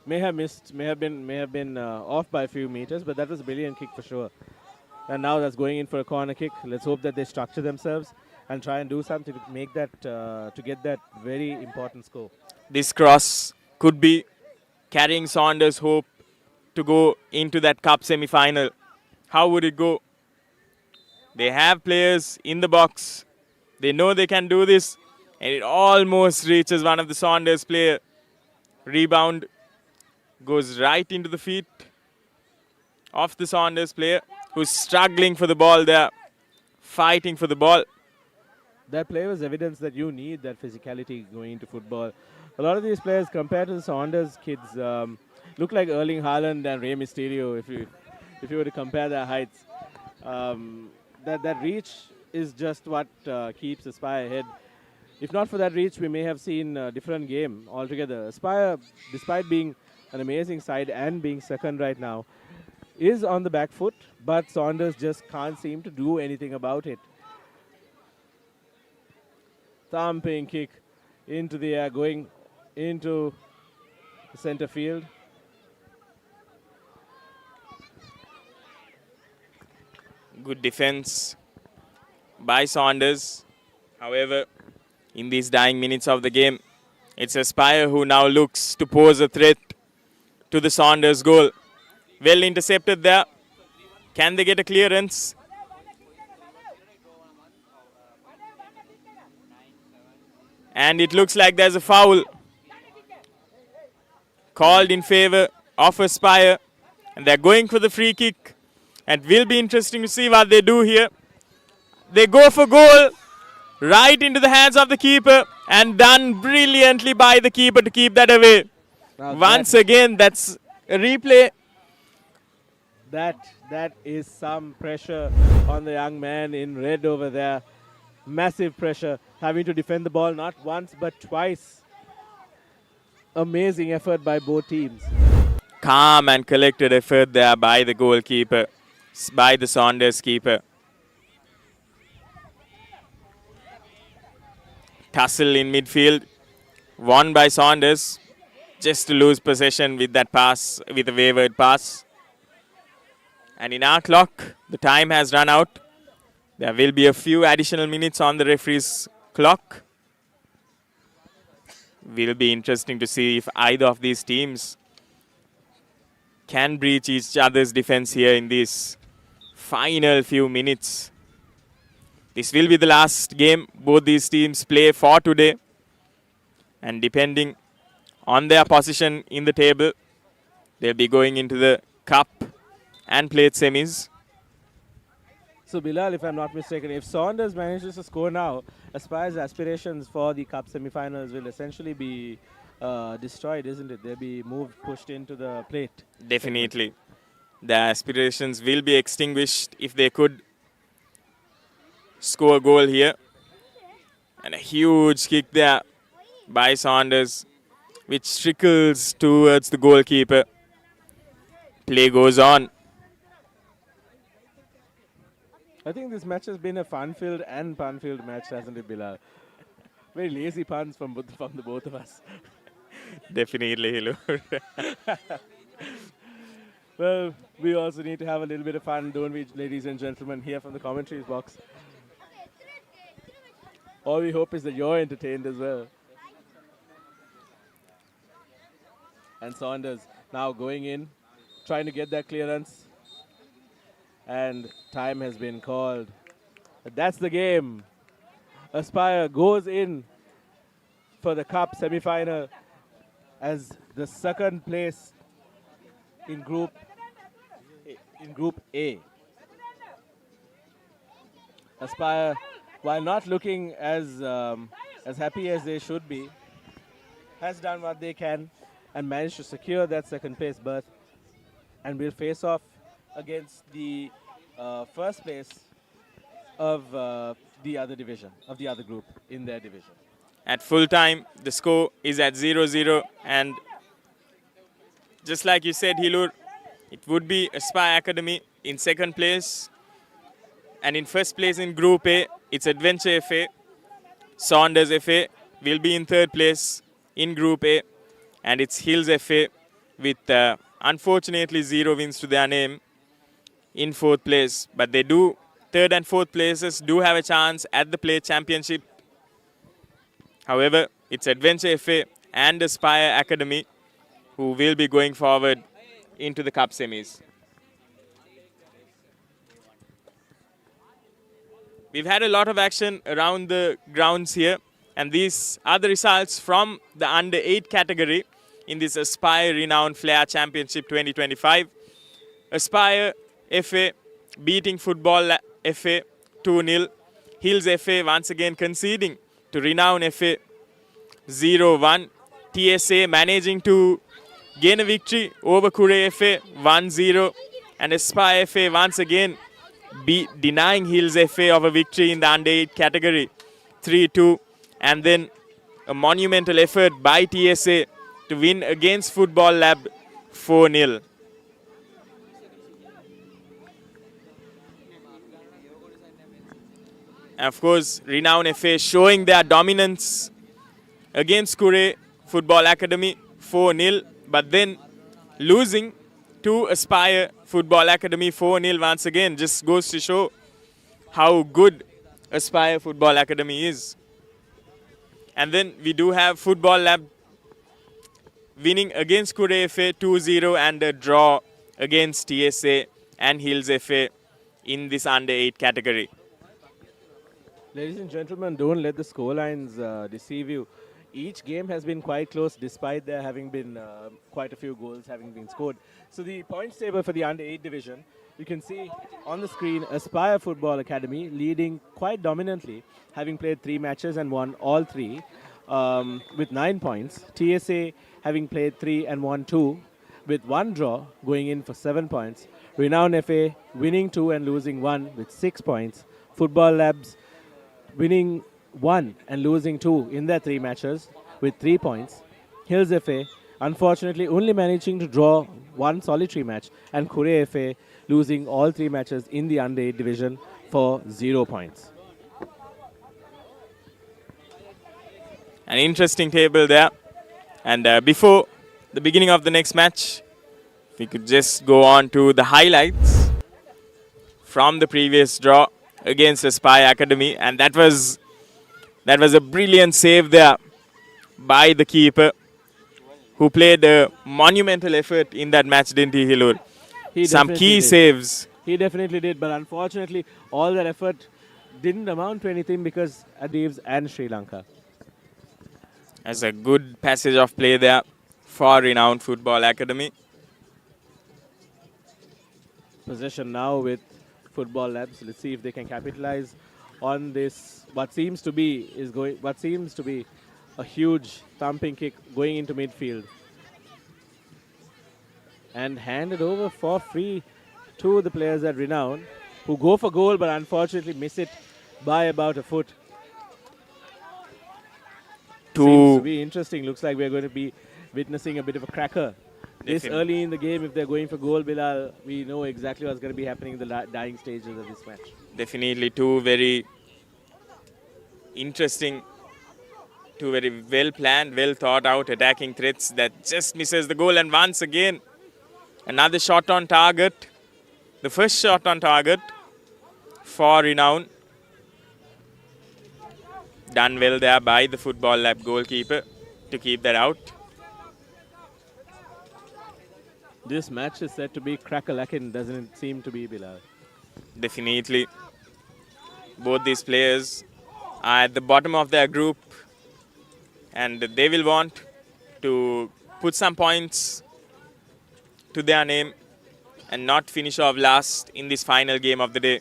[SPEAKER 14] May have missed, may have been off by a few meters, but that was a brilliant kick for sure. And now that's going in for a corner kick. Let's hope that they structure themselves and try and do something to make that, to get that very important score.
[SPEAKER 12] This cross could be carrying Saunders' hope to go into that cup semi-final. How would it go? They have players in the box. They know they can do this. And it almost reaches one of the Saunders player. Rebound goes right into the feet of the Saunders player, who's struggling for the ball there, fighting for the ball.
[SPEAKER 14] That play was evidence that you need that physicality going into football. A lot of these players, compared to the Saunders kids, look like Erling Haaland and Rey Mysterio if you were to compare their heights. That reach is just what keeps Aspire ahead. If not for that reach, we may have seen a different game altogether. Aspire, despite being an amazing side and being second right now, is on the back foot, but Saunders just can't seem to do anything about it. Thumping kick into the air, going into the center field.
[SPEAKER 12] Good defense by Saunders. However, in these dying minutes of the game, it's Aspire who now looks to pose a threat to the Saunders goal. Well intercepted there. Can they get a clearance? And it looks like there's a foul called in favor of Aspire. And they're going for the free kick. And it will be interesting to see what they do here. They go for goal. Right into the hands of the keeper, and done brilliantly by the keeper to keep that away. Once again, that's a replay.
[SPEAKER 14] That is some pressure on the young man in red over there. Massive pressure, having to defend the ball not once but twice. Amazing effort by both teams.
[SPEAKER 12] Calm and collected effort there by the goalkeeper, by the Saunders keeper. Tussle in midfield, won by Saunders, just to lose possession with that pass, with a wayward pass. And in our clock, the time has run out. There will be a few additional minutes on the referee's clock. Will be interesting to see if either of these teams can breach each other's defense here in these final few minutes. This will be the last game both these teams play for today. And depending on their position in the table, they'll be going into the cup and plate semis.
[SPEAKER 14] So Bilal, if I'm not mistaken, if Saunders manages to score now, Aspire's aspirations for the cup semi-finals will essentially be destroyed, isn't it? They'll be moved, pushed into the plate.
[SPEAKER 12] Definitely. Their aspirations will be extinguished if they could score a goal here. And a huge kick there by Saunders, which trickles towards the goalkeeper. Play goes on.
[SPEAKER 14] I think this match has been a fun-filled and pun-filled match, hasn't it, Bilal? Very lazy puns from the both of us.
[SPEAKER 12] Definitely, hello.
[SPEAKER 14] Well, we also need to have a little bit of fun, don't we, ladies and gentlemen, here from the commentaries box. All we hope is that you're entertained as well. And Saunders now going in, trying to get that clearance. And time has been called. But that's the game. Aspire goes in for the Cup semi-final as the second place in Group A. Aspire, while not looking as happy as they should be, has done what they can and managed to secure that second place berth, and will face off against the first place of the other division, of the other group in their division.
[SPEAKER 12] At full time, the score is at 0-0, and just like you said, Hilur, it would be Aspire Academy in second place, and in first place in Group A, it's Adventure FA. Saunders FA will be in third place in Group A, and it's Hills FA with unfortunately 0 wins to their name in fourth place. But they do, third and fourth places do have a chance at the Play Championship. However, it's Adventure FA and Aspire Academy who will be going forward into the Cup semis. We've had a lot of action around the grounds here, and these are the results from the under-8 category in this Aspire-Renown Flair Championship 2025. Aspire FA beating Football FA 2-0. Hills FA once again conceding to Renown FA 0-1. TSA managing to gain a victory over Kure FA 1-0. And Aspire FA once again denying Hills FA of a victory in the under-8 category 3-2. And then a monumental effort by TSA to win against Football Lab 4-0. And of course, Renown FA showing their dominance against Kure Football Academy 4-0, but then losing to Aspire Football Academy 4-0 once again. Just goes to show how good Aspire Football Academy is. And then we do have Football Lab winning against Kure FA 2-0 and a draw against TSA and Hills FA in this under-8 category.
[SPEAKER 14] Ladies and gentlemen, don't let the scorelines deceive you. Each game has been quite close despite there having been quite a few goals having been scored. So the points table for the under-8 division, you can see on the screen Aspire Football Academy leading quite dominantly, having played 3 matches and won all 3 with 9 points. TSA having played 3 and won 2 with 1 draw, going in for 7 points. Renown FA winning 2 and losing 1 with 6 points. Football Labs winning 1 and losing 2 in their 3 matches with 3 points. Hills FA unfortunately only managing to draw 1 solitary match, and Kure FA losing all 3 matches in the under-8 division for 0 points.
[SPEAKER 12] An interesting table there. And before the beginning of the next match, we could just go on to the highlights from the previous draw against Aspire Academy, and that was a brilliant save there by the keeper, who played a monumental effort in that match, didn't he, Hilur? Some key saves.
[SPEAKER 14] He definitely did, but unfortunately all that effort didn't amount to anything because Adivs and Sri Lanka.
[SPEAKER 12] As a good passage of play there for Renowned Football Academy.
[SPEAKER 14] Possession now with Football Labs. Let's see if they can capitalize on this. What seems to be a huge thumping kick going into midfield, and handed over for free to the players at Renown, who go for goal but unfortunately miss it by about a foot. Seems to be interesting. Looks like we're going to be witnessing a bit of a cracker. This early in the game, if they're going for goal, Bilal, we know exactly what's going to be happening in the dying stages of this match.
[SPEAKER 12] Definitely 2 very interesting, 2 very well-planned, well-thought-out attacking threats that just misses the goal. And once again, another shot on target. The first shot on target for Renown. Done well there by the Football Lab goalkeeper to keep that out.
[SPEAKER 14] This match is said to be crack-a-lackin', doesn't it seem to be, Bilal?
[SPEAKER 12] Definitely. Both these players are at the bottom of their group, and they will want to put some points to their name and not finish off last in this final game of the day.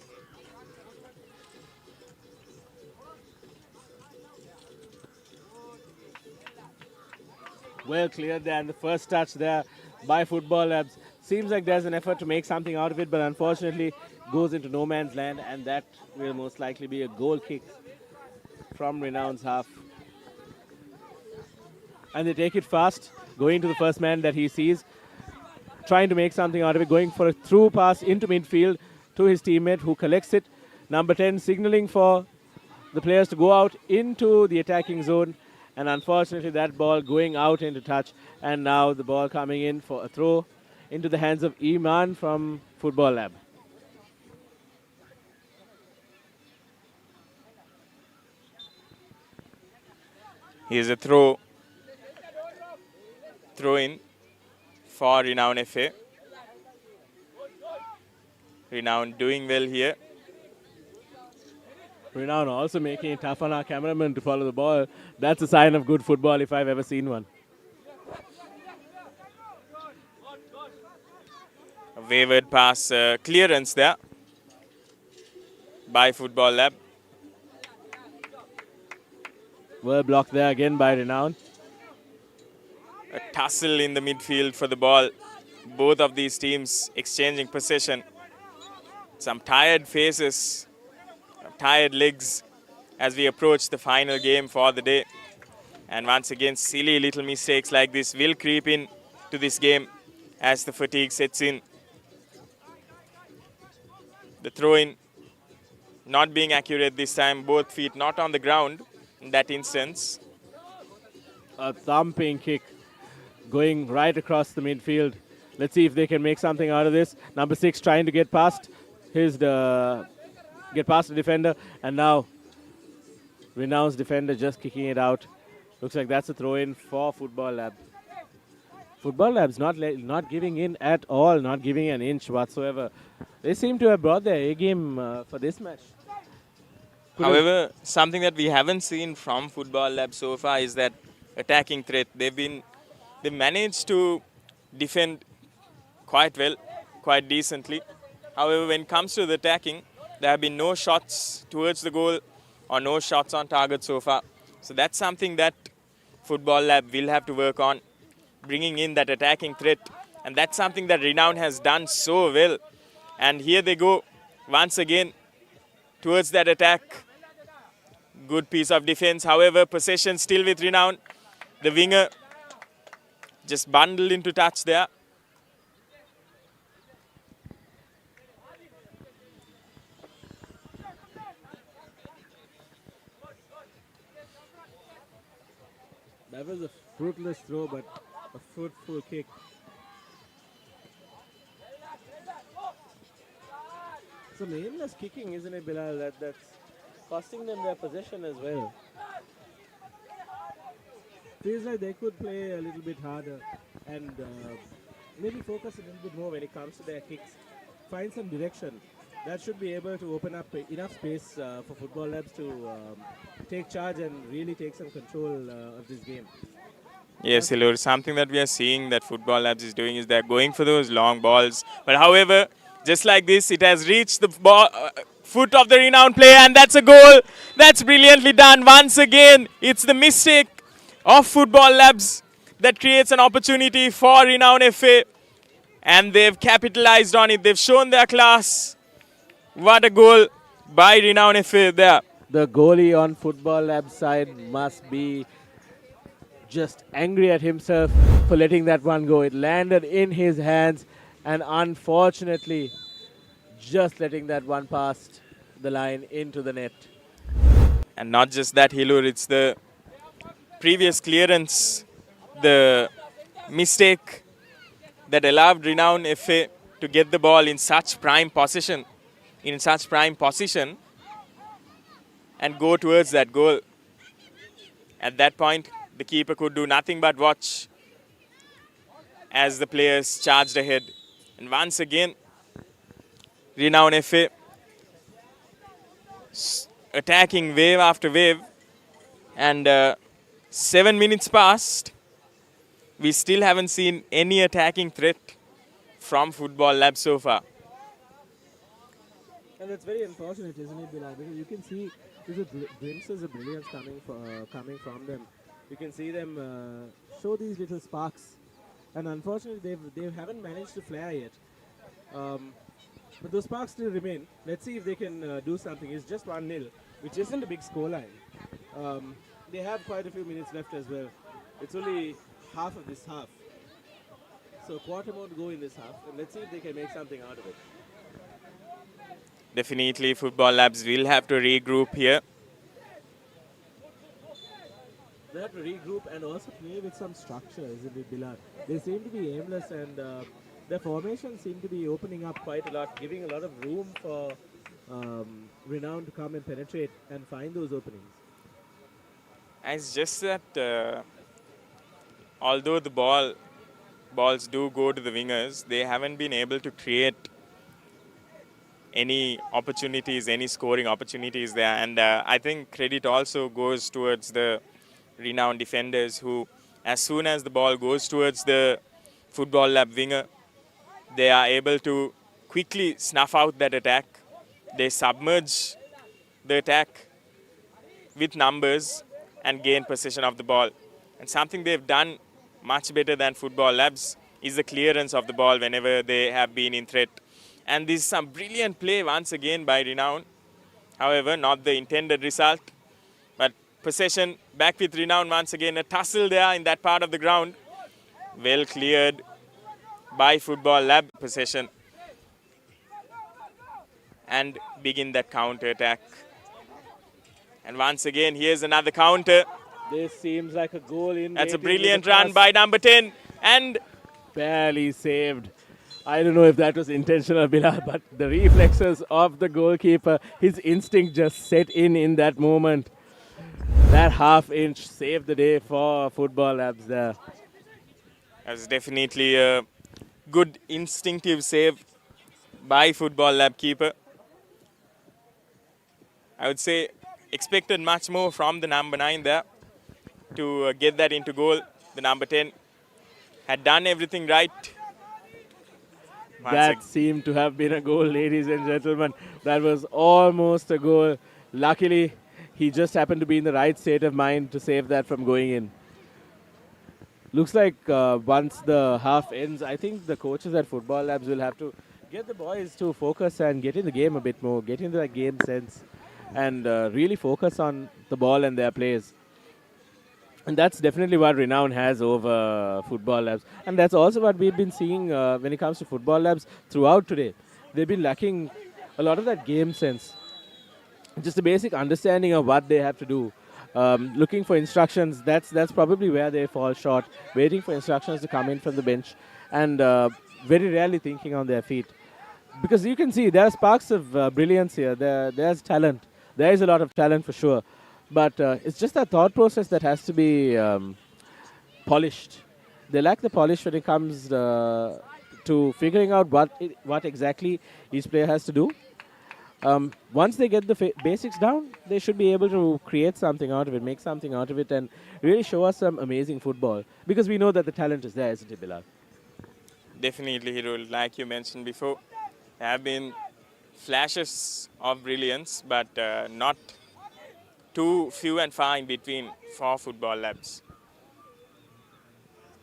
[SPEAKER 14] Well cleared there, and the first touch there by Football Labs. Seems like there's an effort to make something out of it, but unfortunately goes into no man's land, and that will most likely be a goal kick from Renown's half. And they take it fast, going to the first man that he sees, trying to make something out of it, going for a through pass into midfield to his teammate who collects it. Number 10 signaling for the players to go out into the attacking zone, and unfortunately that ball going out into touch, and now the ball coming in for a throw into the hands of Iman from Football Lab.
[SPEAKER 12] Here's a throw in for Renown FA. Renown doing well here.
[SPEAKER 14] Renown also making it tough on our cameraman to follow the ball. That's a sign of good football if I've ever seen one.
[SPEAKER 12] A wayward pass clearance there by Football Lab.
[SPEAKER 14] Well blocked there again by Renown.
[SPEAKER 12] A tussle in the midfield for the ball. Both of these teams exchanging possession. Some tired faces, tired legs as we approach the final game for the day. And once again, silly little mistakes like this will creep in to this game as the fatigue sets in. The throw-in not being accurate this time, both feet not on the ground in that instance.
[SPEAKER 14] A thumping kick going right across the midfield. Let's see if they can make something out of this. Number 6 trying to get past the defender, and now Renown's defender just kicking it out. Looks like that's a throw-in for Football Lab. Football Lab's not giving in at all, not giving an inch whatsoever. They seem to have brought their A game for this match.
[SPEAKER 12] However, something that we haven't seen from Football Lab so far is that attacking threat. They managed to defend quite well, quite decently. However, when it comes to the attacking, there have been no shots towards the goal or no shots on target so far. So that's something that Football Lab will have to work on, bringing in that attacking threat. And that's something that Renown has done so well. And here they go once again towards that attack. Good piece of defense. However, possession still with Renown. The winger just bundled into touch there.
[SPEAKER 14] That was a fruitless throw, but a fruitful kick. Some aimless kicking, isn't it, Bilal? That's costing them their possession as well. Feels like they could play a little bit harder and maybe focus a little bit more when it comes to their kicks. Find some direction. That should be able to open up enough space for Football Labs to take charge and really take some control of this game.
[SPEAKER 12] Yes, Hilur, something that we are seeing that Football Labs is doing is they're going for those long balls. But however, just like this, it has reached the foot of the Renown player, and that's a goal. That's brilliantly done. Once again, it's the mistake of Football Labs that creates an opportunity for Renown FA, and they've capitalized on it. They've shown their class. What a goal by Renown FA there.
[SPEAKER 14] The goalie on Football Lab's side must be just angry at himself for letting that one go. It landed in his hands, and unfortunately, just letting that one past the line into the net.
[SPEAKER 12] And not just that, Hilur, it's the previous clearance, the mistake that allowed Renown FA to get the ball in such prime position, and go towards that goal. At that point, the keeper could do nothing but watch as the players charged ahead. And once again, Renown FA attacking wave after wave and 7 minutes past. We still haven't seen any attacking threat from Football Lab so far.
[SPEAKER 14] And that's very unfortunate, isn't it, Bilal? Because you can see there's glimpses of brilliance coming from them. You can see them show these little sparks. And unfortunately, they haven't managed to flare yet. But those sparks still remain. Let's see if they can do something. It's just 1-0, which isn't a big scoreline. They have quite a few minutes left as well. It's only half of this half. So a quarter more to go in this half. And let's see if they can make something out of it.
[SPEAKER 12] Definitely, Football Labs will have to regroup here.
[SPEAKER 14] They have to regroup and also play with some structure, isn't it, Bilal? They seem to be aimless and their formations seem to be opening up quite a lot, giving a lot of room for Renown to come and penetrate and find those openings.
[SPEAKER 12] It's just that although the balls do go to the wingers, they haven't been able to create any opportunities, any scoring opportunities there. And I think credit also goes towards the Renown defenders who, as soon as the ball goes towards the Football Lab winger, they are able to quickly snuff out that attack. They submerge the attack with numbers and gain possession of the ball. And something they've done much better than Football Labs is the clearance of the ball whenever they have been in threat. And this is some brilliant play once again by Renown. However, not the intended result. But possession back with Renown once again. A tussle there in that part of the ground. Well cleared by Football Lab. Possession. And begin that counter attack. And once again, here's another counter.
[SPEAKER 14] This seems like a goal in.
[SPEAKER 12] That's a brilliant run by number 10. And
[SPEAKER 14] barely saved. I don't know if that was intentional, Bilal, but the reflexes of the goalkeeper, his instinct just set in that moment. That half inch saved the day for Football Labs there.
[SPEAKER 12] That's definitely a good instinctive save by Football Lab keeper. I would say expected much more from the number 9 there to get that into goal. The number 10 had done everything right.
[SPEAKER 14] That seemed to have been a goal, ladies and gentlemen. That was almost a goal. Luckily, he just happened to be in the right state of mind to save that from going in. Looks like once the half ends, I think the coaches at Football Labs will have to get the boys to focus and get in the game a bit more, get into that game sense, and really focus on the ball and their plays. And that's definitely what Renown has over Football Labs. And that's also what we've been seeing when it comes to Football Labs throughout today. They've been lacking a lot of that game sense. Just a basic understanding of what they have to do. Looking for instructions, that's probably where they fall short. Waiting for instructions to come in from the bench. And very rarely thinking on their feet. Because you can see there are sparks of brilliance here. There's talent. There is a lot of talent for sure. But it's just that thought process that has to be polished. They lack the polish when it comes to figuring out what exactly each player has to do. Once they get the basics down, they should be able to create something out of it, make something out of it, and really show us some amazing football. Because we know that the talent is there, isn't it, Bilal?
[SPEAKER 12] Definitely, Hero. Like you mentioned before, there have been flashes of brilliance, but not too few and far in between for Football Labs.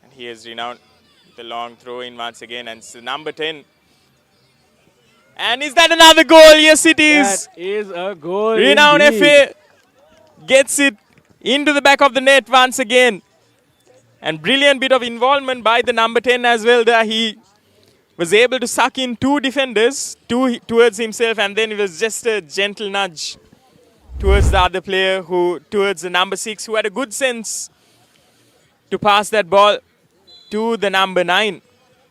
[SPEAKER 12] And here's Renown, the long throw in once again, and it's number 10. And is that another goal? Yes, it is.
[SPEAKER 14] That is a goal.
[SPEAKER 12] Renown
[SPEAKER 14] indeed.
[SPEAKER 12] FA gets it into the back of the net once again. And brilliant bit of involvement by the number 10 as well there. He was able to suck in two defenders towards himself, and then it was just a gentle nudge towards the other player, towards the number 6, who had a good sense to pass that ball to the number 9.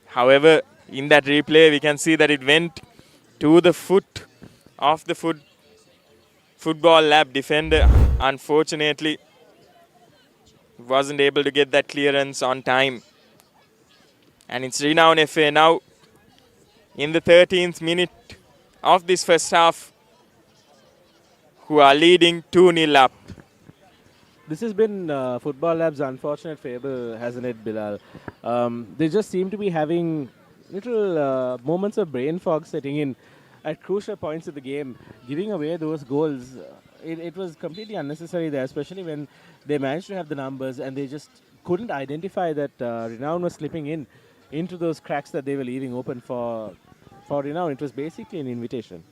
[SPEAKER 12] However, in that replay, we can see that it went to the foot of the Football Lab defender. Unfortunately, wasn't able to get that clearance on time. And it's Renown FA now in the 13th minute of this first half, who are leading 2-0 up.
[SPEAKER 14] This has been Football Lab's unfortunate fable, hasn't it, Bilal? They just seem to be having little moments of brain fog setting in at crucial points of the game, giving away those goals. It was completely unnecessary there, especially when they managed to have the numbers and they just couldn't identify that Renown was slipping into those cracks that they were leaving open for Renown. It was basically an invitation.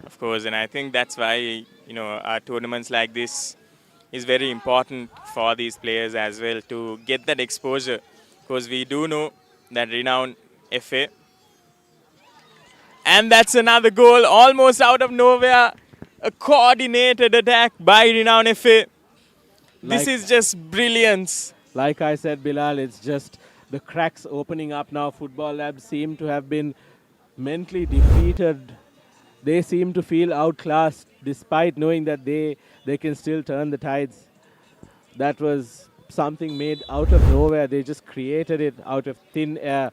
[SPEAKER 12] Of course, and I think that's why, our tournaments like this is very important for these players as well to get that exposure, because we do know that Renown FA. And that's another goal, almost out of nowhere. A coordinated attack by Renown FA. This is just brilliance.
[SPEAKER 14] Like I said, Bilal, it's just the cracks opening up now. Football Labs seem to have been mentally defeated. They seem to feel outclassed despite knowing that they can still turn the tides. That was something made out of nowhere. They just created it out of thin air.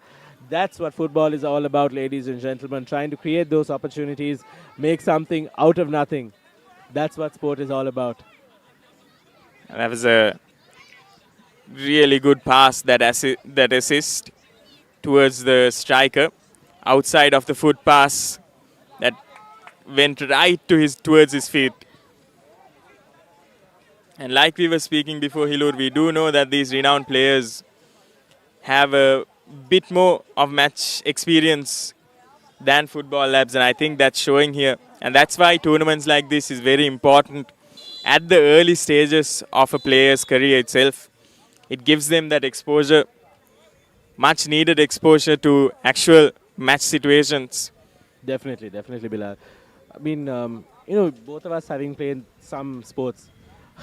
[SPEAKER 14] That's what football is all about, ladies and gentlemen, trying to create those opportunities, make something out of nothing. That's what sport is all about.
[SPEAKER 12] And that was a really good pass, that assist towards the striker, outside of the foot pass that went right towards his feet. And like we were speaking before, Hilur, we do know that these renowned players have a bit more of match experience than Football Labs, and I think that's showing here. And that's why tournaments like this is very important at the early stages of a player's career itself. It gives them that exposure, much needed exposure to actual match situations.
[SPEAKER 14] Definitely, Bilal. I mean, both of us having played some sports,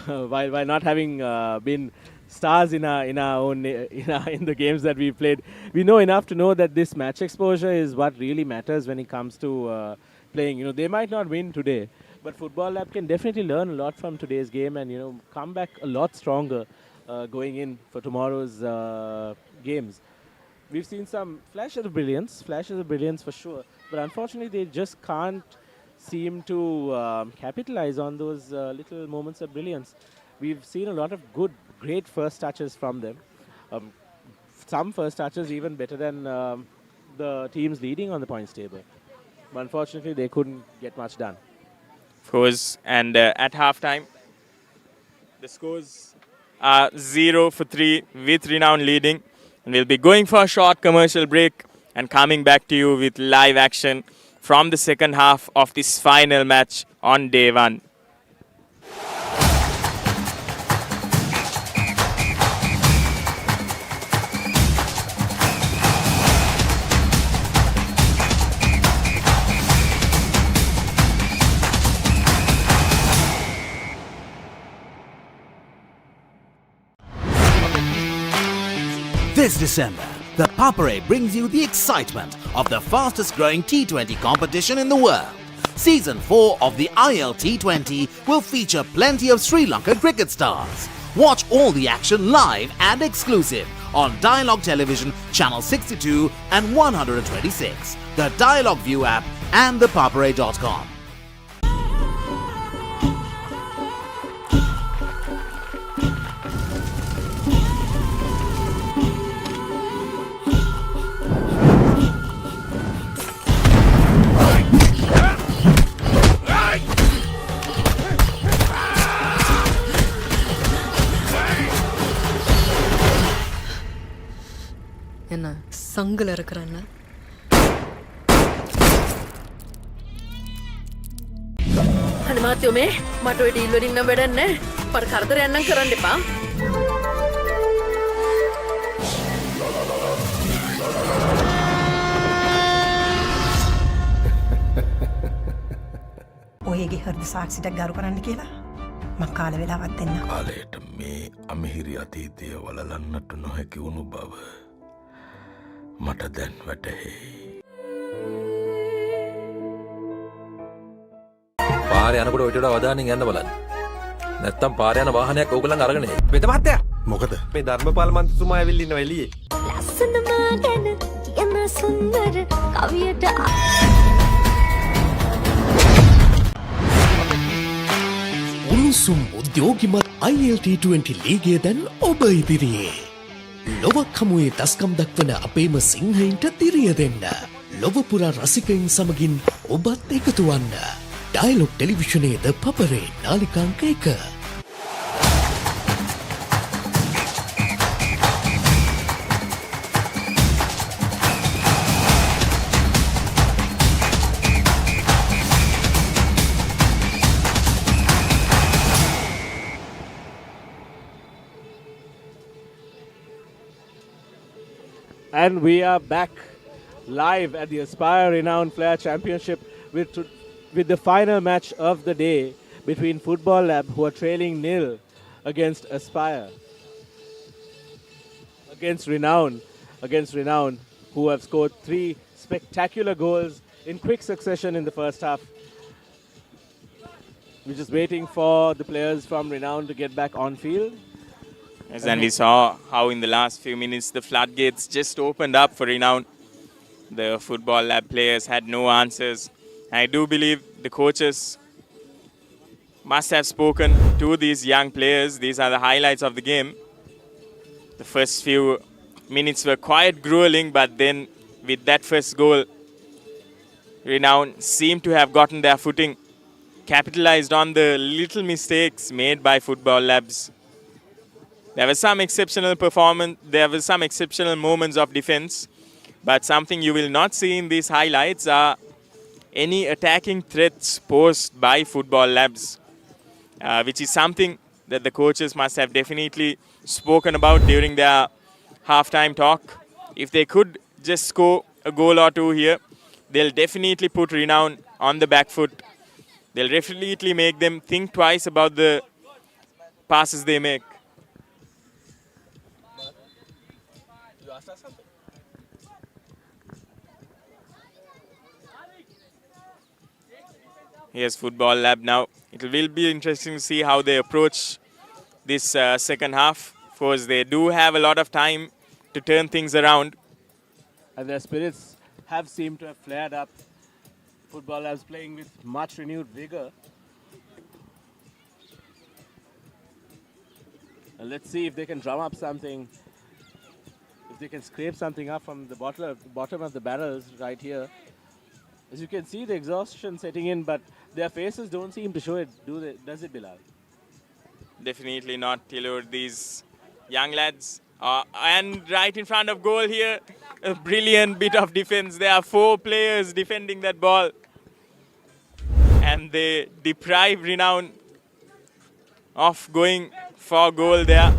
[SPEAKER 14] while not having been stars in the games that we've played, we know enough to know that this match exposure is what really matters when it comes to playing. They might not win today, but Football Lab can definitely learn a lot from today's game and come back a lot stronger going in for tomorrow's games. We've seen some flashes of brilliance for sure, but unfortunately they just can't seem to capitalize on those little moments of brilliance. We've seen a lot of great first touches from them. Some first touches even better than the teams leading on the points table. But unfortunately, they couldn't get much done.
[SPEAKER 12] Of course, and at halftime, the scores are 0-3 with Renown leading. And we'll be going for a short commercial break and coming back to you with live action from the second half of this final match on day one.
[SPEAKER 11] This December, the Papare brings you the excitement of the fastest growing T20 competition in the world. Season 4 of the ILT20 will feature plenty of Sri Lankan cricket stars. Watch all the action live and exclusive on Dialogue Television Channel 62 and 126, the Dialogue View app and thepapare.com.
[SPEAKER 9] என்ன சங்குல இருக்கிறாங்க
[SPEAKER 17] අනිමාත්‍යෝ මේ මට ඔය deal වලින් නම් වැඩක් නැහැ. පර කරදරයක් නම් කරන්න එපා.
[SPEAKER 16] ඔයගේ හෘද සාක්ෂියක් ගරු කරන්න කියලා මම කාල වේලාවක් දෙන්න.
[SPEAKER 21] කාලයට මේ අමිහිරි අතීතය වලලන්නට නොහැකි වුණු බව මට දැන් වැටහෙයි.
[SPEAKER 18] පාරේ යනකොට ඔයිට වඩා අවධානයෙන් යන්න බලන්න. නැත්තම් පාරේ යන වාහනයක් ඕගොල්ලන් අරගෙන එයි. වෙද මහත්තයා.
[SPEAKER 10] මොකද?
[SPEAKER 18] මේ ධර්මපාල මන්ත්‍රීතුමා ඇවිල්ලා ඉන්නවා එළියේ.
[SPEAKER 13] ලස්සනම ගැන කියන සුන්දර කවියට
[SPEAKER 15] උණු උණුසුම් උද්‍යෝගිමත් ILT20 ලීගය දැන් ඔබ ඉදිරියේ. ලොවක් හමුවේ දස්කම් දක්වන අපේම සිංහයින්ට තිරිය දෙන්න. ලොවපුරා රසිකයින් සමගින් ඔබත් එකතු වන්න. Dialogue ටෙලිවිෂනයේද පපරේ නාලිකාංක 1.
[SPEAKER 14] And we are back live at the Aspire-Renown Flair Championship with the final match of the day between Football Lab, who are trailing 0 against Aspire. Against Renown, who have scored 3 spectacular goals in quick succession in the first half. We're just waiting for the players from Renown to get back on field.
[SPEAKER 12] Yes, and we saw how in the last few minutes the floodgates just opened up for Renown. The Football Lab players had no answers. I do believe the coaches must have spoken to these young players. These are the highlights of the game. The first few minutes were quite grueling, but then with that first goal, Renown seemed to have gotten their footing, capitalized on the little mistakes made by Football Labs. There was some exceptional performance, there were some exceptional moments of defense, but something you will not see in these highlights are any attacking threats posed by Football Labs, which is something that the coaches must have definitely spoken about during their halftime talk. If they could just score a goal or two here, they'll definitely put Renown on the back foot. They'll definitely make them think twice about the passes they make. Here's Football Lab now. It will be interesting to see how they approach this second half, because they do have a lot of time to turn things around.
[SPEAKER 14] And their spirits have seemed to have flared up. Football Labs playing with much renewed vigor. And let's see if they can drum up something, if they can scrape something up from the bottom of the barrels right here. As you can see, the exhaustion setting in, but their faces don't seem to show it, does it, Bilal?
[SPEAKER 12] Definitely not, Tilur. These young lads. And right in front of goal here, a brilliant bit of defense. There are 4 players defending that ball. And they deprive Renown of going for goal there.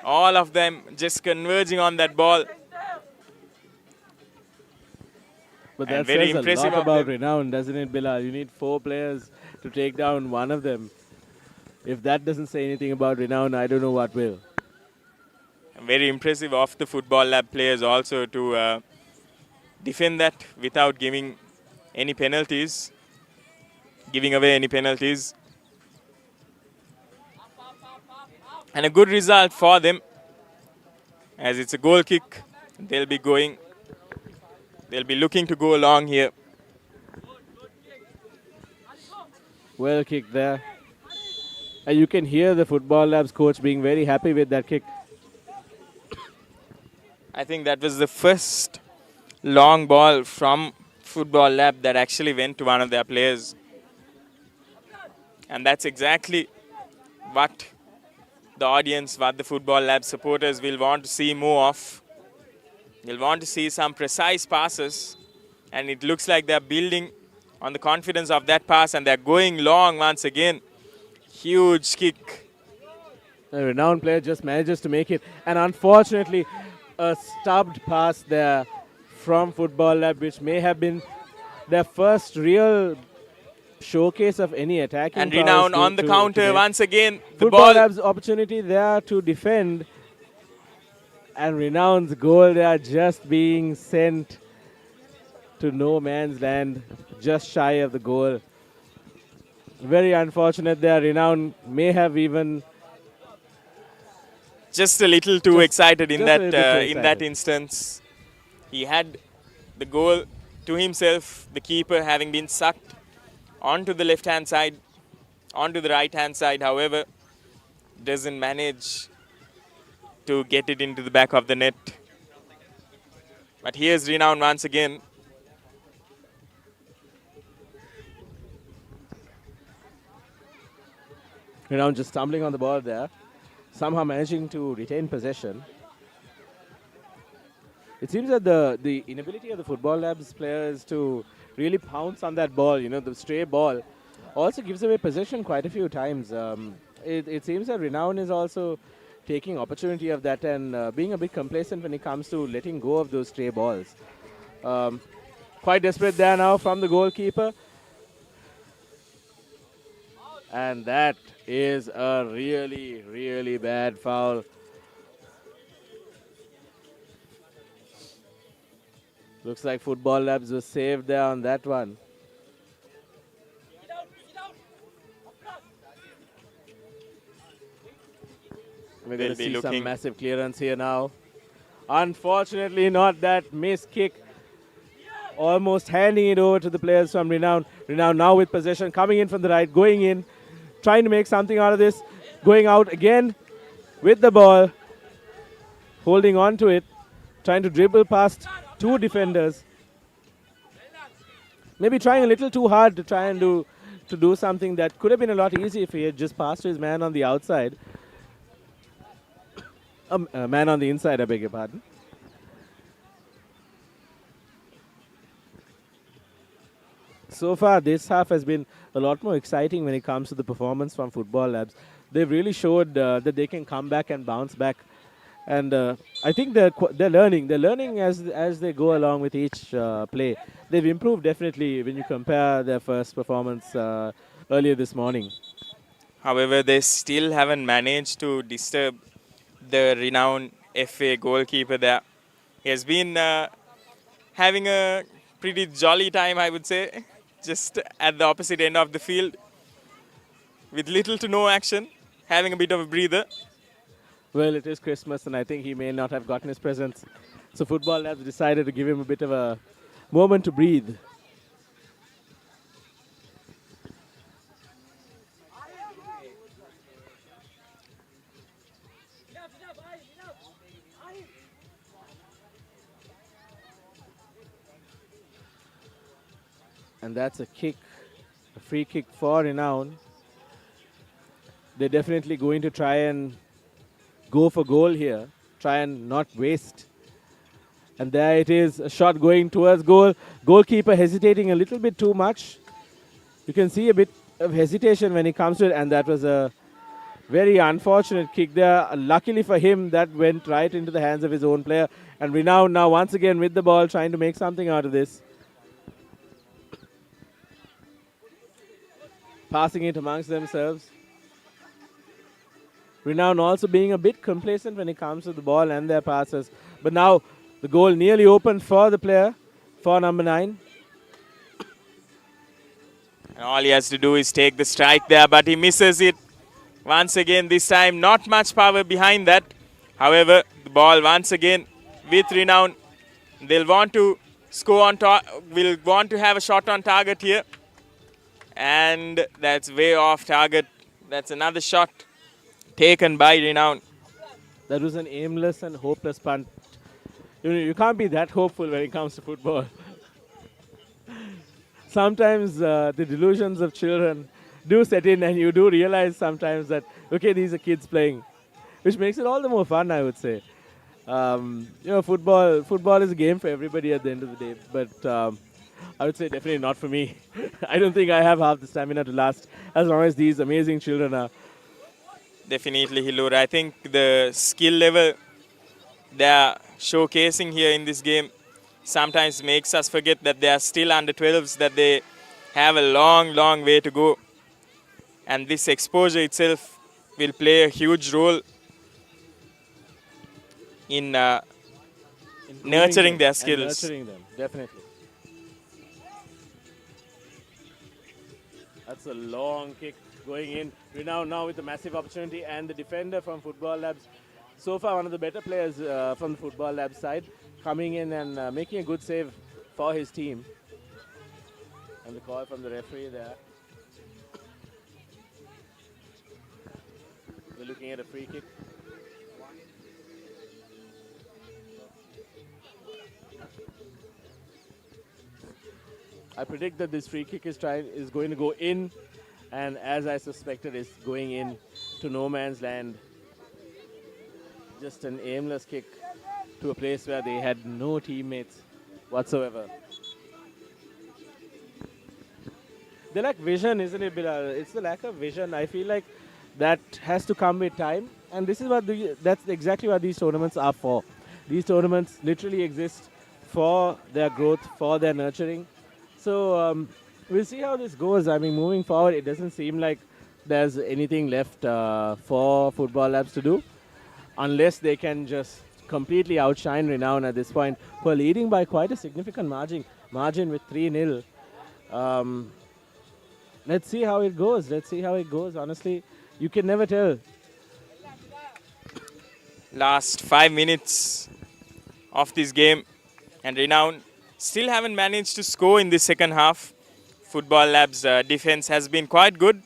[SPEAKER 12] All of them just converging on that ball.
[SPEAKER 14] But that says a lot about Renown, doesn't it, Bilal? You need 4 players to take down one of them. If that doesn't say anything about Renown, I don't know what will.
[SPEAKER 12] Very impressive of the Football Lab players also to defend that without giving any penalties, giving away any penalties. And a good result for them, as it's a goal kick. They'll be looking to go along here.
[SPEAKER 14] Well kicked there. And you can hear the Football Labs coach being very happy with that kick.
[SPEAKER 12] I think that was the first long ball from Football Lab that actually went to one of their players. And that's exactly what the audience, what the Football Lab supporters will want to see more of. They'll want to see some precise passes, and it looks like they're building on the confidence of that pass, and they're going long once again. Huge kick.
[SPEAKER 14] The Renown player just manages to make it, and unfortunately a stubbed pass there from Football Lab, which may have been their first real showcase of any attacking.
[SPEAKER 12] And Renown on the counter once again.
[SPEAKER 14] Football Lab's opportunity there to defend. And Renown's goal there just being sent to no man's land, just shy of the goal. Very unfortunate there. Renown may have even
[SPEAKER 12] just a little too excited in that instance. He had the goal to himself, the keeper having been sucked onto the left-hand side onto the right-hand side. However, doesn't manage to get it into the back of the net. But here's Renown once again.
[SPEAKER 14] Renown just stumbling on the ball there, somehow managing to retain possession. It seems that the inability of the Football Labs players to really pounce on that ball, the stray ball, also gives away possession quite a few times. It seems that Renown is also taking opportunity of that and being a bit complacent when it comes to letting go of those stray balls. Quite desperate there now from the goalkeeper. And that is a really, really bad foul. Looks like Football Labs was saved there on that one. We're going to see some massive clearance here now. Unfortunately, not that missed kick. Almost handing it over to the players from Renown. Renown now with possession, coming in from the right, going in, trying to make something out of this. Going out again with the ball, holding on to it, trying to dribble past two defenders. Maybe trying a little too hard to try and do something that could have been a lot easier if he had just passed his man on the outside. Man on the inside, I beg your pardon. So far, this half has been a lot more exciting when it comes to the performance from Football Labs. They've really showed that they can come back and bounce back. And I think they're learning. They're learning as they go along with each play. They've improved definitely when you compare their first performance earlier this morning.
[SPEAKER 12] However, they still haven't managed to disturb the Renown FA goalkeeper there. He has been having a pretty jolly time, I would say, just at the opposite end of the field with little to no action, having a bit of a breather.
[SPEAKER 14] Well, it is Christmas, and I think he may not have gotten his presents. So Football Labs decided to give him a bit of a moment to breathe. And that's a kick, a free kick for Renown. They're definitely going to try and go for goal here, try and not waste. And there it is, a shot going towards goal. Goalkeeper hesitating a little bit too much. You can see a bit of hesitation when it comes to it, and that was a very unfortunate kick there. Luckily for him, that went right into the hands of his own player. And Renown now once again with the ball, trying to make something out of this. Passing it amongst themselves. Renown also being a bit complacent when it comes to the ball and their passes. But now the goal nearly open for the player, for number 9.
[SPEAKER 12] And all he has to do is take the strike there, but he misses it. Once again, this time not much power behind that. However, the ball once again with Renown. They'll want to score on will want to have a shot on target here. And that's way off target. That's another shot taken by Renown.
[SPEAKER 14] That was an aimless and hopeless punt. You can't be that hopeful when it comes to football. Sometimes the delusions of children do set in, and you do realize sometimes that, okay, these are kids playing, which makes it all the more fun, I would say. Football is a game for everybody at the end of the day, but I would say definitely not for me. I don't think I have half the stamina to last as long as these amazing children are.
[SPEAKER 12] Definitely, Hilur. I think the skill level they are showcasing here in this game sometimes makes us forget that they are still under 12s, that they have a long, long way to go. And this exposure itself will play a huge role in nurturing their skills.
[SPEAKER 14] Nurturing them, definitely. That's a long kick going in. Renown now with a massive opportunity, and the defender from Football Labs, so far one of the better players from the Football Labs side, coming in and making a good save for his team. And the call from the referee there. We're looking at a free kick. I predict that this free kick is going to go in, and as I suspected, is going in to no man's land. Just an aimless kick to a place where they had no teammates whatsoever. They lack vision, isn't it, Bilal? It's the lack of vision. I feel like that has to come with time, and this is that's exactly what these tournaments are for. These tournaments literally exist for their growth, for their nurturing. So we'll see how this goes. I mean, moving forward, it doesn't seem like there's anything left for Football Labs to do, unless they can just completely outshine Renown at this point, who are leading by quite a significant margin with 3-0. Let's see how it goes. Let's see how it goes. Honestly, you can never tell.
[SPEAKER 12] Last 5 minutes of this game, and Renown still haven't managed to score in the second half. Football Labs' defense has been quite good.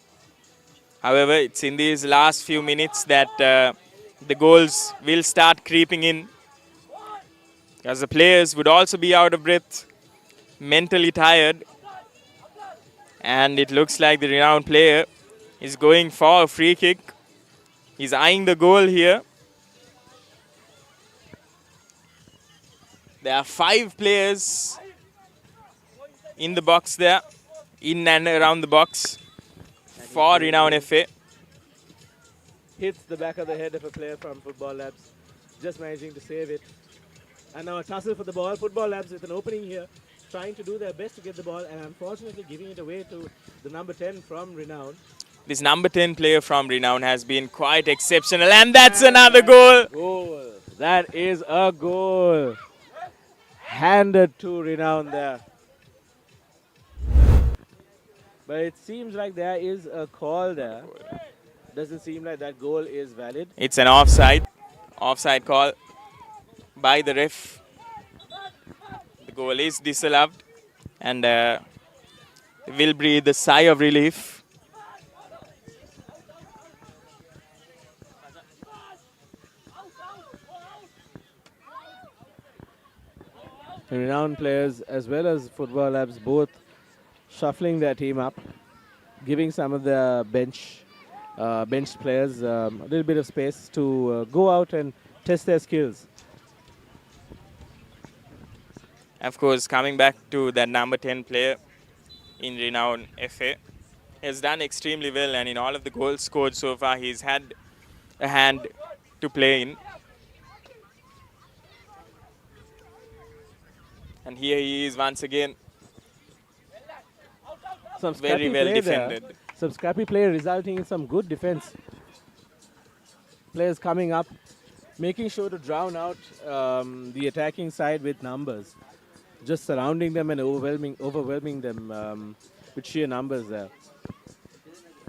[SPEAKER 12] However, it's in these last few minutes that the goals will start creeping in, as the players would also be out of breath, mentally tired. And it looks like the Renown player is going for a free kick. He's eyeing the goal here. There are 5 players in the box there, in and around the box for Renown FA.
[SPEAKER 14] Hits the back of the head of a player from Football Labs, just managing to save it. And now a tussle for the ball. Football Labs with an opening here, trying to do their best to get the ball, and unfortunately giving it away to the number 10 from Renown.
[SPEAKER 12] This number 10 player from Renown has been quite exceptional, and that's another goal.
[SPEAKER 14] That is a goal. Handed to Renown there. But it seems like there is a call there. Doesn't seem like that goal is valid.
[SPEAKER 12] It's an offside call by the ref. The goal is disallowed, and will breathe a sigh of relief.
[SPEAKER 14] Renowned players as well as Football Labs both shuffling their team up, giving some of the benched players a little bit of space to go out and test their skills.
[SPEAKER 12] Of course, coming back to that number 10 player in Renown FA, has done extremely well, and in all of the goals scored so far, he's had a hand to play in. And here he is once again.
[SPEAKER 14] Some
[SPEAKER 12] very well defended.
[SPEAKER 14] Some scrappy play resulting in some good defense. Players coming up, making sure to drown out the attacking side with numbers. Just surrounding them and overwhelming them with sheer numbers there.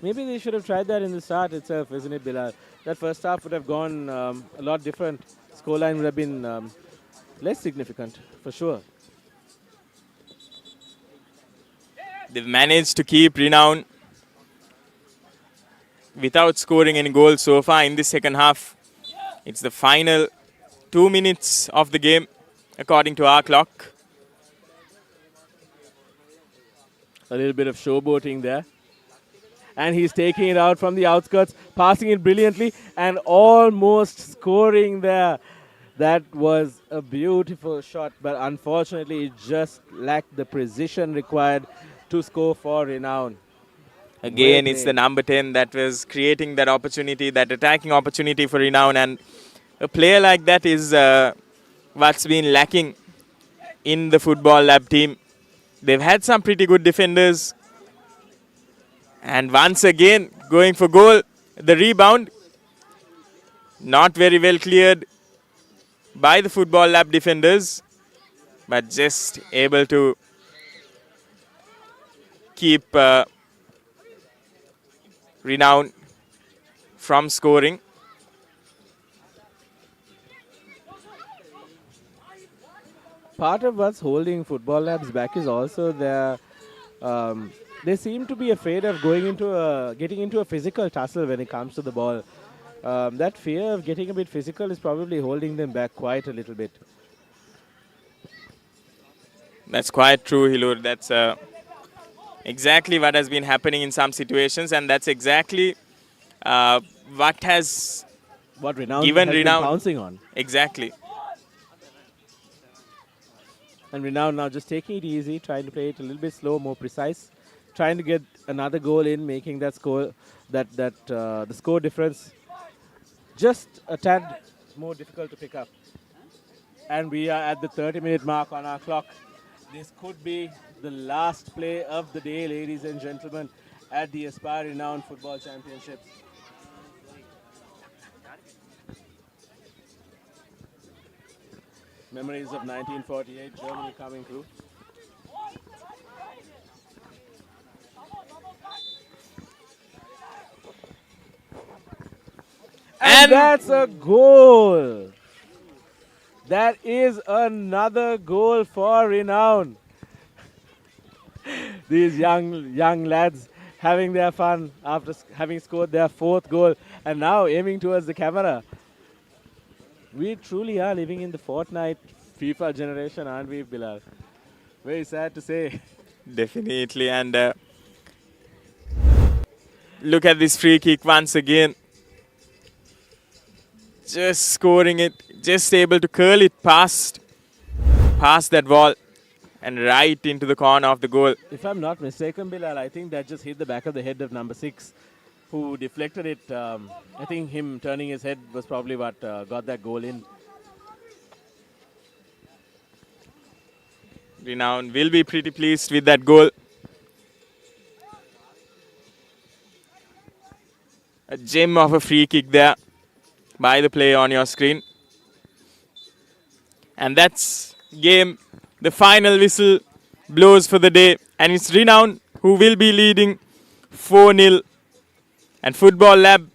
[SPEAKER 14] Maybe they should have tried that in the start itself, isn't it, Bilal? That first half would have gone a lot different. Scoreline would have been less significant, for sure.
[SPEAKER 12] They've managed to keep Renown without scoring any goals so far in the second half. It's the final 2 minutes of the game, according to our clock.
[SPEAKER 14] A little bit of showboating there. And he's taking it out from the outskirts, passing it brilliantly, and almost scoring there. That was a beautiful shot, but unfortunately it just lacked the precision required to score for Renown.
[SPEAKER 12] Again, it's the number 10 that was creating that opportunity, that attacking opportunity for Renown. And a player like that is what's been lacking in the Football Lab team. They've had some pretty good defenders. And once again, going for goal. The rebound, not very well cleared by the Football Lab defenders, but just able to keep Renown from scoring.
[SPEAKER 14] Part of what's holding Football Labs back is also their they seem to be afraid of getting into a physical tussle when it comes to the ball. That fear of getting a bit physical is probably holding them back quite a little bit.
[SPEAKER 12] That's quite true, Hilur. That's exactly what has been happening in some situations, and that's exactly what has
[SPEAKER 14] Renown
[SPEAKER 12] given
[SPEAKER 14] has been
[SPEAKER 12] Renown
[SPEAKER 14] pouncing on.
[SPEAKER 12] Exactly.
[SPEAKER 14] And Renown now just taking it easy, trying to play it a little bit slow, more precise, trying to get another goal in, making that score, the score difference just a tad more difficult to pick up. And we are at the 30-minute mark on our clock. This could be the last play of the day, ladies and gentlemen, at the Aspire-Renown Football Championships. Memories of 1948, Germany coming through. And that's a goal. That is another goal for Renown. These young lads having their fun after having scored their 4th goal and now aiming towards the camera. We truly are living in the Fortnite FIFA generation, aren't we, Bilal? Very sad to say.
[SPEAKER 12] Definitely. And look at this free kick once again. Just scoring it, just able to curl it past that wall and right into the corner of the goal.
[SPEAKER 14] If I'm not mistaken, Bilal, I think that just hit the back of the head of number 6, who deflected it. I think him turning his head was probably what got that goal in.
[SPEAKER 12] Renown will be pretty pleased with that goal. A gem of a free kick there by the player on your screen. And that's game. The final whistle blows for the day. And it's Renown who will be leading 4-0. And Football Lab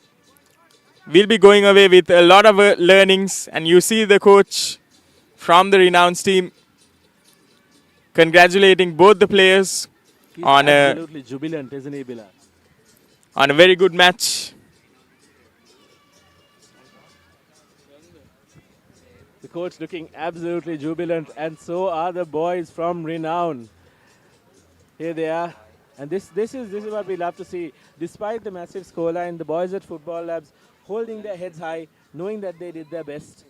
[SPEAKER 12] will be going away with a lot of learnings. And you see the coach from the Renown's team congratulating both the players on
[SPEAKER 14] absolutely jubilant, isn't he, Bilal?
[SPEAKER 12] On a very good match.
[SPEAKER 14] The coach looking absolutely jubilant, and so are the boys from Renown. Here they are. And this is what we love to see. Despite the massive scoreline, the boys at Football Labs holding their heads high, knowing that they did their best,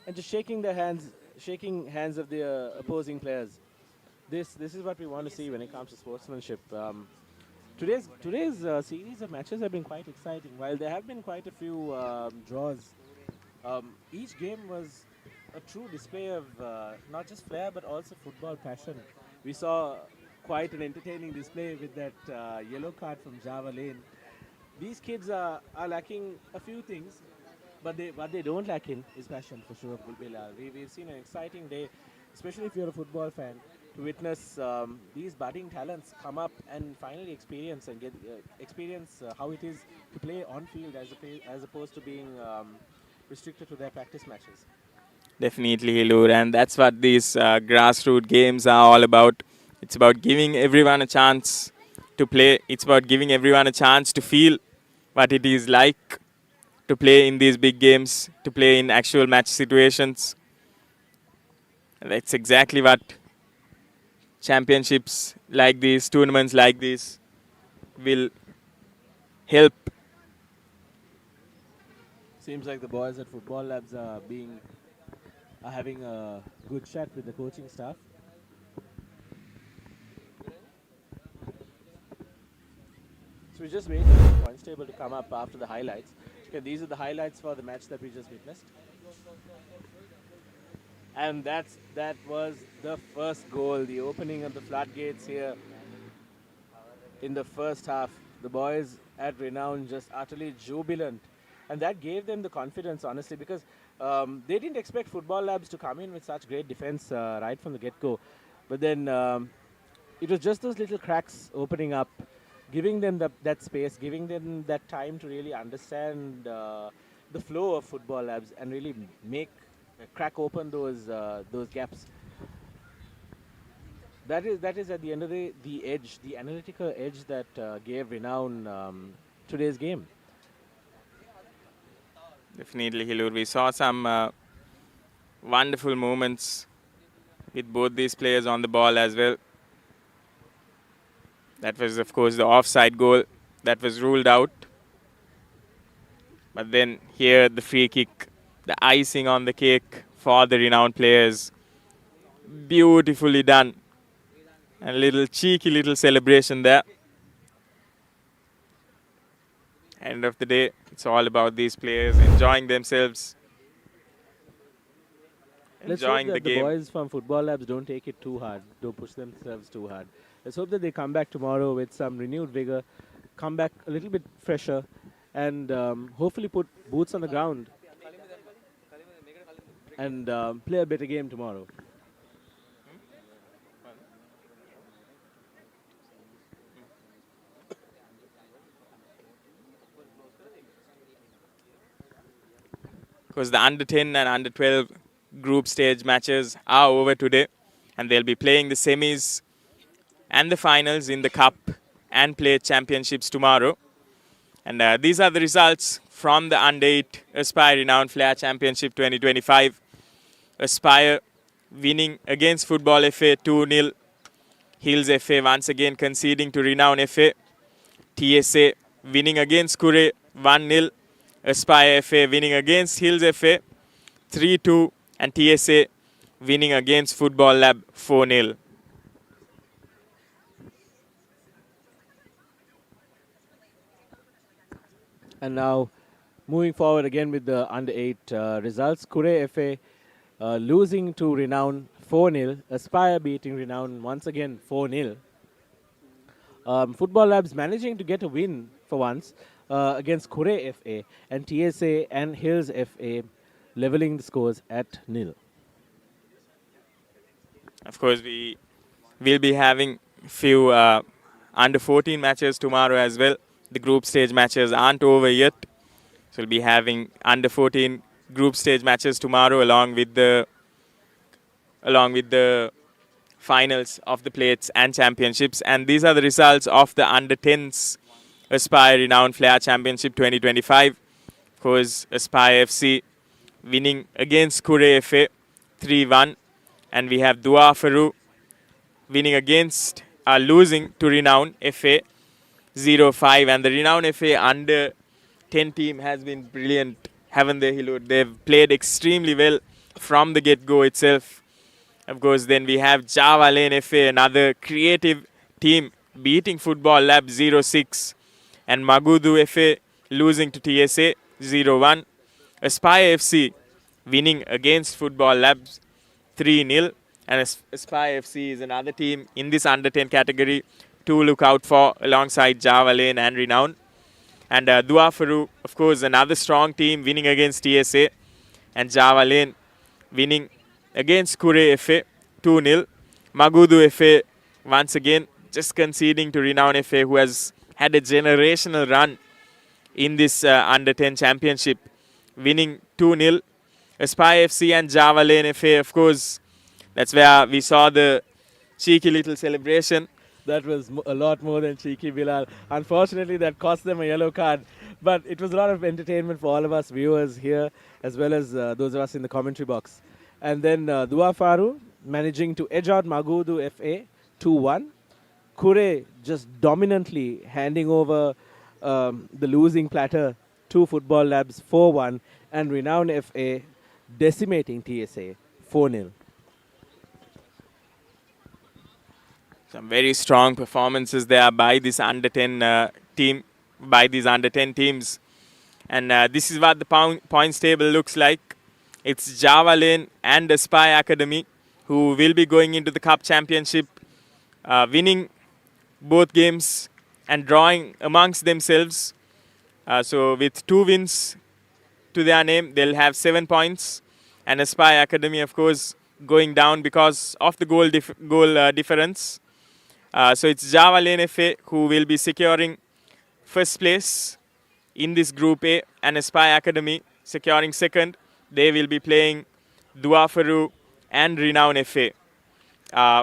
[SPEAKER 14] and just shaking hands of the opposing players. This is what we want to see when it comes to sportsmanship. Today's series of matches have been quite exciting. While there have been quite a few draws, each game was a true display of not just flair but also football passion. We saw quite an entertaining display with that yellow card from Javalain. These kids are lacking a few things, but what they don't lack in is passion, for sure, Bilal. We've seen an exciting day, especially if you're a football fan, to witness these budding talents come up and finally experience how it is to play on field as opposed to being restricted to their practice matches.
[SPEAKER 12] Definitely, Hilur, and that's what these grassroots games are all about. It's about giving everyone a chance to play. It's about giving everyone a chance to feel what it is like to play in these big games, to play in actual match situations. And that's exactly what championships like these, tournaments like this will help.
[SPEAKER 14] Seems like the boys at Football Labs are having a good chat with the coaching staff. So we're just waiting for the points table to come up after the highlights. Okay, these are the highlights for the match that we just witnessed. And that was the first goal, the opening of the floodgates here in the first half. The boys at Renown just utterly jubilant. And that gave them the confidence, honestly, because they didn't expect Football Labs to come in with such great defense right from the get-go. But then it was just those little cracks opening up, giving them that space, giving them that time to really understand the flow of Football Labs and really crack open those gaps. That is at the end of the edge, the analytical edge that gave Renown today's game.
[SPEAKER 12] Definitely, Hilur. We saw some wonderful moments with both these players on the ball as well. That was, of course, the offside goal that was ruled out. But then here, the free kick, the icing on the cake for the renowned players. Beautifully done. And a little cheeky little celebration there. End of the day, it's all about these players enjoying themselves.
[SPEAKER 14] Let's
[SPEAKER 12] Enjoying
[SPEAKER 14] hope
[SPEAKER 12] the
[SPEAKER 14] that the
[SPEAKER 12] game.
[SPEAKER 14] boys from Football Labs don't take it too hard, don't push themselves too hard. Let's hope that they come back tomorrow with some renewed vigor, come back a little bit fresher, and hopefully put boots on the ground and play a better game tomorrow.
[SPEAKER 12] Because the under 10 and under 12 group stage matches are over today, and they'll be playing the semis and the finals in the Cup and Play Championships tomorrow. And these are the results from the under 8 Aspire-Renown Flair Championship 2025. Aspire winning against Football FA 2-0. Hills FA once again conceding to Renown FA. TSA winning against Kure 1-0. Aspire FA winning against Hills FA 3-2. And TSA winning against Football Lab 4-0.
[SPEAKER 14] And now, moving forward again with the under 8 results. Kure FA losing to Renown 4-0. Aspire beating Renown once again 4-0. Football Labs managing to get a win for once against Kure FA, and TSA and Hills FA leveling the scores at 0.
[SPEAKER 12] Of course, we will be having few under 14 matches tomorrow as well. The group stage matches aren't over yet. So we'll be having under 14 group stage matches tomorrow along with the finals of the plates and championships. And these are the results of the under 10s Aspire-Renown Flair Championship 2025. Of course, Aspire FC winning against Kure FA 3-1. And we have Dua Faru winning against, losing to Renown FA 0-5. And the Renown FA under 10 team has been brilliant, haven't they, Hilud? They've played extremely well from the get-go itself. Of course, then we have Javalain FA, another creative team, beating Football Lab 0-6. And Magudu FA losing to TSA 0-1. Aspire FC winning against Football Labs 3-0. And Aspire FC is another team in this under 10 category to look out for alongside Javalain and Renown. And Dua Faru, of course, another strong team winning against TSA. And Javalain winning against Kure FA 2-0. Magudu FA once again just conceding to Renown FA, who has had a generational run in this under 10 championship, winning 2-0. Aspire FC and Javalain FA, of course, that's where we saw the cheeky little celebration.
[SPEAKER 14] That was a lot more than cheeky, Bilal. Unfortunately, that cost them a yellow card. But it was a lot of entertainment for all of us viewers here, as well as those of us in the commentary box. And then Dua Faru managing to edge out Magudu FA 2-1. Kure just dominantly handing over the losing platter to Football Labs 4-1. And Renown FA decimating TSA 4-0.
[SPEAKER 12] Some very strong performances there by this under 10 team, by these under 10 teams. And this is what the points table looks like. It's Javalain and Aspire Academy who will be going into the Cup Championship, winning both games and drawing amongst themselves. So with 2 wins to their name, they'll have 7 points. And Aspire Academy, of course, going down because of the goal difference. So it's Javalain FA who will be securing first place in this Group A, and Aspire Academy securing second. They will be playing Dua Faru and Renown FA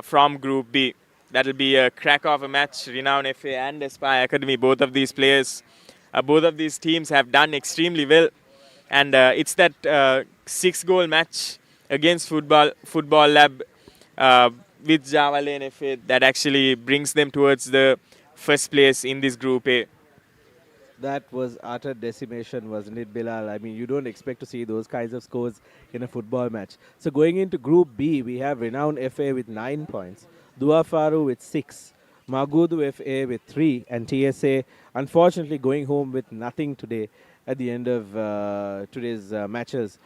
[SPEAKER 12] from Group B. That will be a crack of a match. Renown FA and Aspire Academy, both of these players, both of these teams have done extremely well And it's that 6-goal match against Football Lab with Javalain FA that actually brings them towards the first place in this Group A.
[SPEAKER 14] That was utter decimation, wasn't it, Bilal? I mean, you don't expect to see those kinds of scores in a football match. So going into Group B, we have Renown FA with 9 points, Dua Faru with 6, Magudu FA with 3, and TSA unfortunately going home with nothing today at the end of today's matches.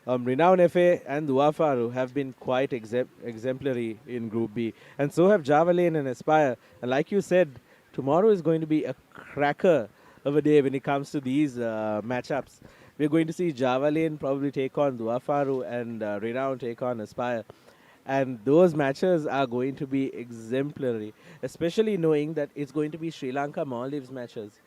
[SPEAKER 14] Renown FA and Dua Faru have been quite exemplary in Group B, and so have Javalain and Aspire. And like you said, tomorrow is going to be a cracker of a day when it comes to these matchups. We're going to see Javalain probably take on Dua Faru and Renown take on Aspire. And those matches are going to be exemplary, especially knowing that it's going to be Sri Lanka-Maldives matches,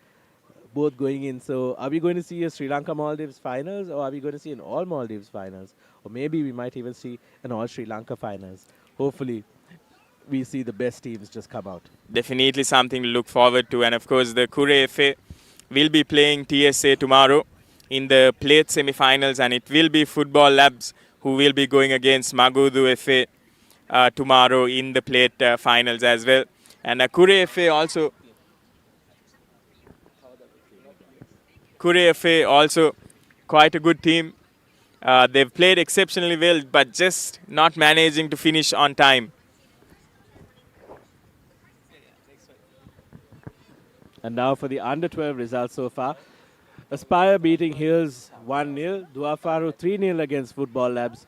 [SPEAKER 14] both going in. So are we going to see a Sri Lanka-Maldives finals, or are we going to see an all-Maldives finals? Or maybe we might even see an all-Sri Lanka finals. Hopefully, we see the best teams just come out.
[SPEAKER 12] Definitely something to look forward to. And of course, the Kure FA will be playing TSA tomorrow in the plate semi-finals, and it will be Football Labs who will be going against Magudu FA tomorrow in the plate finals as well. And Kure FA also quite a good team. They've played exceptionally well, but just not managing to finish on time.
[SPEAKER 14] And now for the under-12 results so far. Aspire beating Hills 1-0. Dua Faru 3-0 against Football Labs.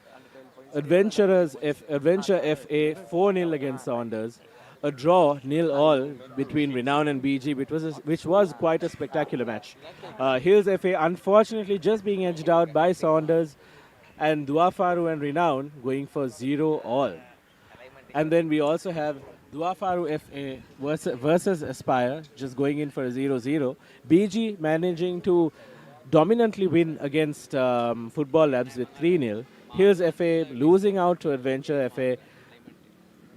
[SPEAKER 14] Adventure FA 4-0 against Saunders. A draw 0-0 between Renown and BG, which was quite a spectacular match. Hills FA unfortunately just being edged out by Saunders, and Dua Faru and Renown going for 0-0. And then we also have Dua Faru FA versus Aspire, just going in for a 0-0. BG managing to dominantly win against Football Labs with 3-0. Hills FA losing out to Adventure FA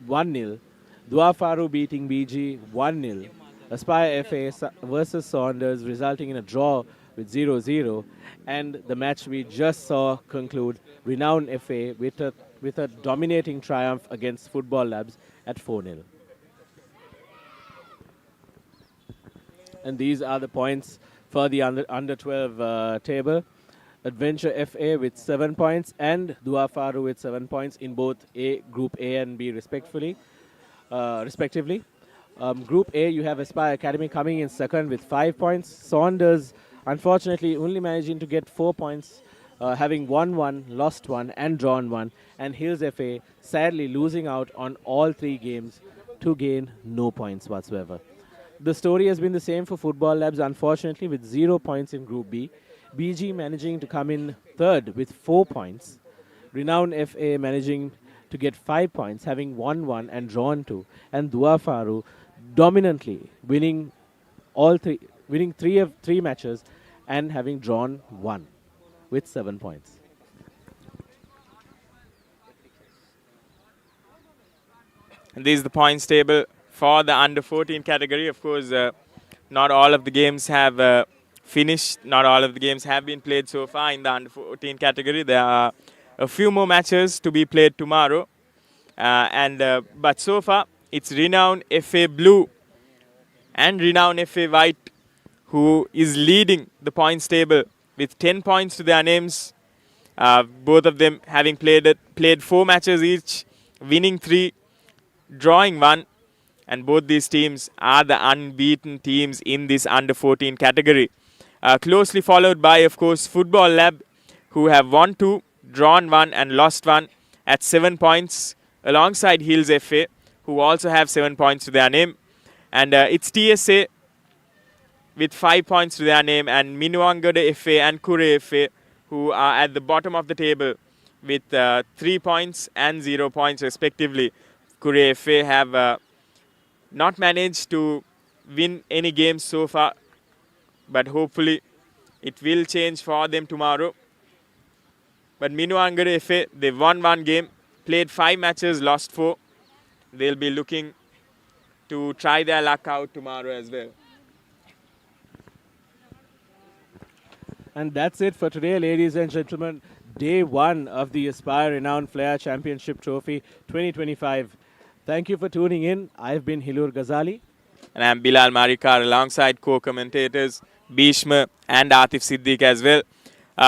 [SPEAKER 14] 1-0. Dua Faru beating BG 1-0. Aspire FA versus Saunders resulting in a draw with 0-0. And the match we just saw conclude, Renown FA with a dominating triumph against Football Labs at 4-0. And these are the points for the under 12 table. Adventure FA with 7 points and Dua Faru with 7 points in both Group A and B respectively. Group A, you have Aspire Academy coming in second with 5 points. Saunders, unfortunately, only managing to get 4 points, having won 1, lost 1, and drawn 1. And Hills FA, sadly, losing out on all 3 games to gain no points whatsoever. The story has been the same for Football Labs, unfortunately, with 0 points in Group B. BG managing to come in third with 4 points. Renown FA managing to get 5 points, having won 1 and drawn 2. And Dua Faru dominantly winning 3 matches and having drawn 1 with 7 points.
[SPEAKER 12] And this is the points table for the under 14 category. Of course, not all of the games have finished. Not all of the games have been played so far in the under 14 category. There are a few more matches to be played tomorrow. But so far, it's Renown FA Blue and Renown FA White who is leading the points table with 10 points to their names. Both of them having played 4 matches each, winning 3, drawing 1. And both these teams are the unbeaten teams in this under 14 category. Closely followed by, of course, Football Lab, who have won 2, drawn 1 and lost 1 at 7 points, alongside Hills FA, who also have 7 points to their name. And it's TSA with 5 points to their name, and Minuangada FA and Kure FA, who are at the bottom of the table with 3 points and 0 points respectively. Kure FA have not managed to win any games so far, but hopefully it will change for them tomorrow. But Minuangada FA, they won 1 game, played 5 matches, lost 4. They'll be looking to try their luck out tomorrow as well.
[SPEAKER 14] And that's it for today, ladies and gentlemen. Day 1 of the Aspire-Renown Flair Championship Trophy 2025. Thank you for tuning in. I've been Hilur Ghazali.
[SPEAKER 12] And I'm Bilal Marikar alongside co-commentators Bhishma and Atif Siddiq as well.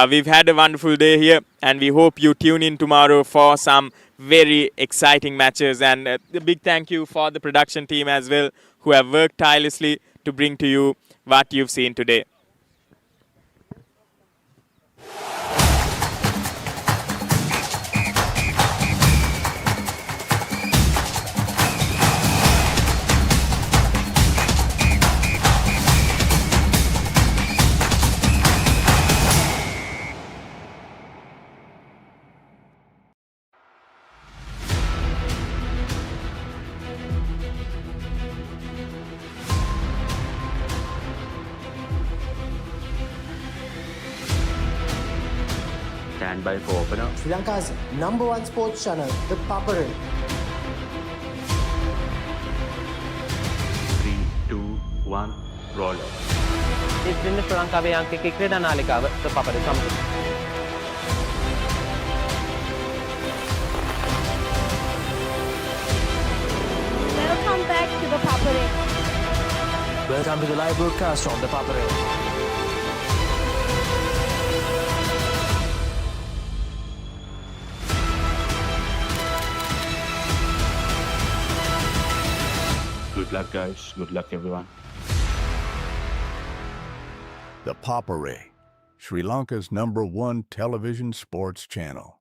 [SPEAKER 12] We've had a wonderful day here and we hope you tune in tomorrow for some very exciting matches. And a big thank you for the production team as well who have worked tirelessly to bring to you what you've seen today.
[SPEAKER 1] Stand by for opener.
[SPEAKER 19] Sri Lanka's #1 sports channel, the Papare.
[SPEAKER 1] 3, 2, 1, roll.
[SPEAKER 22] ඉතින් ශ්‍රී ලංකාවේ අංකික ක්‍රීඩා නාලිකාව the Papare සමග.
[SPEAKER 13] Welcome back to the Papare.
[SPEAKER 19] Welcome to the live broadcast from the Papare.
[SPEAKER 1] Good luck, guys. Good luck, everyone.
[SPEAKER 10] The Papare, Sri Lanka's #1 television sports channel.